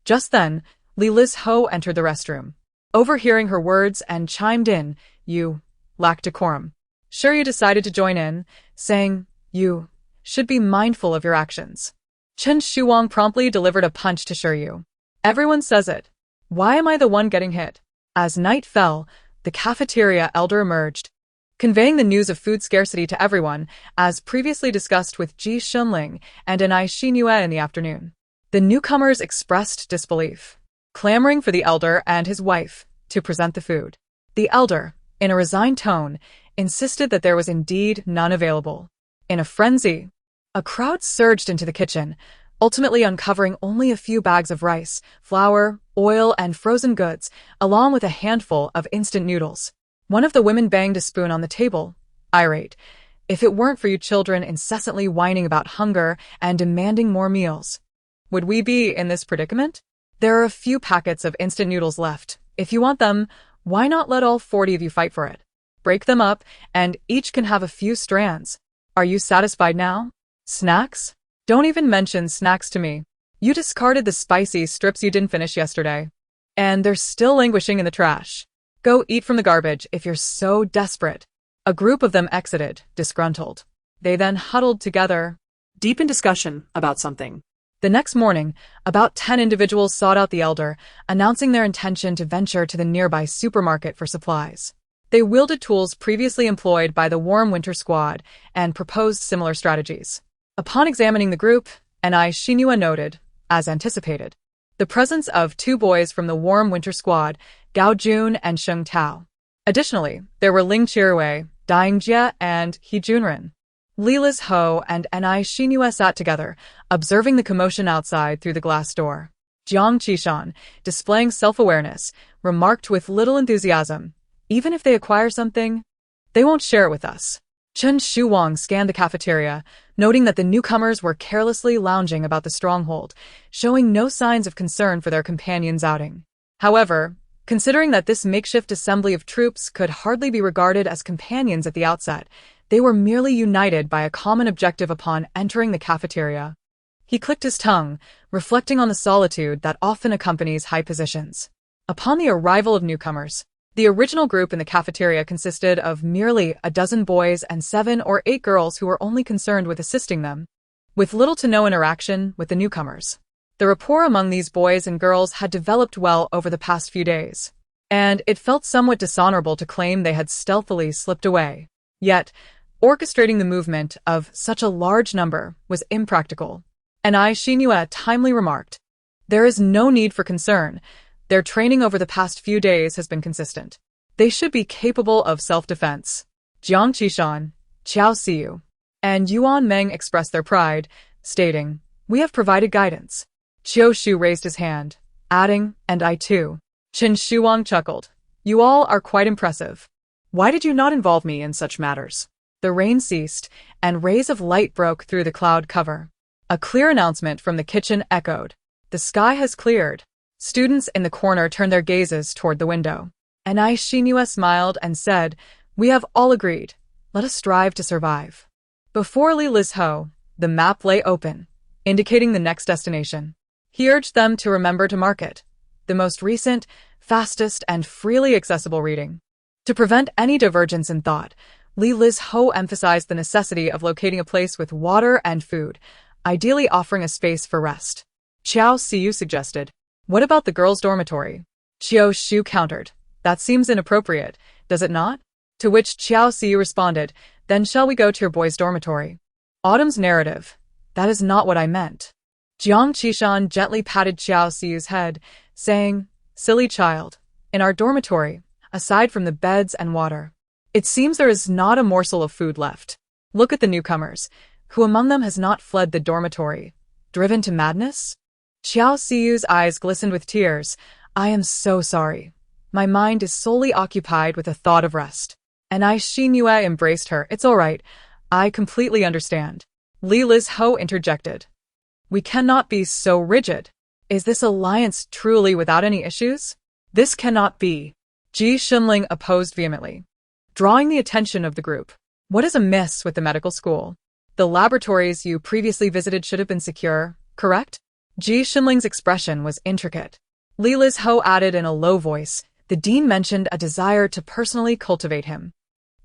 Just then, Li Liz Ho entered the restroom, overhearing her words and chimed in, "You lack decorum." Sure, you decided to join in, saying, "You should be mindful of your actions." Chen Shuang promptly delivered a punch to Shiryu. Everyone says it. Why am I the one getting hit? As night fell, the cafeteria elder emerged, conveying the news of food scarcity to everyone, as previously discussed with Ji Shunling and Anai Xinhua in the afternoon. The newcomers expressed disbelief, clamoring for the elder and his wife to present the food. The elder, in a resigned tone, insisted that there was indeed none available. In a frenzy, a crowd surged into the kitchen, ultimately uncovering only a few bags of rice, flour, oil, and frozen goods, along with a handful of instant noodles. One of the women banged a spoon on the table, irate. If it weren't for you children incessantly whining about hunger and demanding more meals, would we be in this predicament? There are a few packets of instant noodles left. If you want them, why not let all 40 of you fight for it? Break them up, and each can have a few strands. Are you satisfied now? Snacks? Don't even mention snacks to me. You discarded the spicy strips you didn't finish yesterday. And they're still languishing in the trash. Go eat from the garbage if you're so desperate. A group of them exited, disgruntled. They then huddled together, Deep in discussion about something. The next morning, about 10 individuals sought out the elder, announcing their intention to venture to the nearby supermarket for supplies. They wielded tools previously employed by the Warm Winter Squad and proposed similar strategies. Upon examining the group, Anai Xinhua noted, as anticipated, the presence of 2 boys from the Warm Winter Squad, Gao Jun and Sheng Tao. Additionally, there were Ling Chirui, Dai Jie, and He Junren. Li Liz Ho and Anai Xinhua sat together, observing the commotion outside through the glass door. Jiang Qishan, displaying self-awareness, remarked with little enthusiasm, "Even if they acquire something, they won't share it with us." Chen Shuang scanned the cafeteria, noting that the newcomers were carelessly lounging about the stronghold, showing no signs of concern for their companions' outing. However, considering that this makeshift assembly of troops could hardly be regarded as companions at the outset, they were merely united by a common objective upon entering the cafeteria. He clicked his tongue, reflecting on the solitude that often accompanies high positions. Upon the arrival of newcomers, the original group in the cafeteria consisted of merely a dozen boys and 7 or 8 girls who were only concerned with assisting them, with little to no interaction with the newcomers. The rapport among these boys and girls had developed well over the past few days, and it felt somewhat dishonorable to claim they had stealthily slipped away. Yet, orchestrating the movement of such a large number was impractical. Anai Xinhua timely remarked, "There is no need for concern. Their training over the past few days has been consistent. They should be capable of self-defense." Jiang Qishan, Qiao Siyu, and Yuan Meng expressed their pride, stating, "We have provided guidance." Qiao Shu raised his hand, adding, "And I too." Chen Shuang chuckled, "You all are quite impressive. Why did you not involve me in such matters?" The rain ceased, and rays of light broke through the cloud cover. A clear announcement from the kitchen echoed, "The sky has cleared." Students in the corner turned their gazes toward the window. Anai Xinhua smiled and said, "We have all agreed. Let us strive to survive." Before Li Liz Ho, the map lay open, indicating the next destination. He urged them to remember to mark it, the most recent, fastest, and freely accessible reading. To prevent any divergence in thought, Li Liz Ho emphasized the necessity of locating a place with water and food, ideally offering a space for rest. Qiao Siyu suggested, "What about the girls' dormitory?" Qiao Shu countered, "That seems inappropriate, does it not?" To which Qiao Siyu responded, "Then shall we go to your boys' dormitory?" Autumn's narrative. That is not what I meant. Jiang Qishan gently patted Qiao Siyu's head, saying, "Silly child, in our dormitory, aside from the beds and water, it seems there is not a morsel of food left. Look at the newcomers. Who among them has not fled the dormitory? Driven to madness? Xiao Siyu's eyes glistened with tears. I am so sorry. My mind is solely occupied with the thought of rest. And Xinyu embraced her. It's all right. I completely understand. Li Lizho interjected. We cannot be so rigid. Is this alliance truly without any issues? This cannot be. Ji Xunling opposed vehemently, drawing the attention of the group. What is amiss with the medical school? The laboratories you previously visited should have been secure, correct? Ji Xunling's expression was intricate. Li Lizho added in a low voice, the dean mentioned a desire to personally cultivate him.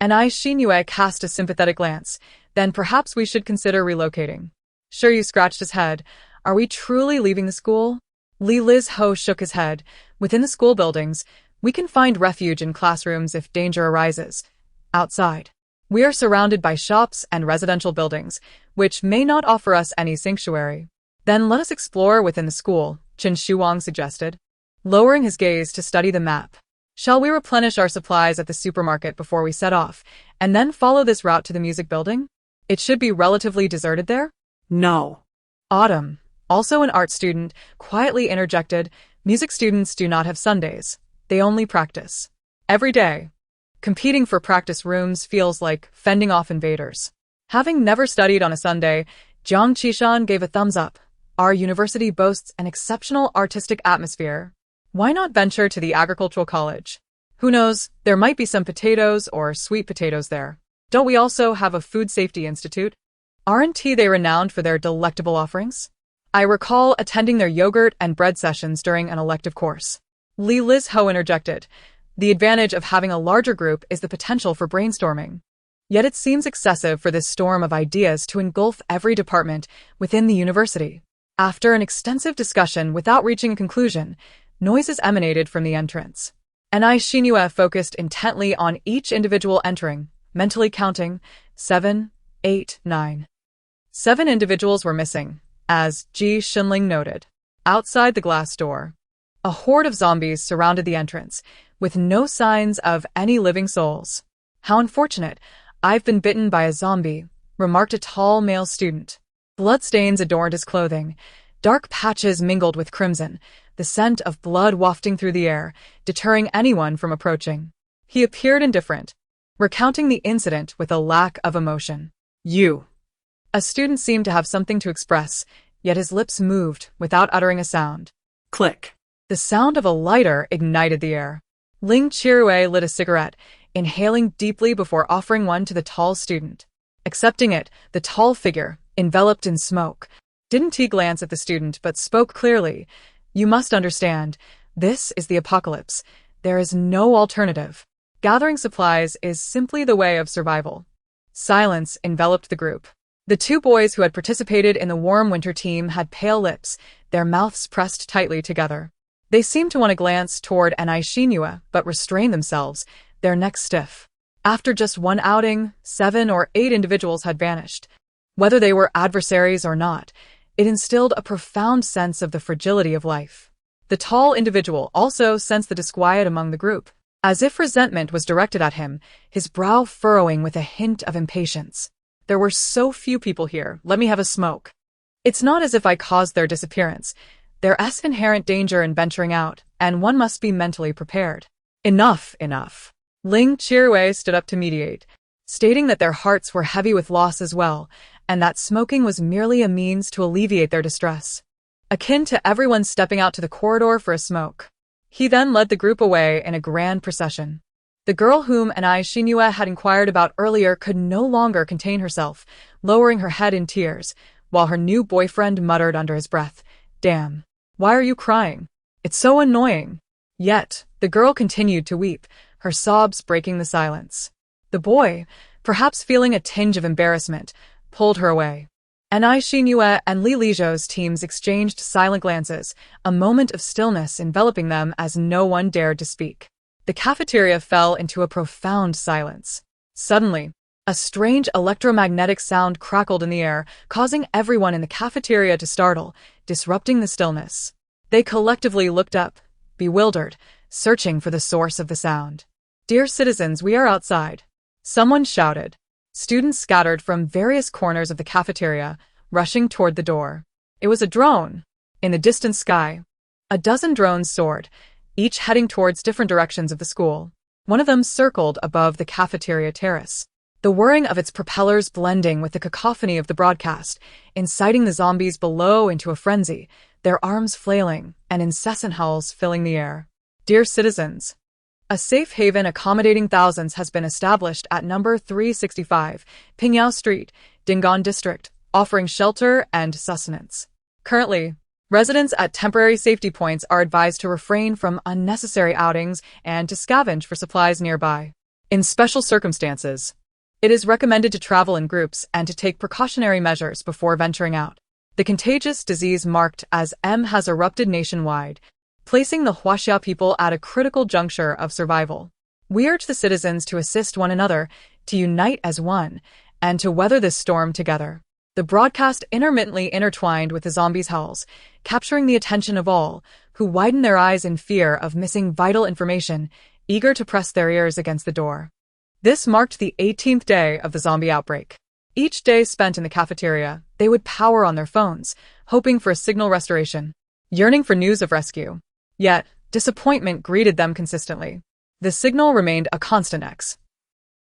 And Xinyu cast a sympathetic glance. Then perhaps we should consider relocating. Shiryu scratched his head. Are we truly leaving the school? Li Lizho shook his head. Within the school buildings, we can find refuge in classrooms if danger arises. Outside, we are surrounded by shops and residential buildings, which may not offer us any sanctuary. Then let us explore within the school, Qin Shuang suggested, lowering his gaze to study the map. Shall we replenish our supplies at the supermarket before we set off, and then follow this route to the music building? It should be relatively deserted there? No. Autumn, also an art student, quietly interjected, music students do not have Sundays. They only practice. Every day. Competing for practice rooms feels like fending off invaders. Having never studied on a Sunday, Jiang Qishan gave a thumbs up. Our university boasts an exceptional artistic atmosphere. Why not venture to the agricultural college? Who knows, there might be some potatoes or sweet potatoes there. Don't we also have a food safety institute? Aren't they renowned for their delectable offerings? I recall attending their yogurt and bread sessions during an elective course. Li Lizho interjected. The advantage of having a larger group is the potential for brainstorming. Yet it seems excessive for this storm of ideas to engulf every department within the university. After an extensive discussion without reaching a conclusion, noises emanated from the entrance. And Xinyu focused intently on each individual entering, mentally counting 7, 8, 9. 7 individuals were missing, as Ji Xunling noted. Outside the glass door, a horde of zombies surrounded the entrance, with no signs of any living souls. How unfortunate. I've been bitten by a zombie, remarked a tall male student. Bloodstains adorned his clothing. Dark patches mingled with crimson, the scent of blood wafting through the air, deterring anyone from approaching. He appeared indifferent, recounting the incident with a lack of emotion. You. A student seemed to have something to express, yet his lips moved without uttering a sound. Click. The sound of a lighter ignited the air. Ling Chirue lit a cigarette, inhaling deeply before offering one to the tall student. Accepting it, the tall figure, enveloped in smoke, didn't he glance at the student but spoke clearly. You must understand, this is the apocalypse. There is no alternative. Gathering supplies is simply the way of survival. Silence enveloped the group. The 2 boys who had participated in the warm winter team had pale lips, their mouths pressed tightly together. They seemed to want to glance toward Xinyu, but restrained themselves, their necks stiff. After just one outing, 7 or 8 individuals had vanished. Whether they were adversaries or not, it instilled a profound sense of the fragility of life. The tall individual also sensed the disquiet among the group, as if resentment was directed at him, his brow furrowing with a hint of impatience. There were so few people here, let me have a smoke. It's not as if I caused their disappearance. There's inherent danger in venturing out, and one must be mentally prepared. Enough. Ling Chirue stood up to mediate, stating that their hearts were heavy with loss as well, and that smoking was merely a means to alleviate their distress, akin to everyone stepping out to the corridor for a smoke. He then led the group away in a grand procession. The girl whom Xinyu had inquired about earlier could no longer contain herself, lowering her head in tears, while her new boyfriend muttered under his breath, Damn, why are you crying? It's so annoying. Yet, the girl continued to weep, her sobs breaking the silence. The boy, perhaps feeling a tinge of embarrassment, pulled her away. And Xinyu and Li Lizho's teams exchanged silent glances, a moment of stillness enveloping them as no one dared to speak. The cafeteria fell into a profound silence. Suddenly, a strange electromagnetic sound crackled in the air, causing everyone in the cafeteria to startle, disrupting the stillness. They collectively looked up, bewildered, searching for the source of the sound. Dear citizens, we are outside. Someone shouted. Students scattered from various corners of the cafeteria, rushing toward the door. It was a drone. In the distant sky, a dozen drones soared, each heading towards different directions of the school. One of them circled above the cafeteria terrace, the whirring of its propellers blending with the cacophony of the broadcast, inciting the zombies below into a frenzy, their arms flailing and incessant howls filling the air. Dear citizens, a safe haven accommodating thousands has been established at number 365, Pingyao Street, Dingon District, offering shelter and sustenance. Currently, residents at temporary safety points are advised to refrain from unnecessary outings and to scavenge for supplies nearby. In special circumstances, it is recommended to travel in groups and to take precautionary measures before venturing out. The contagious disease marked as M has erupted nationwide, placing the Huaxia people at a critical juncture of survival. We urge the citizens to assist one another, to unite as one, and to weather this storm together. The broadcast intermittently intertwined with the zombies' howls, capturing the attention of all, who widen their eyes in fear of missing vital information, eager to press their ears against the door. This marked the 18th day of the zombie outbreak. Each day spent in the cafeteria, they would power on their phones, hoping for a signal restoration, yearning for news of rescue. Yet, disappointment greeted them consistently. The signal remained a constant X.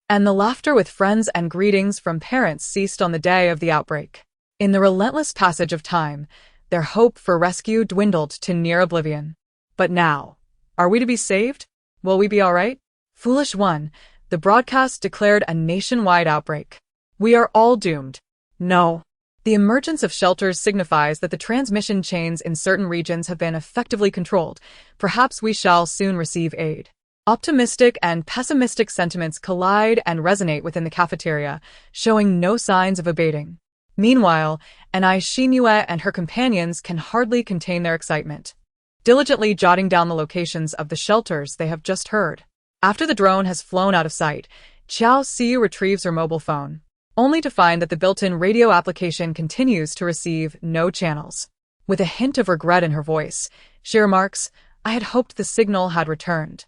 And the laughter with friends and greetings from parents ceased on the day of the outbreak. In the relentless passage of time, their hope for rescue dwindled to near oblivion. But now, are we to be saved? Will we be all right? Foolish one, the broadcast declared a nationwide outbreak. We are all doomed. No. The emergence of shelters signifies that the transmission chains in certain regions have been effectively controlled. Perhaps we shall soon receive aid. Optimistic and pessimistic sentiments collide and resonate within the cafeteria, showing no signs of abating. Meanwhile, Anai Xinue and her companions can hardly contain their excitement, diligently jotting down the locations of the shelters they have just heard. After the drone has flown out of sight, Qiao Siyu retrieves her mobile phone, only to find that the built-in radio application continues to receive no channels. With a hint of regret in her voice, she remarks, "I had hoped the signal had returned."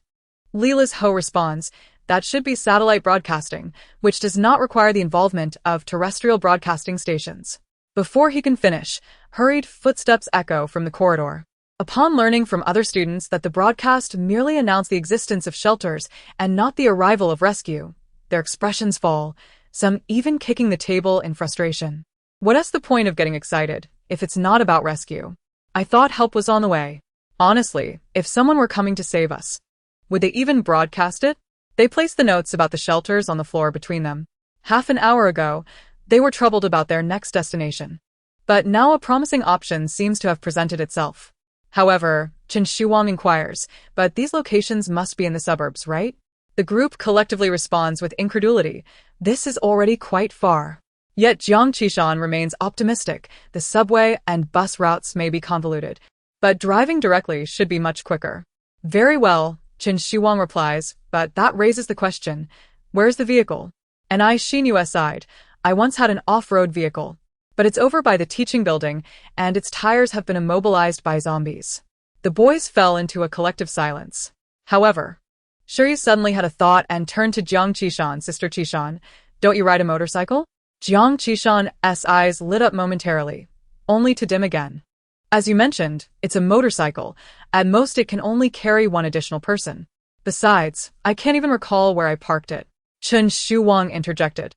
Li Lizho responds, "That should be satellite broadcasting, which does not require the involvement of terrestrial broadcasting stations." Before he can finish, hurried footsteps echo from the corridor. Upon learning from other students that the broadcast merely announced the existence of shelters and not the arrival of rescue, their expressions fall, some even kicking the table in frustration. What's the point of getting excited if it's not about rescue? I thought help was on the way. Honestly, if someone were coming to save us, would they even broadcast it? They placed the notes about the shelters on the floor between them. Half an hour ago, they were troubled about their next destination. But now a promising option seems to have presented itself. However, Chen Shuang inquires, "But these locations must be in the suburbs, right?" The group collectively responds with incredulity. This is already quite far. Yet Jiang Qishan remains optimistic. The subway and bus routes may be convoluted, but driving directly should be much quicker. Very well, Chen Shuang replies, "But that raises the question, where's the vehicle?" And I Xinyu sighed, "I once had an off-road vehicle, but it's over by the teaching building, and its tires have been immobilized by zombies." The boys fell into a collective silence. However, Shiryu suddenly had a thought and turned to Jiang Qishan. "Sister Qishan, don't you ride a motorcycle?" Jiang Qishan's eyes lit up momentarily, only to dim again. "As you mentioned, it's a motorcycle. At most it can only carry one additional person. Besides, I can't even recall where I parked it." Chen Shuang interjected.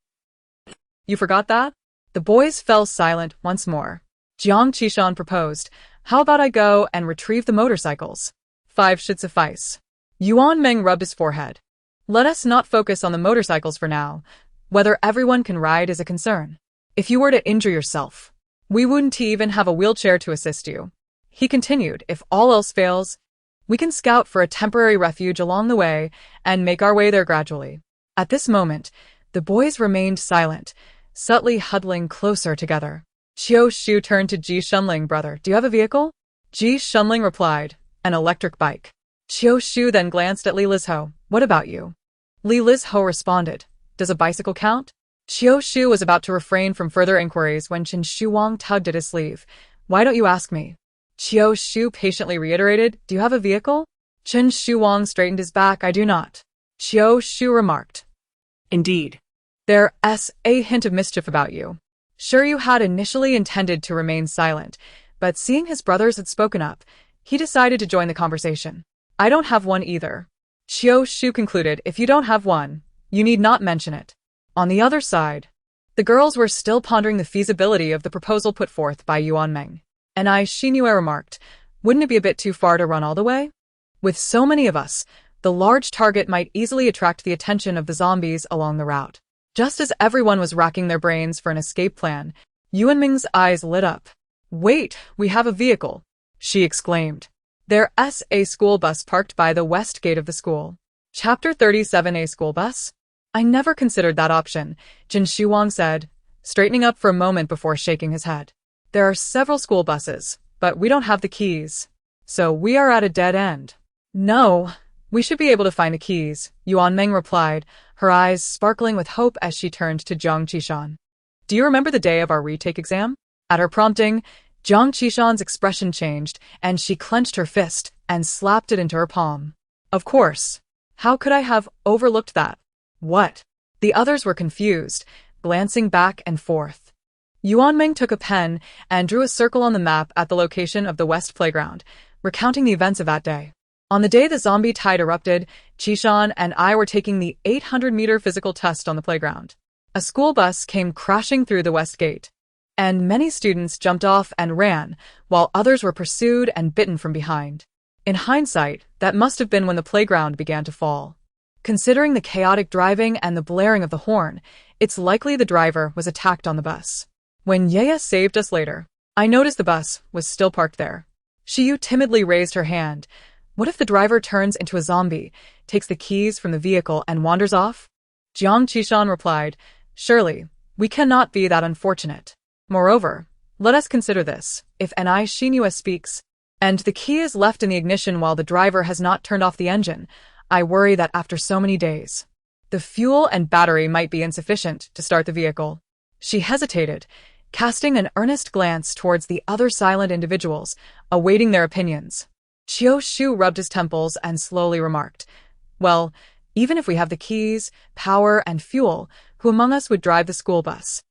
"You forgot that?" The boys fell silent once more. Jiang Qishan proposed, "How about I go and retrieve the motorcycles? 5 should suffice." Yuan Meng rubbed his forehead. "Let us not focus on the motorcycles for now. Whether everyone can ride is a concern. If you were to injure yourself, we wouldn't even have a wheelchair to assist you." He continued, "If all else fails, we can scout for a temporary refuge along the way and make our way there gradually." At this moment, the boys remained silent, subtly huddling closer together. Qiao Shu turned to Ji Shunling, "Brother, do you have a vehicle?" Ji Shunling replied, "An electric bike." Qiao Shu then glanced at Li Lizho. "What about you?" Li Lizho responded, "Does a bicycle count?" Qiao Shu was about to refrain from further inquiries when Chen Shuang tugged at his sleeve. "Why don't you ask me?" Qiao Shu patiently reiterated, "Do you have a vehicle?" Chen Shuang straightened his back. "I do not." Qiao Shu remarked, Indeed. There's a hint of mischief about you. Sure, you had initially intended to remain silent, but seeing his brothers had spoken up, he decided to join the conversation. I don't have one either. Qiu Shu concluded, if you don't have one, you need not mention it. On the other side, the girls were still pondering the feasibility of the proposal put forth by Yuan Meng. And Xinyu remarked, wouldn't it be a bit too far to run all the way? With so many of us, the large target might easily attract the attention of the zombies along the route. Just as everyone was racking their brains for an escape plan, Yuan Ming's eyes lit up. Wait, we have a vehicle, she exclaimed. There's a school bus parked by the west gate of the school. Chapter 37. A school bus? I never considered that option, Jin Shuang said, straightening up for a moment before shaking his head. There are several school buses, but we don't have the keys. So we are at a dead end. No, we should be able to find the keys, Yuan Meng replied, her eyes sparkling with hope as she turned to Jiang Qishan. Do you remember the day of our retake exam? At her prompting, Jiang Qishan's expression changed, and she clenched her fist and slapped it into her palm. Of course. How could I have overlooked that? What? The others were confused, glancing back and forth. Yuan Meng took a pen and drew a circle on the map at the location of the West Playground, recounting the events of that day. On the day the zombie tide erupted, Qishan and I were taking the 800-meter physical test on the playground. A school bus came crashing through the west gate, and many students jumped off and ran, while others were pursued and bitten from behind. In hindsight, that must have been when the playground began to fall. Considering the chaotic driving and the blaring of the horn, it's likely the driver was attacked on the bus. When Yaya saved us later, I noticed the bus was still parked there. Shiyu timidly raised her hand. What if the driver turns into a zombie, takes the keys from the vehicle and wanders off? Jiang Qishan replied, surely, we cannot be that unfortunate. Moreover, let us consider this. If Ni Xinyu speaks, and the key is left in the ignition while the driver has not turned off the engine, I worry that after so many days, the fuel and battery might be insufficient to start the vehicle. She hesitated, casting an earnest glance towards the other silent individuals, awaiting their opinions. Qiu Shu rubbed his temples and slowly remarked, well, even if we have the keys, power, and fuel, who among us would drive the school bus?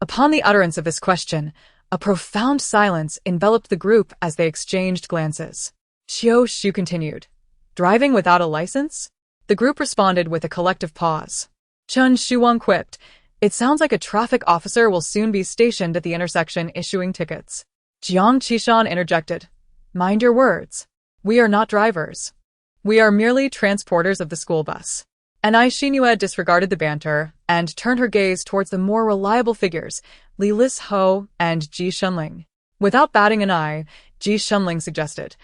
Upon the utterance of this question, a profound silence enveloped the group as they exchanged glances. Qiu Shu continued, driving without a license? The group responded with a collective pause. Chen Shuang quipped, it sounds like a traffic officer will soon be stationed at the intersection issuing tickets. Jiang Qishan interjected, mind your words. We are not drivers. We are merely transporters of the school bus. Ni Xinyu disregarded the banter and turned her gaze towards the more reliable figures, Li Lis Ho and Ji Shunling. Without batting an eye, Ji Shunling suggested,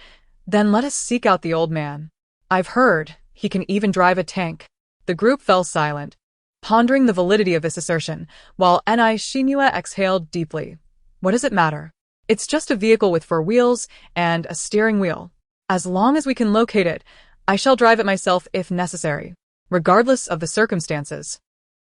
then let us seek out the old man. I've heard he can even drive a tank. The group fell silent, pondering the validity of this assertion, while Ni Xinyu exhaled deeply. What does it matter? It's just a vehicle with 4 wheels and a steering wheel. As long as we can locate it, I shall drive it myself if necessary, regardless of the circumstances.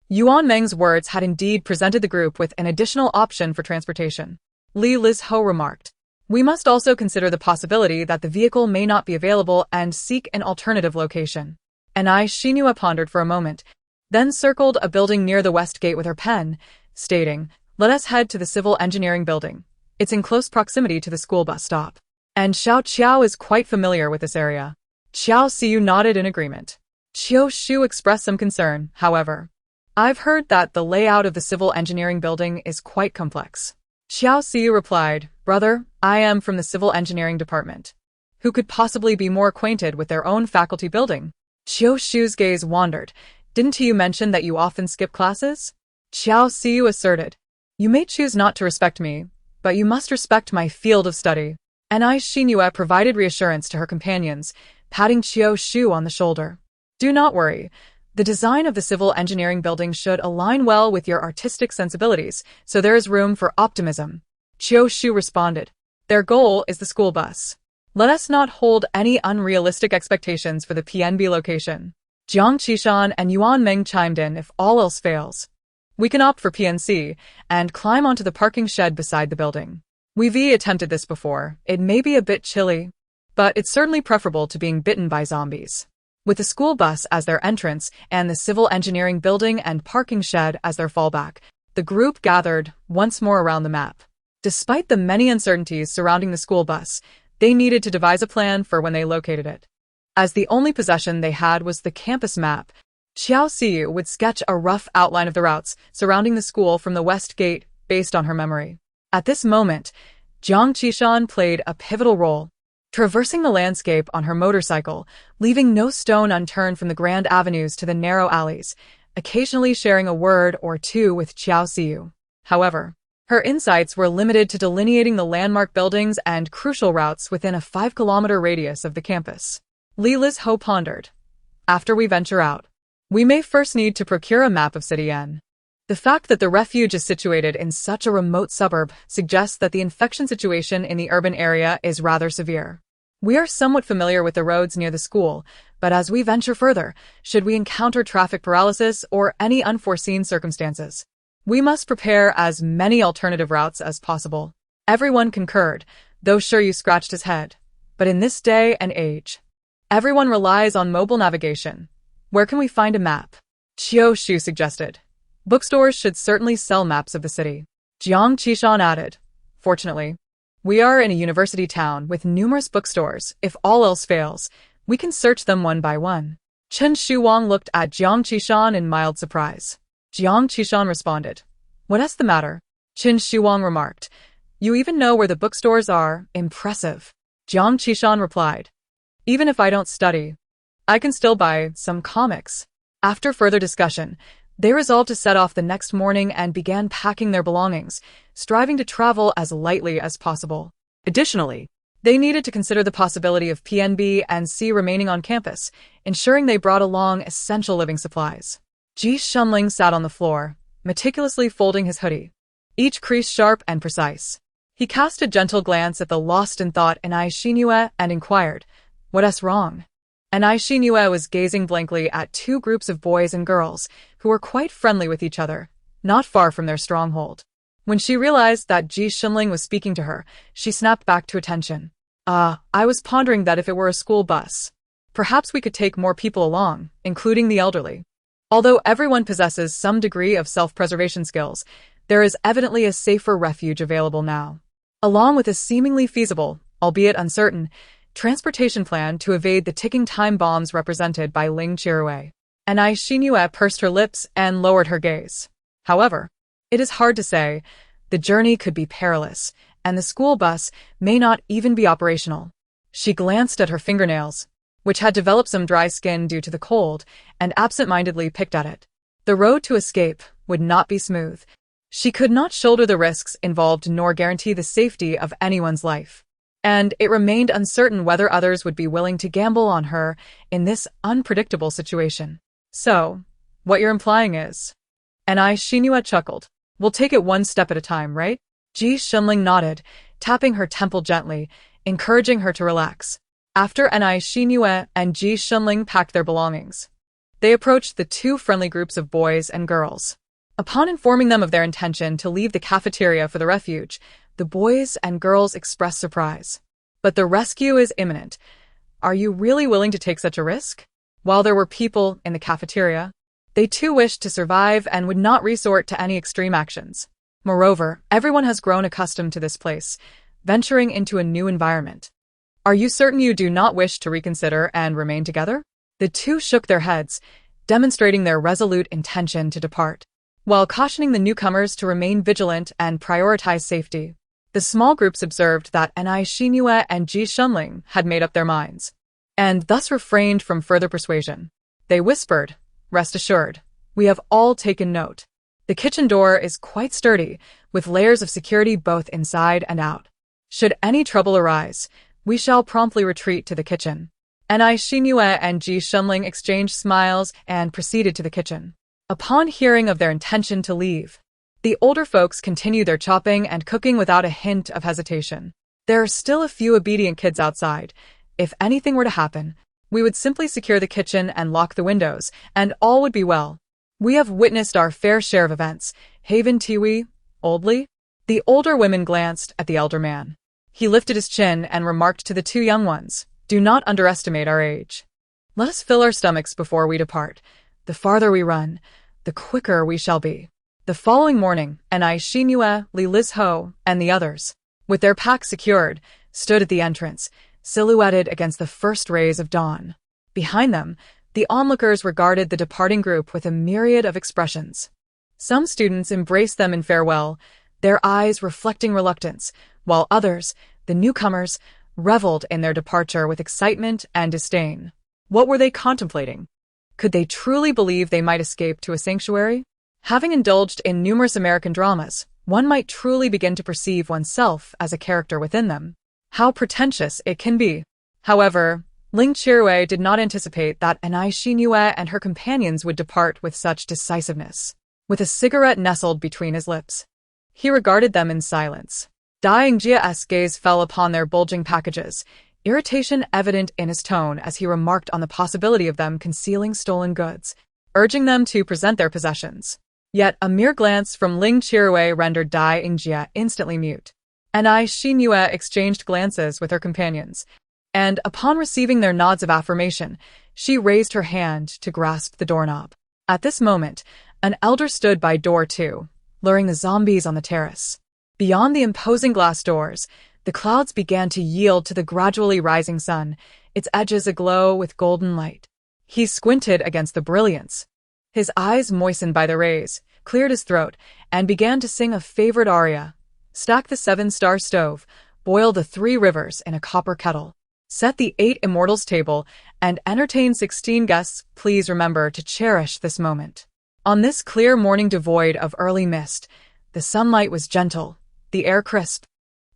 Yuan Meng's words had indeed presented the group with an additional option for transportation. Li Lis Ho remarked, we must also consider the possibility that the vehicle may not be available and seek an alternative location. Ni Xinyu pondered for a moment, then circled a building near the west gate with her pen, stating, let us head to the civil engineering building. It's in close proximity to the school bus stop. And Xiao Qiao is quite familiar with this area. Xiao Siyu nodded in agreement. Qiu Shu expressed some concern, however. I've heard that the layout of the civil engineering building is quite complex. Xiao Siyu replied, brother, I am from the civil engineering department. Who could possibly be more acquainted with their own faculty building? Qiu Shu's gaze wandered. Didn't you mention that you often skip classes? Xiao Siyu asserted. You may choose not to respect me, but you must respect my field of study. Ni Xinyu provided reassurance to her companions, patting Qiu Shu on the shoulder. Do not worry. The design of the civil engineering building should align well with your artistic sensibilities, so there is room for optimism. Qiu Shu responded. Their goal is the school bus. Let us not hold any unrealistic expectations for the PNB location. Jiang Qishan and Yuan Meng chimed in if all else fails. We can opt for PNC and climb onto the parking shed beside the building. We've attempted this before. It may be a bit chilly, but it's certainly preferable to being bitten by zombies. with the school bus as their entrance and the civil engineering building and parking shed as their fallback. The group gathered once more around the map. Despite the many uncertainties surrounding the school bus, they needed to devise a plan for when they located it. As the only possession they had was the campus map, Xiao Siyu would sketch a rough outline of the routes surrounding the school from the west gate based on her memory. At this moment, Jiang Qishan played a pivotal role, traversing the landscape on her motorcycle, leaving no stone unturned from the grand avenues to the narrow alleys, occasionally sharing a word or two with Xiao Siyu. However, her insights were limited to delineating the landmark buildings and crucial routes within a 5-kilometer radius of the campus. Li Lizho pondered. After we venture out, we may first need to procure a map of City N. The fact that the refuge is situated in such a remote suburb suggests that the infection situation in the urban area is rather severe. We are somewhat familiar with the roads near the school, but as we venture further, should we encounter traffic paralysis or any unforeseen circumstances, we must prepare as many alternative routes as possible. Everyone concurred, though sure you scratched his head. But in this day and age, everyone relies on mobile navigation. Where can we find a map? Qiu Shu suggested. Bookstores should certainly sell maps of the city. Jiang Qishan added. Fortunately, we are in a university town with numerous bookstores. If all else fails, we can search them one by one. Chen Shuwang looked at Jiang Qishan in mild surprise. Jiang Qishan responded. What's the matter? Chen Shuwang remarked. You even know where the bookstores are? Impressive. Jiang Qishan replied. Even if I don't study, I can still buy some comics. After further discussion, they resolved to set off the next morning and began packing their belongings, striving to travel as lightly as possible. Additionally, they needed to consider the possibility of PNB and C remaining on campus, ensuring they brought along essential living supplies. Ji Shunling sat on the floor, meticulously folding his hoodie, each crease sharp and precise. He cast a gentle glance at the lost in thought Anai Xinhue and inquired, What's wrong? Anai Xinhue was gazing blankly at two groups of boys and girls who were quite friendly with each other, not far from their stronghold. When she realized that Ji Shunling was speaking to her, she snapped back to attention. I was pondering that if it were a school bus, perhaps we could take more people along, including the elderly. Although everyone possesses some degree of self-preservation skills, there is evidently a safer refuge available now, along with a seemingly feasible, albeit uncertain, transportation plan to evade the ticking time bombs represented by Ling Chirue. Anai Xinhue pursed her lips and lowered her gaze. However, it is hard to say. The journey could be perilous, and the school bus may not even be operational. She glanced at her fingernails, which had developed some dry skin due to the cold, and absent-mindedly picked at it. The road to escape would not be smooth. She could not shoulder the risks involved nor guarantee the safety of anyone's life. And it remained uncertain whether others would be willing to gamble on her in this unpredictable situation. So, what you're implying is... Anai Xinhue chuckled. We'll take it one step at a time, right? Ji Shunling nodded, tapping her temple gently, encouraging her to relax. After Anai Xinhue and Ji Shunling packed their belongings, they approached the two friendly groups of boys and girls. Upon informing them of their intention to leave the cafeteria for the refuge, the boys and girls expressed surprise. But the rescue is imminent. Are you really willing to take such a risk? While there were people in the cafeteria, they too wished to survive and would not resort to any extreme actions. Moreover, everyone has grown accustomed to this place, venturing into a new environment. Are you certain you do not wish to reconsider and remain together? The two shook their heads, demonstrating their resolute intention to depart, while cautioning the newcomers to remain vigilant and prioritize safety. The small groups observed that Anai Xinhue and Ji Shunling had made up their minds, and thus refrained from further persuasion. They whispered, Rest assured, we have all taken note. The kitchen door is quite sturdy, with layers of security both inside and out. Should any trouble arise, we shall promptly retreat to the kitchen. Anai Xinhue and Ji Shunling exchanged smiles and proceeded to the kitchen. Upon hearing of their intention to leave, the older folks continued their chopping and cooking without a hint of hesitation. There are still a few obedient kids outside. If anything were to happen, we would simply secure the kitchen and lock the windows, and all would be well. We have witnessed our fair share of events. Haven Tiwi, Oldly? The older women glanced at the elder man. He lifted his chin and remarked to the two young ones, Do not underestimate our age. Let us fill our stomachs before we depart. The farther we run, the quicker we shall be. The following morning, Xinhua, Li Lizho, and the others, with their packs secured, stood at the entrance, silhouetted against the first rays of dawn. Behind them, the onlookers regarded the departing group with a myriad of expressions. Some students embraced them in farewell, their eyes reflecting reluctance, while others, the newcomers, reveled in their departure with excitement and disdain. What were they contemplating? Could they truly believe they might escape to a sanctuary? Having indulged in numerous American dramas, one might truly begin to perceive oneself as a character within them. How pretentious it can be. However, Ling Qiruwei did not anticipate that Xinhua and her companions would depart with such decisiveness. With a cigarette nestled between his lips, he regarded them in silence. Dai Yingjia's gaze fell upon their bulging packages, irritation evident in his tone as he remarked on the possibility of them concealing stolen goods, urging them to present their possessions. Yet a mere glance from Ling Qiruwei rendered Dai Yingjia instantly mute. Xinhua exchanged glances with her companions, and upon receiving their nods of affirmation, she raised her hand to grasp the doorknob. At this moment, an elder stood by door 2, luring the zombies on the terrace. Beyond the imposing glass doors, the clouds began to yield to the gradually rising sun, its edges aglow with golden light. He squinted against the brilliance. His eyes, moistened by the rays, cleared his throat, and began to sing a favorite aria. Stack the 7-star stove, boil the 3 rivers in a copper kettle. Set the 8 immortals table, and entertain 16 guests. Please remember to cherish this moment. On this clear morning devoid of early mist, the sunlight was gentle, the air crisp,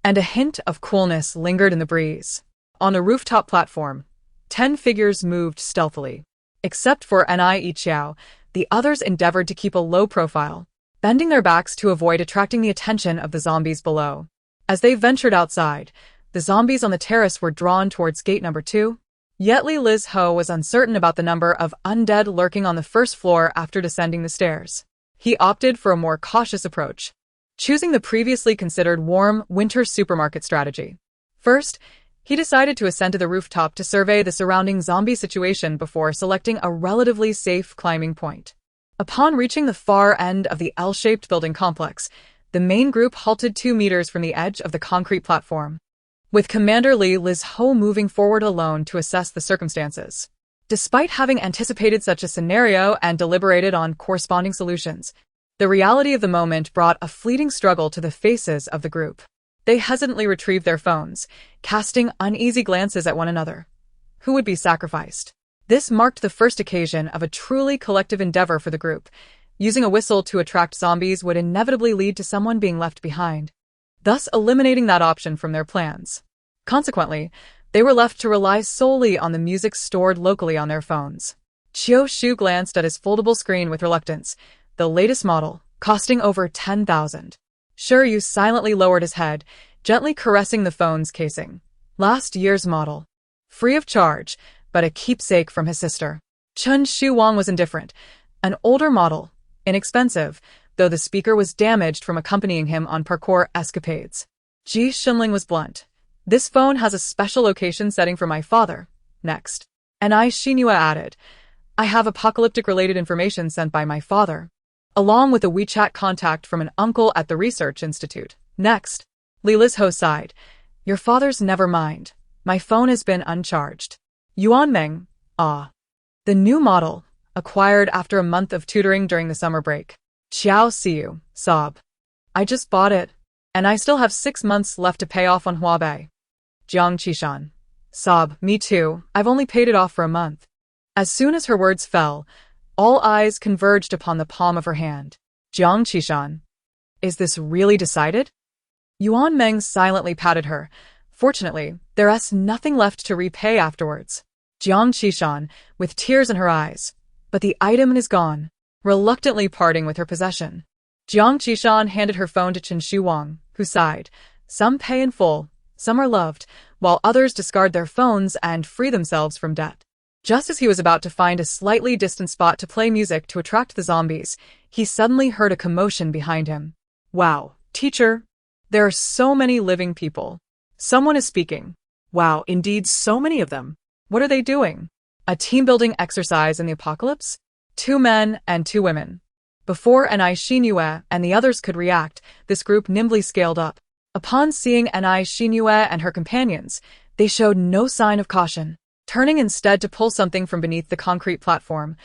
and a hint of coolness lingered in the breeze. On a rooftop platform, 10 figures moved stealthily. Except for Ni Yiqiao, the others endeavored to keep a low profile, bending their backs to avoid attracting the attention of the zombies below. As they ventured outside, the zombies on the terrace were drawn towards gate number 2. Yet Li Lizho was uncertain about the number of undead lurking on the first floor after descending the stairs. He opted for a more cautious approach, choosing the previously considered warm winter supermarket strategy. First, he decided to ascend to the rooftop to survey the surrounding zombie situation before selecting a relatively safe climbing point. Upon reaching the far end of the L-shaped building complex, the main group halted 2 meters from the edge of the concrete platform, with Commander Li Lizho moving forward alone to assess the circumstances. Despite having anticipated such a scenario and deliberated on corresponding solutions, the reality of the moment brought a fleeting struggle to the faces of the group. They hesitantly retrieved their phones, casting uneasy glances at one another. Who would be sacrificed? This marked the first occasion of a truly collective endeavor for the group. Using a whistle to attract zombies would inevitably lead to someone being left behind, thus eliminating that option from their plans. Consequently, they were left to rely solely on the music stored locally on their phones. Qiu Shu glanced at his foldable screen with reluctance, the latest model, costing over 10,000. Shiryu silently lowered his head, gently caressing the phone's casing. Last year's model. Free of charge, but a keepsake from his sister. Chen Shuwang was indifferent. An older model, inexpensive, though the speaker was damaged from accompanying him on parkour escapades. Ji Xinling was blunt. This phone has a special location setting for my father. Next. Xinhua added, I have apocalyptic-related information sent by my father, along with a WeChat contact from an uncle at the Research Institute. Next. Li Lizho sighed. Your father's never mind. My phone has been uncharged. Yuan Meng, the new model, acquired after a month of tutoring during the summer break. Xiao Siu, sob. I just bought it, and I still have 6 months left to pay off on Huabei. Jiang Qishan, sob. Me too, I've only paid it off for a month. As soon as her words fell, all eyes converged upon the palm of her hand. Jiang Qishan, is this really decided? Yuan Meng silently patted her. Fortunately, there's nothing left to repay afterwards. Jiang Qishan, with tears in her eyes. But the item is gone, reluctantly parting with her possession. Jiang Qishan handed her phone to Chen Shuwang, who sighed. Some pay in full, some are loved, while others discard their phones and free themselves from debt. Just as he was about to find a slightly distant spot to play music to attract the zombies, he suddenly heard a commotion behind him. Wow, teacher! There are so many living people. Someone is speaking. Wow, indeed so many of them. What are they doing? A team-building exercise in the apocalypse? 2 men and 2 women. Before Enai Shinue and the others could react, this group nimbly scaled up. Upon seeing Enai Shinue and her companions, they showed no sign of caution, turning instead to pull something from beneath the concrete platform.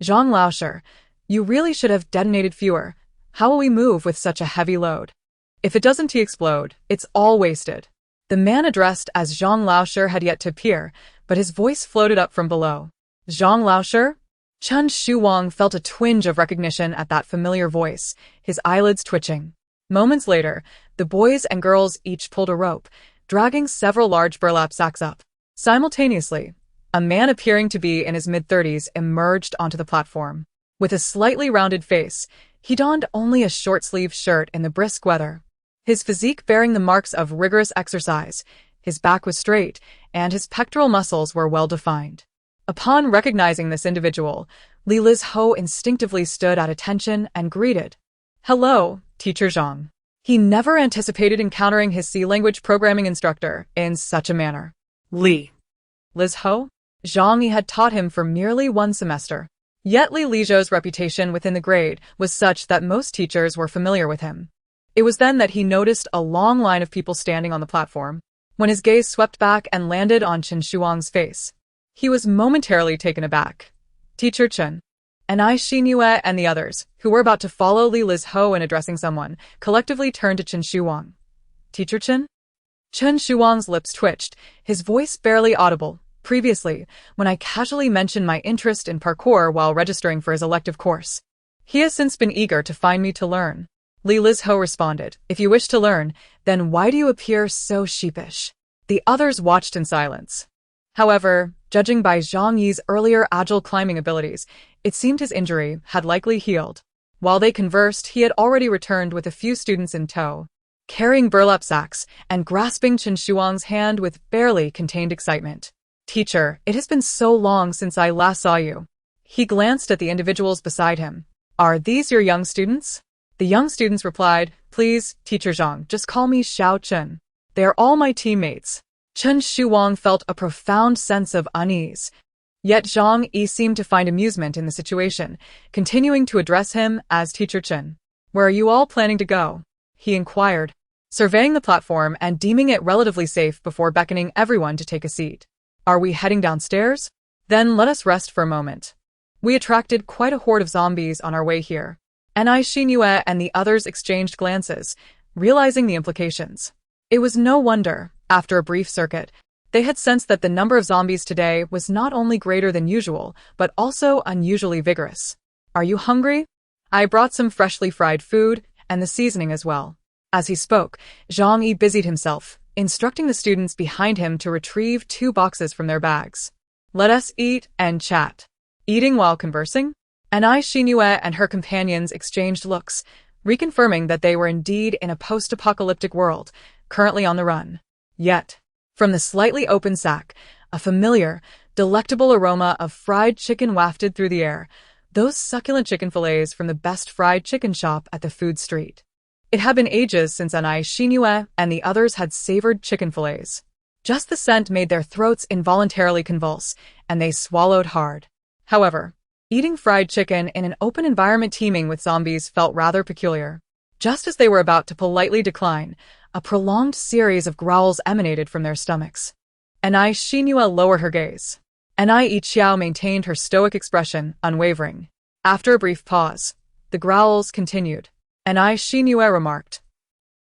Zhang Laosher, you really should have detonated fewer. How will we move with such a heavy load? If it doesn't explode, it's all wasted. The man addressed as Zhang Laosher had yet to appear, but his voice floated up from below. Zhang Laosher? Chen Shuwang felt a twinge of recognition at that familiar voice, his eyelids twitching. Moments later, the boys and girls each pulled a rope, dragging several large burlap sacks up. Simultaneously, a man appearing to be in his mid-30s emerged onto the platform. With a slightly rounded face, he donned only a short-sleeved shirt in the brisk weather. His physique bearing the marks of rigorous exercise, his back was straight, and his pectoral muscles were well-defined. Upon recognizing this individual, Li Lizho instinctively stood at attention and greeted. Hello, Teacher Zhang. He never anticipated encountering his C-language programming instructor in such a manner. Li Lizho? Zhang Yi had taught him for merely 1 semester. Yet Li Lizho's reputation within the grade was such that most teachers were familiar with him. It was then that he noticed a long line of people standing on the platform. When his gaze swept back and landed on Chen Shuang's face, he was momentarily taken aback. Teacher Chen, Enai Shinue and the others, who were about to follow Li Lizho in addressing someone, collectively turned to Chen Shuang. Teacher Chen? Chen Shuang's lips twitched, his voice barely audible. Previously, when I casually mentioned my interest in parkour while registering for his elective course, he has since been eager to find me to learn. Li Lizho responded, if you wish to learn, then why do you appear so sheepish? The others watched in silence. However, judging by Zhang Yi's earlier agile climbing abilities, it seemed his injury had likely healed. While they conversed, he had already returned with a few students in tow, carrying burlap sacks and grasping Chen Shuang's hand with barely contained excitement. Teacher, it has been so long since I last saw you. He glanced at the individuals beside him. Are these your young students? The young students replied, please, Teacher Zhang, just call me Xiao Chen. They are all my teammates. Chen Shuang felt a profound sense of unease. Yet Zhang Yi seemed to find amusement in the situation, continuing to address him as Teacher Chen. Where are you all planning to go? He inquired, surveying the platform and deeming it relatively safe before beckoning everyone to take a seat. Are we heading downstairs? Then let us rest for a moment. We attracted quite a horde of zombies on our way here. Enai Shinue and the others exchanged glances, realizing the implications. It was no wonder, after a brief circuit, they had sensed that the number of zombies today was not only greater than usual, but also unusually vigorous. Are you hungry? I brought some freshly fried food, and the seasoning as well. As he spoke, Zhang Yi busied himself, instructing the students behind him to retrieve 2 boxes from their bags. Let us eat and chat. Eating while conversing? Enai Shinue and her companions exchanged looks, reconfirming that they were indeed in a post-apocalyptic world, currently on the run. Yet, from the slightly open sack, a familiar, delectable aroma of fried chicken wafted through the air, those succulent chicken fillets from the best fried chicken shop at the food street. It had been ages since Enai Shinue and the others had savored chicken fillets. Just the scent made their throats involuntarily convulse, and they swallowed hard. However, eating fried chicken in an open environment teeming with zombies felt rather peculiar. Just as they were about to politely decline, a prolonged series of growls emanated from their stomachs. Enai Shinue lowered her gaze. Enai Ichiao maintained her stoic expression, unwavering. After a brief pause, the growls continued. Enai Shinue remarked,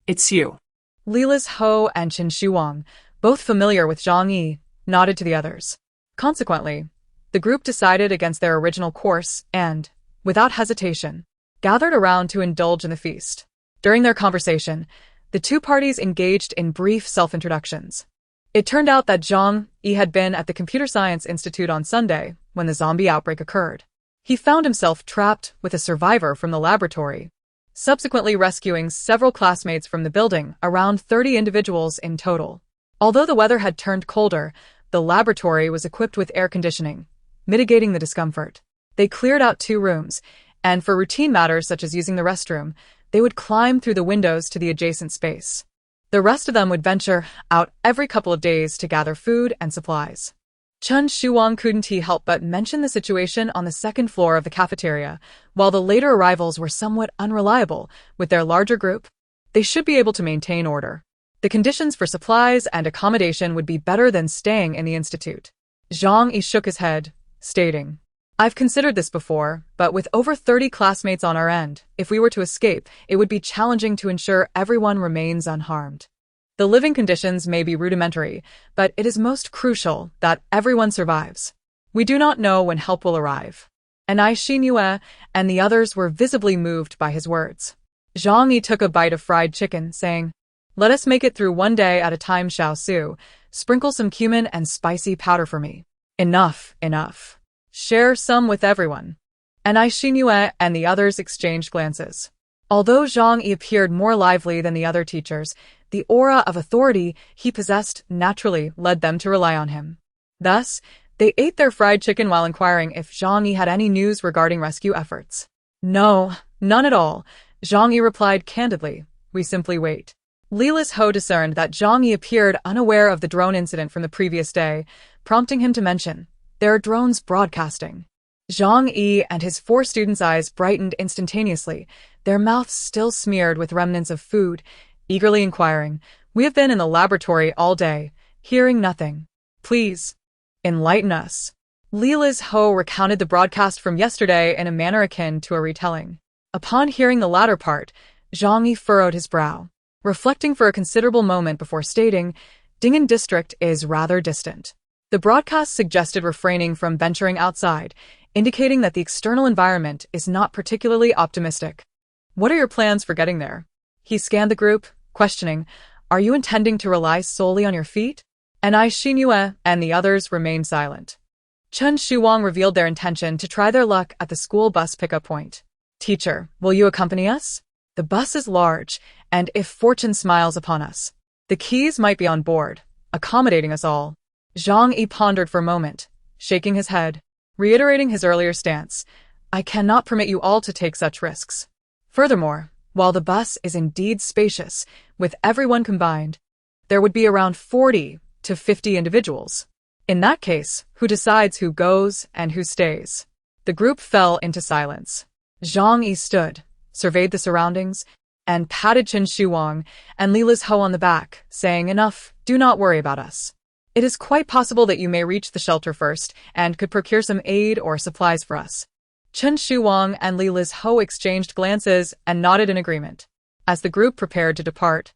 it's you. Li Lizho and Chen Shuang, both familiar with Zhang Yi, nodded to the others. Consequently, the group decided against their original course and, without hesitation, gathered around to indulge in the feast. During their conversation, the 2 parties engaged in brief self-introductions. It turned out that Zhang Yi had been at the Computer Science Institute on Sunday when the zombie outbreak occurred. He found himself trapped with a survivor from the laboratory, subsequently rescuing several classmates from the building, around 30 individuals in total. Although the weather had turned colder, the laboratory was equipped with air conditioning, mitigating the discomfort. They cleared out 2 rooms, and for routine matters such as using the restroom, they would climb through the windows to the adjacent space. The rest of them would venture out every couple of days to gather food and supplies. Chen Shuang couldn't help but mention the situation on the second floor of the cafeteria. While the later arrivals were somewhat unreliable, with their larger group, they should be able to maintain order. The conditions for supplies and accommodation would be better than staying in the institute. Zhang Yi shook his head, stating, I've considered this before, but with over 30 classmates on our end, if we were to escape, it would be challenging to ensure everyone remains unharmed. The living conditions may be rudimentary, but it is most crucial that everyone survives. We do not know when help will arrive. And Xinhue and the others were visibly moved by his words. Zhang Yi took a bite of fried chicken, saying, Let us make it through one day at a time, Xiao Su. Sprinkle some cumin and spicy powder for me. Enough, enough. Share some with everyone. And Xinhue and the others exchanged glances. Although Zhang Yi appeared more lively than the other teachers, the aura of authority he possessed naturally led them to rely on him. Thus, they ate their fried chicken while inquiring if Zhang Yi had any news regarding rescue efforts. No, none at all, Zhang Yi replied candidly. We simply wait. Lilis Ho discerned that Zhang Yi appeared unaware of the drone incident from the previous day, prompting him to mention, There are drones broadcasting. Zhang Yi and his 4 students' eyes brightened instantaneously, their mouths still smeared with remnants of food, eagerly inquiring, We have been in the laboratory all day, hearing nothing. Please, enlighten us. Lilis Ho recounted the broadcast from yesterday in a manner akin to a retelling. Upon hearing the latter part, Zhang Yi furrowed his brow, reflecting for a considerable moment before stating, Ding'an district is rather distant. The broadcast suggested refraining from venturing outside, indicating that the external environment is not particularly optimistic. What are your plans for getting there? He scanned the group, questioning, Are you intending to rely solely on your feet? And Xinhue and the others remained silent. Chen Shuang revealed their intention to try their luck at the school bus pickup point. Teacher, will you accompany us? The bus is large, and if fortune smiles upon us, the keys might be on board, accommodating us all. Zhang Yi pondered for a moment, shaking his head, reiterating his earlier stance. I cannot permit you all to take such risks. Furthermore, while the bus is indeed spacious, with everyone combined, there would be around 40 to 50 individuals. In that case, who decides who goes and who stays? The group fell into silence. Zhang Yi stood, surveyed the surroundings, and patted Chen Shuang and Lilis Ho on the back, saying, Enough, do not worry about us. It is quite possible that you may reach the shelter first and could procure some aid or supplies for us. Chen Shuang and Lilis Ho exchanged glances and nodded in agreement. As the group prepared to depart,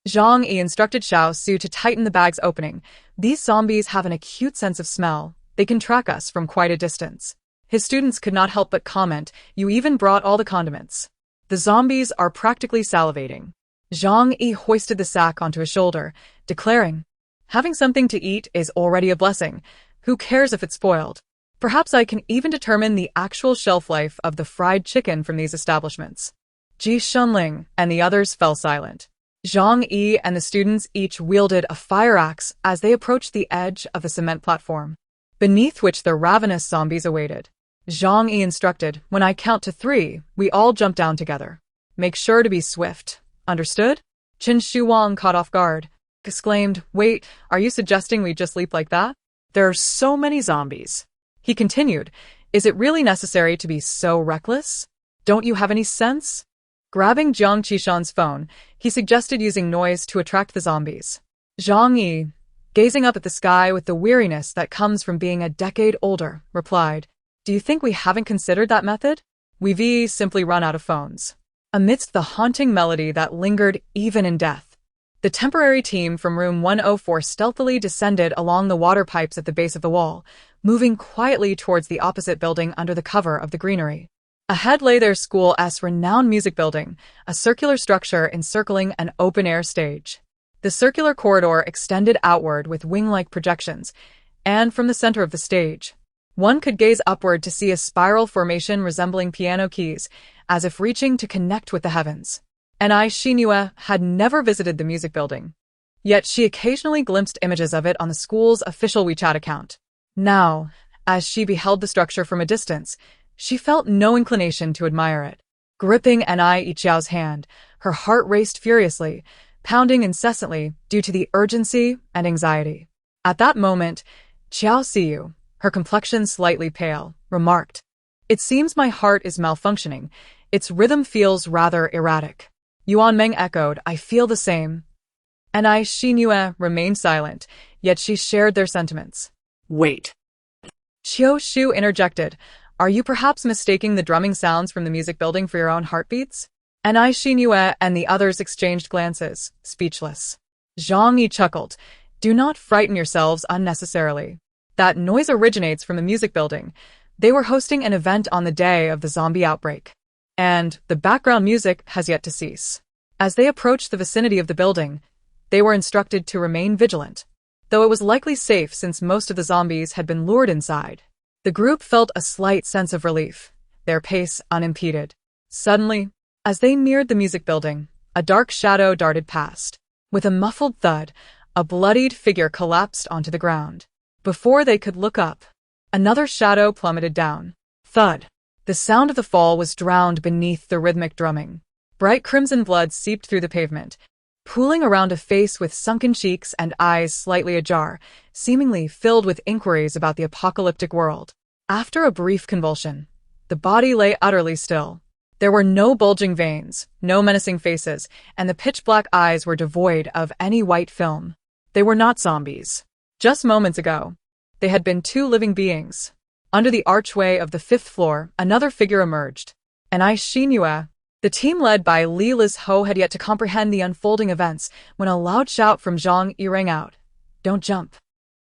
Zhang Yi instructed Xiao Su to tighten the bag's opening. These zombies have an acute sense of smell. They can track us from quite a distance. His students could not help but comment, You even brought all the condiments. The zombies are practically salivating. Zhang Yi hoisted the sack onto his shoulder, declaring, Having something to eat is already a blessing. Who cares if it's spoiled? Perhaps I can even determine the actual shelf life of the fried chicken from these establishments. Ji Shunling and the others fell silent. Zhang Yi and the students each wielded a fire axe as they approached the edge of the cement platform, beneath which the ravenous zombies awaited. Zhang Yi instructed, When I count to 3, we all jump down together. Make sure to be swift. Understood? Chen Shuang, caught off guard, exclaimed, Wait, are you suggesting we just leap like that? There are so many zombies. He continued, Is it really necessary to be so reckless? Don't you have any sense? Grabbing Jiang Qishan's phone, he suggested using noise to attract the zombies. Zhang Yi, gazing up at the sky with the weariness that comes from being a decade older, replied, Do you think we haven't considered that method? We've simply run out of phones. Amidst the haunting melody that lingered even in death, the temporary team from room 104 stealthily descended along the water pipes at the base of the wall, moving quietly towards the opposite building under the cover of the greenery. Ahead lay their school's renowned music building, a circular structure encircling an open-air stage. The circular corridor extended outward with wing-like projections, and from the center of the stage, one could gaze upward to see a spiral formation resembling piano keys, as if reaching to connect with the heavens. And Xinhue had never visited the music building. Yet she occasionally glimpsed images of it on the school's official WeChat account. Now, as she beheld the structure from a distance, she felt no inclination to admire it. Gripping Yiqiao's hand, her heart raced furiously, pounding incessantly due to the urgency and anxiety. At that moment, Xiao Siyu, her complexion slightly pale, remarked. It seems my heart is malfunctioning. Its rhythm feels rather erratic. Yuan Meng echoed, I feel the same. And Xingyue remained silent, yet she shared their sentiments. Wait. Qiu Shu interjected, are you perhaps mistaking the drumming sounds from the music building for your own heartbeats? And Xingyue and the others exchanged glances, speechless. Zhang Yi chuckled, do not frighten yourselves unnecessarily. That noise originates from the music building. They were hosting an event on the day of the zombie outbreak. And the background music has yet to cease. As they approached the vicinity of the building, they were instructed to remain vigilant, though it was likely safe since most of the zombies had been lured inside. The group felt a slight sense of relief, their pace unimpeded. Suddenly, as they neared the music building, a dark shadow darted past. With a muffled thud, a bloodied figure collapsed onto the ground. Before they could look up, another shadow plummeted down. Thud. The sound of the fall was drowned beneath the rhythmic drumming. Bright crimson blood seeped through the pavement, pooling around a face with sunken cheeks and eyes slightly ajar, seemingly filled with inquiries about the apocalyptic world. After a brief convulsion, the body lay utterly still. There were no bulging veins, no menacing faces, and the pitch-black eyes were devoid of any white film. They were not zombies. Just moments ago, they had been two living beings. Under the archway of the 5th floor, another figure emerged. And Xingyue. The team led by Li Lizhou had yet to comprehend the unfolding events when a loud shout from Zhang Yi rang out. Don't jump.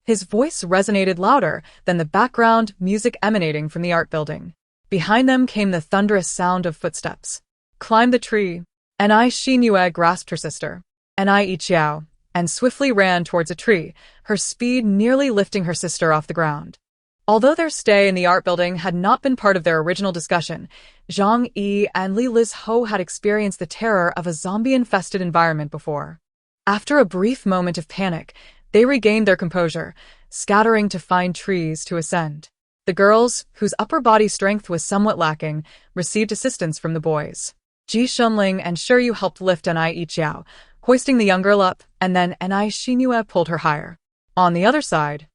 His voice resonated louder than the background music emanating from the art building. Behind them came the thunderous sound of footsteps. Climb the tree. And Xingyue grasped her sister, and Yiqiao, and swiftly ran towards a tree, her speed nearly lifting her sister off the ground. Although their stay in the art building had not been part of their original discussion, Zhang Yi and Li Lizhou had experienced the terror of a zombie-infested environment before. After a brief moment of panic, they regained their composure, scattering to find trees to ascend. The girls, whose upper body strength was somewhat lacking, received assistance from the boys. Ji Shunling and Shiryu helped lift Anai Yiqiao, hoisting the young girl up, and then Anai Xingyue pulled her higher. On the other side,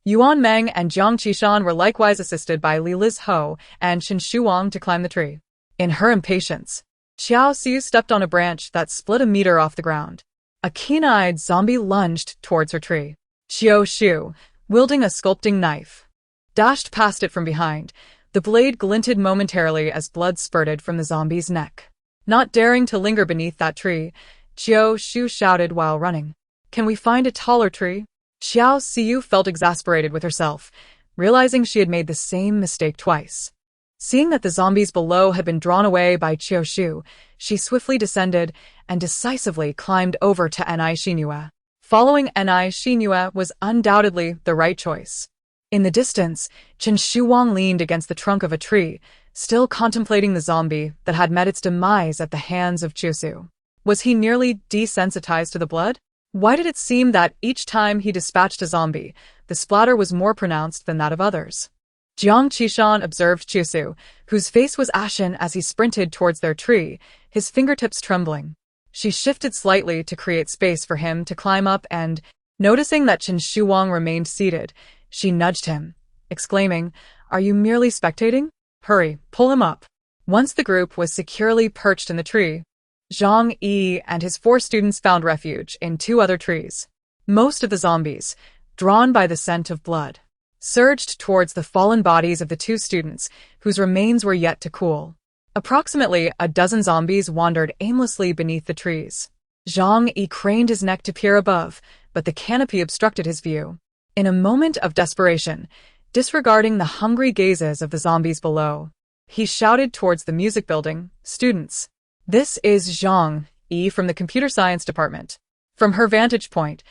Yuan Meng and Jiang Qishan were likewise assisted by Li Lizhou and Qin Shuang to climb the tree. In her impatience, Xiao Siyu stepped on a branch that split a meter off the ground. A keen-eyed zombie lunged towards her tree. Xiao Shu, wielding a sculpting knife, dashed past it from behind. The blade glinted momentarily as blood spurted from the zombie's neck. Not daring to linger beneath that tree, Xiao Shu shouted while running. Can we find a taller tree? Xiao Siyu felt exasperated with herself, realizing she had made the same mistake twice. Seeing that the zombies below had been drawn away by Qiu Shu, she swiftly descended and decisively climbed over to Anai Xingyue. Following Anai Xingyue was undoubtedly the right choice. In the distance, Qin Shuang leaned against the trunk of a tree, still contemplating the zombie that had met its demise at the hands of Qiu Shu. Was he nearly desensitized to the blood? Why did it seem that each time he dispatched a zombie, the splatter was more pronounced than that of others? Jiang Qishan observed Chusu, whose face was ashen as he sprinted towards their tree, his fingertips trembling. She shifted slightly to create space for him to climb up and, noticing that Qin Shuang remained seated, she nudged him, exclaiming, "Are you merely spectating? Hurry, pull him up." Once the group was securely perched in the tree, Zhang Yi and his 4 students found refuge in 2 other trees. Most of the zombies, drawn by the scent of blood, surged towards the fallen bodies of the 2 students, whose remains were yet to cool. Approximately a dozen zombies wandered aimlessly beneath the trees. Zhang Yi craned his neck to peer above, but the canopy obstructed his view. In a moment of desperation, disregarding the hungry gazes of the zombies below, he shouted towards the music building, "Students, this is Zhang Yi from the computer science department." From her vantage point,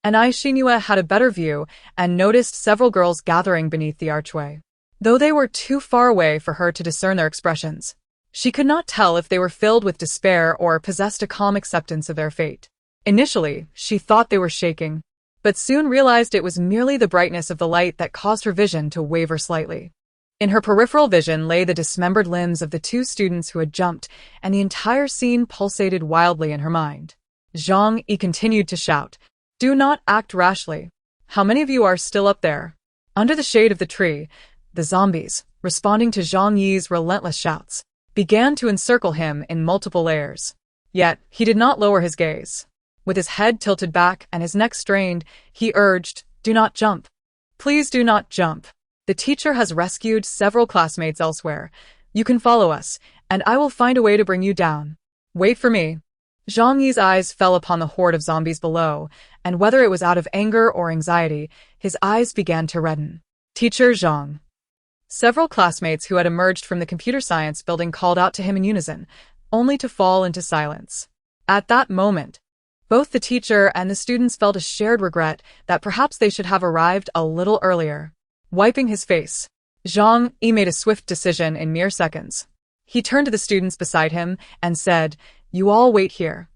Anai Xingyue had a better view and noticed several girls gathering beneath the archway. Though they were too far away for her to discern their expressions, she could not tell if they were filled with despair or possessed a calm acceptance of their fate. Initially, she thought they were shaking, but soon realized it was merely the brightness of the light that caused her vision to waver slightly. In her peripheral vision lay the dismembered limbs of the 2 students who had jumped, and the entire scene pulsated wildly in her mind. Zhang Yi continued to shout, "Do not act rashly. How many of you are still up there?" Under the shade of the tree, the zombies, responding to Zhang Yi's relentless shouts, began to encircle him in multiple layers. Yet, he did not lower his gaze. With his head tilted back and his neck strained, he urged, "Do not jump. Please do not jump. The teacher has rescued several classmates elsewhere. You can follow us, and I will find a way to bring you down. Wait for me." Zhang Yi's eyes fell upon the horde of zombies below, and whether it was out of anger or anxiety, his eyes began to redden. "Teacher Zhang." Several classmates who had emerged from the computer science building called out to him in unison, only to fall into silence. At that moment, both the teacher and the students felt a shared regret that perhaps they should have arrived a little earlier. Wiping his face, Zhang Yi made a swift decision in mere seconds. He turned to the students beside him and said, "You all wait here.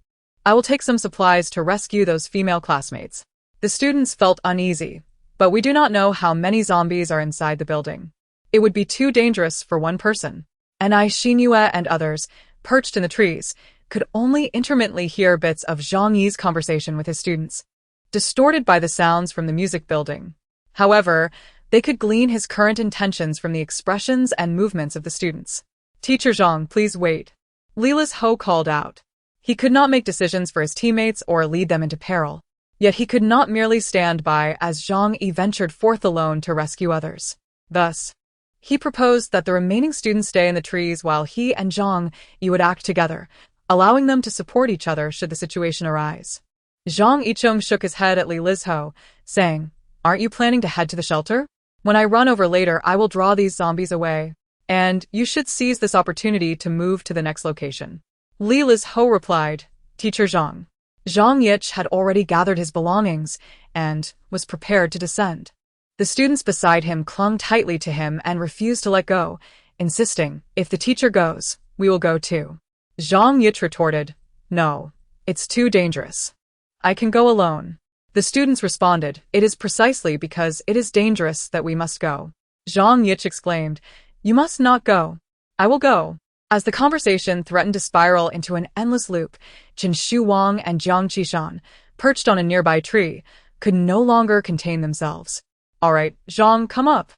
I will take some supplies to rescue those female classmates." The students felt uneasy, but we do not know how many zombies are inside the building. It would be too dangerous for one person. And Xinhua and others, perched in the trees, could only intermittently hear bits of Zhang Yi's conversation with his students, distorted by the sounds from the music building. However, they could glean his current intentions from the expressions and movements of the students. "Teacher Zhang, please wait," Lilis Ho called out. He could not make decisions for his teammates or lead them into peril. Yet he could not merely stand by as Zhang Yi ventured forth alone to rescue others. Thus, he proposed that the remaining students stay in the trees while he and Zhang Yi would act together, allowing them to support each other should the situation arise. Zhang Yicheng shook his head at Li Lizho, saying, "Aren't you planning to head to the shelter? When I run over later, I will draw these zombies away, and you should seize this opportunity to move to the next location." Li Lizho replied, "Teacher Zhang." Zhang Yich had already gathered his belongings and was prepared to descend. The students beside him clung tightly to him and refused to let go, insisting, "If the teacher goes, we will go too." Zhang Yich retorted, "No, it's too dangerous. I can go alone." The students responded, "It is precisely because it is dangerous that we must go." Zhang Yich exclaimed, "You must not go. I will go." As the conversation threatened to spiral into an endless loop, Qin Shuwang and Jiang Qishan, perched on a nearby tree, could no longer contain themselves. "All right, Zhang, come up."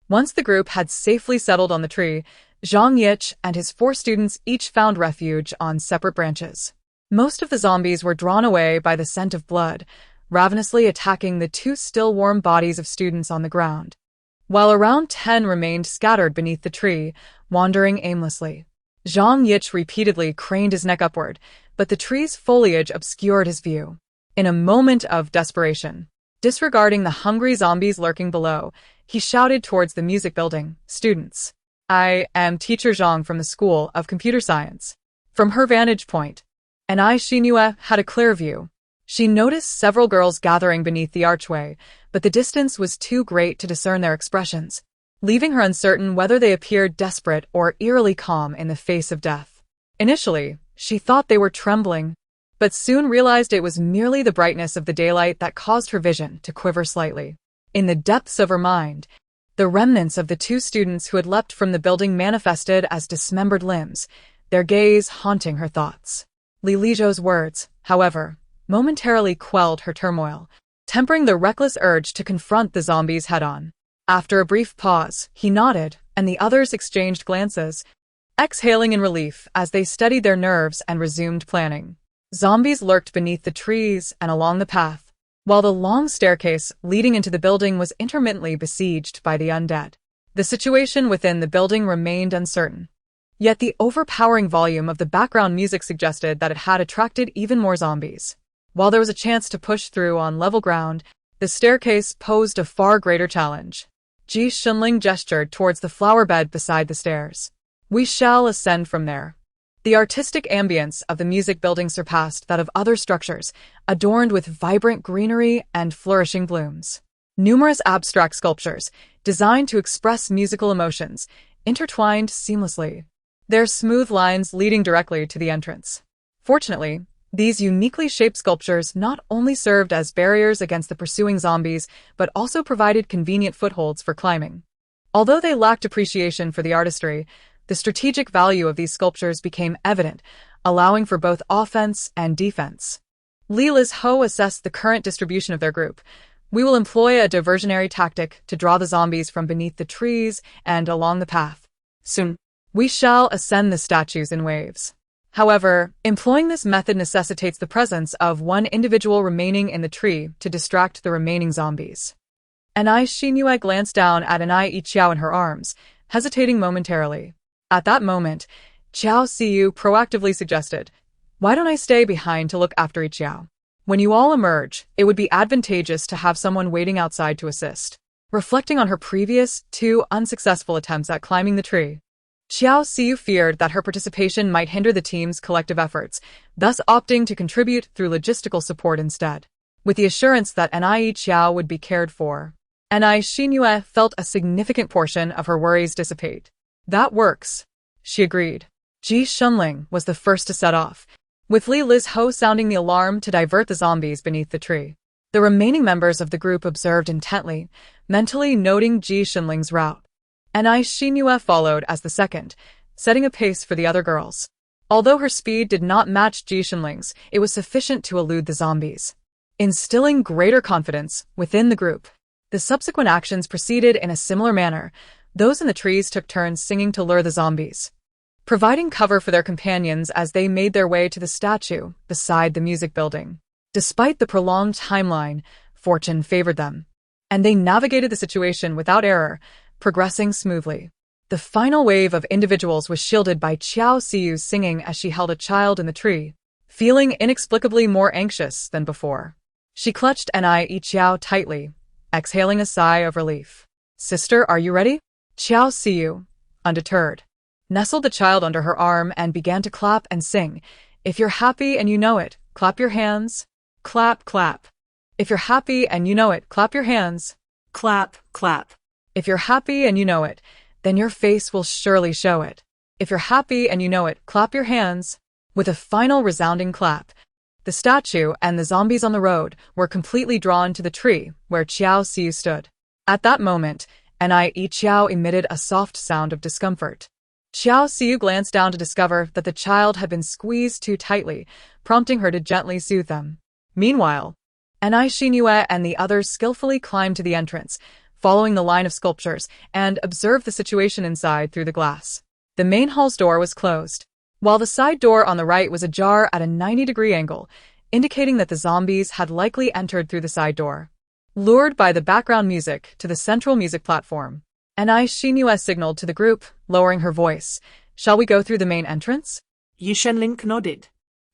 Once the group had safely settled on the tree, Zhang Yich and his 4 students each found refuge on separate branches. Most of the zombies were drawn away by the scent of blood, ravenously attacking the 2 still warm bodies of students on the ground, while around 10 remained scattered beneath the tree, wandering aimlessly. Zhang Yich repeatedly craned his neck upward, but the tree's foliage obscured his view. In a moment of desperation, disregarding the hungry zombies lurking below, he shouted towards the music building, "Students, I am Teacher Zhang from the School of Computer Science." From her vantage point, and Xinhua had a clear view. She noticed several girls gathering beneath the archway, but the distance was too great to discern their expressions, leaving her uncertain whether they appeared desperate or eerily calm in the face of death. Initially, she thought they were trembling, but soon realized it was merely the brightness of the daylight that caused her vision to quiver slightly. In the depths of her mind, the remnants of the 2 students who had leapt from the building manifested as dismembered limbs, their gaze haunting her thoughts. Li Lizhou's words, however, momentarily quelled her turmoil, tempering the reckless urge to confront the zombies head-on. After a brief pause, he nodded, and the others exchanged glances, exhaling in relief as they steadied their nerves and resumed planning. Zombies lurked beneath the trees and along the path, while the long staircase leading into the building was intermittently besieged by the undead. The situation within the building remained uncertain. Yet the overpowering volume of the background music suggested that it had attracted even more zombies. While there was a chance to push through on level ground, the staircase posed a far greater challenge. Ji Shunling gestured towards the flower bed beside the stairs. "We shall ascend from there." The artistic ambience of the music building surpassed that of other structures, adorned with vibrant greenery and flourishing blooms. Numerous abstract sculptures, designed to express musical emotions, intertwined seamlessly, their smooth lines leading directly to the entrance. Fortunately, these uniquely shaped sculptures not only served as barriers against the pursuing zombies, but also provided convenient footholds for climbing. Although they lacked appreciation for the artistry, the strategic value of these sculptures became evident, allowing for both offense and defense. Li Lizho assessed the current distribution of their group, We will employ a diversionary tactic to draw the zombies from beneath the trees and along the path. Soon. We shall ascend the statues in waves. However, employing this method necessitates the presence of one individual remaining in the tree to distract the remaining zombies. Anai Shinue glanced down at Anai Ichiao in her arms, hesitating momentarily. At that moment, Qiao Siyu proactively suggested, "Why don't I stay behind to look after Ichiao? When you all emerge, it would be advantageous to have someone waiting outside to assist." Reflecting on her previous 2 unsuccessful attempts at climbing the tree, Qiao Siyu feared that her participation might hinder the team's collective efforts, thus opting to contribute through logistical support instead. With the assurance that Anai Qiao would be cared for, Anai Shinue felt a significant portion of her worries dissipate. "That works," she agreed. Ji Shunling was the first to set off, with Li Lizho sounding the alarm to divert the zombies beneath the tree. The remaining members of the group observed intently, mentally noting Ji Shunling's route. Anai Shinue followed as the second, setting a pace for the other girls. Although her speed did not match Ji Shunling's, it was sufficient to elude the zombies, instilling greater confidence within the group. The subsequent actions proceeded in a similar manner. Those in the trees took turns singing to lure the zombies, providing cover for their companions as they made their way to the statue beside the music building. Despite the prolonged timeline, fortune favored them, and they navigated the situation without error, progressing smoothly. The final wave of individuals was shielded by Qiao Siyu singing as she held a child in the tree, feeling inexplicably more anxious than before. She clutched Anai Ichiao tightly, exhaling a sigh of relief. "Sister, are you ready?" Qiao Siyu, undeterred, nestled the child under her arm and began to clap and sing. "If you're happy and you know it, clap your hands. Clap, clap. If you're happy and you know it, clap your hands. Clap, clap. If you're happy and you know it, then your face will surely show it. If you're happy and you know it, clap your hands." With a final resounding clap, the statue and the zombies on the road were completely drawn to the tree where Qiao Siyu stood. At that moment, Anai Ichiao emitted a soft sound of discomfort. Qiao Siyu glanced down to discover that the child had been squeezed too tightly, prompting her to gently soothe them. Meanwhile, Anai Shinue and the others skillfully climbed to the entrance, following the line of sculptures, and observed the situation inside through the glass. The main hall's door was closed, while the side door on the right was ajar at a 90-degree angle, indicating that the zombies had likely entered through the side door. Lured by the background music to the central music platform, Anai Shinue signaled to the group, lowering her voice, "Shall we go through the main entrance?" Yi Shenling nodded.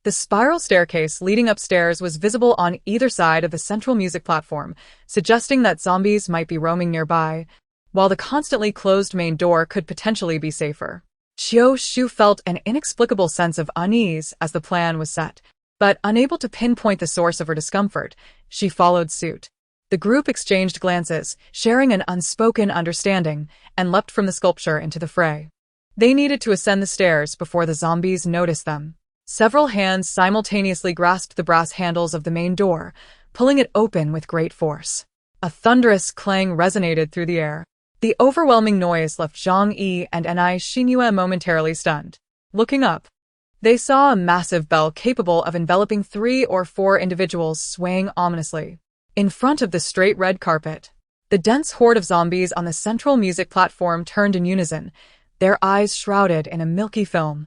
The spiral staircase leading upstairs was visible on either side of the central music platform, suggesting that zombies might be roaming nearby, while the constantly closed main door could potentially be safer. Qiao Shu felt an inexplicable sense of unease as the plan was set, but unable to pinpoint the source of her discomfort, she followed suit. The group exchanged glances, sharing an unspoken understanding, and leapt from the sculpture into the fray. They needed to ascend the stairs before the zombies noticed them. Several hands simultaneously grasped the brass handles of the main door, pulling it open with great force. A thunderous clang resonated through the air. The overwhelming noise left Zhang Yi and Anai Shinue momentarily stunned. Looking up, they saw a massive bell capable of enveloping 3 or 4 individuals swaying ominously. In front of the straight red carpet, the dense horde of zombies on the central music platform turned in unison, their eyes shrouded in a milky film,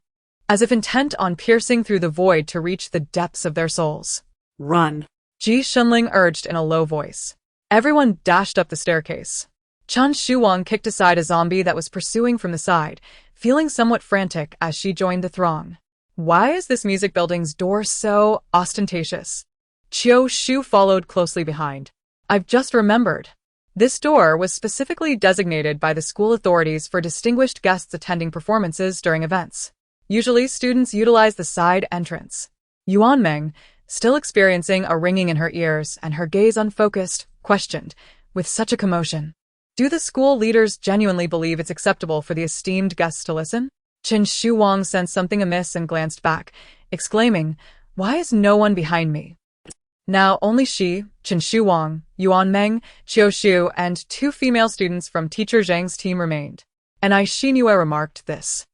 as if intent on piercing through the void to reach the depths of their souls. "Run," Ji Shunling urged in a low voice. Everyone dashed up the staircase. Chen Shuwang kicked aside a zombie that was pursuing from the side, feeling somewhat frantic as she joined the throng. "Why is this music building's door so ostentatious?" Qiao Shu followed closely behind. "I've just remembered. This door was specifically designated by the school authorities for distinguished guests attending performances during events. Usually, students utilize the side entrance." Yuan Meng, still experiencing a ringing in her ears and her gaze unfocused, questioned, with such a commotion. "Do the school leaders genuinely believe it's acceptable for the esteemed guests to listen?" Chen Shuwang sensed something amiss and glanced back, exclaiming, "Why is no one behind me?" Now only she, Chen Shuwang, Yuan Meng, Qiao Shu, and 2 female students from teacher Zhang's team remained. Anai Shinue remarked this.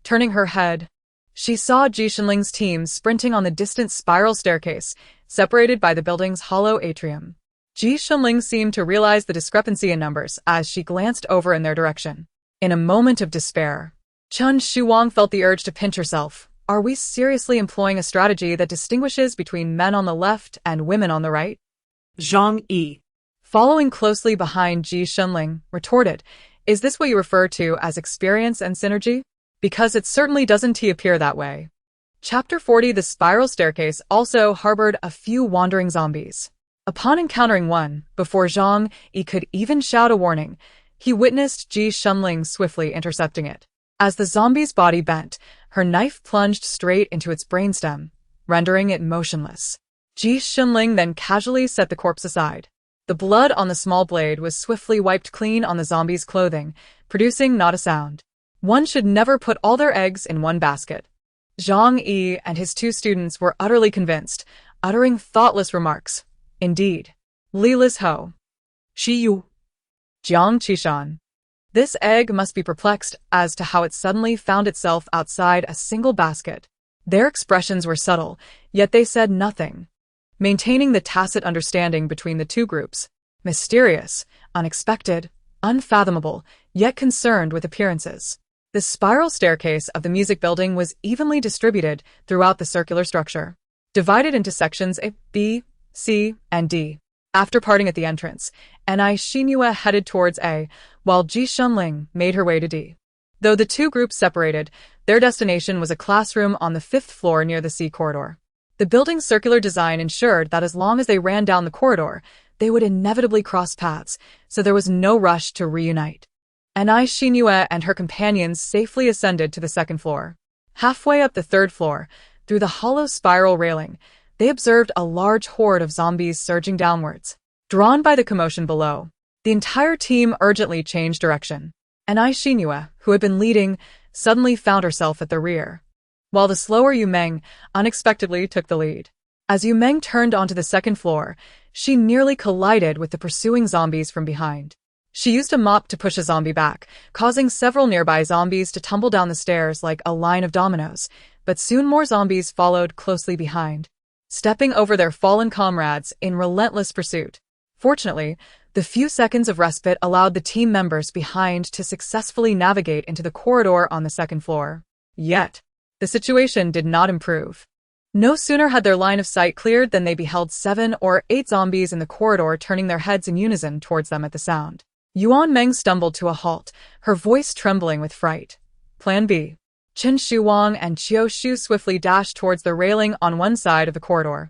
Turning her head, she saw Ji Shenling's team sprinting on the distant spiral staircase, separated by the building's hollow atrium. Ji Shunling seemed to realize the discrepancy in numbers as she glanced over in their direction. In a moment of despair, Chen Shuwang felt the urge to pinch herself. Are we seriously employing a strategy that distinguishes between men on the left and women on the right? Zhang Yi, Following closely behind Ji Shunling, retorted, is this what you refer to as experience and synergy? Because it certainly doesn't appear that way. Chapter 40. The spiral staircase also harbored a few wandering zombies. Upon encountering one, before Zhang Yi could even shout a warning, he witnessed Ji Shunling swiftly intercepting it. As the zombie's body bent, her knife plunged straight into its brainstem, rendering it motionless. Ji Shunling then casually set the corpse aside. The blood on the small blade was swiftly wiped clean on the zombie's clothing, producing not a sound. One should never put all their eggs in one basket. Zhang Yi and his two students were utterly convinced, uttering thoughtless remarks. Indeed. Li Lis Ho. Shi Yu, Jiang Qishan. This egg must be perplexed as to how it suddenly found itself outside a single basket. Their expressions were subtle, yet they said nothing, maintaining the tacit understanding between the two groups. Mysterious, unexpected, unfathomable, yet concerned with appearances. The spiral staircase of the music building was evenly distributed throughout the circular structure, divided into sections A, B, C, and D. After parting at the entrance, Ni Xinyue headed towards A, while Ji Shunling made her way to D. Though the two groups separated, their destination was a classroom on the 5th floor near the C corridor. The building's circular design ensured that as long as they ran down the corridor, they would inevitably cross paths, so there was no rush to reunite. Ni Xinyue and her companions safely ascended to the 2nd floor. Halfway up the 3rd floor, through the hollow spiral railing, they observed a large horde of zombies surging downwards. Drawn by the commotion below, the entire team urgently changed direction. Ni Xinyue, who had been leading, suddenly found herself at the rear, while the slower Yu Meng unexpectedly took the lead. As Yu Meng turned onto the 2nd floor, she nearly collided with the pursuing zombies from behind. She used a mop to push a zombie back, causing several nearby zombies to tumble down the stairs like a line of dominoes, but soon more zombies followed closely behind, stepping over their fallen comrades in relentless pursuit. Fortunately, the few seconds of respite allowed the team members behind to successfully navigate into the corridor on the 2nd floor. Yet, the situation did not improve. No sooner had their line of sight cleared than they beheld 7 or 8 zombies in the corridor turning their heads in unison towards them at the sound. Yuan Meng stumbled to a halt, her voice trembling with fright. Plan B. Chen Shuwang and Qiu Shu swiftly dashed towards the railing on one side of the corridor.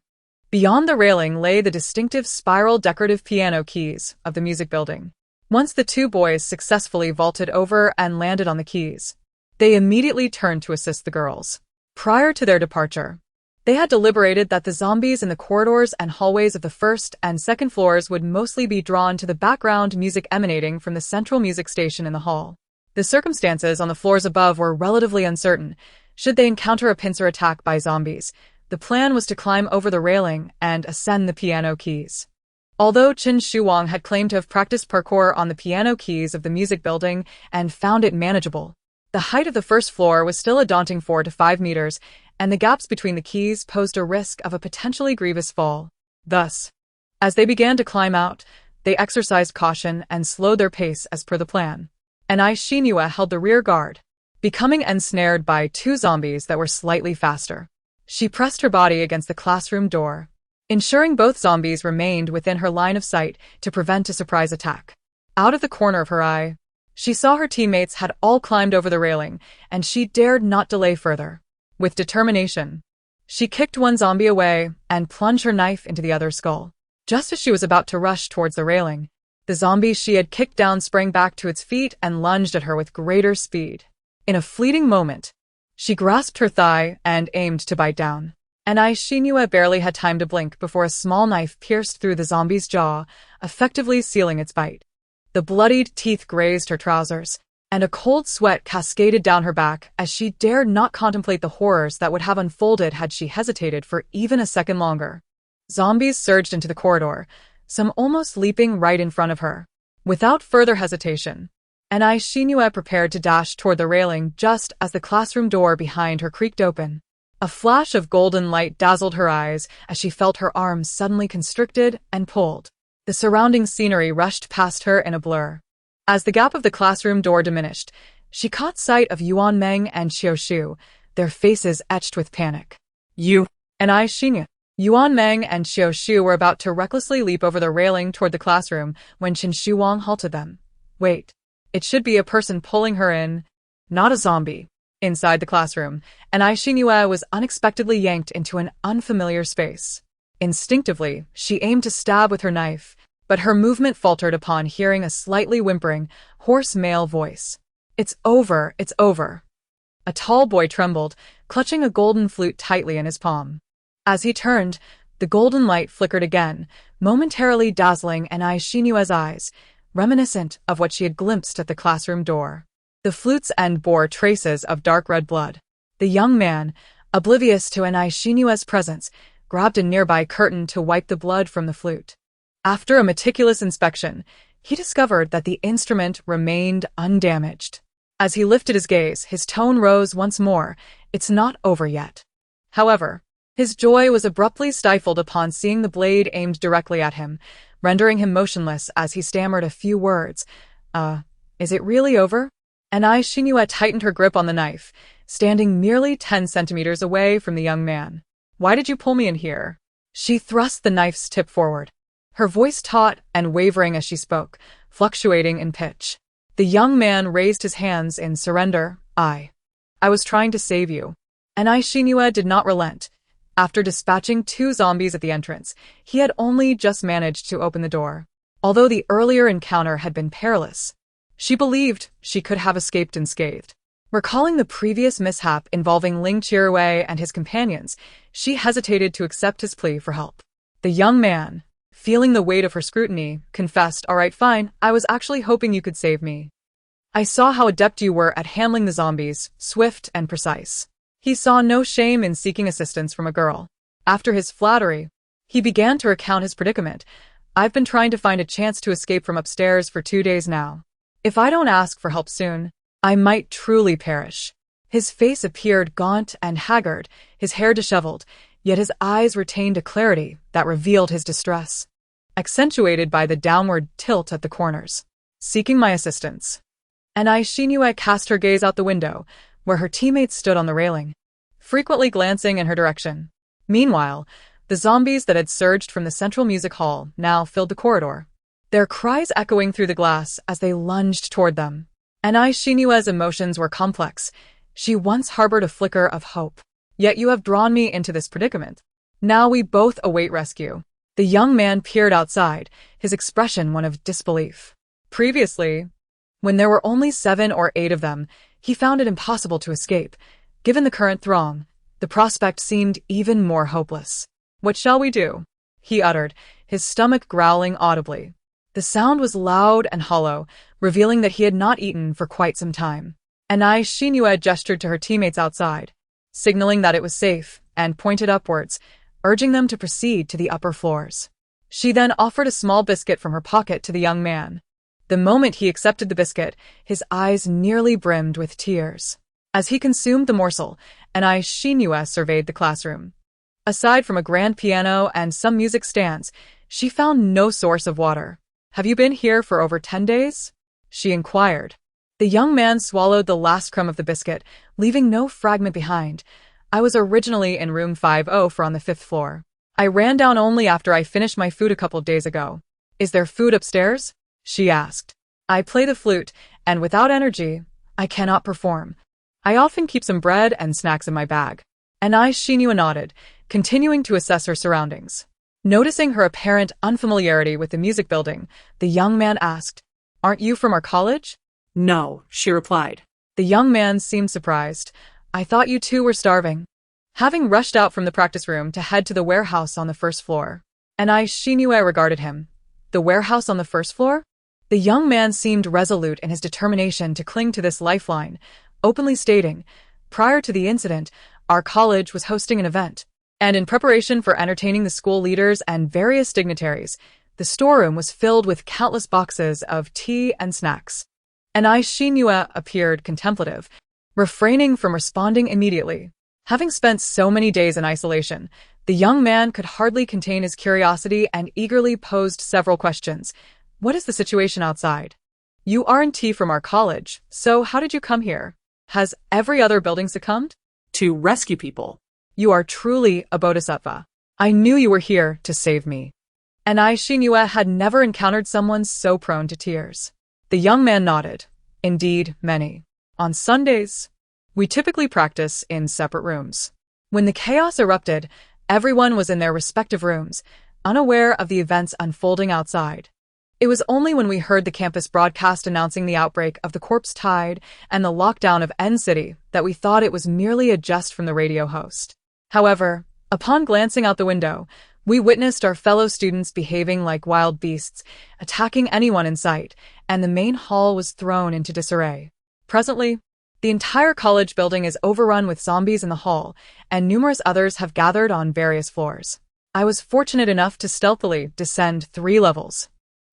Beyond the railing lay the distinctive spiral decorative piano keys of the music building. Once the two boys successfully vaulted over and landed on the keys, they immediately turned to assist the girls. Prior to their departure, they had deliberated that the zombies in the corridors and hallways of the 1st and 2nd floors would mostly be drawn to the background music emanating from the central music station in the hall. The circumstances on the floors above were relatively uncertain. Should they encounter a pincer attack by zombies, the plan was to climb over the railing and ascend the piano keys. Although Chen Shuwang had claimed to have practiced parkour on the piano keys of the music building and found it manageable, the height of the 1st floor was still a daunting 4 to 5 meters, and the gaps between the keys posed a risk of a potentially grievous fall. Thus, as they began to climb out, they exercised caution and slowed their pace as per the plan. Ni Xinyue held the rear guard, becoming ensnared by 2 zombies that were slightly faster. She pressed her body against the classroom door, ensuring both zombies remained within her line of sight to prevent a surprise attack. Out of the corner of her eye, she saw her teammates had all climbed over the railing, and she dared not delay further. With determination, she kicked one zombie away and plunged her knife into the other's skull. Just as she was about to rush towards the railing, the zombie she had kicked down sprang back to its feet and lunged at her with greater speed. In a fleeting moment, she grasped her thigh and aimed to bite down. Ni Xinyue barely had time to blink before a small knife pierced through the zombie's jaw, effectively sealing its bite. The bloodied teeth grazed her trousers, and a cold sweat cascaded down her back as she dared not contemplate the horrors that would have unfolded had she hesitated for even a second longer. Zombies surged into the corridor, some almost leaping right in front of her. Without further hesitation, Ni Xinyue prepared to dash toward the railing just as the classroom door behind her creaked open. A flash of golden light dazzled her eyes as she felt her arms suddenly constricted and pulled. The surrounding scenery rushed past her in a blur. As the gap of the classroom door diminished, she caught sight of Yuan Meng and Xiao Shu, their faces etched with panic. You. And I, Xinyu. Yuan Meng and Xiao Shu were about to recklessly leap over the railing toward the classroom when Qin Shuang halted them. Wait. It should be a person pulling her in, not a zombie. Inside the classroom, and I Xinyue was unexpectedly yanked into an unfamiliar space. Instinctively, she aimed to stab with her knife, but her movement faltered upon hearing a slightly whimpering, hoarse male voice. It's over, it's over. A tall boy trembled, clutching a golden flute tightly in his palm. As he turned, the golden light flickered again, momentarily dazzling Anai Xinyue's eyes, reminiscent of what she had glimpsed at the classroom door. The flute's end bore traces of dark red blood. The young man, oblivious to Anai Xinyue's presence, grabbed a nearby curtain to wipe the blood from the flute. After a meticulous inspection, he discovered that the instrument remained undamaged. As he lifted his gaze, his tone rose once more. It's not over yet. However, his joy was abruptly stifled upon seeing the blade aimed directly at him, rendering him motionless as he stammered a few words. Is it really over? Anai Xinyue tightened her grip on the knife, standing merely 10 centimeters away from the young man. Why did you pull me in here? She thrust the knife's tip forward, her voice taut and wavering as she spoke, fluctuating in pitch. The young man raised his hands in surrender. I was trying to save you. Anai Xinyue did not relent. After dispatching 2 zombies at the entrance, he had only just managed to open the door. Although the earlier encounter had been perilous, she believed she could have escaped unscathed. Recalling the previous mishap involving Ling Qiruwei and his companions, she hesitated to accept his plea for help. The young man, feeling the weight of her scrutiny, confessed, "All right, fine, I was actually hoping you could save me. I saw how adept you were at handling the zombies, swift and precise." He saw no shame in seeking assistance from a girl. After his flattery, he began to recount his predicament. "I've been trying to find a chance to escape from upstairs for 2 days now. If I don't ask for help soon, I might truly perish." His face appeared gaunt and haggard, his hair disheveled, yet his eyes retained a clarity that revealed his distress, accentuated by the downward tilt at the corners. "Seeking my assistance." Anai Xinyue cast her gaze out the window, where her teammates stood on the railing, frequently glancing in her direction. Meanwhile, the zombies that had surged from the central music hall now filled the corridor, their cries echoing through the glass as they lunged toward them. Anai Xinyue's emotions were complex. She once harbored a flicker of hope. "Yet you have drawn me into this predicament. Now we both await rescue." The young man peered outside, his expression one of disbelief. Previously, when there were only 7 or 8 of them, he found it impossible to escape. Given the current throng, the prospect seemed even more hopeless. "What shall we do?" he uttered, his stomach growling audibly. The sound was loud and hollow, revealing that he had not eaten for quite some time. Anai Xinyue gestured to her teammates outside, signaling that it was safe, and pointed upwards, urging them to proceed to the upper floors. She then offered a small biscuit from her pocket to the young man. The moment he accepted the biscuit, his eyes nearly brimmed with tears. As he consumed the morsel, Anai Xinyue surveyed the classroom. Aside from a grand piano and some music stands, she found no source of water. "Have you been here for over 10 days? She inquired. The young man swallowed the last crumb of the biscuit, leaving no fragment behind. "I was originally in room 504 on the 5th floor. I ran down only after I finished my food a couple days ago." "Is there food upstairs?" she asked. "I play the flute, and without energy, I cannot perform. I often keep some bread and snacks in my bag." Anai Xinyue nodded, continuing to assess her surroundings. Noticing her apparent unfamiliarity with the music building, the young man asked, "Aren't you from our college?" "No," she replied. The young man seemed surprised. "I thought you two were starving." Having rushed out from the practice room to head to the warehouse on the 1st floor, Anai Xinyue regarded him. "The warehouse on the 1st floor?" The young man seemed resolute in his determination to cling to this lifeline, openly stating, "Prior to the incident, our college was hosting an event, and in preparation for entertaining the school leaders and various dignitaries, the storeroom was filled with countless boxes of tea and snacks." Anai Xinyue appeared contemplative, refraining from responding immediately. Having spent so many days in isolation, the young man could hardly contain his curiosity and eagerly posed several questions. What is the situation outside? You aren't from our college, so how did you come here? Has every other building succumbed? To rescue people. You are truly a bodhisattva. I knew you were here to save me. And Shinua had never encountered someone so prone to tears. The young man nodded. Indeed, many. On Sundays, we typically practice in separate rooms. When the chaos erupted, everyone was in their respective rooms, unaware of the events unfolding outside. It was only when we heard the campus broadcast announcing the outbreak of the corpse tide and the lockdown of N City that we thought it was merely a jest from the radio host. However, upon glancing out the window, we witnessed our fellow students behaving like wild beasts, attacking anyone in sight, and the main hall was thrown into disarray. Presently, the entire college building is overrun with zombies in the hall, and numerous others have gathered on various floors. I was fortunate enough to stealthily descend 3 levels.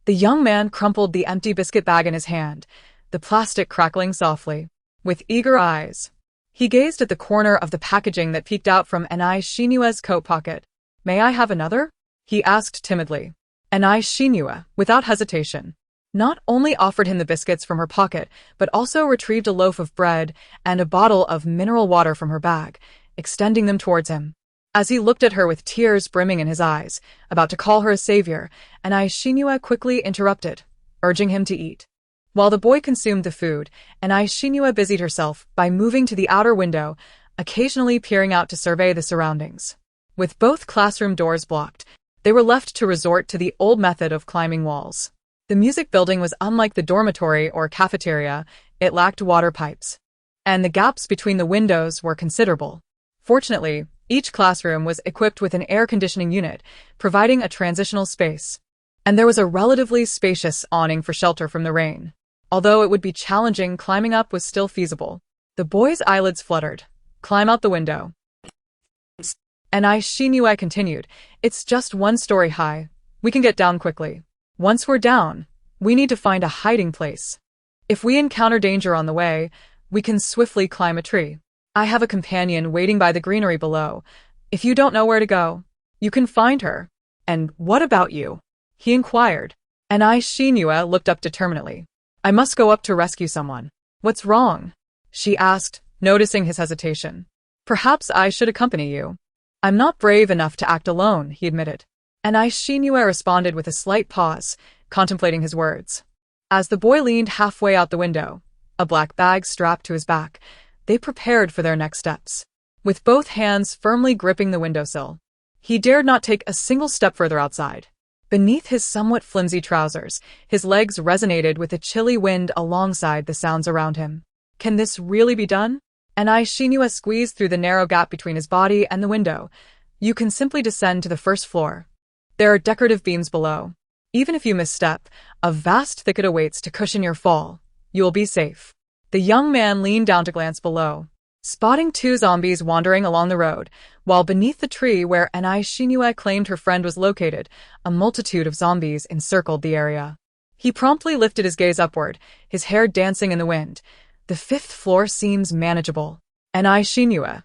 The young man crumpled the empty biscuit bag in his hand, the plastic crackling softly. With eager eyes, he gazed at the corner of the packaging that peeked out from Shinua's coat pocket. May I have another? He asked timidly. Shinua, without hesitation, not only offered him the biscuits from her pocket, but also retrieved a loaf of bread and a bottle of mineral water from her bag, extending them towards him. As he looked at her with tears brimming in his eyes, about to call her a savior, Shinua quickly interrupted, urging him to eat. While the boy consumed the food, Shinua busied herself by moving to the outer window, occasionally peering out to survey the surroundings. With both classroom doors blocked, they were left to resort to the old method of climbing walls. The music building was unlike the dormitory or cafeteria. It lacked water pipes, and the gaps between the windows were considerable. Fortunately, each classroom was equipped with an air conditioning unit, providing a transitional space. And there was a relatively spacious awning for shelter from the rain. Although it would be challenging, climbing up was still feasible. The boy's eyelids fluttered. Climb out the window. Shinua continued, it's just 1 story high. We can get down quickly. Once we're down, we need to find a hiding place. If we encounter danger on the way, we can swiftly climb a tree. I have a companion waiting by the greenery below. If you don't know where to go, you can find her. And what about you? He inquired. Shinua looked up determinedly. I must go up to rescue someone. What's wrong? She asked, noticing his hesitation. Perhaps I should accompany you. I'm not brave enough to act alone, he admitted. Shinua responded with a slight pause, contemplating his words. As the boy leaned halfway out the window, a black bag strapped to his back, they prepared for their next steps. With both hands firmly gripping the windowsill, he dared not take a single step further outside. Beneath his somewhat flimsy trousers, his legs resonated with the chilly wind alongside the sounds around him. Can this really be done? Shinua squeezed through the narrow gap between his body and the window. You can simply descend to the first floor. There are decorative beams below. Even if you misstep, a vast thicket awaits to cushion your fall. You will be safe. The young man leaned down to glance below, spotting 2 zombies wandering along the road, while beneath the tree where Shinua claimed her friend was located, a multitude of zombies encircled the area. He promptly lifted his gaze upward, his hair dancing in the wind. The 5th floor seems manageable. Shinua.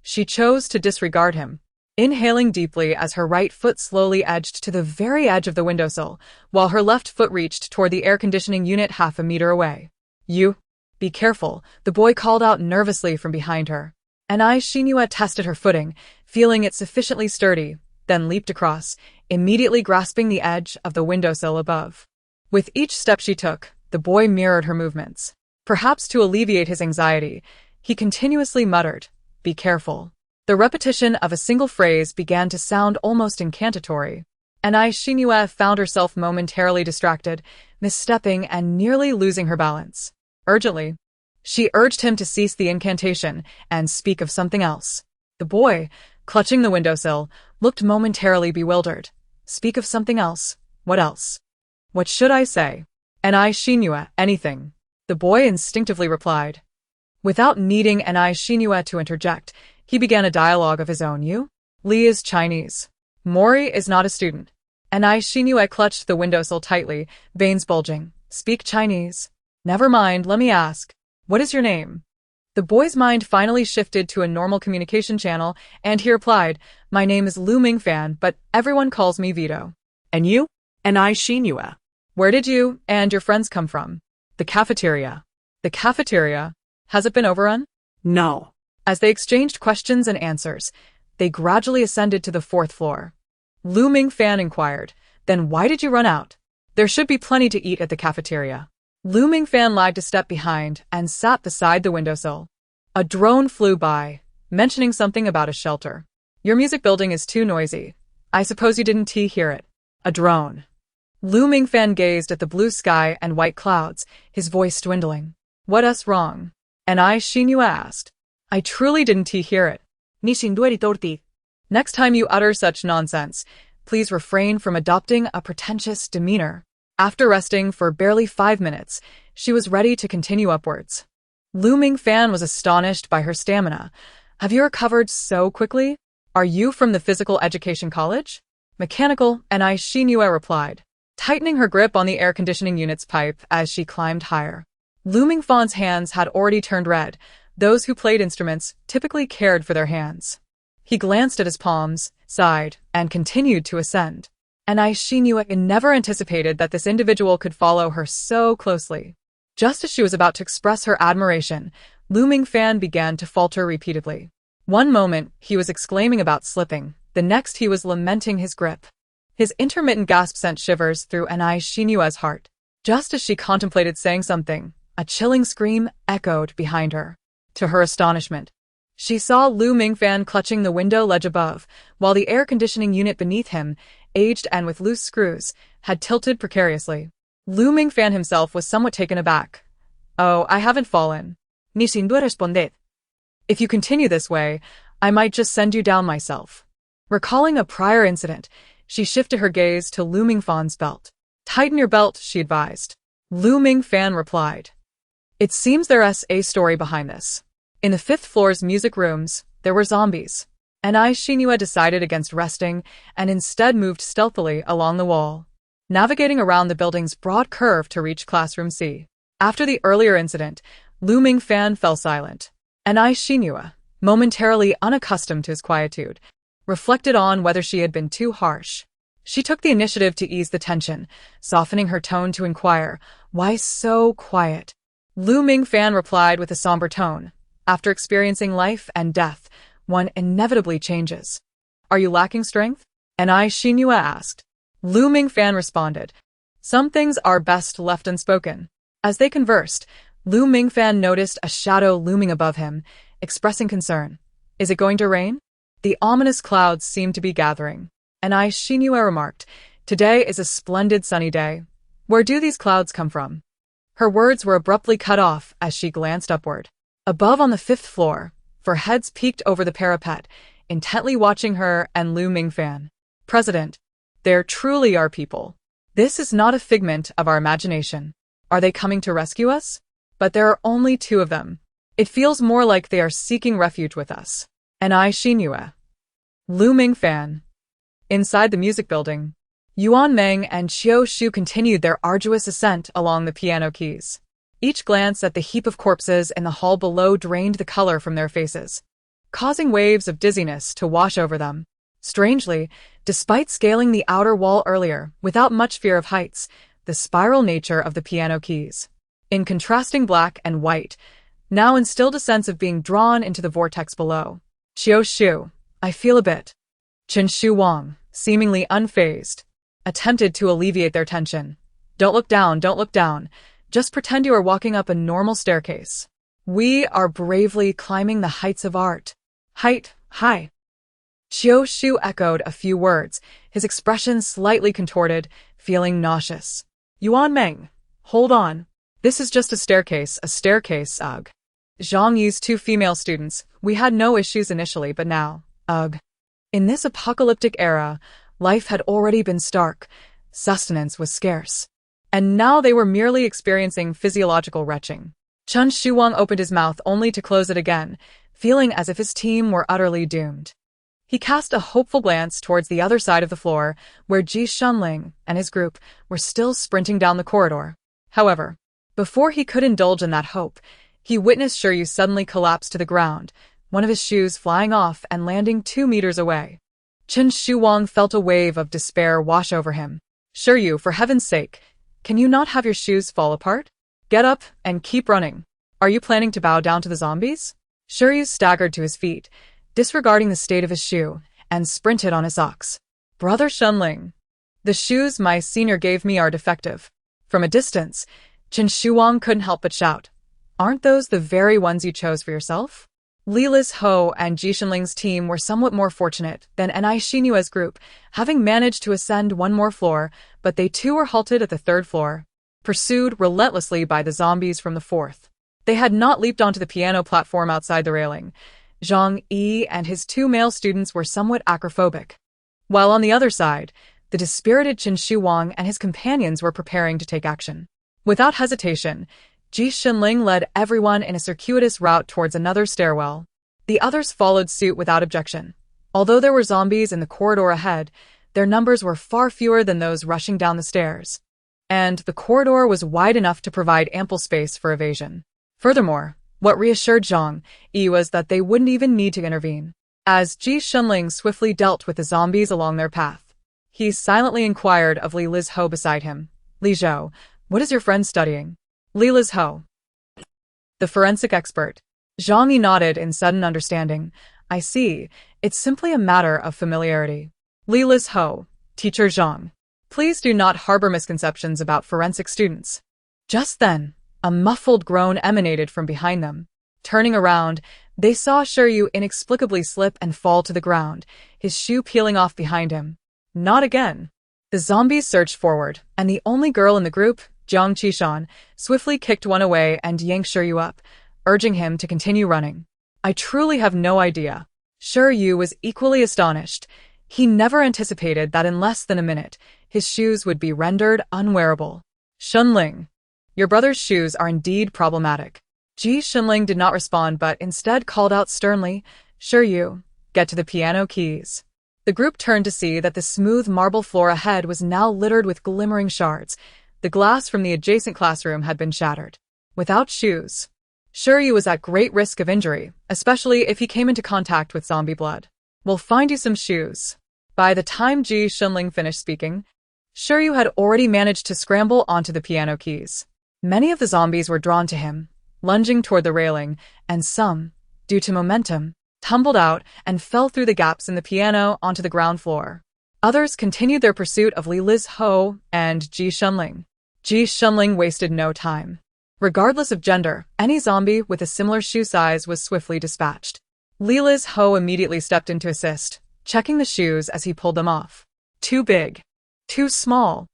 She chose to disregard him, inhaling deeply as her right foot slowly edged to the very edge of the windowsill, while her left foot reached toward the air conditioning unit half a meter away. You. Be careful, the boy called out nervously from behind her. Shinua tested her footing, feeling it sufficiently sturdy, then leaped across, immediately grasping the edge of the windowsill above. With each step she took, the boy mirrored her movements. Perhaps to alleviate his anxiety, he continuously muttered, "Be careful." The repetition of a single phrase began to sound almost incantatory. Shinua found herself momentarily distracted, misstepping and nearly losing her balance. Urgently, she urged him to cease the incantation and speak of something else. The boy, clutching the windowsill, looked momentarily bewildered. Speak of something else? What else? What should I say? Shinua, anything. The boy instinctively replied. Without needing Shinua to interject, he began a dialogue of his own. You? Li is Chinese. Mori is not a student. Shinua clutched the windowsill tightly, veins bulging. Speak Chinese. Never mind, let me ask. What is your name? The boy's mind finally shifted to a normal communication channel, and he replied, "My name is Lu Mingfan, but everyone calls me Vito." And you? And I, Xinhua. Where did you and your friends come from? The cafeteria. The cafeteria? Has it been overrun? No. As they exchanged questions and answers, they gradually ascended to the fourth floor. Lu Mingfan inquired, "Then why did you run out? There should be plenty to eat at the cafeteria." Lu Mingfan lagged a step behind and sat beside the windowsill. A drone flew by, mentioning something about a shelter. "Your music building is too noisy. I suppose you didn't hear it." A drone. Lu Mingfan gazed at the blue sky and white clouds, his voice dwindling. "What's wrong?" And I, Xinhua asked. "I truly didn't hear it." Next time you utter such nonsense, please refrain from adopting a pretentious demeanor. After resting for barely 5 minutes, she was ready to continue upwards. Lu Mingfan was astonished by her stamina. "Have you recovered so quickly? Are you from the physical education college?" "Mechanical," and I, Xinhua replied, tightening her grip on the air conditioning unit's pipe as she climbed higher. Lu Mingfan's hands had already turned red. Those who played instruments typically cared for their hands. He glanced at his palms, sighed, and continued to ascend. And I, Xinhua, never anticipated that this individual could follow her so closely. Just as she was about to express her admiration, Lu Mingfan began to falter repeatedly. One moment, he was exclaiming about slipping. The next, he was lamenting his grip. His intermittent gasp sent shivers through Anai Xinua's heart. Just as she contemplated saying something, a chilling scream echoed behind her. To her astonishment, she saw Lu Mingfan clutching the window ledge above, while the air conditioning unit beneath him, aged and with loose screws, had tilted precariously. Lu Mingfan himself was somewhat taken aback. "Oh, I haven't fallen." "Ni sin duda responded." "If you continue this way, I might just send you down myself." Recalling a prior incident, she shifted her gaze to Lu Mingfan's belt. "Tighten your belt," she advised. Lu Mingfan replied. "It seems there's a story behind this." In the 5th floor's music rooms, there were zombies. And I, Xinhua, decided against resting and instead moved stealthily along the wall, navigating around the building's broad curve to reach classroom C. After the earlier incident, Lu Mingfan fell silent. And I, Xinhua, momentarily unaccustomed to his quietude, reflected on whether she had been too harsh. She took the initiative to ease the tension, softening her tone to inquire, "Why so quiet?" Lu Mingfan replied with a somber tone, "After experiencing life and death, one inevitably changes." "Are you lacking strength?" And I, Xinhua, asked. Lu Mingfan responded, "Some things are best left unspoken." As they conversed, Lu Mingfan noticed a shadow looming above him, expressing concern. "Is it going to rain?" The ominous clouds seemed to be gathering. And I, Xinhua, remarked, "Today is a splendid sunny day. Where do these clouds come from?" Her words were abruptly cut off as she glanced upward. Above on the 5th floor, 4 heads peeked over the parapet, intently watching her and Lu Mingfan. "President, there truly are people. This is not a figment of our imagination. Are they coming to rescue us? But there are only 2 of them. It feels more like they are seeking refuge with us." And I, Xinhua. Lu Mingfan. Inside the music building, Yuan Meng and Qiu Shu continued their arduous ascent along the piano keys. Each glance at the heap of corpses in the hall below drained the color from their faces, causing waves of dizziness to wash over them. Strangely, despite scaling the outer wall earlier without much fear of heights, the spiral nature of the piano keys, in contrasting black and white, now instilled a sense of being drawn into the vortex below. "Qiu Shu, I feel a bit." Chen Shu Wang, seemingly unfazed, attempted to alleviate their tension. "Don't look down, don't look down. Just pretend you are walking up a normal staircase. We are bravely climbing the heights of art." "Height, high." Qiu Shu echoed a few words, his expression slightly contorted, feeling nauseous. "Yuan Meng, hold on. This is just a staircase, ugh. Zhang Yi's 2 female students, we had no issues initially, but now, ugh." In this apocalyptic era, life had already been stark, sustenance was scarce. And now they were merely experiencing physiological retching. Chen Shuwang opened his mouth only to close it again, feeling as if his team were utterly doomed. He cast a hopeful glance towards the other side of the floor, where Ji Shunling and his group were still sprinting down the corridor. However, before he could indulge in that hope, He witnessed Shiryu suddenly collapse to the ground, one of his shoes flying off and landing 2 meters away. Chen Shuwang felt a wave of despair wash over him. Shiryu, for heaven's sake, can you not have your shoes fall apart? Get up and keep running. Are you planning to bow down to the zombies? Shiryu staggered to his feet, disregarding the state of his shoe, and sprinted on his ox. Brother Shunling. The shoes my senior gave me are defective. From a distance, Chen Shuwang couldn't help but shout, aren't those the very ones you chose for yourself? Li Liz Ho and Ji Shenling's team were somewhat more fortunate than Ni Xinyue's group, having managed to ascend one more floor, but they too were halted at the 3rd floor, pursued relentlessly by the zombies from the 4th. They had not leaped onto the piano platform outside the railing. Zhang Yi and his 2 male students were somewhat acrophobic. While on the other side, the dispirited Chen Shuwang and his companions were preparing to take action. Without hesitation, Ji Shenling led everyone in a circuitous route towards another stairwell. The others followed suit without objection. Although there were zombies in the corridor ahead, their numbers were far fewer than those rushing down the stairs. And the corridor was wide enough to provide ample space for evasion. Furthermore, what reassured Zhang Yi was that they wouldn't even need to intervene. As Ji Shenling swiftly dealt with the zombies along their path, he silently inquired of Li Liz Ho beside him. Li Zhou, what is your friend studying? Li Liz Ho, the forensic expert. Zhang Yi nodded in sudden understanding. I see, it's simply a matter of familiarity. Li Liz Ho, Teacher Zhang, please do not harbor misconceptions about forensic students. Just then, a muffled groan emanated from behind them. Turning around, they saw Shiryu inexplicably slip and fall to the ground, his shoe peeling off behind him. Not again. The zombies surged forward, and the only girl in the group, Jiang Qishan, swiftly kicked one away and yanked Shiryu up, urging him to continue running. I truly have no idea. Shiryu was equally astonished. He never anticipated that in less than a minute, his shoes would be rendered unwearable. Shunling, your brother's shoes are indeed problematic. Ji Shenling did not respond but instead called out sternly, Shiryu, get to the piano keys. The group turned to see that the smooth marble floor ahead was now littered with glimmering shards. The glass from the adjacent classroom had been shattered. Without shoes, Shiryu was at great risk of injury, especially if he came into contact with zombie blood. We'll find you some shoes. By the time Ji Shenling finished speaking, Shiryu had already managed to scramble onto the piano keys. Many of the zombies were drawn to him, lunging toward the railing, and some, due to momentum, tumbled out and fell through the gaps in the piano onto the ground floor. Others continued their pursuit of Li Liz Ho and Ji Shenling. Ji Shenling wasted no time. Regardless of gender, any zombie with a similar shoe size was swiftly dispatched. Li Liz Ho immediately stepped in to assist, checking the shoes as he pulled them off. Too big. Too small.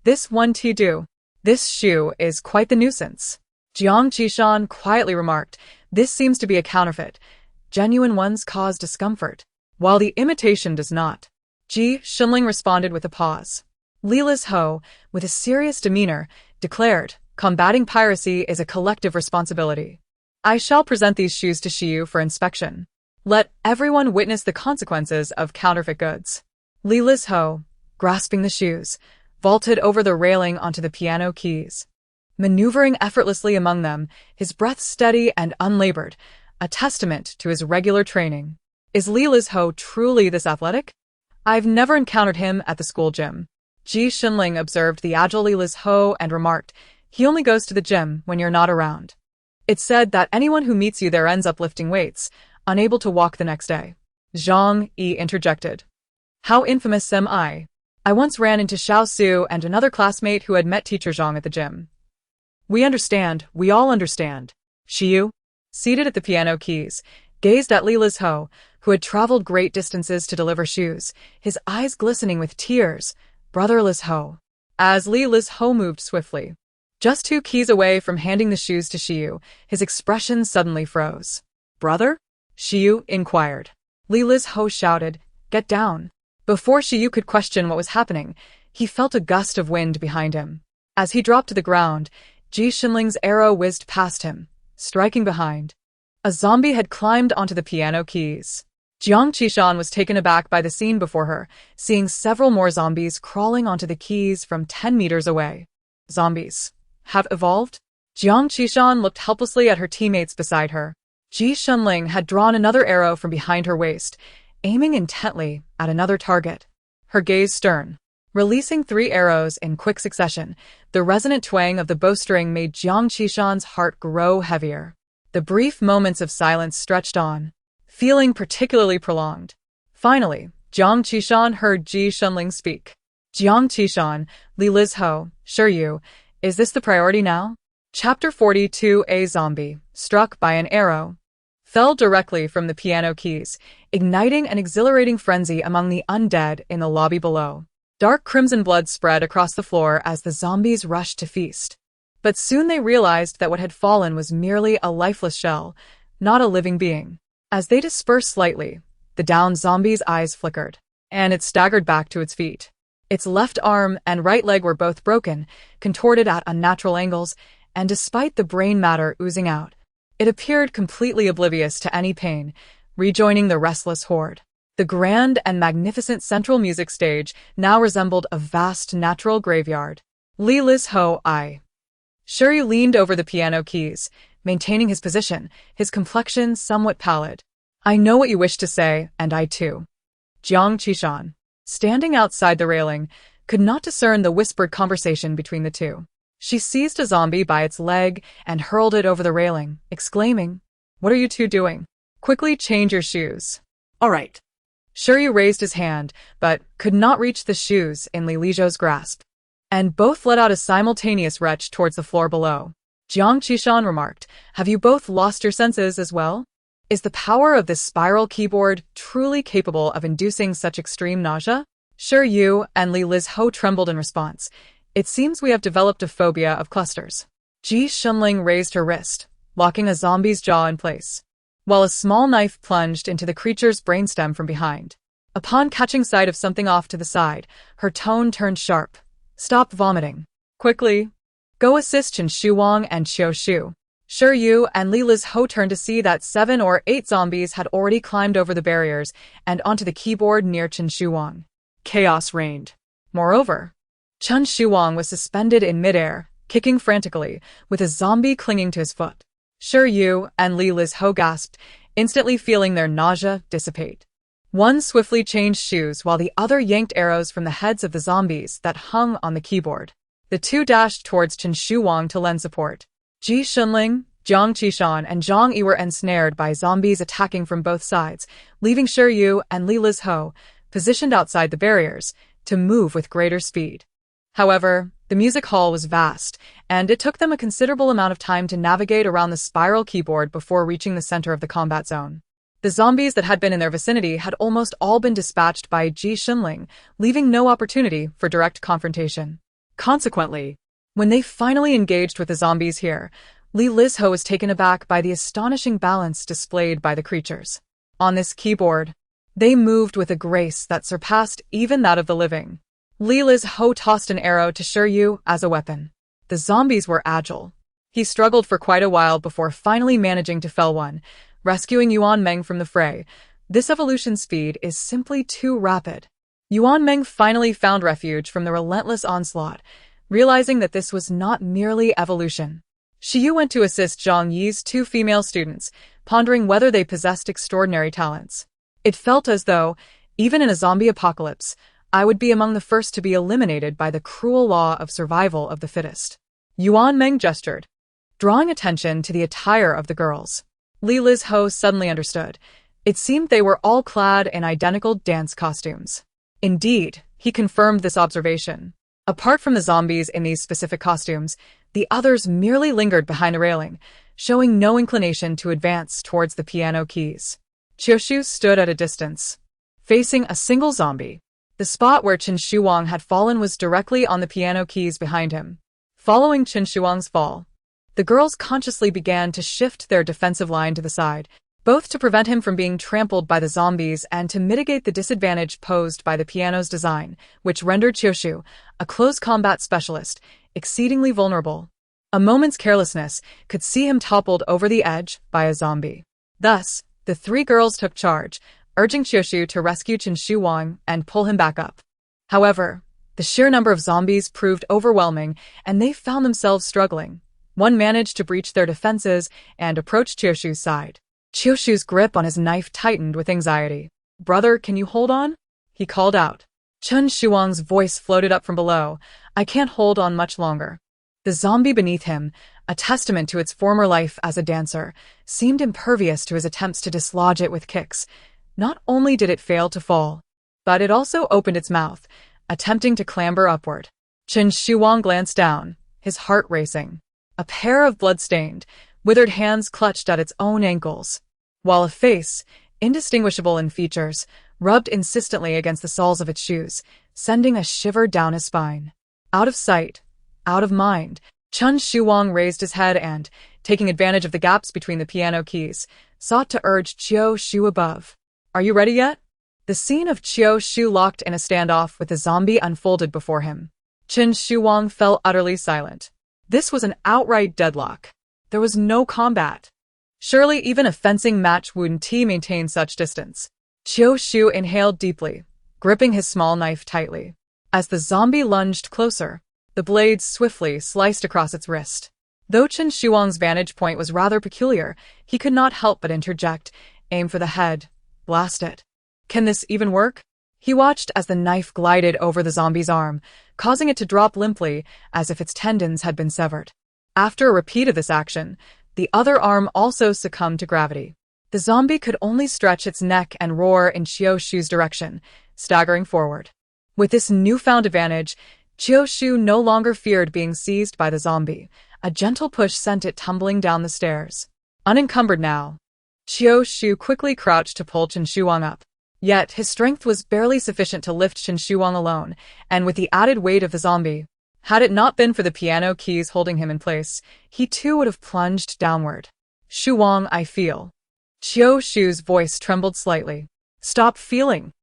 This one do. This shoe is quite the nuisance. Jiang Qishan quietly remarked, this seems to be a counterfeit. Genuine ones cause discomfort, while the imitation does not. Ji Shenling responded with a pause. Li Liz Ho, with a serious demeanor, declared, combating piracy is a collective responsibility. I shall present these shoes to Shiyu for inspection. Let everyone witness the consequences of counterfeit goods. Li Liz Ho, grasping the shoes, vaulted over the railing onto the piano keys. Maneuvering effortlessly among them, his breath steady and unlabored, a testament to his regular training. Is Li Liz Ho truly this athletic? I've never encountered him at the school gym. Ji Shenling observed the agile Li Liz Ho and remarked, he only goes to the gym when you're not around. It's said that anyone who meets you there ends up lifting weights, unable to walk the next day. Zhang Yi interjected. How infamous am I? I once ran into Xiao Su and another classmate who had met teacher Zhang at the gym. We understand, we all understand. Shiyu, seated at the piano keys, gazed at Li Liz Ho, who had traveled great distances to deliver shoes, his eyes glistening with tears. Brother Liz Ho. As Li Liz Ho moved swiftly, just 2 keys away from handing the shoes to Shiyu, his expression suddenly froze. Brother? Shiyu inquired. Li Liz Ho shouted, get down. Before Shiyu could question what was happening, he felt a gust of wind behind him. As he dropped to the ground, Ji Shenling's arrow whizzed past him, striking behind. A zombie had climbed onto the piano keys. Jiang Qishan was taken aback by the scene before her, seeing several more zombies crawling onto the keys from 10 meters away. Zombies have evolved? Jiang Qishan looked helplessly at her teammates beside her. Ji Shunling had drawn another arrow from behind her waist, aiming intently at another target. Her gaze stern. Releasing 3 arrows in quick succession, the resonant twang of the bowstring made Jiang Qishan's heart grow heavier. The brief moments of silence stretched on, feeling particularly prolonged. Finally, Jiang Qishan heard Ji Shunling speak. Jiang Qishan, Li Lizho, sure you, is this the priority now? Chapter 42. A zombie, struck by an arrow, fell directly from the piano keys, igniting an exhilarating frenzy among the undead in the lobby below. Dark crimson blood spread across the floor as the zombies rushed to feast. But soon they realized that what had fallen was merely a lifeless shell, not a living being. As they dispersed slightly, the downed zombie's eyes flickered, and it staggered back to its feet. Its left arm and right leg were both broken, contorted at unnatural angles, and despite the brain matter oozing out, it appeared completely oblivious to any pain, rejoining the restless horde. The grand and magnificent central music stage now resembled a vast natural graveyard. Li Lizho I. Shuryu leaned over the piano keys, maintaining his position, his complexion somewhat pallid. I know what you wish to say, and I too. Jiang Qishan, standing outside the railing, could not discern the whispered conversation between the two. She seized a zombie by its leg and hurled it over the railing, exclaiming, "What are you two doing? Quickly change your shoes." All right. Shuryu raised his hand, but could not reach the shoes in Li Lizho's grasp, and both let out a simultaneous retch towards the floor below. Jiang Qishan remarked, "Have you both lost your senses as well? Is the power of this spiral keyboard truly capable of inducing such extreme nausea?" Shuryu and Li Lizho trembled in response. "It seems we have developed a phobia of clusters." Ji Shunling raised her wrist, locking a zombie's jaw in place, while a small knife plunged into the creature's brainstem from behind. Upon catching sight of something off to the side, her tone turned sharp. "Stop vomiting. Quickly. Go assist Chen Shuwang and Qiu Shu." Shuryu and Li Lizho turned to see that 7 or 8 zombies had already climbed over the barriers and onto the keyboard near Chen Shuwang. Chaos reigned. Moreover, Chen Shuwang was suspended in midair, kicking frantically, with a zombie clinging to his foot. Shuryu and Li Lizho gasped, instantly feeling their nausea dissipate. One swiftly changed shoes while the other yanked arrows from the heads of the zombies that hung on the keyboard. The two dashed towards Chen Shuwang to lend support. Ji Shunling, Jiang Qishan, and Zhang Yi were ensnared by zombies attacking from both sides, leaving Shuryu and Li Lizho positioned outside the barriers to move with greater speed. However, the music hall was vast, and it took them a considerable amount of time to navigate around the spiral keyboard before reaching the center of the combat zone. The zombies that had been in their vicinity had almost all been dispatched by Ji Shunling, leaving no opportunity for direct confrontation. Consequently, when they finally engaged with the zombies here, Li Lizho was taken aback by the astonishing balance displayed by the creatures. On this keyboard, they moved with a grace that surpassed even that of the living. Li Lizho tossed an arrow to Shuryu as a weapon. The zombies were agile. He struggled for quite a while before finally managing to fell one, rescuing Yuan Meng from the fray. This evolution speed is simply too rapid. Yuan Meng finally found refuge from the relentless onslaught, realizing that this was not merely evolution. Shiyu went to assist Zhang Yi's 2 female students, pondering whether they possessed extraordinary talents. It felt as though, even in a zombie apocalypse, I would be among the first to be eliminated by the cruel law of survival of the fittest. Yuan Meng gestured, drawing attention to the attire of the girls. Li Lizho suddenly understood. It seemed they were all clad in identical dance costumes. Indeed, he confirmed this observation. Apart from the zombies in these specific costumes, the others merely lingered behind the railing, showing no inclination to advance towards the piano keys. Qiu stood at a distance, facing a single zombie. The spot where Chen Shuwang had fallen was directly on the piano keys behind him. Following Chen Shuwang's fall, the girls consciously began to shift their defensive line to the side, both to prevent him from being trampled by the zombies and to mitigate the disadvantage posed by the piano's design, which rendered Qiu, a close combat specialist, exceedingly vulnerable. A moment's carelessness could see him toppled over the edge by a zombie. Thus, the 3 girls took charge, urging Qiu to rescue Chen Shuwang and pull him back up. However, the sheer number of zombies proved overwhelming, and they found themselves struggling, One managed to breach their defenses and approach Chioshu's side. Chioshu's grip on his knife tightened with anxiety. "Brother, can you hold on?" he called out. Chen Shuang's voice floated up from below. "I can't hold on much longer." The zombie beneath him, a testament to its former life as a dancer, seemed impervious to his attempts to dislodge it with kicks. Not only did it fail to fall, but it also opened its mouth, attempting to clamber upward. Chen Shuang glanced down, his heart racing. A pair of blood-stained, withered hands clutched at its own ankles, while a face, indistinguishable in features, rubbed insistently against the soles of its shoes, sending a shiver down his spine. Out of sight, out of mind, Chen Shuang raised his head and, taking advantage of the gaps between the piano keys, sought to urge Chioshu above. "Are you ready yet?" The scene of Chioshu locked in a standoff with the zombie unfolded before him. Chen Shuang fell utterly silent. This was an outright deadlock. There was no combat. Surely even a fencing match wouldn't maintain such distance. Chioshu inhaled deeply, gripping his small knife tightly. As the zombie lunged closer, the blade swiftly sliced across its wrist. Though Chen Shuang's vantage point was rather peculiar, he could not help but interject, "Aim for the head. Blast it." "Can this even work?" He watched as the knife glided over the zombie's arm, causing it to drop limply as if its tendons had been severed. After a repeat of this action, the other arm also succumbed to gravity. The zombie could only stretch its neck and roar in Chioshu's direction, staggering forward. With this newfound advantage, Chioshu no longer feared being seized by the zombie. A gentle push sent it tumbling down the stairs. Unencumbered now, Chioshu quickly crouched to pull Chen Shuang up. Yet his strength was barely sufficient to lift Chen Shuang alone, and with the added weight of the zombie, had it not been for the piano keys holding him in place, he too would have plunged downward. "Shuang, I feel." Chioshu's voice trembled slightly. "Stop feeling.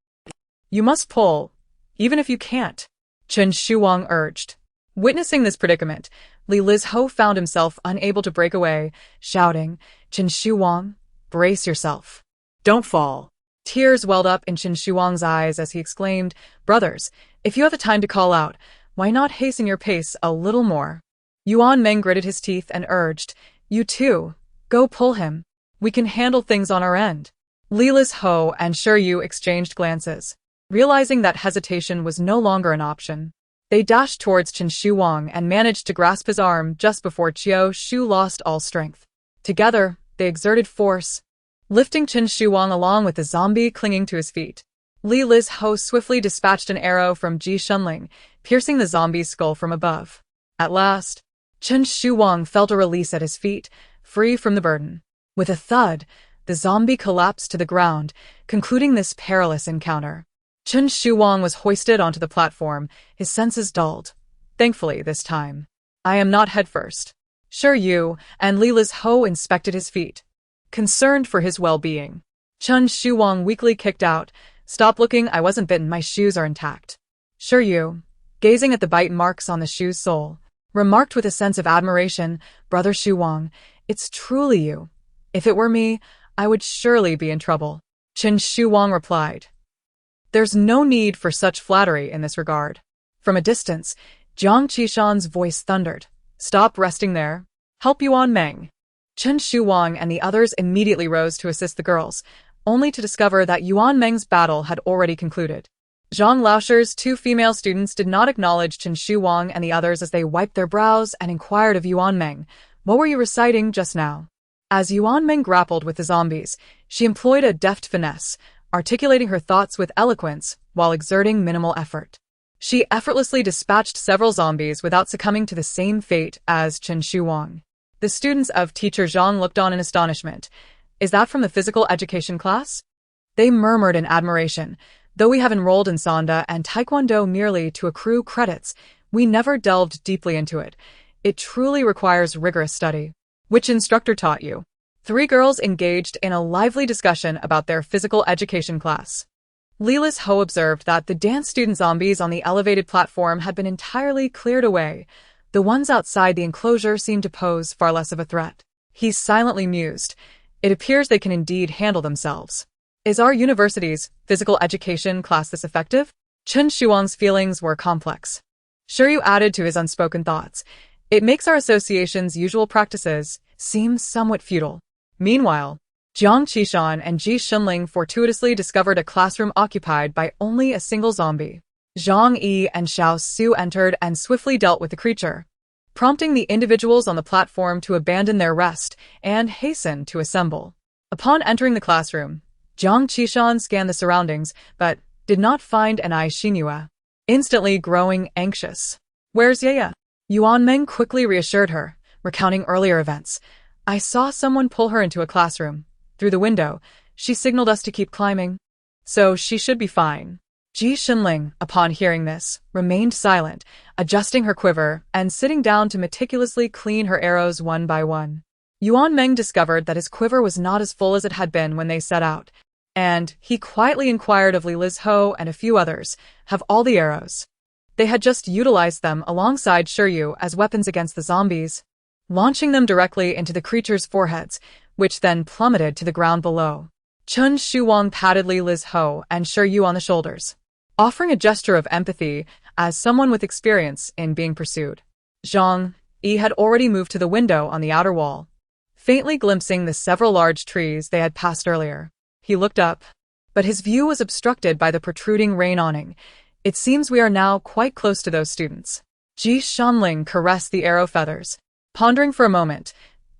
You must pull, even if you can't," Chen Shuang urged. Witnessing this predicament, Li Lizho found himself unable to break away, shouting, "Chen Shuang, brace yourself. Don't fall." Tears welled up in Chen Shuang's eyes as he exclaimed, "Brothers, if you have the time to call out, why not hasten your pace a little more?" Yuan Meng gritted his teeth and urged, "You too, go pull him. We can handle things on our end." Li Lizho and Shi Yu exchanged glances. Realizing that hesitation was no longer an option, they dashed towards Chen Shuang and managed to grasp his arm just before Chioshu lost all strength. Together, they exerted force, lifting Chen Shuang along with the zombie clinging to his feet. Li Lizho swiftly dispatched an arrow from Ji Shunling, piercing the zombie's skull from above. At last, Chen Shuang felt a release at his feet, free from the burden. With a thud, the zombie collapsed to the ground, concluding this perilous encounter. Chen Shuang was hoisted onto the platform, his senses dulled. Thankfully, this time, "I am not head first." Shi Yu and Li Lizho inspected his feet, concerned for his well-being. Chen Shuang weakly kicked out, "Stop looking, I wasn't bitten, my shoes are intact." Shi Yu, gazing at the bite marks on the shoe's sole, remarked with a sense of admiration, "Brother Shuang, it's truly you. If it were me, I would surely be in trouble." Chen Shuang replied, "There's no need for such flattery in this regard." From a distance, Jiang Qishan's voice thundered, "Stop resting there. Help Yuan Meng." Chen Shuang and the others immediately rose to assist the girls, only to discover that Yuan Meng's battle had already concluded. Zhang Laosher's two female students did not acknowledge Chen Shuang and the others as they wiped their brows and inquired of Yuan Meng, "What were you reciting just now?" As Yuan Meng grappled with the zombies, she employed a deft finesse, articulating her thoughts with eloquence while exerting minimal effort. She effortlessly dispatched several zombies without succumbing to the same fate as Chen Shuang. The students of Teacher Zhang looked on in astonishment. "Is that from the physical education class?" They murmured in admiration. "Though we have enrolled in Sanda and Taekwondo merely to accrue credits, we never delved deeply into it. It truly requires rigorous study." "Which instructor taught you?" Three girls engaged in a lively discussion about their physical education class. Li Lizho observed that the dance student zombies on the elevated platform had been entirely cleared away. The ones outside the enclosure seemed to pose far less of a threat. He silently mused. It appears they can indeed handle themselves. Is our university's physical education class this effective? Chen Shuang's feelings were complex. Shi Yu added to his unspoken thoughts. It makes our association's usual practices seem somewhat futile. Meanwhile, Jiang Qishan and Ji Shunling fortuitously discovered a classroom occupied by only a single zombie. Zhang Yi and Xiao Su entered and swiftly dealt with the creature, prompting the individuals on the platform to abandon their rest and hasten to assemble. Upon entering the classroom, Jiang Qishan scanned the surroundings, but did not find an Xinhua, instantly growing anxious. "Where's Yaya?" Yuan Meng quickly reassured her, recounting earlier events. "I saw someone pull her into a classroom. Through the window, she signaled us to keep climbing. So she should be fine." Ji Shunling, upon hearing this, remained silent, adjusting her quiver and sitting down to meticulously clean her arrows one by one. Yuan Meng discovered that his quiver was not as full as it had been when they set out, and he quietly inquired of Li Lizho and a few others, "Have all the arrows?" They had just utilized them alongside Shiryu as weapons against the zombies, launching them directly into the creatures' foreheads, which then plummeted to the ground below. Chun Shuwang patted Li Lizho and Shiryu on the shoulders, offering a gesture of empathy as someone with experience in being pursued. Zhang Yi had already moved to the window on the outer wall, faintly glimpsing the several large trees they had passed earlier. He looked up, but his view was obstructed by the protruding rain awning. "It seems we are now quite close to those students." Ji Shanling caressed the arrow feathers, pondering for a moment.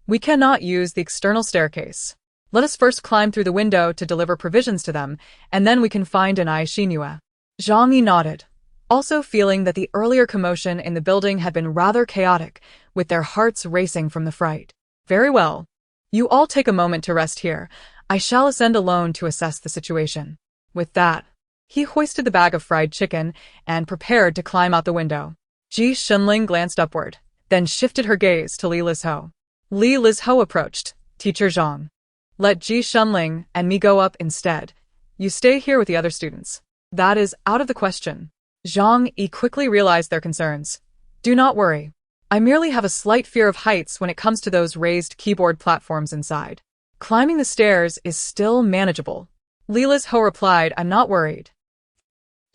"We cannot use the external staircase. Let us first climb through the window to deliver provisions to them, and then we can find an Xinhua." Zhang Yi nodded, also feeling that the earlier commotion in the building had been rather chaotic, with their hearts racing from the fright. "Very well. You all take a moment to rest here. I shall ascend alone to assess the situation." With that, he hoisted the bag of fried chicken and prepared to climb out the window. Ji Shunling glanced upward, then shifted her gaze to Li Lizho. Li Lizho approached. "Teacher Zhang, let Ji Shunling and me go up instead. You stay here with the other students." "That is out of the question." Zhang Yi quickly realized their concerns. "Do not worry. I merely have a slight fear of heights when it comes to those raised keyboard platforms inside. Climbing the stairs is still manageable." Li Lizho replied, "I'm not worried."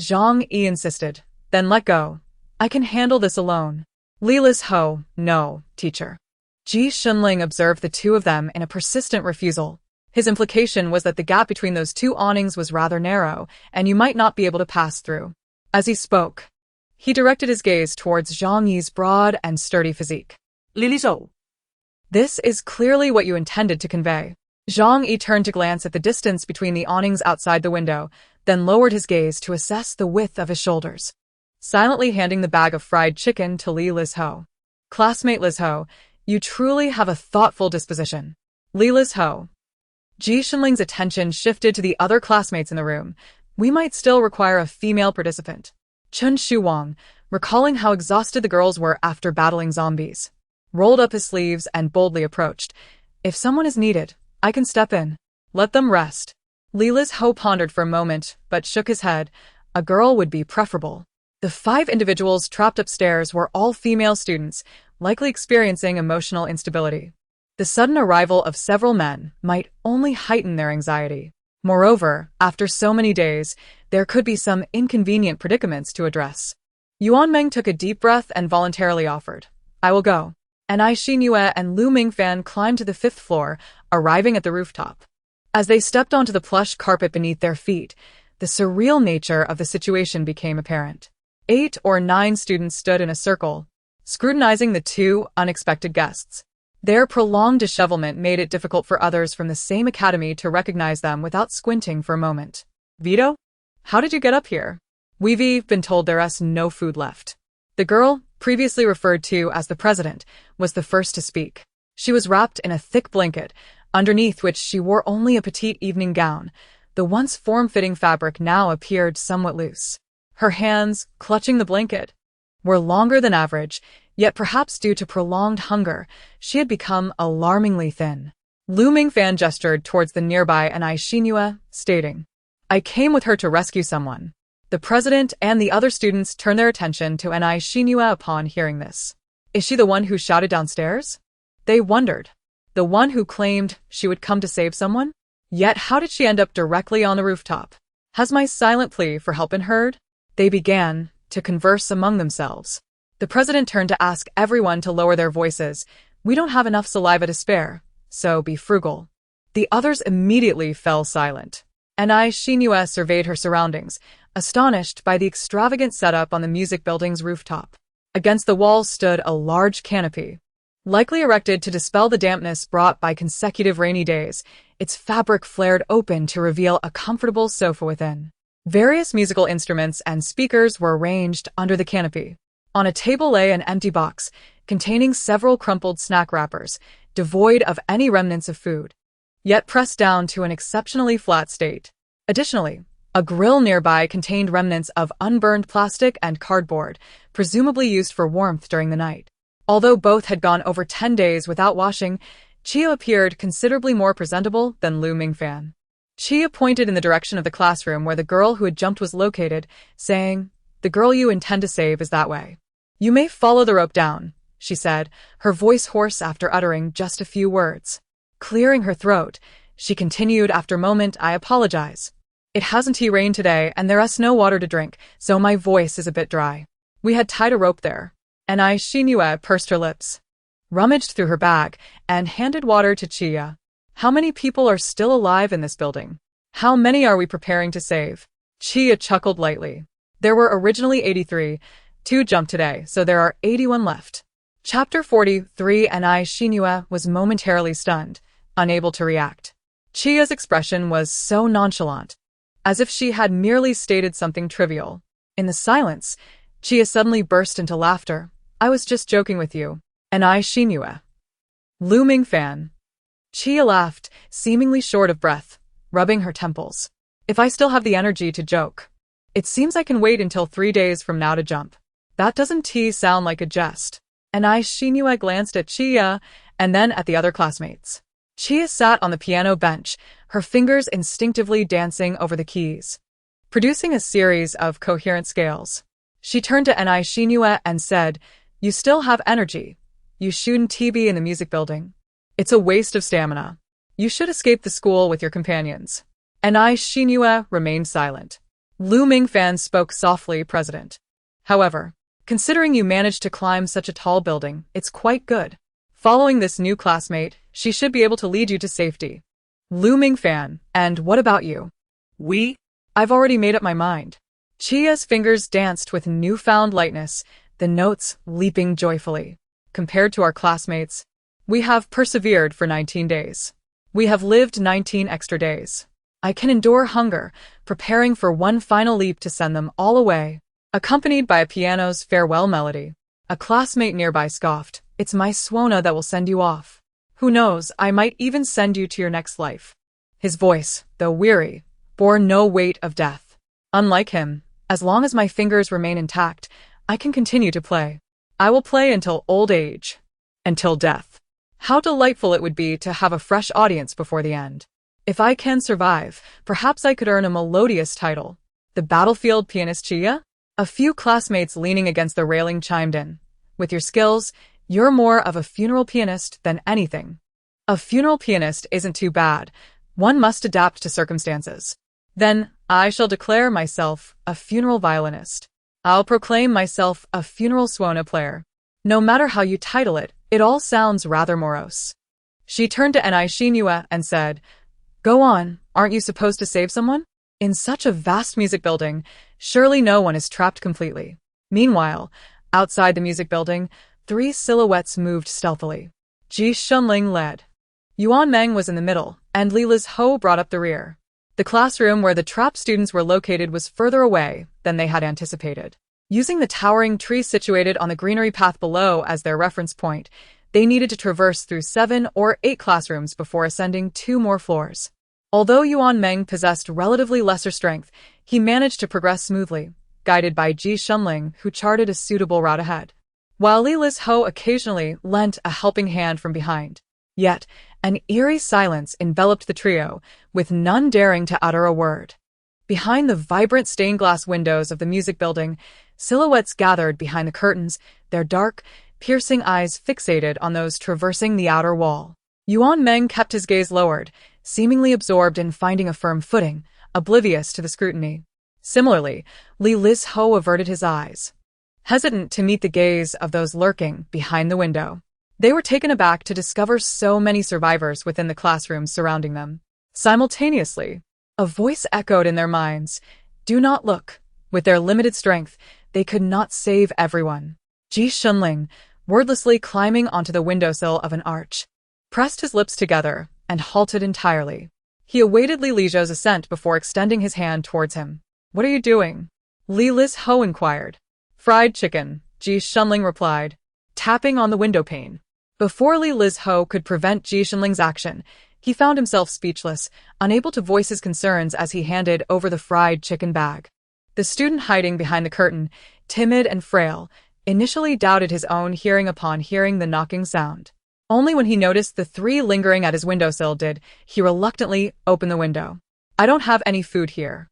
Zhang Yi insisted. "Then let go. I can handle this alone." Li Lizho, "No, teacher." Ji Shunling observed the two of them in a persistent refusal. His implication was that the gap between those two awnings was rather narrow, and you might not be able to pass through. As he spoke, he directed his gaze towards Zhang Yi's broad and sturdy physique. Li Lizho. "This is clearly what you intended to convey." Zhang Yi turned to glance at the distance between the awnings outside the window, then lowered his gaze to assess the width of his shoulders, silently handing the bag of fried chicken to Li Lizho. "Classmate Lizho, you truly have a thoughtful disposition." Li Lizho. Ji Shunling's attention shifted to the other classmates in the room. "We might still require a female participant." Chun Shuwang, recalling how exhausted the girls were after battling zombies, rolled up his sleeves and boldly approached. "If someone is needed, I can step in. Let them rest." Li Lizho pondered for a moment, but shook his head. A girl would be preferable. The 5 individuals trapped upstairs were all female students, likely experiencing emotional instability. The sudden arrival of several men might only heighten their anxiety. Moreover, after so many days, there could be some inconvenient predicaments to address. Yuan Meng took a deep breath and voluntarily offered, "I will go." And Xinhua and Lu Mingfan climbed to the 5th floor, arriving at the rooftop. As they stepped onto the plush carpet beneath their feet, the surreal nature of the situation became apparent. 8 or 9 students stood in a circle, scrutinizing the 2 unexpected guests. Their prolonged dishevelment made it difficult for others from the same academy to recognize them without squinting for a moment. "Vito? How did you get up here?" "We've been told there's no food left." The girl, previously referred to as the president, was the first to speak. She was wrapped in a thick blanket, underneath which she wore only a petite evening gown. The once form-fitting fabric now appeared somewhat loose. Her hands, clutching the blanket, were longer than average, yet perhaps due to prolonged hunger, she had become alarmingly thin. Lu Mingfan gestured towards the nearby Anai Xinhua, stating, "I came with her to rescue someone." The president and the other students turned their attention to Anai Xinhua upon hearing this. "Is she the one who shouted downstairs?" They wondered. The one who claimed she would come to save someone? Yet how did she end up directly on the rooftop? Has my silent plea for help been heard? They began to converse among themselves. The president turned to ask everyone to lower their voices. We don't have enough saliva to spare, so be frugal. The others immediately fell silent. And Shinua surveyed her surroundings, astonished by the extravagant setup on the music building's rooftop. Against the wall stood a large canopy, likely erected to dispel the dampness brought by consecutive rainy days. Its fabric flared open to reveal a comfortable sofa within. Various musical instruments and speakers were arranged under the canopy. On a table lay an empty box, containing several crumpled snack wrappers, devoid of any remnants of food, yet pressed down to an exceptionally flat state. Additionally, a grill nearby contained remnants of unburned plastic and cardboard, presumably used for warmth during the night. Although both had gone over 10 days without washing, Chia appeared considerably more presentable than Lu Mingfan. Chia pointed in the direction of the classroom where the girl who had jumped was located, saying, "The girl you intend to save is that way. You may follow the rope down," she said, her voice hoarse after uttering just a few words. Clearing her throat, she continued after a moment, "I apologize. It hasn't rained today and there is no water to drink, so my voice is a bit dry. We had tied a rope there." And Shinua pursed her lips, rummaged through her bag, and handed water to Chia. "How many people are still alive in this building? How many are we preparing to save?" Chia chuckled lightly. "There were originally 83. 2 jumped today, so there are 81 left." Chapter 43. And Shinua was momentarily stunned, unable to react. Chia's expression was so nonchalant, as if she had merely stated something trivial. In the silence, Chia suddenly burst into laughter. "I was just joking with you." And Shinua. Lu Mingfan. Chia laughed, seemingly short of breath, rubbing her temples. "If I still have the energy to joke. It seems I can wait until 3 days from now to jump. That doesn't sound like a jest." And Shinua glanced at Chia, and then at the other classmates. Chia sat on the piano bench, her fingers instinctively dancing over the keys, producing a series of coherent scales. She turned to Shinua and said, "You still have energy. You shouldn't be in the music building. It's a waste of stamina. You should escape the school with your companions." And Shinua remained silent. Lu Mingfan spoke softly, "President. However, considering you managed to climb such a tall building, it's quite good. Following this new classmate, she should be able to lead you to safety." Lu Mingfan, "And what about you?" "I've already made up my mind." Chia's fingers danced with newfound lightness, the notes leaping joyfully. "Compared to our classmates, we have persevered for 19 days. We have lived 19 extra days. I can endure hunger, preparing for one final leap to send them all away." Accompanied by a piano's farewell melody, a classmate nearby scoffed, "It's my Suona that will send you off. Who knows, I might even send you to your next life." His voice, though weary, bore no weight of death. "Unlike him, as long as my fingers remain intact, I can continue to play. I will play until old age. Until death. How delightful it would be to have a fresh audience before the end. If I can survive, perhaps I could earn a melodious title. The battlefield pianist Chia?" A few classmates leaning against the railing chimed in. "With your skills, you're more of a funeral pianist than anything." "A funeral pianist isn't too bad. One must adapt to circumstances." "Then, I shall declare myself a funeral violinist. I'll proclaim myself a funeral Suona player. No matter how you title it, it all sounds rather morose." She turned to Shinua and said, "Go on, aren't you supposed to save someone? In such a vast music building, surely no one is trapped completely." Meanwhile, outside the music building, 3 silhouettes moved stealthily. Ji Shunling led. Yuan Meng was in the middle, and Li Liz Ho brought up the rear. The classroom where the trapped students were located was further away than they had anticipated. Using the towering tree situated on the greenery path below as their reference point, they needed to traverse through 7 or 8 classrooms before ascending 2 more floors. Although Yuan Meng possessed relatively lesser strength, he managed to progress smoothly, guided by Ji Shunling, who charted a suitable route ahead, while Li Liz Ho occasionally lent a helping hand from behind. Yet, an eerie silence enveloped the trio, with none daring to utter a word. Behind the vibrant stained-glass windows of the music building, silhouettes gathered behind the curtains, their dark, piercing eyes fixated on those traversing the outer wall. Yuan Meng kept his gaze lowered, seemingly absorbed in finding a firm footing, oblivious to the scrutiny. Similarly, Li Liz Ho averted his eyes, hesitant to meet the gaze of those lurking behind the window. They were taken aback to discover so many survivors within the classrooms surrounding them. Simultaneously, a voice echoed in their minds, "Do not look." With their limited strength, they could not save everyone. Ji Shunling, wordlessly climbing onto the windowsill of an arch, pressed his lips together and halted entirely. He awaited Li Lizhou's ascent before extending his hand towards him. "What are you doing?" Li Lizhou inquired. "Fried chicken," Ji Shunling replied, tapping on the window pane. Before Li Lizhou could prevent Ji Shunling's action, he found himself speechless, unable to voice his concerns as he handed over the fried chicken bag. The student hiding behind the curtain, timid and frail, initially doubted his own hearing upon hearing the knocking sound. Only when he noticed the three lingering at his windowsill did he reluctantly open the window. "I don't have any food here."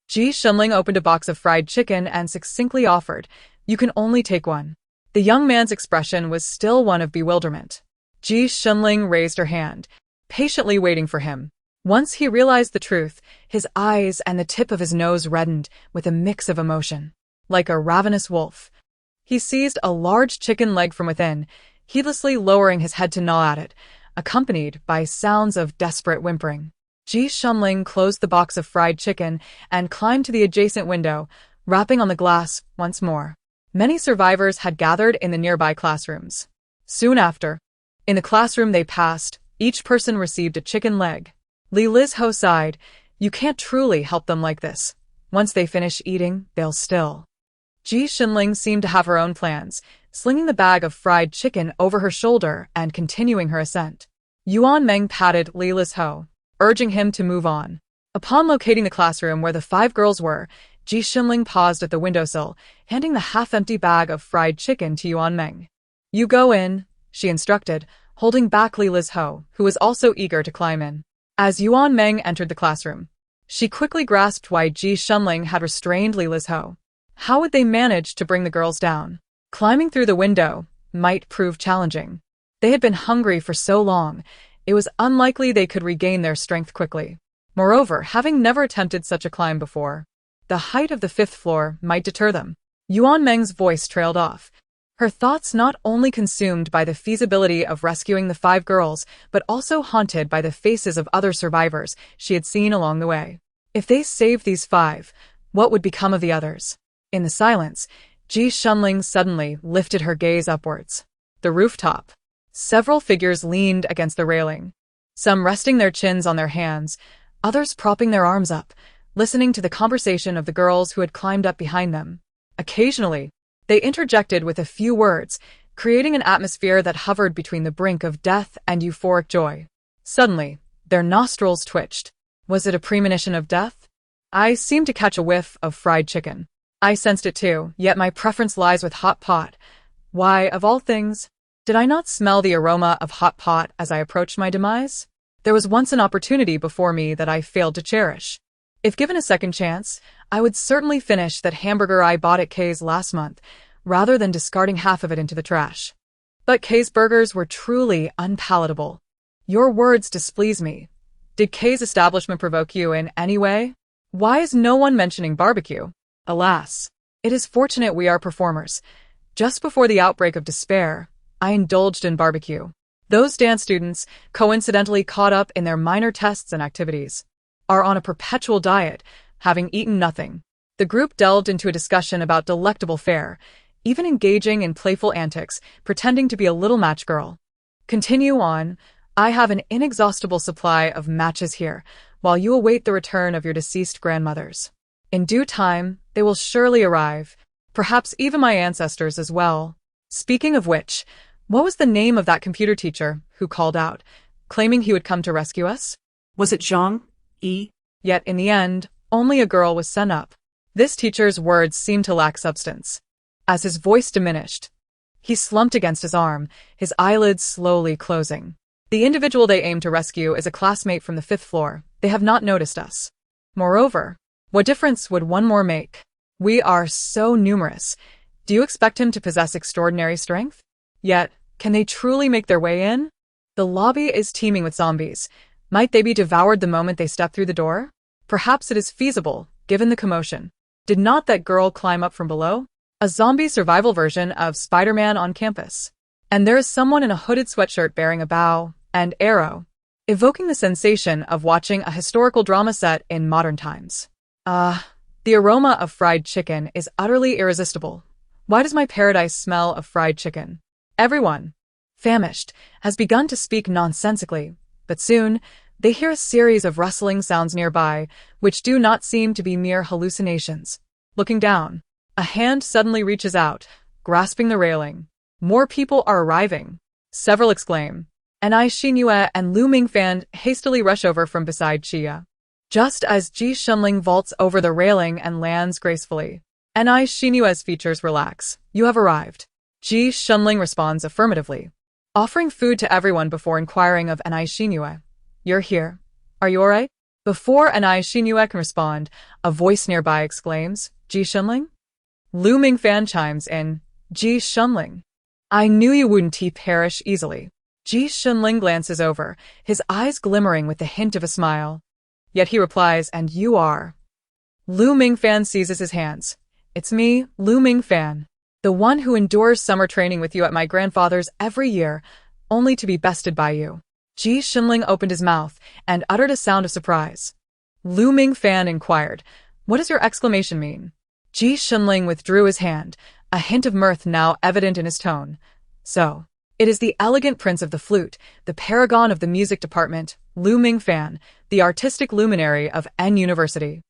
Ji Shunling opened a box of fried chicken and succinctly offered, "You can only take one." The young man's expression was still one of bewilderment. Ji Shunling raised her hand, patiently waiting for him. Once he realized the truth, his eyes and the tip of his nose reddened with a mix of emotion. Like a ravenous wolf, he seized a large chicken leg from within, heedlessly lowering his head to gnaw at it, accompanied by sounds of desperate whimpering. Ji Shunling closed the box of fried chicken and climbed to the adjacent window, rapping on the glass once more. Many survivors had gathered in the nearby classrooms. Soon after, in the classroom they passed, each person received a chicken leg. Li Lizhou sighed, "You can't truly help them like this. Once they finish eating, they'll still." Ji Shunling seemed to have her own plans, slinging the bag of fried chicken over her shoulder and continuing her ascent. Yuan Meng patted Li Lizhou, urging him to move on. Upon locating the classroom where the 5 girls were, Ji Shunling paused at the windowsill, handing the half-empty bag of fried chicken to Yuan Meng. "You go in," she instructed, holding back Li Lizhou, who was also eager to climb in. As Yuan Meng entered the classroom, she quickly grasped why Ji Shunling had restrained Li Lizhou. How would they manage to bring the girls down? Climbing through the window might prove challenging. They had been hungry for so long, it was unlikely they could regain their strength quickly. Moreover, having never attempted such a climb before, the height of the 5th floor might deter them. Yuan Meng's voice trailed off, her thoughts not only consumed by the feasibility of rescuing the 5 girls, but also haunted by the faces of other survivors she had seen along the way. If they saved these 5, what would become of the others? In the silence, Ji Shunling suddenly lifted her gaze upwards. The rooftop. Several figures leaned against the railing, some resting their chins on their hands, others propping their arms up, listening to the conversation of the girls who had climbed up behind them. Occasionally, they interjected with a few words, creating an atmosphere that hovered between the brink of death and euphoric joy. Suddenly, their nostrils twitched. Was it a premonition of death? I seemed to catch a whiff of fried chicken. I sensed it too, yet my preference lies with hot pot. Why, of all things, did I not smell the aroma of hot pot as I approached my demise? There was once an opportunity before me that I failed to cherish. If given a second chance, I would certainly finish that hamburger I bought at Kay's last month, rather than discarding half of it into the trash. But Kay's burgers were truly unpalatable. Your words displease me. Did Kay's establishment provoke you in any way? Why is no one mentioning barbecue? Alas, it is fortunate we are performers. Just before the outbreak of despair, I indulged in barbecue. Those dance students, coincidentally caught up in their minor tests and activities, are on a perpetual diet, having eaten nothing. The group delved into a discussion about delectable fare, even engaging in playful antics, pretending to be a little match girl. Continue on. I have an inexhaustible supply of matches here, while you await the return of your deceased grandmothers. In due time, they will surely arrive, perhaps even my ancestors as well. Speaking of which, what was the name of that computer teacher who called out, claiming he would come to rescue us? Was it Zhang Yi? Yet in the end, only a girl was sent up. This teacher's words seemed to lack substance. As his voice diminished, he slumped against his arm, his eyelids slowly closing. The individual they aim to rescue is a classmate from the 5th floor. They have not noticed us. Moreover, what difference would one more make? We are so numerous. Do you expect him to possess extraordinary strength? Yet, can they truly make their way in? The lobby is teeming with zombies. Might they be devoured the moment they step through the door? Perhaps it is feasible, given the commotion. Did not that girl climb up from below? a zombie survival version of Spider-Man on campus. And there is someone in a hooded sweatshirt bearing a bow and arrow, evoking the sensation of watching a historical drama set in modern times. The aroma of fried chicken is utterly irresistible. Why does my paradise smell of fried chicken? Everyone, famished, has begun to speak nonsensically, but soon they hear a series of rustling sounds nearby, which do not seem to be mere hallucinations. Looking down, a hand suddenly reaches out, grasping the railing. More people are arriving. Several exclaim. Anai Xinhua and Lu Mingfan hastily rush over from beside Chia. Just as Ji Shunling vaults over the railing and lands gracefully, Anai Xinhua's features relax. You have arrived. Ji Shunling responds affirmatively, offering food to everyone before inquiring of Anai Xinhua. You're here. Are you alright? Before Anai Xinhua can respond, a voice nearby exclaims, Ji Shunling? Lu Mingfan chimes in, Ji Shunling. I knew you wouldn't perish easily. Ji Shunling glances over, his eyes glimmering with the hint of a smile. Yet he replies, and you are. Lu Mingfan seizes his hands. It's me, Lu Mingfan, the one who endures summer training with you at my grandfather's every year, only to be bested by you. Ji Shunling opened his mouth and uttered a sound of surprise. Lu Mingfan inquired, what does your exclamation mean? Ji Shunling withdrew his hand, a hint of mirth now evident in his tone. So, it is the elegant prince of the flute, the paragon of the music department, Lu Mingfan, the artistic luminary of N University.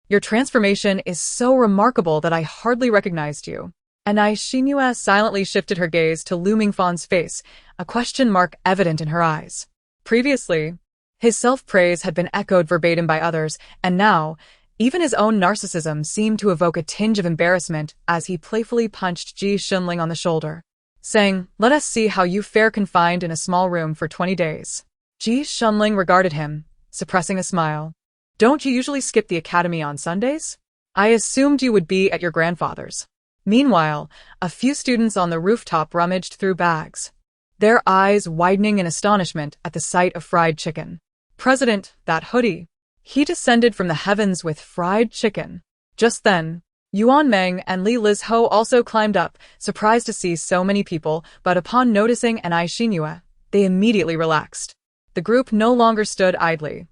Your transformation is so remarkable that I hardly recognized you. Anai Xinhua silently shifted her gaze to Lu Mingfan's face, a question mark evident in her eyes. Previously, his self-praise had been echoed verbatim by others, and now, even his own narcissism seemed to evoke a tinge of embarrassment as he playfully punched Ji Shunling on the shoulder, saying, let us see how you fare confined in a small room for 20 days. Ji Shunling regarded him, suppressing a smile. Don't you usually skip the academy on Sundays? I assumed you would be at your grandfather's. Meanwhile, a few students on the rooftop rummaged through bags, their eyes widening in astonishment at the sight of fried chicken. President, that hoodie. He descended from the heavens with fried chicken. Just then, Yuan Meng and Li Lizho also climbed up, surprised to see so many people, but upon noticing Anai Xinhua, they immediately relaxed. The group no longer stood idly.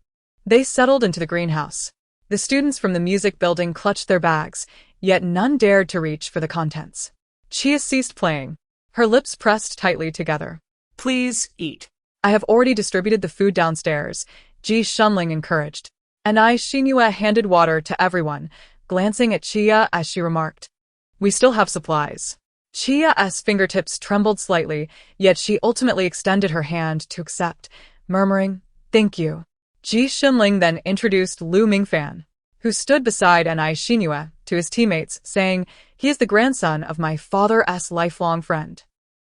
They settled into the greenhouse. The students from the music building clutched their bags, yet none dared to reach for the contents. Chia ceased playing, her lips pressed tightly together. Please eat. I have already distributed the food downstairs, Ji Shunling encouraged. Anai Xinhua handed water to everyone, glancing at Chia as she remarked, we still have supplies. Chia's fingertips trembled slightly, yet she ultimately extended her hand to accept, murmuring, thank you. Ji Shunling then introduced Lu Mingfan, who stood beside Anai Xinhua, to his teammates, saying, he is the grandson of my father's lifelong friend.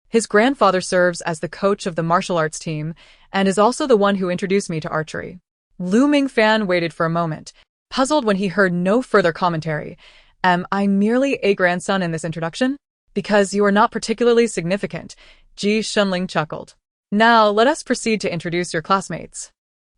His grandfather serves as the coach of the martial arts team and is also the one who introduced me to archery. Lu Mingfan waited for a moment, puzzled when he heard no further commentary. Am I merely a grandson in this introduction? Because you are not particularly significant, Ji Shunling chuckled. Now let us proceed to introduce your classmates.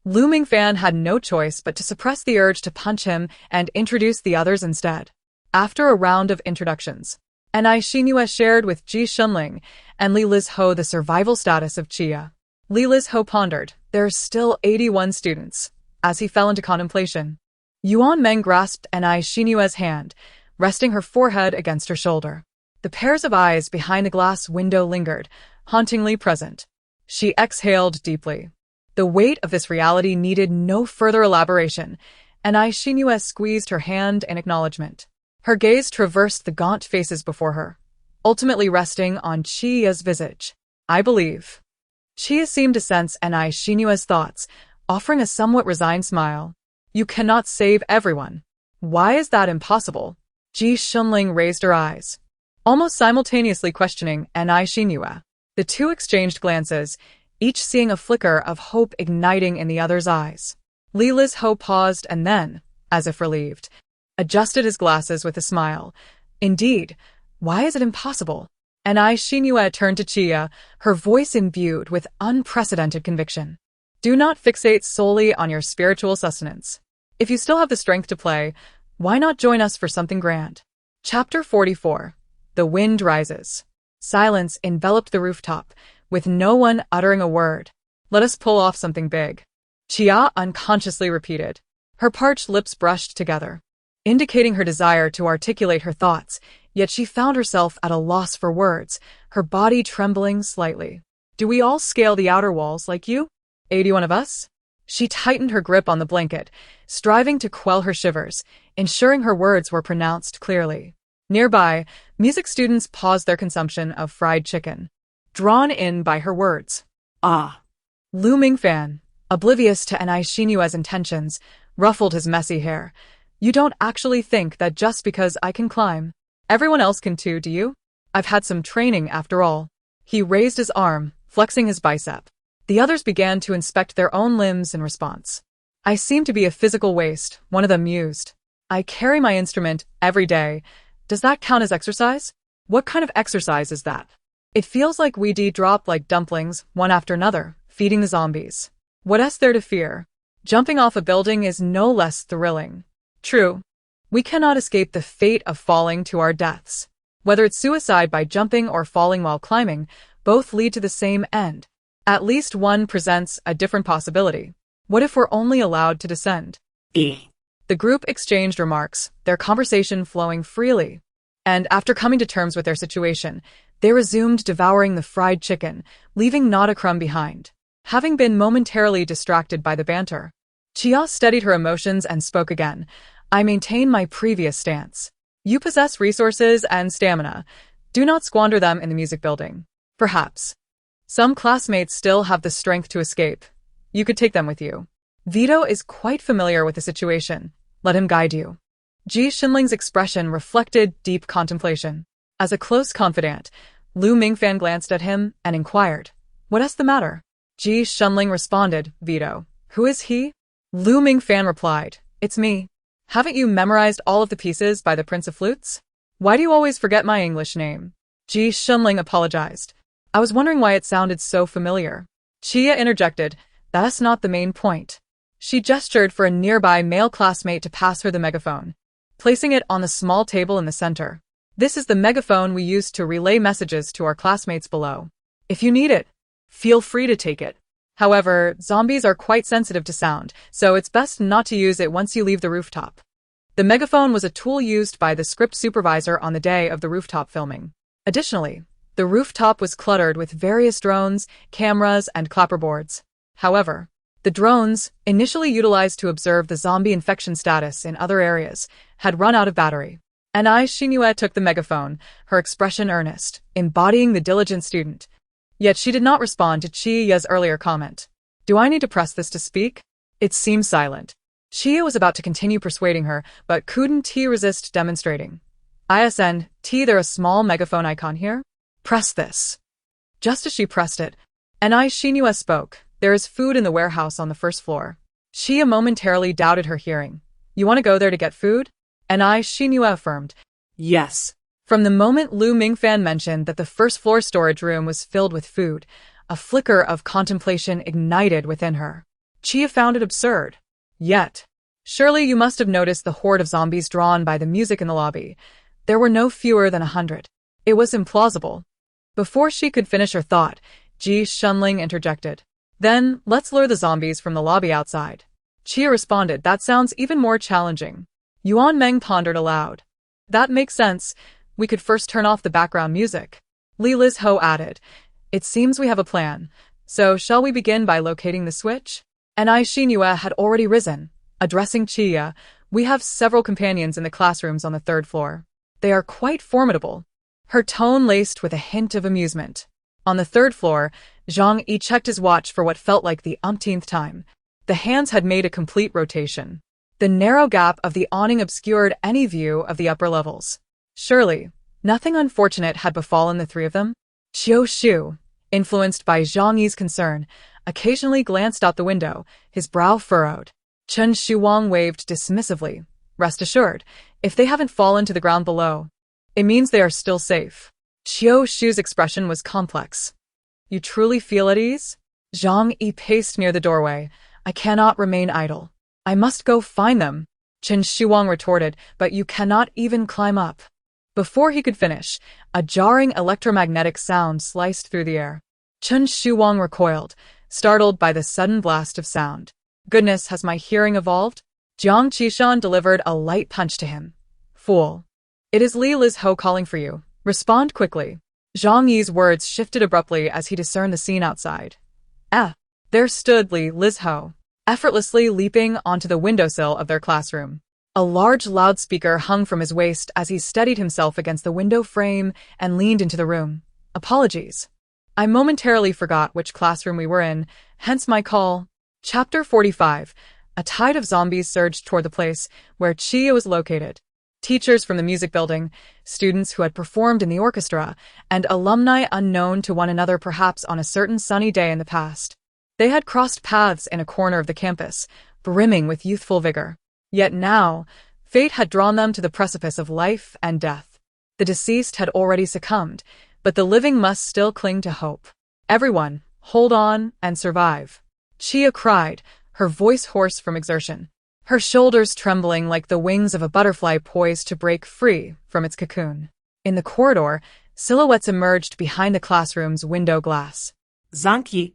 Lu Mingfan had no choice but to suppress the urge to punch him and introduce the others instead. After a round of introductions, Anai Xinhua shared with Ji Shunling and Li Lizho the survival status of Chia. Li Lizho pondered, there are still 81 students, as he fell into contemplation. Yuan Meng grasped Anai Xinhua's hand, resting her forehead against her shoulder. The pairs of eyes behind the glass window lingered, hauntingly present. She exhaled deeply. The weight of this reality needed no further elaboration, and Anai Xinhua squeezed her hand in acknowledgement. Her gaze traversed the gaunt faces before her, ultimately resting on Chia's visage. I believe. Chia seemed to sense Anai Xinhua's thoughts, offering a somewhat resigned smile. You cannot save everyone. Why is that impossible? Ji Shunling raised her eyes, almost simultaneously questioning Anai Xinhua. The two exchanged glances, each seeing a flicker of hope igniting in the other's eyes. Li Lizho paused and then, as if relieved, adjusted his glasses with a smile. Indeed, why is it impossible? Anai Xinhua turned to Chia, her voice imbued with unprecedented conviction. Do not fixate solely on your spiritual sustenance. If you still have the strength to play, why not join us for something grand? Chapter 44. The The wind rises. Silence enveloped the rooftop, with no one uttering a word. Let us pull off something big, Chia unconsciously repeated. Her parched lips brushed together, indicating her desire to articulate her thoughts, yet she found herself at a loss for words, her body trembling slightly. Do we all scale the outer walls like you? 81 of us? She tightened her grip on the blanket, striving to quell her shivers, ensuring her words were pronounced clearly. Nearby, music students paused their consumption of fried chicken, drawn in by her words. Ah. Lu Mingfan, oblivious to Anai Xinyue's intentions, ruffled his messy hair. You don't actually think that just because I can climb, everyone else can too, do you? I've had some training after all. He raised his arm, flexing his bicep. The others began to inspect their own limbs in response. I seem to be a physical waste, one of them mused. I carry my instrument every day. Does that count as exercise? What kind of exercise is that? It feels like we drop like dumplings, one after another, feeding the zombies. What else there to fear? Jumping off a building is no less thrilling. True. We cannot escape the fate of falling to our deaths. Whether it's suicide by jumping or falling while climbing, both lead to the same end. At least one presents a different possibility. What if we're only allowed to descend? The group exchanged remarks, their conversation flowing freely. And after coming to terms with their situation, they resumed devouring the fried chicken, leaving not a crumb behind. Having been momentarily distracted by the banter, Chia steadied her emotions and spoke again. I maintain my previous stance. You possess resources and stamina. Do not squander them in the music building. Perhaps some classmates still have the strength to escape. You could take them with you. Vito is quite familiar with the situation. Let him guide you. Ji Xinling's expression reflected deep contemplation. As a close confidant, Lu Mingfan glanced at him and inquired, What is the matter? Ji Xinling responded, Vito. Who is he? Lu Mingfan replied, It's me. Haven't you memorized all of the pieces by the Prince of Flutes? Why do you always forget my English name? Ji Xinling apologized. I was wondering why it sounded so familiar. Chia interjected, That's not the main point. She gestured for a nearby male classmate to pass her the megaphone, placing it on the small table in the center. This is the megaphone we use to relay messages to our classmates below. If you need it, feel free to take it. However, zombies are quite sensitive to sound, so it's best not to use it once you leave the rooftop. The megaphone was a tool used by the script supervisor on the day of the rooftop filming. Additionally, the rooftop was cluttered with various drones, cameras, and clapperboards. However, the drones, initially utilized to observe the zombie infection status in other areas, had run out of battery. Anai Xinyue took the megaphone, her expression earnest, embodying the diligent student. Yet she did not respond to Chia's earlier comment. Do I need to press this to speak? It seemed silent. Chia was about to continue persuading her, but couldn't resist demonstrating. ISN, there a small megaphone icon here? Press this. Just as she pressed it, Anai Xinyue spoke. There is food in the warehouse on the first floor. Chia momentarily doubted her hearing. You want to go there to get food? Anai Xinyue affirmed. Yes. From the moment Lu Mingfan mentioned that the first floor storage room was filled with food, a flicker of contemplation ignited within her. Chia found it absurd. Yet, surely you must have noticed the horde of zombies drawn by the music in the lobby. There were no fewer than 100. It was implausible. Before she could finish her thought, Ji Xinling interjected. Then, let's lure the zombies from the lobby outside. Chia responded, That sounds even more challenging. Yuan Meng pondered aloud. That makes sense. We could first turn off the background music. Li Lizho added, It seems we have a plan. So shall we begin by locating the switch? Anai Xinyue had already risen. Addressing Chia, we have several companions in the classrooms on the third floor. They are quite formidable. Her tone laced with a hint of amusement. On the third floor, Zhang Yi checked his watch for what felt like the umpteenth time. The hands had made a complete rotation. The narrow gap of the awning obscured any view of the upper levels. Surely, nothing unfortunate had befallen the three of them? Xiao Shu, influenced by Zhang Yi's concern, occasionally glanced out the window, his brow furrowed. Chen Shuwang waved dismissively. Rest assured, if they haven't fallen to the ground below, it means they are still safe. Xiao Shu's expression was complex. You truly feel at ease? Zhang Yi paced near the doorway. I cannot remain idle. I must go find them. Chen Shuwang retorted, but you cannot even climb up. Before he could finish, a jarring electromagnetic sound sliced through the air. Chen Shuwang recoiled, startled by the sudden blast of sound. Goodness, has my hearing evolved? Jiang Qishan delivered a light punch to him. Fool. It is Li Lizho calling for you. Respond quickly. Zhang Yi's words shifted abruptly as he discerned the scene outside. There stood Li Lizho, effortlessly leaping onto the windowsill of their classroom. A large loudspeaker hung from his waist as he steadied himself against the window frame and leaned into the room. Apologies. I momentarily forgot which classroom we were in, hence my call. Chapter 45. A tide of zombies surged toward the place where Chia was located. Teachers from the music building, students who had performed in the orchestra, and alumni unknown to one another perhaps on a certain sunny day in the past. They had crossed paths in a corner of the campus, brimming with youthful vigor. Yet now, fate had drawn them to the precipice of life and death. The deceased had already succumbed, but the living must still cling to hope. Everyone, hold on and survive. Chia cried, her voice hoarse from exertion, her shoulders trembling like the wings of a butterfly poised to break free from its cocoon. In the corridor, silhouettes emerged behind the classroom's window glass. Zhang.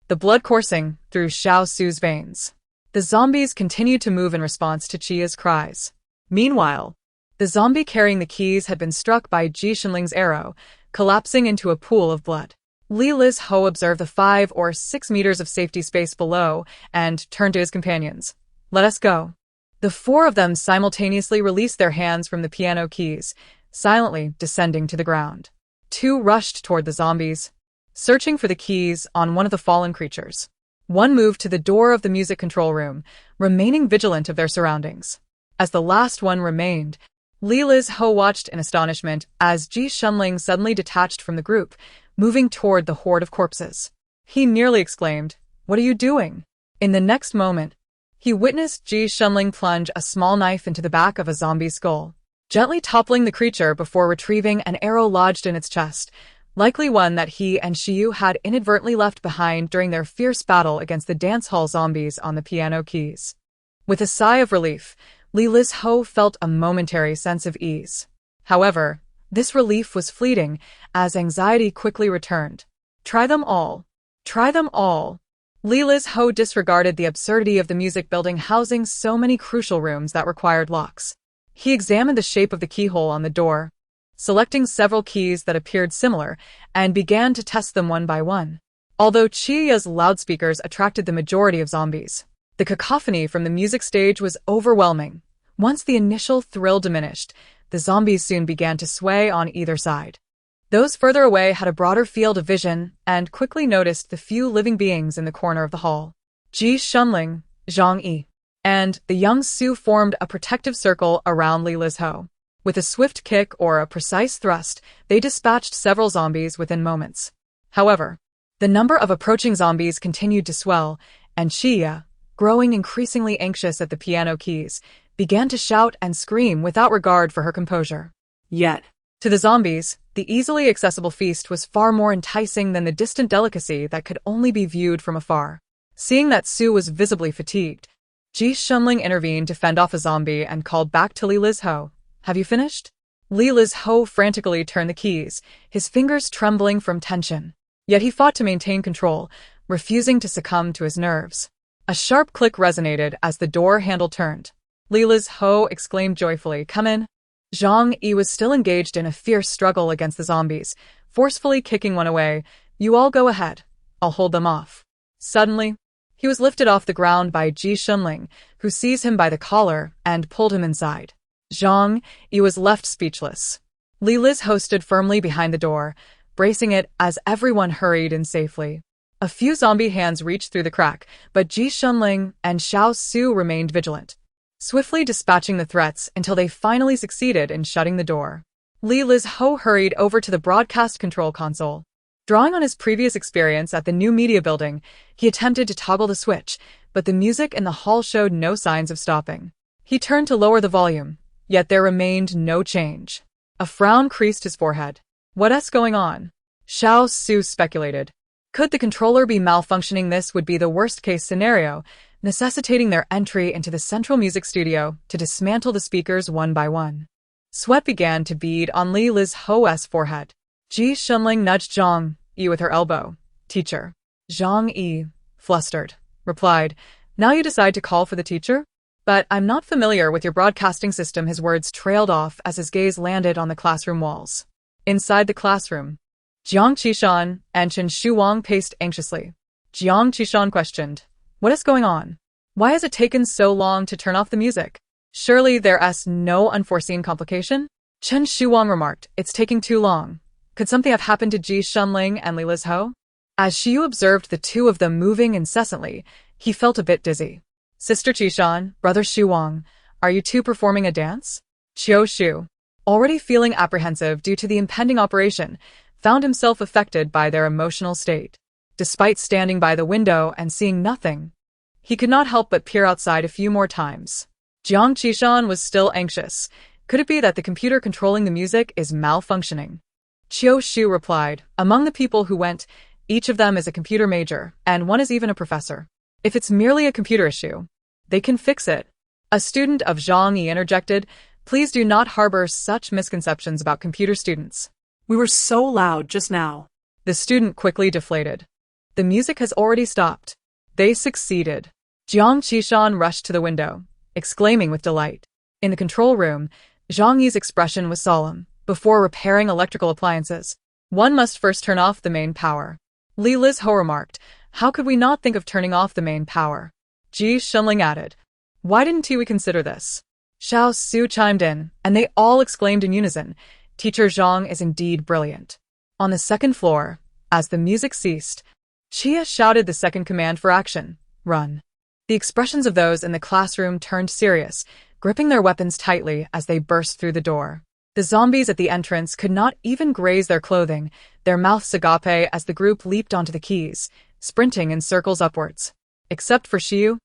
The blood coursing through Xiao Su's veins. The zombies continued to move in response to Chia's cries. Meanwhile, the zombie carrying the keys had been struck by Ji Shenling's arrow, collapsing into a pool of blood. Li Lizho observed the 5 or 6 meters of safety space below and turned to his companions. Let us go. The 4 of them simultaneously released their hands from the piano keys, silently descending to the ground. 2 rushed toward the zombies, searching for the keys on one of the fallen creatures. 1 moved to the door of the music control room, remaining vigilant of their surroundings. As the last one remained, Li Lizho watched in astonishment as Ji Shenling suddenly detached from the group, moving toward the horde of corpses. He nearly exclaimed, "What are you doing?" In the next moment, he witnessed Ji Shenling plunge a small knife into the back of a zombie skull, gently toppling the creature before retrieving an arrow lodged in its chest, likely one that he and Shiyu had inadvertently left behind during their fierce battle against the dance hall zombies on the piano keys. With a sigh of relief, Li Lizho felt a momentary sense of ease. However, this relief was fleeting as anxiety quickly returned. Try them all. Try them all. Li Lizho disregarded the absurdity of the music building housing so many crucial rooms that required locks. He examined the shape of the keyhole on the door, selecting several keys that appeared similar, and began to test them one by one. Although Chia's loudspeakers attracted the majority of zombies, the cacophony from the music stage was overwhelming. Once the initial thrill diminished, the zombies soon began to sway on either side. Those further away had a broader field of vision and quickly noticed the few living beings in the corner of the hall. Ji Shenling, Zhang Yi, and the young Su formed a protective circle around Li Lizho. With a swift kick or a precise thrust, they dispatched several zombies within moments. However, the number of approaching zombies continued to swell, and Chia, growing increasingly anxious at the piano keys, began to shout and scream without regard for her composure. Yet, to the zombies, the easily accessible feast was far more enticing than the distant delicacy that could only be viewed from afar. Seeing that Su was visibly fatigued, Ji Shenling intervened to fend off a zombie and called back to Li Lizho. Have you finished? Li Lizho frantically turned the keys, his fingers trembling from tension. Yet he fought to maintain control, refusing to succumb to his nerves. A sharp click resonated as the door handle turned. Li Lizho exclaimed joyfully, "Come in." Zhang Yi was still engaged in a fierce struggle against the zombies, forcefully kicking one away. "You all go ahead. I'll hold them off." Suddenly, he was lifted off the ground by Ji Shenling, who seized him by the collar and pulled him inside. Zhang Yi was left speechless. Li Lizho stood firmly behind the door, bracing it as everyone hurried in safely. A few zombie hands reached through the crack, but Ji Shenling and Xiao Su remained vigilant, swiftly dispatching the threats until they finally succeeded in shutting the door. Li Lizho hurried over to the broadcast control console. Drawing on his previous experience at the new media building, he attempted to toggle the switch, but the music in the hall showed no signs of stopping. He turned to lower the volume, yet there remained no change. A frown creased his forehead. What's going on? Xiao Su speculated. Could the controller be malfunctioning? This would be the worst-case scenario, necessitating their entry into the central music studio to dismantle the speakers one by one. Sweat began to bead on Li Liz Ho's forehead. Ji Shunling nudged Zhang Yi with her elbow. Teacher. Zhang Yi, flustered, replied, Now you decide to call for the teacher? But I'm not familiar with your broadcasting system. His words trailed off as his gaze landed on the classroom walls. Inside the classroom, Jiang Qishan and Chen Shuwang paced anxiously. Jiang Qishan questioned, What is going on? Why has it taken so long to turn off the music? Surely there's no unforeseen complication? Chen Shuwang remarked, It's taking too long. Could something have happened to Ji Shunling and Li Liz Ho? As Xiu observed the two of them moving incessantly, he felt a bit dizzy. Sister Qishan, brother Shuwang, are you two performing a dance? Qiu Shu, already feeling apprehensive due to the impending operation, found himself affected by their emotional state. Despite standing by the window and seeing nothing, he could not help but peer outside a few more times. Jiang Qishan was still anxious. Could it be that the computer controlling the music is malfunctioning? Qiu Shu replied, Among the people who went, each of them is a computer major, and one is even a professor. If it's merely a computer issue, they can fix it. A student of Zhang Yi interjected, Please do not harbor such misconceptions about computer students. We were so loud just now. The student quickly deflated. The music has already stopped. They succeeded. Jiang Qishan rushed to the window, exclaiming with delight. In the control room, Zhang Yi's expression was solemn. Before repairing electrical appliances, one must first turn off the main power. Li Liz Ho remarked, How could we not think of turning off the main power? Ji Shunling added, Why didn't we consider this? Xiao Su chimed in, and they all exclaimed in unison, Teacher Zhang is indeed brilliant. On the second floor, as the music ceased, Chia shouted the second command for action, Run. The expressions of those in the classroom turned serious, gripping their weapons tightly as they burst through the door. The zombies at the entrance could not even graze their clothing, their mouths agape as the group leaped onto the quays, sprinting in circles upwards. Except for Xiu,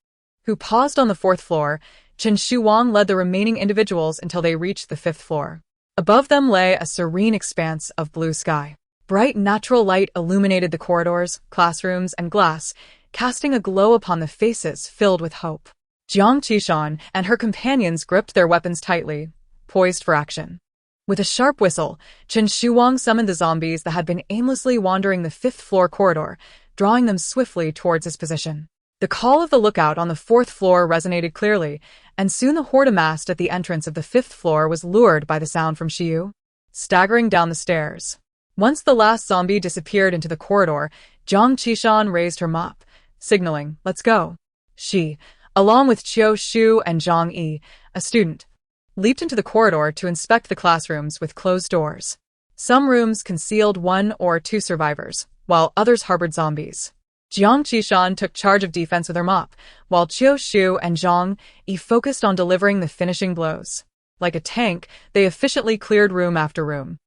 who paused on the fourth floor, Chen Shuwang led the remaining individuals until they reached the fifth floor. Above them lay a serene expanse of blue sky. Bright natural light illuminated the corridors, classrooms, and glass, casting a glow upon the faces filled with hope. Jiang Qishan and her companions gripped their weapons tightly, poised for action. With a sharp whistle, Chen Shuwang summoned the zombies that had been aimlessly wandering the fifth-floor corridor, drawing them swiftly towards his position. The call of the lookout on the fourth floor resonated clearly, and soon the horde amassed at the entrance of the fifth floor was lured by the sound from Xiu, staggering down the stairs. Once the last zombie disappeared into the corridor, Jiang Qishan raised her mop, signaling, Let's go. She, along with Qiu Shu and Zhang Yi, a student, leaped into the corridor to inspect the classrooms with closed doors. Some rooms concealed one or two survivors, while others harbored zombies. Jiang Qishan took charge of defense with her mop, while Qiu Shu and Zhang Yi focused on delivering the finishing blows. Like a tank, they efficiently cleared room after room.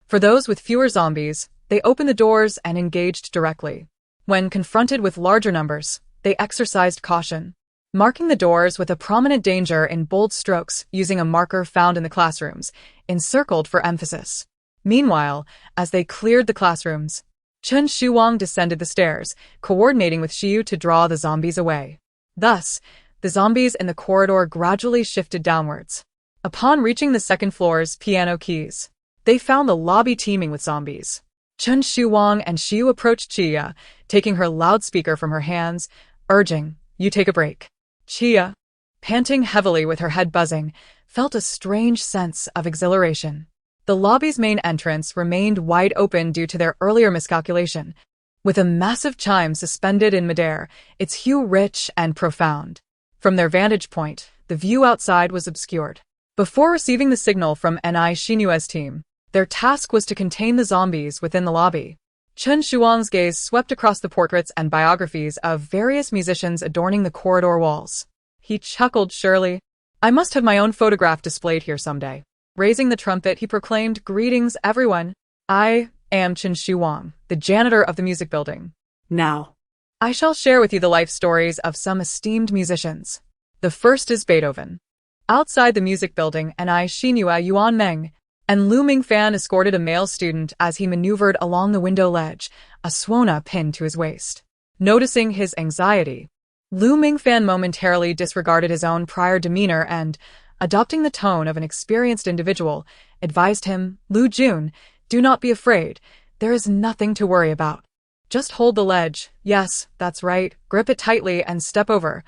For those with fewer zombies, they opened the doors and engaged directly. When confronted with larger numbers, they exercised caution, marking the doors with a prominent danger in bold strokes using a marker found in the classrooms, encircled for emphasis. Meanwhile, as they cleared the classrooms, Chen Shuwang descended the stairs, coordinating with Xiu to draw the zombies away. Thus, the zombies in the corridor gradually shifted downwards. Upon reaching the second floor's piano keys, they found the lobby teeming with zombies. Chen Shuwang and Xiu approached Chia, taking her loudspeaker from her hands, urging, You take a break. Chia, panting heavily with her head buzzing, felt a strange sense of exhilaration. The lobby's main entrance remained wide open due to their earlier miscalculation, with a massive chime suspended in midair, its hue rich and profound. From their vantage point, the view outside was obscured. Before receiving the signal from Ni Xinue's team, their task was to contain the zombies within the lobby. Chen Shuang's gaze swept across the portraits and biographies of various musicians adorning the corridor walls. He chuckled surely. I must have my own photograph displayed here someday. Raising the trumpet, he proclaimed, Greetings, everyone. I am Chen Shuwang, the janitor of the music building. Now, I shall share with you the life stories of some esteemed musicians. The first is Beethoven. Outside the music building, Ni Xinhua Yuan Meng and Lu Mingfan escorted a male student as he maneuvered along the window ledge, a suona pinned to his waist. Noticing his anxiety, Lu Mingfan momentarily disregarded his own prior demeanor and, adopting the tone of an experienced individual, advised him, Lu Jun, do not be afraid. There is nothing to worry about. Just hold the ledge. Yes, that's right. Grip it tightly and step over.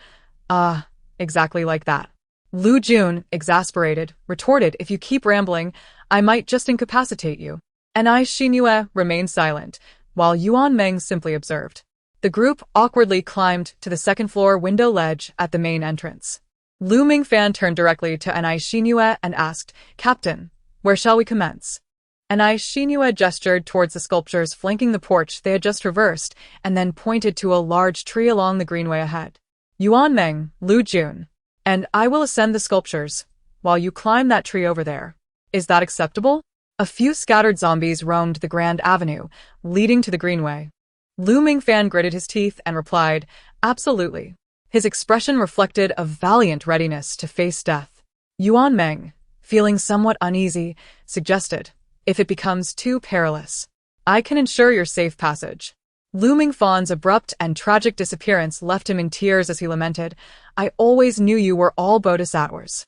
Exactly like that. Lu Jun, exasperated, retorted, if you keep rambling, I might just incapacitate you. And I Xinue remained silent, while Yuan Meng simply observed. The group awkwardly climbed to the second-floor window ledge at the main entrance. Lu Mingfan turned directly to Anai Xinue and asked, Captain, where shall we commence? Anai Xinue gestured towards the sculptures flanking the porch they had just traversed and then pointed to a large tree along the greenway ahead. Yuan Meng, Lu Jun, and I will ascend the sculptures, while you climb that tree over there. Is that acceptable? A few scattered zombies roamed the Grand Avenue, leading to the greenway. Lu Mingfan gritted his teeth and replied, absolutely. His expression reflected a valiant readiness to face death. Yuan Meng, feeling somewhat uneasy, suggested, if it becomes too perilous, I can ensure your safe passage. Lu Mingfan's abrupt and tragic disappearance left him in tears as he lamented, I always knew you were all bodhisattvas.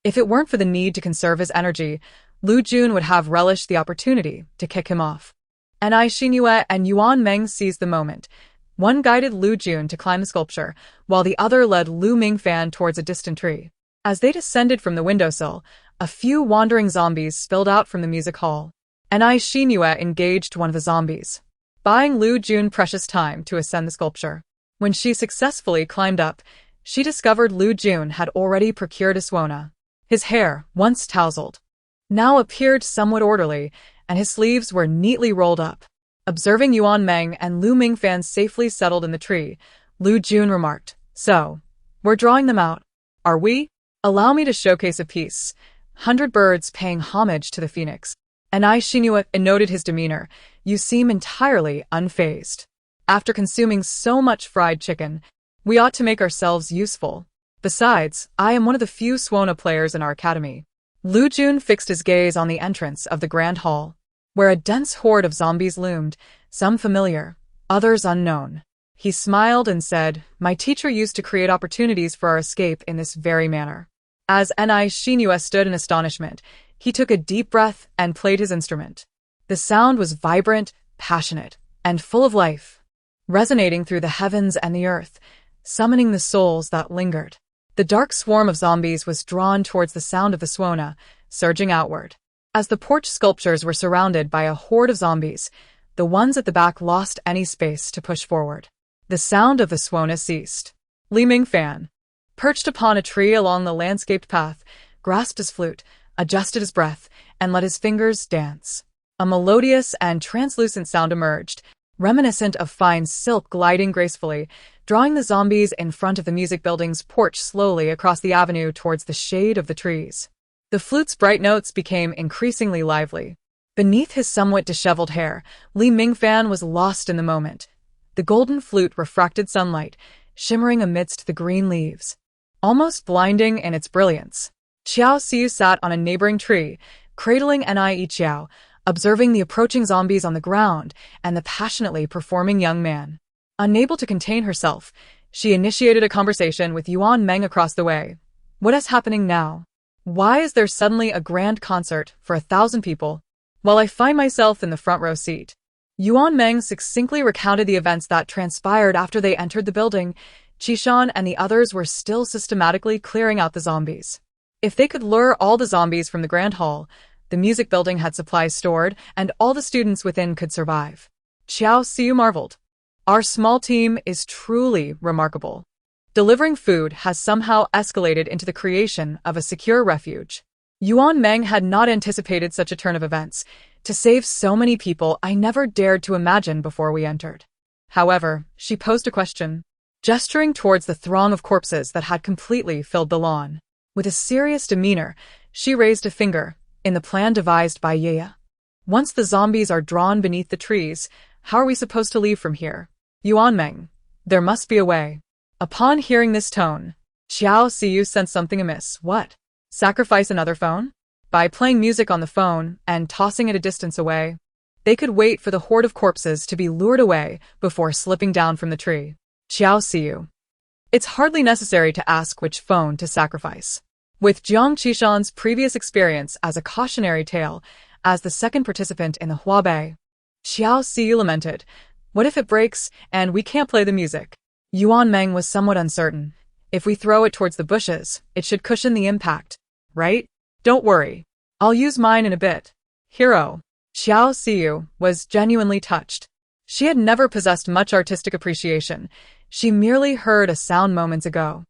If it weren't for the need to conserve his energy, Lu Jun would have relished the opportunity to kick him off. Anai Xinue and Yuan Meng seized the moment. One guided Lu Jun to climb the sculpture, while the other led Lu Mingfan towards a distant tree. As they descended from the windowsill, a few wandering zombies spilled out from the music hall. Anai Xinue engaged one of the zombies, buying Lu Jun precious time to ascend the sculpture. When she successfully climbed up, she discovered Lu Jun had already procured a suona. His hair, once tousled, now appeared somewhat orderly, and his sleeves were neatly rolled up. Observing Yuan Meng and Lu Mingfan safely settled in the tree, Lu Jun remarked, so, we're drawing them out, are we? Allow me to showcase a piece. 100 birds paying homage to the phoenix. Anai Xinue noted his demeanor. You seem entirely unfazed. After consuming so much fried chicken, we ought to make ourselves useful. Besides, I am one of the few suona players in our academy. Lu Jun fixed his gaze on the entrance of the grand hall, where a dense horde of zombies loomed, some familiar, others unknown. He smiled and said, my teacher used to create opportunities for our escape in this very manner. As Anai Xinue stood in astonishment, he took a deep breath and played his instrument. The sound was vibrant, passionate, and full of life, resonating through the heavens and the earth, summoning the souls that lingered. The dark swarm of zombies was drawn towards the sound of the suona, surging outward. As the porch sculptures were surrounded by a horde of zombies, the ones at the back lost any space to push forward. The sound of the suona ceased. Li Mingfan, perched upon a tree along the landscaped path, grasped his flute, adjusted his breath, and let his fingers dance. A melodious and translucent sound emerged, reminiscent of fine silk gliding gracefully, drawing the zombies in front of the music building's porch slowly across the avenue towards the shade of the trees. The flute's bright notes became increasingly lively. Beneath his somewhat disheveled hair, Li Mingfan was lost in the moment. The golden flute refracted sunlight, shimmering amidst the green leaves, almost blinding in its brilliance. Qiao Xiu sat on a neighboring tree, cradling Anai Qiao, observing the approaching zombies on the ground and the passionately performing young man. Unable to contain herself, she initiated a conversation with Yuan Meng across the way. What is happening now? Why is there suddenly a grand concert for 1,000 people, while I find myself in the front row seat? Yuan Meng succinctly recounted the events that transpired after they entered the building. Qishan and the others were still systematically clearing out the zombies. If they could lure all the zombies from the grand hall, the music building had supplies stored, and all the students within could survive. Qiao Xiu marveled. Our small team is truly remarkable. Delivering food has somehow escalated into the creation of a secure refuge. Yuan Meng had not anticipated such a turn of events. To save so many people, I never dared to imagine before we entered. However, she posed a question, gesturing towards the throng of corpses that had completely filled the lawn. With a serious demeanor, she raised a finger, in the plan devised by Yeya. Once the zombies are drawn beneath the trees, how are we supposed to leave from here? Yuan Meng, there must be a way. Upon hearing this tone, Qiao Xiu sensed something amiss. What? Sacrifice another phone? By playing music on the phone and tossing it a distance away, they could wait for the horde of corpses to be lured away before slipping down from the tree. Qiao Xiu. It's hardly necessary to ask which phone to sacrifice. with Jiang Qishan's previous experience as a cautionary tale as the second participant in the Huabei. Xiao Si lamented, "What if it breaks and we can't play the music?" Yuan Meng was somewhat uncertain. "If we throw it towards the bushes, it should cushion the impact, right? Don't worry. I'll use mine in a bit." Hero. Xiao Siyu was genuinely touched. She had never possessed much artistic appreciation. She merely heard a sound moments ago.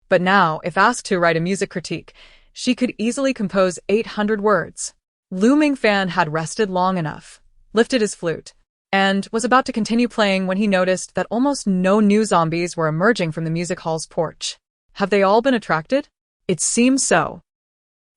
But now, if asked to write a music critique, she could easily compose 800 words. Lu Mingfan had rested long enough, lifted his flute, and was about to continue playing when he noticed that almost no new zombies were emerging from the music hall's porch. Have they all been attracted? It seems so.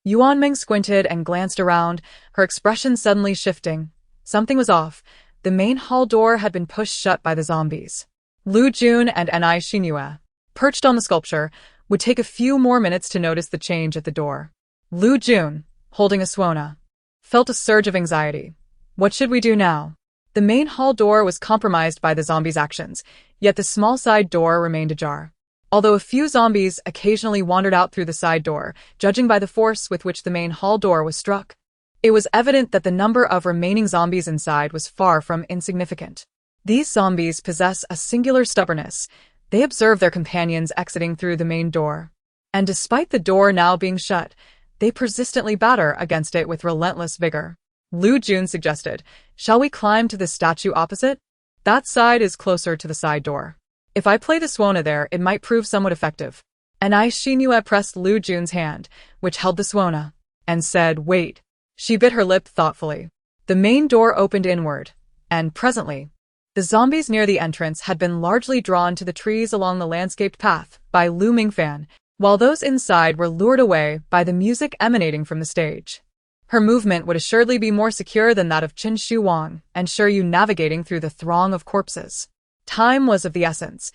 Yuan Ming squinted and glanced around, her expression suddenly shifting. Something was off. The main hall door had been pushed shut by the zombies. Lu Jun and Enai Xinhua, perched on the sculpture, would take a few more minutes to notice the change at the door. Lu Jun, holding a suona, felt a surge of anxiety. What should we do now? The main hall door was compromised by the zombies' actions, yet the small side door remained ajar. Although a few zombies occasionally wandered out through the side door, judging by the force with which the main hall door was struck, it was evident that the number of remaining zombies inside was far from insignificant. These zombies possess a singular stubbornness. They observe their companions exiting through the main door. And despite the door now being shut, they persistently batter against it with relentless vigor. Lu Jun suggested, "Shall we climb to the statue opposite? That side is closer to the side door. If I play the suona there, it might prove somewhat effective." Enai Xinhua pressed Lu Jun's hand, which held the suona, and said, "Wait." She bit her lip thoughtfully. The main door opened inward, and presently, the zombies near the entrance had been largely drawn to the trees along the landscaped path by Lu Mingfan, while those inside were lured away by the music emanating from the stage. Her movement would assuredly be more secure than that of Qin Shi Wang, ensure you navigating through the throng of corpses. Time was of the essence,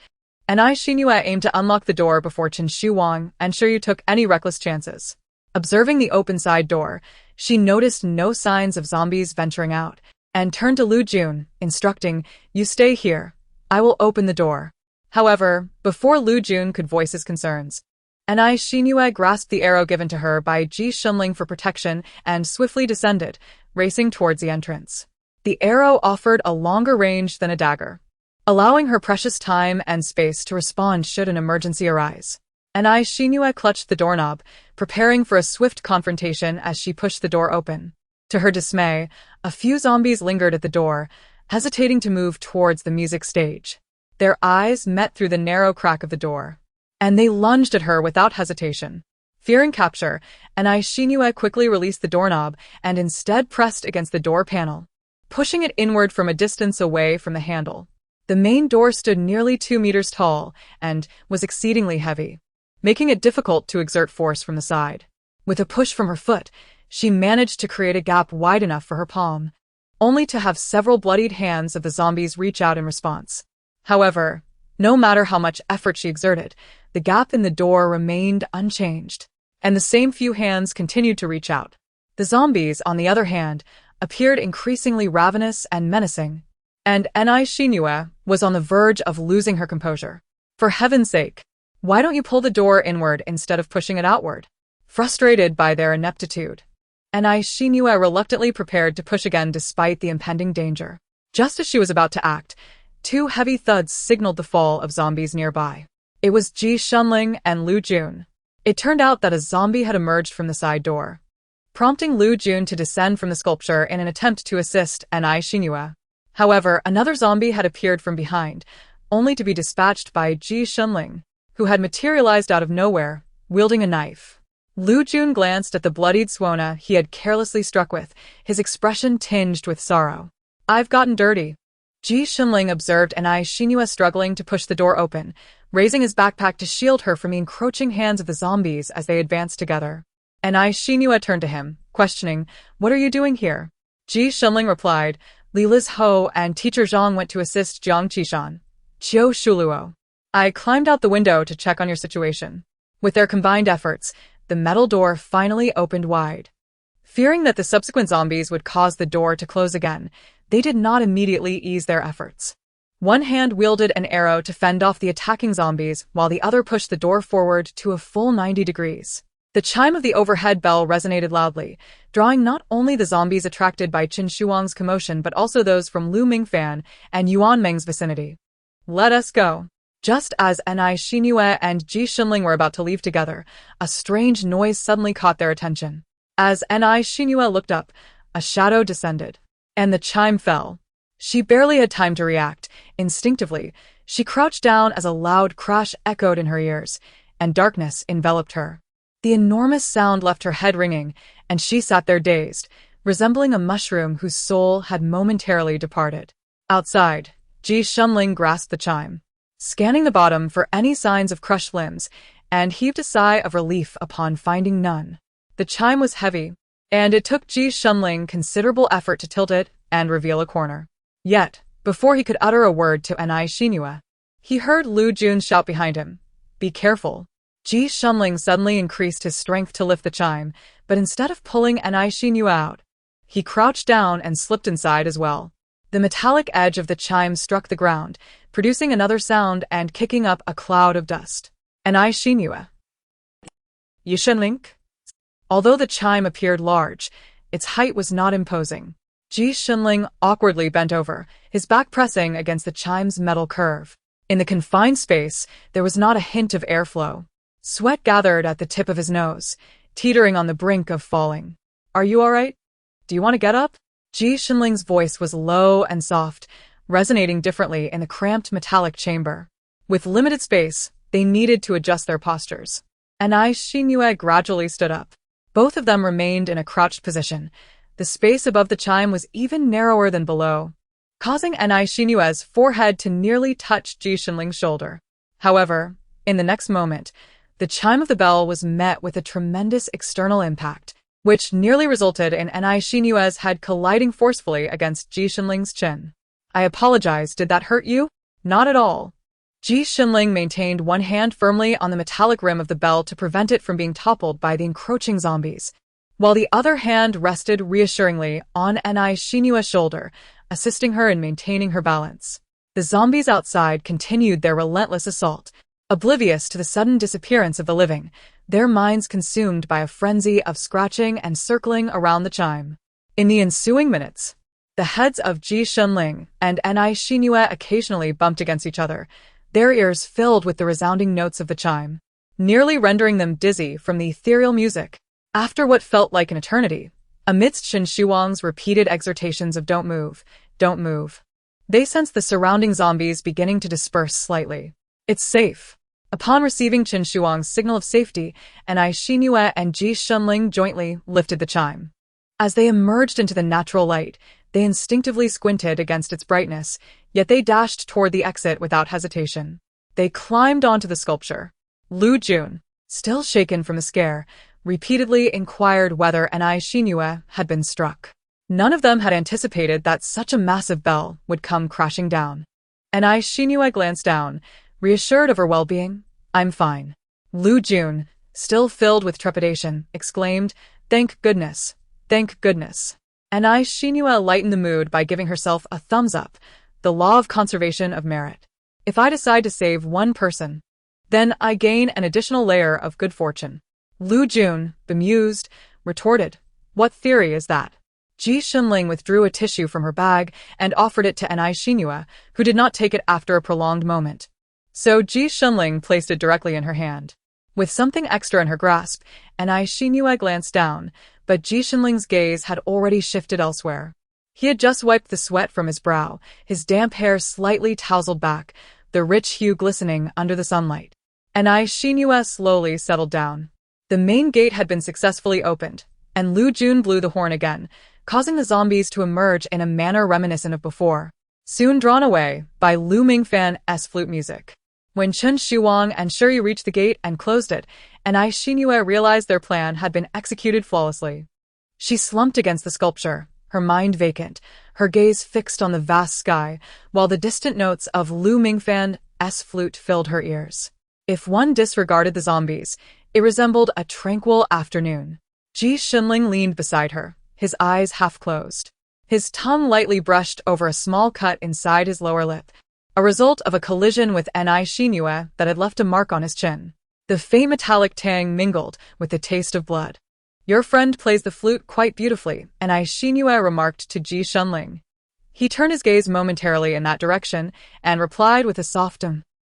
and Xinhua aimed to unlock the door before Qin Shi Wang and Shiryu took any reckless chances. Observing the open side door, she noticed no signs of zombies venturing out, and turned to Lu Jun, instructing, "You stay here. I will open the door." However, before Lu Jun could voice his concerns, Enai Xinhua grasped the arrow given to her by Ji Shunling for protection and swiftly descended, racing towards the entrance. The arrow offered a longer range than a dagger, allowing her precious time and space to respond should an emergency arise. Enai Xinhua clutched the doorknob, preparing for a swift confrontation as she pushed the door open. To her dismay, a few zombies lingered at the door, hesitating to move towards the music stage. Their eyes met through the narrow crack of the door, and they lunged at her without hesitation. Fearing capture, Enai Xinhua quickly released the doorknob and instead pressed against the door panel, pushing it inward from a distance away from the handle. The main door stood nearly 2 meters tall and was exceedingly heavy, making it difficult to exert force from the side. With a push from her foot, she managed to create a gap wide enough for her palm, only to have several bloodied hands of the zombies reach out in response. However, no matter how much effort she exerted, the gap in the door remained unchanged, and the same few hands continued to reach out. The zombies, on the other hand, appeared increasingly ravenous and menacing, and Enai Xinhua was on the verge of losing her composure. "For heaven's sake, why don't you pull the door inward instead of pushing it outward?" Frustrated by their ineptitude, Enai Xinhua reluctantly prepared to push again despite the impending danger. Just as she was about to act, 2 heavy thuds signaled the fall of zombies nearby. It was Ji Shunling and Lu Jun. It turned out that a zombie had emerged from the side door, prompting Lu Jun to descend from the sculpture in an attempt to assist Enai Xinhua. However, another zombie had appeared from behind, only to be dispatched by Ji Shunling, who had materialized out of nowhere, wielding a knife. Lu Jun glanced at the bloodied suona he had carelessly struck with, his expression tinged with sorrow. "I've gotten dirty." Ji Shunling observed Enai Xinhua struggling to push the door open, raising his backpack to shield her from the encroaching hands of the zombies as they advanced together. Enai Xinhua turned to him, questioning, "What are you doing here?" Ji Shunling replied, "Li Liz Ho and teacher Zhang went to assist Jiang Qishan. Qiu Shuluo. I climbed out the window to check on your situation." With their combined efforts, the metal door finally opened wide. Fearing that the subsequent zombies would cause the door to close again, they did not immediately ease their efforts. One hand wielded an arrow to fend off the attacking zombies, while the other pushed the door forward to a full 90 degrees. The chime of the overhead bell resonated loudly, drawing not only the zombies attracted by Qin Shuang's commotion but also those from Lu Mingfan and Yuan Meng's vicinity. Let us go. Just as Ni Xinyue and Ji Xinling were about to leave together, a strange noise suddenly caught their attention. As Ni Xinyue looked up, a shadow descended, and the chime fell. She barely had time to react. Instinctively, she crouched down as a loud crash echoed in her ears, and darkness enveloped her. The enormous sound left her head ringing, and she sat there dazed, resembling a mushroom whose soul had momentarily departed. Outside, Ji Xinling grasped the chime, scanning the bottom for any signs of crushed limbs, and heaved a sigh of relief upon finding none. The chime was heavy, and it took Ji Xinling considerable effort to tilt it and reveal a corner. Yet, before he could utter a word to Ni Xinyue, he heard Lu Jun shout behind him, "Be careful." Ji Xinling suddenly increased his strength to lift the chime, but instead of pulling Ni Xinyue out, he crouched down and slipped inside as well. The metallic edge of the chime struck the ground, producing another sound and kicking up a cloud of dust. Ni Xinyue. Yi Xinling? Although the chime appeared large, its height was not imposing. Ji Xinling awkwardly bent over, his back pressing against the chime's metal curve. In the confined space, there was not a hint of airflow. Sweat gathered at the tip of his nose, teetering on the brink of falling. "Are you all right? Do you want to get up?" Ji Xinling's voice was low and soft, resonating differently in the cramped metallic chamber. With limited space, they needed to adjust their postures. Ni Xinyue gradually stood up. Both of them remained in a crouched position. The space above the chime was even narrower than below, causing Ni Xinyue's forehead to nearly touch Ji Xinling's shoulder. However, in the next moment, the chime of the bell was met with a tremendous external impact, which nearly resulted in Ni Xinyue's head colliding forcefully against Ji Xinling's chin. "I apologize, did that hurt you?" "Not at all." Ji Xinling maintained one hand firmly on the metallic rim of the bell to prevent it from being toppled by the encroaching zombies, while the other hand rested reassuringly on Ni Xinyue's shoulder, assisting her in maintaining her balance. The zombies outside continued their relentless assault, oblivious to the sudden disappearance of the living, their minds consumed by a frenzy of scratching and circling around the chime. In the ensuing minutes, the heads of Ji Xinling and Ni Xinyue occasionally bumped against each other, their ears filled with the resounding notes of the chime, nearly rendering them dizzy from the ethereal music. After what felt like an eternity, amidst Qin Shuang's repeated exhortations of "Don't move, don't move," they sensed the surrounding zombies beginning to disperse slightly. "It's safe." Upon receiving Qin Shuang's signal of safety, Ni Xinyue and Ji Xinling jointly lifted the chime. As they emerged into the natural light, they instinctively squinted against its brightness, yet they dashed toward the exit without hesitation. They climbed onto the sculpture. Lu Jun, still shaken from the scare, repeatedly inquired whether Ni Xinyue had been struck. None of them had anticipated that such a massive bell would come crashing down. Ni Xinyue glanced down, reassured of her well-being. "I'm fine." Lu Jun, still filled with trepidation, exclaimed, "Thank goodness, thank goodness." Ni Xinyue lightened the mood by giving herself a thumbs up, the law of conservation of merit. "If I decide to save one person, then I gain an additional layer of good fortune." Lu Jun, bemused, retorted, "What theory is that?" Ji Xinling withdrew a tissue from her bag and offered it to Ni Xinyue, who did not take it after a prolonged moment. So Ji Xinling placed it directly in her hand. With something extra in her grasp, Ni Xinyue glanced down, but Ji Xinling's gaze had already shifted elsewhere. He had just wiped the sweat from his brow, his damp hair slightly tousled back, the rich hue glistening under the sunlight. Ni Xinyue slowly settled down. The main gate had been successfully opened, and Lu Jun blew the horn again, causing the zombies to emerge in a manner reminiscent of before, soon drawn away by Lu Mingfan's flute music. When Qin Shuang and Shuri reached the gate and closed it, Ni Xinyue realized their plan had been executed flawlessly. She slumped against the sculpture, her mind vacant, her gaze fixed on the vast sky, while the distant notes of Lu Mingfan's flute filled her ears. If one disregarded the zombies, it resembled a tranquil afternoon. Ji Xinling leaned beside her, his eyes half closed. His tongue lightly brushed over a small cut inside his lower lip, a result of a collision with Ni Xinyue that had left a mark on his chin. The faint metallic tang mingled with the taste of blood. Your friend plays the flute quite beautifully, and I Xinhua remarked to Ji Shunling. He turned his gaze momentarily in that direction and replied with a soft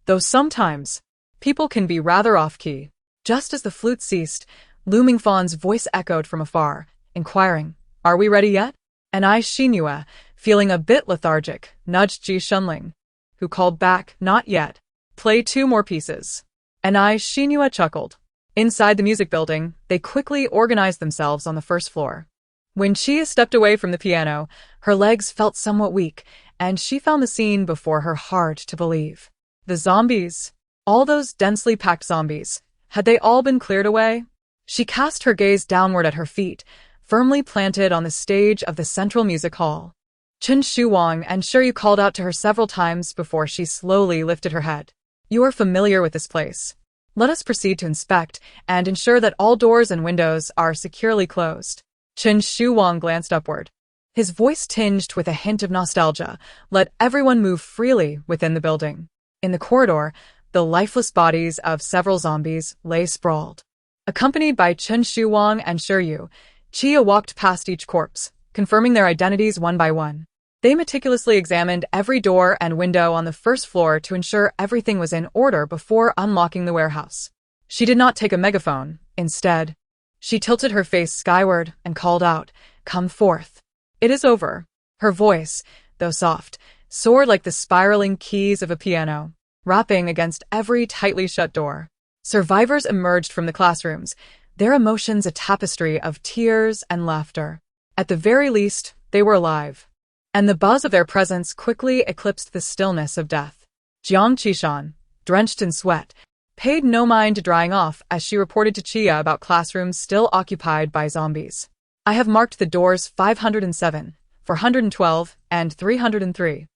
though sometimes, people can be rather off-key. Just as the flute ceased, Lu Mingfan's voice echoed from afar, inquiring, "Are we ready yet?" And I Xinhua, feeling a bit lethargic, nudged Ji Shunling, who called back, "Not yet. Play 2 more pieces." And I Xinhua chuckled. Inside the music building, they quickly organized themselves on the first floor. When Chia stepped away from the piano, her legs felt somewhat weak, and she found the scene before her hard to believe. The zombies, all those densely packed zombies, had they all been cleared away? She cast her gaze downward at her feet, firmly planted on the stage of the central music hall. Chen Shuwang and Shiryu called out to her several times before she slowly lifted her head. "You are familiar with this place. Let us proceed to inspect and ensure that all doors and windows are securely closed." Chen Shuwang glanced upward. His voice tinged with a hint of nostalgia. "Let everyone move freely within the building." In the corridor, the lifeless bodies of several zombies lay sprawled. Accompanied by Chen Shuwang and Shiryu, Chia walked past each corpse, confirming their identities one by one. They meticulously examined every door and window on the first floor to ensure everything was in order before unlocking the warehouse. She did not take a megaphone. Instead, she tilted her face skyward and called out, "Come forth. It is over." Her voice, though soft, soared like the spiraling keys of a piano, rapping against every tightly shut door. Survivors emerged from the classrooms, their emotions a tapestry of tears and laughter. At the very least, they were alive. And the buzz of their presence quickly eclipsed the stillness of death. Jiang Qishan, drenched in sweat, paid no mind to drying off as she reported to Chia about classrooms still occupied by zombies. "I have marked the doors 507, 412, and 303.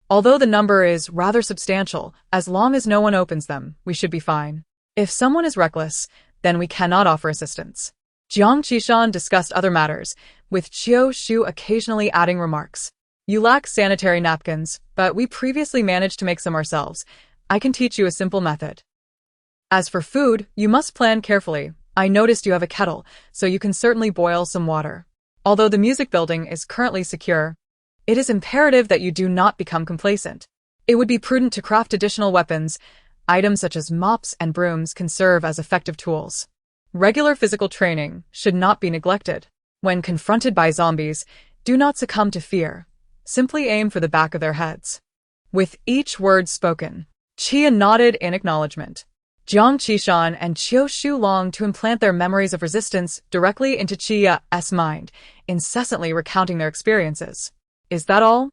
Although the number is rather substantial, as long as no one opens them, we should be fine. If someone is reckless, then we cannot offer assistance." Jiang Qishan discussed other matters, with Qiu Shu occasionally adding remarks. "You lack sanitary napkins, but we previously managed to make some ourselves. I can teach you a simple method. As for food, you must plan carefully. I noticed you have a kettle, so you can certainly boil some water. Although the music building is currently secure, it is imperative that you do not become complacent. It would be prudent to craft additional weapons. Items such as mops and brooms can serve as effective tools. Regular physical training should not be neglected. When confronted by zombies, do not succumb to fear. Simply aim for the back of their heads." With each word spoken, Chia nodded in acknowledgement. Jiang Qishan and Qiu Shu longed to implant their memories of resistance directly into Chia's mind, incessantly recounting their experiences. "Is that all?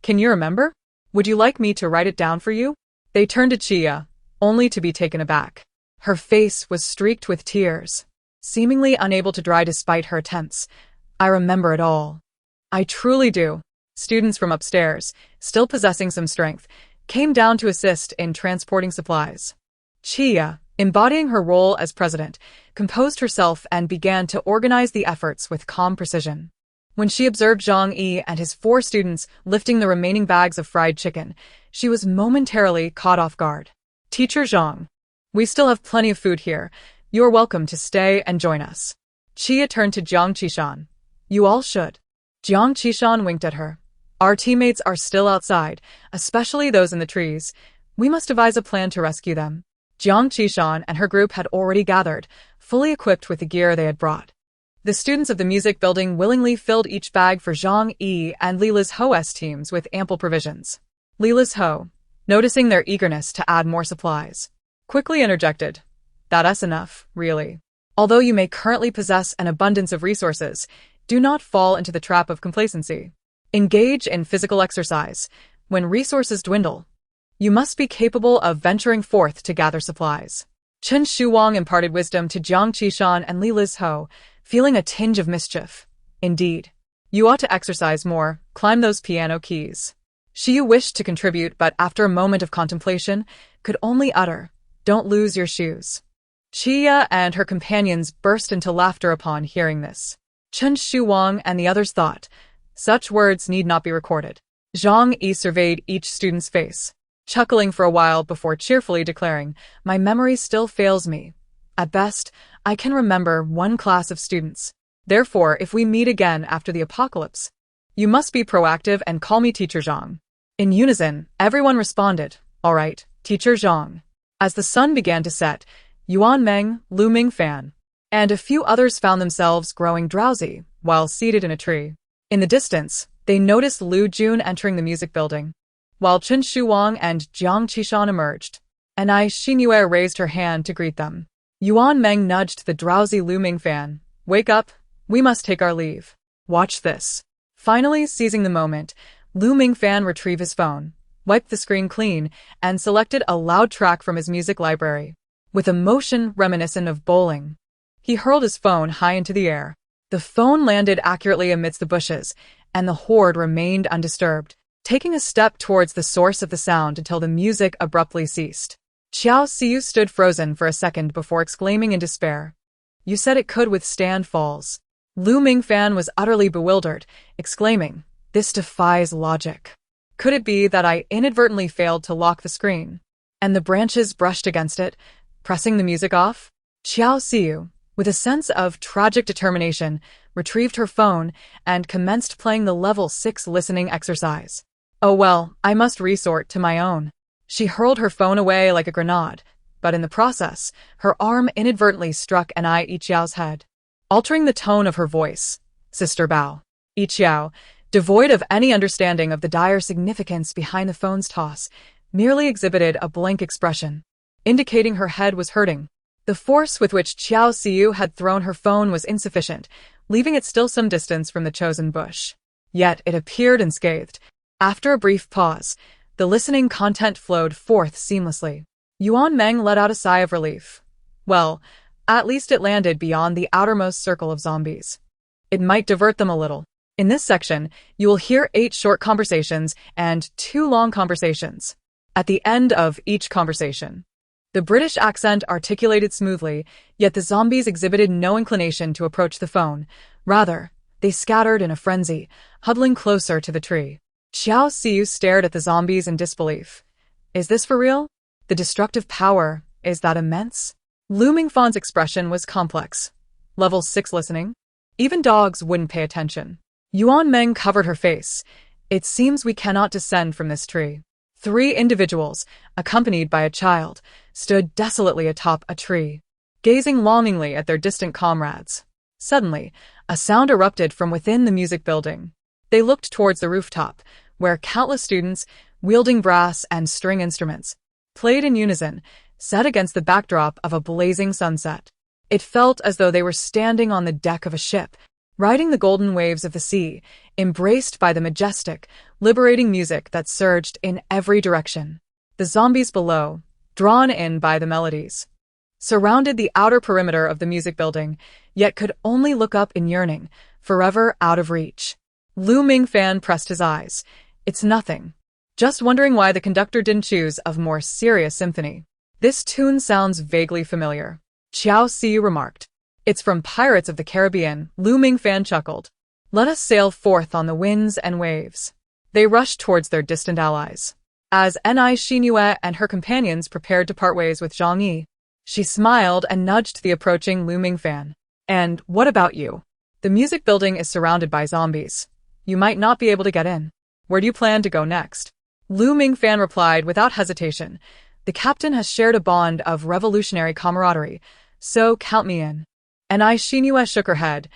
Can you remember? Would you like me to write it down for you?" They turned to Chia, only to be taken aback. Her face was streaked with tears, seemingly unable to dry despite her attempts. "I remember it all. I truly do." Students from upstairs, still possessing some strength, came down to assist in transporting supplies. Chia, embodying her role as president, composed herself and began to organize the efforts with calm precision. When she observed Zhang Yi and his 4 students lifting the remaining bags of fried chicken, she was momentarily caught off guard. "Teacher Zhang, we still have plenty of food here. You are welcome to stay and join us." Chia turned to Jiang Qishan. "You all should." Jiang Qishan winked at her. "Our teammates are still outside, especially those in the trees. We must devise a plan to rescue them." Jiang Qishan and her group had already gathered, fully equipped with the gear they had brought. The students of the music building willingly filled each bag for Zhang Yi and Lila's Ho's teams with ample provisions. Lila's Ho, noticing their eagerness to add more supplies, quickly interjected, "That's enough, really. Although you may currently possess an abundance of resources, do not fall into the trap of complacency. Engage in physical exercise. When resources dwindle, you must be capable of venturing forth to gather supplies." Chen Shuwang imparted wisdom to Jiang Qishan and Li Liz Ho, feeling a tinge of mischief. "Indeed, you ought to exercise more, climb those piano keys." Shiyu wished to contribute, but after a moment of contemplation, could only utter, "Don't lose your shoes." Chia and her companions burst into laughter upon hearing this. Chen Shuwang and the others thought, such words need not be recorded. Zhang Yi surveyed each student's face. chuckling for a while before cheerfully declaring, "My memory still fails me. At best, I can remember one class of students. Therefore, if we meet again after the apocalypse, you must be proactive and call me Teacher Zhang." In unison, everyone responded, "All right, Teacher Zhang." As the sun began to set, Yuan Meng, Lu Mingfan, and a few others found themselves growing drowsy while seated in a tree. In the distance, they noticed Lu Jun entering the music building, while Chen Shuwang and Jiang Qishan emerged. Anai Xinyue raised her hand to greet them. Yuan Meng nudged the drowsy Lu Mingfan. "Wake up, we must take our leave. Watch this." Finally, seizing the moment, Lu Mingfan retrieved his phone, wiped the screen clean, and selected a loud track from his music library. With a motion reminiscent of bowling, he hurled his phone high into the air. The phone landed accurately amidst the bushes, and the horde remained undisturbed, taking a step towards the source of the sound until the music abruptly ceased. Xiao Xiu stood frozen for a second before exclaiming in despair, "You said it could withstand falls." Lu Mingfan was utterly bewildered, exclaiming, "This defies logic. Could it be that I inadvertently failed to lock the screen, and the branches brushed against it, pressing the music off?" Xiao Xiu, with a sense of tragic determination, retrieved her phone and commenced playing the level 6 listening exercise. "Oh well, I must resort to my own." She hurled her phone away like a grenade, but in the process, her arm inadvertently struck Anai Yiqiao's head, altering the tone of her voice. "Sister Bao." Yiqiao, devoid of any understanding of the dire significance behind the phone's toss, merely exhibited a blank expression, indicating her head was hurting. The force with which Xiao Xiu had thrown her phone was insufficient, leaving it still some distance from the chosen bush. Yet it appeared unscathed. After a brief pause, the listening content flowed forth seamlessly. Yuan Meng let out a sigh of relief. Well, at least it landed beyond the outermost circle of zombies. It might divert them a little. In this section, you will hear 8 short conversations and 2 long conversations. At the end of each conversation, the British accent articulated smoothly, yet the zombies exhibited no inclination to approach the phone. Rather, they scattered in a frenzy, huddling closer to the tree. Xiao Xiu stared at the zombies in disbelief. Is this for real? The destructive power, is that immense? Lu Mingfan's expression was complex. Level 6 listening? Even dogs wouldn't pay attention. Yuan Meng covered her face. It seems we cannot descend from this tree. 3 individuals, accompanied by a child, stood desolately atop a tree, gazing longingly at their distant comrades. Suddenly, a sound erupted from within the music building. They looked towards the rooftop, where countless students, wielding brass and string instruments, played in unison, set against the backdrop of a blazing sunset. It felt as though they were standing on the deck of a ship, riding the golden waves of the sea, embraced by the majestic, liberating music that surged in every direction. The zombies below, drawn in by the melodies, surrounded the outer perimeter of the music building, yet could only look up in yearning, forever out of reach. Lu Mingfan pressed his eyes. It's nothing. Just wondering why the conductor didn't choose a more serious symphony. This tune sounds vaguely familiar, Xiao Xiu remarked. It's from Pirates of the Caribbean, Lu Mingfan chuckled. Let us sail forth on the winds and waves. They rushed towards their distant allies. As Anai Xinyue and her companions prepared to part ways with Zhang Yi, she smiled and nudged the approaching Lu Mingfan. And what about you? The music building is surrounded by zombies. You might not be able to get in. Where do you plan to go next? Lu Mingfan replied without hesitation. The captain has shared a bond of revolutionary camaraderie, so count me in. Anai Xinyue shook her head.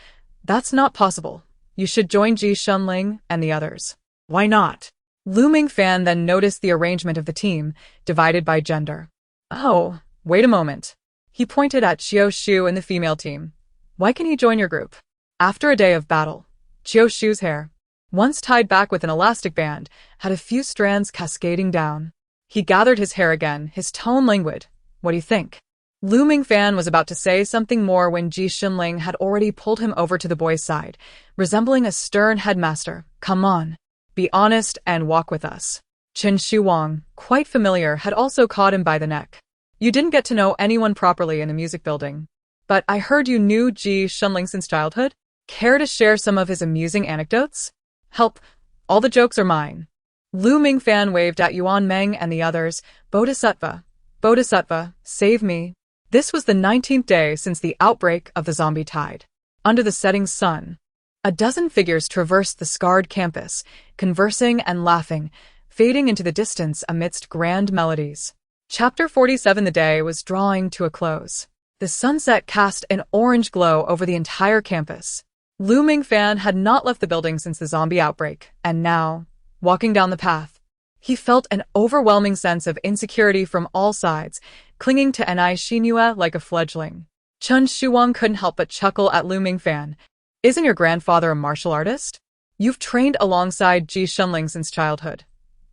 That's not possible. You should join Ji Shunling and the others. Why not? Lu Mingfan then noticed the arrangement of the team, divided by gender. Oh, wait a moment. He pointed at Xiao Shu and the female team. Why can he join your group? After a day of battle, Xiao Shu's hair, once tied back with an elastic band, had a few strands cascading down. He gathered his hair again, his tone languid. What do you think? Lu Mingfan was about to say something more when Ji Shunling had already pulled him over to the boy's side, resembling a stern headmaster. Come on. Be honest and walk with us. Chen Shuwang, quite familiar, had also caught him by the neck. You didn't get to know anyone properly in the music building. But I heard you knew Ji Shunling since childhood? Care to share some of his amusing anecdotes? Help, all the jokes are mine. Lu Mingfan waved at Yuan Meng and the others. Bodhisattva. Bodhisattva, save me. This was the 19th day since the outbreak of the zombie tide. Under the setting sun, a dozen figures traversed the scarred campus, conversing and laughing, fading into the distance amidst grand melodies. Chapter 47. The day was drawing to a close. The sunset cast an orange glow over the entire campus. Lu Mingfan had not left the building since the zombie outbreak, and now, walking down the path, he felt an overwhelming sense of insecurity from all sides, clinging to Nai Xinhua like a fledgling. Chen Shuang couldn't help but chuckle at Lu Mingfan. Isn't your grandfather a martial artist? You've trained alongside Ji Shunling since childhood.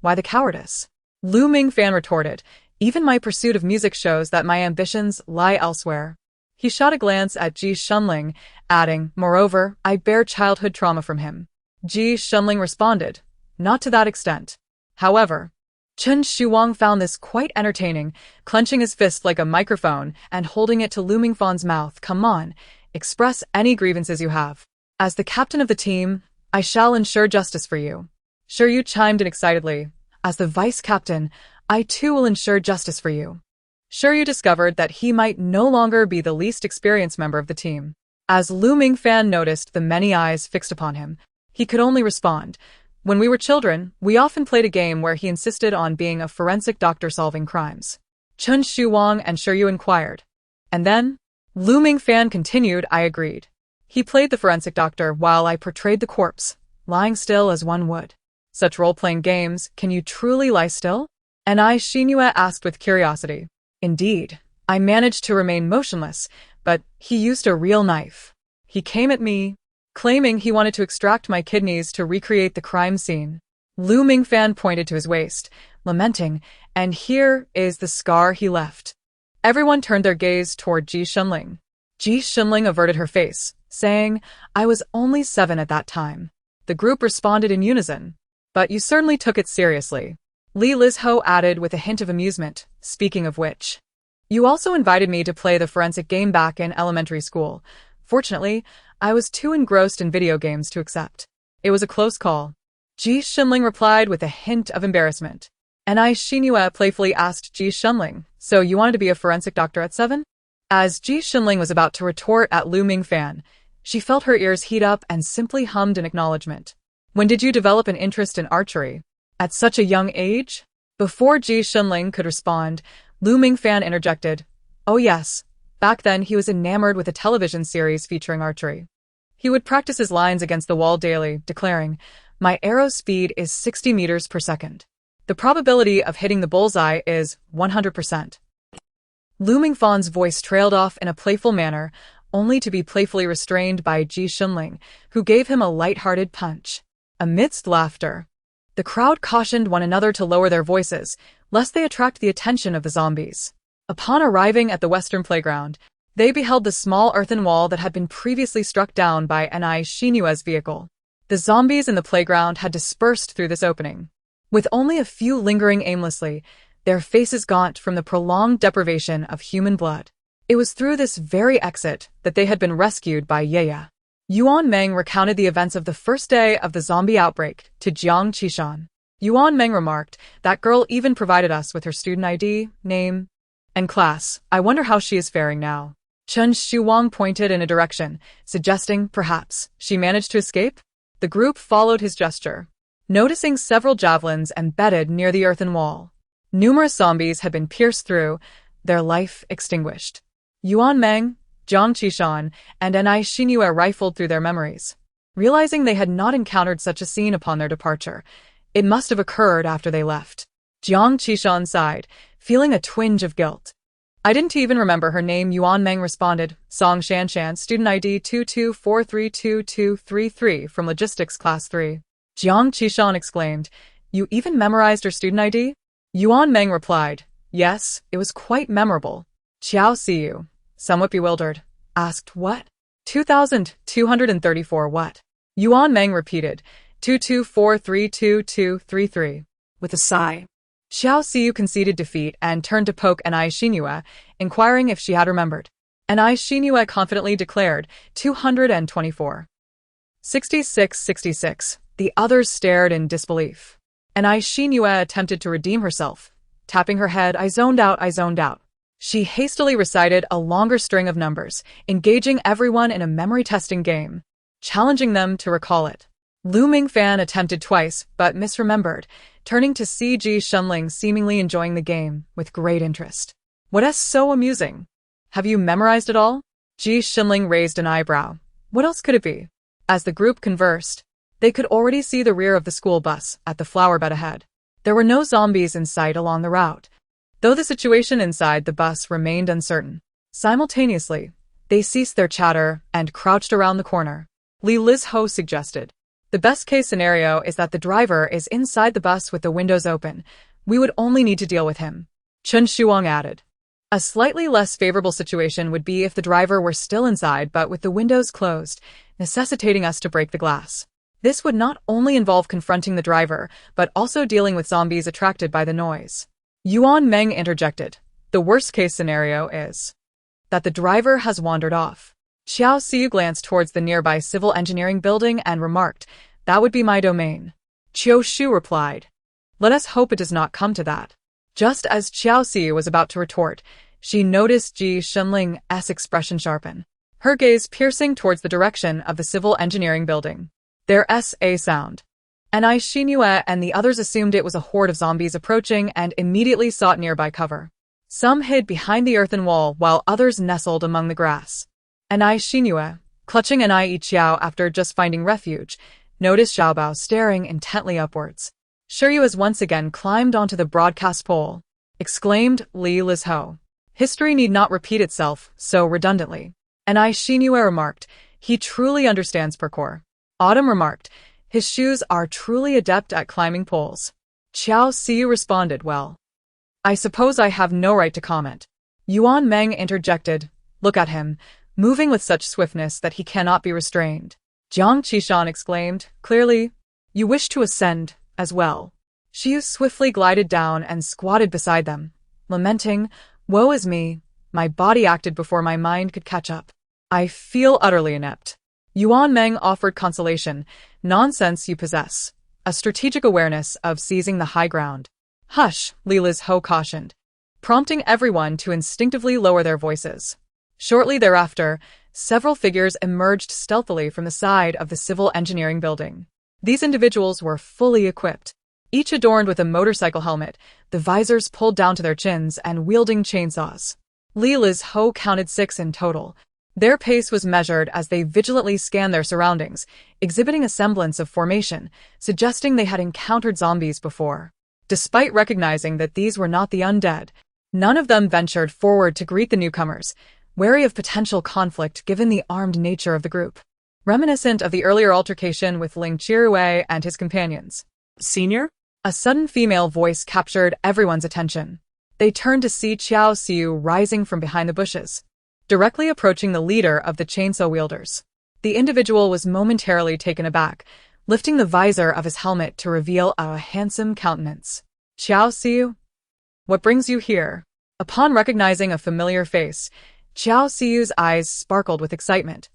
Why the cowardice? Lu Mingfan retorted. Even my pursuit of music shows that my ambitions lie elsewhere. He shot a glance at Ji Shunling, adding, moreover, I bear childhood trauma from him. Ji Shunling responded, not to that extent. However, Chen Shuang found this quite entertaining, clenching his fist like a microphone and holding it to Lu Mingfan's mouth. Come on, express any grievances you have. As the captain of the team, I shall ensure justice for you. Shiryu chimed in excitedly. As the vice captain, I too will ensure justice for you. Shiryu discovered that he might no longer be the least experienced member of the team. As Lu Mingfan noticed the many eyes fixed upon him, he could only respond. When we were children, we often played a game where he insisted on being a forensic doctor solving crimes. Chen Shuang and Shiryu inquired. And then? Lu Mingfan continued. I agreed. He played the forensic doctor while I portrayed the corpse, lying still as one would. Such role-playing games, can you truly lie still? Nai Xinhua asked with curiosity. Indeed, I managed to remain motionless, but he used a real knife. He came at me, claiming he wanted to extract my kidneys to recreate the crime scene. Lu Mingfan pointed to his waist, lamenting, and here is the scar he left. Everyone turned their gaze toward Ji Shunling. Ji Shunling averted her face, saying, I was only 7 at that time. The group responded in unison. But you certainly took it seriously. Li Lizho added with a hint of amusement, speaking of which. You also invited me to play the forensic game back in elementary school. Fortunately, I was too engrossed in video games to accept. It was a close call. Ji Shunling replied with a hint of embarrassment. Nai Xinhua playfully asked Ji Shunling, so you wanted to be a forensic doctor at 7? As Ji Shunling was about to retort at Lu Mingfan, she felt her ears heat up and simply hummed in acknowledgement. When did you develop an interest in archery? At such a young age? Before Ji Shunling could respond, Lu Mingfan interjected. Oh yes, back then he was enamored with a television series featuring archery. He would practice his lines against the wall daily, declaring, my arrow speed is 60 meters per second. The probability of hitting the bullseye is 100%. Lu Mingfan's voice trailed off in a playful manner, only to be playfully restrained by Ji Shunling, who gave him a light-hearted punch. Amidst laughter, the crowd cautioned one another to lower their voices, lest they attract the attention of the zombies. Upon arriving at the western playground, they beheld the small earthen wall that had been previously struck down by Nai Xinhua's vehicle. The zombies in the playground had dispersed through this opening, with only a few lingering aimlessly, their faces gaunt from the prolonged deprivation of human blood. It was through this very exit that they had been rescued by Yeya. Yuan Meng recounted the events of the first day of the zombie outbreak to Jiang Qishan. Yuan Meng remarked, that girl even provided us with her student ID, name, and class. I wonder how she is faring now. Chen Shuang pointed in a direction, suggesting, perhaps, she managed to escape? The group followed his gesture, noticing several javelins embedded near the earthen wall. Numerous zombies had been pierced through, their life extinguished. Yuan Meng, Jiang Qishan, and Nai Xinhua rifled through their memories, realizing they had not encountered such a scene upon their departure. It must have occurred after they left. Jiang Qishan sighed, feeling a twinge of guilt. I didn't even remember her name, Yuan Meng responded. Song Shanshan, student ID 22432233 from Logistics Class 3. Jiang Qishan exclaimed, you even memorized her student ID? Yuan Meng replied, yes, it was quite memorable. Xiao Siyu, somewhat bewildered, asked what? 2234 what? Yuan Meng repeated, 22432233, with a sigh. Xiao Siyu conceded defeat and turned to poke Nai Xinhua, inquiring if she had remembered. Nai Xinhua confidently declared, 224. 66. The others stared in disbelief. and Xinyue attempted to redeem herself. Tapping her head, I zoned out, I zoned out. She hastily recited a longer string of numbers, engaging everyone in a memory-testing game, challenging them to recall it. Lu Mingfan attempted twice, but misremembered, turning to see Ji Shunling seemingly enjoying the game with great interest. What's so amusing? Have you memorized it all? Ji Shunling raised an eyebrow. What else could it be? As the group conversed, they could already see the rear of the school bus at the flower bed ahead. There were no zombies in sight along the route, though the situation inside the bus remained uncertain. Simultaneously, they ceased their chatter and crouched around the corner. Li Lizho suggested, "The best-case scenario is that the driver is inside the bus with the windows open. We would only need to deal with him." Chen Shuang added, "A slightly less favorable situation would be if the driver were still inside but with the windows closed, necessitating us to break the glass. This would not only involve confronting the driver, but also dealing with zombies attracted by the noise." Yuan Meng interjected, "The worst-case scenario is that the driver has wandered off." Xiao Xiu glanced towards the nearby civil engineering building and remarked, "That would be my domain." Qiu Shu replied, "Let us hope it does not come to that." Just as Xiao Xiu was about to retort, she noticed Ji Shunling's expression sharpen, her gaze piercing towards the direction of the civil engineering building. There's a sound. And Xinyue and the others assumed it was a horde of zombies approaching and immediately sought nearby cover. Some hid behind the earthen wall while others nestled among the grass. And Xinyue, clutching an Xiao after just finding refuge, noticed Xiaobao staring intently upwards. "Shiryu has once again climbed onto the broadcast pole," exclaimed Li Lizho. "History need not repeat itself so redundantly." And Xinyue remarked, "He truly understands parkour." Autumn remarked, "His shoes are truly adept at climbing poles." Qiao Xiu responded, "Well, I suppose I have no right to comment." Yuan Meng interjected, "Look at him, moving with such swiftness that he cannot be restrained." Jiang Qishan exclaimed, "Clearly, you wish to ascend as well." Xiu swiftly glided down and squatted beside them, lamenting, "Woe is me, my body acted before my mind could catch up. I feel utterly inept." Yuan Meng offered consolation, "Nonsense you possess, a strategic awareness of seizing the high ground." "Hush," Li Lizho cautioned, prompting everyone to instinctively lower their voices. Shortly thereafter, several figures emerged stealthily from the side of the civil engineering building. These individuals were fully equipped, each adorned with a motorcycle helmet, the visors pulled down to their chins and wielding chainsaws. Li Lizho counted 6 in total. Their pace was measured as they vigilantly scanned their surroundings, exhibiting a semblance of formation, suggesting they had encountered zombies before. Despite recognizing that these were not the undead, none of them ventured forward to greet the newcomers, wary of potential conflict given the armed nature of the group. Reminiscent of the earlier altercation with Ling Chirue and his companions. "Senior?" A sudden female voice captured everyone's attention. They turned to see Qiao Xiu rising from behind the bushes, directly approaching the leader of the chainsaw wielders. The individual was momentarily taken aback, lifting the visor of his helmet to reveal a handsome countenance. "Qiao Xiu? What brings you here?" Upon recognizing a familiar face, Qiao Xiu's eyes sparkled with excitement.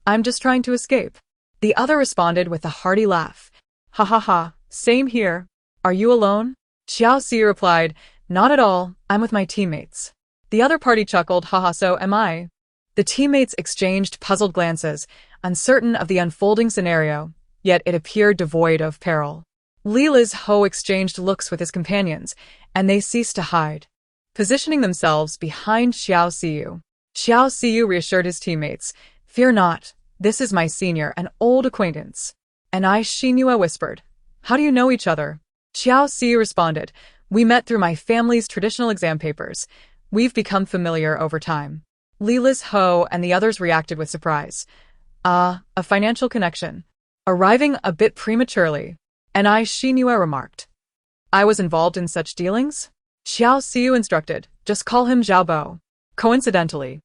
"I'm just trying to escape." The other responded with a hearty laugh. "Ha ha ha, same here. Are you alone?" Qiao Xiu replied, "Not at all, I'm with my teammates." The other party chuckled, "Haha, so am I." The teammates exchanged puzzled glances, uncertain of the unfolding scenario, yet it appeared devoid of peril. Li Lizho exchanged looks with his companions, and they ceased to hide, positioning themselves behind Xiao Xiu. Xiao Xiu reassured his teammates, "Fear not, this is my senior, an old acquaintance." And Xinyue whispered, "How do you know each other?" Xiao Xiu responded, "We met through my family's traditional exam papers. We've become familiar over time." Li Lizho and the others reacted with surprise. "Ah, a financial connection. Arriving a bit prematurely." And Xinyue remarked, "I was involved in such dealings?" Xiao Xiu instructed, "Just call him Zhao Bo." Coincidentally,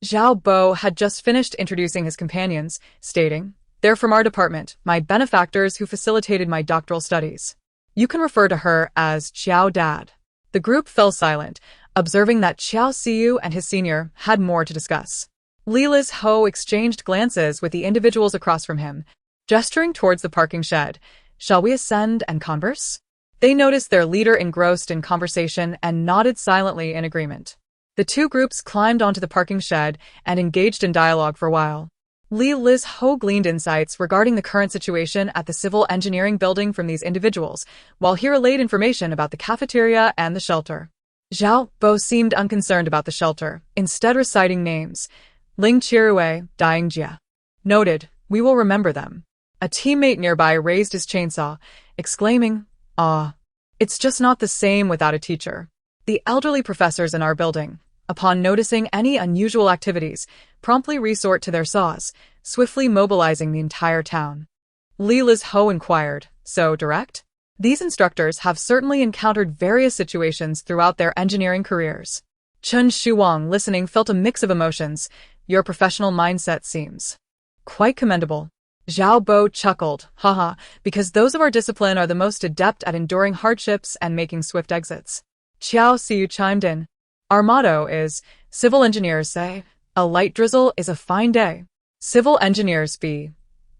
Zhao Bo had just finished introducing his companions, stating, "They're from our department, my benefactors who facilitated my doctoral studies. You can refer to her as Xiao Dad." The group fell silent, observing that Xiao Xiu and his senior had more to discuss. Li Lizho exchanged glances with the individuals across from him, gesturing towards the parking shed. "Shall we ascend and converse?" They noticed their leader engrossed in conversation and nodded silently in agreement. The two groups climbed onto the parking shed and engaged in dialogue for a while. Liz Ho gleaned insights regarding the current situation at the civil engineering building from these individuals, while he relayed information about the cafeteria and the shelter. Zhao Bo seemed unconcerned about the shelter, instead reciting names. Ling Chirue, Dying Jia. Noted, we will remember them. A teammate nearby raised his chainsaw, exclaiming, "Ah, it's just not the same without a teacher." The elderly professors in our building, upon noticing any unusual activities, promptly resort to their saws, swiftly mobilizing the entire town. Liz Ho inquired, "So direct?" These instructors have certainly encountered various situations throughout their engineering careers. Chun Shuwang, listening, felt a mix of emotions. Your professional mindset seems quite commendable. Zhao Bo chuckled, haha, because those of our discipline are the most adept at enduring hardships and making swift exits. Qiao Siyu chimed in. Our motto is, civil engineers say, a light drizzle is a fine day. Civil engineers B.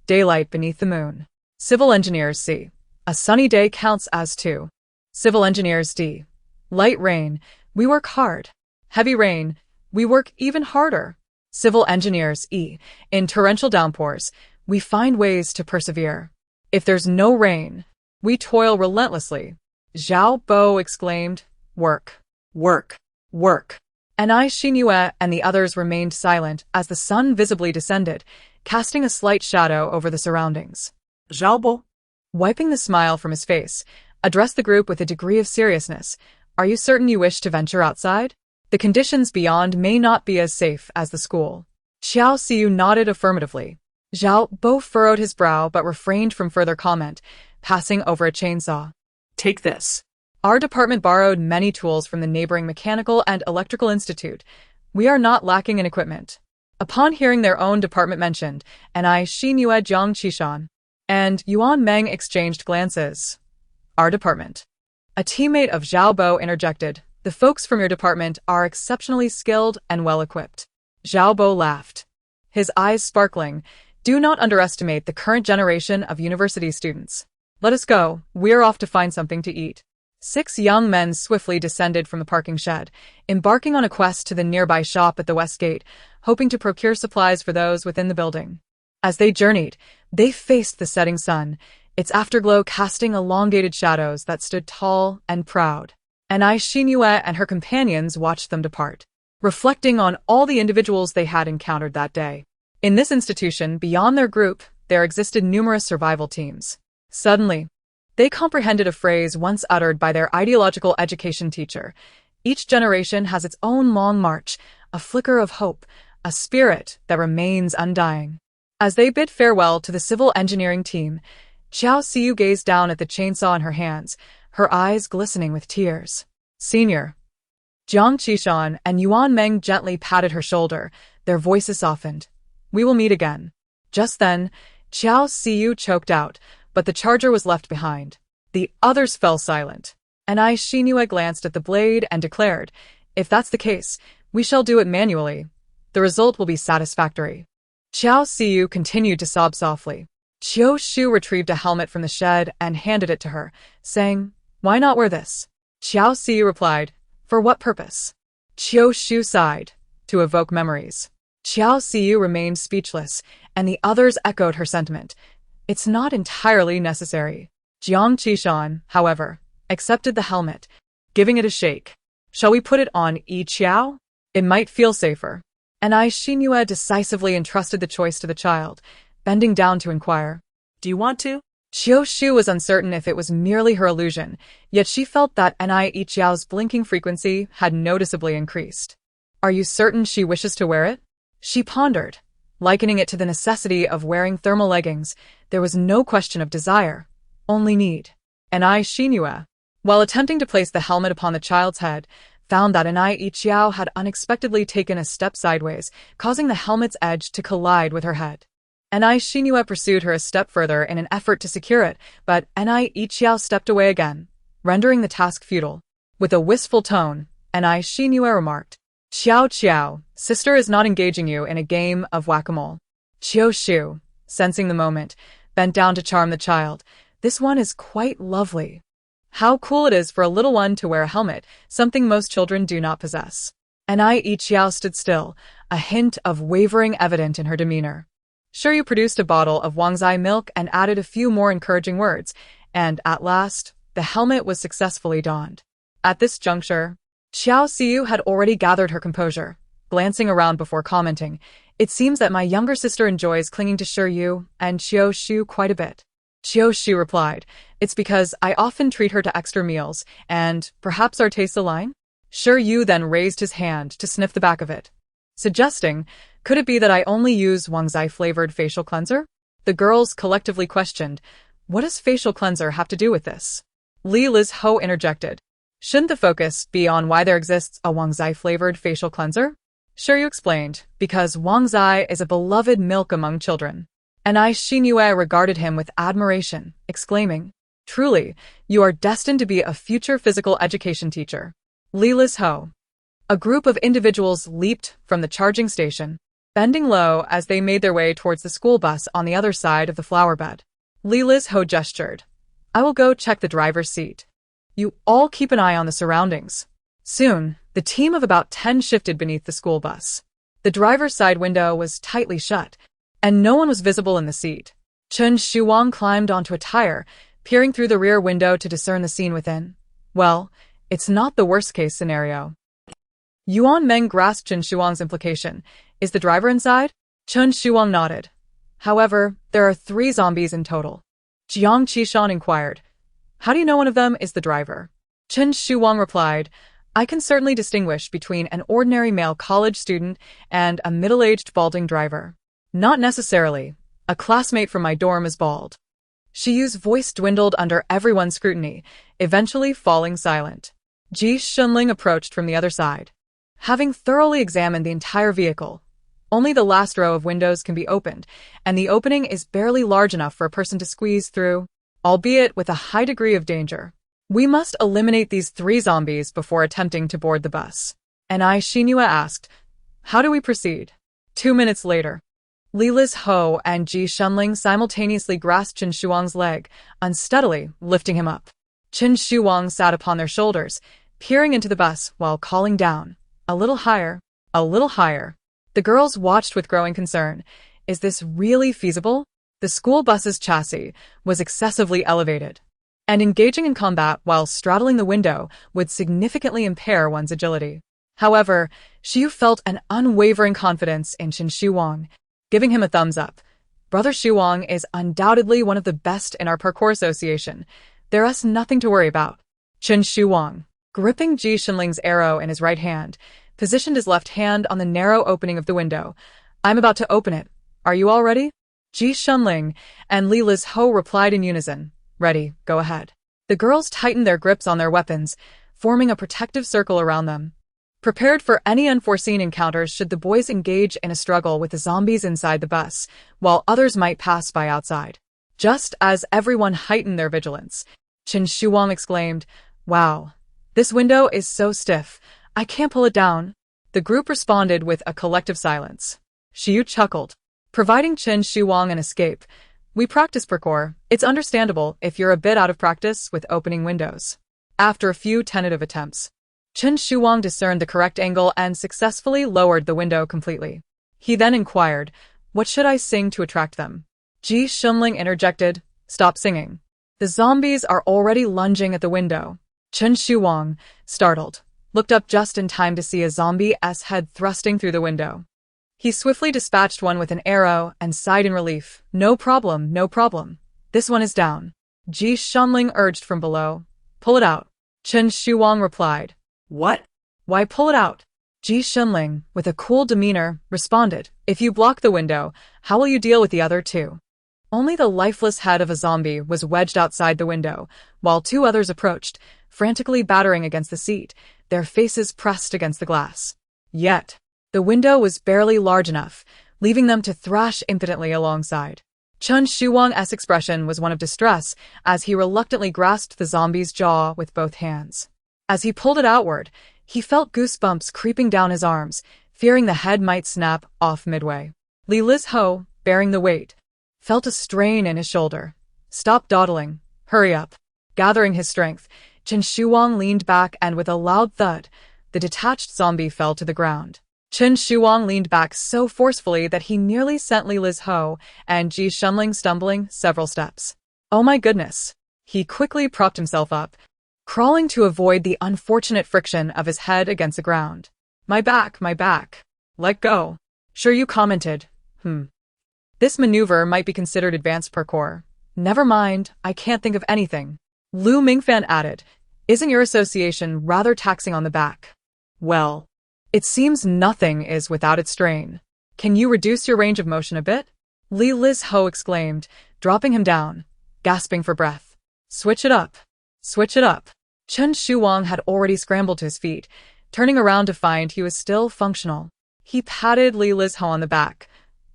Daylight beneath the moon. Civil engineers C. A sunny day counts as two. Civil engineers D. Light rain, we work hard. Heavy rain, we work even harder. Civil engineers E. In torrential downpours, we find ways to persevere. If there's no rain, we toil relentlessly. Zhao Bo exclaimed, work, work, work. Anai Xinyue and the others remained silent as the sun visibly descended, casting a slight shadow over the surroundings. Zhao Bo, wiping the smile from his face, addressed the group with a degree of seriousness. Are you certain you wish to venture outside? The conditions beyond may not be as safe as the school. Xiao Siyu nodded affirmatively. Zhao Bo furrowed his brow but refrained from further comment, passing over a chainsaw. Take this. Our department borrowed many tools from the neighboring Mechanical and Electrical Institute. We are not lacking in equipment. Upon hearing their own department mentioned, Anai Xinyue Jiang Qishan and Yuan Meng exchanged glances. Our department. A teammate of Zhao Bo interjected. The folks from your department are exceptionally skilled and well-equipped. Zhao Bo laughed, his eyes sparkling. Do not underestimate the current generation of university students. Let us go, we're off to find something to eat. 6 young men swiftly descended from the parking shed, embarking on a quest to the nearby shop at the west gate, hoping to procure supplies for those within the building. As they journeyed, they faced the setting sun, its afterglow casting elongated shadows that stood tall and proud. Anai Xinyue and her companions watched them depart, reflecting on all the individuals they had encountered that day. In this institution, beyond their group, there existed numerous survival teams. Suddenly, they comprehended a phrase once uttered by their ideological education teacher. Each generation has its own long march, a flicker of hope, a spirit that remains undying. As they bid farewell to the civil engineering team, Qiao Siyu gazed down at the chainsaw in her hands, her eyes glistening with tears. Senior. Jiang Qishan and Yuan Meng gently patted her shoulder, their voices softened. We will meet again. Just then, Qiao Siyu choked out, but the charger was left behind. The others fell silent. Anai Xinyue glanced at the blade and declared, if that's the case, we shall do it manually. The result will be satisfactory. Qiao Siyu continued to sob softly. Qiao Shu retrieved a helmet from the shed and handed it to her, saying, why not wear this? Qiao Siyu replied, for what purpose? Qiao Shu sighed, to evoke memories. Qiao Siyu remained speechless, and the others echoed her sentiment. It's not entirely necessary. Jiang Qishan, however, accepted the helmet, giving it a shake. Shall we put it on Yi Qiao? It might feel safer. Anai Xinyue decisively entrusted the choice to the child, bending down to inquire. Do you want to? Qiao Shu was uncertain if it was merely her illusion, yet she felt that Anai Yi Qiao's blinking frequency had noticeably increased. Are you certain she wishes to wear it? She pondered, likening it to the necessity of wearing thermal leggings. There was no question of desire, only need. Anai Xinyue, while attempting to place the helmet upon the child's head, found that Anai Yi Qiao had unexpectedly taken a step sideways, causing the helmet's edge to collide with her head. Anai Xinyue pursued her a step further in an effort to secure it, but Anai Yi Qiao stepped away again, rendering the task futile. With a wistful tone, Anai Xinyue remarked, Qiao, sister is not engaging you in a game of whack-a-mole. Qiao Shu, sensing the moment, bent down to charm the child. This one is quite lovely. How cool it is for a little one to wear a helmet, something most children do not possess. And Xiao stood still, a hint of wavering evident in her demeanor. Sure, you produced a bottle of Wangzai milk and added a few more encouraging words, and at last, the helmet was successfully donned. At this juncture, Xiao Xiu had already gathered her composure, glancing around before commenting, "It seems that my younger sister enjoys clinging to Shi Yu and Xiao Shu quite a bit." Xiao Shu replied, "It's because I often treat her to extra meals, and perhaps our tastes align?" Shi Yu then raised his hand to sniff the back of it, suggesting, "Could it be that I only use Wangzai-flavored facial cleanser?" The girls collectively questioned, "What does facial cleanser have to do with this?" Li Liz-ho interjected, "Shouldn't the focus be on why there exists a Wangzai-flavored facial cleanser?" Shiryu explained, "Because Wangzai is a beloved milk among children." And Xinyue regarded him with admiration, exclaiming, "Truly, you are destined to be a future physical education teacher." Li Liz-ho. A group of individuals leaped from the charging station, bending low as they made their way towards the school bus on the other side of the flower bed. Li Liz-ho gestured, "I will go check the driver's seat. You all keep an eye on the surroundings." Soon, the team of about 10 shifted beneath the school bus. The driver's side window was tightly shut, and no one was visible in the seat. Chen Shuang climbed onto a tire, peering through the rear window to discern the scene within. Well, it's not the worst-case scenario. Yuan Meng grasped Chen Shuang's implication. "Is the driver inside?" Chen Shuang nodded. "However, there are 3 zombies in total." Jiang Qishan inquired, "How do you know one of them is the driver?" Chen Shuang replied, "I can certainly distinguish between an ordinary male college student and a middle-aged balding driver." "Not necessarily. A classmate from my dorm is bald." Shiyu's voice dwindled under everyone's scrutiny, eventually falling silent. Ji Shunling approached from the other side. Having thoroughly examined the entire vehicle, only the last row of windows can be opened, and the opening is barely large enough for a person to squeeze through, albeit with a high degree of danger. "We must eliminate these 3 zombies before attempting to board the bus." And Xinhua asked, "How do we proceed?" 2 minutes later, Li Liz-ho and Ji Shunling simultaneously grasped Chen Shuang's leg, unsteadily lifting him up. Chen Shuang sat upon their shoulders, peering into the bus while calling down, "A little higher, a little higher." The girls watched with growing concern. Is this really feasible? The school bus's chassis was excessively elevated, and engaging in combat while straddling the window would significantly impair one's agility. However, Xiu felt an unwavering confidence in Chen Shuang, giving him a thumbs up. "Brother Shuang is undoubtedly one of the best in our parkour association. There's nothing to worry about." Chen Shuang, gripping Ji Shunling's arrow in his right hand, positioned his left hand on the narrow opening of the window. "I'm about to open it. Are you all ready?" Ji Shunling and Li Liz-ho replied in unison, "Ready, go ahead." The girls tightened their grips on their weapons, forming a protective circle around them, prepared for any unforeseen encounters should the boys engage in a struggle with the zombies inside the bus, while others might pass by outside. Just as everyone heightened their vigilance, Chen Shuang exclaimed, "Wow, this window is so stiff, I can't pull it down." The group responded with a collective silence. Xiu chuckled, providing Chen Shuang an escape. "We practice parkour. It's understandable if you're a bit out of practice with opening windows." After a few tentative attempts, Chen Shuang discerned the correct angle and successfully lowered the window completely. He then inquired, "What should I sing to attract them?" Ji Shunling interjected, "Stop singing. The zombies are already lunging at the window." Chen Shuang, startled, looked up just in time to see a zombie's head thrusting through the window. He swiftly dispatched one with an arrow and sighed in relief. "No problem, no problem. This one is down." Ji Shunling urged from below, "Pull it out." Chen Shuang replied, What? "Why pull it out?" Ji Shunling, with a cool demeanor, responded, "If you block the window, how will you deal with the other 2? Only the lifeless head of a zombie was wedged outside the window, while 2 others approached, frantically battering against the seat, their faces pressed against the glass. Yet, the window was barely large enough, leaving them to thrash impotently alongside. Chen Shuang's expression was one of distress as he reluctantly grasped the zombie's jaw with both hands. As he pulled it outward, he felt goosebumps creeping down his arms, fearing the head might snap off midway. Li Liz-ho, bearing the weight, felt a strain in his shoulder. "Stop dawdling. Hurry up." Gathering his strength, Chen Shuang leaned back and with a loud thud, the detached zombie fell to the ground. Chen Shuang leaned back so forcefully that he nearly sent Li Lizho and Ji Shunling stumbling several steps. Oh my goodness! He quickly propped himself up, crawling to avoid the unfortunate friction of his head against the ground. My back, my back. Let go. Sure, you commented. This maneuver might be considered advanced parkour. Never mind, I can't think of anything. Lu Mingfan added, isn't your association rather taxing on the back? Well, it seems nothing is without its strain. Can you reduce your range of motion a bit? Li Lizho exclaimed, dropping him down, gasping for breath. Switch it up. Switch it up. Chen Shuang had already scrambled to his feet, turning around to find he was still functional. He patted Li Lizho on the back.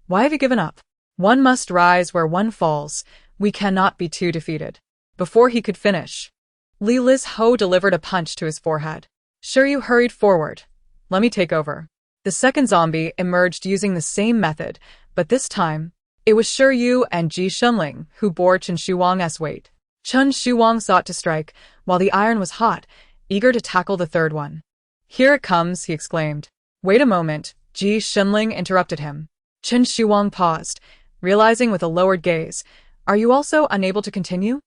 Why have you given up? One must rise where one falls. We cannot be too defeated. Before he could finish, Li Lizho delivered a punch to his forehead. Sure, you hurried forward. Let me take over. The second zombie emerged using the same method, but this time, it was Sure Yu and Ji Shunling who bore Chen Shuang's weight. Chen Shuang sought to strike, while the iron was hot, eager to tackle the third one. Here it comes, he exclaimed. Wait a moment, Ji Shunling interrupted him. Chen Shuang paused, realizing with a lowered gaze, are you also unable to continue?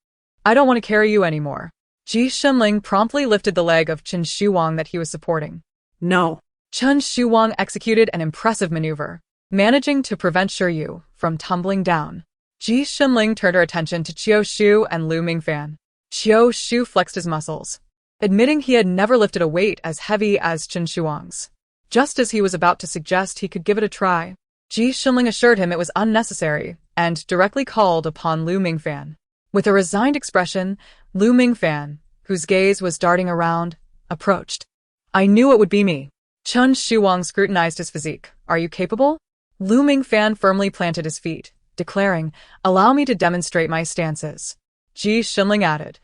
I don't want to carry you anymore. Ji Shunling promptly lifted the leg of Chen Shuang that he was supporting. No. Chen Shuang executed an impressive maneuver, managing to prevent Shiryu from tumbling down. Ji Shunling turned her attention to Qiu Shu and Lu Mingfan. Qiu Shu flexed his muscles, admitting he had never lifted a weight as heavy as Chen Shuang's. Just as he was about to suggest he could give it a try, Ji Shunling assured him it was unnecessary and directly called upon Lu Mingfan. With a resigned expression, Lu Mingfan, whose gaze was darting around, approached. I knew it would be me. Chen Shuang scrutinized his physique. Are you capable? Lu Mingfan firmly planted his feet, declaring, allow me to demonstrate my stances. Ji Shunling added,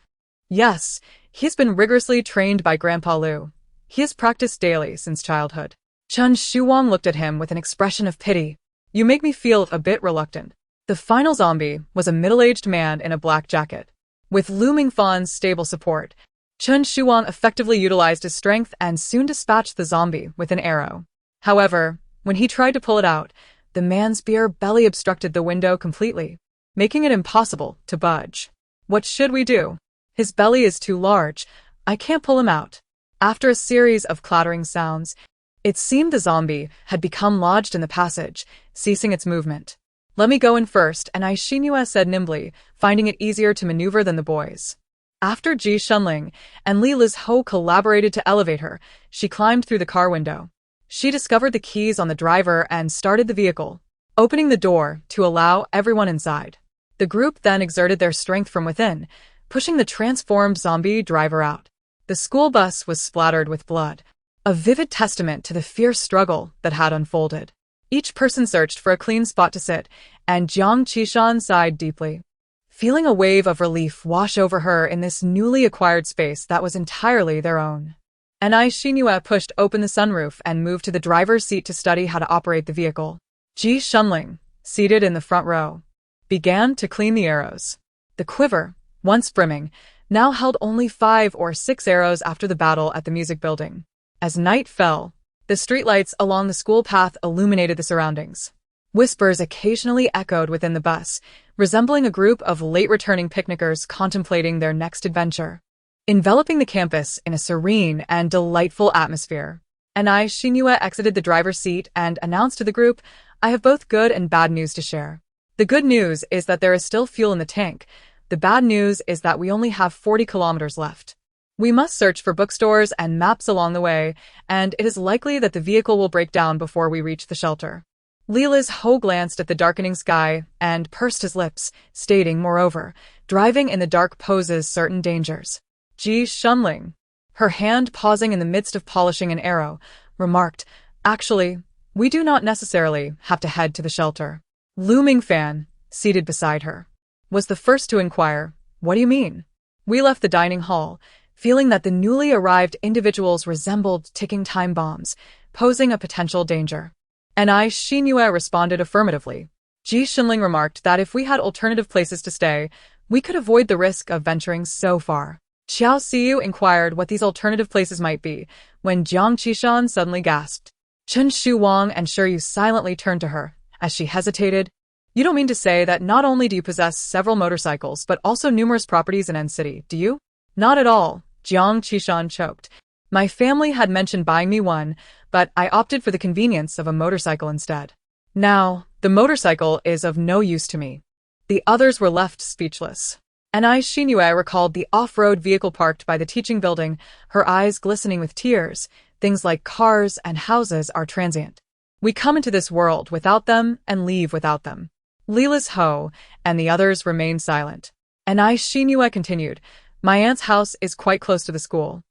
yes, he's been rigorously trained by Grandpa Lu. He has practiced daily since childhood. Chen Shuang looked at him with an expression of pity. You make me feel a bit reluctant. The final zombie was a middle-aged man in a black jacket. With Lu Mingfan's stable support, Chen Shuang effectively utilized his strength and soon dispatched the zombie with an arrow. However, when he tried to pull it out, the man's beer belly obstructed the window completely, making it impossible to budge. What should we do? His belly is too large. I can't pull him out. After a series of clattering sounds, it seemed the zombie had become lodged in the passage, ceasing its movement. Let me go in first, and Xinyu said nimbly, finding it easier to maneuver than the boys. After Ji Shunling and Li Lizho collaborated to elevate her, she climbed through the car window. She discovered the keys on the driver and started the vehicle, opening the door to allow everyone inside. The group then exerted their strength from within, pushing the transformed zombie driver out. The school bus was splattered with blood, a vivid testament to the fierce struggle that had unfolded. Each person searched for a clean spot to sit, and Jiang Qishan sighed deeply, feeling a wave of relief wash over her in this newly acquired space that was entirely their own. And Xinyu pushed open the sunroof and moved to the driver's seat to study how to operate the vehicle. Ji Shunling, seated in the front row, began to clean the arrows. The quiver, once brimming, now held only 5 or 6 arrows after the battle at the music building. As night fell, the streetlights along the school path illuminated the surroundings. Whispers occasionally echoed within the bus, resembling a group of late-returning picnickers contemplating their next adventure, enveloping the campus in a serene and delightful atmosphere. And Xinyu exited the driver's seat and announced to the group, I have both good and bad news to share. The good news is that there is still fuel in the tank. The bad news is that we only have 40 kilometers left. We must search for bookstores and maps along the way, and it is likely that the vehicle will break down before we reach the shelter. Li Lizho glanced at the darkening sky and pursed his lips, stating, moreover, driving in the dark poses certain dangers. Ji Shunling, her hand pausing in the midst of polishing an arrow, remarked, actually, we do not necessarily have to head to the shelter. Lu Mingfan, seated beside her, was the first to inquire, what do you mean? We left the dining hall, feeling that the newly arrived individuals resembled ticking time bombs, posing a potential danger. And Xinyu responded affirmatively. Ji Shunling remarked that if we had alternative places to stay, We could avoid the risk of venturing so far. Xiao Xiu inquired what these alternative places might be, when Jiang Qishan suddenly gasped. Chen Shuwang and Shiryu silently turned to her, as she hesitated. You don't mean to say that not only do you possess several motorcycles, but also numerous properties in N City, do you? Not at all, Jiang Qishan choked. My family had mentioned buying me one, but I opted for the convenience of a motorcycle instead. Now, the motorcycle is of no use to me. The others were left speechless. Anai Xinyue recalled the off-road vehicle parked by the teaching building, her eyes glistening with tears. Things like cars and houses are transient. We come into this world without them and leave without them. Lila's Ho and the others remained silent. Anai Xinyue continued, My aunt's house is quite close to the school.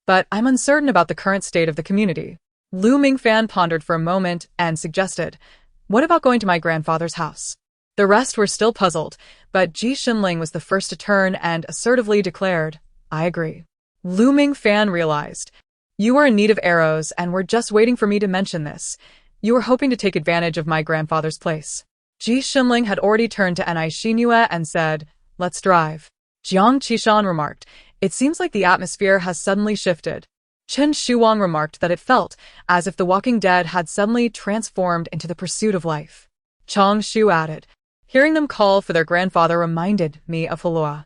But I'm uncertain about the current state of the community. Lu Mingfan pondered for a moment and suggested, What about going to my grandfather's house? The rest were still puzzled, but Ji Xinling was the first to turn and assertively declared, I agree. Lu Mingfan realized, You were in need of arrows and were just waiting for me to mention this. You were hoping to take advantage of my grandfather's place. Ji Xinling had already turned to Anai Xinyue and said, Let's drive. Jiang Qishan remarked, It seems like the atmosphere has suddenly shifted. Chen Shuwang remarked that it felt as if the Walking Dead had suddenly transformed into the pursuit of life. Chang Shu added, Hearing them call for their grandfather reminded me of Halua.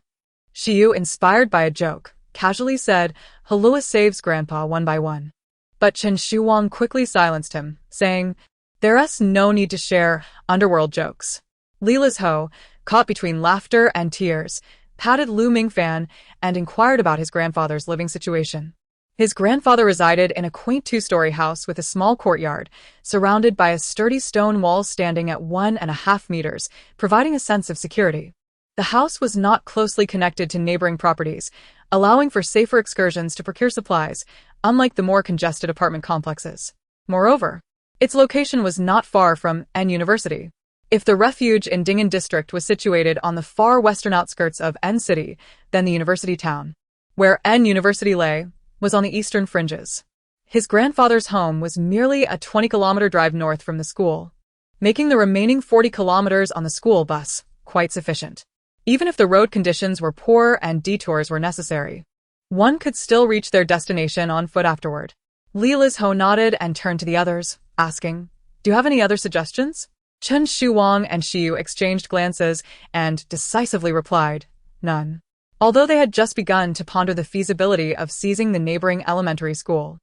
Xiu, inspired by a joke, casually said, Halua saves Grandpa one by one. But Chen Shuwang quickly silenced him, saying, There's no need to share underworld jokes. Lila's Ho, caught between laughter and tears, patted Lu Mingfan and inquired about his grandfather's living situation. His grandfather resided in a quaint two-story house with a small courtyard, surrounded by a sturdy stone wall standing at 1.5 meters, providing a sense of security. The house was not closely connected to neighboring properties, allowing for safer excursions to procure supplies, unlike the more congested apartment complexes. Moreover, its location was not far from N University. If the refuge in Ding'an district was situated on the far western outskirts of N City, then the university town, where N University lay, was on the eastern fringes. His grandfather's home was merely a 20-kilometer drive north from the school, making the remaining 40 kilometers on the school bus quite sufficient. Even if the road conditions were poor and detours were necessary, one could still reach their destination on foot afterward. Lila's Ho nodded and turned to the others, asking, Do you have any other suggestions? Chen Shuwang and Xiu exchanged glances and decisively replied, None. Although they had just begun to ponder the feasibility of seizing the neighboring elementary school.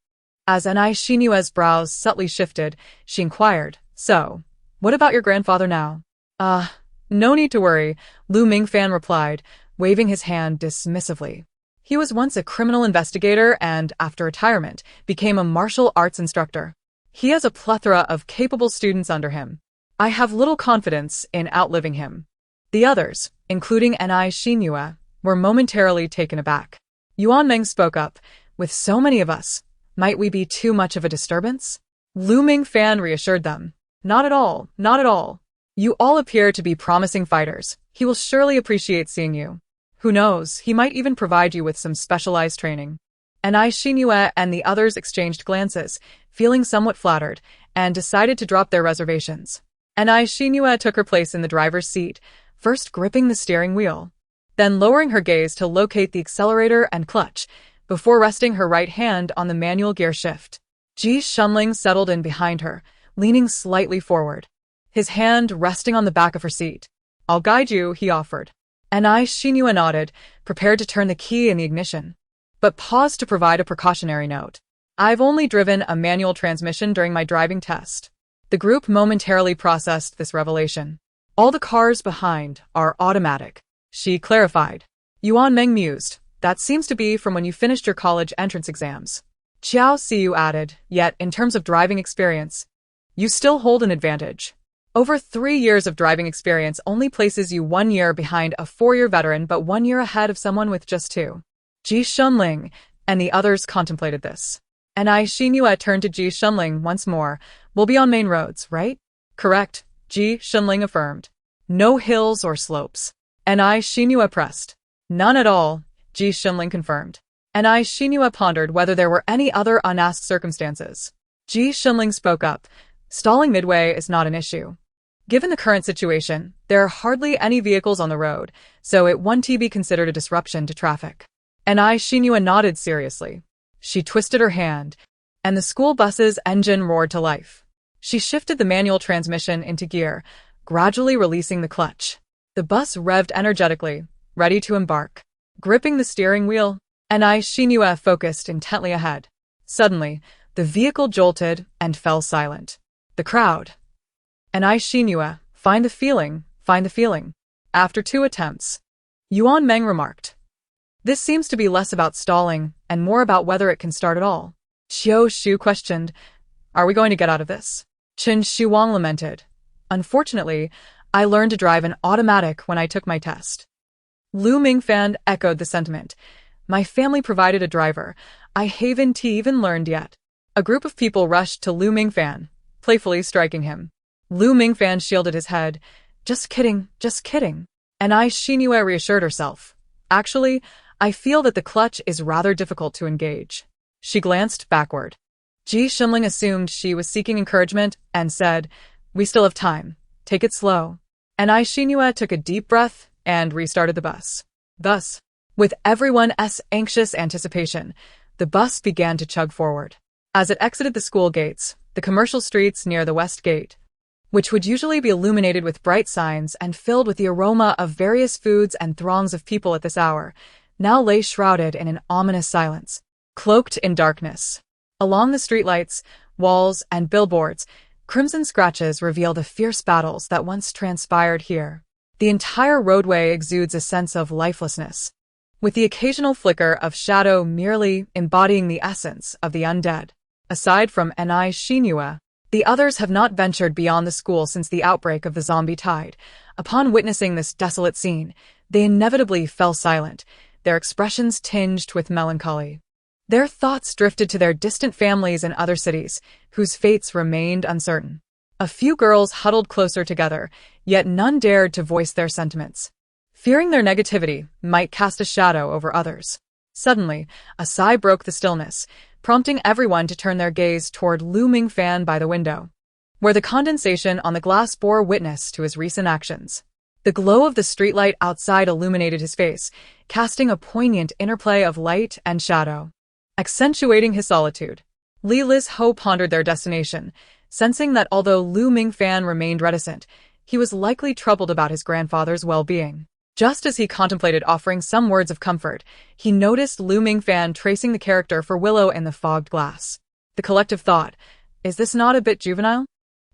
As Anai Xinyue's brows subtly shifted, she inquired, So, what about your grandfather now? No need to worry, Lu Mingfan replied, waving his hand dismissively. He was once a criminal investigator and, after retirement, became a martial arts instructor. He has a plethora of capable students under him. I have little confidence in outliving him. The others, including Anai Xinyue, were momentarily taken aback. Yuan Meng spoke up, With so many of us, might we be too much of a disturbance? Lu Mingfan reassured them, Not at all, not at all. You all appear to be promising fighters. He will surely appreciate seeing you. Who knows, he might even provide you with some specialized training. Anai Xinyue and the others exchanged glances, feeling somewhat flattered, and decided to drop their reservations. Anai Xinyue took her place in the driver's seat, first gripping the steering wheel, then lowering her gaze to locate the accelerator and clutch, before resting her right hand on the manual gear shift. Ji Shunling settled in behind her, leaning slightly forward, his hand resting on the back of her seat. I'll guide you, he offered. Anai Xinyue nodded, prepared to turn the key in the ignition, but paused to provide a precautionary note. I've only driven a manual transmission during my driving test. The group momentarily processed this revelation. All the cars behind are automatic, she clarified. Yuan Meng mused, That seems to be from when you finished your college entrance exams. Qiao Xiu added, Yet, in terms of driving experience, you still hold an advantage. Over 3 years of driving experience only places you 1 year behind a 4-year veteran but 1 year ahead of someone with just 2. Ji Shunling and the others contemplated this. Anai Xinyue turned to Ji Shunling once more. We'll be on main roads, right? Correct, Ji Shunling affirmed. No hills or slopes. Anai Xinyue pressed. None at all, Ji Shunling confirmed. Anai Xinyue pondered whether there were any other unasked circumstances. Ji Shunling spoke up. Stalling midway is not an issue. Given the current situation, there are hardly any vehicles on the road, so it wouldn't be considered a disruption to traffic. And Shinua nodded seriously. She twisted her hand, and the school bus's engine roared to life. She shifted the manual transmission into gear, gradually releasing the clutch. The bus revved energetically, ready to embark. Gripping the steering wheel, and Shinua focused intently ahead. Suddenly, the vehicle jolted and fell silent. The crowd. And Shinua, find the feeling, find the feeling. After 2 attempts, Yuan Meng remarked. This seems to be less about stalling and more about whether it can start at all. Xiao Shu questioned, are we going to get out of this? Chen Shuang lamented. Unfortunately, I learned to drive an automatic when I took my test. Lu Mingfan echoed the sentiment. My family provided a driver. I haven't even learned yet. A group of people rushed to Lu Mingfan, playfully striking him. Lu Mingfan shielded his head. Just kidding, just kidding. And Shinua reassured herself. Actually, I feel that the clutch is rather difficult to engage. She glanced backward. Ji Shimling assumed she was seeking encouragement and said, we still have time. Take it slow. And Shinua took a deep breath and restarted the bus. Thus, with everyone's anxious anticipation, the bus began to chug forward. As it exited the school gates, the commercial streets near the West Gate, which would usually be illuminated with bright signs and filled with the aroma of various foods and throngs of people at this hour, now lay shrouded in an ominous silence, cloaked in darkness. Along the streetlights, walls, and billboards, crimson scratches reveal the fierce battles that once transpired here. The entire roadway exudes a sense of lifelessness, with the occasional flicker of shadow merely embodying the essence of the undead. Aside from Shinua, the others have not ventured beyond the school since the outbreak of the zombie tide. Upon witnessing this desolate scene, they inevitably fell silent, their expressions tinged with melancholy. Their thoughts drifted to their distant families in other cities, whose fates remained uncertain. A few girls huddled closer together, yet none dared to voice their sentiments, fearing their negativity might cast a shadow over others. Suddenly, a sigh broke the stillness, prompting everyone to turn their gaze toward Lu Mingfan by the window, where the condensation on the glass bore witness to his recent actions. The glow of the streetlight outside illuminated his face, casting a poignant interplay of light and shadow, accentuating his solitude. Li Liz-ho pondered their destination, sensing that although Lu Mingfan remained reticent, he was likely troubled about his grandfather's well-being. Just as he contemplated offering some words of comfort, he noticed Lu Mingfan tracing the character for Willow in the fogged glass. The collective thought, is this not a bit juvenile?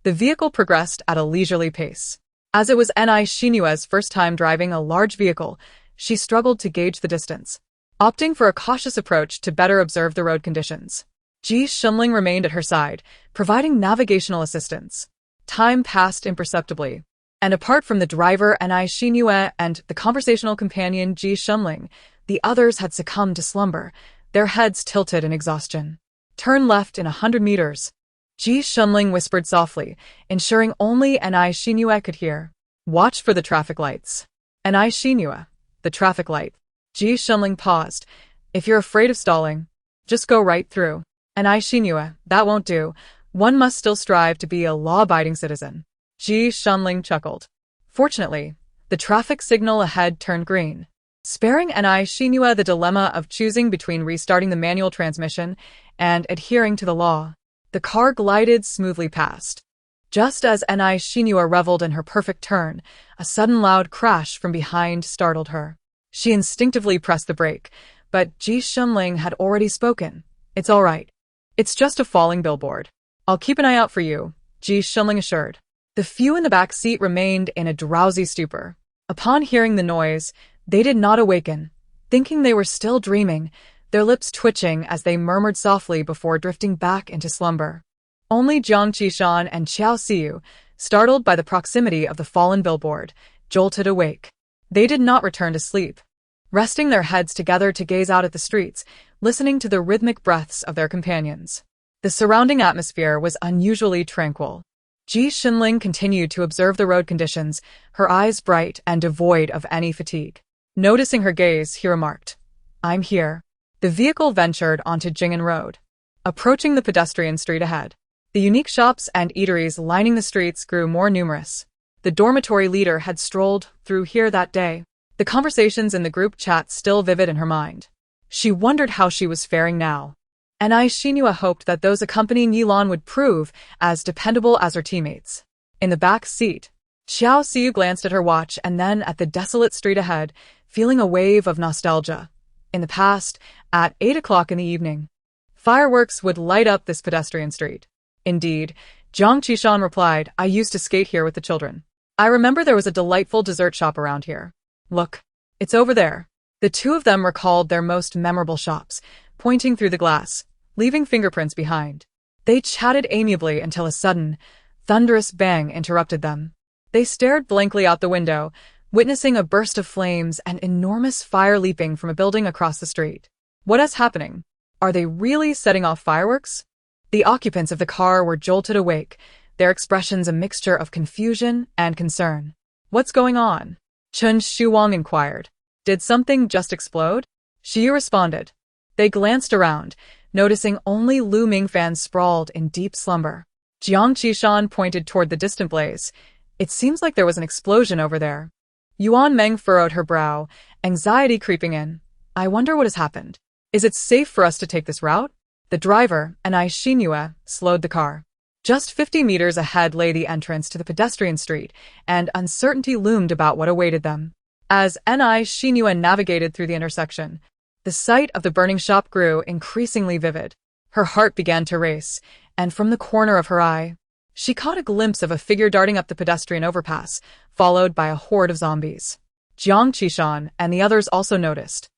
The vehicle progressed at a leisurely pace. As it was Shinua's first time driving a large vehicle, she struggled to gauge the distance, opting for a cautious approach to better observe the road conditions. Ji Shimling remained at her side, providing navigational assistance. Time passed imperceptibly, and apart from the driver Shinua and the conversational companion Ji Shimling, the others had succumbed to slumber, their heads tilted in exhaustion. Turn left in 100 meters. Ji Shimling whispered softly, ensuring only Shinua could hear. Watch for the traffic lights. Shinua, the traffic light. Ji Shimling paused. If you're afraid of stalling, just go right through. Shinua, that won't do. One must still strive to be a law-abiding citizen. Ji Shimling chuckled. Fortunately, the traffic signal ahead turned green, sparing Shinua the dilemma of choosing between restarting the manual transmission and adhering to the law. The car glided smoothly past. Just as Shinua reveled in her perfect turn, a sudden loud crash from behind startled her. She instinctively pressed the brake, but Ji Shimling had already spoken. It's all right. It's just a falling billboard. I'll keep an eye out for you, Ji Shimling assured. The few in the back seat remained in a drowsy stupor. Upon hearing the noise, they did not awaken, thinking they were still dreaming, their lips twitching as they murmured softly before drifting back into slumber. Only Jiang Qishan and Qiao Xiu, startled by the proximity of the fallen billboard, jolted awake. They did not return to sleep, resting their heads together to gaze out at the streets, listening to the rhythmic breaths of their companions. The surrounding atmosphere was unusually tranquil. Ji Shimling continued to observe the road conditions, her eyes bright and devoid of any fatigue. Noticing her gaze, he remarked, I'm here. The vehicle ventured onto Jing'an Road, approaching the pedestrian street ahead. The unique shops and eateries lining the streets grew more numerous, The dormitory leader had strolled through here that day, the conversations in the group chat still vivid in her mind. She wondered how she was faring now. And Shinua hoped that those accompanying Yilan would prove as dependable as her teammates. In the back seat, Xiao Xiu glanced at her watch and then at the desolate street ahead, feeling a wave of nostalgia. In the past, at 8 o'clock in the evening, fireworks would light up this pedestrian street. Indeed, Jiang Qishan replied, I used to skate here with the children. I remember there was a delightful dessert shop around here. Look, it's over there. The two of them recalled their most memorable shops, pointing through the glass, leaving fingerprints behind. They chatted amiably until a sudden, thunderous bang interrupted them. They stared blankly out the window, witnessing a burst of flames and enormous fire leaping from a building across the street. What is happening? Are they really setting off fireworks? The occupants of the car were jolted awake, their expressions a mixture of confusion and concern. What's going on? Chen Shuang inquired. Did something just explode? Xu responded. They glanced around, noticing only Lu Mingfan sprawled in deep slumber. Jiang Qishan pointed toward the distant blaze. It seems like there was an explosion over there. Yuan Meng furrowed her brow, anxiety creeping in. I wonder what has happened. Is it safe for us to take this route? The driver, Shinua, slowed the car. Just 50 meters ahead lay the entrance to the pedestrian street, and uncertainty loomed about what awaited them. As Shinua navigated through the intersection, the sight of the burning shop grew increasingly vivid. Her heart began to race, and from the corner of her eye, she caught a glimpse of a figure darting up the pedestrian overpass, followed by a horde of zombies. Jiang Qishan and the others also noticed.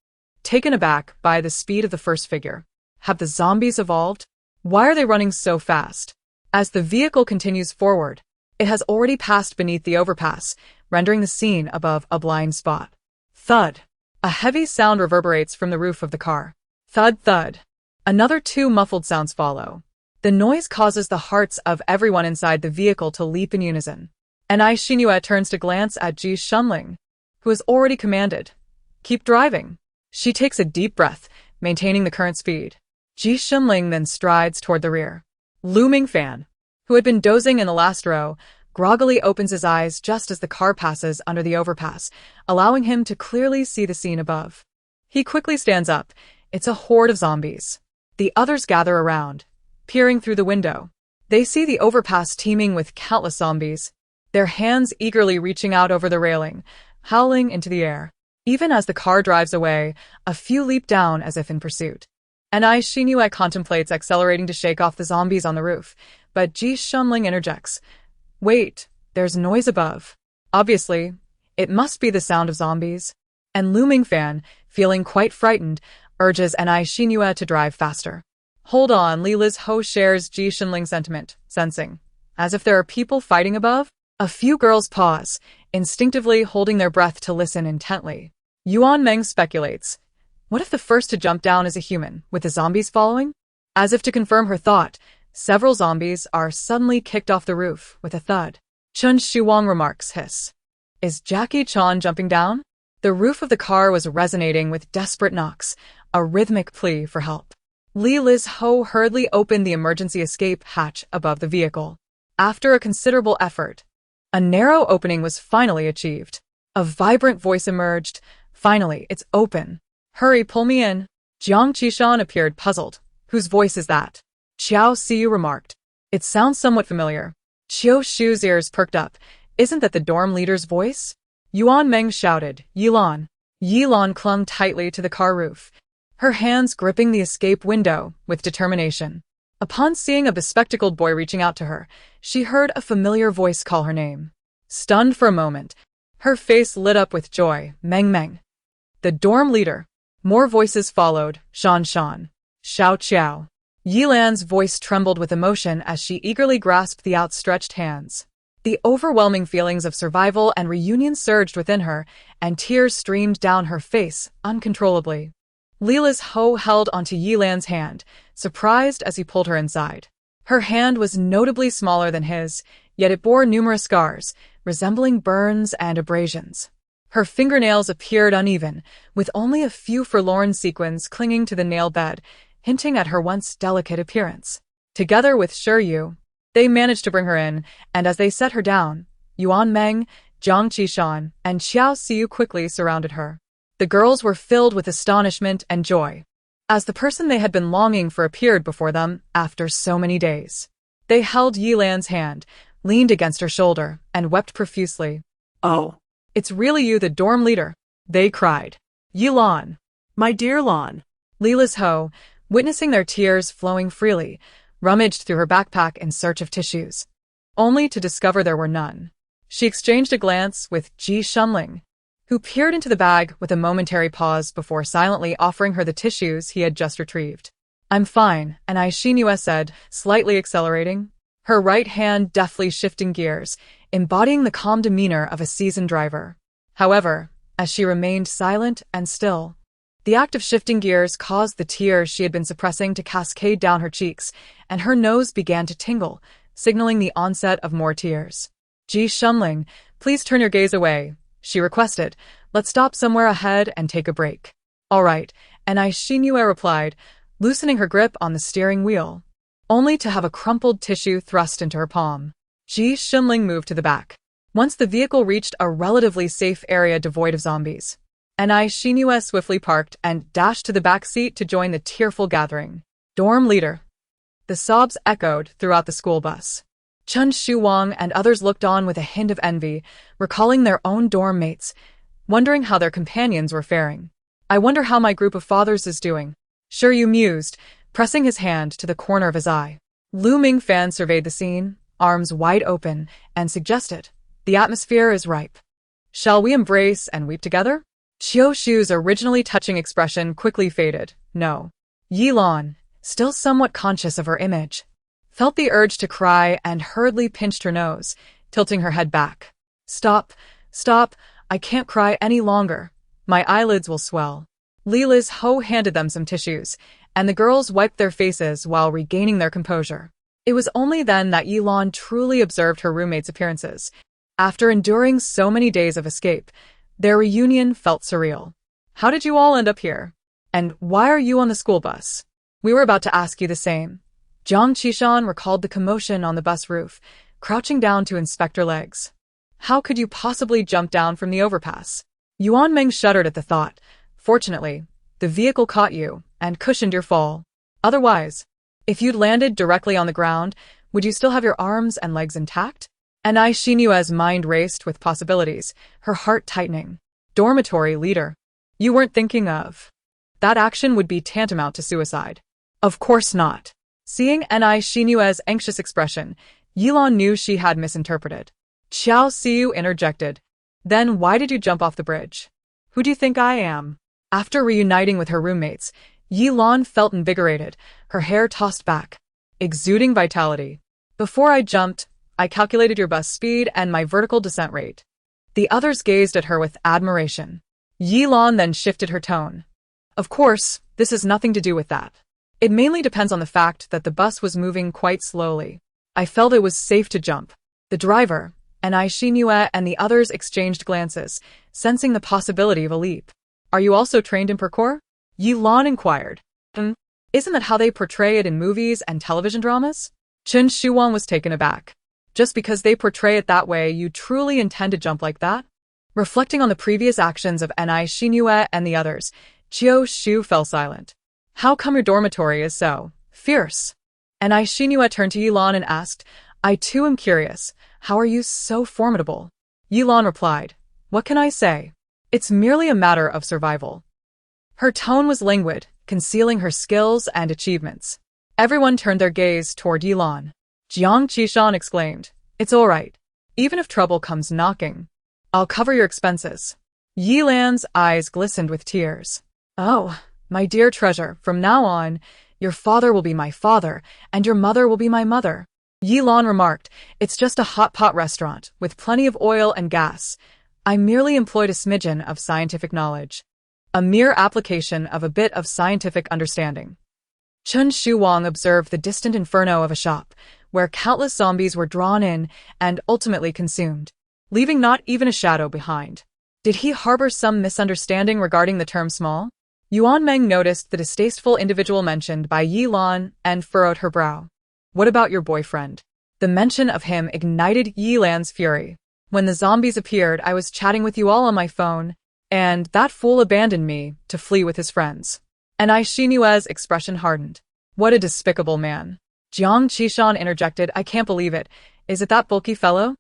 Taken aback by the speed of the first figure. Have the zombies evolved? Why are they running so fast? As the vehicle continues forward, it has already passed beneath the overpass, rendering the scene above a blind spot. Thud. A heavy sound reverberates from the roof of the car. Thud, thud. Another two muffled sounds follow. The noise causes the hearts of everyone inside the vehicle to leap in unison. Shinua turns to glance at Ji Shunling, who has already commanded. Keep driving. She takes a deep breath, maintaining the current speed. Ji Shunling then strides toward the rear. Lu Mingfan, who had been dozing in the last row, groggily opens his eyes just as the car passes under the overpass, allowing him to clearly see the scene above. He quickly stands up. It's a horde of zombies. The others gather around, peering through the window. They see the overpass teeming with countless zombies, their hands eagerly reaching out over the railing, howling into the air. Even as the car drives away, a few leap down as if in pursuit. Shinua contemplates accelerating to shake off the zombies on the roof, but Ji Shunling interjects. Wait, there's noise above. Obviously, it must be the sound of zombies. And Lu Mingfan, feeling quite frightened, urges Shinua to drive faster. Hold on, Li Liz Ho shares Ji Shunling's sentiment, sensing. As if there are people fighting above? A few girls pause, instinctively holding their breath to listen intently. Yuan Meng speculates. What if the first to jump down is a human, with the zombies following? As if to confirm her thought, several zombies are suddenly kicked off the roof with a thud. Chen Shuang remarks, hiss. Is Jackie Chan jumping down? The roof of the car was resonating with desperate knocks, a rhythmic plea for help. Li Liz Ho hurriedly opened the emergency escape hatch above the vehicle. After a considerable effort, a narrow opening was finally achieved. A vibrant voice emerged. Finally, it's open. Hurry, pull me in. Jiang Qishan appeared puzzled. Whose voice is that? Xiao Xiu remarked. It sounds somewhat familiar. Qiu Shu's ears perked up. Isn't that the dorm leader's voice? Yuan Meng shouted, Yilan. Yilan clung tightly to the car roof, her hands gripping the escape window with determination. Upon seeing a bespectacled boy reaching out to her, she heard a familiar voice call her name. Stunned for a moment, her face lit up with joy. Meng Meng. The dorm leader. More voices followed. Shan Shan. Xiao Qiao. Yilan's voice trembled with emotion as she eagerly grasped the outstretched hands. The overwhelming feelings of survival and reunion surged within her, and tears streamed down her face uncontrollably. Li Liz Ho held onto Yilan's hand, surprised as he pulled her inside. Her hand was notably smaller than his, yet it bore numerous scars, resembling burns and abrasions. Her fingernails appeared uneven, with only a few forlorn sequins clinging to the nail bed, hinting at her once delicate appearance. Together with Shiryu, they managed to bring her in, and as they set her down, Yuan Meng, Jiang Qishan, and Xiao Xiu quickly surrounded her. The girls were filled with astonishment and joy, as the person they had been longing for appeared before them after so many days. They held Yilan's hand, leaned against her shoulder, and wept profusely. Oh, "It's really you, the dorm leader," they cried. "Yilan." my dear Lan. Lila's Ho, witnessing their tears flowing freely, rummaged through her backpack in search of tissues, only to discover there were none. She exchanged a glance with Ji Shunling, who peered into the bag with a momentary pause before silently offering her the tissues he had just retrieved. "I'm fine," and Xinyu said, slightly accelerating, her right hand deftly shifting gears, embodying the calm demeanor of a seasoned driver. However, as she remained silent and still, the act of shifting gears caused the tears she had been suppressing to cascade down her cheeks, and her nose began to tingle, signaling the onset of more tears. "Ji Shunling, please turn your gaze away," she requested. "Let's stop somewhere ahead and take a break." "All right," and Xinyu replied, loosening her grip on the steering wheel, only to have a crumpled tissue thrust into her palm. Ji Shunling moved to the back. Once the vehicle reached a relatively safe area devoid of zombies, and Xinyu swiftly parked and dashed to the back seat to join the tearful gathering. "Dorm leader." The sobs echoed throughout the school bus. Chen Shuwang and others looked on with a hint of envy, recalling their own dorm mates, wondering how their companions were faring. "I wonder how my group of fathers is doing," Shiryu mused, pressing his hand to the corner of his eye. Lu Mingfan surveyed the scene, arms wide open, and suggested, "The atmosphere is ripe. Shall we embrace and weep together?" Xiao Shu's originally touching expression quickly faded. No. Yilan, still somewhat conscious of her image, felt the urge to cry and hurriedly pinched her nose, tilting her head back. Stop, I can't cry any longer. My eyelids will swell." Lila's Ho handed them some tissues, and the girls wiped their faces while regaining their composure. It was only then that Yilan truly observed her roommate's appearances. After enduring so many days of escape, their reunion felt surreal. "How did you all end up here? And why are you on the school bus?" "We were about to ask you the same." Jiang Qishan recalled the commotion on the bus roof, crouching down to inspect her legs. "How could you possibly jump down from the overpass?" Yuan Meng shuddered at the thought. "Fortunately, the vehicle caught you and cushioned your fall. Otherwise, if you'd landed directly on the ground, would you still have your arms and legs intact?" And Xinyue's mind raced with possibilities, her heart tightening. "Dormitory leader. You weren't thinking of that action would be tantamount to suicide." "Of course not." Seeing Xinyue's anxious expression, Yilan knew she had misinterpreted. Xiao Xiu interjected, "Then why did you jump off the bridge? Who do you think I am?" After reuniting with her roommates, Yilan felt invigorated, her hair tossed back, exuding vitality. "Before I jumped, I calculated your bus speed and my vertical descent rate." The others gazed at her with admiration. Yilan then shifted her tone. "Of course, this has nothing to do with that. It mainly depends on the fact that the bus was moving quite slowly. I felt it was safe to jump." The driver, and Xinyu and the others exchanged glances, sensing the possibility of a leap. "Are you also trained in parkour?" Yilan inquired. Isn't that how they portray it in movies and television dramas?" Chen Shuwang was taken aback. "Just because they portray it that way, you truly intend to jump like that?" Reflecting on the previous actions of Xinyu and the others, Qiu Shu fell silent. "How come your dormitory is so fierce?" And Xinyu turned to Yilan and asked, "I too am curious, how are you so formidable?" Yilan replied, "What can I say? It's merely a matter of survival." Her tone was languid, concealing her skills and achievements. Everyone turned their gaze toward Yilan. Jiang Qishan exclaimed, "It's all right. Even if trouble comes knocking, I'll cover your expenses." Yilan's eyes glistened with tears. "Oh, my dear treasure, from now on, your father will be my father, and your mother will be my mother." Yilan remarked, "It's just a hot pot restaurant, with plenty of oil and gas. I merely employed a smidgen of scientific knowledge. A mere application of a bit of scientific understanding." Chen Shuwang observed the distant inferno of a shop, where countless zombies were drawn in and ultimately consumed, leaving not even a shadow behind. Did he harbor some misunderstanding regarding the term small? Yuan Meng noticed the distasteful individual mentioned by Yilan and furrowed her brow. "What about your boyfriend?" The mention of him ignited Yilan's fury. When the zombies appeared, I was chatting with you all on my phone, and that fool abandoned me to flee with his friends. And Xinyue's expression hardened. What a despicable man. Jiang Qishan interjected, I can't believe it. Is it that bulky fellow?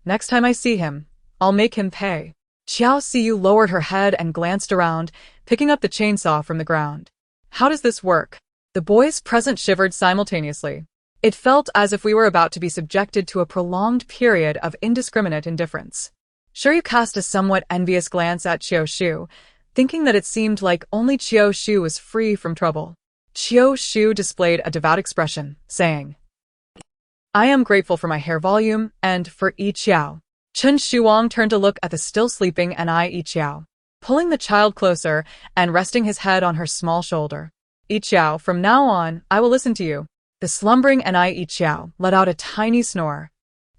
Next time I see him, I'll make him pay. Xiao Siyu lowered her head and glanced around, picking up the chainsaw from the ground. How does this work? The boys present shivered simultaneously. It felt as if we were about to be subjected to a prolonged period of indiscriminate indifference. Shiryu cast a somewhat envious glance at Qiu Shu, thinking that it seemed like only Qiu Shu was free from trouble. Qiu Shu displayed a devout expression, saying, I am grateful for my hair volume and for Yi Qiao. Chen Shuang turned to look at the still sleeping Yi Qiao, pulling the child closer and resting his head on her small shoulder. Yi Qiao, from now on, I will listen to you. The slumbering Yi Qiao let out a tiny snore,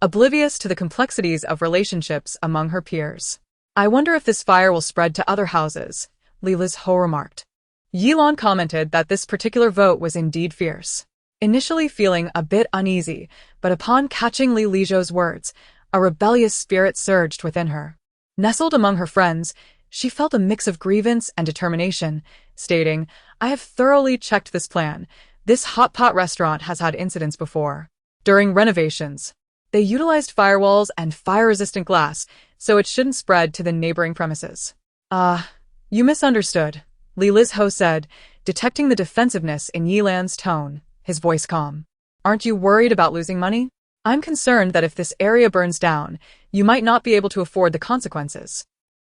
oblivious to the complexities of relationships among her peers. I wonder if this fire will spread to other houses, Li Lizho remarked. Yilan commented that this particular vote was indeed fierce. Initially feeling a bit uneasy, but upon catching Li Lizho's words, a rebellious spirit surged within her. Nestled among her friends, she felt a mix of grievance and determination, stating, I have thoroughly checked this plan. This hot pot restaurant has had incidents before. During renovations, they utilized firewalls and fire-resistant glass, so it shouldn't spread to the neighboring premises. You misunderstood, Li Lizho said, detecting the defensiveness in Yilan's tone, his voice calm. Aren't you worried about losing money? I'm concerned that if this area burns down, you might not be able to afford the consequences.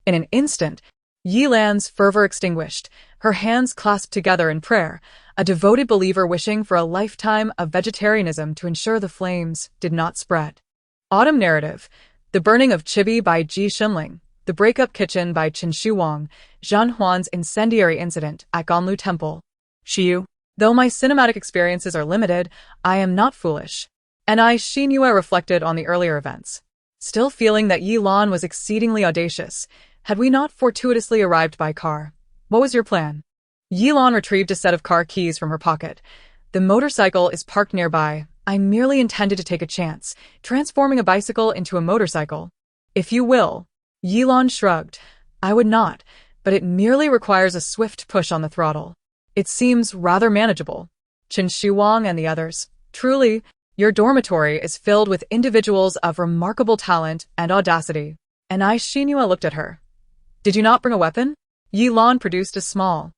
In an instant, Yilan's fervor extinguished, her hands clasped together in prayer, a devoted believer wishing for a lifetime of vegetarianism to ensure the flames did not spread. Autumn narrative: The Burning of Chibi by Ji Xinling, The Breakup Kitchen by Chen Shuang, Zhan Huan's incendiary incident at Ganlu Temple. Xiyu. Though my cinematic experiences are limited, I am not foolish. And Xinyue reflected on the earlier events, still feeling that Yilan was exceedingly audacious. Had we not fortuitously arrived by car? What was your plan? Yilan retrieved a set of car keys from her pocket. The motorcycle is parked nearby. I merely intended to take a chance, transforming a bicycle into a motorcycle. If you will. Yilan shrugged. I would not, but it merely requires a swift push on the throttle. It seems rather manageable. Chen Shuang and the others. Truly, your dormitory is filled with individuals of remarkable talent and audacity. And Xinyue looked at her. Did you not bring a weapon? Yilan produced a small,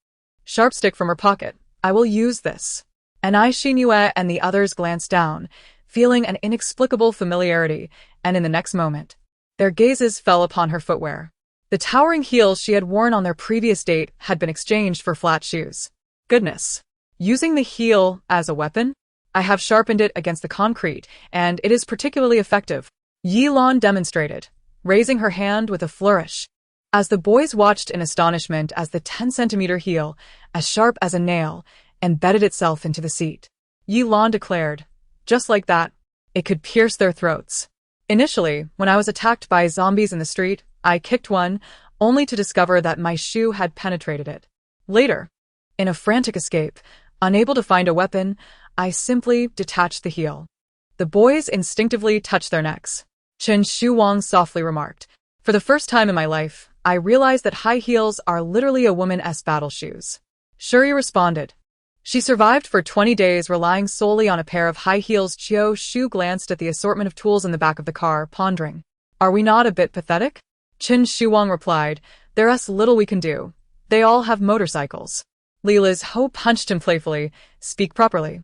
sharp stick from her pocket. I will use this. And Xinyue and the others glanced down, feeling an inexplicable familiarity, and in the next moment, their gazes fell upon her footwear. The towering heels she had worn on their previous date had been exchanged for flat shoes. Goodness. Using the heel as a weapon? I have sharpened it against the concrete, and it is particularly effective. Yilan demonstrated, raising her hand with a flourish. As the boys watched in astonishment as the 10-centimeter heel, as sharp as a nail, embedded itself into the seat. Yilan declared, just like that, it could pierce their throats. Initially, when I was attacked by zombies in the street, I kicked one, only to discover that my shoe had penetrated it. Later, in a frantic escape, unable to find a weapon, I simply detached the heel. The boys instinctively touched their necks. Chen Shuang softly remarked, for the first time in my life, I realized that high heels are literally a woman's battle shoes. Shuri responded. She survived for 20 days relying solely on a pair of high heels. Qiu Shu glanced at the assortment of tools in the back of the car, pondering. Are we not a bit pathetic? Chen Shuang replied, there's little we can do. They all have motorcycles. Li Lizho punched him playfully. Speak properly.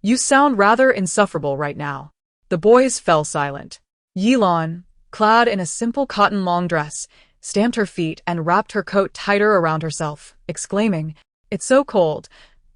You sound rather insufferable right now. The boys fell silent. Yilan, clad in a simple cotton long dress, stamped her feet and wrapped her coat tighter around herself, exclaiming, it's so cold.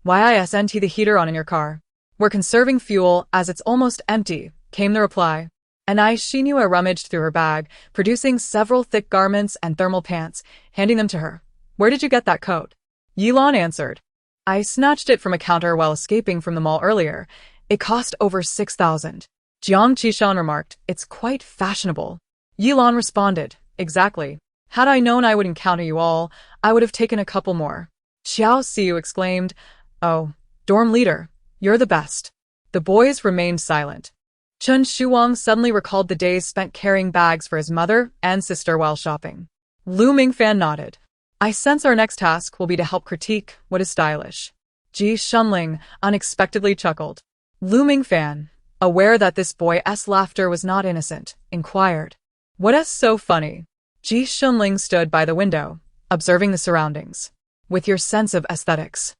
Why isn't the heater on in your car? We're conserving fuel as it's almost empty, came the reply. And Xinyue rummaged through her bag, producing several thick garments and thermal pants, handing them to her. Where did you get that coat? Yilan answered. I snatched it from a counter while escaping from the mall earlier. It cost over 6,000. Jiang Qishan remarked, it's quite fashionable. Yilan responded, exactly. Had I known I would encounter you all, I would have taken a couple more. Xiao Siyu exclaimed, oh, dorm leader, you're the best. The boys remained silent. Chen Shuang suddenly recalled the days spent carrying bags for his mother and sister while shopping. Lu Mingfan nodded. I sense our next task will be to help critique what is stylish. Ji Shunling unexpectedly chuckled. Lu Mingfan, aware that this boy's laughter was not innocent, inquired. What's so funny? Ji Shunling stood by the window, observing the surroundings. With your sense of aesthetics.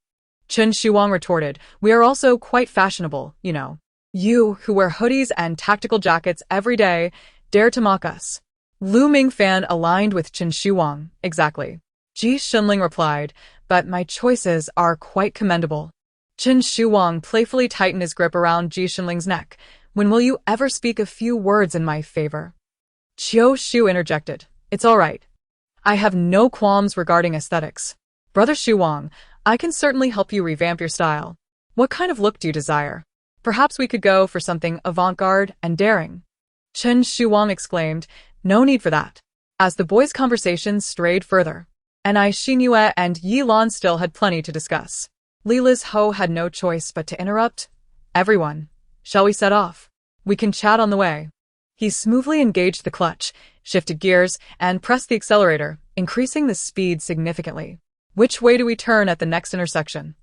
Chen Shuang retorted, we are also quite fashionable, you know. You, who wear hoodies and tactical jackets every day, dare to mock us. Lu Mingfan aligned with Chen Shuang, exactly. Ji Shunling replied, but my choices are quite commendable. Chen Shuang playfully tightened his grip around Ji Shunling's neck. When will you ever speak a few words in my favor? Qiu Shu interjected. It's all right. I have no qualms regarding aesthetics. Brother Shuang, I can certainly help you revamp your style. What kind of look do you desire? Perhaps we could go for something avant-garde and daring. Chen Shuang exclaimed, no need for that. As the boys' conversation strayed further, Anai Xinyue and Yi Lan still had plenty to discuss. Li Liz Ho had no choice but to interrupt. Everyone, shall we set off? We can chat on the way. He smoothly engaged the clutch, shifted gears, and pressed the accelerator, increasing the speed significantly. Which way do we turn at the next intersection?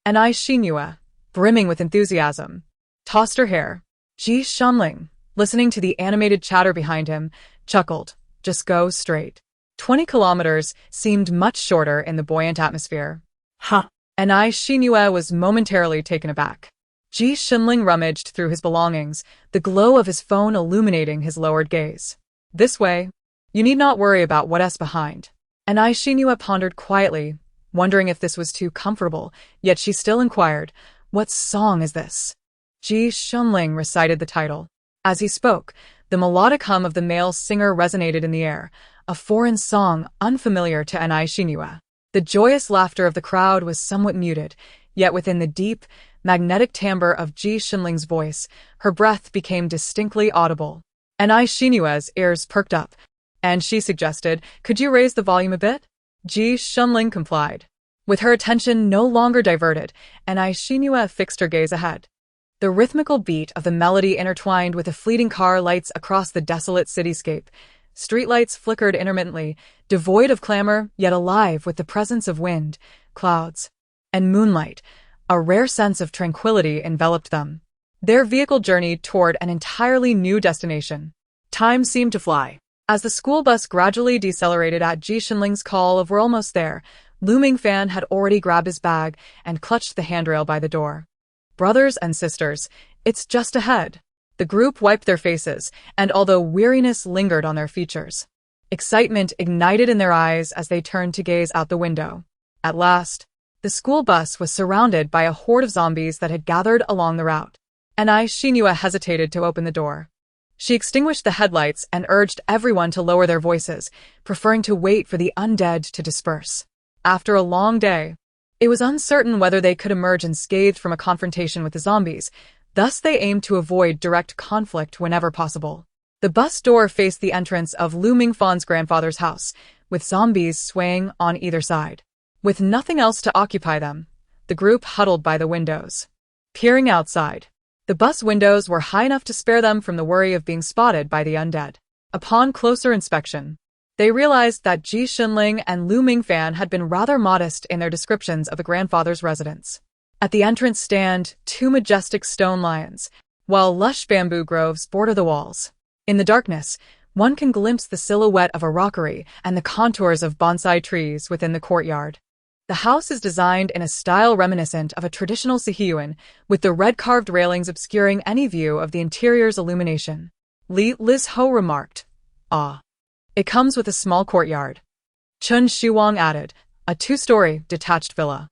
Anai Xinyue, brimming with enthusiasm, tossed her hair. Ji Shunling, listening to the animated chatter behind him, chuckled. Just go straight. 20 kilometers seemed much shorter in the buoyant atmosphere. Huh. Anai Xinyue was momentarily taken aback. Ji Shunling rummaged through his belongings, the glow of his phone illuminating his lowered gaze. This way. You need not worry about what's behind. Anai Xinyue pondered quietly, wondering if this was too comfortable, yet she still inquired, what song is this? Ji Shunling recited the title. As he spoke, the melodic hum of the male singer resonated in the air, a foreign song unfamiliar to Anai Xinyue. The joyous laughter of the crowd was somewhat muted, yet within the deep, magnetic timbre of Ji Shunling's voice, her breath became distinctly audible. Anai Xinyue's ears perked up, and she suggested, could you raise the volume a bit? Ji Shunling complied. With her attention no longer diverted, Anai Xinyue fixed her gaze ahead. The rhythmical beat of the melody intertwined with the fleeting car lights across the desolate cityscape. Streetlights flickered intermittently, devoid of clamor, yet alive with the presence of wind, clouds, and moonlight. A rare sense of tranquility enveloped them. Their vehicle journeyed toward an entirely new destination. Time seemed to fly. As the school bus gradually decelerated at Ji Shunling's call of we're almost there, Lu Mingfan had already grabbed his bag and clutched the handrail by the door. Brothers and sisters, it's just ahead. The group wiped their faces, and although weariness lingered on their features, excitement ignited in their eyes as they turned to gaze out the window. At last, the school bus was surrounded by a horde of zombies that had gathered along the route. Anai Xinyue hesitated to open the door. She extinguished the headlights and urged everyone to lower their voices, preferring to wait for the undead to disperse. After a long day, it was uncertain whether they could emerge unscathed from a confrontation with the zombies, thus they aimed to avoid direct conflict whenever possible. The bus door faced the entrance of Lu Mingfan's grandfather's house, with zombies swaying on either side. With nothing else to occupy them, the group huddled by the windows. Peering outside, the bus windows were high enough to spare them from the worry of being spotted by the undead. Upon closer inspection, they realized that Ji Shunling and Lu Mingfan had been rather modest in their descriptions of the grandfather's residence. At the entrance stand 2 majestic stone lions, while lush bamboo groves border the walls. In the darkness, one can glimpse the silhouette of a rockery and the contours of bonsai trees within the courtyard. The house is designed in a style reminiscent of a traditional Sihiyuan, with the red carved railings obscuring any view of the interior's illumination. Li Liz Ho remarked, "Ah. It comes with a small courtyard." Chen Shuang added, "A 2-story, detached villa."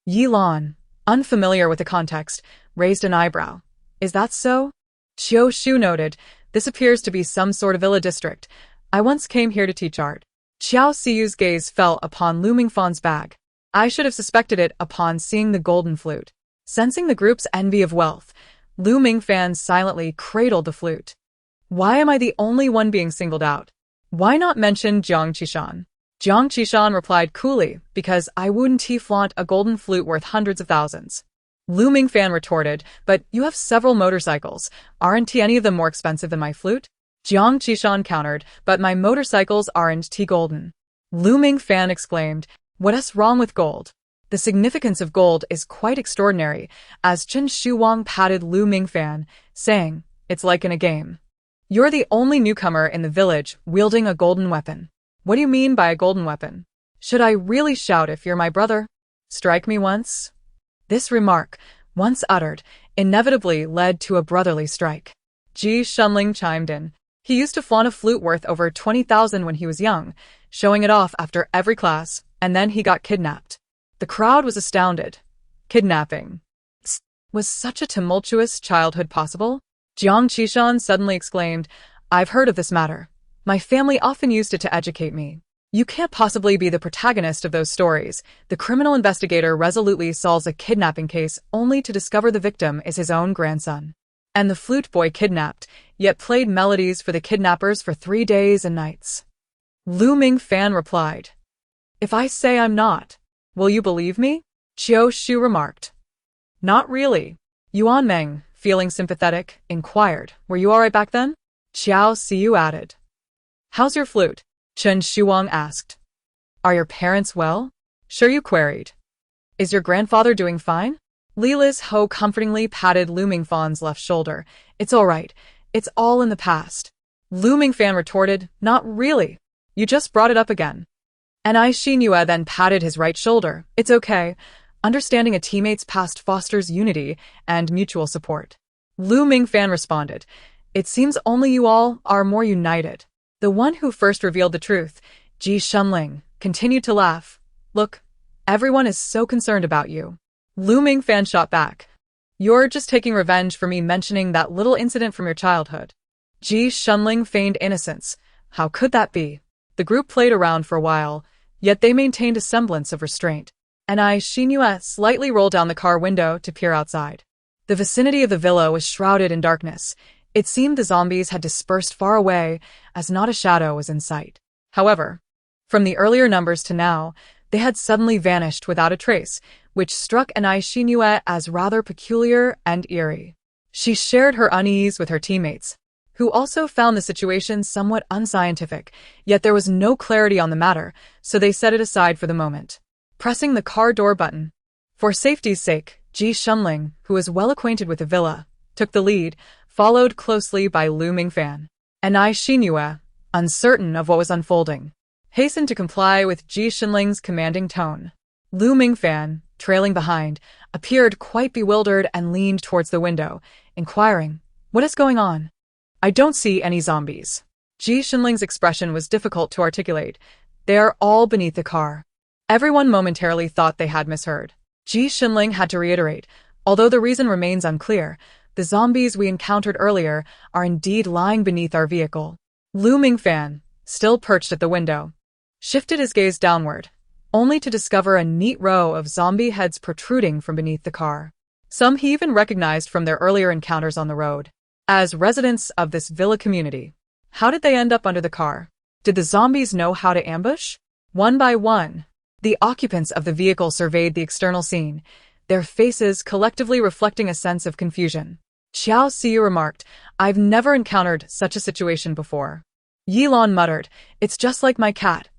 Yi Lan, unfamiliar with the context, raised an eyebrow. "Is that so?" Qiu Shu noted, "This appears to be some sort of villa district. I once came here to teach art." Xiao Siyu's gaze fell upon Lu Mingfan's bag. "I should have suspected it upon seeing the golden flute." Sensing the group's envy of wealth, Lu Mingfan silently cradled the flute. "Why am I the only one being singled out? Why not mention Jiang Qishan?" Jiang Qishan replied coolly, "Because I wouldn't flaunt a golden flute worth hundreds of thousands." Looming Fan retorted, but you have several motorcycles. Aren't any of them more expensive than my flute? Jiang Qishan countered, but my motorcycles aren't golden. Looming Fan exclaimed, what's wrong with gold? The significance of gold is quite extraordinary, as Chen Shuwang patted Looming Fan, saying, it's like in a game. You're the only newcomer in the village wielding a golden weapon. What do you mean by a golden weapon? Should I really shout if you're my brother? Strike me once? This remark, once uttered, inevitably led to a brotherly strike. Ji Shunling chimed in. He used to flaunt a flute worth over 20,000 when he was young, showing it off after every class, and then he got kidnapped. The crowd was astounded. Kidnapping. Was such a tumultuous childhood possible? Jiang Qishan suddenly exclaimed, I've heard of this matter. My family often used it to educate me. You can't possibly be the protagonist of those stories. The criminal investigator resolutely solves a kidnapping case only to discover the victim is his own grandson. And the flute boy kidnapped, yet played melodies for the kidnappers for 3 days and nights. Looming Fan replied, if I say I'm not, will you believe me? Qiu Shu remarked. Not really. Yuan Meng, feeling sympathetic, inquired, were you all right back then? Qiao Siyu added. How's your flute? Chen Shuang asked. Are your parents well? Sure, you queried. Is your grandfather doing fine? Li Liz Ho comfortingly patted Looming Fan's left shoulder. It's all right. It's all in the past. Looming Fan retorted, not really. You just brought it up again. And Ai Xinyue then patted his right shoulder. It's okay. Understanding a teammate's past fosters unity and mutual support. Looming Fan responded, it seems only you all are more united. The one who first revealed the truth, Ji Shunling, continued to laugh. Look, everyone is so concerned about you. Looming Fan shot back. You're just taking revenge for me mentioning that little incident from your childhood. Ji Shunling feigned innocence. How could that be? The group played around for a while, yet they maintained a semblance of restraint. And Ai Xinyue slightly rolled down the car window to peer outside. The vicinity of the villa was shrouded in darkness. It seemed the zombies had dispersed far away, as not a shadow was in sight. However, from the earlier numbers to now, they had suddenly vanished without a trace, which struck Ai Xinyue as rather peculiar and eerie. She shared her unease with her teammates, who also found the situation somewhat unscientific, yet there was no clarity on the matter, so they set it aside for the moment. Pressing the car door button. For safety's sake, Ji Shunling, who was well acquainted with the villa, took the lead, followed closely by Looming Fan. And Ai Xinyue, uncertain of what was unfolding, hastened to comply with Ji Shunling's commanding tone. Looming Fan, trailing behind, appeared quite bewildered and leaned towards the window, inquiring, what is going on? I don't see any zombies. Ji Shunling's expression was difficult to articulate. They are all beneath the car. Everyone momentarily thought they had misheard. Ji Shunling had to reiterate, although the reason remains unclear, the zombies we encountered earlier are indeed lying beneath our vehicle. Looming Fan, still perched at the window, shifted his gaze downward, only to discover a neat row of zombie heads protruding from beneath the car. Some he even recognized from their earlier encounters on the road. As residents of this villa community, how did they end up under the car? Did the zombies know how to ambush? One by one, the occupants of the vehicle surveyed the external scene, their faces collectively reflecting a sense of confusion. Xiao Siyu remarked, I've never encountered such a situation before. Yilan muttered, it's just like my cat.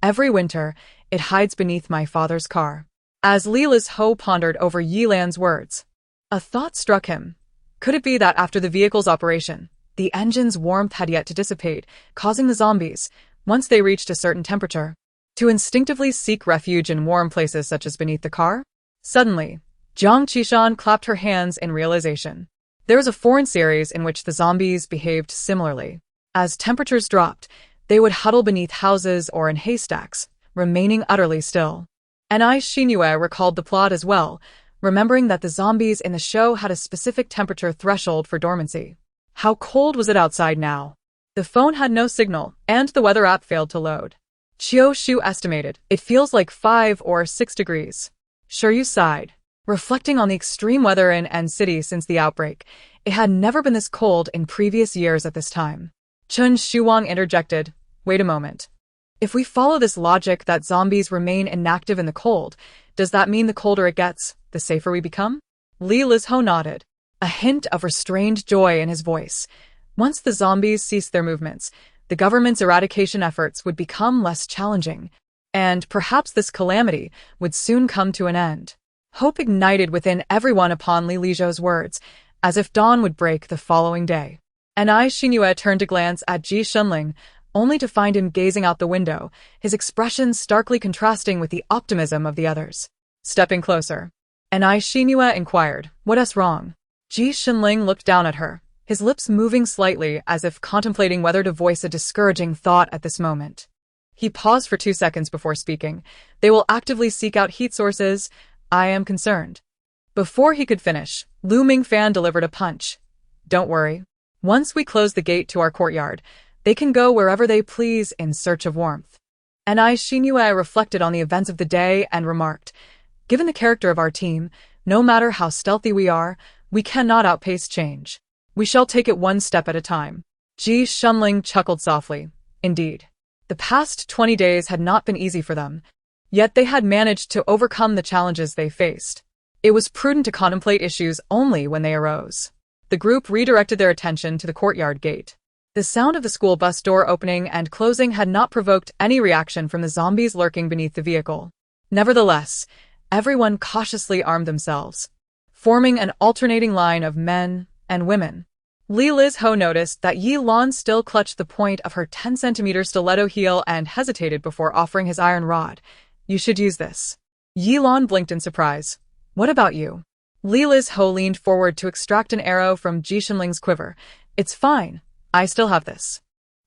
Every winter, it hides beneath my father's car. As Li Liz Ho pondered over Yilan's words, a thought struck him. Could it be that after the vehicle's operation, the engine's warmth had yet to dissipate, causing the zombies, once they reached a certain temperature, to instinctively seek refuge in warm places such as beneath the car? Suddenly, Jiang Qishan clapped her hands in realization. There was a foreign series in which the zombies behaved similarly. As temperatures dropped, they would huddle beneath houses or in haystacks, remaining utterly still. And Ai Xinyue recalled the plot as well, remembering that the zombies in the show had a specific temperature threshold for dormancy. How cold was it outside now? The phone had no signal, and the weather app failed to load. Qiu Shu estimated, it feels like 5 or 6 degrees. Shiryu sighed. Reflecting on the extreme weather in N City since the outbreak, it had never been this cold in previous years at this time. Chen Shuang interjected, wait a moment. If we follow this logic that zombies remain inactive in the cold, does that mean the colder it gets, the safer we become? Li Lizho nodded, a hint of restrained joy in his voice. Once the zombies ceased their movements, the government's eradication efforts would become less challenging, and perhaps this calamity would soon come to an end. Hope ignited within everyone upon Li Lizho's words, as if dawn would break the following day. And Xinyu turned to glance at Ji Shunling, only to find him gazing out the window, his expression starkly contrasting with the optimism of the others. Stepping closer, and Xinyu inquired, "What's wrong?" Ji Shunling looked down at her, his lips moving slightly as if contemplating whether to voice a discouraging thought at this moment. He paused for 2 seconds before speaking. "They will actively seek out heat sources. I am concerned." Before he could finish, Lu Mingfan delivered a punch. "Don't worry. Once we close the gate to our courtyard, they can go wherever they please in search of warmth." And Xinyu reflected on the events of the day and remarked, "Given the character of our team, no matter how stealthy we are, we cannot outpace change. We shall take it one step at a time." Ji Shunling chuckled softly. Indeed, the past 20 days had not been easy for them, yet they had managed to overcome the challenges they faced. It was prudent to contemplate issues only when they arose. The group redirected their attention to the courtyard gate. The sound of the school bus door opening and closing had not provoked any reaction from the zombies lurking beneath the vehicle. Nevertheless, everyone cautiously armed themselves, forming an alternating line of men and women. Li Lizho noticed that Yi Lan still clutched the point of her 10-centimeter stiletto heel and hesitated before offering his iron rod. "You should use this." Yi Lan blinked in surprise. "What about you?" Li Lizho leaned forward to extract an arrow from Ji Shunling's quiver. "It's fine. I still have this."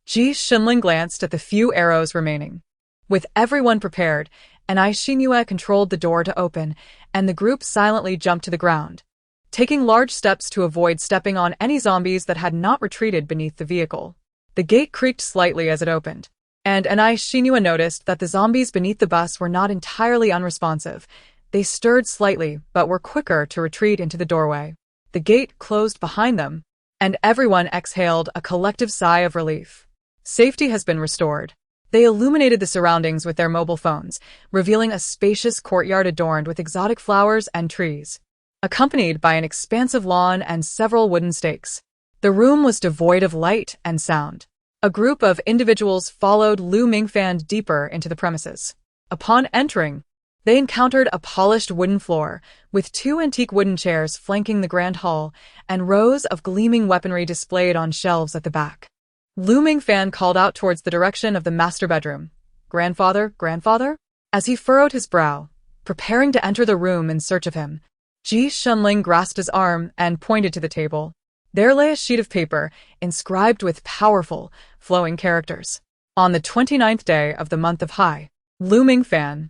Ji Shunling glanced at the few arrows remaining. With everyone prepared, and Xinyu controlled the door to open, and the group silently jumped to the ground, taking large steps to avoid stepping on any zombies that had not retreated beneath the vehicle. The gate creaked slightly as it opened, and Xinyu noticed that the zombies beneath the bus were not entirely unresponsive. They stirred slightly, but were quicker to retreat into the doorway. The gate closed behind them, and everyone exhaled a collective sigh of relief. Safety has been restored. They illuminated the surroundings with their mobile phones, revealing a spacious courtyard adorned with exotic flowers and trees, accompanied by an expansive lawn and several wooden stakes. The room was devoid of light and sound. A group of individuals followed Lu Mingfan deeper into the premises. Upon entering, they encountered a polished wooden floor, with 2 antique wooden chairs flanking the grand hall, and rows of gleaming weaponry displayed on shelves at the back. Lu Mingfan called out towards the direction of the master bedroom. "Grandfather, grandfather?" As he furrowed his brow, preparing to enter the room in search of him, Ji Shunling grasped his arm and pointed to the table. There lay a sheet of paper, inscribed with powerful, flowing characters. On the 29th day of the month of Hai, Lu Mingfan,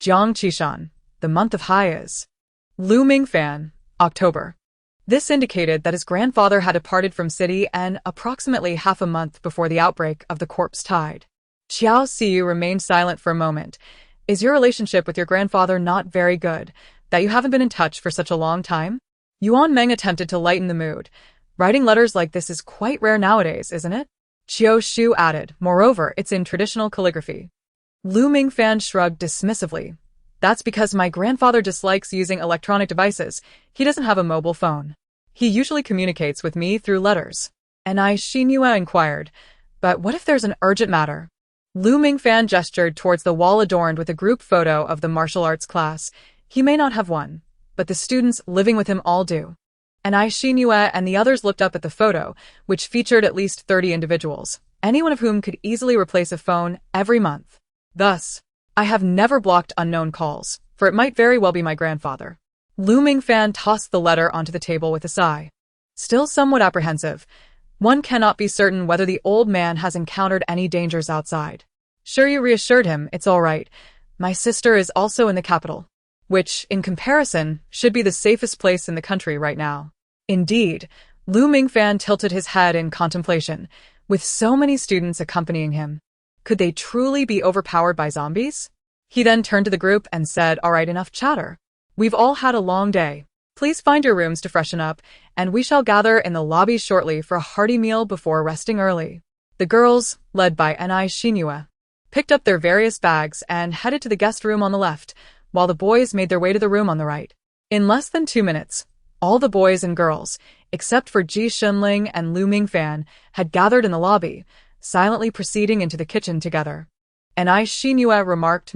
Jiang Qishan, the month of Hai is. Lu Mingfan, October. This indicated that his grandfather had departed from city and approximately half a month before the outbreak of the corpse tide. Xiao Siyu remained silent for a moment. "Is your relationship with your grandfather not very good, that you haven't been in touch for such a long time?" Yuan Meng attempted to lighten the mood. "Writing letters like this is quite rare nowadays, isn't it?" Qiao Shu added, "Moreover, it's in traditional calligraphy." Lu Mingfan shrugged dismissively. "That's because my grandfather dislikes using electronic devices. He doesn't have a mobile phone. He usually communicates with me through letters." And Xinyu inquired, "But what if there's an urgent matter?" Lu Mingfan gestured towards the wall adorned with a group photo of the martial arts class. "He may not have one, but the students living with him all do." And Xinyu and the others looked up at the photo, which featured at least 30 individuals, any one of whom could easily replace a phone every month. Thus, I have never blocked unknown calls, for it might very well be my grandfather. Lu Mingfan tossed the letter onto the table with a sigh. Still somewhat apprehensive, one cannot be certain whether the old man has encountered any dangers outside. Shiryu reassured him, "It's all right. My sister is also in the capital, which, in comparison, should be the safest place in the country right now." Indeed, Lu Mingfan tilted his head in contemplation, with so many students accompanying him. Could they truly be overpowered by zombies? He then turned to the group and said, "All right, enough chatter. We've all had a long day. Please find your rooms to freshen up, and we shall gather in the lobby shortly for a hearty meal before resting early." The girls, led by Xinyu, picked up their various bags and headed to the guest room on the left, while the boys made their way to the room on the right. In less than 2 minutes, All the boys and girls, except for Ji Shunling and Lu Mingfan, had gathered in the lobby, silently proceeding into the kitchen together. And Xinhua remarked,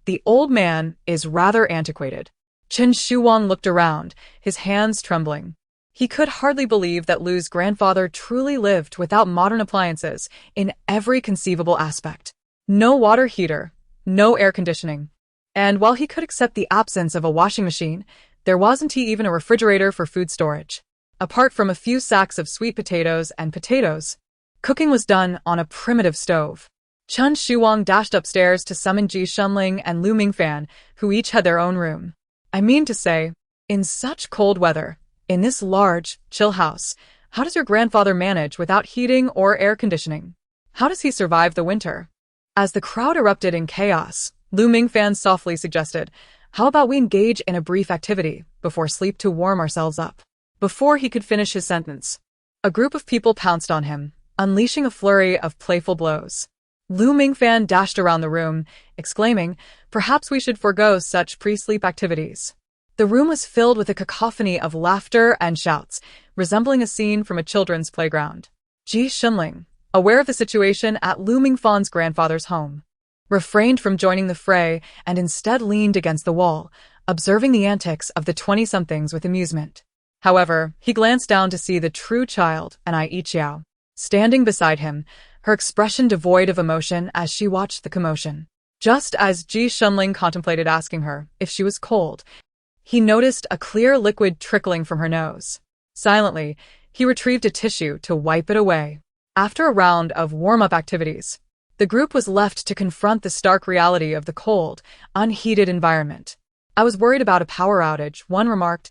The old man is rather antiquated. Chen Shuwang looked around, his hands trembling. He could hardly believe that Lu's grandfather truly lived without modern appliances in every conceivable aspect. No water heater, no air conditioning. And while he could accept the absence of a washing machine, there wasn't even a refrigerator for food storage. Apart from a few sacks of sweet potatoes and potatoes, cooking was done on a primitive stove. Chen Shuwang dashed upstairs to summon Ji Shunling and Lu Mingfan, who each had their own room. I mean to say, in such cold weather, in this large, chill house, how does your grandfather manage without heating or air conditioning? How does he survive the winter? As the crowd erupted in chaos, Lu Mingfan softly suggested, how about we engage in a brief activity before sleep to warm ourselves up? Before he could finish his sentence, a group of people pounced on him, unleashing a flurry of playful blows. Lu Mingfan dashed around the room, exclaiming, perhaps we should forego such pre-sleep activities. The room was filled with a cacophony of laughter and shouts, resembling a scene from a children's playground. Ji Shunling, aware of the situation at Lu Mingfan's grandfather's home, refrained from joining the fray and instead leaned against the wall, observing the antics of the 20-somethings with amusement. However, he glanced down to see the true child, Anai Ichiao, standing beside him, her expression devoid of emotion as she watched the commotion. Just as Ji Shunling contemplated asking her if she was cold, he noticed a clear liquid trickling from her nose. Silently, he retrieved a tissue to wipe it away. After a round of warm-up activities, the group was left to confront the stark reality of the cold, unheated environment. I was worried about a power outage, one remarked,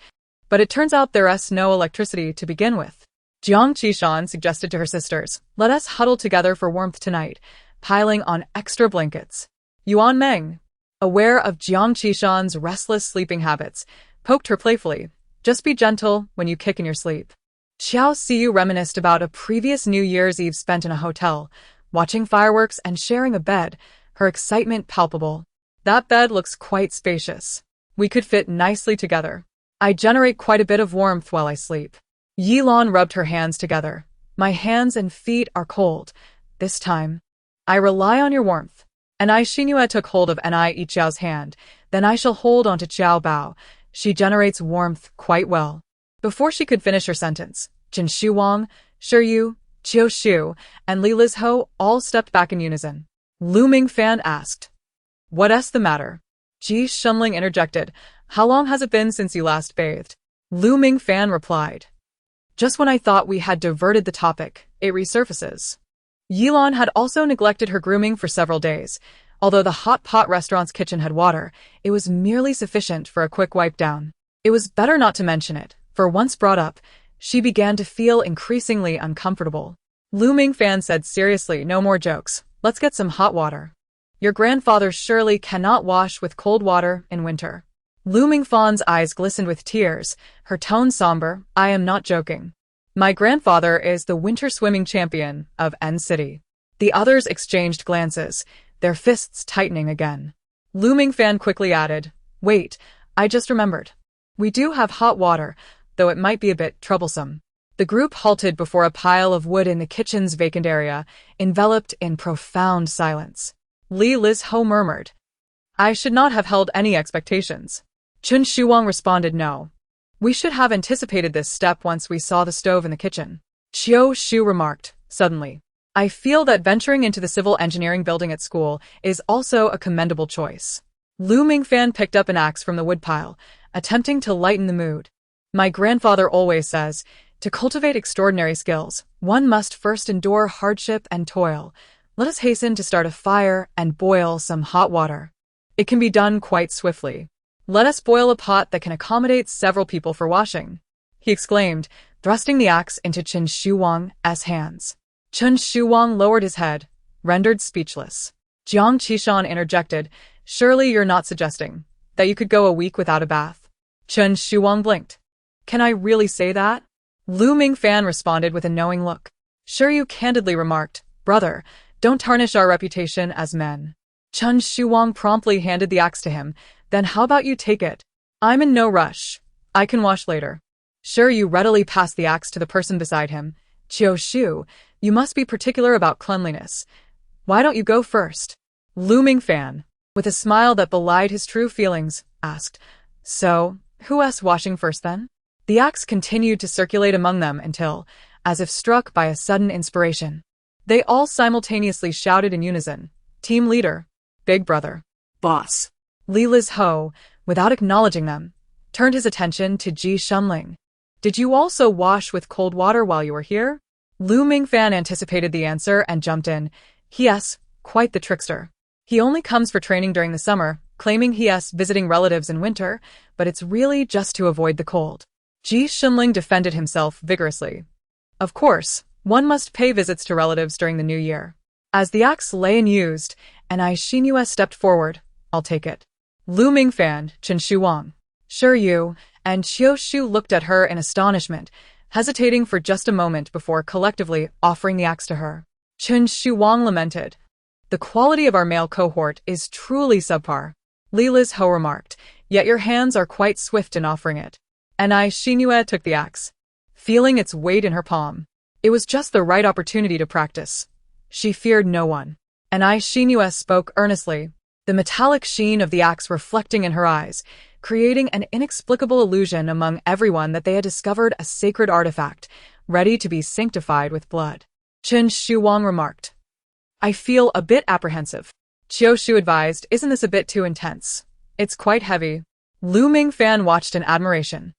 but it turns out there's no electricity to begin with. Jiang Qishan suggested to her sisters, let us huddle together for warmth tonight, piling on extra blankets. Yuan Meng, aware of Jiang Qishan's restless sleeping habits, poked her playfully, just be gentle when you kick in your sleep. Xiao Siyu reminisced about a previous New Year's Eve spent in a hotel, watching fireworks and sharing a bed, her excitement palpable. That bed looks quite spacious. We could fit nicely together. I generate quite a bit of warmth while I sleep. Yilan rubbed her hands together. My hands and feet are cold. This time, I rely on your warmth. And Xinhua took hold of Anai Ichiao's hand. Then I shall hold on to Qiao Bao. She generates warmth quite well. Before she could finish her sentence, Jin Shuwang, Shiyu, Qiu Shu, and Li Lizho all stepped back in unison. Lu Mingfan asked, what's the matter? Ji Shunling interjected, how long has it been since you last bathed? Lu Mingfan replied, just when I thought we had diverted the topic, it resurfaces. Yilan had also neglected her grooming for several days. Although the hot pot restaurant's kitchen had water, it was merely sufficient for a quick wipe down. It was better not to mention it, for once brought up, she began to feel increasingly uncomfortable. Lu Mingfan said seriously, no more jokes, let's get some hot water. Your grandfather surely cannot wash with cold water in winter. Lu Mingfan's eyes glistened with tears, her tone somber, I am not joking. My grandfather is the winter swimming champion of N City. The others exchanged glances, their fists tightening again. Lu Mingfan quickly added, wait, I just remembered. We do have hot water, though it might be a bit troublesome. The group halted before a pile of wood in the kitchen's vacant area, enveloped in profound silence. Li Lizho murmured, I should not have held any expectations. Chen Shuwang responded, no. We should have anticipated this step once we saw the stove in the kitchen. Qiu Shu remarked, suddenly, I feel that venturing into the civil engineering building at school is also a commendable choice. Lu Mingfan picked up an axe from the woodpile, attempting to lighten the mood. My grandfather always says, to cultivate extraordinary skills, one must first endure hardship and toil. Let us hasten to start a fire and boil some hot water. It can be done quite swiftly. Let us boil a pot that can accommodate several people for washing, he exclaimed, thrusting the axe into Chen Shuwang's hands. Chen Shuwang lowered his head, rendered speechless. Jiang Qishan interjected, surely you're not suggesting that you could go a week without a bath? Chen Shuwang blinked. Can I really say that? Lu Mingfan responded with a knowing look. Shiyu candidly remarked, brother, don't tarnish our reputation as men. Chen Shuwang promptly handed the axe to him. Then how about you take it? I'm in no rush. I can wash later. Sure, you readily passed the axe to the person beside him. Qiu Shu, you must be particular about cleanliness. Why don't you go first? Looming Fan, with a smile that belied his true feelings, asked, So, who's washing first then? The axe continued to circulate among them until, as if struck by a sudden inspiration, they all simultaneously shouted in unison, Team leader, Big Brother, Boss. Li Lizho, without acknowledging them, turned his attention to Ji Shunling. Did you also wash with cold water while you were here? Lu Mingfan anticipated the answer and jumped in. Yes, quite the trickster. He only comes for training during the summer, claiming he's visiting relatives in winter, but it's really just to avoid the cold. Ji Shunling defended himself vigorously. Of course, one must pay visits to relatives during the new year. As the axe lay unused, and I Xinyu stepped forward, I'll take it. Lu Mingfan, Chen Shuang. Sure you, and Qiu Shu looked at her in astonishment, hesitating for just a moment before collectively offering the axe to her. Chen Shuang lamented. The quality of our male cohort is truly subpar. Li Lizho remarked, yet your hands are quite swift in offering it. And I Xinyu took the axe, feeling its weight in her palm. It was just the right opportunity to practice. She feared no one. And I Xinyu spoke earnestly, the metallic sheen of the axe reflecting in her eyes, creating an inexplicable illusion among everyone that they had discovered a sacred artifact, ready to be sanctified with blood. Chen Shuang remarked. I feel a bit apprehensive. Qiu Shu advised, isn't this a bit too intense? It's quite heavy. Lu Mingfan watched in admiration,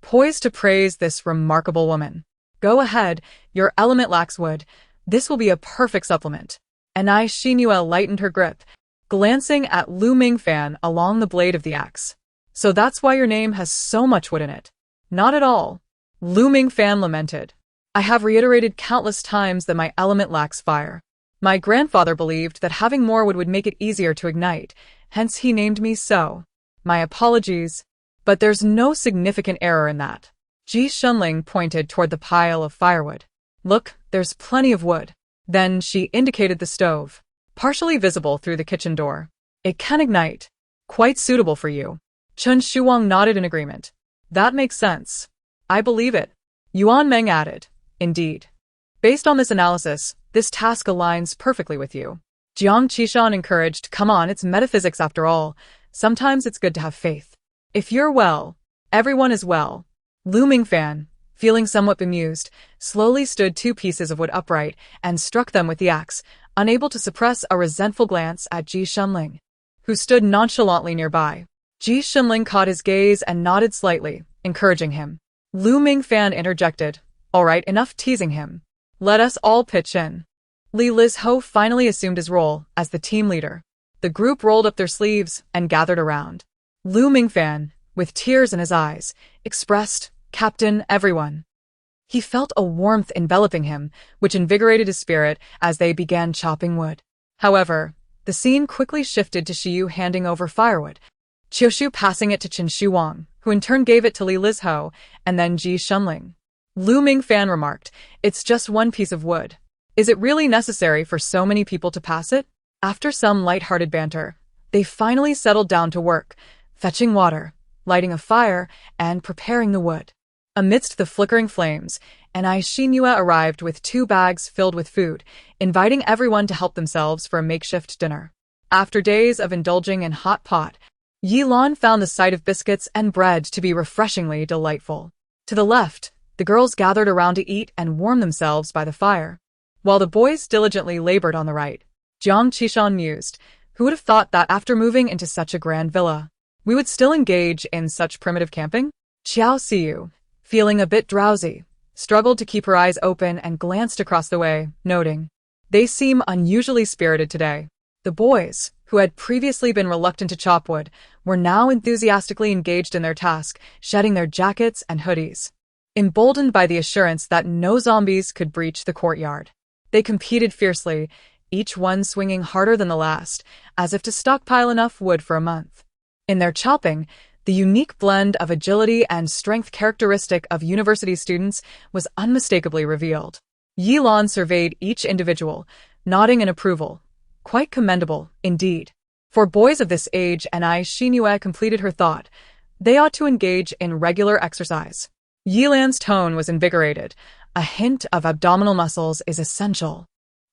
poised to praise this remarkable woman. Go ahead, your element lacks wood. This will be a perfect supplement. And I Xinyu lightened her grip, glancing at Lu Mingfan along the blade of the axe. So that's why your name has so much wood in it. Not at all. Lu Mingfan lamented. I have reiterated countless times that my element lacks fire. My grandfather believed that having more wood would make it easier to ignite, hence he named me so. My apologies, but there's no significant error in that. Ji Shunling pointed toward the pile of firewood. Look, there's plenty of wood. Then she indicated the stove, partially visible through the kitchen door. It can ignite. Quite suitable for you. Chen Shuang nodded in agreement. That makes sense. I believe it. Yuan Meng added. Indeed. Based on this analysis, this task aligns perfectly with you. Jiang Qishan encouraged, come on, it's metaphysics after all. Sometimes it's good to have faith. If you're well, everyone is well. Lu Mingfan, feeling somewhat bemused, slowly stood 2 pieces of wood upright and struck them with the axe, unable to suppress a resentful glance at Ji Shunling, who stood nonchalantly nearby. Ji Shunling caught his gaze and nodded slightly, encouraging him. Lu Mingfan interjected, all right, enough teasing him. Let us all pitch in. Li Lizho finally assumed his role as the team leader. The group rolled up their sleeves and gathered around. Lu Mingfan, with tears in his eyes, expressed, Captain, everyone. He felt a warmth enveloping him, which invigorated his spirit as they began chopping wood. However, the scene quickly shifted to Shiyu handing over firewood, Qiu passing it to Chen Shuang, who in turn gave it to Li Lizho, and then Ji Shunling. Lu Mingfan remarked, it's just 1 piece of wood. Is it really necessary for so many people to pass it? After some light-hearted banter, they finally settled down to work, fetching water, lighting a fire, and preparing the wood. Amidst the flickering flames, and I Xinyu arrived with 2 bags filled with food, inviting everyone to help themselves for a makeshift dinner. After days of indulging in hot pot, Yilan found the sight of biscuits and bread to be refreshingly delightful. To the left, the girls gathered around to eat and warm themselves by the fire, while the boys diligently labored on the right. Jiang Qishan mused, who would have thought that after moving into such a grand villa, we would still engage in such primitive camping? Xiao Siyu, feeling a bit drowsy, struggled to keep her eyes open and glanced across the way, noting, they seem unusually spirited today. The boys, who had previously been reluctant to chop wood, were now enthusiastically engaged in their task, shedding their jackets and hoodies. Emboldened by the assurance that no zombies could breach the courtyard, they competed fiercely, each one swinging harder than the last, as if to stockpile enough wood for a month. In their chopping, the unique blend of agility and strength characteristic of university students was unmistakably revealed. Yilan surveyed each individual, nodding in approval. Quite commendable, indeed. For boys of this age, and I Xinyu completed her thought, they ought to engage in regular exercise. Yilan's tone was invigorated. A hint of abdominal muscles is essential.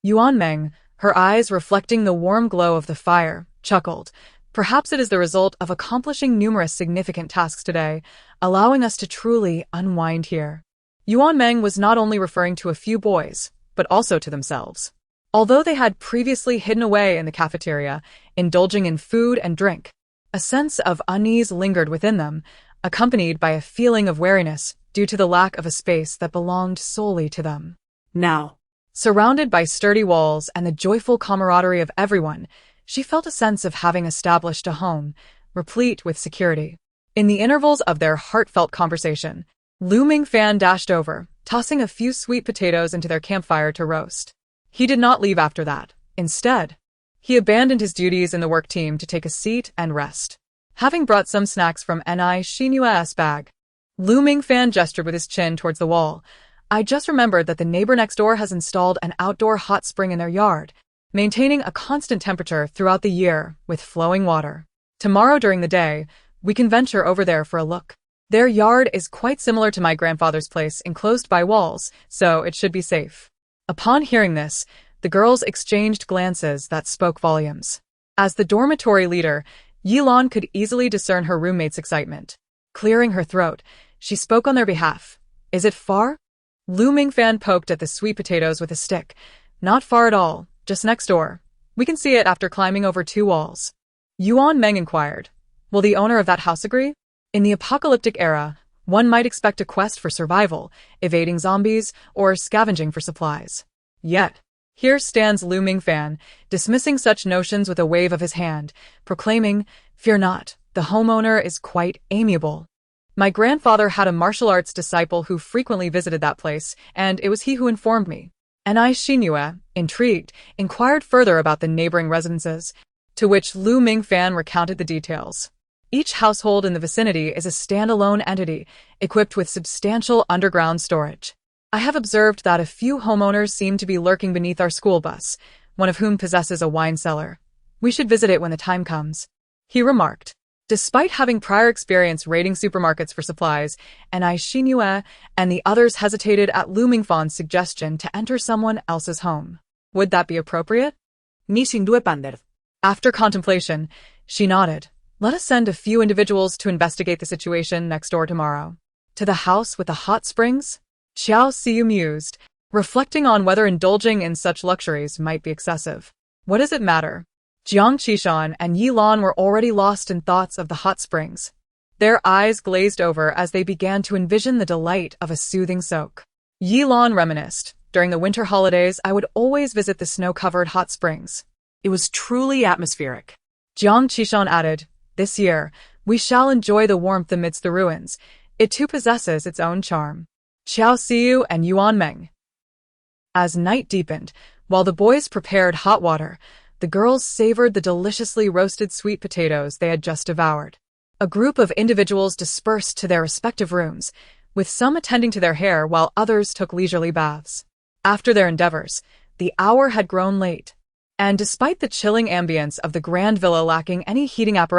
Yuan Meng, her eyes reflecting the warm glow of the fire, chuckled. Perhaps it is the result of accomplishing numerous significant tasks today, allowing us to truly unwind here. Yuan Meng was not only referring to a few boys, but also to themselves. Although they had previously hidden away in the cafeteria, indulging in food and drink, a sense of unease lingered within them, accompanied by a feeling of wariness due to the lack of a space that belonged solely to them. Now, Surrounded by sturdy walls and the joyful camaraderie of everyone, she felt a sense of having established a home, replete with security. In the intervals of their heartfelt conversation, Lu Mingfan dashed over, tossing a few sweet potatoes into their campfire to roast. He did not leave after that. Instead, he abandoned his duties in the work team to take a seat and rest. Having brought some snacks from Ni Xinyua's bag, Lu Mingfan gestured with his chin towards the wall. I just remembered that the neighbor next door has installed an outdoor hot spring in their yard, maintaining a constant temperature throughout the year with flowing water. Tomorrow during the day, we can venture over there for a look. Their yard is quite similar to my grandfather's place, enclosed by walls, so it should be safe. Upon hearing this, the girls exchanged glances that spoke volumes. As the dormitory leader, Yilan could easily discern her roommate's excitement. Clearing her throat, she spoke on their behalf. Is it far? Lu Mingfan poked at the sweet potatoes with a stick. Not far at all, just next door. We can see it after climbing over 2 walls. Yuan Meng inquired. Will the owner of that house agree? In the apocalyptic era, one might expect a quest for survival, evading zombies, or scavenging for supplies. Yet, here stands Lu Mingfan, dismissing such notions with a wave of his hand, proclaiming, Fear not, the homeowner is quite amiable. My grandfather had a martial arts disciple who frequently visited that place, and it was he who informed me. Ni Xinyue, intrigued, inquired further about the neighboring residences, to which Lu Mingfan recounted the details. Each household in the vicinity is a standalone entity, equipped with substantial underground storage. I have observed that a few homeowners seem to be lurking beneath our school bus, one of whom possesses a wine cellar. We should visit it when the time comes, he remarked. Despite having prior experience raiding supermarkets for supplies, Ni Xinyue and the others hesitated at Lu Mingfan's suggestion to enter someone else's home. Would that be appropriate? Ni sin due pander. After contemplation, she nodded. Let us send a few individuals to investigate the situation next door tomorrow. To the house with the hot springs? Xiao Siyu mused, reflecting on whether indulging in such luxuries might be excessive. What does it matter? Jiang Qishan and Yi Lan were already lost in thoughts of the hot springs. Their eyes glazed over as they began to envision the delight of a soothing soak. Yi Lan reminisced. During the winter holidays, I would always visit the snow-covered hot springs. It was truly atmospheric. Jiang Qishan added, This year, we shall enjoy the warmth amidst the ruins. It too possesses its own charm. Xiao Siyu and Yuan Meng. As night deepened, while the boys prepared hot water, the girls savored the deliciously roasted sweet potatoes they had just devoured. A group of individuals dispersed to their respective rooms, with some attending to their hair while others took leisurely baths. After their endeavors, the hour had grown late, and despite the chilling ambience of the grand villa lacking any heating apparatus,